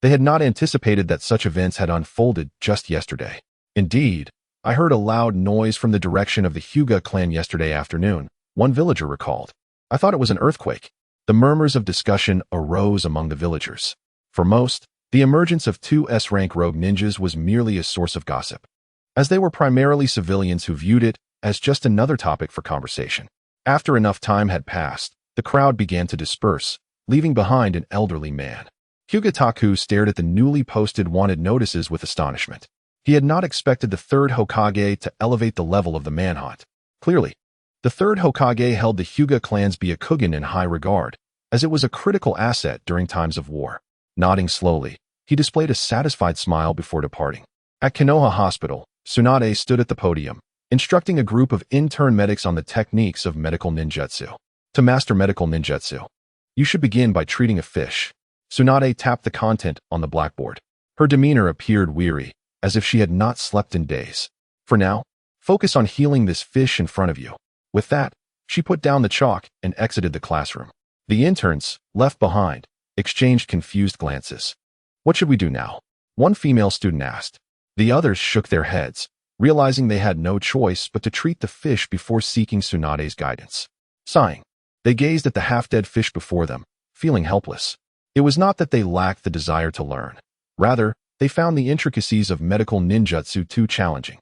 They had not anticipated that such events had unfolded just yesterday. Indeed, I heard a loud noise from the direction of the Hyuga clan yesterday afternoon, one villager recalled. I thought it was an earthquake. The murmurs of discussion arose among the villagers. For most, the emergence of 2 S-rank rogue ninjas was merely a source of gossip, as they were primarily civilians who viewed it as just another topic for conversation. After enough time had passed, the crowd began to disperse, leaving behind an elderly man. Hyuga Taku stared at the newly posted wanted notices with astonishment. He had not expected the 3rd Hokage to elevate the level of the manhunt. Clearly, the 3rd Hokage held the Hyuga clan's Byakugan in high regard, as it was a critical asset during times of war. Nodding slowly, he displayed a satisfied smile before departing. At Konoha Hospital, Tsunade stood at the podium, instructing a group of intern medics on the techniques of medical ninjutsu. To master medical ninjutsu, you should begin by treating a fish. Tsunade tapped the content on the blackboard. Her demeanor appeared weary, as if she had not slept in days. For now, focus on healing this fish in front of you. With that, she put down the chalk and exited the classroom. The interns, left behind, exchanged confused glances. What should we do now? One female student asked. The others shook their heads, realizing they had no choice but to treat the fish before seeking Tsunade's guidance. Sighing, they gazed at the half-dead fish before them, feeling helpless. It was not that they lacked the desire to learn. Rather, they found the intricacies of medical ninjutsu too challenging.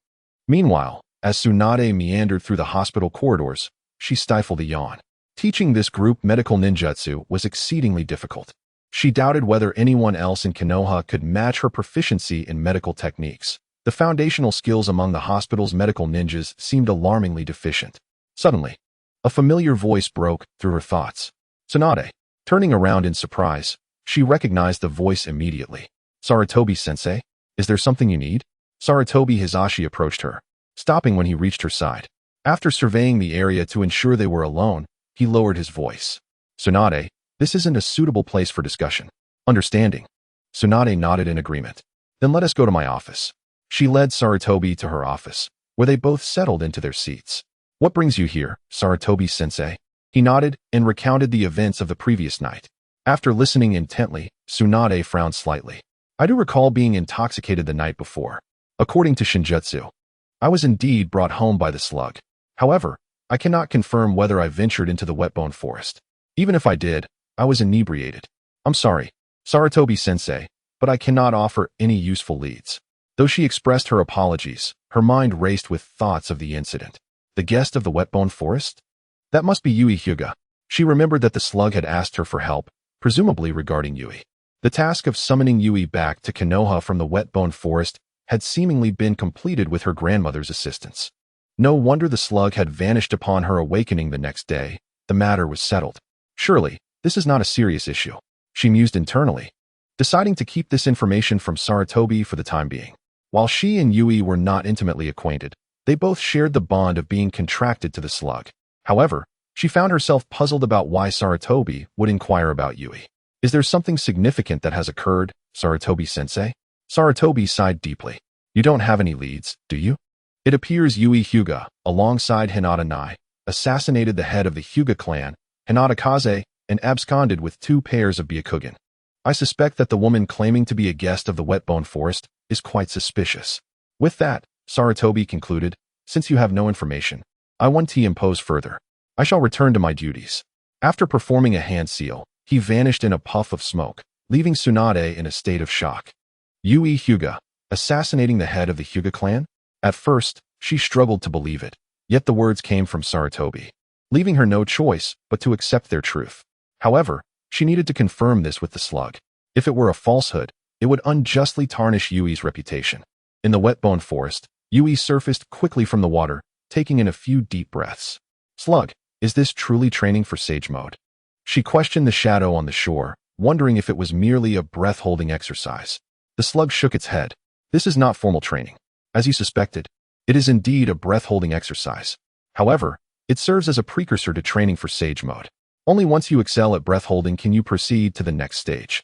Meanwhile, as Tsunade meandered through the hospital corridors, she stifled a yawn. Teaching this group medical ninjutsu was exceedingly difficult. She doubted whether anyone else in Konoha could match her proficiency in medical techniques. The foundational skills among the hospital's medical ninjas seemed alarmingly deficient. Suddenly, a familiar voice broke through her thoughts. Tsunade. Turning around in surprise, she recognized the voice immediately. Sarutobi-sensei, is there something you need? Sarutobi Hisashi approached her, stopping when he reached her side. After surveying the area to ensure they were alone, he lowered his voice. Tsunade, this isn't a suitable place for discussion. Understanding. Tsunade nodded in agreement. Then let us go to my office. She led Sarutobi to her office, where they both settled into their seats. What brings you here, Sarutobi-sensei? He nodded and recounted the events of the previous night. After listening intently, Tsunade frowned slightly. I do recall being intoxicated the night before. According to Shinjutsu, I was indeed brought home by the slug. However, I cannot confirm whether I ventured into the wetbone forest. Even if I did, I was inebriated. I'm sorry, Sarutobi-sensei, but I cannot offer any useful leads. Though she expressed her apologies, her mind raced with thoughts of the incident. The guest of the wetbone forest? That must be Yui Hyuga. She remembered that the slug had asked her for help, presumably regarding Yui. The task of summoning Yui back to Konoha from the wetbone forest had seemingly been completed with her grandmother's assistance. No wonder the slug had vanished upon her awakening the next day. The matter was settled. Surely, this is not a serious issue, she mused internally, deciding to keep this information from Sarutobi for the time being. While she and Yui were not intimately acquainted, they both shared the bond of being contracted to the slug. However, she found herself puzzled about why Sarutobi would inquire about Yui. Is there something significant that has occurred, Sarutobi-sensei? Sarutobi sighed deeply. You don't have any leads, do you? It appears Yui Hyuga, alongside Hinata Nai, assassinated the head of the Hyuga clan, Hinata Kaze, and absconded with 2 pairs of Byakugan. I suspect that the woman claiming to be a guest of the wetbone forest is quite suspicious. With that, Sarutobi concluded, Since you have no information, I want to impose further. I shall return to my duties. After performing a hand seal, he vanished in a puff of smoke, leaving Tsunade in a state of shock. Yui Hyuga, assassinating the head of the Hyuga clan? At first, she struggled to believe it, yet the words came from Sarutobi, leaving her no choice but to accept their truth. However, she needed to confirm this with the slug. If it were a falsehood, it would unjustly tarnish Yui's reputation. In the wet-bone forest, Yui surfaced quickly from the water, taking in a few deep breaths. Slug, is this truly training for Sage Mode? She questioned the shadow on the shore, wondering if it was merely a breath-holding exercise. The slug shook its head. This is not formal training. As you suspected, it is indeed a breath-holding exercise. However, it serves as a precursor to training for Sage Mode. Only once you excel at breath-holding can you proceed to the next stage.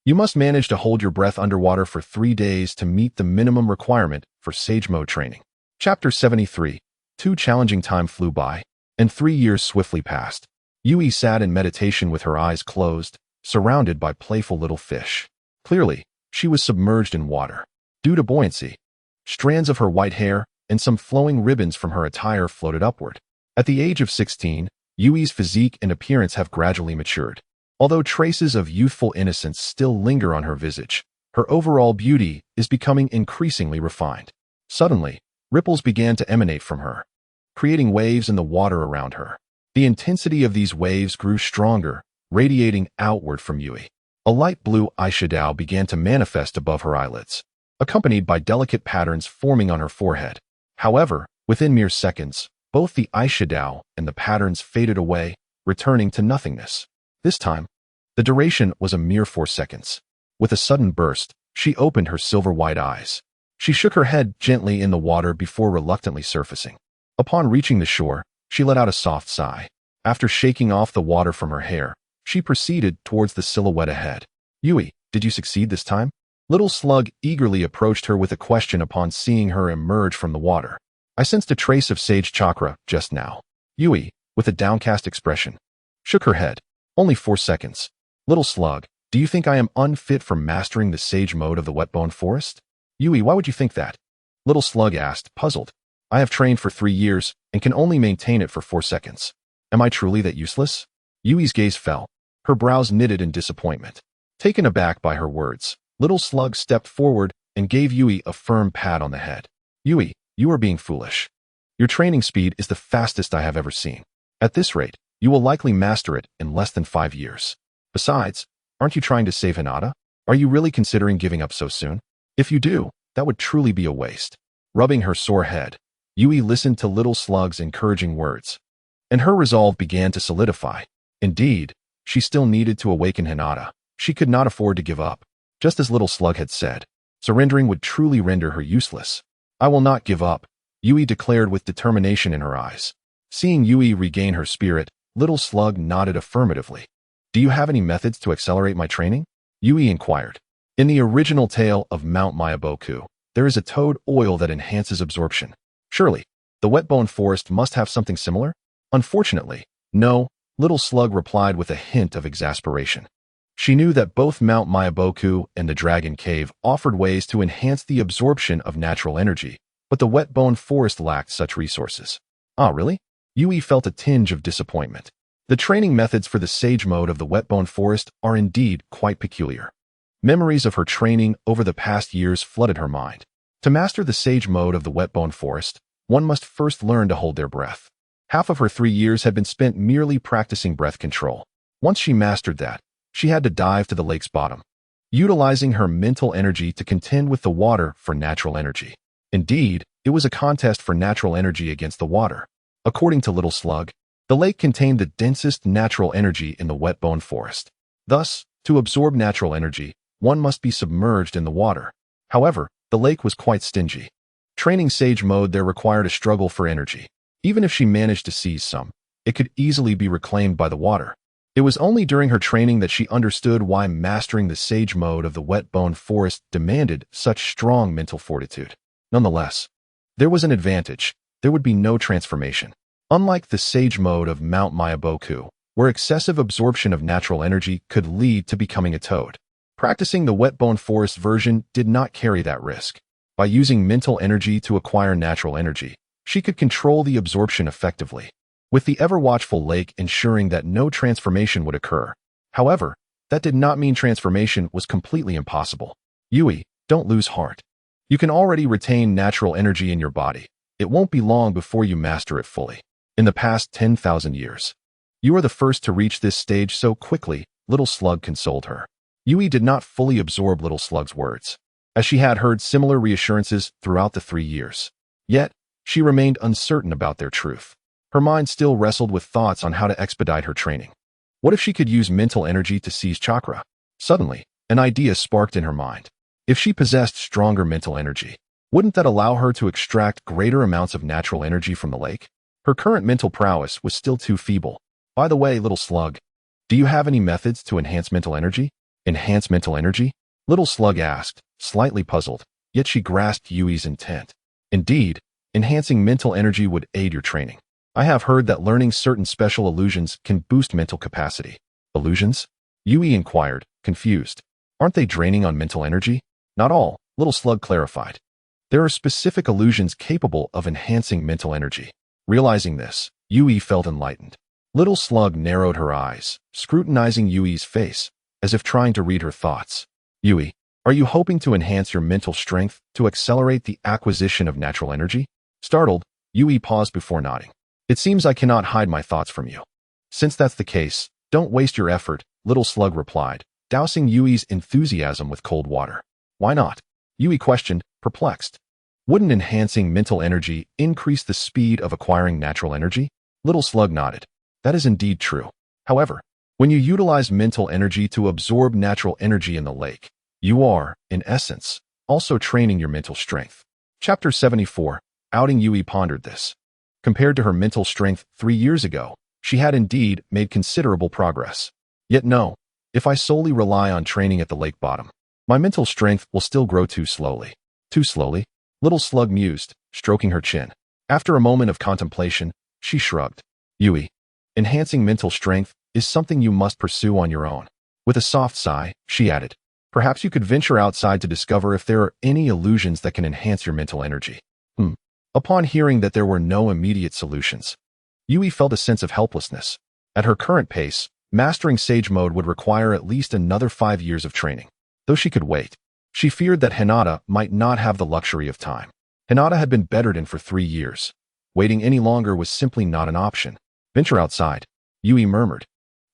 You must manage to hold your breath underwater for 3 days to meet the minimum requirement for Sage Mode training. Chapter 73. Too challenging time flew by, and 3 years swiftly passed. Yui sat in meditation with her eyes closed, surrounded by playful little fish. Clearly, she was submerged in water. Due to buoyancy, strands of her white hair and some flowing ribbons from her attire floated upward. At the age of 16, Yui's physique and appearance have gradually matured. Although traces of youthful innocence still linger on her visage, her overall beauty is becoming increasingly refined. Suddenly, ripples began to emanate from her, creating waves in the water around her. The intensity of these waves grew stronger, radiating outward from Yui. A light blue eyeshadow began to manifest above her eyelids, accompanied by delicate patterns forming on her forehead. However, within mere seconds, both the eyeshadow and the patterns faded away, returning to nothingness. This time, the duration was a mere 4 seconds. With a sudden burst, she opened her silver-white eyes. She shook her head gently in the water before reluctantly surfacing. Upon reaching the shore, she let out a soft sigh. After shaking off the water from her hair, she proceeded towards the silhouette ahead. Yui, did you succeed this time? Little Slug eagerly approached her with a question upon seeing her emerge from the water. I sensed a trace of sage chakra just now. Yui, with a downcast expression, shook her head. Only 4 seconds. Little Slug, do you think I am unfit for mastering the Sage Mode of the Wetbone Forest? Yui, why would you think that? Little Slug asked, puzzled. I have trained for 3 years and can only maintain it for 4 seconds. Am I truly that useless? Yui's gaze fell. Her brows knitted in disappointment. Taken aback by her words, Little Slug stepped forward and gave Yui a firm pat on the head. Yui, you are being foolish. Your training speed is the fastest I have ever seen. At this rate, you will likely master it in less than 5 years. Besides, aren't you trying to save Hinata? Are you really considering giving up so soon? If you do, that would truly be a waste. Rubbing her sore head, Yui listened to Little Slug's encouraging words, and her resolve began to solidify. Indeed, she still needed to awaken Hinata. She could not afford to give up. Just as Little Slug had said, surrendering would truly render her useless. I will not give up, Yui declared with determination in her eyes. Seeing Yui regain her spirit, Little Slug nodded affirmatively. Do you have any methods to accelerate my training? Yui inquired. In the original tale of Mount Myaboku, there is a toad oil that enhances absorption. Surely, the Wetbone Forest must have something similar? Unfortunately, no, Little Slug replied with a hint of exasperation. She knew that both Mount Myaboku and the Dragon Cave offered ways to enhance the absorption of natural energy, but the Wetbone Forest lacked such resources. Ah, really? Yui felt a tinge of disappointment. The training methods for the Sage Mode of the Wetbone Forest are indeed quite peculiar. Memories of her training over the past years flooded her mind. To master the Sage Mode of the Wetbone Forest, one must first learn to hold their breath. Half of her 3 years had been spent merely practicing breath control. Once she mastered that, she had to dive to the lake's bottom, utilizing her mental energy to contend with the water for natural energy. Indeed, it was a contest for natural energy against the water. According to Little Slug, the lake contained the densest natural energy in the Wetbone Forest. Thus, to absorb natural energy, one must be submerged in the water. However, the lake was quite stingy. Training Sage Mode there required a struggle for energy. Even if she managed to seize some, it could easily be reclaimed by the water. It was only during her training that she understood why mastering the Sage Mode of the Wetbone Forest demanded such strong mental fortitude. Nonetheless, there was an advantage. There would be no transformation. Unlike the Sage Mode of Mount Myaboku, where excessive absorption of natural energy could lead to becoming a toad. Practicing the Wetbone Forest version did not carry that risk. By using mental energy to acquire natural energy, She could control the absorption effectively, with the ever-watchful lake ensuring that no transformation would occur. However, that did not mean transformation was completely impossible. Yui, don't lose heart. You can already retain natural energy in your body. It won't be long before you master it fully. In the past 10,000 years, you are the first to reach this stage so quickly, Little Slug consoled her. Yui did not fully absorb Little Slug's words, as she had heard similar reassurances throughout the 3 years. Yet, she remained uncertain about their truth. Her mind still wrestled with thoughts on how to expedite her training. What if she could use mental energy to seize chakra? Suddenly, an idea sparked in her mind. If she possessed stronger mental energy, wouldn't that allow her to extract greater amounts of natural energy from the lake? Her current mental prowess was still too feeble. By the way, Little Slug, do you have any methods to enhance mental energy? Enhance mental energy? Little Slug asked, slightly puzzled, yet she grasped Yui's intent. Indeed, enhancing mental energy would aid your training. I have heard that learning certain special illusions can boost mental capacity. Illusions? Yui inquired, confused. Aren't they draining on mental energy? Not all, Little Slug clarified. There are specific illusions capable of enhancing mental energy. Realizing this, Yui felt enlightened. Little Slug narrowed her eyes, scrutinizing Yui's face, as if trying to read her thoughts. Yui, are you hoping to enhance your mental strength to accelerate the acquisition of natural energy? Startled, Yui paused before nodding. It seems I cannot hide my thoughts from you. Since that's the case, don't waste your effort, Little Slug replied, dousing Yui's enthusiasm with cold water. Why not? Yui questioned, perplexed. Wouldn't enhancing mental energy increase the speed of acquiring natural energy? Little Slug nodded. That is indeed true. However, when you utilize mental energy to absorb natural energy in the lake, you are, in essence, also training your mental strength. Chapter 74. Outing Yui pondered this. Compared to her mental strength 3 years ago, she had indeed made considerable progress. Yet no, if I solely rely on training at the lake bottom, my mental strength will still grow too slowly. Too slowly? Little Slug mused, stroking her chin. After a moment of contemplation, she shrugged. Yui, enhancing mental strength is something you must pursue on your own. With a soft sigh, she added, perhaps you could venture outside to discover if there are any illusions that can enhance your mental energy. Upon hearing that there were no immediate solutions, Yui felt a sense of helplessness. At her current pace, mastering Sage Mode would require at least another 5 years of training. Though she could wait, she feared that Hinata might not have the luxury of time. Hinata had been bettered in for 3 years. Waiting any longer was simply not an option. Venture outside, Yui murmured.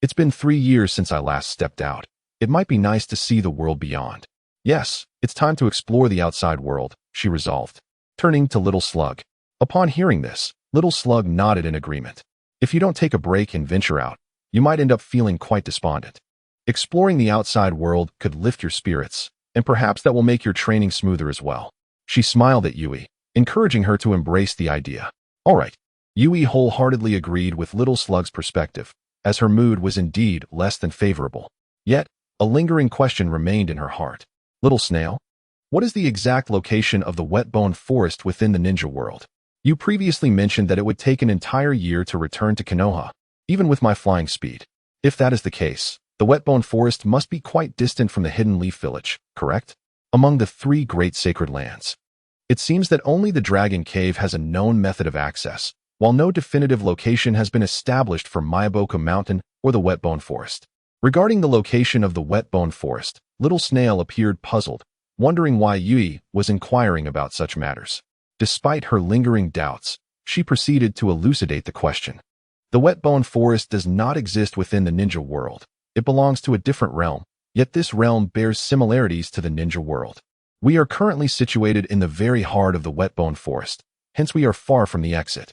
It's been 3 years since I last stepped out. It might be nice to see the world beyond. Yes, it's time to explore the outside world, she resolved, turning to Little Slug. Upon hearing this, Little Slug nodded in agreement. If you don't take a break and venture out, you might end up feeling quite despondent. Exploring the outside world could lift your spirits, and perhaps that will make your training smoother as well. She smiled at Yui, encouraging her to embrace the idea. All right. Yui wholeheartedly agreed with Little Slug's perspective, as her mood was indeed less than favorable. Yet, a lingering question remained in her heart. Little Snail, what is the exact location of the Whetbone Forest within the ninja world? You previously mentioned that it would take an entire year to return to Konoha, even with my flying speed. If that is the case, the Whetbone Forest must be quite distant from the Hidden Leaf Village, correct? Among the 3 great sacred lands. It seems that only the Dragon Cave has a known method of access, while no definitive location has been established for Miyaboku Mountain or the Whetbone Forest. Regarding the location of the Whetbone Forest, Little Snail appeared puzzled, wondering why Yui was inquiring about such matters. Despite her lingering doubts, she proceeded to elucidate the question. The Whetbone Forest does not exist within the ninja world. It belongs to a different realm, yet this realm bears similarities to the ninja world. We are currently situated in the very heart of the Whetbone Forest, hence we are far from the exit.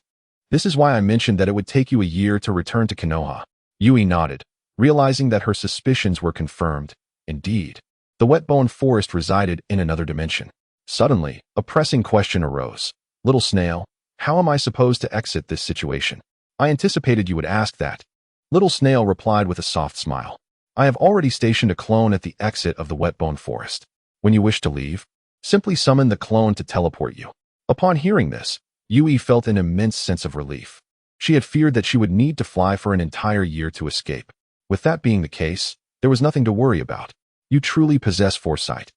This is why I mentioned that it would take you a year to return to Konoha. Yui nodded, realizing that her suspicions were confirmed. Indeed, the Whetbone Forest resided in another dimension. Suddenly, a pressing question arose. Little Snail, how am I supposed to exit this situation? I anticipated you would ask that. Little Snail replied with a soft smile. I have already stationed a clone at the exit of the Whetbone Forest. When you wish to leave, simply summon the clone to teleport you. Upon hearing this, Yui felt an immense sense of relief. She had feared that she would need to fly for an entire year to escape. With that being the case, there was nothing to worry about. You truly possess foresight,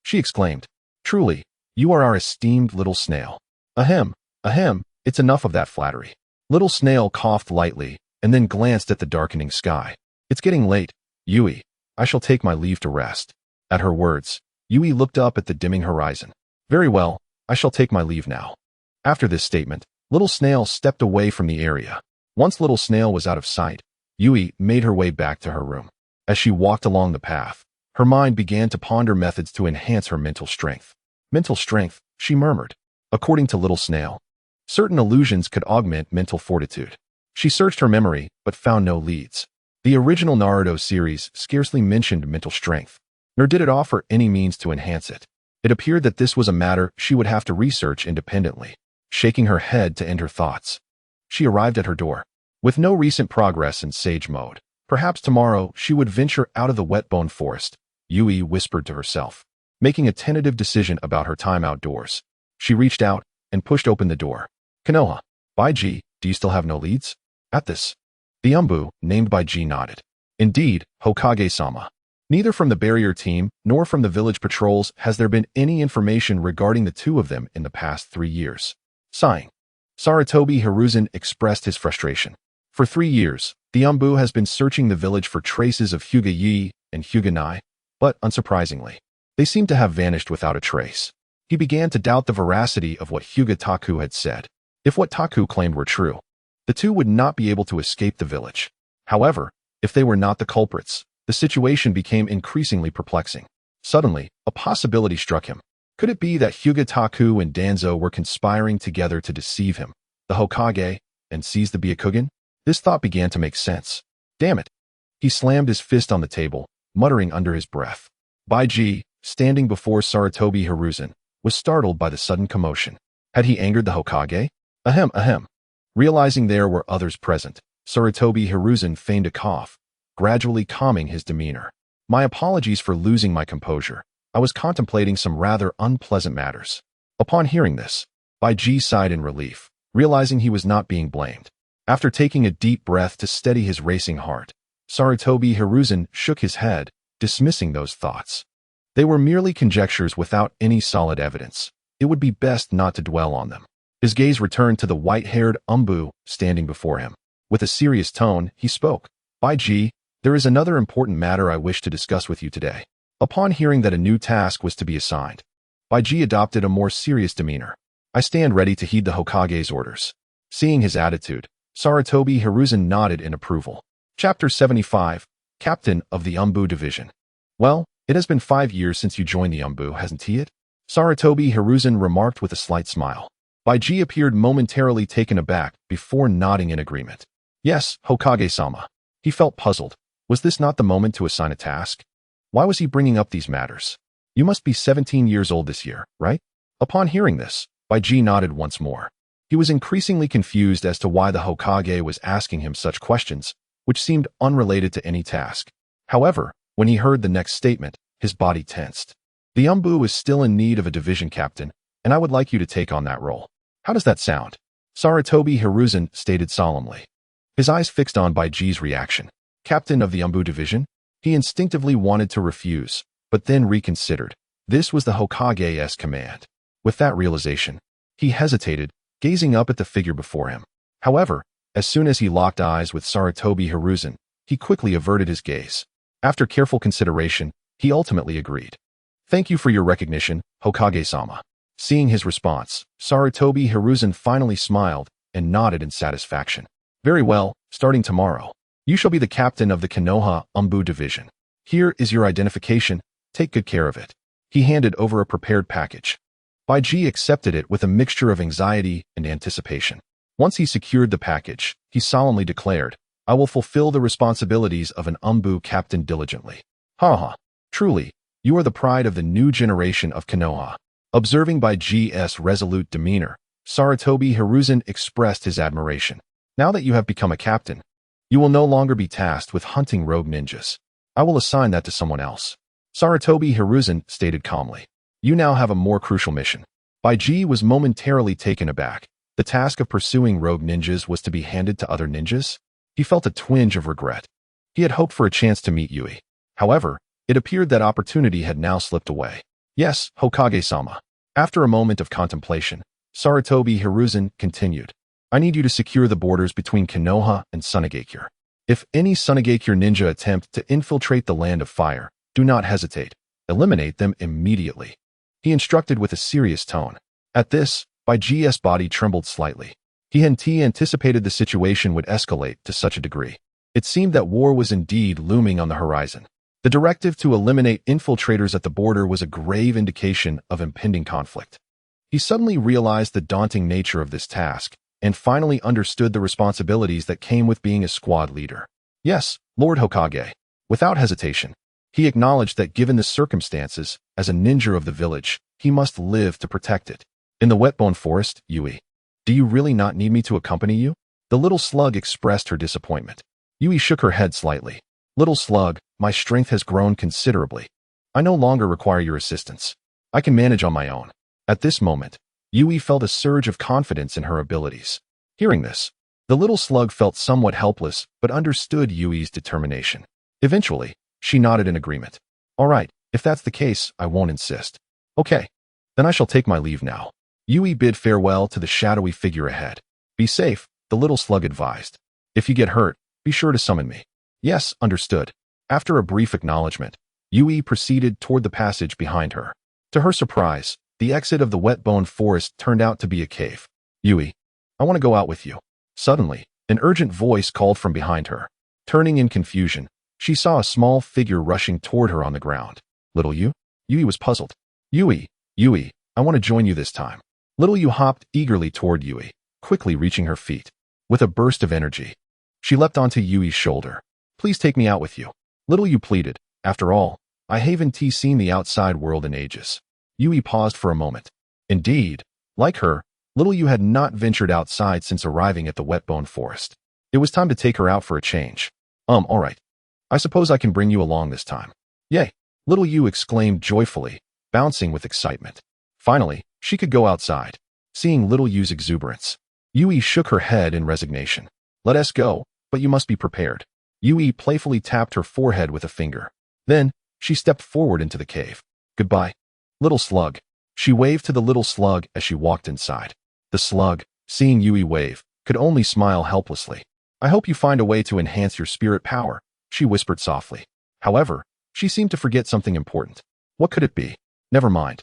she exclaimed. Truly, you are our esteemed Little Snail. Ahem, It's enough of that flattery. Little Snail coughed lightly and then glanced at the darkening sky. It's getting late, Yui. I shall take my leave to rest. At her words, Yui looked up at the dimming horizon. Very well, I shall take my leave now. After this statement, Little Snail stepped away from the area. Once Little Snail was out of sight, Yui made her way back to her room. As she walked along the path, her mind began to ponder methods to enhance her mental strength. Mental strength, she murmured. According to Little Snail, certain illusions could augment mental fortitude. She searched her memory, but found no leads. The original Naruto series scarcely mentioned mental strength, nor did it offer any means to enhance it. It appeared that this was a matter she would have to research independently. Shaking her head to end her thoughts, she arrived at her door. With no recent progress in sage mode, perhaps tomorrow she would venture out of the wet-bone forest, Yui whispered to herself. Making a tentative decision about her time outdoors, she reached out and pushed open the door. Konoha, by G, do you still have no leads? At this, the Umbu, named by G, nodded. Indeed, Hokage-sama. Neither from the barrier team nor from the village patrols has there been any information regarding the two of them in the past 3 years. Sighing, Sarutobi Hiruzen expressed his frustration. For 3 years, the Umbu has been searching the village for traces of Hyuga Yi and Hyuga Nai, but unsurprisingly, they seem to have vanished without a trace. He began to doubt the veracity of what Hyuga Taku had said. If what Taku claimed were true, the two would not be able to escape the village. However, if they were not the culprits, the situation became increasingly perplexing. Suddenly, a possibility struck him. Could it be that Hyuga Taku and Danzo were conspiring together to deceive him, the Hokage, and seize the Byakugan? This thought began to make sense. Damn it. He slammed his fist on the table, muttering under his breath. Bai Ji, standing before Sarutobi Hiruzen, was startled by the sudden commotion. Had he angered the Hokage? Ahem, ahem. Realizing there were others present, Sarutobi Hiruzen feigned a cough, gradually calming his demeanor. My apologies for losing my composure. I was contemplating some rather unpleasant matters. Upon hearing this, Bai Ji sighed in relief, realizing he was not being blamed. After taking a deep breath to steady his racing heart, Sarutobi Hiruzen shook his head, dismissing those thoughts. They were merely conjectures without any solid evidence. It would be best not to dwell on them. His gaze returned to the white-haired Umbu standing before him. With a serious tone, he spoke. Bai Ji, there is another important matter I wish to discuss with you today. Upon hearing that a new task was to be assigned, Bai Ji adopted a more serious demeanor. I stand ready to heed the Hokage's orders. Seeing his attitude, Sarutobi Hiruzen nodded in approval. Chapter 75, Captain of the Umbu Division. Well, it has been 5 years since you joined the Umbu, hasn't it? Sarutobi Hiruzen remarked with a slight smile. Bai Ji appeared momentarily taken aback before nodding in agreement. Yes, Hokage-sama. He felt puzzled. Was this not the moment to assign a task? Why was he bringing up these matters? You must be 17 years old this year, right? Upon hearing this, Bai Ji nodded once more. He was increasingly confused as to why the Hokage was asking him such questions, which seemed unrelated to any task. However, when he heard the next statement, his body tensed. The Umbu is still in need of a division captain, and I would like you to take on that role. How does that sound? Sarutobi Hiruzen stated solemnly. His eyes fixed on Bai Ji's reaction. Captain of the Umbu division? He instinctively wanted to refuse, but then reconsidered. This was the Hokage's command. With that realization, he hesitated, gazing up at the figure before him. However, as soon as he locked eyes with Sarutobi Hiruzen, he quickly averted his gaze. After careful consideration, he ultimately agreed. Thank you for your recognition, Hokage-sama. Seeing his response, Sarutobi Hiruzen finally smiled and nodded in satisfaction. Very well, starting tomorrow, you shall be the captain of the Konoha Umbu division. Here is your identification, take good care of it. He handed over a prepared package. Bai Ji accepted it with a mixture of anxiety and anticipation. Once he secured the package, he solemnly declared, I will fulfill the responsibilities of an Umbu captain diligently. Ha. Truly, you are the pride of the new generation of Konoha. Observing Bai Ji's resolute demeanor, Sarutobi Hiruzen expressed his admiration. Now that you have become a captain, you will no longer be tasked with hunting rogue ninjas. I will assign that to someone else. Sarutobi Hiruzen stated calmly. You now have a more crucial mission. Bai Ji was momentarily taken aback. The task of pursuing rogue ninjas was to be handed to other ninjas? He felt a twinge of regret. He had hoped for a chance to meet Yui. However, it appeared that opportunity had now slipped away. Yes, Hokage-sama. After a moment of contemplation, Sarutobi Hiruzen continued. I need you to secure the borders between Konoha and Sunagakure. If any Sunagakure ninja attempt to infiltrate the Land of Fire, do not hesitate. Eliminate them immediately. He instructed with a serious tone. At this, Baiji's body trembled slightly. He anticipated the situation would escalate to such a degree. It seemed that war was indeed looming on the horizon. The directive to eliminate infiltrators at the border was a grave indication of impending conflict. He suddenly realized the daunting nature of this task, and finally understood the responsibilities that came with being a squad leader. Yes, Lord Hokage. Without hesitation, he acknowledged that given the circumstances, as a ninja of the village, he must live to protect it. In the Wetbone Forest, Yui. Do you really not need me to accompany you? The little slug expressed her disappointment. Yui shook her head slightly. Little slug, my strength has grown considerably. I no longer require your assistance. I can manage on my own. At this moment, Yui felt a surge of confidence in her abilities. Hearing this, the little slug felt somewhat helpless but understood Yui's determination. Eventually, she nodded in agreement. All right, if that's the case, I won't insist. Okay, then I shall take my leave now. Yui bid farewell to the shadowy figure ahead. Be safe, the little slug advised. If you get hurt, be sure to summon me. Yes, understood. After a brief acknowledgement, Yui proceeded toward the passage behind her. To her surprise, the exit of the Wetbone Forest turned out to be a cave. Yui, I want to go out with you. Suddenly, an urgent voice called from behind her. Turning in confusion, she saw a small figure rushing toward her on the ground. Little Yu? Yui was puzzled. Yui, I want to join you this time. Little Yu hopped eagerly toward Yui, quickly reaching her feet. With a burst of energy, she leapt onto Yui's shoulder. Please take me out with you. Little Yu pleaded. After all, I haven't seen the outside world in ages. Yui paused for a moment. Indeed, like her, Little Yu had not ventured outside since arriving at the Wetbone Forest. It was time to take her out for a change. All right. I suppose I can bring you along this time. Yay! Little Yu exclaimed joyfully, bouncing with excitement. Finally, she could go outside. Seeing Little Yu's exuberance, Yui shook her head in resignation. Let us go, but you must be prepared. Yui playfully tapped her forehead with a finger. Then, she stepped forward into the cave. Goodbye, little slug. She waved to the little slug as she walked inside. The slug, seeing Yui wave, could only smile helplessly. I hope you find a way to enhance your spirit power, she whispered softly. However, she seemed to forget something important. What could it be? Never mind.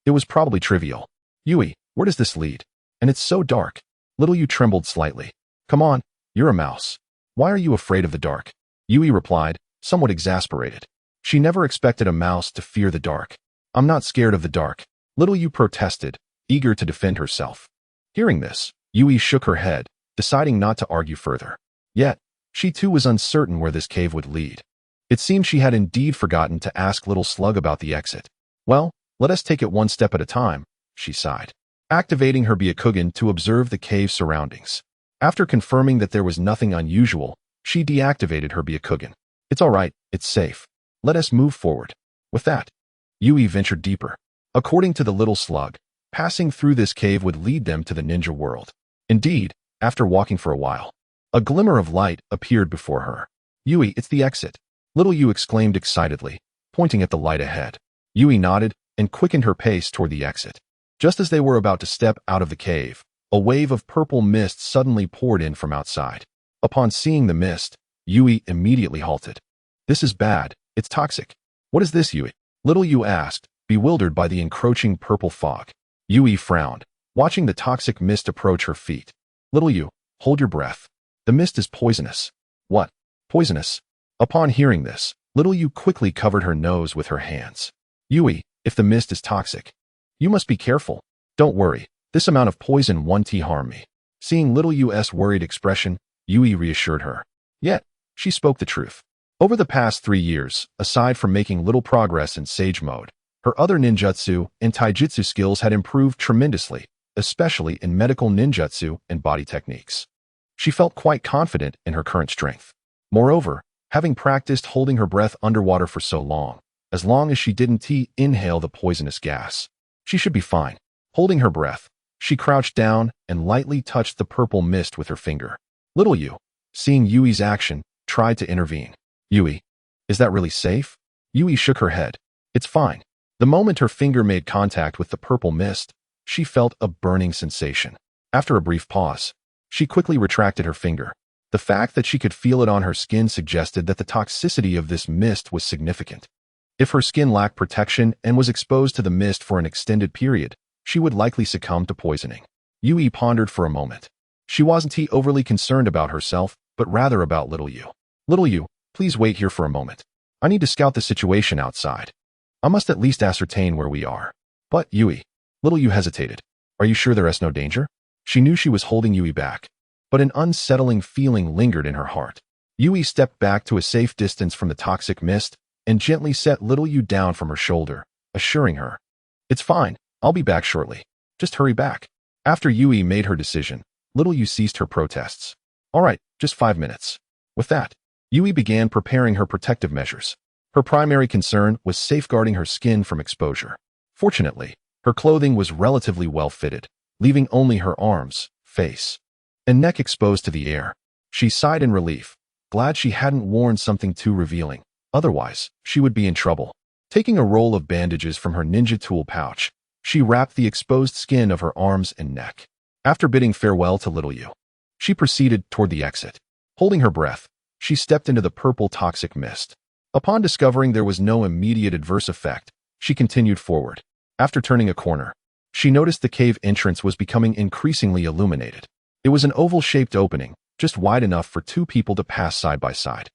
It was probably trivial. Yui, where does this lead? And it's so dark. Little Yu trembled slightly. Come on, you're a mouse. Why are you afraid of the dark? Yui replied, somewhat exasperated. She never expected a mouse to fear the dark. I'm not scared of the dark. Little Yu protested, eager to defend herself. Hearing this, Yui shook her head, deciding not to argue further. Yet, she too was uncertain where this cave would lead. It seemed she had indeed forgotten to ask Little Slug about the exit. Well, let us take it one step at a time, she sighed, activating her Byakugan to observe the cave surroundings. After confirming that there was nothing unusual, she deactivated her Byakugan. It's all right, it's safe. Let us move forward. With that, Yui ventured deeper. According to the Little Slug, passing through this cave would lead them to the ninja world. Indeed, after walking for a while, a glimmer of light appeared before her. Yui, it's the exit. Little Yu exclaimed excitedly, pointing at the light ahead. Yui nodded and quickened her pace toward the exit. Just as they were about to step out of the cave, a wave of purple mist suddenly poured in from outside. Upon seeing the mist, Yui immediately halted. This is bad. It's toxic. What is this, Yui? Little Yu asked, bewildered by the encroaching purple fog. Yui frowned, watching the toxic mist approach her feet. Little Yu, hold your breath. The mist is poisonous. What? Poisonous? Upon hearing this, Little Yu quickly covered her nose with her hands. Yui, if the mist is toxic, you must be careful. Don't worry, this amount of poison won't harm me. Seeing Little Yu's worried expression, Yui reassured her. Yet, she spoke the truth. Over the past 3 years, aside from making little progress in Sage Mode, her other ninjutsu and taijutsu skills had improved tremendously, especially in medical ninjutsu and body techniques. She felt quite confident in her current strength. Moreover, having practiced holding her breath underwater for so long as she didn't inhale the poisonous gas, she should be fine. Holding her breath, she crouched down and lightly touched the purple mist with her finger. Little Yu, seeing Yui's action, tried to intervene. Yui, is that really safe? Yui shook her head. It's fine. The moment her finger made contact with the purple mist, she felt a burning sensation. After a brief pause, she quickly retracted her finger. The fact that she could feel it on her skin suggested that the toxicity of this mist was significant. If her skin lacked protection and was exposed to the mist for an extended period, she would likely succumb to poisoning. Yui pondered for a moment. She wasn't overly concerned about herself, but rather about little Yu. Little Yu, please wait here for a moment. I need to scout the situation outside. I must at least ascertain where we are. But, Yui. Little Yu hesitated. Are you sure there is no danger? She knew she was holding Yui back, but an unsettling feeling lingered in her heart. Yui stepped back to a safe distance from the toxic mist and gently set little Yu down from her shoulder, assuring her, "It's fine, I'll be back shortly. Just hurry back." After Yui made her decision, little Yu ceased her protests. "All right, just 5 minutes." With that, Yui began preparing her protective measures. Her primary concern was safeguarding her skin from exposure. Fortunately, her clothing was relatively well fitted, leaving only her arms, face, and neck exposed to the air. She sighed in relief, glad she hadn't worn something too revealing. Otherwise, she would be in trouble. Taking a roll of bandages from her ninja tool pouch, she wrapped the exposed skin of her arms and neck. After bidding farewell to little Yu, she proceeded toward the exit. Holding her breath, she stepped into the purple toxic mist. Upon discovering there was no immediate adverse effect, she continued forward. After turning a corner, she noticed the cave entrance was becoming increasingly illuminated. It was an oval-shaped opening, just wide enough for 2 people to pass side by side.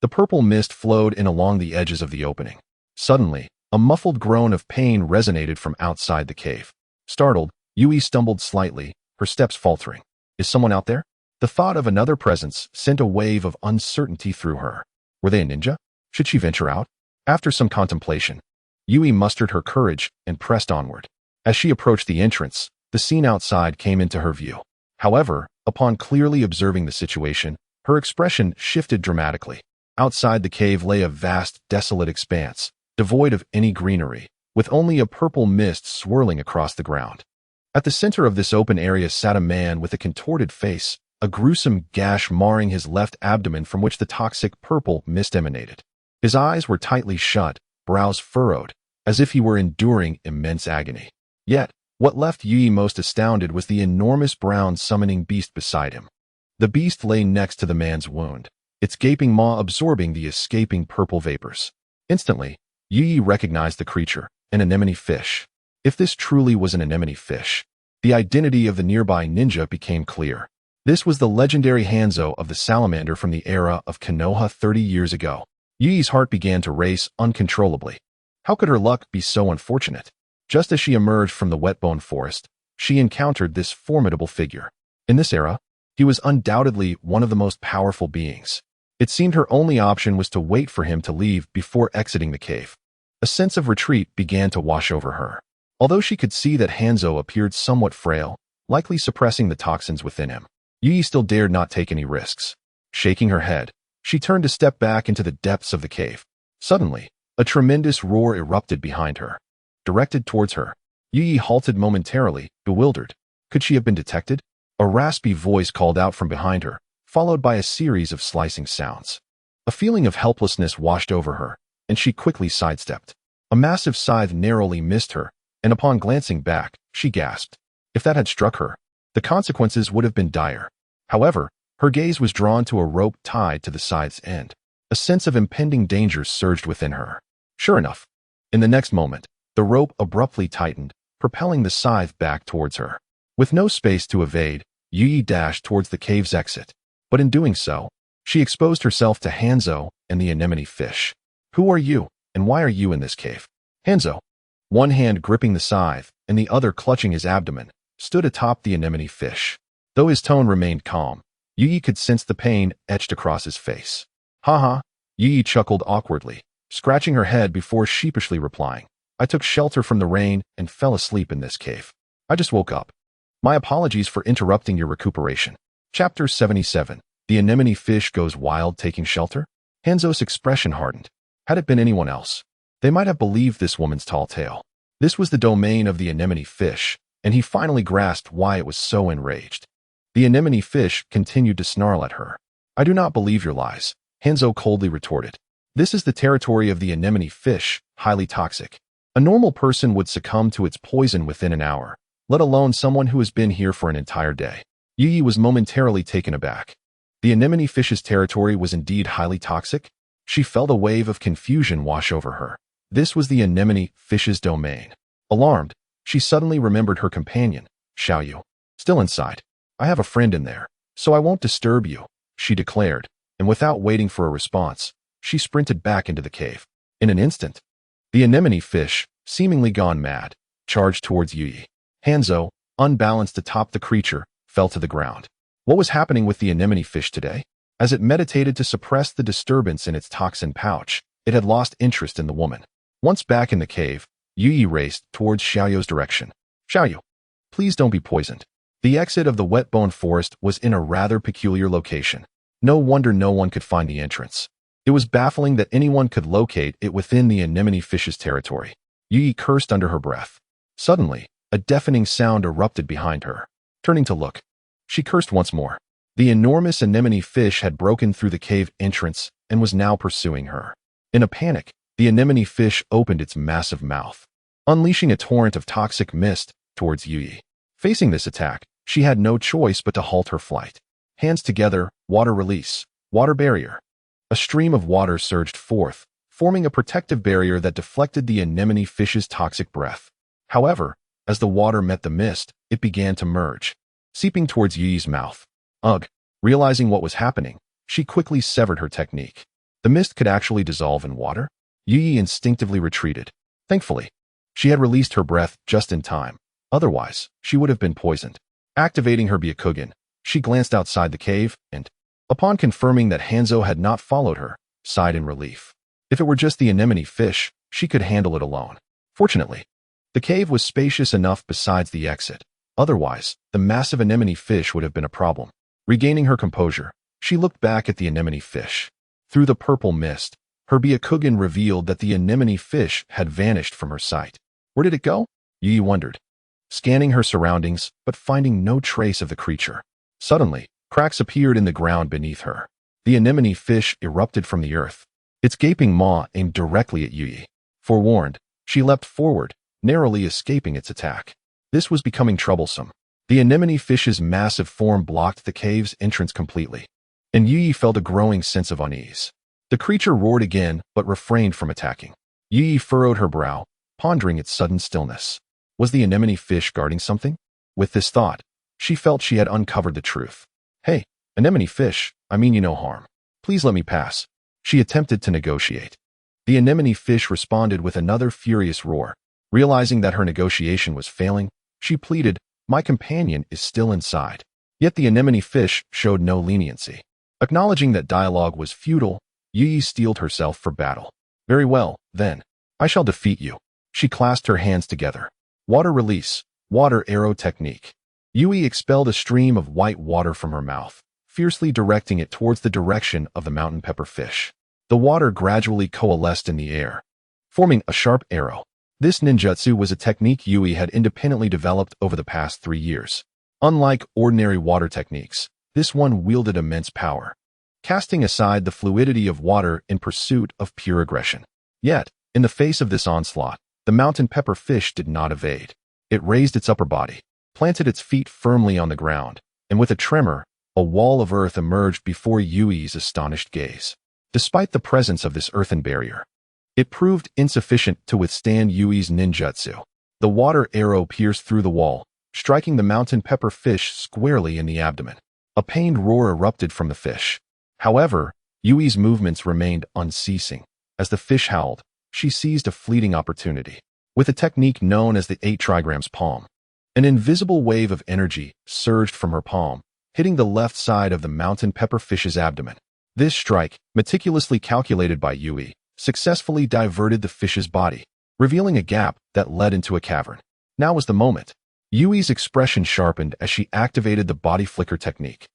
The purple mist flowed in along the edges of the opening. Suddenly, a muffled groan of pain resonated from outside the cave. Startled, Yui stumbled slightly, her steps faltering. Is someone out there? The thought of another presence sent a wave of uncertainty through her. Were they a ninja? Should she venture out? After some contemplation, Yui mustered her courage and pressed onward. As she approached the entrance, the scene outside came into her view. However, upon clearly observing the situation, her expression shifted dramatically. Outside the cave lay a vast, desolate expanse, devoid of any greenery, with only a purple mist swirling across the ground. At the center of this open area sat a man with a contorted face, a gruesome gash marring his left abdomen from which the toxic purple mist emanated. His eyes were tightly shut, brows furrowed, as if he were enduring immense agony. Yet, what left Yui most astounded was the enormous brown summoning beast beside him. The beast lay next to the man's wound, its gaping maw absorbing the escaping purple vapors. Instantly, Yui recognized the creature, an anemone fish. If this truly was an anemone fish, the identity of the nearby ninja became clear. This was the legendary Hanzo of the salamander from the era of Konoha 30 years ago. Yui's heart began to race uncontrollably. How could her luck be so unfortunate? Just as she emerged from the wetbone forest, she encountered this formidable figure. In this era, he was undoubtedly one of the most powerful beings. It seemed her only option was to wait for him to leave before exiting the cave. A sense of retreat began to wash over her. Although she could see that Hanzo appeared somewhat frail, likely suppressing the toxins within him, Yui still dared not take any risks. Shaking her head, she turned to step back into the depths of the cave. Suddenly, a tremendous roar erupted behind her. Directed towards her, Yui halted momentarily, bewildered. Could she have been detected? A raspy voice called out from behind her, followed by a series of slicing sounds. A feeling of helplessness washed over her, and she quickly sidestepped. A massive scythe narrowly missed her, and upon glancing back, she gasped. If that had struck her, the consequences would have been dire. However, her gaze was drawn to a rope tied to the scythe's end. A sense of impending danger surged within her. Sure enough, in the next moment, the rope abruptly tightened, propelling the scythe back towards her. With no space to evade, Yui dashed towards the cave's exit. But in doing so, she exposed herself to Hanzo and the anemone fish. Who are you, and why are you in this cave? Hanzo, one hand gripping the scythe and the other clutching his abdomen, stood atop the anemone fish. Though his tone remained calm, Yui could sense the pain etched across his face. Ha, Yui chuckled awkwardly, scratching her head before sheepishly replying. I took shelter from the rain and fell asleep in this cave. I just woke up. My apologies for interrupting your recuperation. Chapter 77. The anemone fish goes wild taking shelter? Hanzo's expression hardened. Had it been anyone else, they might have believed this woman's tall tale. This was the domain of the anemone fish, and he finally grasped why it was so enraged. The anemone fish continued to snarl at her. I do not believe your lies, Hanzo coldly retorted. This is the territory of the anemone fish, highly toxic. A normal person would succumb to its poison within an hour, let alone someone who has been here for an entire day. Yi was momentarily taken aback. The anemone fish's territory was indeed highly toxic. She felt a wave of confusion wash over her. This was the anemone fish's domain. Alarmed, she suddenly remembered her companion, Xiaoyu. Still inside. I have a friend in there, so I won't disturb you, she declared, and without waiting for a response, she sprinted back into the cave. In an instant, the anemone fish, seemingly gone mad, charged towards Yi. Hanzo, unbalanced atop the creature, fell to the ground. What was happening with the anemone fish today? As it meditated to suppress the disturbance in its toxin pouch, it had lost interest in the woman. Once back in the cave, Yi raced towards Xiaoyu's direction. Xiaoyu, please don't be poisoned. The exit of the wet bone forest was in a rather peculiar location. No wonder no one could find the entrance. It was baffling that anyone could locate it within the anemone fish's territory. Yi cursed under her breath. Suddenly, a deafening sound erupted behind her. Turning to look, she cursed once more. The enormous anemone fish had broken through the cave entrance and was now pursuing her. In a panic, the anemone fish opened its massive mouth, unleashing a torrent of toxic mist towards Yi. Facing this attack, she had no choice but to halt her flight. Hands together, water release, water barrier. A stream of water surged forth, forming a protective barrier that deflected the anemone fish's toxic breath. However, as the water met the mist, it began to merge, seeping towards Yi's mouth. Ugh! Realizing what was happening, she quickly severed her technique. The mist could actually dissolve in water? Yi instinctively retreated. Thankfully, she had released her breath just in time. Otherwise, she would have been poisoned. Activating her Byakugan, she glanced outside the cave and, upon confirming that Hanzo had not followed her, sighed in relief. If it were just the anemone fish, she could handle it alone. Fortunately, the cave was spacious enough besides the exit. Otherwise, the massive anemone fish would have been a problem. Regaining her composure, she looked back at the anemone fish. Through the purple mist, her Byakugan revealed that the anemone fish had vanished from her sight. Where did it go? Yi wondered, scanning her surroundings but finding no trace of the creature. Suddenly, cracks appeared in the ground beneath her. The anemone fish erupted from the earth, its gaping maw aimed directly at Yi. Forewarned, she leapt forward, narrowly escaping its attack. This was becoming troublesome. The anemone fish's massive form blocked the cave's entrance completely, and Yi felt a growing sense of unease. The creature roared again but refrained from attacking. Yi furrowed her brow, pondering its sudden stillness. Was the anemone fish guarding something? With this thought, she felt she had uncovered the truth. Hey, anemone fish, I mean you no harm. Please let me pass. She attempted to negotiate. The anemone fish responded with another furious roar. Realizing that her negotiation was failing, she pleaded, my companion is still inside. Yet the anemone fish showed no leniency. Acknowledging that dialogue was futile, Yi steeled herself for battle. Very well, then. I shall defeat you. She clasped her hands together. Water release, water arrow technique. Yui expelled a stream of white water from her mouth, fiercely directing it towards the direction of the mountain pepper fish. The water gradually coalesced in the air, forming a sharp arrow. This ninjutsu was a technique Yui had independently developed over the past 3 years. Unlike ordinary water techniques, this one wielded immense power, casting aside the fluidity of water in pursuit of pure aggression. Yet, in the face of this onslaught, the mountain pepper fish did not evade. It raised its upper body, planted its feet firmly on the ground, and with a tremor, a wall of earth emerged before Yui's astonished gaze. Despite the presence of this earthen barrier, it proved insufficient to withstand Yui's ninjutsu. The water arrow pierced through the wall, striking the mountain pepper fish squarely in the abdomen. A pained roar erupted from the fish. However, Yui's movements remained unceasing. As the fish howled, she seized a fleeting opportunity. With a technique known as the 8 trigrams palm, an invisible wave of energy surged from her palm, hitting the left side of the mountain pepper fish's abdomen. This strike, meticulously calculated by Yui, successfully diverted the fish's body, revealing a gap that led into a cavern. Now was the moment. Yui's expression sharpened as she activated the body flicker technique,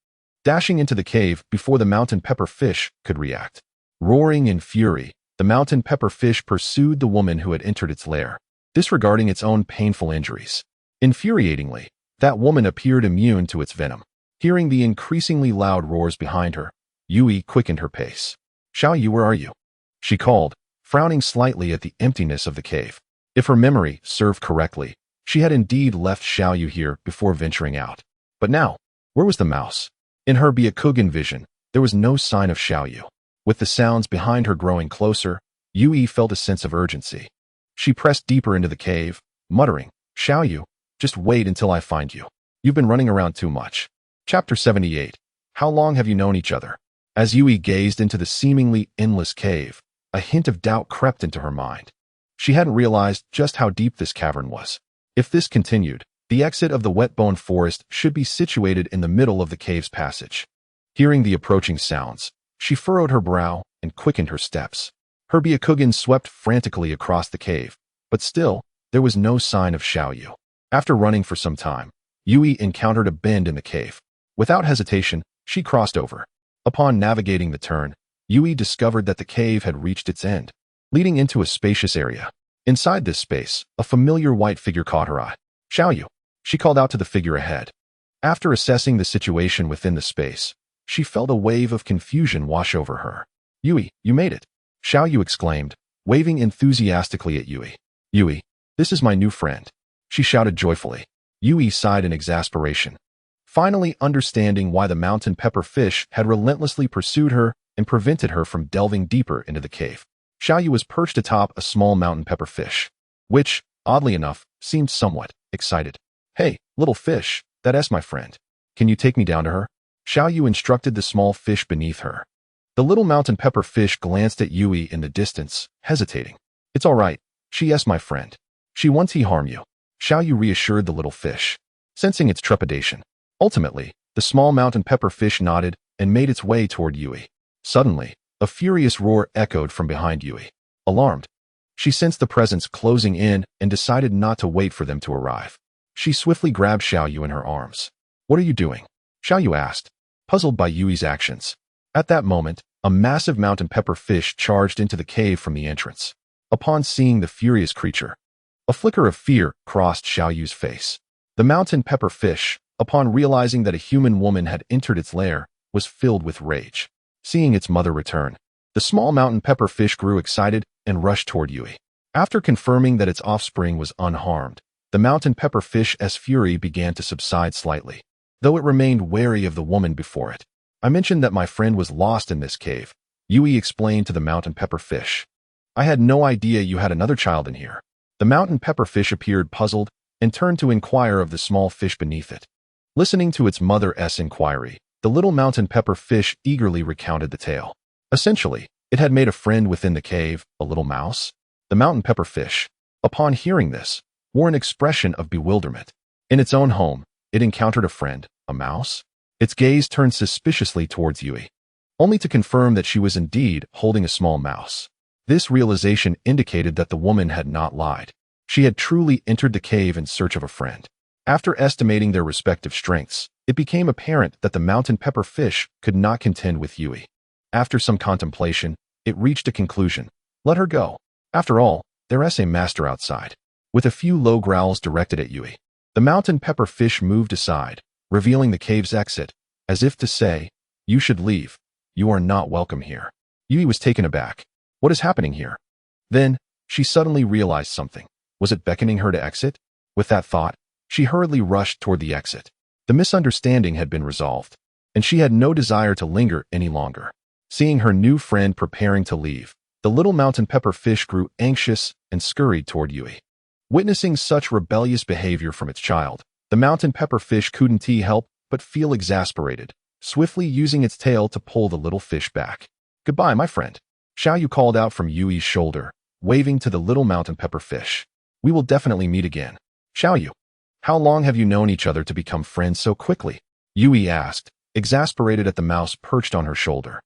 dashing into the cave before the mountain pepper fish could react. Roaring in fury, the mountain pepper fish pursued the woman who had entered its lair, disregarding its own painful injuries. Infuriatingly, that woman appeared immune to its venom. Hearing the increasingly loud roars behind her, Yui quickened her pace. Xiaoyu, where are you? She called, frowning slightly at the emptiness of the cave. If her memory served correctly, She had indeed left Xiaoyu here before venturing out. But now, where was the mouse? In her Byakugan vision, there was no sign of Xiaoyu. With the sounds behind her growing closer, Yui felt a sense of urgency. She pressed deeper into the cave, muttering, "Xiaoyu, just wait until I find you. You've been running around too much." Chapter 78. How long have you known each other? As Yui gazed into the seemingly endless cave, a hint of doubt crept into her mind. She hadn't realized just how deep this cavern was. If this continued, the exit of the wet-bone forest should be situated in the middle of the cave's passage. Hearing the approaching sounds, she furrowed her brow and quickened her steps. Her Byakugan swept frantically across the cave, but still, there was no sign of Xiaoyu. After running for some time, Yui encountered a bend in the cave. Without hesitation, she crossed over. Upon navigating the turn, Yui discovered that the cave had reached its end, leading into a spacious area. Inside this space, a familiar white figure caught her eye. "Xiaoyu," she called out to the figure ahead. After assessing the situation within the space, she felt a wave of confusion wash over her. "Yui, you made it," Xiaoyu exclaimed, waving enthusiastically at Yui. "Yui, this is my new friend," she shouted joyfully. Yui sighed in exasperation, finally understanding why the mountain pepper fish had relentlessly pursued her and prevented her from delving deeper into the cave. Xiaoyu was perched atop a small mountain pepper fish, which, oddly enough, seemed somewhat excited. "Hey, little fish, that's my friend. Can you take me down to her?" Xiaoyu instructed the small fish beneath her. The little mountain pepper fish glanced at Yui in the distance, hesitating. "It's all right, she's my friend. She won't harm you," Xiaoyu reassured the little fish, sensing its trepidation. Ultimately, the small mountain pepper fish nodded and made its way toward Yui. Suddenly, a furious roar echoed from behind Yui. Alarmed, she sensed the presence closing in and decided not to wait for them to arrive. She swiftly grabbed Xiaoyu in her arms. "What are you doing?" Xiaoyu asked, puzzled by Yui's actions. At that moment, a massive mountain pepper fish charged into the cave from the entrance. Upon seeing the furious creature, a flicker of fear crossed Xiaoyu's face. The mountain pepper fish, upon realizing that a human woman had entered its lair, was filled with rage. Seeing its mother return, the small mountain pepper fish grew excited and rushed toward Yui. After confirming that its offspring was unharmed, the mountain pepper fish's fury began to subside slightly, though it remained wary of the woman before it. "I mentioned that my friend was lost in this cave," Yui explained to the mountain pepper fish. "I had no idea you had another child in here." The mountain pepper fish appeared puzzled and turned to inquire of the small fish beneath it. Listening to its mother's inquiry, the little mountain pepper fish eagerly recounted the tale. Essentially, it had made a friend within the cave, a little mouse. The mountain pepper fish, upon hearing this, wore an expression of bewilderment. In its own home, it encountered a friend, a mouse. Its gaze turned suspiciously towards Yui, only to confirm that she was indeed holding a small mouse. This realization indicated that the woman had not lied. She had truly entered the cave in search of a friend. After estimating their respective strengths, it became apparent that the mountain pepper fish could not contend with Yui. After some contemplation, it reached a conclusion. Let her go. After all, there's a master outside. With a few low growls directed at Yui, the mountain pepper fish moved aside, revealing the cave's exit, as if to say, "You should leave. You are not welcome here." Yui was taken aback. What is happening here? Then, she suddenly realized something. Was it beckoning her to exit? With that thought, she hurriedly rushed toward the exit. The misunderstanding had been resolved, and she had no desire to linger any longer. Seeing her new friend preparing to leave, the little mountain pepper fish grew anxious and scurried toward Yui. Witnessing such rebellious behavior from its child, the mountain pepper fish couldn't help but feel exasperated, swiftly using its tail to pull the little fish back. "Goodbye, my friend," Xiaoyu called out from Yui's shoulder, waving to the little mountain pepper fish. "We will definitely meet again." "Xiaoyu, how long have you known each other to become friends so quickly?" Yui asked, exasperated at the mouse perched on her shoulder.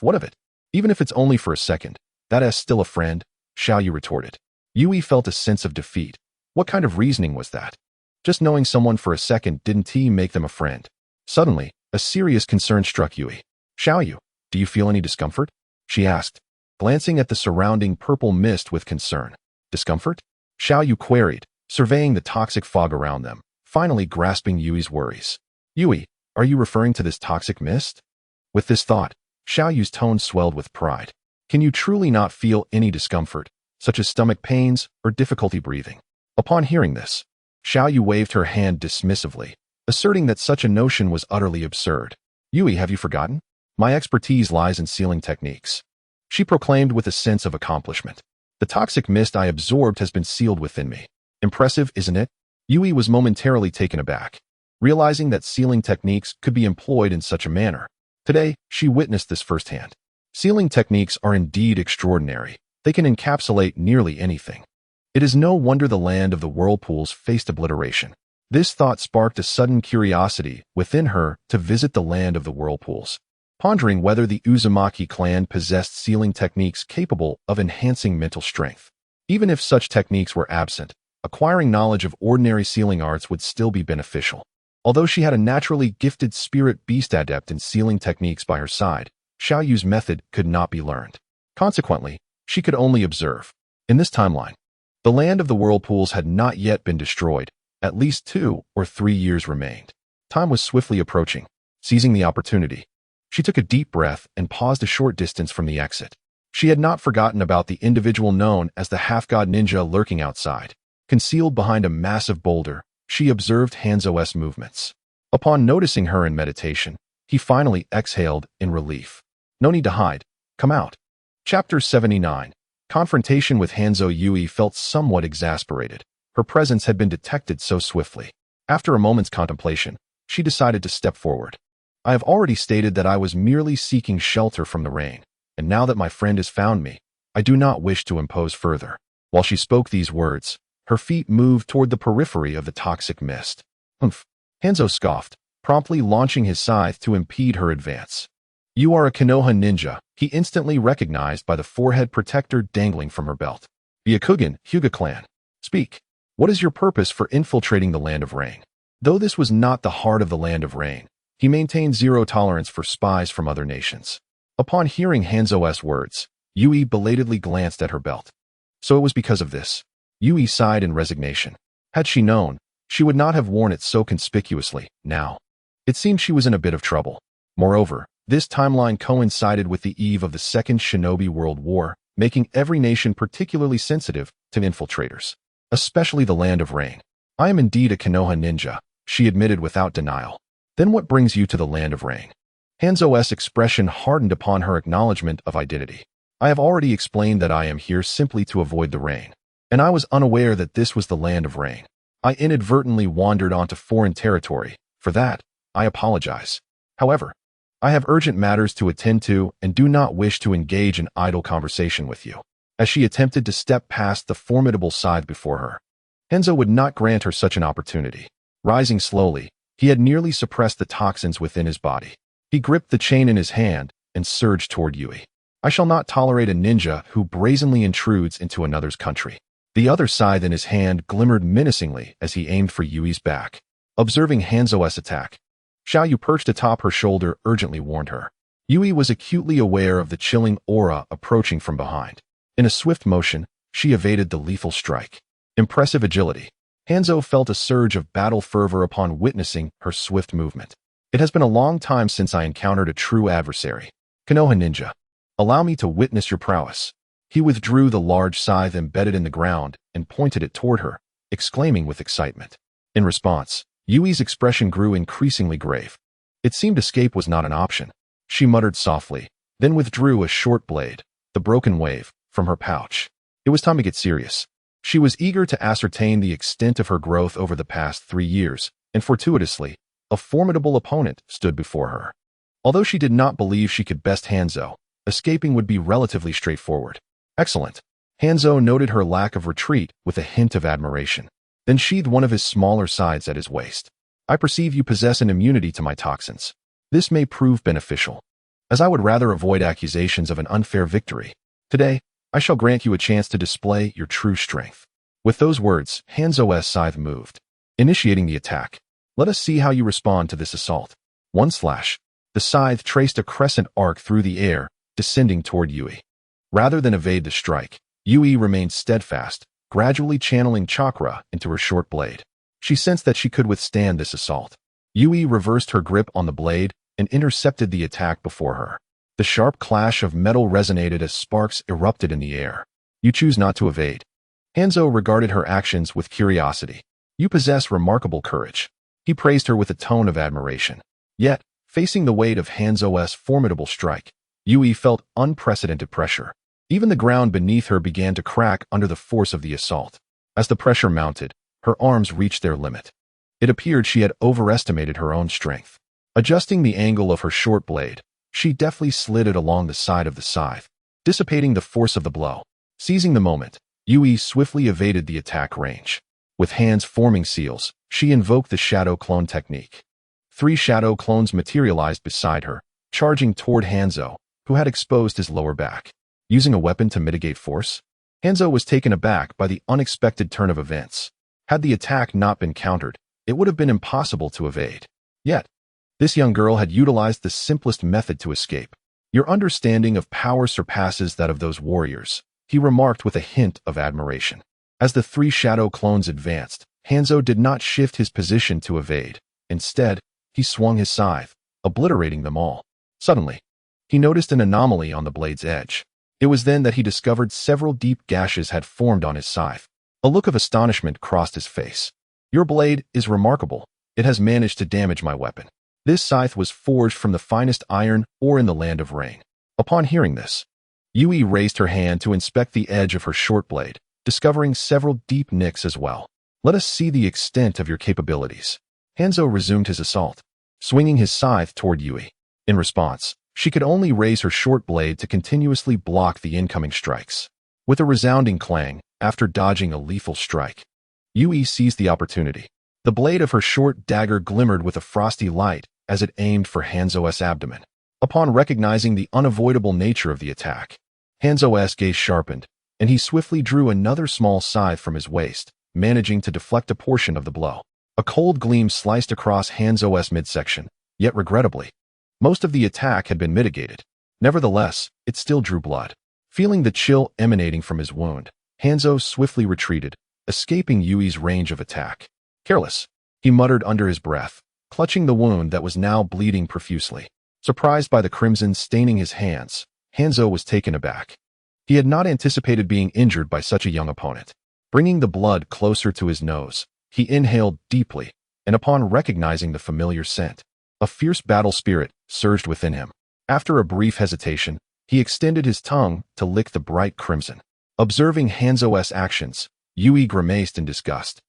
What of it? Even if it's only for a second, that's still a friend," Xiaoyu retorted. Yui felt a sense of defeat. What kind of reasoning was that? Just knowing someone for a second didn't make them a friend. Suddenly, a serious concern struck Yui. "Xiaoyu, do you feel any discomfort?" she asked, glancing at the surrounding purple mist with concern. "Discomfort?" Xiaoyu queried, surveying the toxic fog around them, finally grasping Yui's worries. "Yui, are you referring to this toxic mist?" With this thought, Xiaoyu's tone swelled with pride. "Can you truly not feel any discomfort, such as stomach pains or difficulty breathing?" Upon hearing this, Xiaoyu waved her hand dismissively, asserting that such a notion was utterly absurd. Yui, have you forgotten? My expertise lies in sealing techniques, she proclaimed with a sense of accomplishment. The toxic mist I absorbed has been sealed within me. Impressive, isn't it? Yui was momentarily taken aback, realizing that sealing techniques could be employed in such a manner. Today, she witnessed this firsthand. Sealing techniques are indeed extraordinary. They can encapsulate nearly anything. It is no wonder the land of the whirlpools faced obliteration. This thought sparked a sudden curiosity within her to visit the land of the whirlpools, pondering whether the Uzumaki clan possessed sealing techniques capable of enhancing mental strength. Even if such techniques were absent, acquiring knowledge of ordinary sealing arts would still be beneficial. Although she had a naturally gifted spirit beast adept in sealing techniques by her side, Xiaoyu's method could not be learned. Consequently, she could only observe. In this timeline, the land of the whirlpools had not yet been destroyed. At least 2 or 3 years remained. Time was swiftly approaching. Seizing the opportunity, she took a deep breath and paused a short distance from the exit. She had not forgotten about the individual known as the half-god ninja lurking outside. Concealed behind a massive boulder, she observed Hanzo's movements. Upon noticing her in meditation, he finally exhaled in relief. No need to hide. Come out. Chapter 79. Confrontation with Hanzo. Yui felt somewhat exasperated. Her presence had been detected so swiftly. After a moment's contemplation, she decided to step forward. I have already stated that I was merely seeking shelter from the rain, and now that my friend has found me, I do not wish to impose further. While she spoke these words, her feet moved toward the periphery of the toxic mist. Humph. Hanzo scoffed, promptly launching his scythe to impede her advance. You are a Konoha ninja, he instantly recognized by the forehead protector dangling from her belt. Byakugan, Hyuga clan. Speak. What is your purpose for infiltrating the Land of Rain? Though this was not the heart of the Land of Rain, he maintained zero tolerance for spies from other nations. Upon hearing Hanzo's words, Yui belatedly glanced at her belt. So it was because of this. Yui sighed in resignation. Had she known, she would not have worn it so conspicuously. Now, it seemed she was in a bit of trouble. Moreover, this timeline coincided with the eve of the Second Shinobi World War, making every nation particularly sensitive to infiltrators, especially the Land of Rain. I am indeed a Konoha ninja, she admitted without denial. Then what brings you to the Land of Rain? Hanzo's expression hardened upon her acknowledgement of identity. I have already explained that I am here simply to avoid the rain, and I was unaware that this was the Land of Rain. I inadvertently wandered onto foreign territory. For that, I apologize. However, I have urgent matters to attend to and do not wish to engage in idle conversation with you. As she attempted to step past the formidable scythe before her, Hanzo would not grant her such an opportunity. Rising slowly, he had nearly suppressed the toxins within his body. He gripped the chain in his hand and surged toward Yui. I shall not tolerate a ninja who brazenly intrudes into another's country. The other scythe in his hand glimmered menacingly as he aimed for Yui's back. Observing Hanzo's attack, Xiaoyu perched atop her shoulder urgently warned her. Yui was acutely aware of the chilling aura approaching from behind. In a swift motion, she evaded the lethal strike. Impressive agility. Hanzo felt a surge of battle fervor upon witnessing her swift movement. It has been a long time since I encountered a true adversary. Konoha ninja, allow me to witness your prowess. He withdrew the large scythe embedded in the ground and pointed it toward her, exclaiming with excitement. In response, Yui's expression grew increasingly grave. It seemed escape was not an option. She muttered softly, then withdrew a short blade, the broken wave, from her pouch. It was time to get serious. She was eager to ascertain the extent of her growth over the past 3 years, and fortuitously, a formidable opponent stood before her. Although she did not believe she could best Hanzo, escaping would be relatively straightforward. Excellent. Hanzo noted her lack of retreat with a hint of admiration, then sheathed one of his smaller scythes at his waist. I perceive you possess an immunity to my toxins. This may prove beneficial, as I would rather avoid accusations of an unfair victory. Today, I shall grant you a chance to display your true strength. With those words, Hanzo's scythe moved, initiating the attack. Let us see how you respond to this assault. One slash. The scythe traced a crescent arc through the air, descending toward Yui. Rather than evade the strike, Yui remained steadfast, gradually channeling chakra into her short blade. She sensed that she could withstand this assault. Yui reversed her grip on the blade and intercepted the attack before her. The sharp clash of metal resonated as sparks erupted in the air. You choose not to evade. Hanzo regarded her actions with curiosity. You possess remarkable courage. He praised her with a tone of admiration. Yet, facing the weight of Hanzo's formidable strike, Yui felt unprecedented pressure. Even the ground beneath her began to crack under the force of the assault. As the pressure mounted, her arms reached their limit. It appeared she had overestimated her own strength. Adjusting the angle of her short blade, she deftly slid it along the side of the scythe, dissipating the force of the blow. Seizing the moment, Yui swiftly evaded the attack range. With hands forming seals, she invoked the shadow clone technique. 3 shadow clones materialized beside her, charging toward Hanzo, who had exposed his lower back. Using a weapon to mitigate force? Hanzo was taken aback by the unexpected turn of events. Had the attack not been countered, it would have been impossible to evade. Yet, this young girl had utilized the simplest method to escape. Your understanding of power surpasses that of those warriors, he remarked with a hint of admiration. As the 3 shadow clones advanced, Hanzo did not shift his position to evade. Instead, he swung his scythe, obliterating them all. Suddenly, he noticed an anomaly on the blade's edge. It was then that he discovered several deep gashes had formed on his scythe. A look of astonishment crossed his face. Your blade is remarkable. It has managed to damage my weapon. This scythe was forged from the finest iron ore in the land of rain. Upon hearing this, Yui raised her hand to inspect the edge of her short blade, discovering several deep nicks as well. Let us see the extent of your capabilities. Hanzo resumed his assault, swinging his scythe toward Yui. In response, she could only raise her short blade to continuously block the incoming strikes. With a resounding clang, after dodging a lethal strike, Yui seized the opportunity. The blade of her short dagger glimmered with a frosty light as it aimed for Hanzo's abdomen. Upon recognizing the unavoidable nature of the attack, Hanzo's gaze sharpened, and he swiftly drew another small scythe from his waist, managing to deflect a portion of the blow. A cold gleam sliced across Hanzo's midsection, yet regrettably, most of the attack had been mitigated. Nevertheless, it still drew blood. Feeling the chill emanating from his wound, Hanzo swiftly retreated, escaping Yui's range of attack. Careless, he muttered under his breath, clutching the wound that was now bleeding profusely. Surprised by the crimson staining his hands, Hanzo was taken aback. He had not anticipated being injured by such a young opponent. Bringing the blood closer to his nose, he inhaled deeply, and upon recognizing the familiar scent, a fierce battle spirit surged within him. After a brief hesitation, he extended his tongue to lick the bright crimson. Observing Hanzo's actions, Yui grimaced in disgust.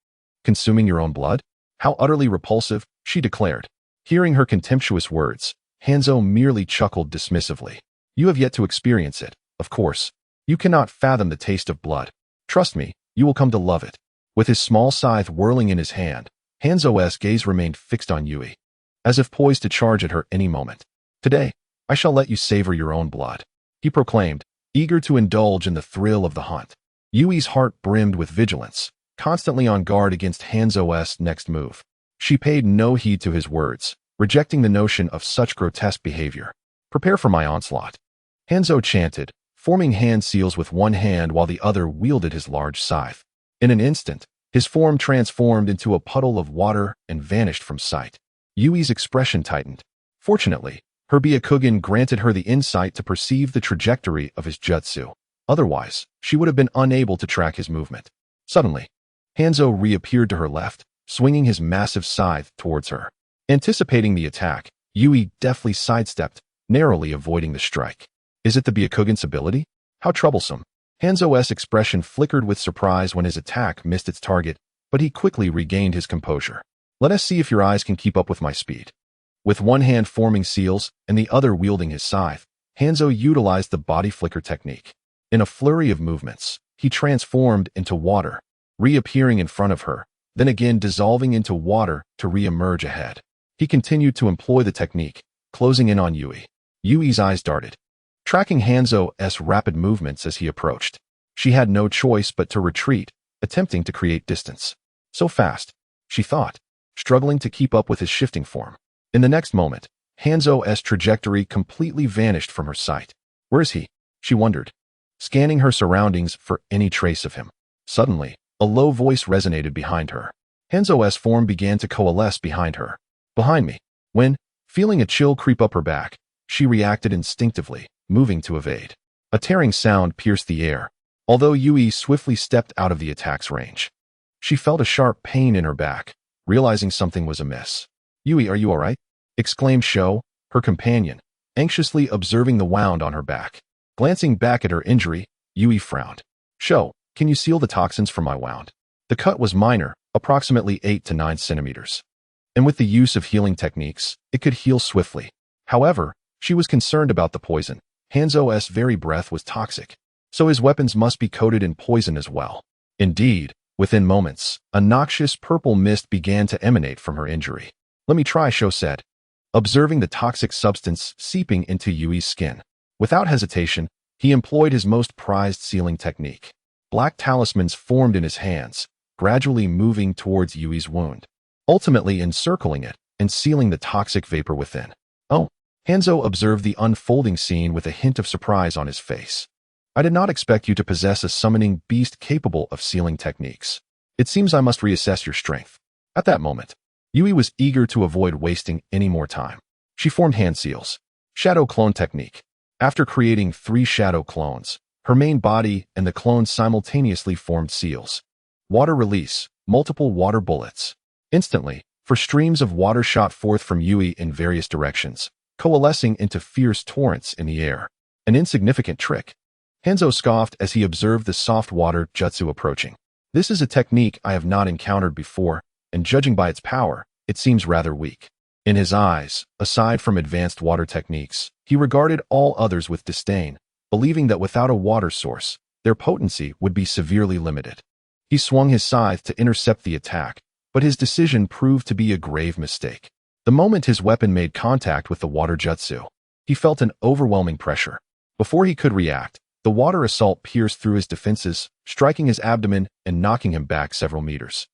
Consuming your own blood? How utterly repulsive, she declared. Hearing her contemptuous words, Hanzo merely chuckled dismissively. You have yet to experience it, of course. You cannot fathom the taste of blood. Trust me, you will come to love it. With his small scythe whirling in his hand, Hanzo's gaze remained fixed on Yui, as if poised to charge at her any moment. Today, I shall let you savor your own blood, he proclaimed, eager to indulge in the thrill of the hunt. Yui's heart brimmed with vigilance, constantly on guard against Hanzo's next move. She paid no heed to his words, rejecting the notion of such grotesque behavior. Prepare for my onslaught, Hanzo chanted, forming hand seals with one hand while the other wielded his large scythe. In an instant, his form transformed into a puddle of water and vanished from sight. Yui's expression tightened. Fortunately, her Byakugan granted her the insight to perceive the trajectory of his jutsu. Otherwise, she would have been unable to track his movement. Suddenly, Hanzo reappeared to her left, swinging his massive scythe towards her. Anticipating the attack, Yui deftly sidestepped, narrowly avoiding the strike. Is it the Byakugan's ability? How troublesome. Hanzo's expression flickered with surprise when his attack missed its target, but he quickly regained his composure. Let us see if your eyes can keep up with my speed. With one hand forming seals and the other wielding his scythe, Hanzo utilized the body flicker technique. In a flurry of movements, he transformed into water, reappearing in front of her, then again dissolving into water to re-emerge ahead. He continued to employ the technique, closing in on Yui. Yui's eyes darted, tracking Hanzo's rapid movements as he approached. She had no choice but to retreat, attempting to create distance. So fast, she thought, struggling to keep up with his shifting form. In the next moment, Hanzo's trajectory completely vanished from her sight. Where is he? She wondered, scanning her surroundings for any trace of him. Suddenly, a low voice resonated behind her. Hanzo's form began to coalesce behind her. Behind me. When, feeling a chill creep up her back, she reacted instinctively, moving to evade. A tearing sound pierced the air, although Yui swiftly stepped out of the attack's range. She felt a sharp pain in her back, realizing something was amiss. "Yui, are you alright?" exclaimed Sho, her companion, anxiously observing the wound on her back. Glancing back at her injury, Yui frowned. "Sho, can you seal the toxins from my wound?" The cut was minor, approximately 8 to 9 centimeters. And with the use of healing techniques, it could heal swiftly. However, she was concerned about the poison. Hanzo's very breath was toxic, so his weapons must be coated in poison as well. Indeed, within moments, a noxious purple mist began to emanate from her injury. "Let me try," Sho said, observing the toxic substance seeping into Yui's skin. Without hesitation, he employed his most prized sealing technique. Black talismans formed in his hands, gradually moving towards Yui's wound, ultimately encircling it and sealing the toxic vapor within. "Oh." Hanzo observed the unfolding scene with a hint of surprise on his face. "I did not expect you to possess a summoning beast capable of sealing techniques. It seems I must reassess your strength." At that moment, Yui was eager to avoid wasting any more time. She formed hand seals. Shadow clone technique. After creating 3 shadow clones, her main body and the clones simultaneously formed seals. Water release. Multiple water bullets. Instantly, for streams of water shot forth from Yui in various directions, coalescing into fierce torrents in the air. An insignificant trick. Hanzo scoffed as he observed the soft water jutsu approaching. "This is a technique I have not encountered before, and judging by its power, it seems rather weak." In his eyes, aside from advanced water techniques, he regarded all others with disdain, believing that without a water source, their potency would be severely limited. He swung his scythe to intercept the attack, but his decision proved to be a grave mistake. The moment his weapon made contact with the water jutsu, he felt an overwhelming pressure. Before he could react, the water assault pierced through his defenses, striking his abdomen and knocking him back several meters.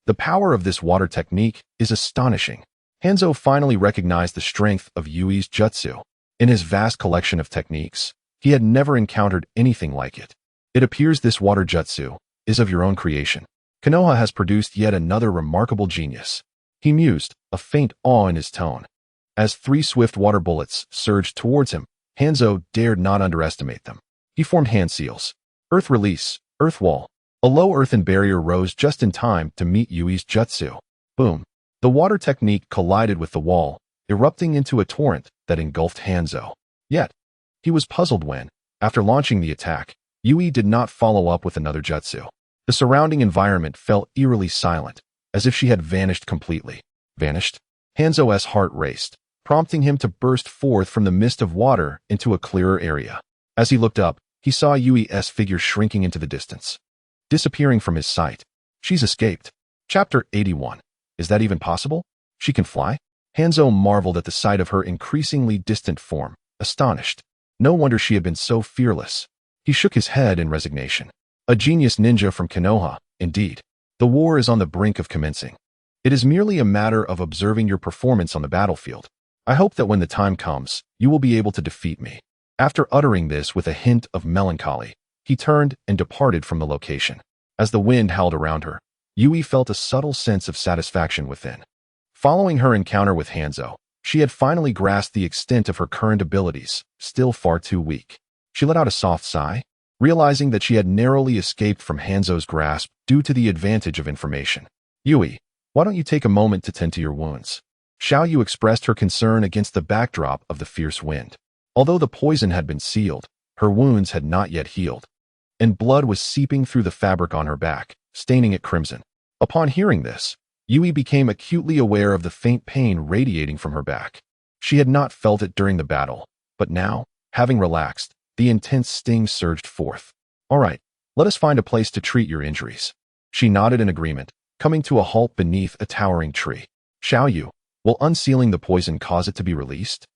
The power of this water technique is astonishing. Hanzo finally recognized the strength of Yui's jutsu. In his vast collection of techniques, he had never encountered anything like it. "It appears this water jutsu is of your own creation. Konoha has produced yet another remarkable genius," he mused, a faint awe in his tone. As 3 swift water bullets surged towards him, Hanzo dared not underestimate them. He formed hand seals. Earth release. Earth wall. A low earthen barrier rose just in time to meet Yui's jutsu. Boom. The water technique collided with the wall, erupting into a torrent that engulfed Hanzo. Yet, he was puzzled when, after launching the attack, Yui did not follow up with another jutsu. The surrounding environment felt eerily silent, as if she had vanished completely. Vanished? Hanzo's heart raced, prompting him to burst forth from the mist of water into a clearer area. As he looked up, he saw Yui's figure shrinking into the distance, disappearing from his sight. "She's escaped." Chapter 81. Is that even possible? She can fly? Hanzo marveled at the sight of her increasingly distant form, astonished. No wonder she had been so fearless. He shook his head in resignation. A genius ninja from Konoha, indeed. The war is on the brink of commencing. It is merely a matter of observing your performance on the battlefield. I hope that when the time comes, you will be able to defeat me. After uttering this with a hint of melancholy, he turned and departed from the location. As the wind howled around her, Yui felt a subtle sense of satisfaction within. Following her encounter with Hanzo, she had finally grasped the extent of her current abilities, still far too weak. She let out a soft sigh, realizing that she had narrowly escaped from Hanzo's grasp due to the advantage of information. "Yui, why don't you take a moment to tend to your wounds?" Xiaoyu expressed her concern against the backdrop of the fierce wind. Although the poison had been sealed, her wounds had not yet healed, and blood was seeping through the fabric on her back, staining it crimson. Upon hearing this, Yui became acutely aware of the faint pain radiating from her back. She had not felt it during the battle, but now, having relaxed, the intense sting surged forth. "All right, let us find a place to treat your injuries." She nodded in agreement, coming to a halt beneath a towering tree. "Xiaoyu, will unsealing the poison cause it to be released?"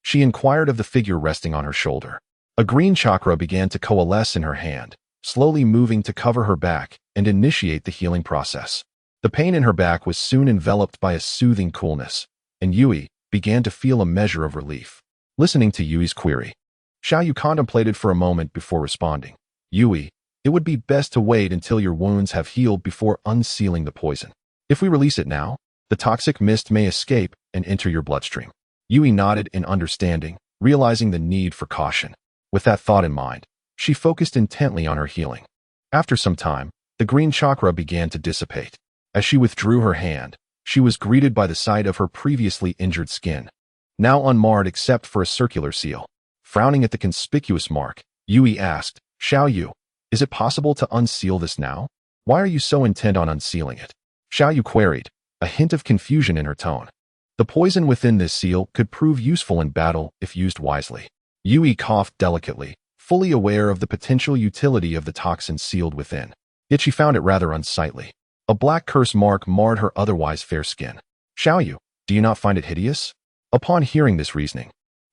She inquired of the figure resting on her shoulder. A green chakra began to coalesce in her hand, slowly moving to cover her back and initiate the healing process. The pain in her back was soon enveloped by a soothing coolness, and Yui began to feel a measure of relief. Listening to Yui's query, Xiaoyu contemplated for a moment before responding. "Yui, it would be best to wait until your wounds have healed before unsealing the poison. If we release it now, the toxic mist may escape and enter your bloodstream." Yui nodded in understanding, realizing the need for caution. With that thought in mind, she focused intently on her healing. After some time, The green chakra began to dissipate. As she withdrew her hand, she was greeted by the sight of her previously injured skin, now unmarred except for a circular seal. Frowning at the conspicuous mark, Yui asked, Xiao Yu, is it possible to unseal this now? Why are you so intent on unsealing it? Xiao Yu queried, a hint of confusion in her tone. The poison within this seal could prove useful in battle if used wisely. Yui coughed delicately, fully aware of the potential utility of the toxin sealed within. Yet she found it rather unsightly. A black curse mark marred her otherwise fair skin. Xiao Yu, do you not find it hideous? Upon hearing this reasoning,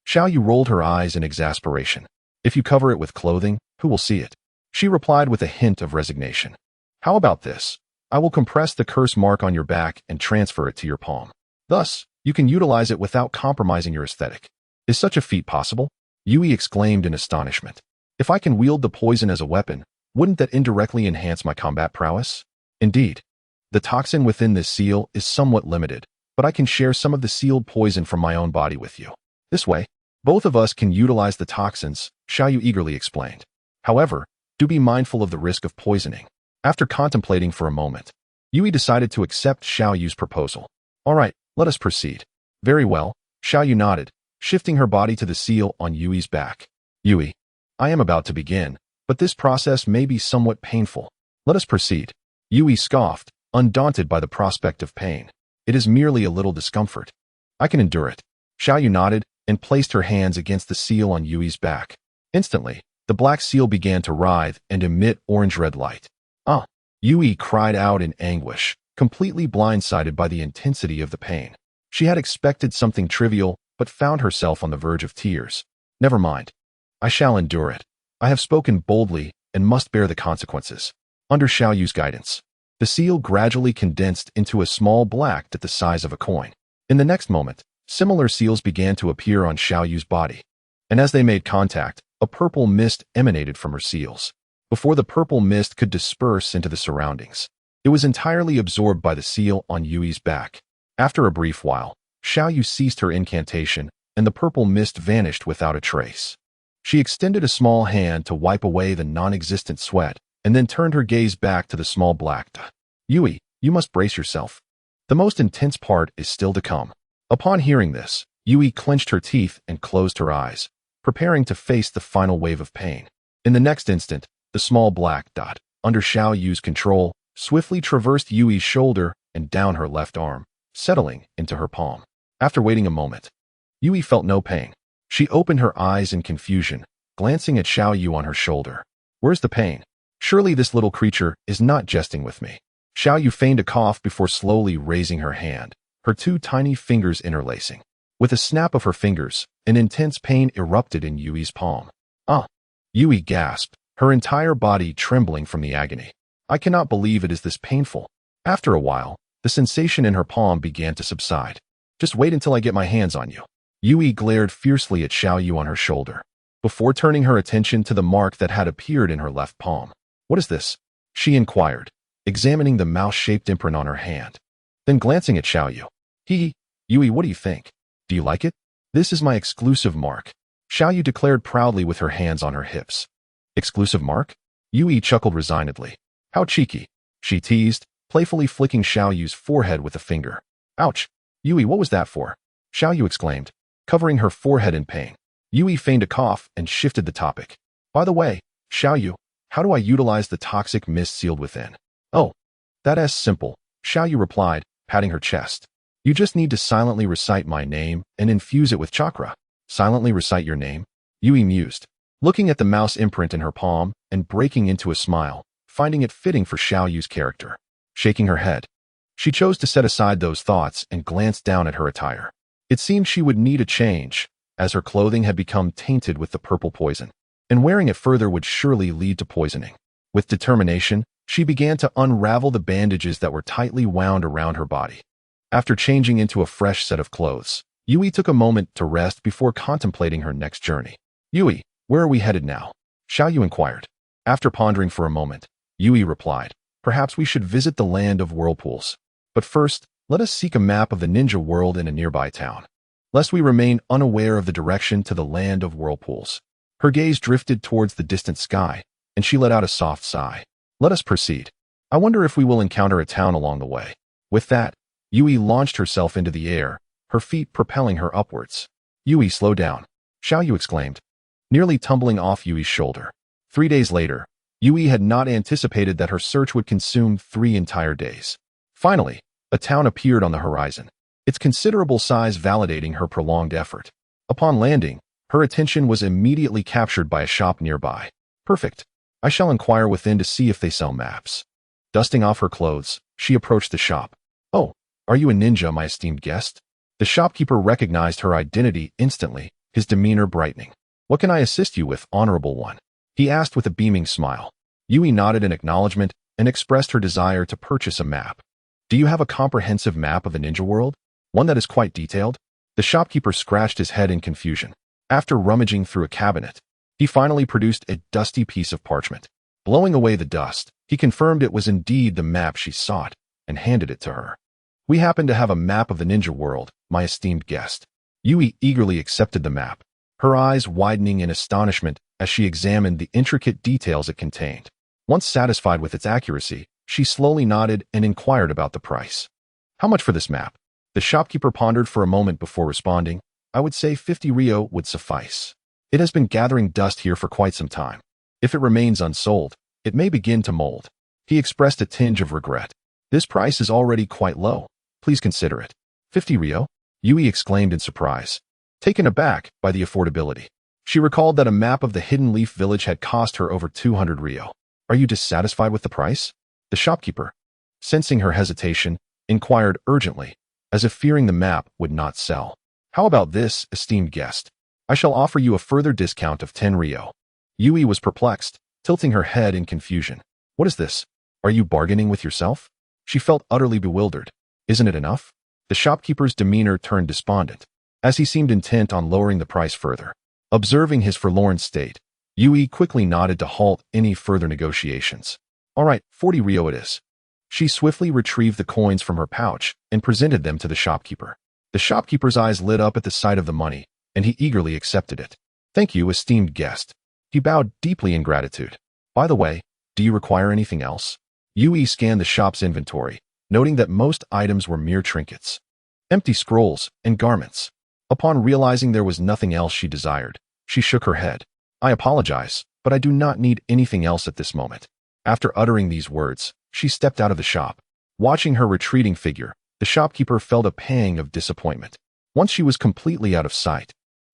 Xiao Yu rolled her eyes in exasperation. If you cover it with clothing, who will see it? She replied with a hint of resignation. How about this? I will compress the curse mark on your back and transfer it to your palm. Thus, you can utilize it without compromising your aesthetic. Is such a feat possible? Yui exclaimed in astonishment. If I can wield the poison as a weapon, wouldn't that indirectly enhance my combat prowess? Indeed. The toxin within this seal is somewhat limited, but I can share some of the sealed poison from my own body with you. This way, both of us can utilize the toxins, Xiao Yu eagerly explained. However, do be mindful of the risk of poisoning. After contemplating for a moment, Yui decided to accept Xiao Yu's proposal. All right, let us proceed. Very well, Xiao Yu nodded, shifting her body to the seal on Yui's back. Yui, I am about to begin, but this process may be somewhat painful. Let us proceed. Yui scoffed, undaunted by the prospect of pain. It is merely a little discomfort. I can endure it. Xiao Yu nodded and placed her hands against the seal on Yui's back. Instantly, the black seal began to writhe and emit orange-red light. Ah! Yui cried out in anguish, completely blindsided by the intensity of the pain. She had expected something trivial, but found herself on the verge of tears. Never mind. I shall endure it. I have spoken boldly and must bear the consequences. Under Xiao Yu's guidance, the seal gradually condensed into a small black dot the size of a coin. In the next moment, similar seals began to appear on Xiao Yu's body. And as they made contact, a purple mist emanated from her seals. Before the purple mist could disperse into the surroundings, it was entirely absorbed by the seal on Yui's back. After a brief while, Xiao Yu ceased her incantation, and the purple mist vanished without a trace. She extended a small hand to wipe away the non-existent sweat, and then turned her gaze back to the small black dot. Yui, you must brace yourself. The most intense part is still to come. Upon hearing this, Yui clenched her teeth and closed her eyes, preparing to face the final wave of pain. In the next instant, the small black dot, under Xiao Yu's control, swiftly traversed Yui's shoulder and down her left arm, settling into her palm. After waiting a moment, Yui felt no pain. She opened her eyes in confusion, glancing at Xiao Yu on her shoulder. Where's the pain? Surely this little creature is not jesting with me. Xiao Yu feigned a cough before slowly raising her hand, her two tiny fingers interlacing. With a snap of her fingers, an intense pain erupted in Yui's palm. Ah! Yui gasped, her entire body trembling from the agony. I cannot believe it is this painful. After a while, the sensation in her palm began to subside. Just wait until I get my hands on you. Yui glared fiercely at Xiao Yu on her shoulder, before turning her attention to the mark that had appeared in her left palm. What is this? She inquired, examining the mouse-shaped imprint on her hand. Then glancing at Xiao Yu. Yui, what do you think? Do you like it? This is my exclusive mark. Xiao Yu declared proudly with her hands on her hips. Exclusive mark? Yui chuckled resignedly. How cheeky, she teased, playfully flicking Xiao Yu's forehead with a finger. Ouch! Yui, what was that for? Xiao Yu exclaimed, covering her forehead in pain. Yui feigned a cough and shifted the topic. By the way, Xiao Yu, how do I utilize the toxic mist sealed within? Oh, that's simple, Xiao Yu replied, patting her chest. You just need to silently recite my name and infuse it with chakra. Silently recite your name? Yui mused, looking at the mouse imprint in her palm and breaking into a smile, finding it fitting for Xiao Yu's character. Shaking her head, she chose to set aside those thoughts and glanced down at her attire. It seemed she would need a change, as her clothing had become tainted with the purple poison, and wearing it further would surely lead to poisoning. With determination, she began to unravel the bandages that were tightly wound around her body. After changing into a fresh set of clothes, Yui took a moment to rest before contemplating her next journey. Yui, where are we headed now? Xiao Yu inquired. After pondering for a moment, Yui replied, perhaps we should visit the land of whirlpools. But first, let us seek a map of the ninja world in a nearby town, lest we remain unaware of the direction to the land of whirlpools. Her gaze drifted towards the distant sky, and she let out a soft sigh. Let us proceed. I wonder if we will encounter a town along the way. With that, Yui launched herself into the air, her feet propelling her upwards. Yui, slow down. Xiaoyu exclaimed, nearly tumbling off Yui's shoulder. 3 days later, Yui had not anticipated that her search would consume 3 entire days. Finally, a town appeared on the horizon, its considerable size validating her prolonged effort. Upon landing, her attention was immediately captured by a shop nearby. Perfect. I shall inquire within to see if they sell maps. Dusting off her clothes, she approached the shop. Oh, are you a ninja, my esteemed guest? The shopkeeper recognized her identity instantly, his demeanor brightening. What can I assist you with, honorable one? He asked with a beaming smile. Yui nodded in acknowledgement and expressed her desire to purchase a map. Do you have a comprehensive map of the ninja world? One that is quite detailed? The shopkeeper scratched his head in confusion. After rummaging through a cabinet, he finally produced a dusty piece of parchment. Blowing away the dust, he confirmed it was indeed the map she sought and handed it to her. We happen to have a map of the ninja world, my esteemed guest. Yui eagerly accepted the map, her eyes widening in astonishment as she examined the intricate details it contained. Once satisfied with its accuracy, she slowly nodded and inquired about the price. How much for this map? The shopkeeper pondered for a moment before responding. I would say 50 ryo would suffice. It has been gathering dust here for quite some time. If it remains unsold, it may begin to mold. He expressed a tinge of regret. This price is already quite low. Please consider it. 50 ryo? Yui exclaimed in surprise, taken aback by the affordability. She recalled that a map of the Hidden Leaf Village had cost her over 200 ryo. Are you dissatisfied with the price? The shopkeeper, sensing her hesitation, inquired urgently, as if fearing the map would not sell. How about this, esteemed guest? I shall offer you a further discount of 10 ryo. Yui was perplexed, tilting her head in confusion. What is this? Are you bargaining with yourself? She felt utterly bewildered. Isn't it enough? The shopkeeper's demeanor turned despondent, as he seemed intent on lowering the price further. Observing his forlorn state, Yui quickly nodded to halt any further negotiations. All right, 40 ryo it is. She swiftly retrieved the coins from her pouch and presented them to the shopkeeper. The shopkeeper's eyes lit up at the sight of the money, and he eagerly accepted it. Thank you, esteemed guest. He bowed deeply in gratitude. By the way, do you require anything else? Yui scanned the shop's inventory, noting that most items were mere trinkets, empty scrolls, and garments. Upon realizing there was nothing else she desired, she shook her head. I apologize, but I do not need anything else at this moment. After uttering these words, she stepped out of the shop. Watching her retreating figure, the shopkeeper felt a pang of disappointment. Once she was completely out of sight,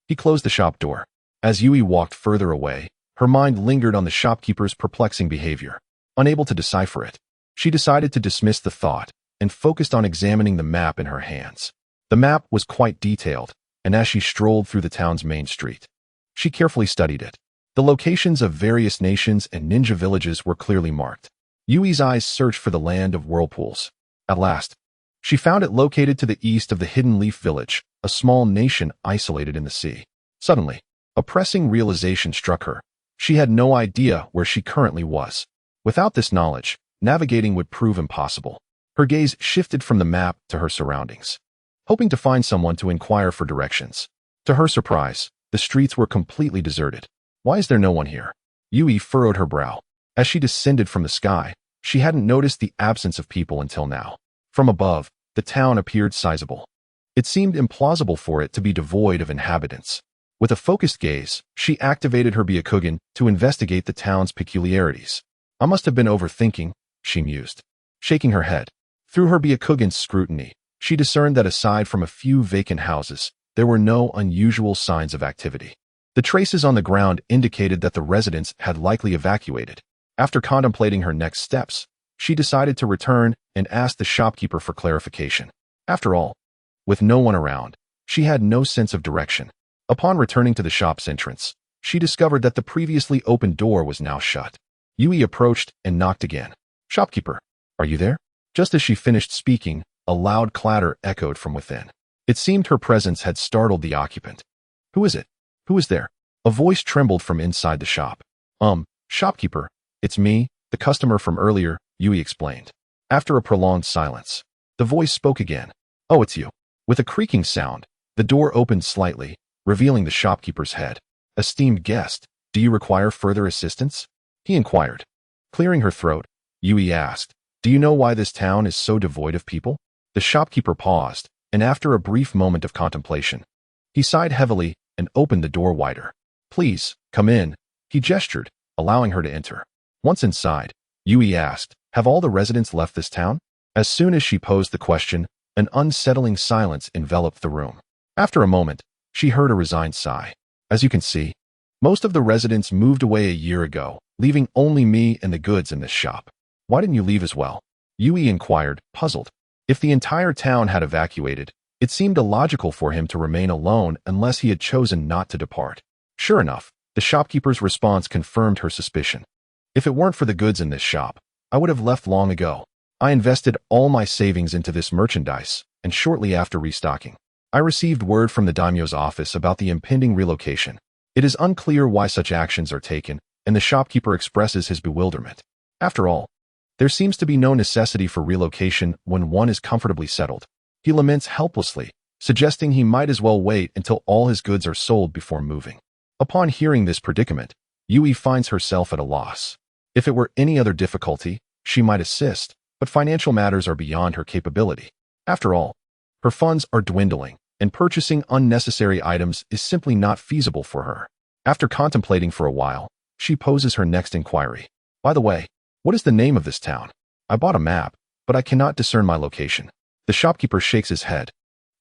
he closed the shop door. As Yui walked further away, her mind lingered on the shopkeeper's perplexing behavior. Unable to decipher it, she decided to dismiss the thought and focused on examining the map in her hands. The map was quite detailed, and as she strolled through the town's main street, she carefully studied it. The locations of various nations and ninja villages were clearly marked. Yui's eyes searched for the land of whirlpools. At last, she found it located to the east of the Hidden Leaf Village, a small nation isolated in the sea. Suddenly, a pressing realization struck her. She had no idea where she currently was. Without this knowledge, navigating would prove impossible. Her gaze shifted from the map to her surroundings, hoping to find someone to inquire for directions. To her surprise, the streets were completely deserted. Why is there no one here? Yui furrowed her brow. As she descended from the sky, she hadn't noticed the absence of people until now. From above, the town appeared sizable. It seemed implausible for it to be devoid of inhabitants. With a focused gaze, she activated her Byakugan to investigate the town's peculiarities. I must have been overthinking, she mused, shaking her head. Through her Byakugan's scrutiny, she discerned that aside from a few vacant houses, there were no unusual signs of activity. The traces on the ground indicated that the residents had likely evacuated. After contemplating her next steps, she decided to return and ask the shopkeeper for clarification. After all, with no one around, she had no sense of direction. Upon returning to the shop's entrance, she discovered that the previously open door was now shut. Yui approached and knocked again. Shopkeeper, are you there? Just as she finished speaking, a loud clatter echoed from within. It seemed her presence had startled the occupant. Who is it? Who is there? A voice trembled from inside the shop. Shopkeeper, it's me, the customer from earlier, Yui explained. After a prolonged silence, the voice spoke again. Oh, it's you. With a creaking sound, the door opened slightly, revealing the shopkeeper's head. Esteemed guest, do you require further assistance? He inquired. Clearing her throat, Yui asked, Do you know why this town is so devoid of people? The shopkeeper paused, and after a brief moment of contemplation, he sighed heavily and opened the door wider. Please, come in, he gestured, allowing her to enter. Once inside, Yui asked, have all the residents left this town? As soon as she posed the question, an unsettling silence enveloped the room. After a moment, she heard a resigned sigh. As you can see, most of the residents moved away a year ago, leaving only me and the goods in this shop. Why didn't you leave as well? Yui inquired, puzzled. If the entire town had evacuated, it seemed illogical for him to remain alone unless he had chosen not to depart. Sure enough, the shopkeeper's response confirmed her suspicion. If it weren't for the goods in this shop, I would have left long ago. I invested all my savings into this merchandise, and shortly after restocking, I received word from the daimyo's office about the impending relocation. It is unclear why such actions are taken, and the shopkeeper expresses his bewilderment. After all, there seems to be no necessity for relocation when one is comfortably settled. He laments helplessly, suggesting he might as well wait until all his goods are sold before moving. Upon hearing this predicament, Yui finds herself at a loss. If it were any other difficulty, she might assist, but financial matters are beyond her capability. After all, her funds are dwindling, and purchasing unnecessary items is simply not feasible for her. After contemplating for a while, she poses her next inquiry. By the way, what is the name of this town? I bought a map, but I cannot discern my location. The shopkeeper shakes his head.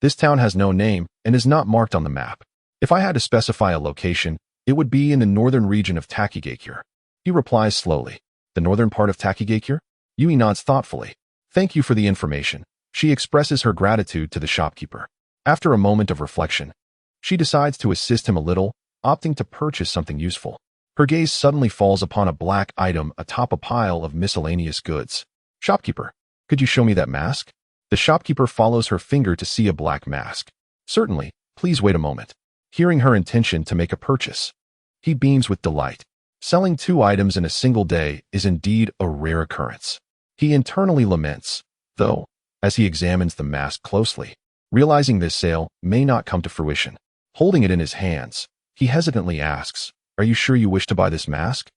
This town has no name and is not marked on the map. If I had to specify a location, it would be in the northern region of Takigakure. He replies slowly. The northern part of Takigakure? Yui nods thoughtfully. Thank you for the information. She expresses her gratitude to the shopkeeper. After a moment of reflection, she decides to assist him a little, opting to purchase something useful. Her gaze suddenly falls upon a black item atop a pile of miscellaneous goods. Shopkeeper, could you show me that mask? The shopkeeper follows her finger to see a black mask. Certainly, please wait a moment. Hearing her intention to make a purchase, he beams with delight. Selling 2 items in a single day is indeed a rare occurrence. He internally laments, though, as he examines the mask closely, realizing this sale may not come to fruition. Holding it in his hands, he hesitantly asks, are you sure you wish to buy this mask?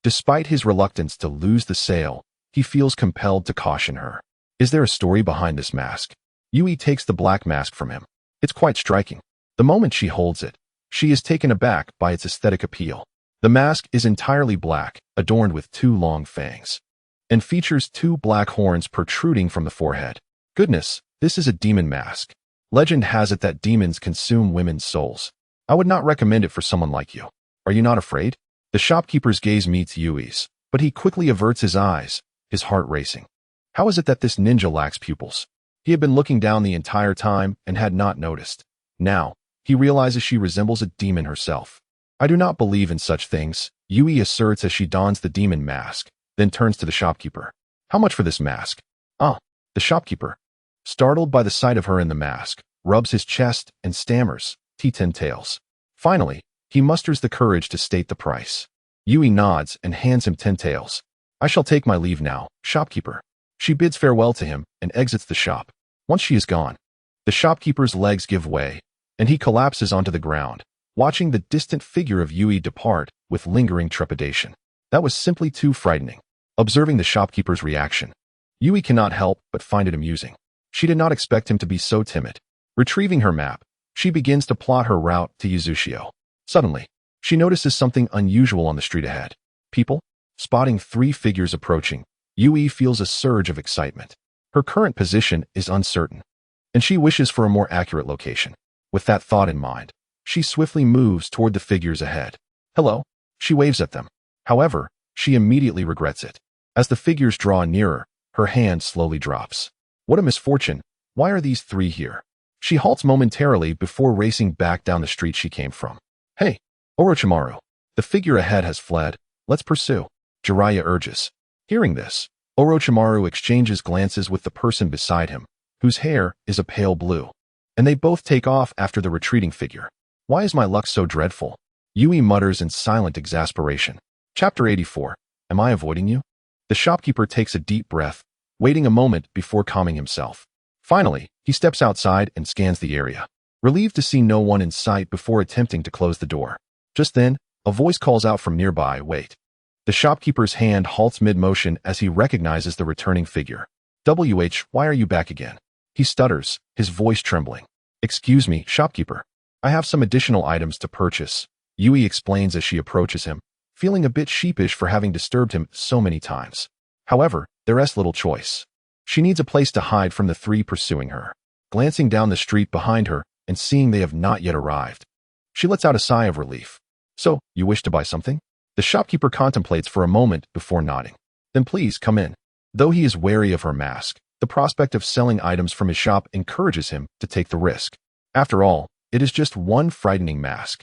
Despite his reluctance to lose the sale, he feels compelled to caution her. Is there a story behind this mask? Yui takes the black mask from him. It's quite striking. The moment she holds it, she is taken aback by its aesthetic appeal. The mask is entirely black, adorned with 2 long fangs, and features 2 black horns protruding from the forehead. Goodness, this is a demon mask. Legend has it that demons consume women's souls. I would not recommend it for someone like you. Are you not afraid? The shopkeeper's gaze meets Yui's, but he quickly averts his eyes, his heart racing. How is it that this ninja lacks pupils? He had been looking down the entire time and had not noticed. Now, he realizes she resembles a demon herself. I do not believe in such things, Yui asserts as she dons the demon mask, then turns to the shopkeeper. How much for this mask? Ah, the shopkeeper, startled by the sight of her in the mask, rubs his chest and stammers, T10 taels. Finally, he musters the courage to state the price. Yui nods and hands him 10 taels. I shall take my leave now, shopkeeper. She bids farewell to him and exits the shop. Once she is gone, the shopkeeper's legs give way, and he collapses onto the ground, watching the distant figure of Yui depart with lingering trepidation. That was simply too frightening. Observing the shopkeeper's reaction, Yui cannot help but find it amusing. She did not expect him to be so timid. Retrieving her map, she begins to plot her route to Yuzushio. Suddenly, she notices something unusual on the street ahead. People? Spotting 3 figures approaching, Yui feels a surge of excitement. Her current position is uncertain, and she wishes for a more accurate location. With that thought in mind, she swiftly moves toward the figures ahead. Hello? She waves at them. However, she immediately regrets it. As the figures draw nearer, her hand slowly drops. What a misfortune. Why are these 3 here? She halts momentarily before racing back down the street she came from. Hey, Orochimaru. The figure ahead has fled. Let's pursue, Jiraiya urges. Hearing this, Orochimaru exchanges glances with the person beside him, whose hair is a pale blue, and they both take off after the retreating figure. Why is my luck so dreadful? Yui mutters in silent exasperation. Chapter 84. Am I avoiding you? The shopkeeper takes a deep breath, waiting a moment before calming himself. Finally, he steps outside and scans the area, relieved to see no one in sight before attempting to close the door. Just then, a voice calls out from nearby, wait. The shopkeeper's hand halts mid-motion as he recognizes the returning figure. Why are you back again? He stutters, his voice trembling. Excuse me, shopkeeper. I have some additional items to purchase, Yui explains as she approaches him, feeling a bit sheepish for having disturbed him so many times. However, there's little choice. She needs a place to hide from the three pursuing her. Glancing down the street behind her and seeing they have not yet arrived, she lets out a sigh of relief. So, you wish to buy something? The shopkeeper contemplates for a moment before nodding. Then please come in. Though he is wary of her mask, the prospect of selling items from his shop encourages him to take the risk. After all, it is just one frightening mask.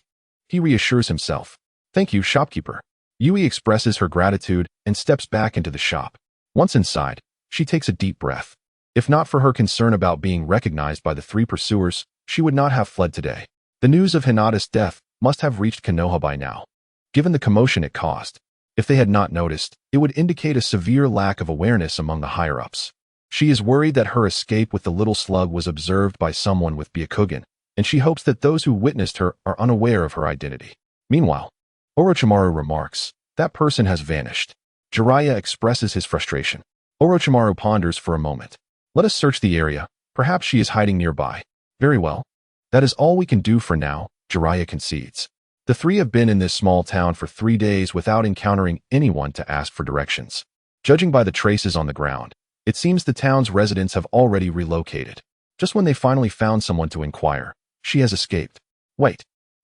He reassures himself. Thank you, shopkeeper. Yui expresses her gratitude and steps back into the shop. Once inside, she takes a deep breath. If not for her concern about being recognized by the three pursuers, she would not have fled today. The news of Hinata's death must have reached Konoha by now. Given the commotion it caused, if they had not noticed, it would indicate a severe lack of awareness among the higher-ups. She is worried that her escape with the little slug was observed by someone with Byakugan, and she hopes that those who witnessed her are unaware of her identity. Meanwhile, Orochimaru remarks, that person has vanished. Jiraiya expresses his frustration. Orochimaru ponders for a moment. Let us search the area. Perhaps she is hiding nearby. Very well. That is all we can do for now, Jiraiya concedes. The three have been in this small town for 3 days without encountering anyone to ask for directions. Judging by the traces on the ground, it seems the town's residents have already relocated. Just when they finally found someone to inquire, she has escaped. Wait.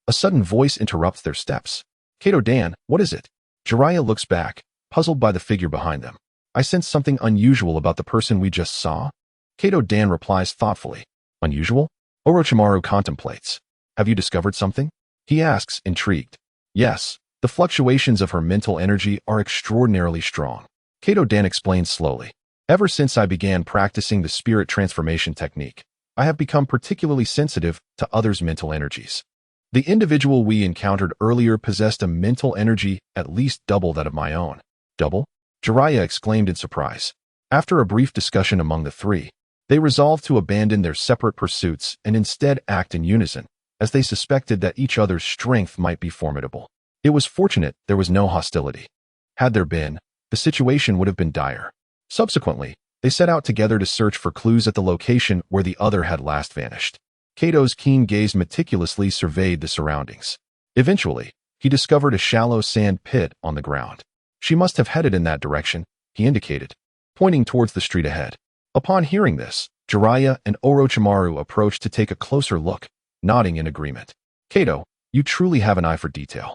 A sudden voice interrupts their steps. Kato-dan, what is it? Jiraiya looks back, puzzled by the figure behind them. I sense something unusual about the person we just saw. Kato-dan replies thoughtfully. Unusual? Orochimaru contemplates. Have you discovered something? He asks, intrigued. Yes, the fluctuations of her mental energy are extraordinarily strong. Kato-dan explains slowly. Ever since I began practicing the spirit transformation technique, I have become particularly sensitive to others' mental energies. The individual we encountered earlier possessed a mental energy at least double that of my own. Double? Jiraiya exclaimed in surprise. After a brief discussion among the three, they resolved to abandon their separate pursuits and instead act in unison, as they suspected that each other's strength might be formidable. It was fortunate there was no hostility. Had there been, the situation would have been dire. Subsequently, they set out together to search for clues at the location where the other had last vanished. Kato's keen gaze meticulously surveyed the surroundings. Eventually, he discovered a shallow sand pit on the ground. She must have headed in that direction, he indicated, pointing towards the street ahead. Upon hearing this, Jiraiya and Orochimaru approached to take a closer look, nodding in agreement. Kato, you truly have an eye for detail.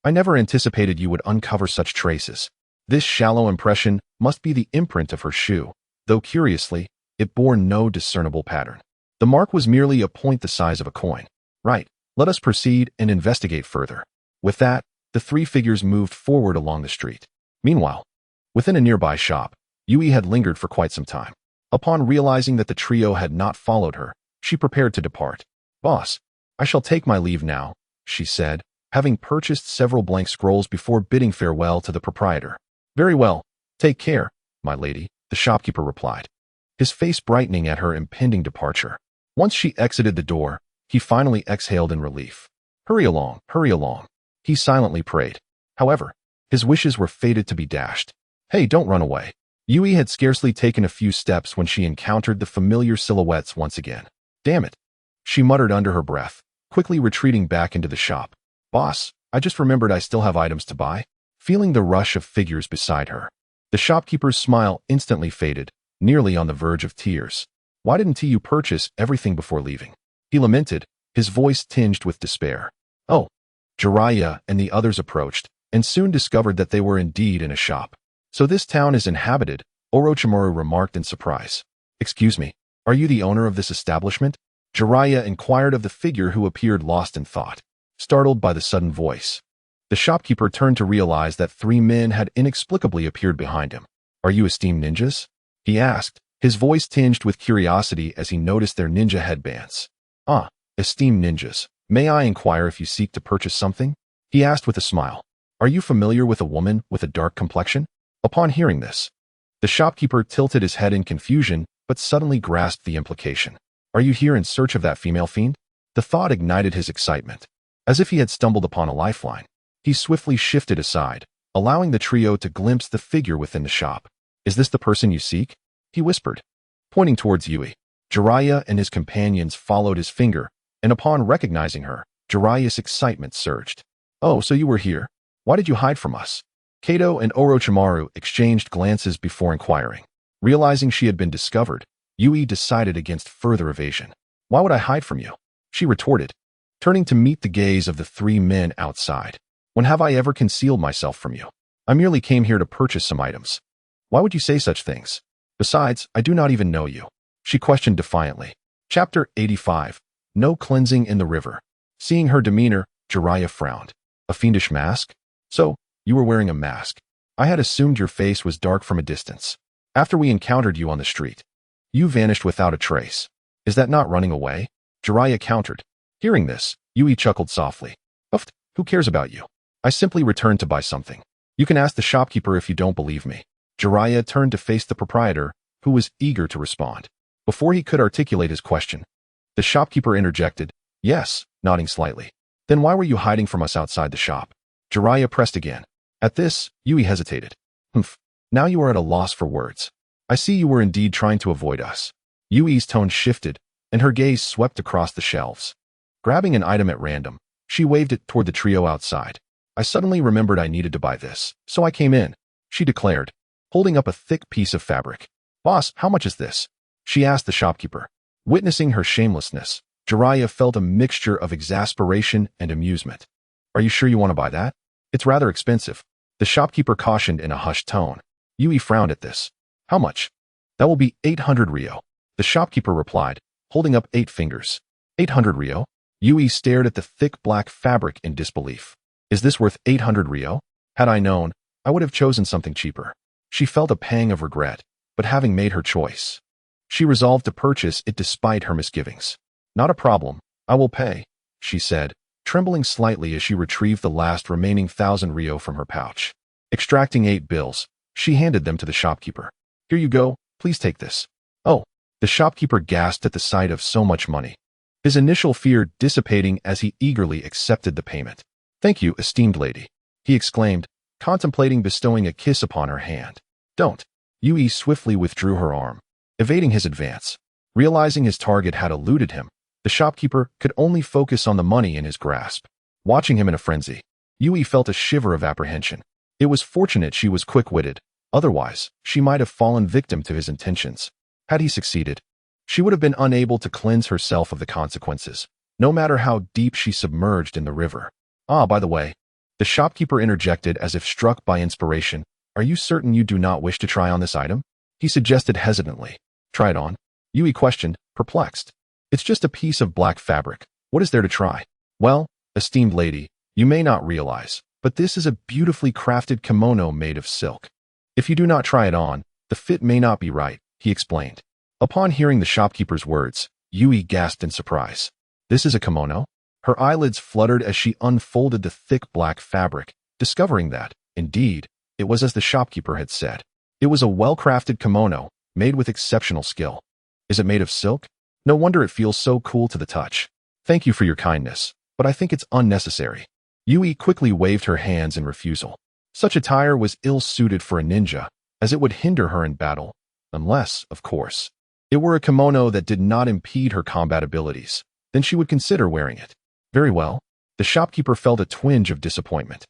I never anticipated you would uncover such traces. This shallow impression must be the imprint of her shoe, though curiously, it bore no discernible pattern. The mark was merely a point the size of a coin. Right, let us proceed and investigate further. With that, the three figures moved forward along the street. Meanwhile, within a nearby shop, Yui had lingered for quite some time. Upon realizing that the trio had not followed her, she prepared to depart. Boss, I shall take my leave now, she said, having purchased several blank scrolls before bidding farewell to the proprietor. Very well, take care, my lady, the shopkeeper replied, his face brightening at her impending departure. Once she exited the door, he finally exhaled in relief. Hurry along, he silently prayed. However, his wishes were fated to be dashed. Hey, don't run away. Yui had scarcely taken a few steps when she encountered the familiar silhouettes once again. Damn it, she muttered under her breath, quickly retreating back into the shop. Boss, I just remembered I still have items to buy. Feeling the rush of figures beside her, the shopkeeper's smile instantly faded, nearly on the verge of tears. Why didn't you purchase everything before leaving? He lamented, his voice tinged with despair. Oh. Jiraiya and the others approached, and soon discovered that they were indeed in a shop. So this town is inhabited, Orochimaru remarked in surprise. Excuse me, are you the owner of this establishment? Jiraiya inquired of the figure who appeared lost in thought, startled by the sudden voice. The shopkeeper turned to realize that 3 men had inexplicably appeared behind him. Are you esteemed ninjas? He asked, his voice tinged with curiosity as he noticed their ninja headbands. Ah, esteemed ninjas, may I inquire if you seek to purchase something? He asked with a smile. Are you familiar with a woman with a dark complexion? Upon hearing this, the shopkeeper tilted his head in confusion, but suddenly grasped the implication. Are you here in search of that female fiend? The thought ignited his excitement. As if he had stumbled upon a lifeline, he swiftly shifted aside, allowing the trio to glimpse the figure within the shop. "Is this the person you seek?" he whispered, pointing towards Yui. Jiraiya and his companions followed his finger, and upon recognizing her, Jiraiya's excitement surged. "Oh, so you were here? Why did you hide from us?" Kato and Orochimaru exchanged glances before inquiring. Realizing she had been discovered, Yui decided against further evasion. "Why would I hide from you?" she retorted, turning to meet the gaze of the three men outside. "When have I ever concealed myself from you? I merely came here to purchase some items. Why would you say such things? Besides, I do not even know you," she questioned defiantly. Chapter 85. No Cleansing in the River. Seeing her demeanor, Jiraiya frowned. "A fiendish mask? So, you were wearing a mask. I had assumed your face was dark from a distance. After we encountered you on the street, you vanished without a trace. Is that not running away?" Jiraiya countered. Hearing this, Yui chuckled softly. "Uft, who cares about you? I simply returned to buy something. You can ask the shopkeeper if you don't believe me." Jiraiya turned to face the proprietor, who was eager to respond. Before he could articulate his question, the shopkeeper interjected, "Yes," nodding slightly. "Then why were you hiding from us outside the shop?" Jiraiya pressed again. At this, Yui hesitated. "Humph, now you are at a loss for words. I see you were indeed trying to avoid us." Yui's tone shifted, and her gaze swept across the shelves. Grabbing an item at random, she waved it toward the trio outside. "I suddenly remembered I needed to buy this, so I came in," she declared, holding up a thick piece of fabric. "Boss, how much is this?" she asked the shopkeeper. Witnessing her shamelessness, Jiraiya felt a mixture of exasperation and amusement. "Are you sure you want to buy that? It's rather expensive," the shopkeeper cautioned in a hushed tone. Yui frowned at this. "How much?" "That will be 800 ryo," the shopkeeper replied, holding up 8 fingers. 800 ryo? Yui stared at the thick black fabric in disbelief. "Is this worth 800 ryo? Had I known, I would have chosen something cheaper." She felt a pang of regret, but having made her choice, she resolved to purchase it despite her misgivings. "Not a problem, I will pay," she said, trembling slightly as she retrieved the last remaining 1,000 ryo from her pouch. Extracting 8 bills, she handed them to the shopkeeper. "Here you go, please take this." "Oh," the shopkeeper gasped at the sight of so much money, his initial fear dissipating as he eagerly accepted the payment. "Thank you, esteemed lady," he exclaimed, contemplating bestowing a kiss upon her hand. "Don't." Yui swiftly withdrew her arm, evading his advance. Realizing his target had eluded him, the shopkeeper could only focus on the money in his grasp. Watching him in a frenzy, Yui felt a shiver of apprehension. It was fortunate she was quick-witted, otherwise she might have fallen victim to his intentions. Had he succeeded, she would have been unable to cleanse herself of the consequences, no matter how deep she submerged in the river. "Ah, by the way," the shopkeeper interjected as if struck by inspiration, "are you certain you do not wish to try on this item?" he suggested hesitantly. "Try it on?" Yui questioned, perplexed. "It's just a piece of black fabric. What is there to try?" "Well, esteemed lady, you may not realize, but this is a beautifully crafted kimono made of silk. If you do not try it on, the fit may not be right," he explained. Upon hearing the shopkeeper's words, Yui gasped in surprise. "This is a kimono?" Her eyelids fluttered as she unfolded the thick black fabric, discovering that, indeed, it was as the shopkeeper had said. It was a well-crafted kimono, made with exceptional skill. "Is it made of silk? No wonder it feels so cool to the touch. Thank you for your kindness, but I think it's unnecessary." Yui quickly waved her hands in refusal. Such attire was ill-suited for a ninja, as it would hinder her in battle, unless, of course, it were a kimono that did not impede her combat abilities. Then she would consider wearing it. Very well. The shopkeeper felt a twinge of disappointment.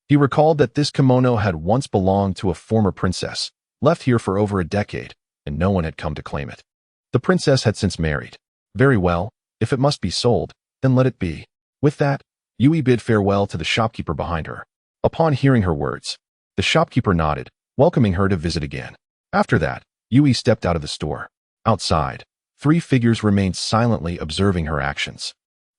He recalled that this kimono had once belonged to a former princess, left here for over a decade, and no one had come to claim it. The princess had since married. Very well, if it must be sold, then let it be. With that, Yui bid farewell to the shopkeeper behind her. Upon hearing her words, the shopkeeper nodded, welcoming her to visit again. After that, Yui stepped out of the store. Outside, 3 figures remained silently observing her actions.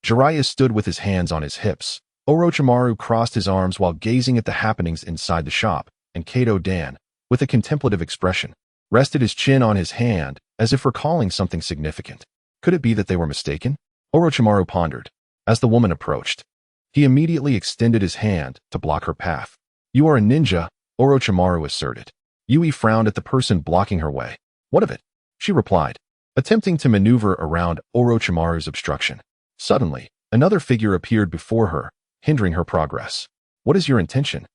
Jiraiya stood with his hands on his hips. Orochimaru crossed his arms while gazing at the happenings inside the shop, and Kato Dan, with a contemplative expression, rested his chin on his hand as if recalling something significant. Could it be that they were mistaken? Orochimaru pondered. As the woman approached, he immediately extended his hand to block her path. "You are a ninja," Orochimaru asserted. Yui frowned at the person blocking her way. "What of it?" she replied, attempting to maneuver around Orochimaru's obstruction. Suddenly, another figure appeared before her, hindering her progress. "What is your intention?"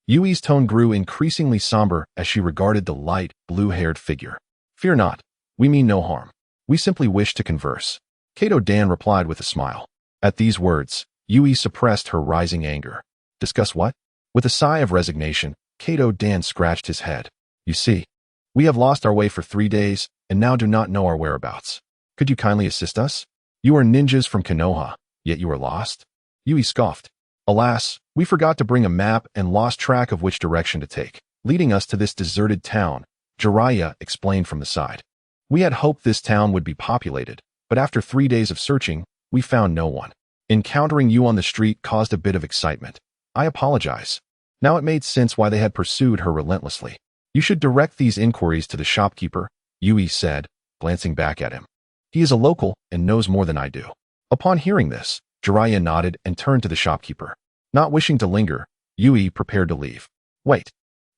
Yui's tone grew increasingly somber as she regarded the light, blue-haired figure. Fear not. We mean no harm. We simply wish to converse. Kato Dan replied with a smile. At these words, Yui suppressed her rising anger. Discuss what? With a sigh of resignation, Kato Dan scratched his head. You see, we have lost our way for 3 days and now do not know our whereabouts. Could you kindly assist us? You are ninjas from Konoha, yet you are lost? Yui scoffed. Alas, we forgot to bring a map and lost track of which direction to take, leading us to this deserted town, Jiraiya explained from the side. We had hoped this town would be populated, but after 3 days of searching, we found no one. Encountering you on the street caused a bit of excitement. I apologize. Now it made sense why they had pursued her relentlessly. You should direct these inquiries to the shopkeeper, Yui said, glancing back at him. He is a local and knows more than I do. Upon hearing this, Jiraiya nodded and turned to the shopkeeper. Not wishing to linger, Yui prepared to leave. Wait.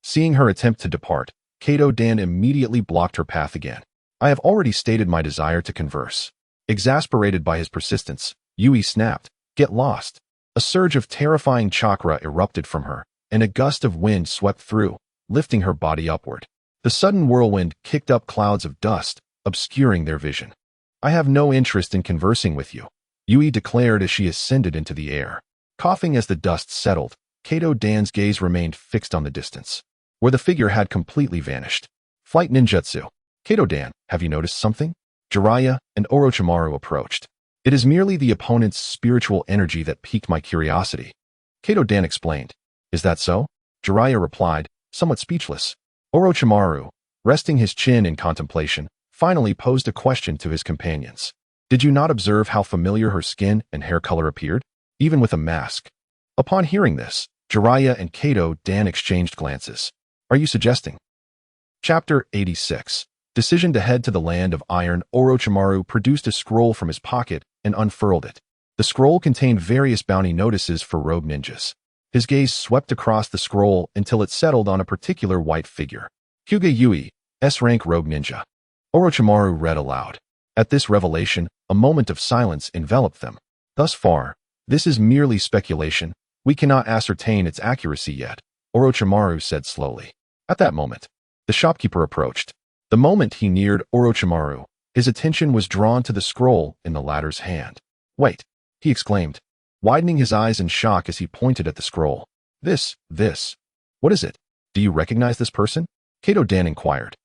Seeing her attempt to depart, Kato Dan immediately blocked her path again. I have already stated my desire to converse. Exasperated by his persistence, Yui snapped, Get lost. A surge of terrifying chakra erupted from her, and a gust of wind swept through, lifting her body upward. The sudden whirlwind kicked up clouds of dust, obscuring their vision. I have no interest in conversing with you, Yui declared as she ascended into the air. Coughing as the dust settled, Kato Dan's gaze remained fixed on the distance, where the figure had completely vanished. Flight ninjutsu. Kato Dan, have you noticed something? Jiraiya and Orochimaru approached. It is merely the opponent's spiritual energy that piqued my curiosity. Kato Dan explained. Is that so? Jiraiya replied, somewhat speechless. Orochimaru, resting his chin in contemplation, finally posed a question to his companions. Did you not observe how familiar her skin and hair color appeared, even with a mask? Upon hearing this, Jiraiya and Kato Dan exchanged glances. Are you suggesting? Chapter 86. Decision to head to the land of iron. Orochimaru produced a scroll from his pocket and unfurled it. The scroll contained various bounty notices for rogue ninjas. His gaze swept across the scroll until it settled on a particular white figure. Hyuga Yui, S-rank rogue ninja. Orochimaru read aloud. At this revelation, a moment of silence enveloped them. Thus far, this is merely speculation. We cannot ascertain its accuracy yet, Orochimaru said slowly. At that moment, the shopkeeper approached. The moment he neared Orochimaru, his attention was drawn to the scroll in the latter's hand. Wait, he exclaimed, widening his eyes in shock as he pointed at the scroll. This. What is it? Do you recognize this person? Kato Dan inquired,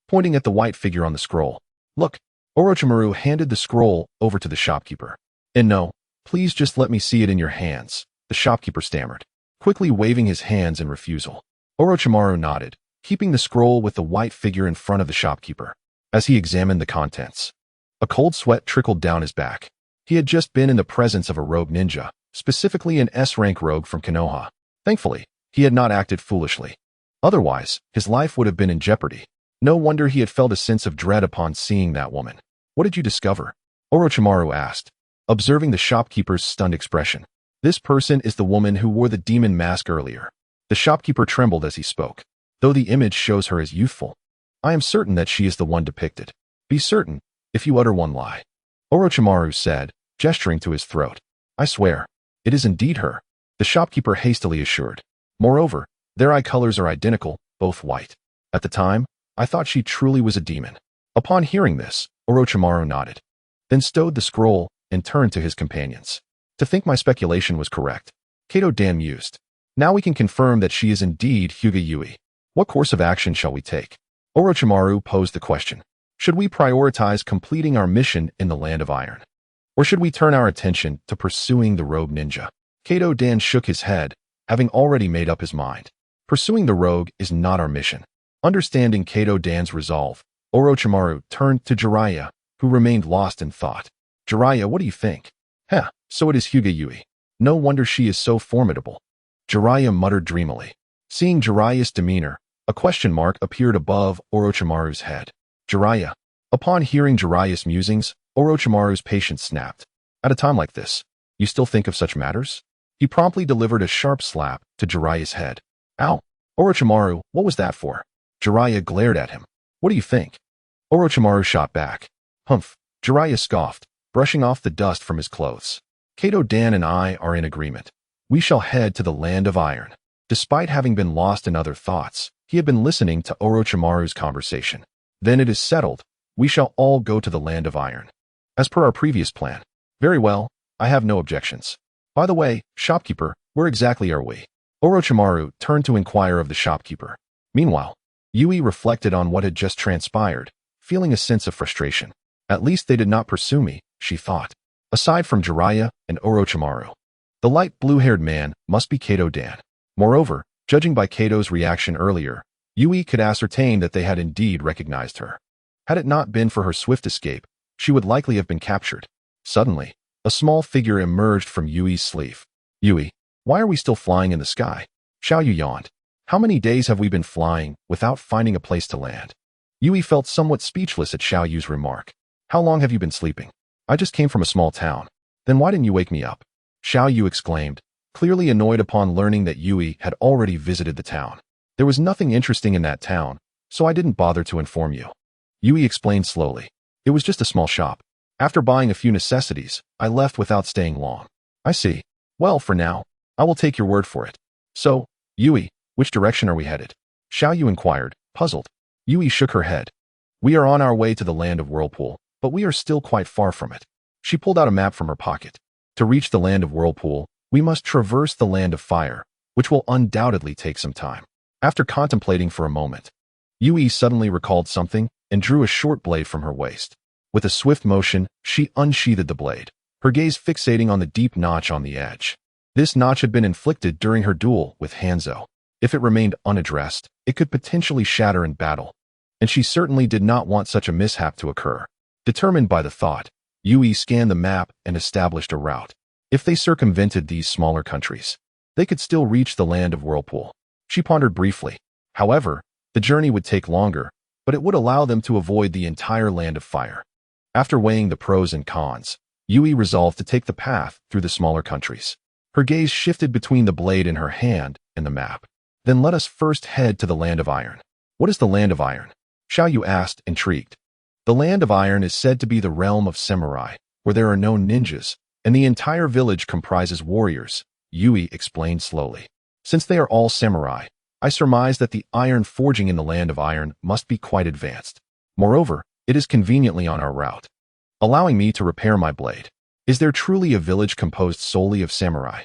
pointing at the white figure on the scroll. Look, Orochimaru handed the scroll over to the shopkeeper. And no, please just let me see it in your hands, the shopkeeper stammered, quickly waving his hands in refusal. Orochimaru nodded, keeping the scroll with the white figure in front of the shopkeeper. As he examined the contents, a cold sweat trickled down his back. He had just been in the presence of a rogue ninja, specifically an S-rank rogue from Konoha. Thankfully, he had not acted foolishly. Otherwise, his life would have been in jeopardy. No wonder he had felt a sense of dread upon seeing that woman. What did you discover? Orochimaru asked, observing the shopkeeper's stunned expression. This person is the woman who wore the demon mask earlier. The shopkeeper trembled as he spoke. Though the image shows her as youthful, I am certain that she is the one depicted. Be certain, if you utter one lie, Orochimaru said, gesturing to his throat. I swear, it is indeed her, the shopkeeper hastily assured. Moreover, their eye colors are identical, both white. At the time, I thought she truly was a demon. Upon hearing this, Orochimaru nodded, then stowed the scroll and turned to his companions. To think my speculation was correct, Kato Dan mused. Now we can confirm that she is indeed Hyuga Yui. What course of action shall we take? Orochimaru posed the question. Should we prioritize completing our mission in the land of iron? Or should we turn our attention to pursuing the rogue ninja? Kato Dan shook his head, having already made up his mind. Pursuing the rogue is not our mission. Understanding Kato Dan's resolve, Orochimaru turned to Jiraiya, who remained lost in thought. Jiraiya, what do you think? So it is Hyuga Yui. No wonder she is so formidable. Jiraiya muttered dreamily. Seeing Jiraiya's demeanor, a question mark appeared above Orochimaru's head. Jiraiya. Upon hearing Jiraiya's musings, Orochimaru's patience snapped. At a time like this, you still think of such matters? He promptly delivered a sharp slap to Jiraiya's head. Ow! Orochimaru, what was that for? Jiraiya glared at him. What do you think? Orochimaru shot back. Humph! Jiraiya scoffed, brushing off the dust from his clothes. Kato Dan and I are in agreement. We shall head to the land of iron. Despite having been lost in other thoughts, he had been listening to Orochimaru's conversation. Then it is settled. We shall all go to the Land of Iron. As per our previous plan. Very well, I have no objections. By the way, shopkeeper, where exactly are we? Orochimaru turned to inquire of the shopkeeper. Meanwhile, Yui reflected on what had just transpired, feeling a sense of frustration. At least they did not pursue me, she thought. Aside from Jiraiya and Orochimaru, the light blue-haired man must be Kato Dan. Moreover, judging by Kato's reaction earlier, Yui could ascertain that they had indeed recognized her. Had it not been for her swift escape, she would likely have been captured. Suddenly, a small figure emerged from Yui's sleeve. Yui, why are we still flying in the sky? Xiaoyu yawned. How many days have we been flying without finding a place to land? Yui felt somewhat speechless at Xiaoyu's remark. How long have you been sleeping? I just came from a small town. Then why didn't you wake me up? Xiaoyu exclaimed, clearly annoyed upon learning that Yui had already visited the town. There was nothing interesting in that town, so I didn't bother to inform you. Yui explained slowly. It was just a small shop. After buying a few necessities, I left without staying long. I see. Well, for now, I will take your word for it. So, Yui, which direction are we headed? Xiaoyu inquired, puzzled. Yui shook her head. We are on our way to the Land of Whirlpool, but we are still quite far from it. She pulled out a map from her pocket. To reach the Land of Whirlpool, we must traverse the Land of Fire, which will undoubtedly take some time. After contemplating for a moment, Yui suddenly recalled something and drew a short blade from her waist. With a swift motion, she unsheathed the blade, her gaze fixating on the deep notch on the edge. This notch had been inflicted during her duel with Hanzo. If it remained unaddressed, it could potentially shatter in battle, and she certainly did not want such a mishap to occur. Determined by the thought, Yui scanned the map and established a route. If they circumvented these smaller countries, they could still reach the Land of Whirlpool. She pondered briefly. However, the journey would take longer, but it would allow them to avoid the entire Land of Fire. After weighing the pros and cons, Yui resolved to take the path through the smaller countries. Her gaze shifted between the blade in her hand and the map. Then let us first head to the Land of Iron. What is the Land of Iron? Xiaoyu asked, intrigued. The Land of Iron is said to be the realm of samurai, where there are no ninjas, and the entire village comprises warriors, Yui explained slowly. Since they are all samurai, I surmise that the iron forging in the Land of Iron must be quite advanced. Moreover, it is conveniently on our route, allowing me to repair my blade. Is there truly a village composed solely of samurai?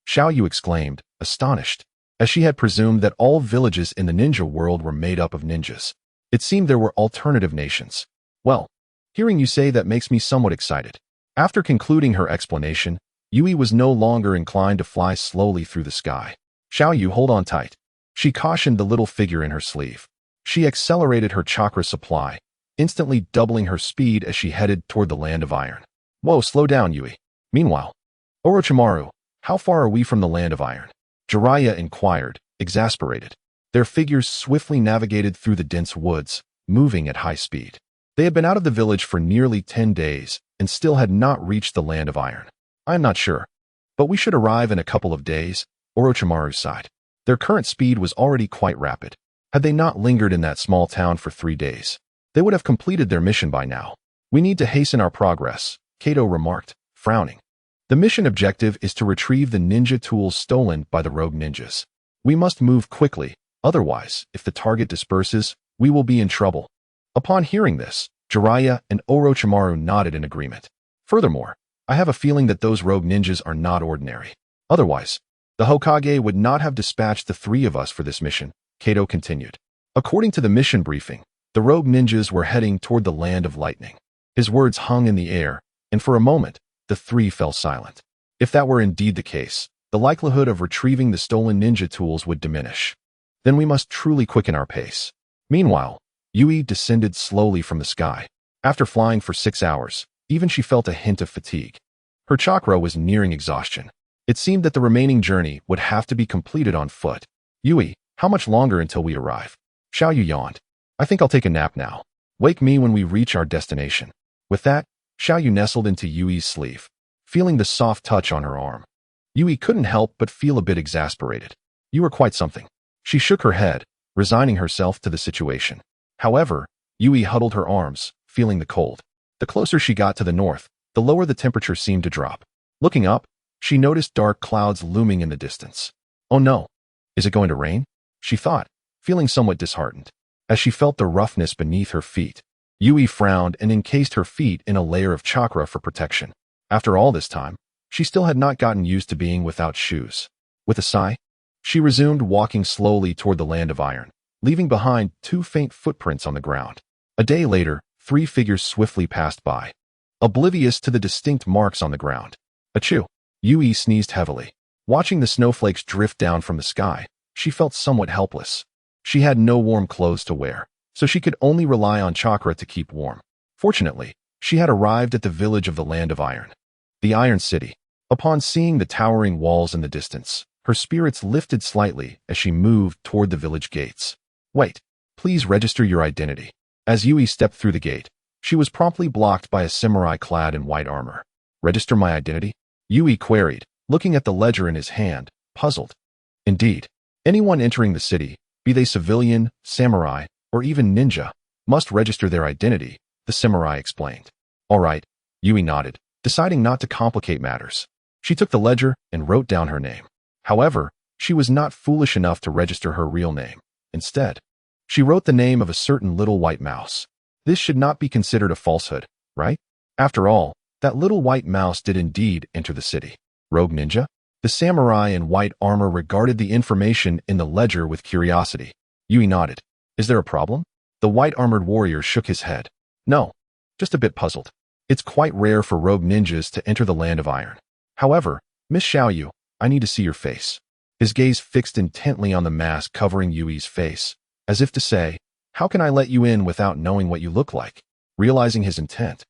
Xiaoyu exclaimed, astonished, as she had presumed that all villages in the ninja world were made up of ninjas. It seemed there were alternative nations. Well, hearing you say that makes me somewhat excited. After concluding her explanation, Yui was no longer inclined to fly slowly through the sky. Xiaoyu, hold on tight. She cautioned the little figure in her sleeve. She accelerated her chakra supply, instantly doubling her speed as she headed toward the Land of Iron. Whoa, slow down, Yui. Meanwhile, Orochimaru, how far are we from the Land of Iron? Jiraiya inquired, exasperated. Their figures swiftly navigated through the dense woods, moving at high speed. They had been out of the village for nearly 10 days and still had not reached the Land of Iron. I am not sure, but we should arrive in a couple of days, Orochimaru sighed. Their current speed was already quite rapid. Had they not lingered in that small town for 3 days, they would have completed their mission by now. We need to hasten our progress, Kato remarked, frowning. The mission objective is to retrieve the ninja tools stolen by the rogue ninjas. We must move quickly, otherwise, if the target disperses, we will be in trouble. Upon hearing this, Jiraiya and Orochimaru nodded in agreement. Furthermore, I have a feeling that those rogue ninjas are not ordinary. Otherwise, the Hokage would not have dispatched the 3 of us for this mission, Kato continued. According to the mission briefing, the rogue ninjas were heading toward the Land of Lightning. His words hung in the air, and for a moment, the 3 fell silent. If that were indeed the case, the likelihood of retrieving the stolen ninja tools would diminish. Then we must truly quicken our pace. Meanwhile, Yui descended slowly from the sky. After flying for 6 hours, even she felt a hint of fatigue. Her chakra was nearing exhaustion. It seemed that the remaining journey would have to be completed on foot. Yui, how much longer until we arrive? Xiaoyu yawned. I think I'll take a nap now. Wake me when we reach our destination. With that, Xiaoyu nestled into Yui's sleeve, feeling the soft touch on her arm. Yui couldn't help but feel a bit exasperated. You are quite something. She shook her head, resigning herself to the situation. However, Yui huddled her arms, feeling the cold. The closer she got to the north, the lower the temperature seemed to drop. Looking up, she noticed dark clouds looming in the distance. Oh no! Is it going to rain? She thought, feeling somewhat disheartened. As she felt the roughness beneath her feet, Yui frowned and encased her feet in a layer of chakra for protection. After all this time, she still had not gotten used to being without shoes. With a sigh, she resumed walking slowly toward the land of iron, leaving behind 2 faint footprints on the ground. A day later, 3 figures swiftly passed by, oblivious to the distinct marks on the ground. Achoo! Yui sneezed heavily. Watching the snowflakes drift down from the sky, she felt somewhat helpless. She had no warm clothes to wear, so she could only rely on chakra to keep warm. Fortunately, she had arrived at the village of the Land of Iron, the Iron City. Upon seeing the towering walls in the distance, her spirits lifted slightly as she moved toward the village gates. Wait, please register your identity. As Yui stepped through the gate, she was promptly blocked by a samurai clad in white armor. Register my identity? Yui queried, looking at the ledger in his hand, puzzled. Indeed, anyone entering the city, be they civilian, samurai, or even ninja, must register their identity, the samurai explained. All right, Yui nodded, deciding not to complicate matters. She took the ledger and wrote down her name. However, she was not foolish enough to register her real name. Instead, she wrote the name of a certain little white mouse. This should not be considered a falsehood, right? After all, that little white mouse did indeed enter the city. Rogue ninja? The samurai in white armor regarded the information in the ledger with curiosity. Yui nodded. Is there a problem? The white-armored warrior shook his head. No, just a bit puzzled. It's quite rare for rogue ninjas to enter the Land of Iron. However, Miss Xiaoyu, I need to see your face. His gaze fixed intently on the mask covering Yui's face, as if to say, how can I let you in without knowing what you look like? Realizing his intent,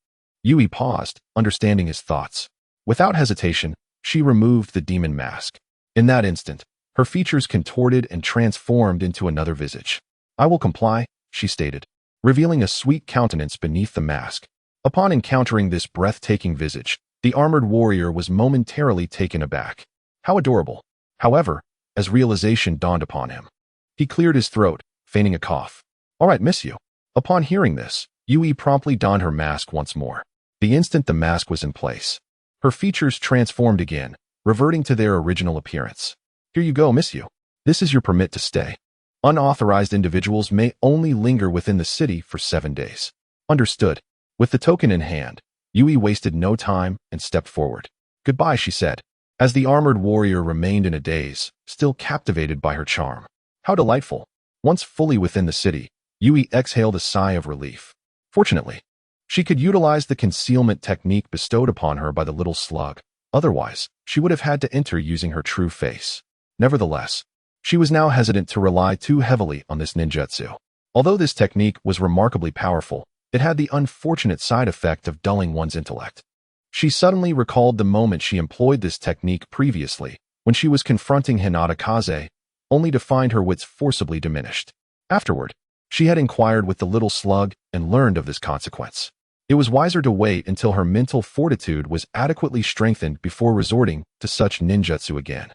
Yui paused, understanding his thoughts. Without hesitation, she removed the demon mask. In that instant, her features contorted and transformed into another visage. I will comply, she stated, revealing a sweet countenance beneath the mask. Upon encountering this breathtaking visage, the armored warrior was momentarily taken aback. How adorable. However, as realization dawned upon him, he cleared his throat, feigning a cough. All right, miss you. Upon hearing this, Yui promptly donned her mask once more. The instant the mask was in place, her features transformed again, reverting to their original appearance. Here you go, miss you. This is your permit to stay. Unauthorized individuals may only linger within the city for 7 days. Understood. With the token in hand, Yui wasted no time and stepped forward. Goodbye, she said, as the armored warrior remained in a daze, still captivated by her charm. How delightful. Once fully within the city, Yui exhaled a sigh of relief. Fortunately, she could utilize the concealment technique bestowed upon her by the little slug. Otherwise, she would have had to enter using her true face. Nevertheless, she was now hesitant to rely too heavily on this ninjutsu. Although this technique was remarkably powerful, it had the unfortunate side effect of dulling one's intellect. She suddenly recalled the moment she employed this technique previously, when she was confronting Hinata Kaze, only to find her wits forcibly diminished. Afterward, she had inquired with the little slug and learned of this consequence. It was wiser to wait until her mental fortitude was adequately strengthened before resorting to such ninjutsu again.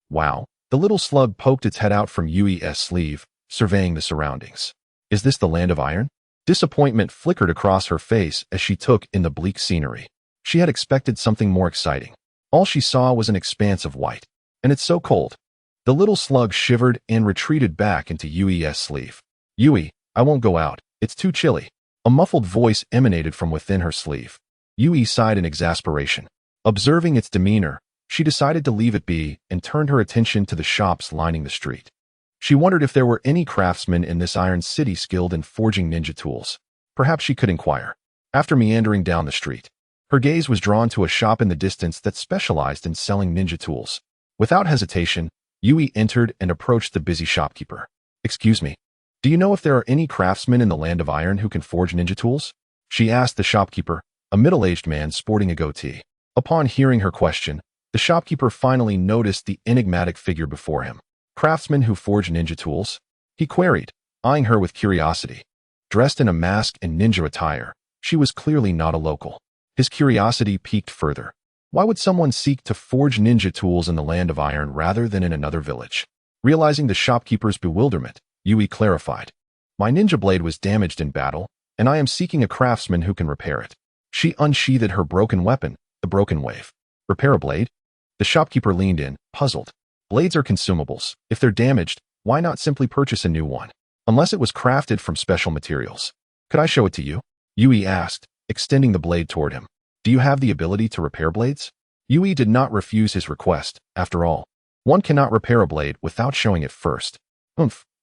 Wow, the little slug poked its head out from Yui's sleeve, surveying the surroundings. Is this the Land of Iron? Disappointment flickered across her face as she took in the bleak scenery. She had expected something more exciting. All she saw was an expanse of white. And it's so cold. The little slug shivered and retreated back into Yui's sleeve. Yui, I won't go out. It's too chilly. A muffled voice emanated from within her sleeve. Yui sighed in exasperation. Observing its demeanor, she decided to leave it be and turned her attention to the shops lining the street. She wondered if there were any craftsmen in this iron city skilled in forging ninja tools. Perhaps she could inquire. After meandering down the street, her gaze was drawn to a shop in the distance that specialized in selling ninja tools. Without hesitation, Yui entered and approached the busy shopkeeper. Excuse me, do you know if there are any craftsmen in the Land of Iron who can forge ninja tools? She asked the shopkeeper, a middle-aged man sporting a goatee. Upon hearing her question, the shopkeeper finally noticed the enigmatic figure before him. Craftsmen who forge ninja tools? He queried, eyeing her with curiosity. Dressed in a mask and ninja attire, she was clearly not a local. His curiosity piqued further. Why would someone seek to forge ninja tools in the Land of Iron rather than in another village? Realizing the shopkeeper's bewilderment, Yui clarified. My ninja blade was damaged in battle, and I am seeking a craftsman who can repair it. She unsheathed her broken weapon, the broken wave. Repair a blade? The shopkeeper leaned in, puzzled. Blades are consumables. If they're damaged, why not simply purchase a new one? Unless it was crafted from special materials. Could I show it to you? Yui asked, extending the blade toward him. Do you have the ability to repair blades? Yui did not refuse his request. After all, one cannot repair a blade without showing it first.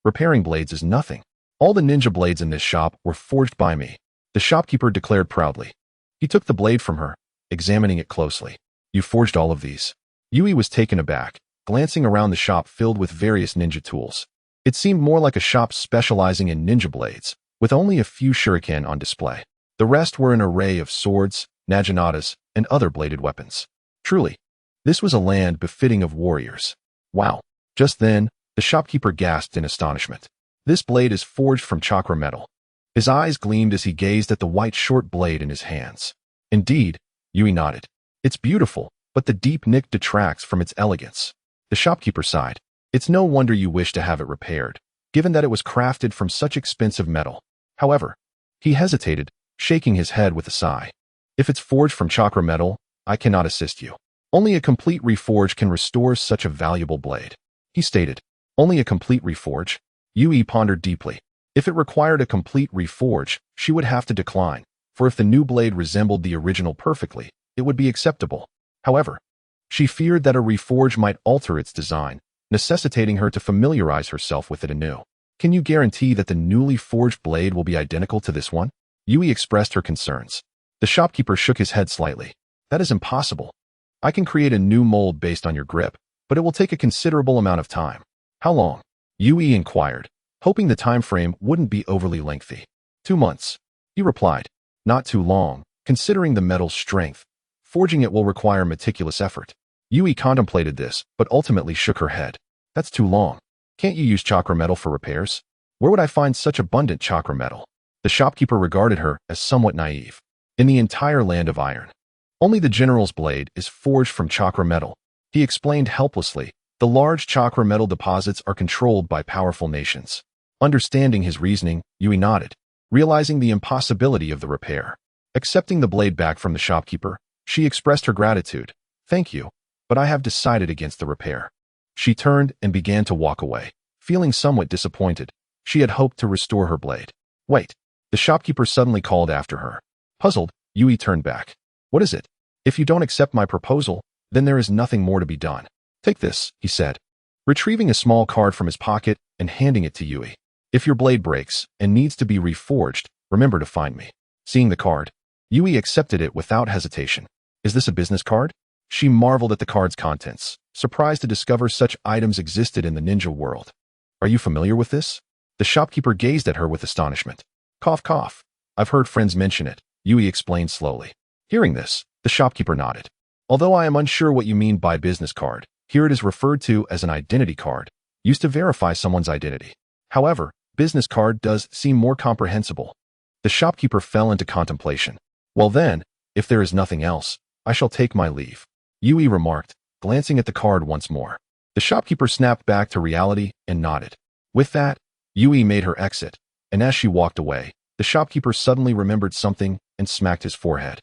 Repairing blades is nothing. All the ninja blades in this shop were forged by me, the shopkeeper declared proudly. He took the blade from her, examining it closely. You forged all of these? Yui was taken aback, glancing around the shop filled with various ninja tools. It seemed more like a shop specializing in ninja blades, with only a few shuriken on display. The rest were an array of swords, naginatas, and other bladed weapons. Truly, this was a land befitting of warriors. Wow. Just then, the shopkeeper gasped in astonishment. This blade is forged from chakra metal. His eyes gleamed as he gazed at the white short blade in his hands. Indeed, Yui nodded. It's beautiful, but the deep nick detracts from its elegance. The shopkeeper sighed. It's no wonder you wish to have it repaired, given that it was crafted from such expensive metal. However, he hesitated, shaking his head with a sigh. If it's forged from chakra metal, I cannot assist you. Only a complete reforge can restore such a valuable blade. He stated. Only a complete reforge? Yui pondered deeply. If it required a complete reforge, she would have to decline, for if the new blade resembled the original perfectly, it would be acceptable. However, she feared that a reforge might alter its design, necessitating her to familiarize herself with it anew. Can you guarantee that the newly forged blade will be identical to this one? Yui expressed her concerns. The shopkeeper shook his head slightly. That is impossible. I can create a new mold based on your grip, but it will take a considerable amount of time. How long? Yui inquired, hoping the time frame wouldn't be overly lengthy. 2 months. He replied. Not too long, considering the metal's strength. Forging it will require meticulous effort. Yui contemplated this, but ultimately shook her head. That's too long. Can't you use chakra metal for repairs? Where would I find such abundant chakra metal? The shopkeeper regarded her as somewhat naive. In the entire land of iron, only the general's blade is forged from chakra metal. He explained helplessly. The large chakra metal deposits are controlled by powerful nations. Understanding his reasoning, Yui nodded, realizing the impossibility of the repair. Accepting the blade back from the shopkeeper, she expressed her gratitude. Thank you, but I have decided against the repair. She turned and began to walk away, feeling somewhat disappointed. She had hoped to restore her blade. Wait, the shopkeeper suddenly called after her. Puzzled, Yui turned back. What is it? If you don't accept my proposal, then there is nothing more to be done. Take this, he said, retrieving a small card from his pocket and handing it to Yui. If your blade breaks and needs to be reforged, remember to find me. Seeing the card, Yui accepted it without hesitation. Is this a business card? She marveled at the card's contents, surprised to discover such items existed in the ninja world. Are you familiar with this? The shopkeeper gazed at her with astonishment. Cough, cough. I've heard friends mention it, Yui explained slowly. Hearing this, the shopkeeper nodded. Although I am unsure what you mean by business card, here it is referred to as an identity card, used to verify someone's identity. However, business card does seem more comprehensible. The shopkeeper fell into contemplation. Well then, if there is nothing else, I shall take my leave, Yui remarked, glancing at the card once more. The shopkeeper snapped back to reality and nodded. With that, Yui made her exit, and as she walked away, the shopkeeper suddenly remembered something and smacked his forehead.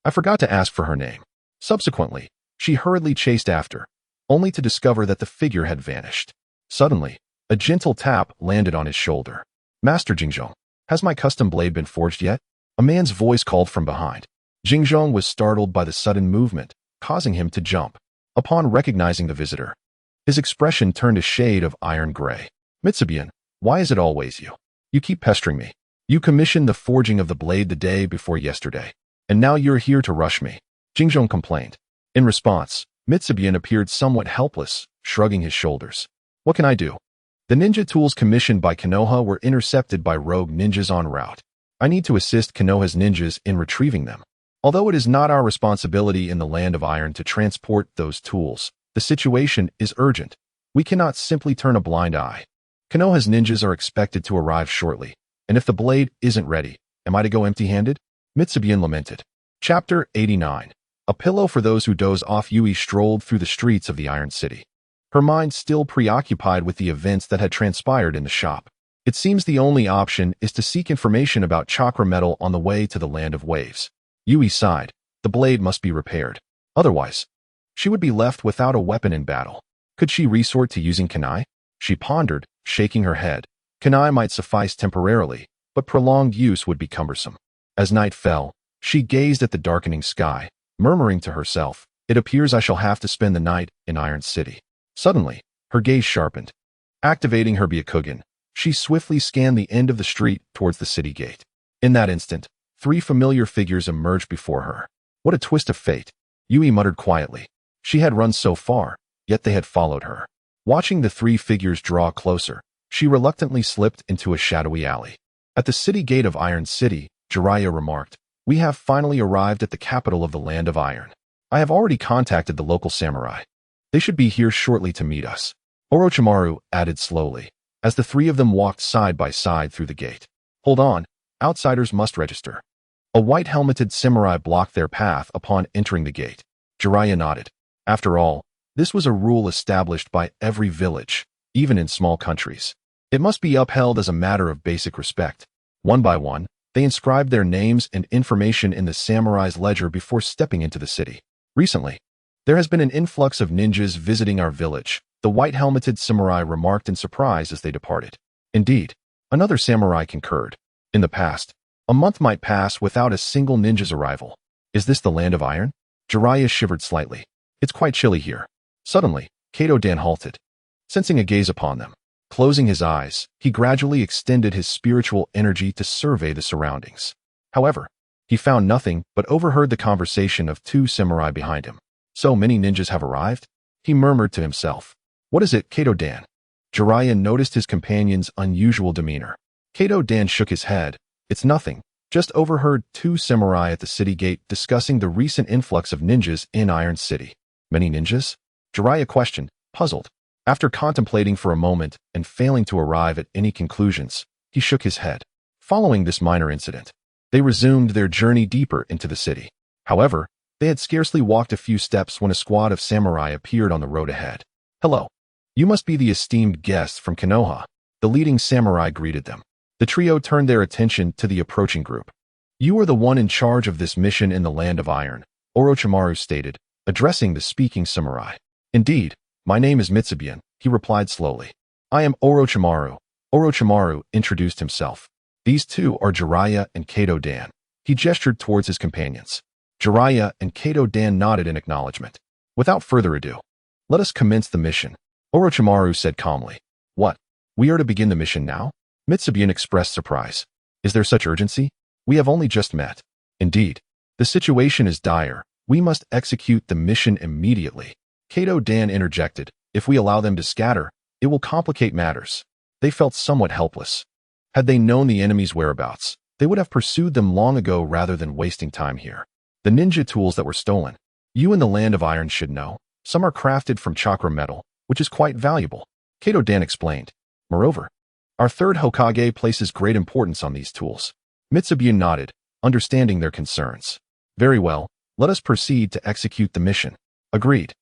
I forgot to ask for her name. Subsequently, she hurriedly chased after, only to discover that the figure had vanished. Suddenly, a gentle tap landed on his shoulder. Master Jingzhong, has my custom blade been forged yet? A man's voice called from behind. Jingzhong was startled by the sudden movement, causing him to jump. Upon recognizing the visitor, his expression turned a shade of iron gray. Mitsubian, why is it always you? You keep pestering me. You commissioned the forging of the blade the day before yesterday, and now you're here to rush me, Jingzhong complained. In response, Mitsubian appeared somewhat helpless, shrugging his shoulders. What can I do? The ninja tools commissioned by Konoha were intercepted by rogue ninjas en route. I need to assist Konoha's ninjas in retrieving them. Although it is not our responsibility in the land of iron to transport those tools, the situation is urgent. We cannot simply turn a blind eye. Konoha's ninjas are expected to arrive shortly, and if the blade isn't ready, am I to go empty-handed? Mitsubian lamented. Chapter 89. A pillow for those who doze off. Yui strolled through the streets of the Iron City, her mind still preoccupied with the events that had transpired in the shop. It seems the only option is to seek information about chakra metal on the way to the Land of Waves. Yui sighed. The blade must be repaired. Otherwise, she would be left without a weapon in battle. Could she resort to using kunai? She pondered, shaking her head. Kunai might suffice temporarily, but prolonged use would be cumbersome. As night fell, she gazed at the darkening sky, murmuring to herself, "It appears I shall have to spend the night in Iron City." Suddenly, her gaze sharpened. Activating her Byakugan, she swiftly scanned the end of the street towards the city gate. In that instant, 3 familiar figures emerged before her. What a twist of fate, Yui muttered quietly. She had run so far, yet they had followed her. Watching the 3 figures draw closer, she reluctantly slipped into a shadowy alley. At the city gate of Iron City, Jiraiya remarked, "We have finally arrived at the capital of the Land of Iron. I have already contacted the local samurai. They should be here shortly to meet us." Orochimaru added slowly, as the 3 of them walked side by side through the gate. "Hold on, outsiders must register." A white-helmeted samurai blocked their path upon entering the gate. Jiraiya nodded. After all, this was a rule established by every village, even in small countries. It must be upheld as a matter of basic respect. One by one, they inscribed their names and information in the samurai's ledger before stepping into the city. "Recently, there has been an influx of ninjas visiting our village," the white-helmeted samurai remarked in surprise as they departed. Indeed, another samurai concurred. "In the past, a month might pass without a single ninja's arrival. Is this the Land of Iron?" Jiraiya shivered slightly. "It's quite chilly here." Suddenly, Kato-dan halted, sensing a gaze upon them. Closing his eyes, he gradually extended his spiritual energy to survey the surroundings. However, he found nothing but overheard the conversation of 2 samurai behind him. "So many ninjas have arrived?" he murmured to himself. "What is it, Kato-dan?" Jiraiya noticed his companion's unusual demeanor. Kato-dan shook his head. "It's nothing. Just overheard 2 samurai at the city gate discussing the recent influx of ninjas in Iron City." "Many ninjas?" Jiraiya questioned, puzzled. After contemplating for a moment and failing to arrive at any conclusions, he shook his head. Following this minor incident, they resumed their journey deeper into the city. However, they had scarcely walked a few steps when a squad of samurai appeared on the road ahead. "Hello. You must be the esteemed guests from Konoha," the leading samurai greeted them. The trio turned their attention to the approaching group. "You are the one in charge of this mission in the Land of Iron," Orochimaru stated, addressing the speaking samurai. "Indeed, my name is Mitsubian," he replied slowly. "I am Orochimaru." Orochimaru introduced himself. "These 2 are Jiraiya and Kato-dan." He gestured towards his companions. Jiraiya and Kato-dan nodded in acknowledgement. "Without further ado, let us commence the mission," Orochimaru said calmly. "What? We are to begin the mission now?" Mitsubian expressed surprise. "Is there such urgency? We have only just met." "Indeed. The situation is dire. We must execute the mission immediately." Kato-dan interjected. "If we allow them to scatter, it will complicate matters." They felt somewhat helpless. Had they known the enemy's whereabouts, they would have pursued them long ago rather than wasting time here. "The ninja tools that were stolen, you in the Land of Iron should know. Some are crafted from chakra metal, which is quite valuable," Kato-dan explained. "Moreover, our 3rd Hokage places great importance on these tools." Mitsubian nodded, understanding their concerns. "Very well, let us proceed to execute the mission." "Agreed."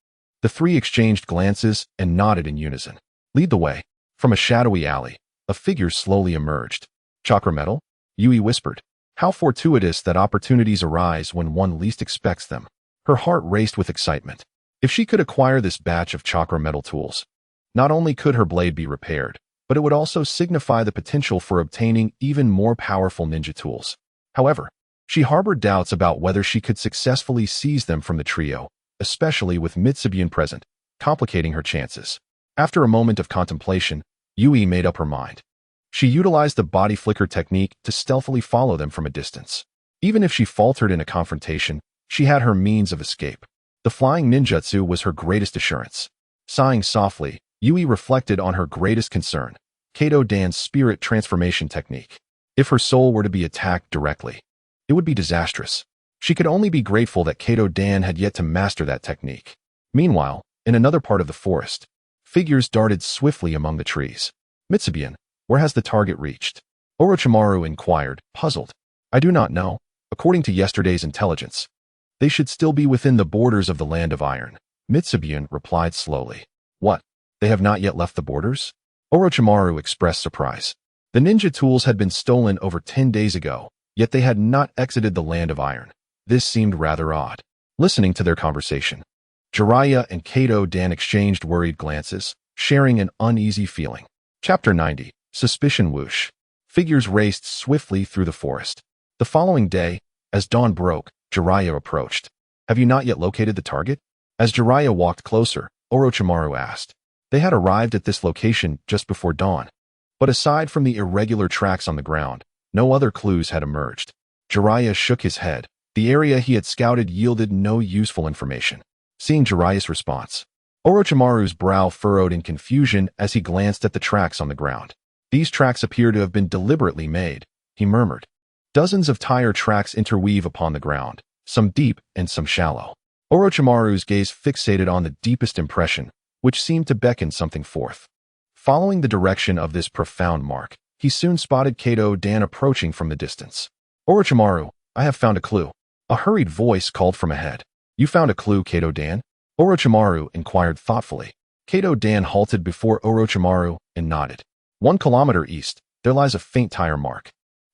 The 3 exchanged glances and nodded in unison. "Lead the way." From a shadowy alley, a figure slowly emerged. "Chakra metal?" Yui whispered. "How fortuitous that opportunities arise when one least expects them." Her heart raced with excitement. If she could acquire this batch of chakra metal tools, not only could her blade be repaired, but it would also signify the potential for obtaining even more powerful ninja tools. However, she harbored doubts about whether she could successfully seize them from the trio, especially with Mitsubian present, complicating her chances. After a moment of contemplation, Yui made up her mind. She utilized the body flicker technique to stealthily follow them from a distance. Even if she faltered in a confrontation, she had her means of escape. The flying ninjutsu was her greatest assurance. Sighing softly, Yui reflected on her greatest concern, Kato-dan's spirit transformation technique. If her soul were to be attacked directly, it would be disastrous. She could only be grateful that Kato-dan had yet to master that technique. Meanwhile, in another part of the forest, figures darted swiftly among the trees. "Mitsubian, where has the target reached?" Orochimaru inquired, puzzled. "I do not know. According to yesterday's intelligence, they should still be within the borders of the Land of Iron," Mitsubian replied slowly. "What? They have not yet left the borders?" Orochimaru expressed surprise. The ninja tools had been stolen over 10 days ago, yet they had not exited the Land of Iron. This seemed rather odd. Listening to their conversation, Jiraiya and Kato Dan exchanged worried glances, sharing an uneasy feeling. Chapter 90. Suspicion Whoosh. Figures raced swiftly through the forest. The following day, as dawn broke, Jiraiya approached. Have you not yet located the target? As Jiraiya walked closer, Orochimaru asked. They had arrived at this location just before dawn. But aside from the irregular tracks on the ground, no other clues had emerged. Jiraiya shook his head. The area he had scouted yielded no useful information. Seeing Jiraiya's response, Orochimaru's brow furrowed in confusion as he glanced at the tracks on the ground. These tracks appear to have been deliberately made, he murmured. Dozens of tire tracks interweave upon the ground, some deep and some shallow. Orochimaru's gaze fixated on the deepest impression, which seemed to beckon something forth. Following the direction of this profound mark, he soon spotted Kato Dan approaching from the distance. Orochimaru, I have found a clue. A hurried voice called from ahead. You found a clue, Kato Dan? Orochimaru inquired thoughtfully. Kato Dan halted before Orochimaru and nodded. 1 kilometer east, there lies a faint tire mark.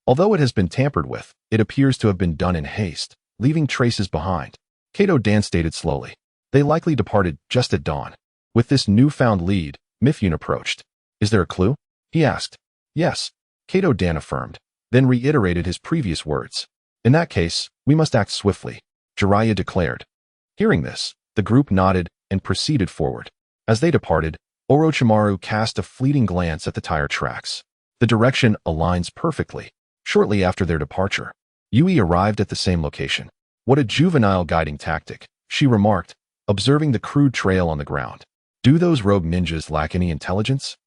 Although it has been tampered with, it appears to have been done in haste, leaving traces behind. Kato Dan stated slowly. They likely departed just at dawn. With this newfound lead, Mifune approached. Is there a clue? He asked. Yes, Kato Dan affirmed, then reiterated his previous words. In that case, we must act swiftly, Jiraiya declared. Hearing this, the group nodded and proceeded forward. As they departed, Orochimaru cast a fleeting glance at the tire tracks. The direction aligns perfectly. Shortly after their departure, Yui arrived at the same location. What a juvenile guiding tactic, she remarked, observing the crude trail on the ground. Do those rogue ninjas lack any intelligence?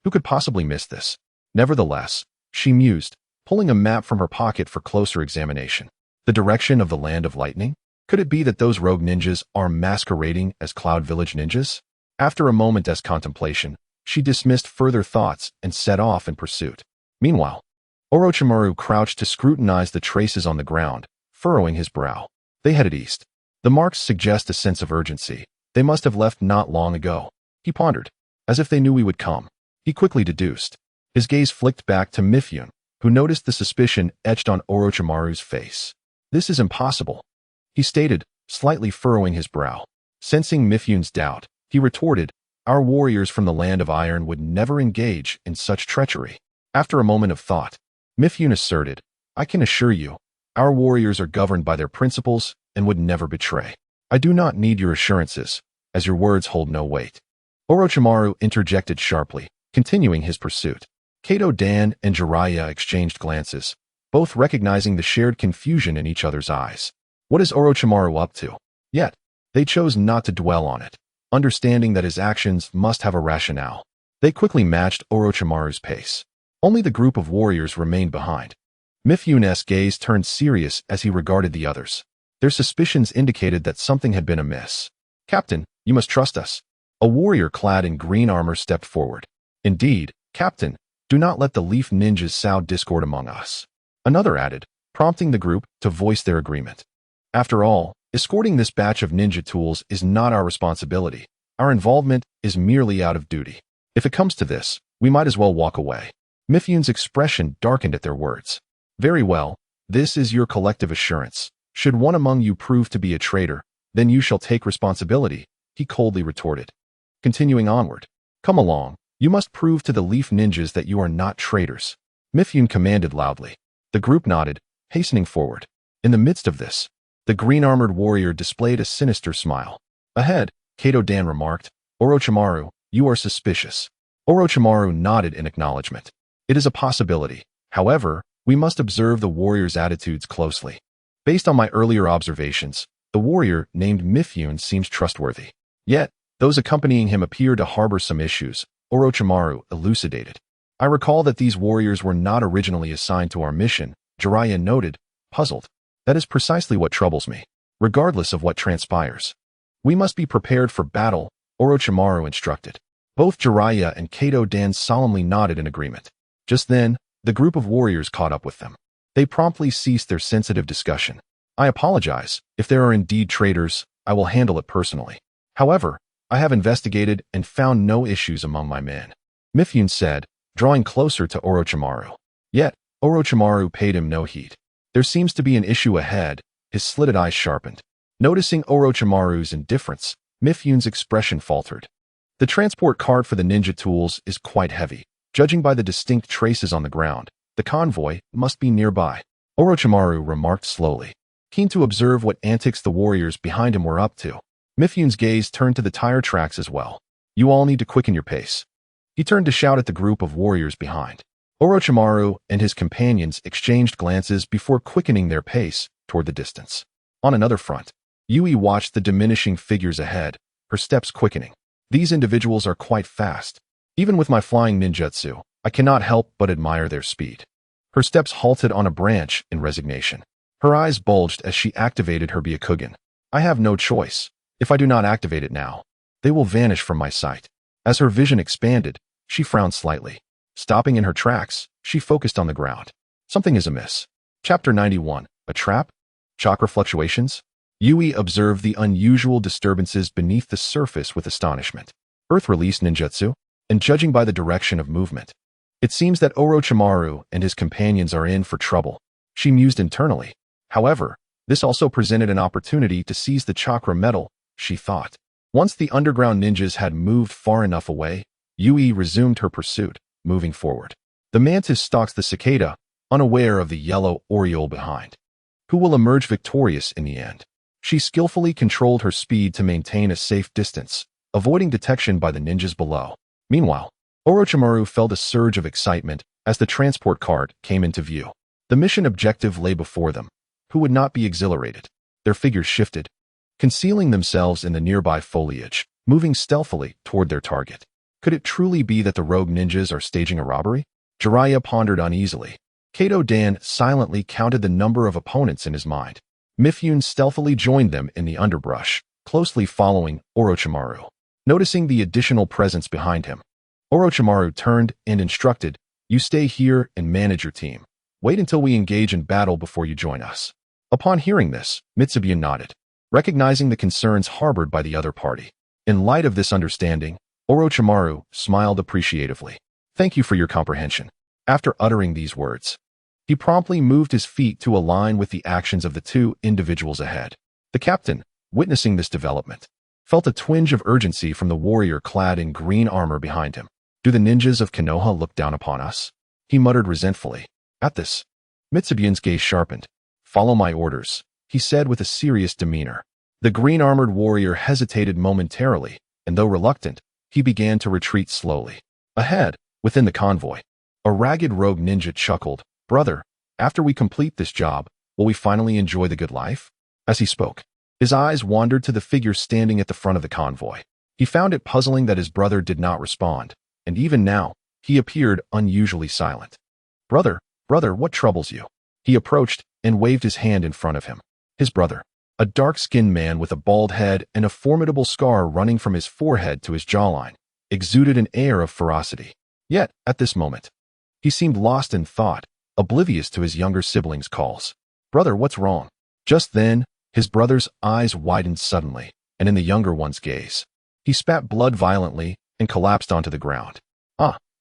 Who could possibly miss this? Nevertheless, she mused, pulling a map from her pocket for closer examination. The direction of the Land of Lightning? Could it be that those rogue ninjas are masquerading as Cloud Village ninjas? After a moment's contemplation, she dismissed further thoughts and set off in pursuit. Meanwhile, Orochimaru crouched to scrutinize the traces on the ground, furrowing his brow. They headed east. The marks suggest a sense of urgency. They must have left not long ago. He pondered. As if they knew we would come. He quickly deduced. His gaze flicked back to Mifune, who noticed the suspicion etched on Orochimaru's face. This is impossible, he stated, slightly furrowing his brow. Sensing Mifune's doubt, he retorted, our warriors from the Land of Iron would never engage in such treachery. After a moment of thought, Mifune asserted, I can assure you, our warriors are governed by their principles and would never betray. I do not need your assurances, as your words hold no weight. Orochimaru interjected sharply, continuing his pursuit. Kato Dan and Jiraiya exchanged glances, both recognizing the shared confusion in each other's eyes. What is Orochimaru up to? Yet, they chose not to dwell on it, understanding that his actions must have a rationale. They quickly matched Orochimaru's pace. Only the group of warriors remained behind. Mifune's gaze turned serious as he regarded the others. Their suspicions indicated that something had been amiss. Captain, you must trust us. A warrior clad in green armor stepped forward. Indeed, Captain, do not let the Leaf Ninjas sow discord among us. Another added, prompting the group to voice their agreement. After all, escorting this batch of ninja tools is not our responsibility. Our involvement is merely out of duty. If it comes to this, we might as well walk away. Mifune's expression darkened at their words. Very well, this is your collective assurance. Should one among you prove to be a traitor, then you shall take responsibility, he coldly retorted. Continuing onward. Come along, you must prove to the Leaf Ninjas that you are not traitors. Mifune commanded loudly. The group nodded, hastening forward. In the midst of this, the green-armored warrior displayed a sinister smile. Ahead, Kato Dan remarked, Orochimaru, you are suspicious. Orochimaru nodded in acknowledgement. It is a possibility. However, we must observe the warrior's attitudes closely. Based on my earlier observations, the warrior named Mifune seems trustworthy. Yet, those accompanying him appear to harbor some issues, Orochimaru elucidated. I recall that these warriors were not originally assigned to our mission, Jiraiya noted, puzzled. That is precisely what troubles me, regardless of what transpires. We must be prepared for battle, Orochimaru instructed. Both Jiraiya and Kato Dan solemnly nodded in agreement. Just then, the group of warriors caught up with them. They promptly ceased their sensitive discussion. I apologize. If there are indeed traitors, I will handle it personally. However, I have investigated and found no issues among my men, Mifune said, drawing closer to Orochimaru. Yet, Orochimaru paid him no heed. There seems to be an issue ahead, his slitted eyes sharpened. Noticing Orochimaru's indifference, Mifyun's expression faltered. The transport cart for the ninja tools is quite heavy. Judging by the distinct traces on the ground, the convoy must be nearby, Orochimaru remarked slowly, keen to observe what antics the warriors behind him were up to. Mifyun's gaze turned to the tire tracks as well. You all need to quicken your pace. He turned to shout at the group of warriors behind. Orochimaru and his companions exchanged glances before quickening their pace toward the distance. On another front, Yui watched the diminishing figures ahead, her steps quickening. These individuals are quite fast. Even with my flying ninjutsu, I cannot help but admire their speed. Her steps halted on a branch in resignation. Her eyes bulged as she activated her Byakugan. I have no choice. If I do not activate it now, they will vanish from my sight. As her vision expanded, she frowned slightly. Stopping in her tracks, she focused on the ground. Something is amiss. Chapter 91. A trap? Chakra fluctuations? Yui observed the unusual disturbances beneath the surface with astonishment. Earth released ninjutsu, and judging by the direction of movement, it seems that Orochimaru and his companions are in for trouble. She mused internally. However, this also presented an opportunity to seize the chakra metal, she thought. Once the underground ninjas had moved far enough away, Yui resumed her pursuit, moving forward. The mantis stalks the cicada, unaware of the yellow oriole behind. Who will emerge victorious in the end? She skillfully controlled her speed to maintain a safe distance, avoiding detection by the ninjas below. Meanwhile, Orochimaru felt a surge of excitement as the transport cart came into view. The mission objective lay before them. Who would not be exhilarated? Their figures shifted, concealing themselves in the nearby foliage, moving stealthily toward their target. Could it truly be that the rogue ninjas are staging a robbery? Jiraiya pondered uneasily. Kato Dan silently counted the number of opponents in his mind. Mifyun stealthily joined them in the underbrush, closely following Orochimaru. Noticing the additional presence behind him, Orochimaru turned and instructed, "You stay here and manage your team. Wait until we engage in battle before you join us." Upon hearing this, Mitsubun nodded, recognizing the concerns harbored by the other party. In light of this understanding, Orochimaru smiled appreciatively. "Thank you for your comprehension." After uttering these words, he promptly moved his feet to align with the actions of the two individuals ahead. The captain, witnessing this development, felt a twinge of urgency from the warrior clad in green armor behind him. Do the ninjas of Konoha look down upon us? He muttered resentfully. At this, Mitsubun's gaze sharpened. Follow my orders, he said with a serious demeanor. The green-armored warrior hesitated momentarily, and though reluctant, he began to retreat slowly. Ahead, within the convoy, a ragged rogue ninja chuckled. Brother, after we complete this job, will we finally enjoy the good life? As he spoke, his eyes wandered to the figure standing at the front of the convoy. He found it puzzling that his brother did not respond, and even now, he appeared unusually silent. Brother, what troubles you? He approached and waved his hand in front of him. His brother, a dark-skinned man with a bald head and a formidable scar running from his forehead to his jawline, exuded an air of ferocity. Yet, at this moment, he seemed lost in thought, oblivious to his younger sibling's calls. Brother, what's wrong? Just then, his brother's eyes widened suddenly, and in the younger one's gaze, he spat blood violently and collapsed onto the ground.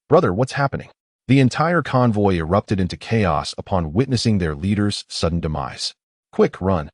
Brother, what's happening? The entire convoy erupted into chaos upon witnessing their leader's sudden demise. Quick, run,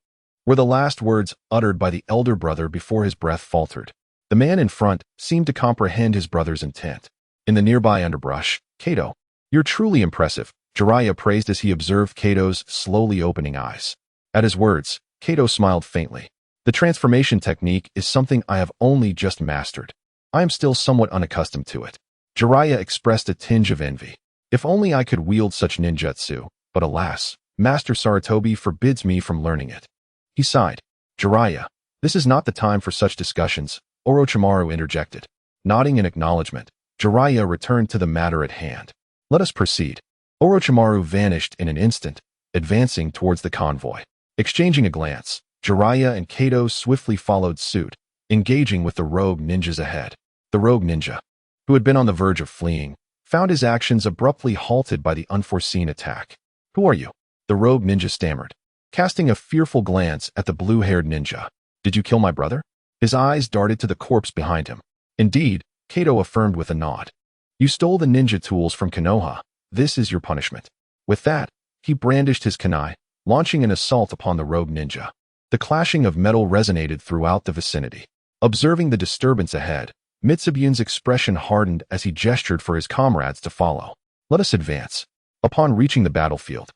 were the last words uttered by the elder brother before his breath faltered. The man in front seemed to comprehend his brother's intent. In the nearby underbrush, Kato, you're truly impressive, Jiraiya praised as he observed Kato's slowly opening eyes. At his words, Kato smiled faintly. The transformation technique is something I have only just mastered. I am still somewhat unaccustomed to it. Jiraiya expressed a tinge of envy. If only I could wield such ninjutsu, but alas, Master Sarutobi forbids me from learning it. He sighed. Jiraiya, this is not the time for such discussions, Orochimaru interjected. Nodding in acknowledgement, Jiraiya returned to the matter at hand. Let us proceed. Orochimaru vanished in an instant, advancing towards the convoy. Exchanging a glance, Jiraiya and Kato swiftly followed suit, engaging with the rogue ninjas ahead. The rogue ninja, who had been on the verge of fleeing, found his actions abruptly halted by the unforeseen attack. Who are you? The rogue ninja stammered, casting a fearful glance at the blue-haired ninja. Did you kill my brother? His eyes darted to the corpse behind him. Indeed, Kato affirmed with a nod. You stole the ninja tools from Konoha. This is your punishment. With that, he brandished his kunai, launching an assault upon the rogue ninja. The clashing of metal resonated throughout the vicinity. Observing the disturbance ahead, Mitsubiun's expression hardened as he gestured for his comrades to follow. Let us advance. Upon reaching the battlefield,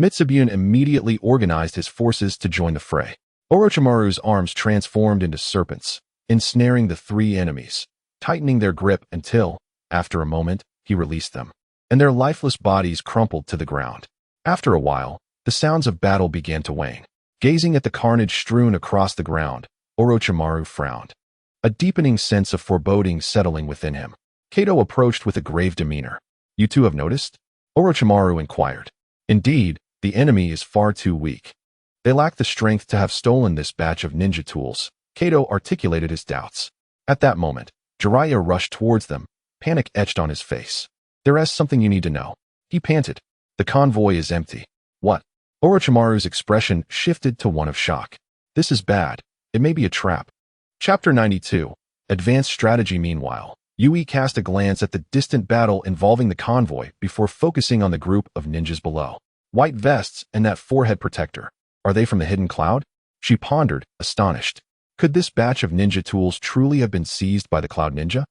Mitsubiun immediately organized his forces to join the fray. Orochimaru's arms transformed into serpents, ensnaring the three enemies, tightening their grip until, after a moment, he released them, and their lifeless bodies crumpled to the ground. After a while, the sounds of battle began to wane. Gazing at the carnage strewn across the ground, Orochimaru frowned, a deepening sense of foreboding settling within him. Kato approached with a grave demeanor. "You two have noticed?" Orochimaru inquired. "Indeed, the enemy is far too weak. They lack the strength to have stolen this batch of ninja tools." Kato articulated his doubts. At that moment, Jiraiya rushed towards them, panic etched on his face. "There is something you need to know," he panted. "The convoy is empty." "What?" Orochimaru's expression shifted to one of shock. "This is bad. It may be a trap." Chapter 92. Advanced Strategy. Meanwhile, Yui cast a glance at the distant battle involving the convoy before focusing on the group of ninjas below. White vests and that forehead protector. Are they from the hidden cloud? She pondered, astonished. Could this batch of ninja tools truly have been seized by the Cloud Ninja?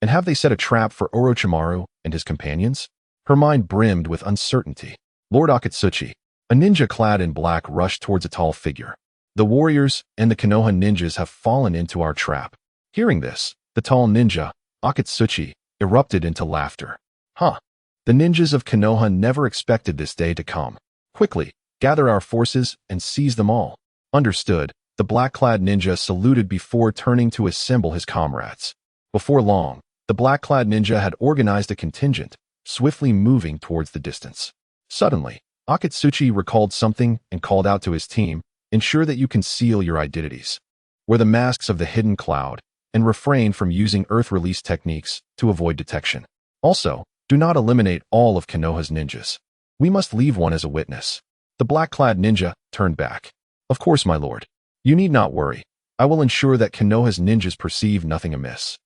And have they set a trap for Orochimaru and his companions? Her mind brimmed with uncertainty. Lord Otsutsuki, a ninja clad in black, rushed towards a tall figure. "The warriors and the Konoha ninjas have fallen into our trap." Hearing this, the tall ninja, Otsutsuki, erupted into laughter. "Huh. The ninjas of Konoha never expected this day to come. Quickly, gather our forces and seize them all." "Understood." The black-clad ninja saluted before turning to assemble his comrades. Before long, the black-clad ninja had organized a contingent, swiftly moving towards the distance. Suddenly, Otsutsuki recalled something and called out to his team, "Ensure that you conceal your identities. Wear the masks of the hidden cloud, and refrain from using earth release techniques to avoid detection. Also, do not eliminate all of Konoha's ninjas. We must leave one as a witness." The black-clad ninja turned back. "Of course, my lord. You need not worry. I will ensure that Konoha's ninjas perceive nothing amiss."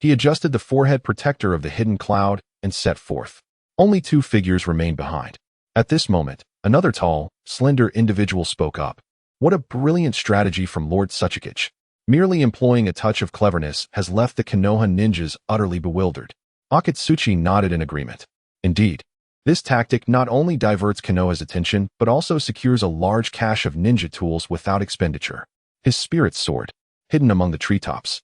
He adjusted the forehead protector of the hidden cloud and set forth. Only two figures remained behind. At this moment, another tall, slender individual spoke up. "What a brilliant strategy from Lord Otsutsuki. Merely employing a touch of cleverness has left the Konoha ninjas utterly bewildered." Otsutsuki nodded in agreement. "Indeed, this tactic not only diverts Konoha's attention but also secures a large cache of ninja tools without expenditure." His spirit soared, hidden among the treetops.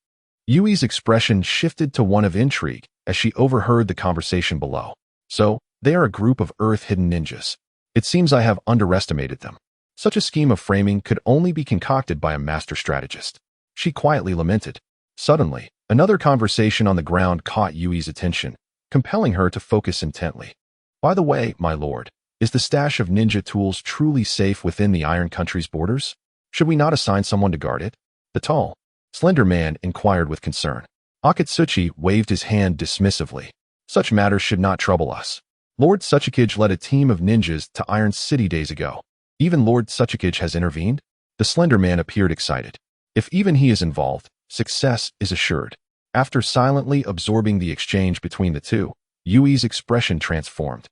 Yui's expression shifted to one of intrigue as she overheard the conversation below. "So, they are a group of earth-hidden ninjas. It seems I have underestimated them. Such a scheme of framing could only be concocted by a master strategist," she quietly lamented. Suddenly, another conversation on the ground caught Yui's attention, compelling her to focus intently. "By the way, my lord, is the stash of ninja tools truly safe within the Iron Country's borders? Should we not assign someone to guard it?" The tall, slender man inquired with concern. Otsutsuki waved his hand dismissively. "Such matters should not trouble us. Lord Otsutsuki led a team of ninjas to Iron City days ago. Even Lord Otsutsuki has intervened?" The slender man appeared excited. "If even he is involved, success is assured." After silently absorbing the exchange between the two, Yui's expression transformed,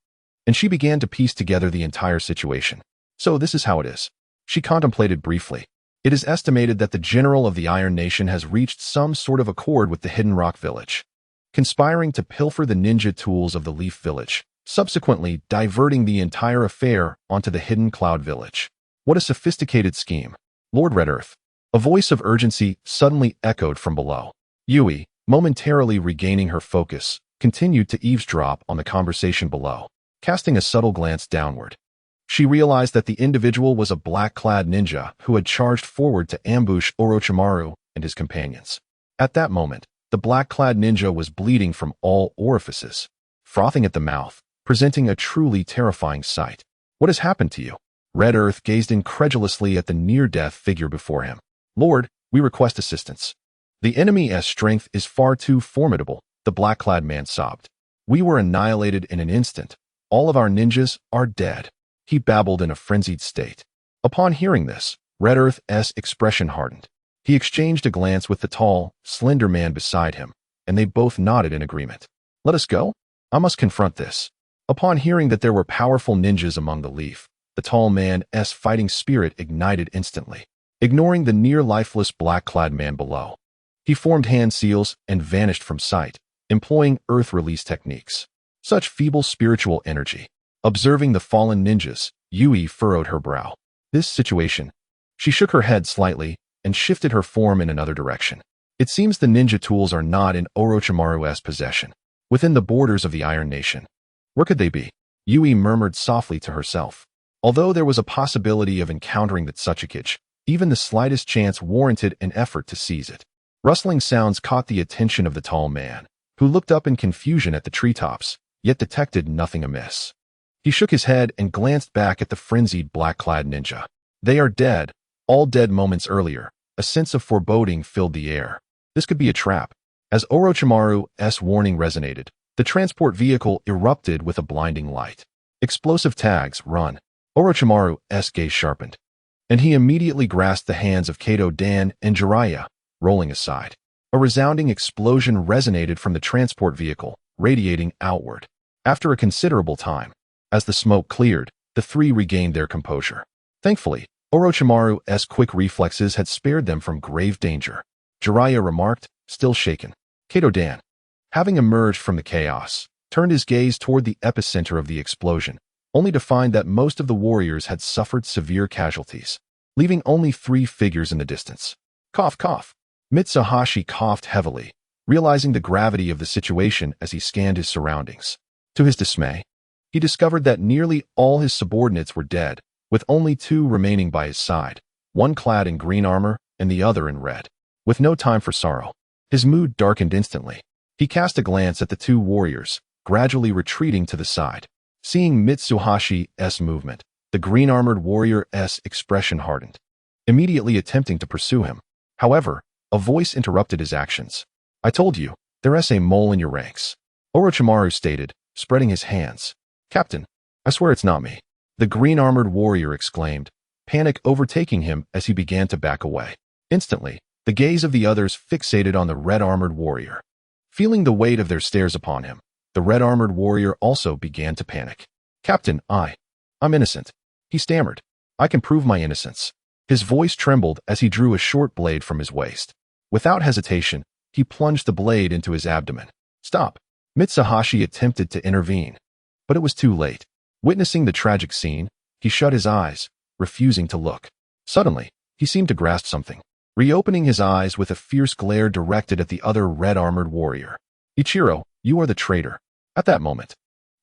and she began to piece together the entire situation. "So this is how it is." She contemplated briefly. "It is estimated that the general of the Iron Nation has reached some sort of accord with the Hidden Rock Village, conspiring to pilfer the ninja tools of the Leaf Village, subsequently diverting the entire affair onto the Hidden Cloud Village. What a sophisticated scheme." "Lord Red Earth." A voice of urgency suddenly echoed from below. Yui, momentarily regaining her focus, continued to eavesdrop on the conversation below, casting a subtle glance downward. She realized that the individual was a black-clad ninja who had charged forward to ambush Orochimaru and his companions. At that moment, the black-clad ninja was bleeding from all orifices, frothing at the mouth, presenting a truly terrifying sight. "What has happened to you?" Red Earth gazed incredulously at the near-death figure before him. "Lord, we request assistance. The enemy's strength is far too formidable," the black-clad man sobbed. "We were annihilated in an instant. All of our ninjas are dead," he babbled in a frenzied state. Upon hearing this, Red Earth's expression hardened. He exchanged a glance with the tall, slender man beside him, and they both nodded in agreement. "Let us go. I must confront this." Upon hearing that there were powerful ninjas among the Leaf, the tall man's fighting spirit ignited instantly, ignoring the near-lifeless black-clad man below. He formed hand seals and vanished from sight, employing earth release techniques. Such feeble spiritual energy. Observing the fallen ninjas, Yui furrowed her brow. This situation. She shook her head slightly and shifted her form in another direction. It seems the ninja tools are not in Orochimaru's possession, within the borders of the Iron Nation. Where could they be? Yui murmured softly to herself. Although there was a possibility of encountering the Tsuchikage, even the slightest chance warranted an effort to seize it. Rustling sounds caught the attention of the tall man, who looked up in confusion at the treetops, yet detected nothing amiss. He shook his head and glanced back at the frenzied black-clad ninja. They are dead, all dead moments earlier. A sense of foreboding filled the air. This could be a trap. As Orochimaru's warning resonated, the transport vehicle erupted with a blinding light. Explosive tags, run. Orochimaru's gaze sharpened, and he immediately grasped the hands of Kato Dan and Jiraiya, rolling aside. A resounding explosion resonated from the transport vehicle, radiating outward. After a considerable time, as the smoke cleared, the three regained their composure. Thankfully, Orochimaru's quick reflexes had spared them from grave danger. Jiraiya remarked, still shaken. Kato Dan, having emerged from the chaos, turned his gaze toward the epicenter of the explosion, only to find that most of the warriors had suffered severe casualties, leaving only 3 figures in the distance. Cough, cough. Mitsuhashi coughed heavily, realizing the gravity of the situation as he scanned his surroundings. To his dismay, he discovered that nearly all his subordinates were dead, with only 2 remaining by his side, one clad in green armor and the other in red. With no time for sorrow, his mood darkened instantly. He cast a glance at the 2 warriors, gradually retreating to the side. Seeing Mitsuhashi's movement, the green-armored warrior's expression hardened, immediately attempting to pursue him. However, a voice interrupted his actions. I told you, there's a mole in your ranks, Orochimaru stated, spreading his hands. Captain, I swear it's not me, the green-armored warrior exclaimed, panic overtaking him as he began to back away. Instantly, the gaze of the others fixated on the red-armored warrior. Feeling the weight of their stares upon him, the red-armored warrior also began to panic. Captain, I'm innocent, he stammered. I can prove my innocence. His voice trembled as he drew a short blade from his waist. Without hesitation, he plunged the blade into his abdomen. Stop. Mitsuhashi attempted to intervene, but it was too late. Witnessing the tragic scene, he shut his eyes, refusing to look. Suddenly, he seemed to grasp something, reopening his eyes with a fierce glare directed at the other red-armored warrior. Ichiro, you are the traitor. At that moment,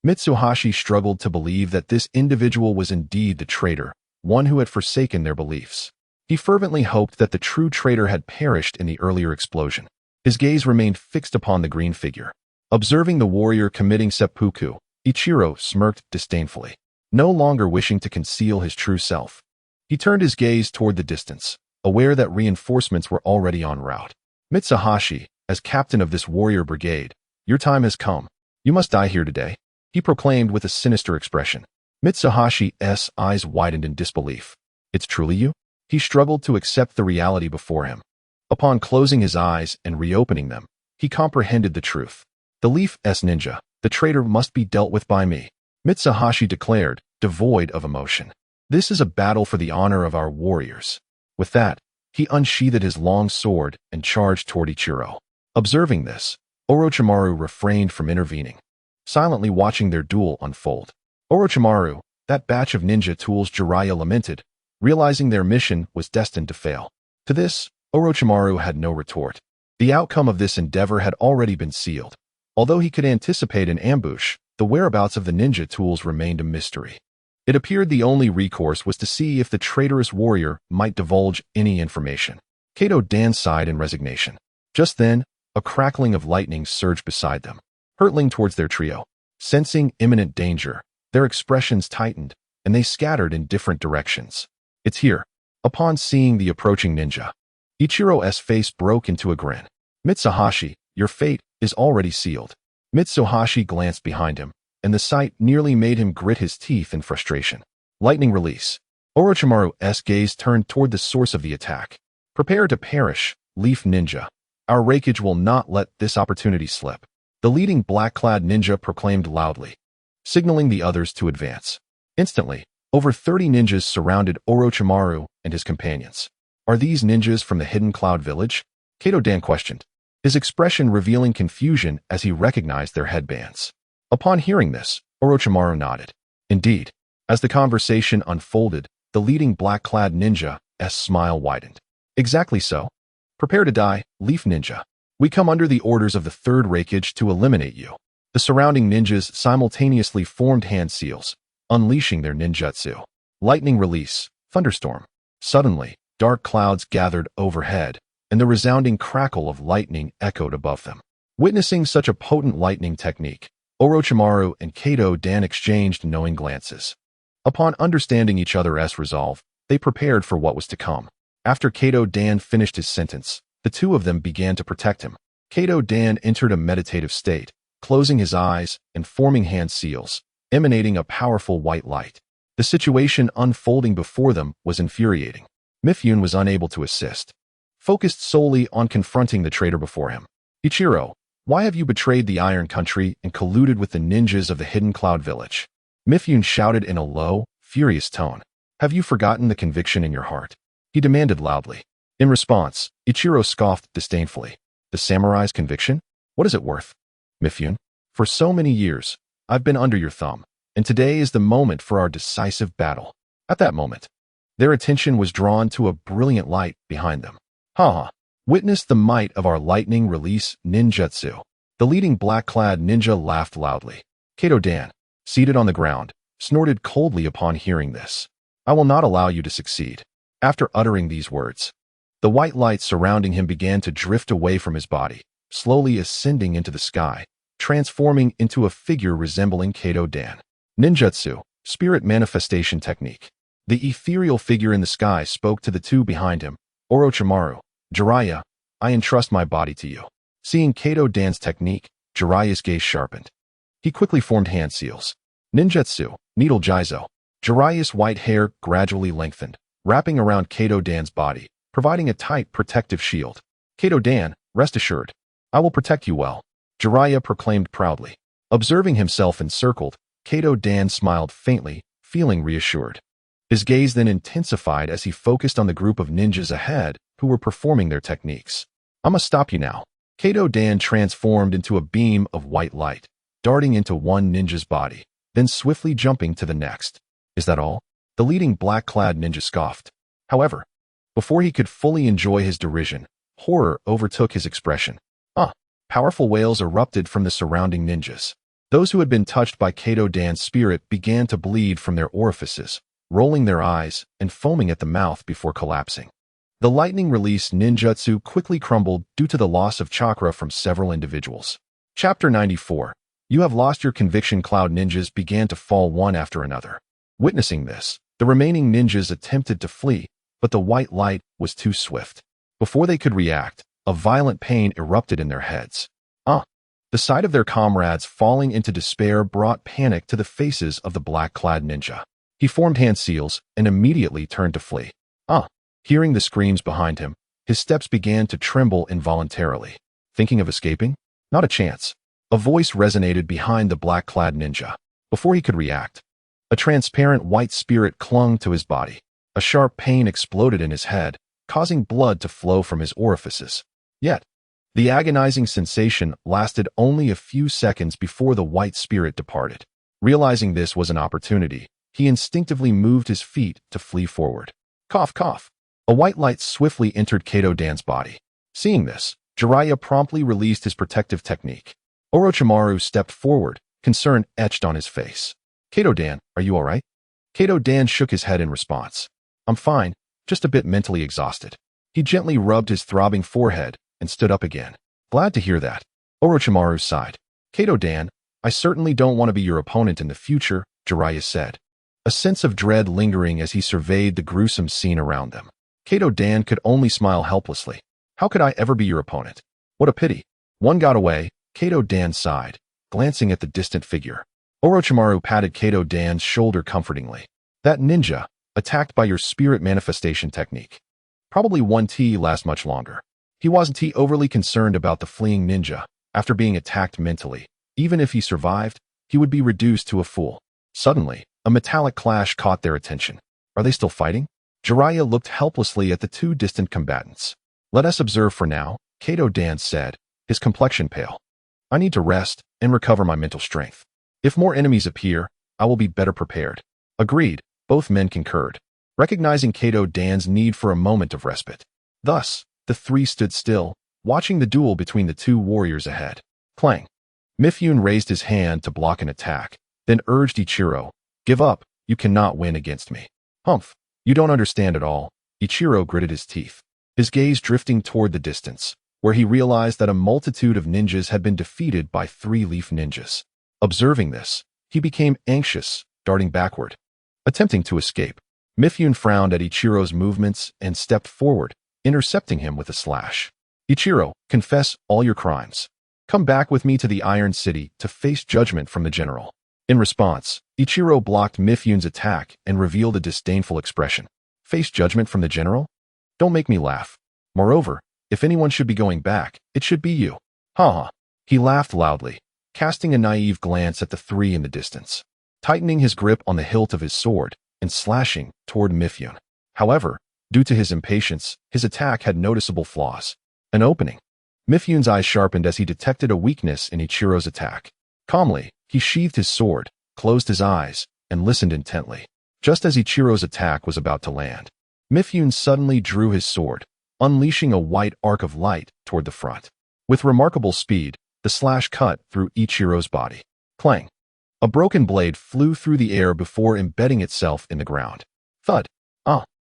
Mitsuhashi struggled to believe that this individual was indeed the traitor, one who had forsaken their beliefs. He fervently hoped that the true traitor had perished in the earlier explosion. His gaze remained fixed upon the green figure. Observing the warrior committing seppuku, Ichiro smirked disdainfully, no longer wishing to conceal his true self. He turned his gaze toward the distance, aware that reinforcements were already en route. Mitsuhashi, as captain of this warrior brigade, your time has come. You must die here today, he proclaimed with a sinister expression. Mitsuhashi's eyes widened in disbelief. It's truly you? He struggled to accept the reality before him. Upon closing his eyes and reopening them, he comprehended the truth. The Leaf-S ninja, the traitor must be dealt with by me, Mitsuhashi declared, devoid of emotion. This is a battle for the honor of our warriors. With that, he unsheathed his long sword and charged toward Ichiro. Observing this, Orochimaru refrained from intervening, silently watching their duel unfold. Orochimaru, that batch of ninja tools, Jiraiya lamented, realizing their mission was destined to fail. To this, Orochimaru had no retort. The outcome of this endeavor had already been sealed. Although he could anticipate an ambush, the whereabouts of the ninja tools remained a mystery. It appeared the only recourse was to see if the traitorous warrior might divulge any information. Kato Dan sighed in resignation. Just then, a crackling of lightning surged beside them, hurtling towards their trio. Sensing imminent danger, their expressions tightened, and they scattered in different directions. It's here. Upon seeing the approaching ninja, Ichiro's face broke into a grin. Mitsuhashi, your fate is already sealed. Mitsuhashi glanced behind him, and the sight nearly made him grit his teeth in frustration. Lightning release. Orochimaru's gaze turned toward the source of the attack. Prepare to perish, Leaf Ninja. Our Raikage will not let this opportunity slip. The leading black-clad ninja proclaimed loudly, signaling the others to advance. Instantly, over 30 ninjas surrounded Orochimaru and his companions. Are these ninjas from the Hidden Cloud Village? Kato Dan questioned, his expression revealing confusion as he recognized their headbands. Upon hearing this, Orochimaru nodded. Indeed, as the conversation unfolded, the leading black-clad ninja's smile widened. Exactly so. Prepare to die, Leaf Ninja. We come under the orders of the third Raikage to eliminate you. The surrounding ninjas simultaneously formed hand seals, unleashing their ninjutsu. Lightning release, thunderstorm. Suddenly, dark clouds gathered overhead, and the resounding crackle of lightning echoed above them. Witnessing such a potent lightning technique, Orochimaru and Kato Dan exchanged knowing glances. Upon understanding each other's resolve, they prepared for what was to come. After Kato Dan finished his sentence, the two of them began to protect him. Kato Dan entered a meditative state, closing his eyes and forming hand seals, emanating a powerful white light. The situation unfolding before them was infuriating. Mifune was unable to assist, focused solely on confronting the traitor before him. Ichiro, why have you betrayed the Iron Country and colluded with the ninjas of the Hidden Cloud Village? Mifune shouted in a low, furious tone. Have you forgotten the conviction in your heart? He demanded loudly. In response, Ichiro scoffed disdainfully. The samurai's conviction? What is it worth? Mifune, for so many years, I've been under your thumb, and today is the moment for our decisive battle. At that moment, their attention was drawn to a brilliant light behind them. Ha! Witness the might of our lightning release ninjutsu. The leading black-clad ninja laughed loudly. Kato Dan, seated on the ground, snorted coldly upon hearing this. I will not allow you to succeed. After uttering these words, the white light surrounding him began to drift away from his body, slowly ascending into the sky, transforming into a figure resembling Kato Dan. Ninjutsu, spirit manifestation technique. The ethereal figure in the sky spoke to the two behind him. Orochimaru, Jiraiya, I entrust my body to you. Seeing Kato Dan's technique, Jiraiya's gaze sharpened. He quickly formed hand seals. Ninjutsu, needle jizo. Jiraiya's white hair gradually lengthened, wrapping around Kato Dan's body, providing a tight protective shield. Kato Dan, rest assured, I will protect you well, Jiraiya proclaimed proudly. Observing himself encircled, Kato Dan smiled faintly, feeling reassured. His gaze then intensified as he focused on the group of ninjas ahead who were performing their techniques. I must stop you now. Kato Dan transformed into a beam of white light, darting into one ninja's body, then swiftly jumping to the next. Is that all? The leading black-clad ninja scoffed. However, before he could fully enjoy his derision, horror overtook his expression. Powerful wails erupted from the surrounding ninjas. Those who had been touched by Kato Dan's spirit began to bleed from their orifices, rolling their eyes and foaming at the mouth before collapsing. The lightning release ninjutsu quickly crumbled due to the loss of chakra from several individuals. Chapter 94. You have lost your conviction. Cloud ninjas began to fall one after another. Witnessing this, the remaining ninjas attempted to flee, but the white light was too swift. Before they could react, a violent pain erupted in their heads. The sight of their comrades falling into despair brought panic to the faces of the black-clad ninja. He formed hand seals and immediately turned to flee. Hearing the screams behind him, his steps began to tremble involuntarily. Thinking of escaping? Not a chance. A voice resonated behind the black-clad ninja. Before he could react, a transparent white spirit clung to his body. A sharp pain exploded in his head, causing blood to flow from his orifices. Yet, the agonizing sensation lasted only a few seconds before the white spirit departed. Realizing this was an opportunity, he instinctively moved his feet to flee forward. Cough, cough. A white light swiftly entered Kato Dan's body. Seeing this, Jiraiya promptly released his protective technique. Orochimaru stepped forward, concern etched on his face. Kato Dan, are you alright? Kato Dan shook his head in response. I'm fine, just a bit mentally exhausted. He gently rubbed his throbbing forehead and stood up again. Glad to hear that. Orochimaru sighed. Kato Dan, I certainly don't want to be your opponent in the future, Jiraiya said, a sense of dread lingering as he surveyed the gruesome scene around them. Kato Dan could only smile helplessly. How could I ever be your opponent? What a pity. One got away, Kato Dan sighed, glancing at the distant figure. Orochimaru patted Kato Dan's shoulder comfortingly. That ninja, attacked by your spirit manifestation technique. Probably won't last much longer. He wasn't overly concerned about the fleeing ninja. After being attacked mentally, even if he survived, he would be reduced to a fool. Suddenly, a metallic clash caught their attention. Are they still fighting? Jiraiya looked helplessly at the two distant combatants. Let us observe for now, Kato Dan said, his complexion pale. I need to rest and recover my mental strength. If more enemies appear, I will be better prepared. Agreed, both men concurred, recognizing Kato Dan's need for a moment of respite. Thus, the three stood still, watching the duel between the two warriors ahead. Clang. Mifune raised his hand to block an attack, then urged Ichiro, "Give up, you cannot win against me." "Humph, you don't understand at all." Ichiro gritted his teeth, his gaze drifting toward the distance, where he realized that a multitude of ninjas had been defeated by 3-leaf ninjas. Observing this, he became anxious, darting backward. Attempting to escape, Mifune frowned at Ichiro's movements and stepped forward, intercepting him with a slash. "Ichiro, confess all your crimes. Come back with me to the Iron City to face judgment from the general." In response, Ichiro blocked Mifune's attack and revealed a disdainful expression. "Face judgment from the general? Don't make me laugh. Moreover, if anyone should be going back, it should be you." Ha. He laughed loudly, casting a naive glance at the three in the distance, tightening his grip on the hilt of his sword and slashing toward Mifune. However, due to his impatience, his attack had noticeable flaws. An opening. Mifune's eyes sharpened as he detected a weakness in Ichiro's attack. Calmly, he sheathed his sword, closed his eyes, and listened intently. Just as Ichiro's attack was about to land, Mifune suddenly drew his sword, unleashing a white arc of light toward the front. With remarkable speed, the slash cut through Ichiro's body. Clang. A broken blade flew through the air before embedding itself in the ground. Thud.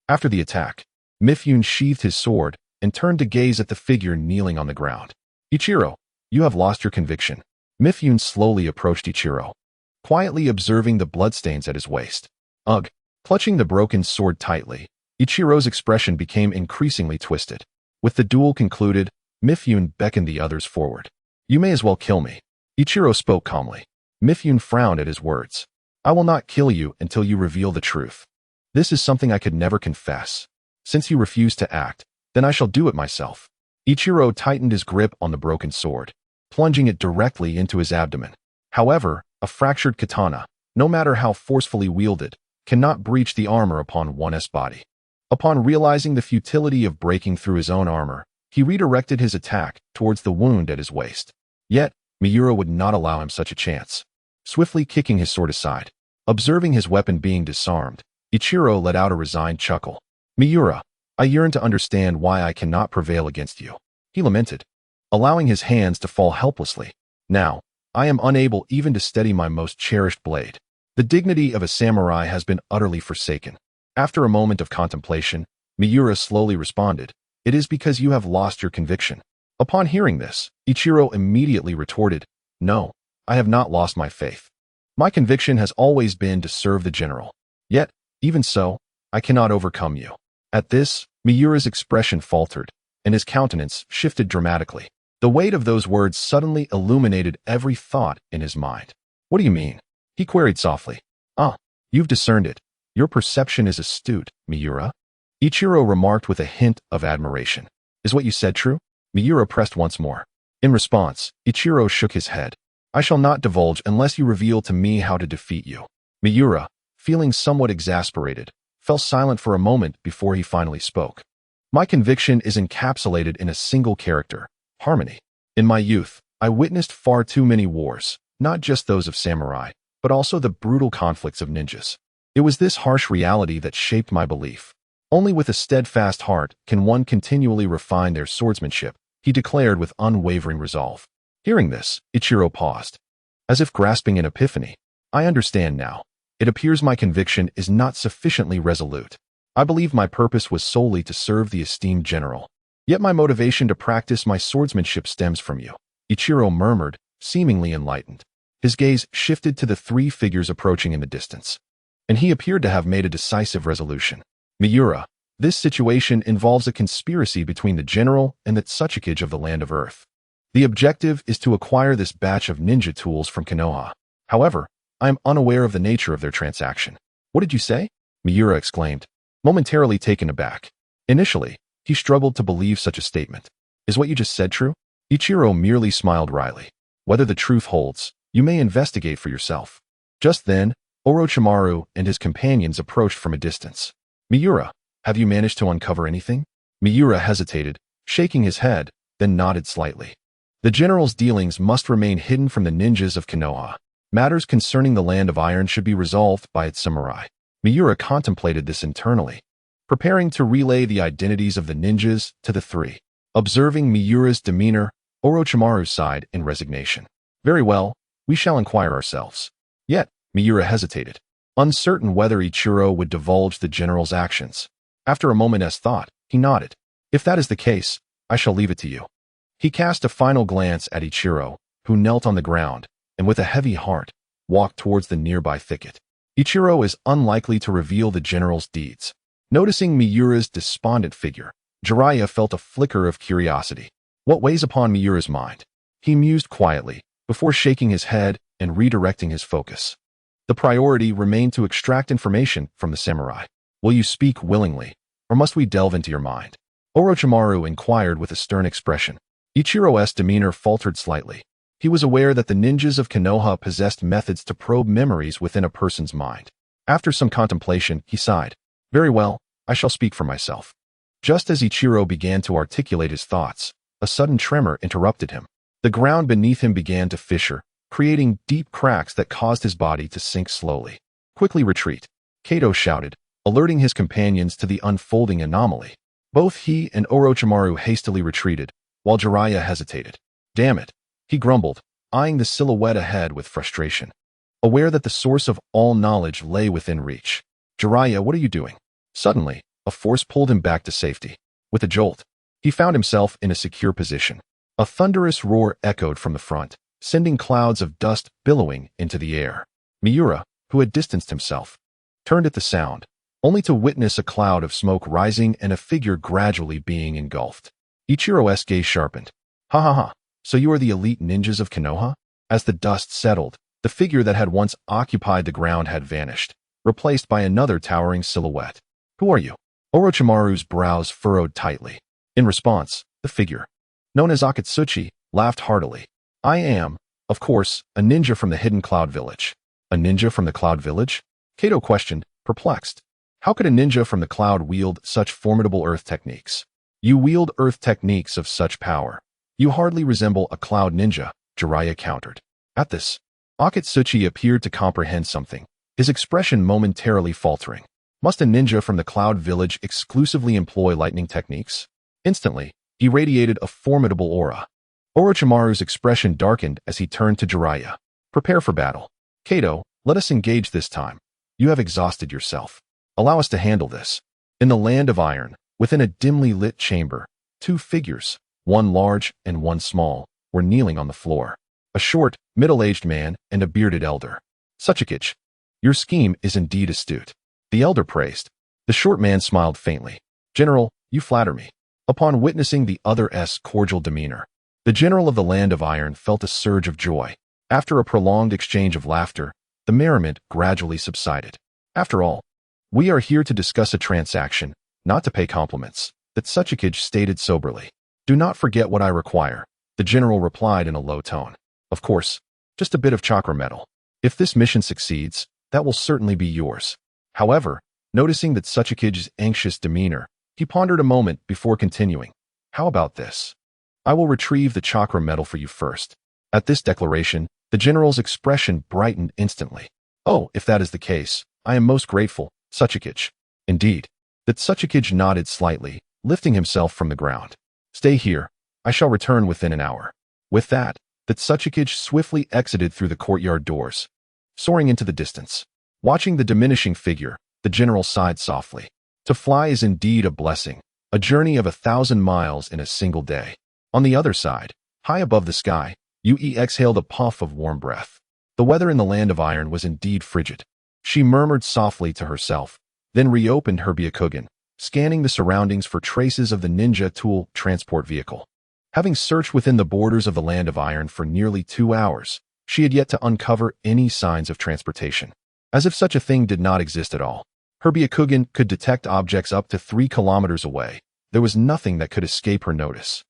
After the attack, Mifune sheathed his sword and turned to gaze at the figure kneeling on the ground. "Ichiro, you have lost your conviction." Mifune slowly approached Ichiro, quietly observing the bloodstains at his waist. Ugh. Clutching the broken sword tightly, Ichiro's expression became increasingly twisted. With the duel concluded, Mifune beckoned the others forward. "You may as well kill me." Ichiro spoke calmly. Mifune frowned at his words. "I will not kill you until you reveal the truth. This is something I could never confess. Since you refuse to act, then I shall do it myself." Ichiro tightened his grip on the broken sword, plunging it directly into his abdomen. However, a fractured katana, no matter how forcefully wielded, cannot breach the armor upon one's body. Upon realizing the futility of breaking through his own armor, he redirected his attack towards the wound at his waist. Yet, Miura would not allow him such a chance. Swiftly kicking his sword aside, observing his weapon being disarmed, Ichiro let out a resigned chuckle. "Miura, I yearn to understand why I cannot prevail against you," he lamented, allowing his hands to fall helplessly. "Now, I am unable even to steady my most cherished blade. The dignity of a samurai has been utterly forsaken." After a moment of contemplation, Miura slowly responded, "It is because you have lost your conviction." Upon hearing this, Ichiro immediately retorted, "No, I have not lost my faith. My conviction has always been to serve the general. Yet, even so, I cannot overcome you." At this, Miura's expression faltered, and his countenance shifted dramatically. The weight of those words suddenly illuminated every thought in his mind. "What do you mean?" he queried softly. You've discerned it. Your perception is astute, Miura." Ichiro remarked with a hint of admiration. "Is what you said true?" Miura pressed once more. In response, Ichiro shook his head. "I shall not divulge unless you reveal to me how to defeat you." Miura, feeling somewhat exasperated, fell silent for a moment before he finally spoke. "My conviction is encapsulated in a single character, harmony. In my youth, I witnessed far too many wars, not just those of samurai, but also the brutal conflicts of ninjas. It was this harsh reality that shaped my belief. Only with a steadfast heart can one continually refine their swordsmanship," he declared with unwavering resolve. Hearing this, Ichiro paused, as if grasping an epiphany. "I understand now. It appears my conviction is not sufficiently resolute. I believe my purpose was solely to serve the esteemed general. Yet my motivation to practice my swordsmanship stems from you," Ichiro murmured, seemingly enlightened. His gaze shifted to the three figures approaching in the distance, and he appeared to have made a decisive resolution. "Miura, this situation involves a conspiracy between the general and the Otsutsuki of the Land of Earth. The objective is to acquire this batch of ninja tools from Konoha. However, I am unaware of the nature of their transaction." "What did you say?" Miura exclaimed, momentarily taken aback. Initially, he struggled to believe such a statement. "Is what you just said true?" Ichiro merely smiled wryly. "Whether the truth holds, you may investigate for yourself." Just then, Orochimaru and his companions approached from a distance. "Miura, have you managed to uncover anything?" Miura hesitated, shaking his head, then nodded slightly. The general's dealings must remain hidden from the ninjas of Konoha. Matters concerning the Land of Iron should be resolved by its samurai. Miura contemplated this internally, preparing to relay the identities of the ninjas to the three. Observing Miura's demeanor, Orochimaru sighed in resignation. Very well, we shall inquire ourselves. Yet, Miura hesitated, uncertain whether Ichiro would divulge the general's actions. After a moment's thought, he nodded. If that is the case, I shall leave it to you. He cast a final glance at Ichiro, who knelt on the ground, and with a heavy heart, walked towards the nearby thicket. Ichiro is unlikely to reveal the general's deeds. Noticing Miura's despondent figure, Jiraiya felt a flicker of curiosity. What weighs upon Miura's mind? He mused quietly, before shaking his head and redirecting his focus. The priority remained to extract information from the samurai. Will you speak willingly, or must we delve into your mind? Orochimaru inquired with a stern expression. Ichiro's demeanor faltered slightly. He was aware that the ninjas of Konoha possessed methods to probe memories within a person's mind. After some contemplation, he sighed. Very well, I shall speak for myself. Just as Ichiro began to articulate his thoughts, a sudden tremor interrupted him. The ground beneath him began to fissure, creating deep cracks that caused his body to sink slowly. Quickly retreat, Kato shouted, alerting his companions to the unfolding anomaly. Both he and Orochimaru hastily retreated, while Jiraiya hesitated. Damn it, he grumbled, eyeing the silhouette ahead with frustration. Aware that the source of all knowledge lay within reach. Jiraiya, what are you doing? Suddenly, a force pulled him back to safety. With a jolt, he found himself in a secure position. A thunderous roar echoed from the front, sending clouds of dust billowing into the air. Miura, who had distanced himself, turned at the sound, only to witness a cloud of smoke rising and a figure gradually being engulfed. Ichiro's gaze sharpened. Ha ha ha, so you are the elite ninjas of Konoha? As the dust settled, the figure that had once occupied the ground had vanished, replaced by another towering silhouette. Who are you? Orochimaru's brows furrowed tightly. In response, the figure, known as Otsutsuki, laughed heartily. I am, of course, a ninja from the hidden Cloud Village. A ninja from the Cloud Village? Kato questioned, perplexed. How could a ninja from the Cloud wield such formidable earth techniques? You wield earth techniques of such power. You hardly resemble a Cloud ninja, Jiraiya countered. At this, Otsutsuki appeared to comprehend something, his expression momentarily faltering. Must a ninja from the Cloud Village exclusively employ lightning techniques? Instantly, he radiated a formidable aura. Orochimaru's expression darkened as he turned to Jiraiya. Prepare for battle. Kato, let us engage this time. You have exhausted yourself. Allow us to handle this. In the Land of Iron, within a dimly lit chamber, two figures, one large and one small, were kneeling on the floor. A short, middle-aged man and a bearded elder. Otsutsuki, your scheme is indeed astute. The elder praised. The short man smiled faintly. General, you flatter me. Upon witnessing the other's cordial demeanor, the general of the Land of Iron felt a surge of joy. After a prolonged exchange of laughter, the merriment gradually subsided. After all, we are here to discuss a transaction, not to pay compliments, that Otsutsuki stated soberly. Do not forget what I require, the general replied in a low tone. Of course, just a bit of chakra metal. If this mission succeeds, that will certainly be yours. However, noticing that Otsutsuki's anxious demeanor, he pondered a moment before continuing. How about this? I will retrieve the chakra metal for you first. At this declaration, the general's expression brightened instantly. Oh, if that is the case, I am most grateful, Otsutsuki. Indeed. The Otsutsuki nodded slightly, lifting himself from the ground. Stay here. I shall return within an hour. With that, the Otsutsuki swiftly exited through the courtyard doors, soaring into the distance. Watching the diminishing figure, the general sighed softly. To fly is indeed a blessing, a journey of 1,000 miles in a single day. On the other side, high above the sky, Yue exhaled a puff of warm breath. The weather in the Land of Iron was indeed frigid. She murmured softly to herself, then reopened her Byakugan, scanning the surroundings for traces of the ninja tool transport vehicle. Having searched within the borders of the Land of Iron for nearly 2 hours, she had yet to uncover any signs of transportation. As if such a thing did not exist at all. Her Byakugan could detect objects up to 3 kilometers away. There was nothing that could escape her notice.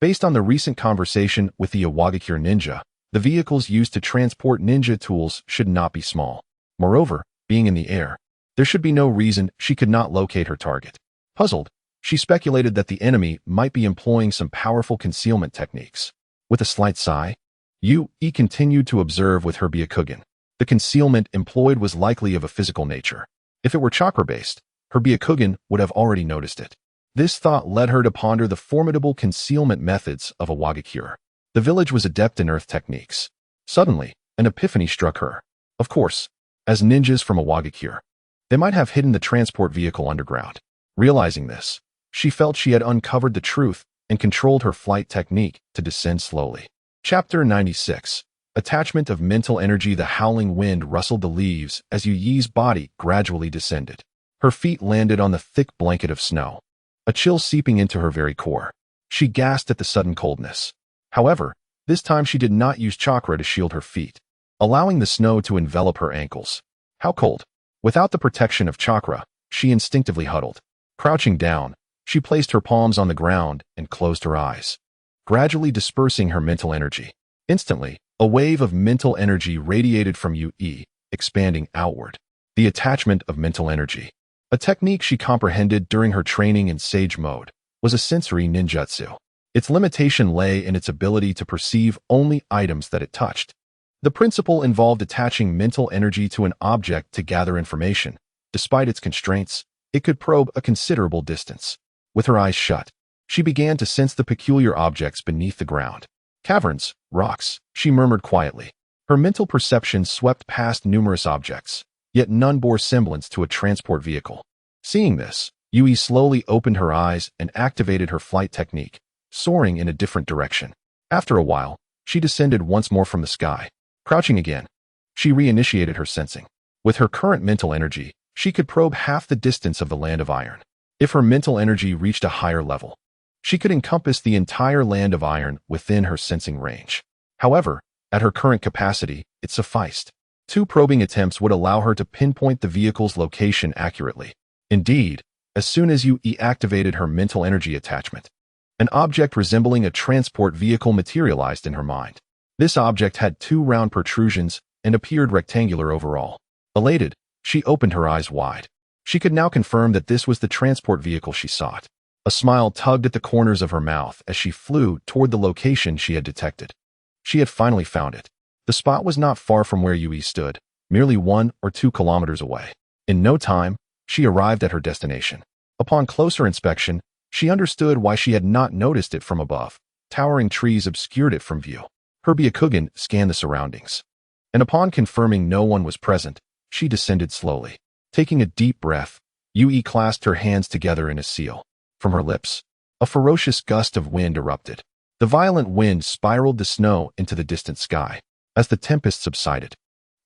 Based on the recent conversation with the Iwagakure ninja, the vehicles used to transport ninja tools should not be small. Moreover, being in the air, there should be no reason she could not locate her target. Puzzled, She speculated that the enemy might be employing some powerful concealment techniques. With a slight sigh, Yui continued to observe with her Byakugan. The concealment employed was likely of a physical nature. If it were chakra-based, her Byakugan would have already noticed it. This thought led her to ponder the formidable concealment methods of a Wagakure. The village was adept in earth techniques. Suddenly, an epiphany struck her. Of course, as ninjas from a Wagakure, they might have hidden the transport vehicle underground. Realizing this, she felt she had uncovered the truth and controlled her flight technique to descend slowly. Chapter 96. Attachment of mental energy. The howling wind rustled the leaves as Yui's body gradually descended. Her feet landed on the thick blanket of snow, a chill seeping into her very core. She gasped at the sudden coldness. However, this time she did not use chakra to shield her feet, allowing the snow to envelop her ankles. How cold! Without the protection of chakra, she instinctively huddled. Crouching down, she placed her palms on the ground and closed her eyes, gradually dispersing her mental energy. Instantly, a wave of mental energy radiated from Yui, expanding outward. The attachment of mental energy, a technique she comprehended during her training in Sage Mode, was a sensory ninjutsu. Its limitation lay in its ability to perceive only items that it touched. The principle involved attaching mental energy to an object to gather information. Despite its constraints, it could probe a considerable distance. With her eyes shut, she began to sense the peculiar objects beneath the ground. Caverns, rocks, she murmured quietly. Her mental perception swept past numerous objects, yet none bore semblance to a transport vehicle. Seeing this, Yui slowly opened her eyes and activated her flight technique, soaring in a different direction. After a while, she descended once more from the sky. Crouching again, she reinitiated her sensing. With her current mental energy, she could probe half the distance of the Land of Iron. If her mental energy reached a higher level, she could encompass the entire Land of Iron within her sensing range. However, at her current capacity, it sufficed. 2 probing attempts would allow her to pinpoint the vehicle's location accurately. Indeed, as soon as Yui activated her mental energy attachment, an object resembling a transport vehicle materialized in her mind. This object had 2 round protrusions and appeared rectangular overall. Elated, she opened her eyes wide. She could now confirm that this was the transport vehicle she sought. A smile tugged at the corners of her mouth as she flew toward the location she had detected. She had finally found it. The spot was not far from where Yui stood, merely 1 or 2 kilometers away. In no time, she arrived at her destination. Upon closer inspection, she understood why she had not noticed it from above. Towering trees obscured it from view. Her Byakugan scanned the surroundings, and upon confirming no one was present, she descended slowly. Taking a deep breath, Yui clasped her hands together in a seal. From her lips, a ferocious gust of wind erupted. The violent wind spiraled the snow into the distant sky. As the tempest subsided,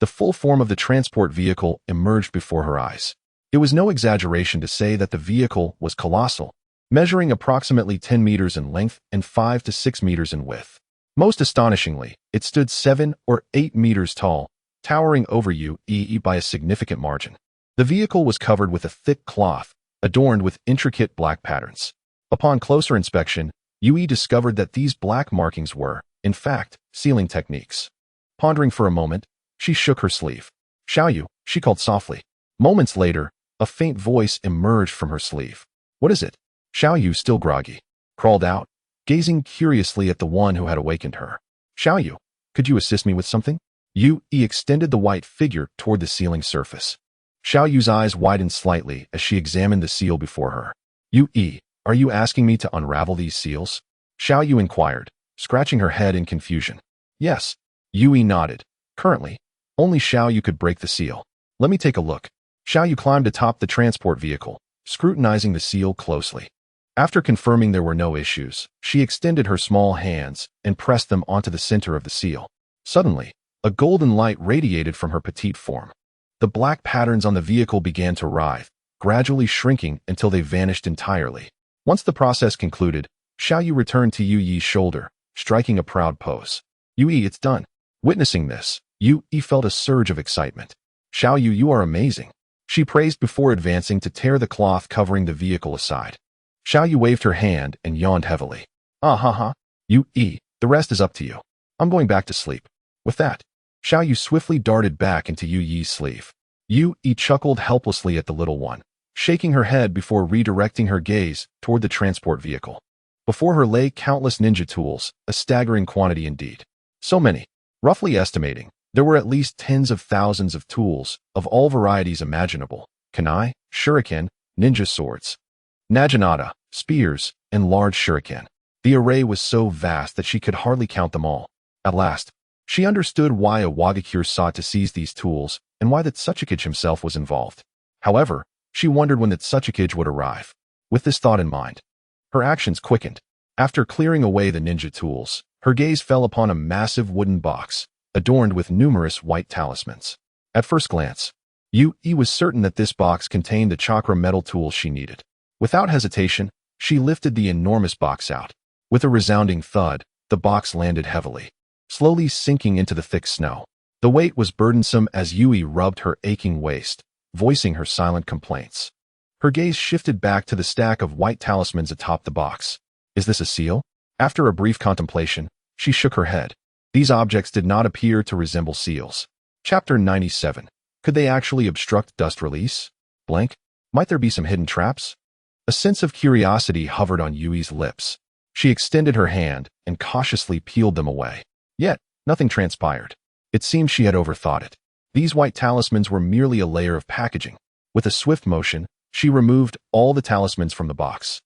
the full form of the transport vehicle emerged before her eyes. It was no exaggeration to say that the vehicle was colossal, measuring approximately 10 meters in length and 5 to 6 meters in width. Most astonishingly, it stood 7 or 8 meters tall, towering over Yui by a significant margin. The vehicle was covered with a thick cloth, adorned with intricate black patterns. Upon closer inspection, Yui discovered that these black markings were, in fact, sealing techniques. Pondering for a moment, she shook her sleeve. "Xiaoyu," she called softly. Moments later, a faint voice emerged from her sleeve. "What is it?" Xiaoyu, still groggy, crawled out, gazing curiously at the one who had awakened her. "Xiaoyu, could you assist me with something?" Yui extended the white figure toward the sealing surface. Xiaoyu's eyes widened slightly as she examined the seal before her. "Yui, are you asking me to unravel these seals?" Xiaoyu inquired, scratching her head in confusion. "Yes." Yui nodded. "Currently, only Xiaoyu could break the seal. Let me take a look." Xiaoyu climbed atop the transport vehicle, scrutinizing the seal closely. After confirming there were no issues, she extended her small hands and pressed them onto the center of the seal. Suddenly, a golden light radiated from her petite form. The black patterns on the vehicle began to writhe, gradually shrinking until they vanished entirely. Once the process concluded, Xiaoyu returned to Yui's shoulder, striking a proud pose. "Yui, it's done." Witnessing this, Yui felt a surge of excitement. "Xiaoyu, you are amazing," she praised before advancing to tear the cloth covering the vehicle aside. Xiaoyu waved her hand and yawned heavily. "Ah ha ha. Yui, the rest is up to you. I'm going back to sleep." With that, Xiaoyu swiftly darted back into Yui's sleeve. Yui chuckled helplessly at the little one, shaking her head before redirecting her gaze toward the transport vehicle. Before her lay countless ninja tools, a staggering quantity indeed. So many. Roughly estimating, there were at least tens of thousands of tools of all varieties imaginable: kunai, shuriken, ninja swords, naginata, spears, and large shuriken. The array was so vast that she could hardly count them all. At last, she understood why a Wagakure sought to seize these tools and why the Tsuchikage himself was involved. However, she wondered when the Tsuchikage would arrive. With this thought in mind, her actions quickened. After clearing away the ninja tools, her gaze fell upon a massive wooden box, adorned with numerous white talismans. At first glance, Yui was certain that this box contained the chakra metal tools she needed. Without hesitation, she lifted the enormous box out. With a resounding thud, the box landed heavily, slowly sinking into the thick snow. The weight was burdensome as Yui rubbed her aching waist, voicing her silent complaints. Her gaze shifted back to the stack of white talismans atop the box. Is this a seal? After a brief contemplation, she shook her head. These objects did not appear to resemble seals. Chapter 97. Could they actually obstruct dust release? Blank. Might there be some hidden traps? A sense of curiosity hovered on Yui's lips. She extended her hand and cautiously peeled them away. Yet, nothing transpired. It seemed she had overthought it. These white talismans were merely a layer of packaging. With a swift motion, she removed all the talismans from the box,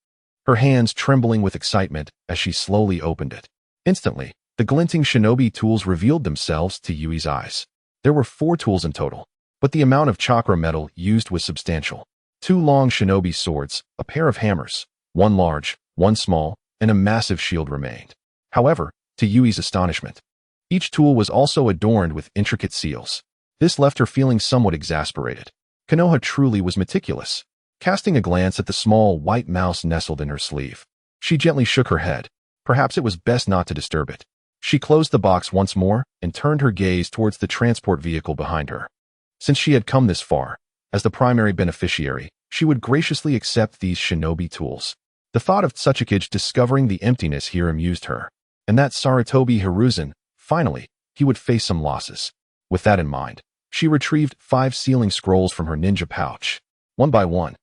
her hands trembling with excitement as she slowly opened it. Instantly, the glinting shinobi tools revealed themselves to Yui's eyes. There were 4 tools in total, but the amount of chakra metal used was substantial. 2 long shinobi swords, a pair of hammers, 1 large, 1 small, and a massive shield remained. However, to Yui's astonishment, each tool was also adorned with intricate seals. This left her feeling somewhat exasperated. Konoha truly was meticulous. Casting a glance at the small white mouse nestled in her sleeve, she gently shook her head. Perhaps it was best not to disturb it. She closed the box once more and turned her gaze towards the transport vehicle behind her. Since she had come this far, as the primary beneficiary, she would graciously accept these shinobi tools. The thought of Tsuchikage discovering the emptiness here amused her, and that Sarutobi Hiruzen, finally, he would face some losses. With that in mind, she retrieved 5 sealing scrolls from her ninja pouch. One by one,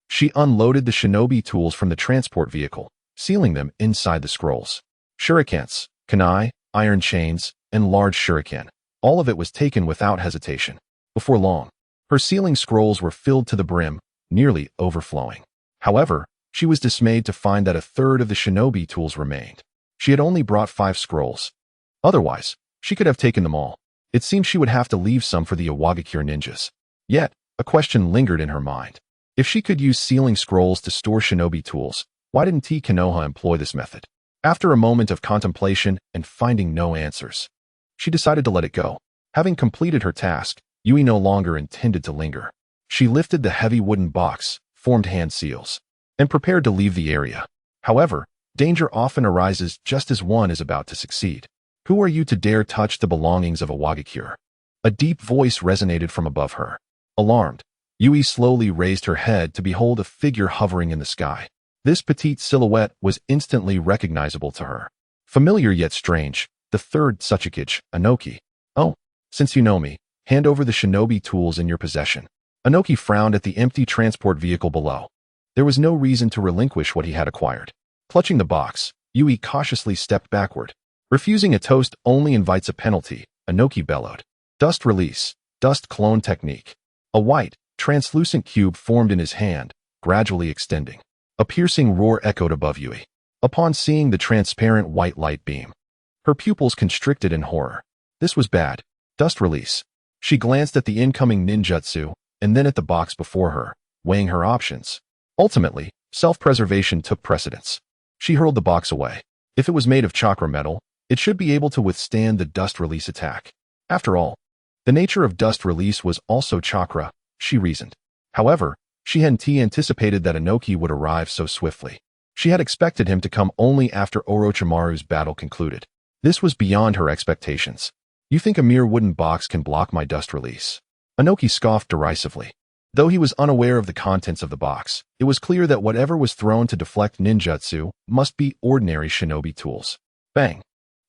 she unloaded the shinobi tools from the transport vehicle, sealing them inside the scrolls. Shurikens, kunai, iron chains, and large shuriken. All of it was taken without hesitation. Before long, her sealing scrolls were filled to the brim, nearly overflowing. However, she was dismayed to find that a third of the shinobi tools remained. She had only brought 5 scrolls. Otherwise, she could have taken them all. It seemed she would have to leave some for the Iwagakure ninjas. Yet, a question lingered in her mind. If she could use sealing scrolls to store shinobi tools, why didn't Konoha employ this method? After a moment of contemplation and finding no answers, she decided to let it go. Having completed her task, Yui no longer intended to linger. She lifted the heavy wooden box, formed hand seals, and prepared to leave the area. However, danger often arises just as one is about to succeed. Who are you to dare touch the belongings of a Wagakure? A deep voice resonated from above her. Alarmed, Yui slowly raised her head to behold a figure hovering in the sky. This petite silhouette was instantly recognizable to her. Familiar yet strange, the third Tsuchikage, Anoki. Oh, since you know me, hand over the shinobi tools in your possession. Anoki frowned at the empty transport vehicle below. There was no reason to relinquish what he had acquired. Clutching the box, Yui cautiously stepped backward. Refusing a toast only invites a penalty, Anoki bellowed. Dust release, dust clone technique. A white, translucent cube formed in his hand, gradually extending. A piercing roar echoed above Yui. Upon seeing the transparent white light beam, her pupils constricted in horror. This was bad. Dust release. She glanced at the incoming ninjutsu, and then at the box before her, weighing her options. Ultimately, self-preservation took precedence. She hurled the box away. If it was made of chakra metal, it should be able to withstand the dust release attack. After all, the nature of dust release was also chakra, she reasoned. However, she hadn't anticipated that Anoki would arrive so swiftly. She had expected him to come only after Orochimaru's battle concluded. This was beyond her expectations. You think a mere wooden box can block my dust release? Anoki scoffed derisively. Though he was unaware of the contents of the box, it was clear that whatever was thrown to deflect ninjutsu must be ordinary shinobi tools. Bang!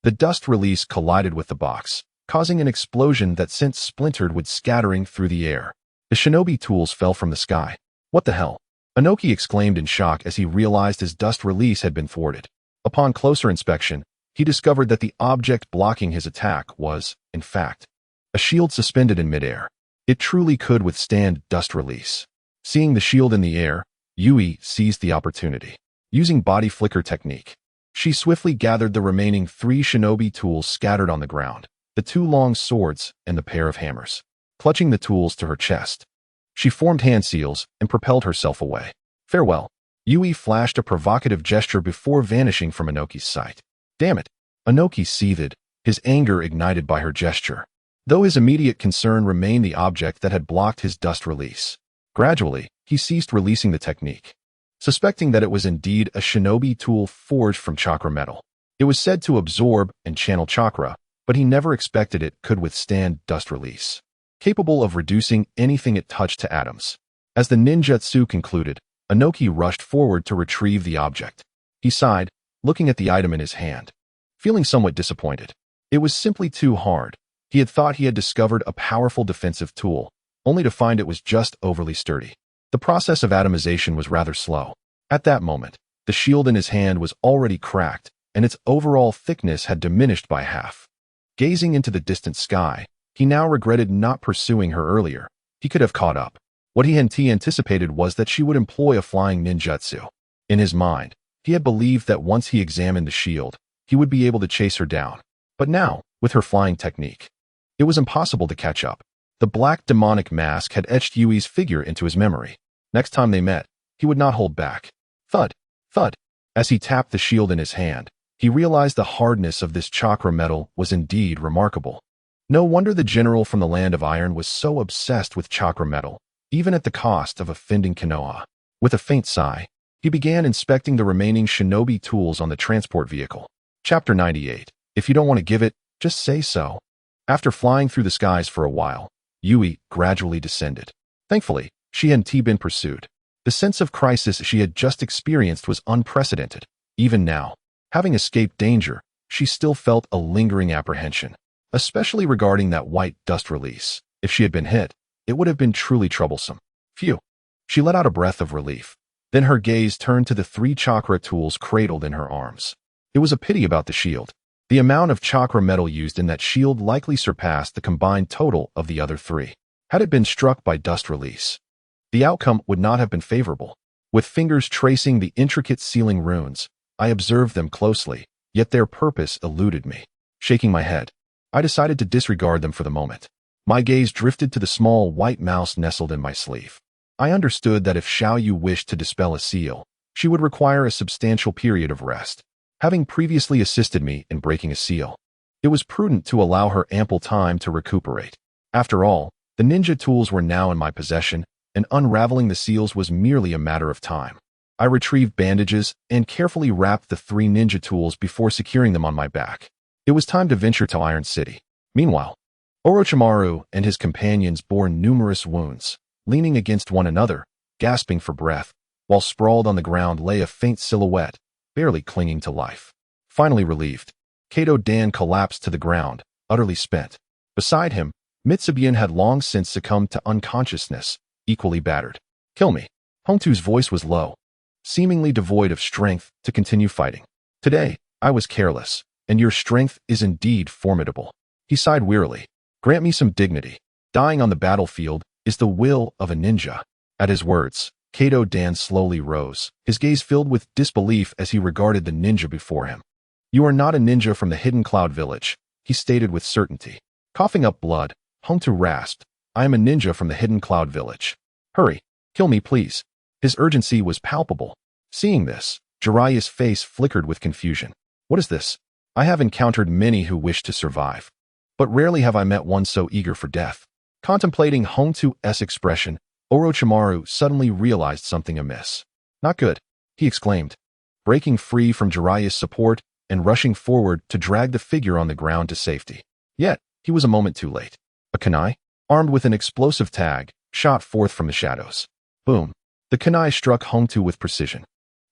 The dust release collided with the box, causing an explosion that sent splintered wood scattering through the air. The shinobi tools fell from the sky. What the hell? Inoki exclaimed in shock as he realized his dust release had been thwarted. Upon closer inspection, he discovered that the object blocking his attack was, in fact, a shield suspended in midair. It truly could withstand dust release. Seeing the shield in the air, Yui seized the opportunity. Using body flicker technique, she swiftly gathered the remaining 3 shinobi tools scattered on the ground, the 2 long swords and the pair of hammers. Clutching the tools to her chest, she formed hand seals and propelled herself away. Farewell. Yui flashed a provocative gesture before vanishing from Inoki's sight. Damn it. Inoki seethed, his anger ignited by her gesture, though his immediate concern remained the object that had blocked his dust release. Gradually, he ceased releasing the technique, suspecting that it was indeed a shinobi tool forged from chakra metal. It was said to absorb and channel chakra, but he never expected it could withstand dust release, capable of reducing anything it touched to atoms. As the ninjutsu concluded, Inoki rushed forward to retrieve the object. He sighed, looking at the item in his hand, feeling somewhat disappointed. It was simply too hard. He had thought he had discovered a powerful defensive tool, only to find it was just overly sturdy. The process of atomization was rather slow. At that moment, the shield in his hand was already cracked, and its overall thickness had diminished by half. Gazing into the distant sky, he now regretted not pursuing her earlier. He could have caught up. What he anticipated was that she would employ a flying ninjutsu. In his mind, he had believed that once he examined the shield, he would be able to chase her down. But now, with her flying technique, it was impossible to catch up. The black demonic mask had etched Yui's figure into his memory. Next time they met, he would not hold back. Thud, thud. As he tapped the shield in his hand, he realized the hardness of this chakra metal was indeed remarkable. No wonder the general from the land of iron was so obsessed with chakra metal, even at the cost of offending Konoha. With a faint sigh, he began inspecting the remaining shinobi tools on the transport vehicle. Chapter 98. If you don't want to give it, just say so. After flying through the skies for a while, Yui gradually descended. Thankfully, she hadn't been pursued. The sense of crisis she had just experienced was unprecedented. Even now, having escaped danger, she still felt a lingering apprehension, especially regarding that white dust release. If she had been hit, it would have been truly troublesome. Phew. She let out a breath of relief. Then her gaze turned to the 3 chakra tools cradled in her arms. It was a pity about the shield. The amount of chakra metal used in that shield likely surpassed the combined total of the other 3. Had it been struck by dust release, the outcome would not have been favorable. With fingers tracing the intricate sealing runes, I observed them closely, yet their purpose eluded me. Shaking my head, I decided to disregard them for the moment. My gaze drifted to the small white mouse nestled in my sleeve. I understood that if Xiaoyu wished to dispel a seal, she would require a substantial period of rest. Having previously assisted me in breaking a seal, it was prudent to allow her ample time to recuperate. After all, the ninja tools were now in my possession, and unraveling the seals was merely a matter of time. I retrieved bandages and carefully wrapped the 3 ninja tools before securing them on my back. It was time to venture to Iron City. Meanwhile, Orochimaru and his companions bore numerous wounds. Leaning against one another, gasping for breath, while sprawled on the ground lay a faint silhouette, barely clinging to life. Finally relieved, Kato Dan collapsed to the ground, utterly spent. Beside him, Mitsubian had long since succumbed to unconsciousness, equally battered. Kill me. Hongtu's voice was low, seemingly devoid of strength to continue fighting. Today, I was careless, and your strength is indeed formidable. He sighed wearily. Grant me some dignity. Dying on the battlefield is the will of a ninja. At his words, Kato Dan slowly rose, his gaze filled with disbelief as he regarded the ninja before him. You are not a ninja from the Hidden Cloud Village, he stated with certainty. Coughing up blood, Hongtu rasped, I am a ninja from the Hidden Cloud Village. Hurry, kill me please. His urgency was palpable. Seeing this, Jiraiya's face flickered with confusion. What is this? I have encountered many who wish to survive, but rarely have I met one so eager for death. Contemplating Hongtu's expression, Orochimaru suddenly realized something amiss. Not good, he exclaimed, breaking free from Jiraiya's support and rushing forward to drag the figure on the ground to safety. Yet, he was a moment too late. A kunai, armed with an explosive tag, shot forth from the shadows. Boom. The kunai struck Hongtu with precision.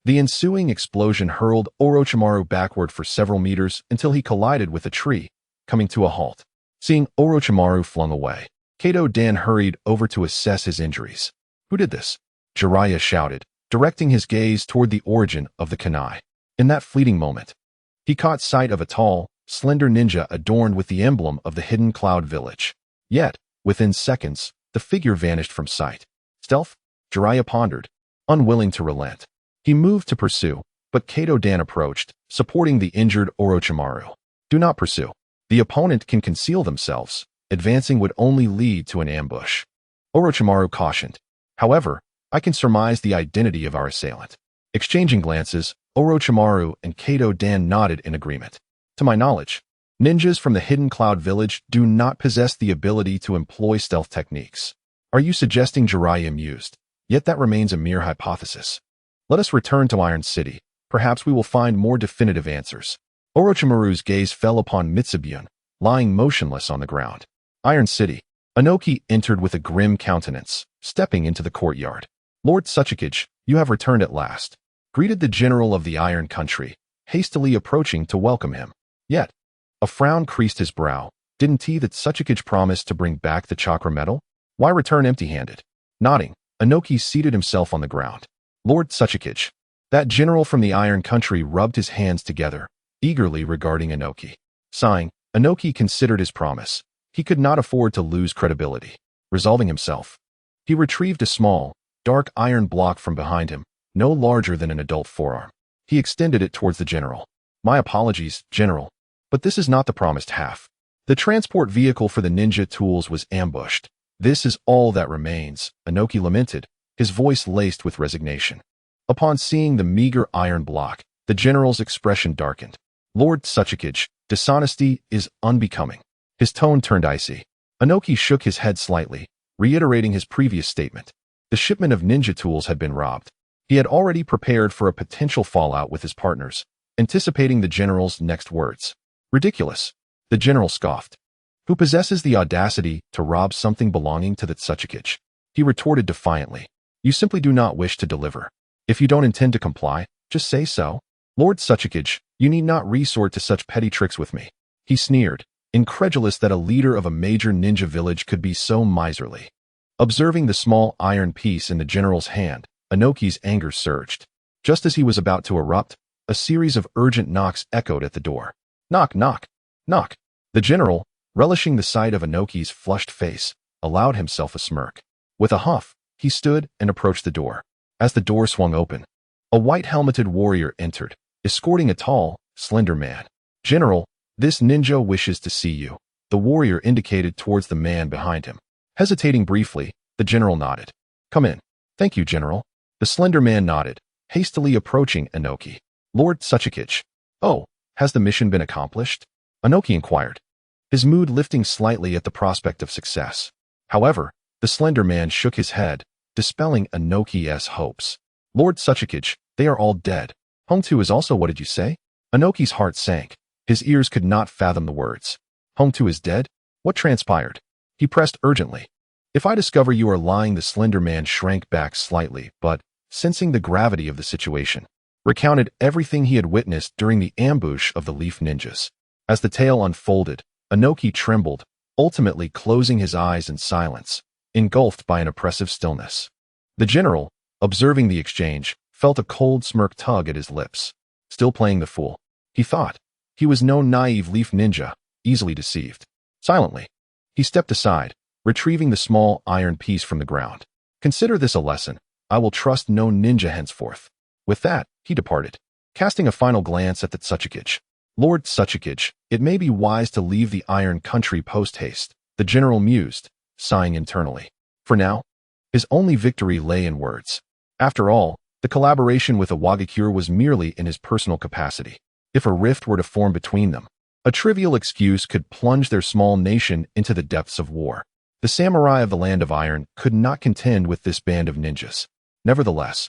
The ensuing explosion hurled Orochimaru backward for several meters until he collided with a tree, coming to a halt. Seeing Orochimaru flung away, Kato Dan hurried over to assess his injuries. Who did this? Jiraiya shouted, directing his gaze toward the origin of the kunai. In that fleeting moment, he caught sight of a tall, slender ninja adorned with the emblem of the hidden cloud village. Yet, within seconds, the figure vanished from sight. Stealth? Jiraiya pondered, unwilling to relent. He moved to pursue, but Kato-dan approached, supporting the injured Orochimaru. Do not pursue. The opponent can conceal themselves. Advancing would only lead to an ambush. Orochimaru cautioned. However, I can surmise the identity of our assailant. Exchanging glances, Orochimaru and Kato-dan nodded in agreement. To my knowledge, ninjas from the Hidden Cloud Village do not possess the ability to employ stealth techniques. Are you suggesting Jiraiya mused? Yet that remains a mere hypothesis. Let us return to Iron City. Perhaps we will find more definitive answers. Orochimaru's gaze fell upon Mitsubun, lying motionless on the ground. Iron City. Inoki entered with a grim countenance, stepping into the courtyard. Lord Tsuchikage, you have returned at last, greeted the general of the Iron Country, hastily approaching to welcome him. Yet, a frown creased his brow. Didn't he that Tsuchikage promised to bring back the chakra medal? Why return empty-handed? Nodding, Inoki seated himself on the ground. Lord Tsuchikage. That general from the Iron Country rubbed his hands together, eagerly regarding Inoki. Sighing, Inoki considered his promise. He could not afford to lose credibility. Resolving himself, he retrieved a small, dark iron block from behind him, no larger than an adult forearm. He extended it towards the general. My apologies, General, but this is not the promised half. The transport vehicle for the ninja tools was ambushed. This is all that remains, Inoki lamented, his voice laced with resignation. Upon seeing the meager iron block, the general's expression darkened. Lord Tsuchikage, dishonesty is unbecoming. His tone turned icy. Inoki shook his head slightly, reiterating his previous statement. The shipment of ninja tools had been robbed. He had already prepared for a potential fallout with his partners, anticipating the general's next words. Ridiculous. The general scoffed. Who possesses the audacity to rob something belonging to the Tsuchikage? He retorted defiantly. You simply do not wish to deliver. If you don't intend to comply, just say so. Lord Tsuchikage, you need not resort to such petty tricks with me. He sneered, incredulous that a leader of a major ninja village could be so miserly. Observing the small iron piece in the general's hand, Inoki's anger surged. Just as he was about to erupt, a series of urgent knocks echoed at the door. Knock, knock, knock. The general, relishing the sight of Inoki's flushed face, allowed himself a smirk. With a huff, he stood and approached the door. As the door swung open, a white-helmeted warrior entered, escorting a tall, slender man. General, this ninja wishes to see you. The warrior indicated towards the man behind him. Hesitating briefly, the general nodded. Come in. Thank you, General. The slender man nodded, hastily approaching Inoki. Lord Tsuchikage. Oh, has the mission been accomplished? Inoki inquired, his mood lifting slightly at the prospect of success. However, the slender man shook his head, dispelling Inoki's hopes. Lord Tsuchikage, they are all dead. Hongtu is also, what did you say? Inoki's heart sank. His ears could not fathom the words. Hongtu is dead? What transpired? He pressed urgently. If I discover you are lying, the slender man shrank back slightly, but, sensing the gravity of the situation, recounted everything he had witnessed during the ambush of the Leaf Ninjas. As the tale unfolded, Inoki trembled, ultimately closing his eyes in silence, engulfed by an oppressive stillness. The general, observing the exchange, felt a cold smirk tug at his lips. Still playing the fool, he thought. He was no naive Leaf Ninja, easily deceived. Silently, he stepped aside, retrieving the small iron piece from the ground. Consider this a lesson. I will trust no ninja henceforth. With that, he departed, casting a final glance at the Tsuchikage. Lord Tsuchikage, it may be wise to leave the Iron Country post-haste, the general mused, sighing internally. For now, his only victory lay in words. After all, the collaboration with Iwagakure was merely in his personal capacity. If a rift were to form between them, a trivial excuse could plunge their small nation into the depths of war. The samurai of the Land of Iron could not contend with this band of ninjas. Nevertheless,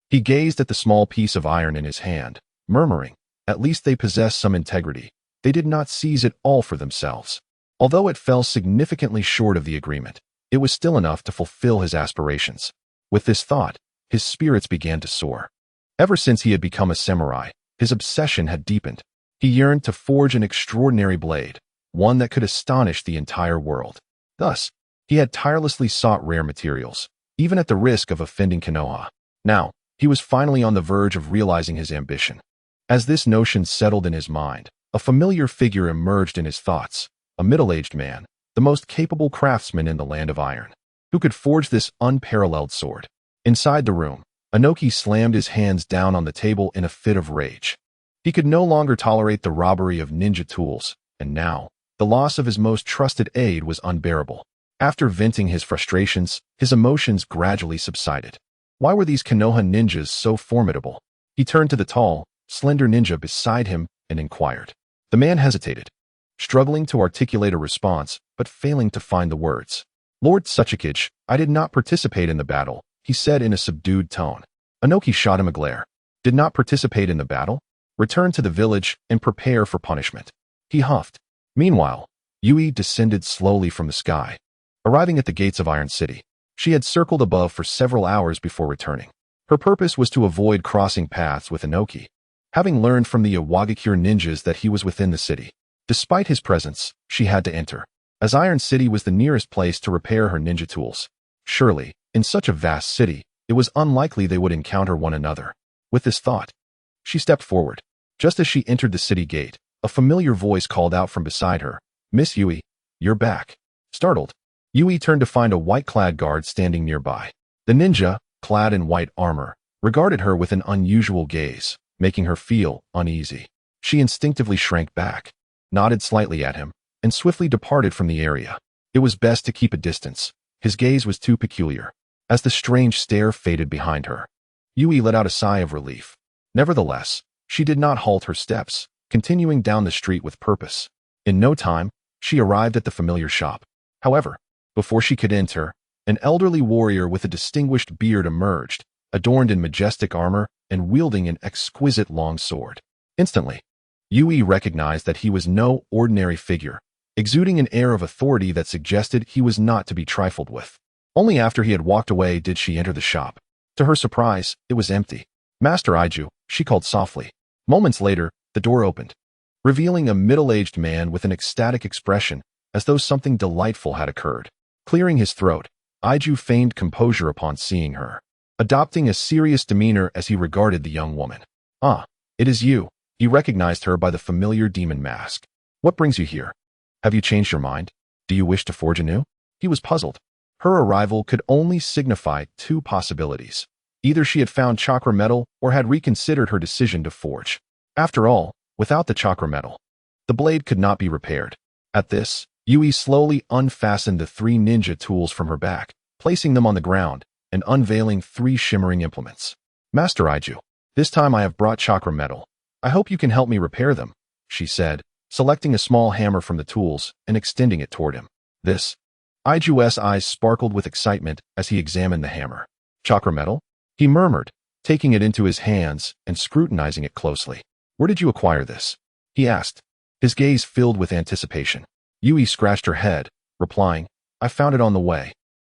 he gazed at the small piece of iron in his hand, murmuring, at least they possess some integrity. They did not seize it all for themselves. Although it fell significantly short of the agreement, it was still enough to fulfill his aspirations. With this thought, his spirits began to soar. Ever since he had become a samurai, his obsession had deepened. He yearned to forge an extraordinary blade, one that could astonish the entire world. Thus, he had tirelessly sought rare materials, even at the risk of offending Konoha. Now, he was finally on the verge of realizing his ambition. As this notion settled in his mind, a familiar figure emerged in his thoughts, a middle-aged man, the most capable craftsman in the Land of Iron, who could forge this unparalleled sword. Inside the room, Inoki slammed his hands down on the table in a fit of rage. He could no longer tolerate the robbery of ninja tools, and now, the loss of his most trusted aide was unbearable. After venting his frustrations, his emotions gradually subsided. Why were these Konoha ninjas so formidable? He turned to the tall, slender ninja beside him and inquired. The man hesitated, struggling to articulate a response, but failing to find the words. Lord Otsutsuki, I did not participate in the battle, he said in a subdued tone. Inoki shot him a glare. Did not participate in the battle? Return to the village and prepare for punishment. He huffed. Meanwhile, Yui descended slowly from the sky, arriving at the gates of Iron City. She had circled above for several hours before returning. Her purpose was to avoid crossing paths with Inoki, having learned from the Iwagakure ninjas that he was within the city. Despite his presence, she had to enter, as Iron City was the nearest place to repair her ninja tools. Surely, in such a vast city, it was unlikely they would encounter one another. With this thought, she stepped forward. Just as she entered the city gate, a familiar voice called out from beside her, Miss Yui, you're back. Startled, Yui turned to find a white-clad guard standing nearby. The ninja, clad in white armor, regarded her with an unusual gaze, making her feel uneasy. She instinctively shrank back, nodded slightly at him, and swiftly departed from the area. It was best to keep a distance. His gaze was too peculiar. As the strange stare faded behind her, Yui let out a sigh of relief. Nevertheless, she did not halt her steps, continuing down the street with purpose. In no time, she arrived at the familiar shop. However, before she could enter, an elderly warrior with a distinguished beard emerged, adorned in majestic armor and wielding an exquisite long sword. Instantly, Yui recognized that he was no ordinary figure, exuding an air of authority that suggested he was not to be trifled with. Only after he had walked away did she enter the shop. To her surprise, it was empty. Master Iju, she called softly. Moments later, the door opened, revealing a middle-aged man with an ecstatic expression, as though something delightful had occurred. Clearing his throat, Iju feigned composure upon seeing her, adopting a serious demeanor as he regarded the young woman. Ah, it is you. He recognized her by the familiar demon mask. What brings you here? Have you changed your mind? Do you wish to forge anew? He was puzzled. Her arrival could only signify two possibilities. Either she had found chakra metal or had reconsidered her decision to forge. After all, without the chakra metal, the blade could not be repaired. At this, Yui slowly unfastened the 3 ninja tools from her back, placing them on the ground and unveiling 3 shimmering implements. Master Iju, this time I have brought chakra metal. I hope you can help me repair them, she said, selecting a small hammer from the tools and extending it toward him. This. Iju's eyes sparkled with excitement as he examined the hammer. Chakra metal? He murmured, taking it into his hands and scrutinizing it closely. Where did you acquire this? He asked, his gaze filled with anticipation. Yui scratched her head, replying, I found it on the way.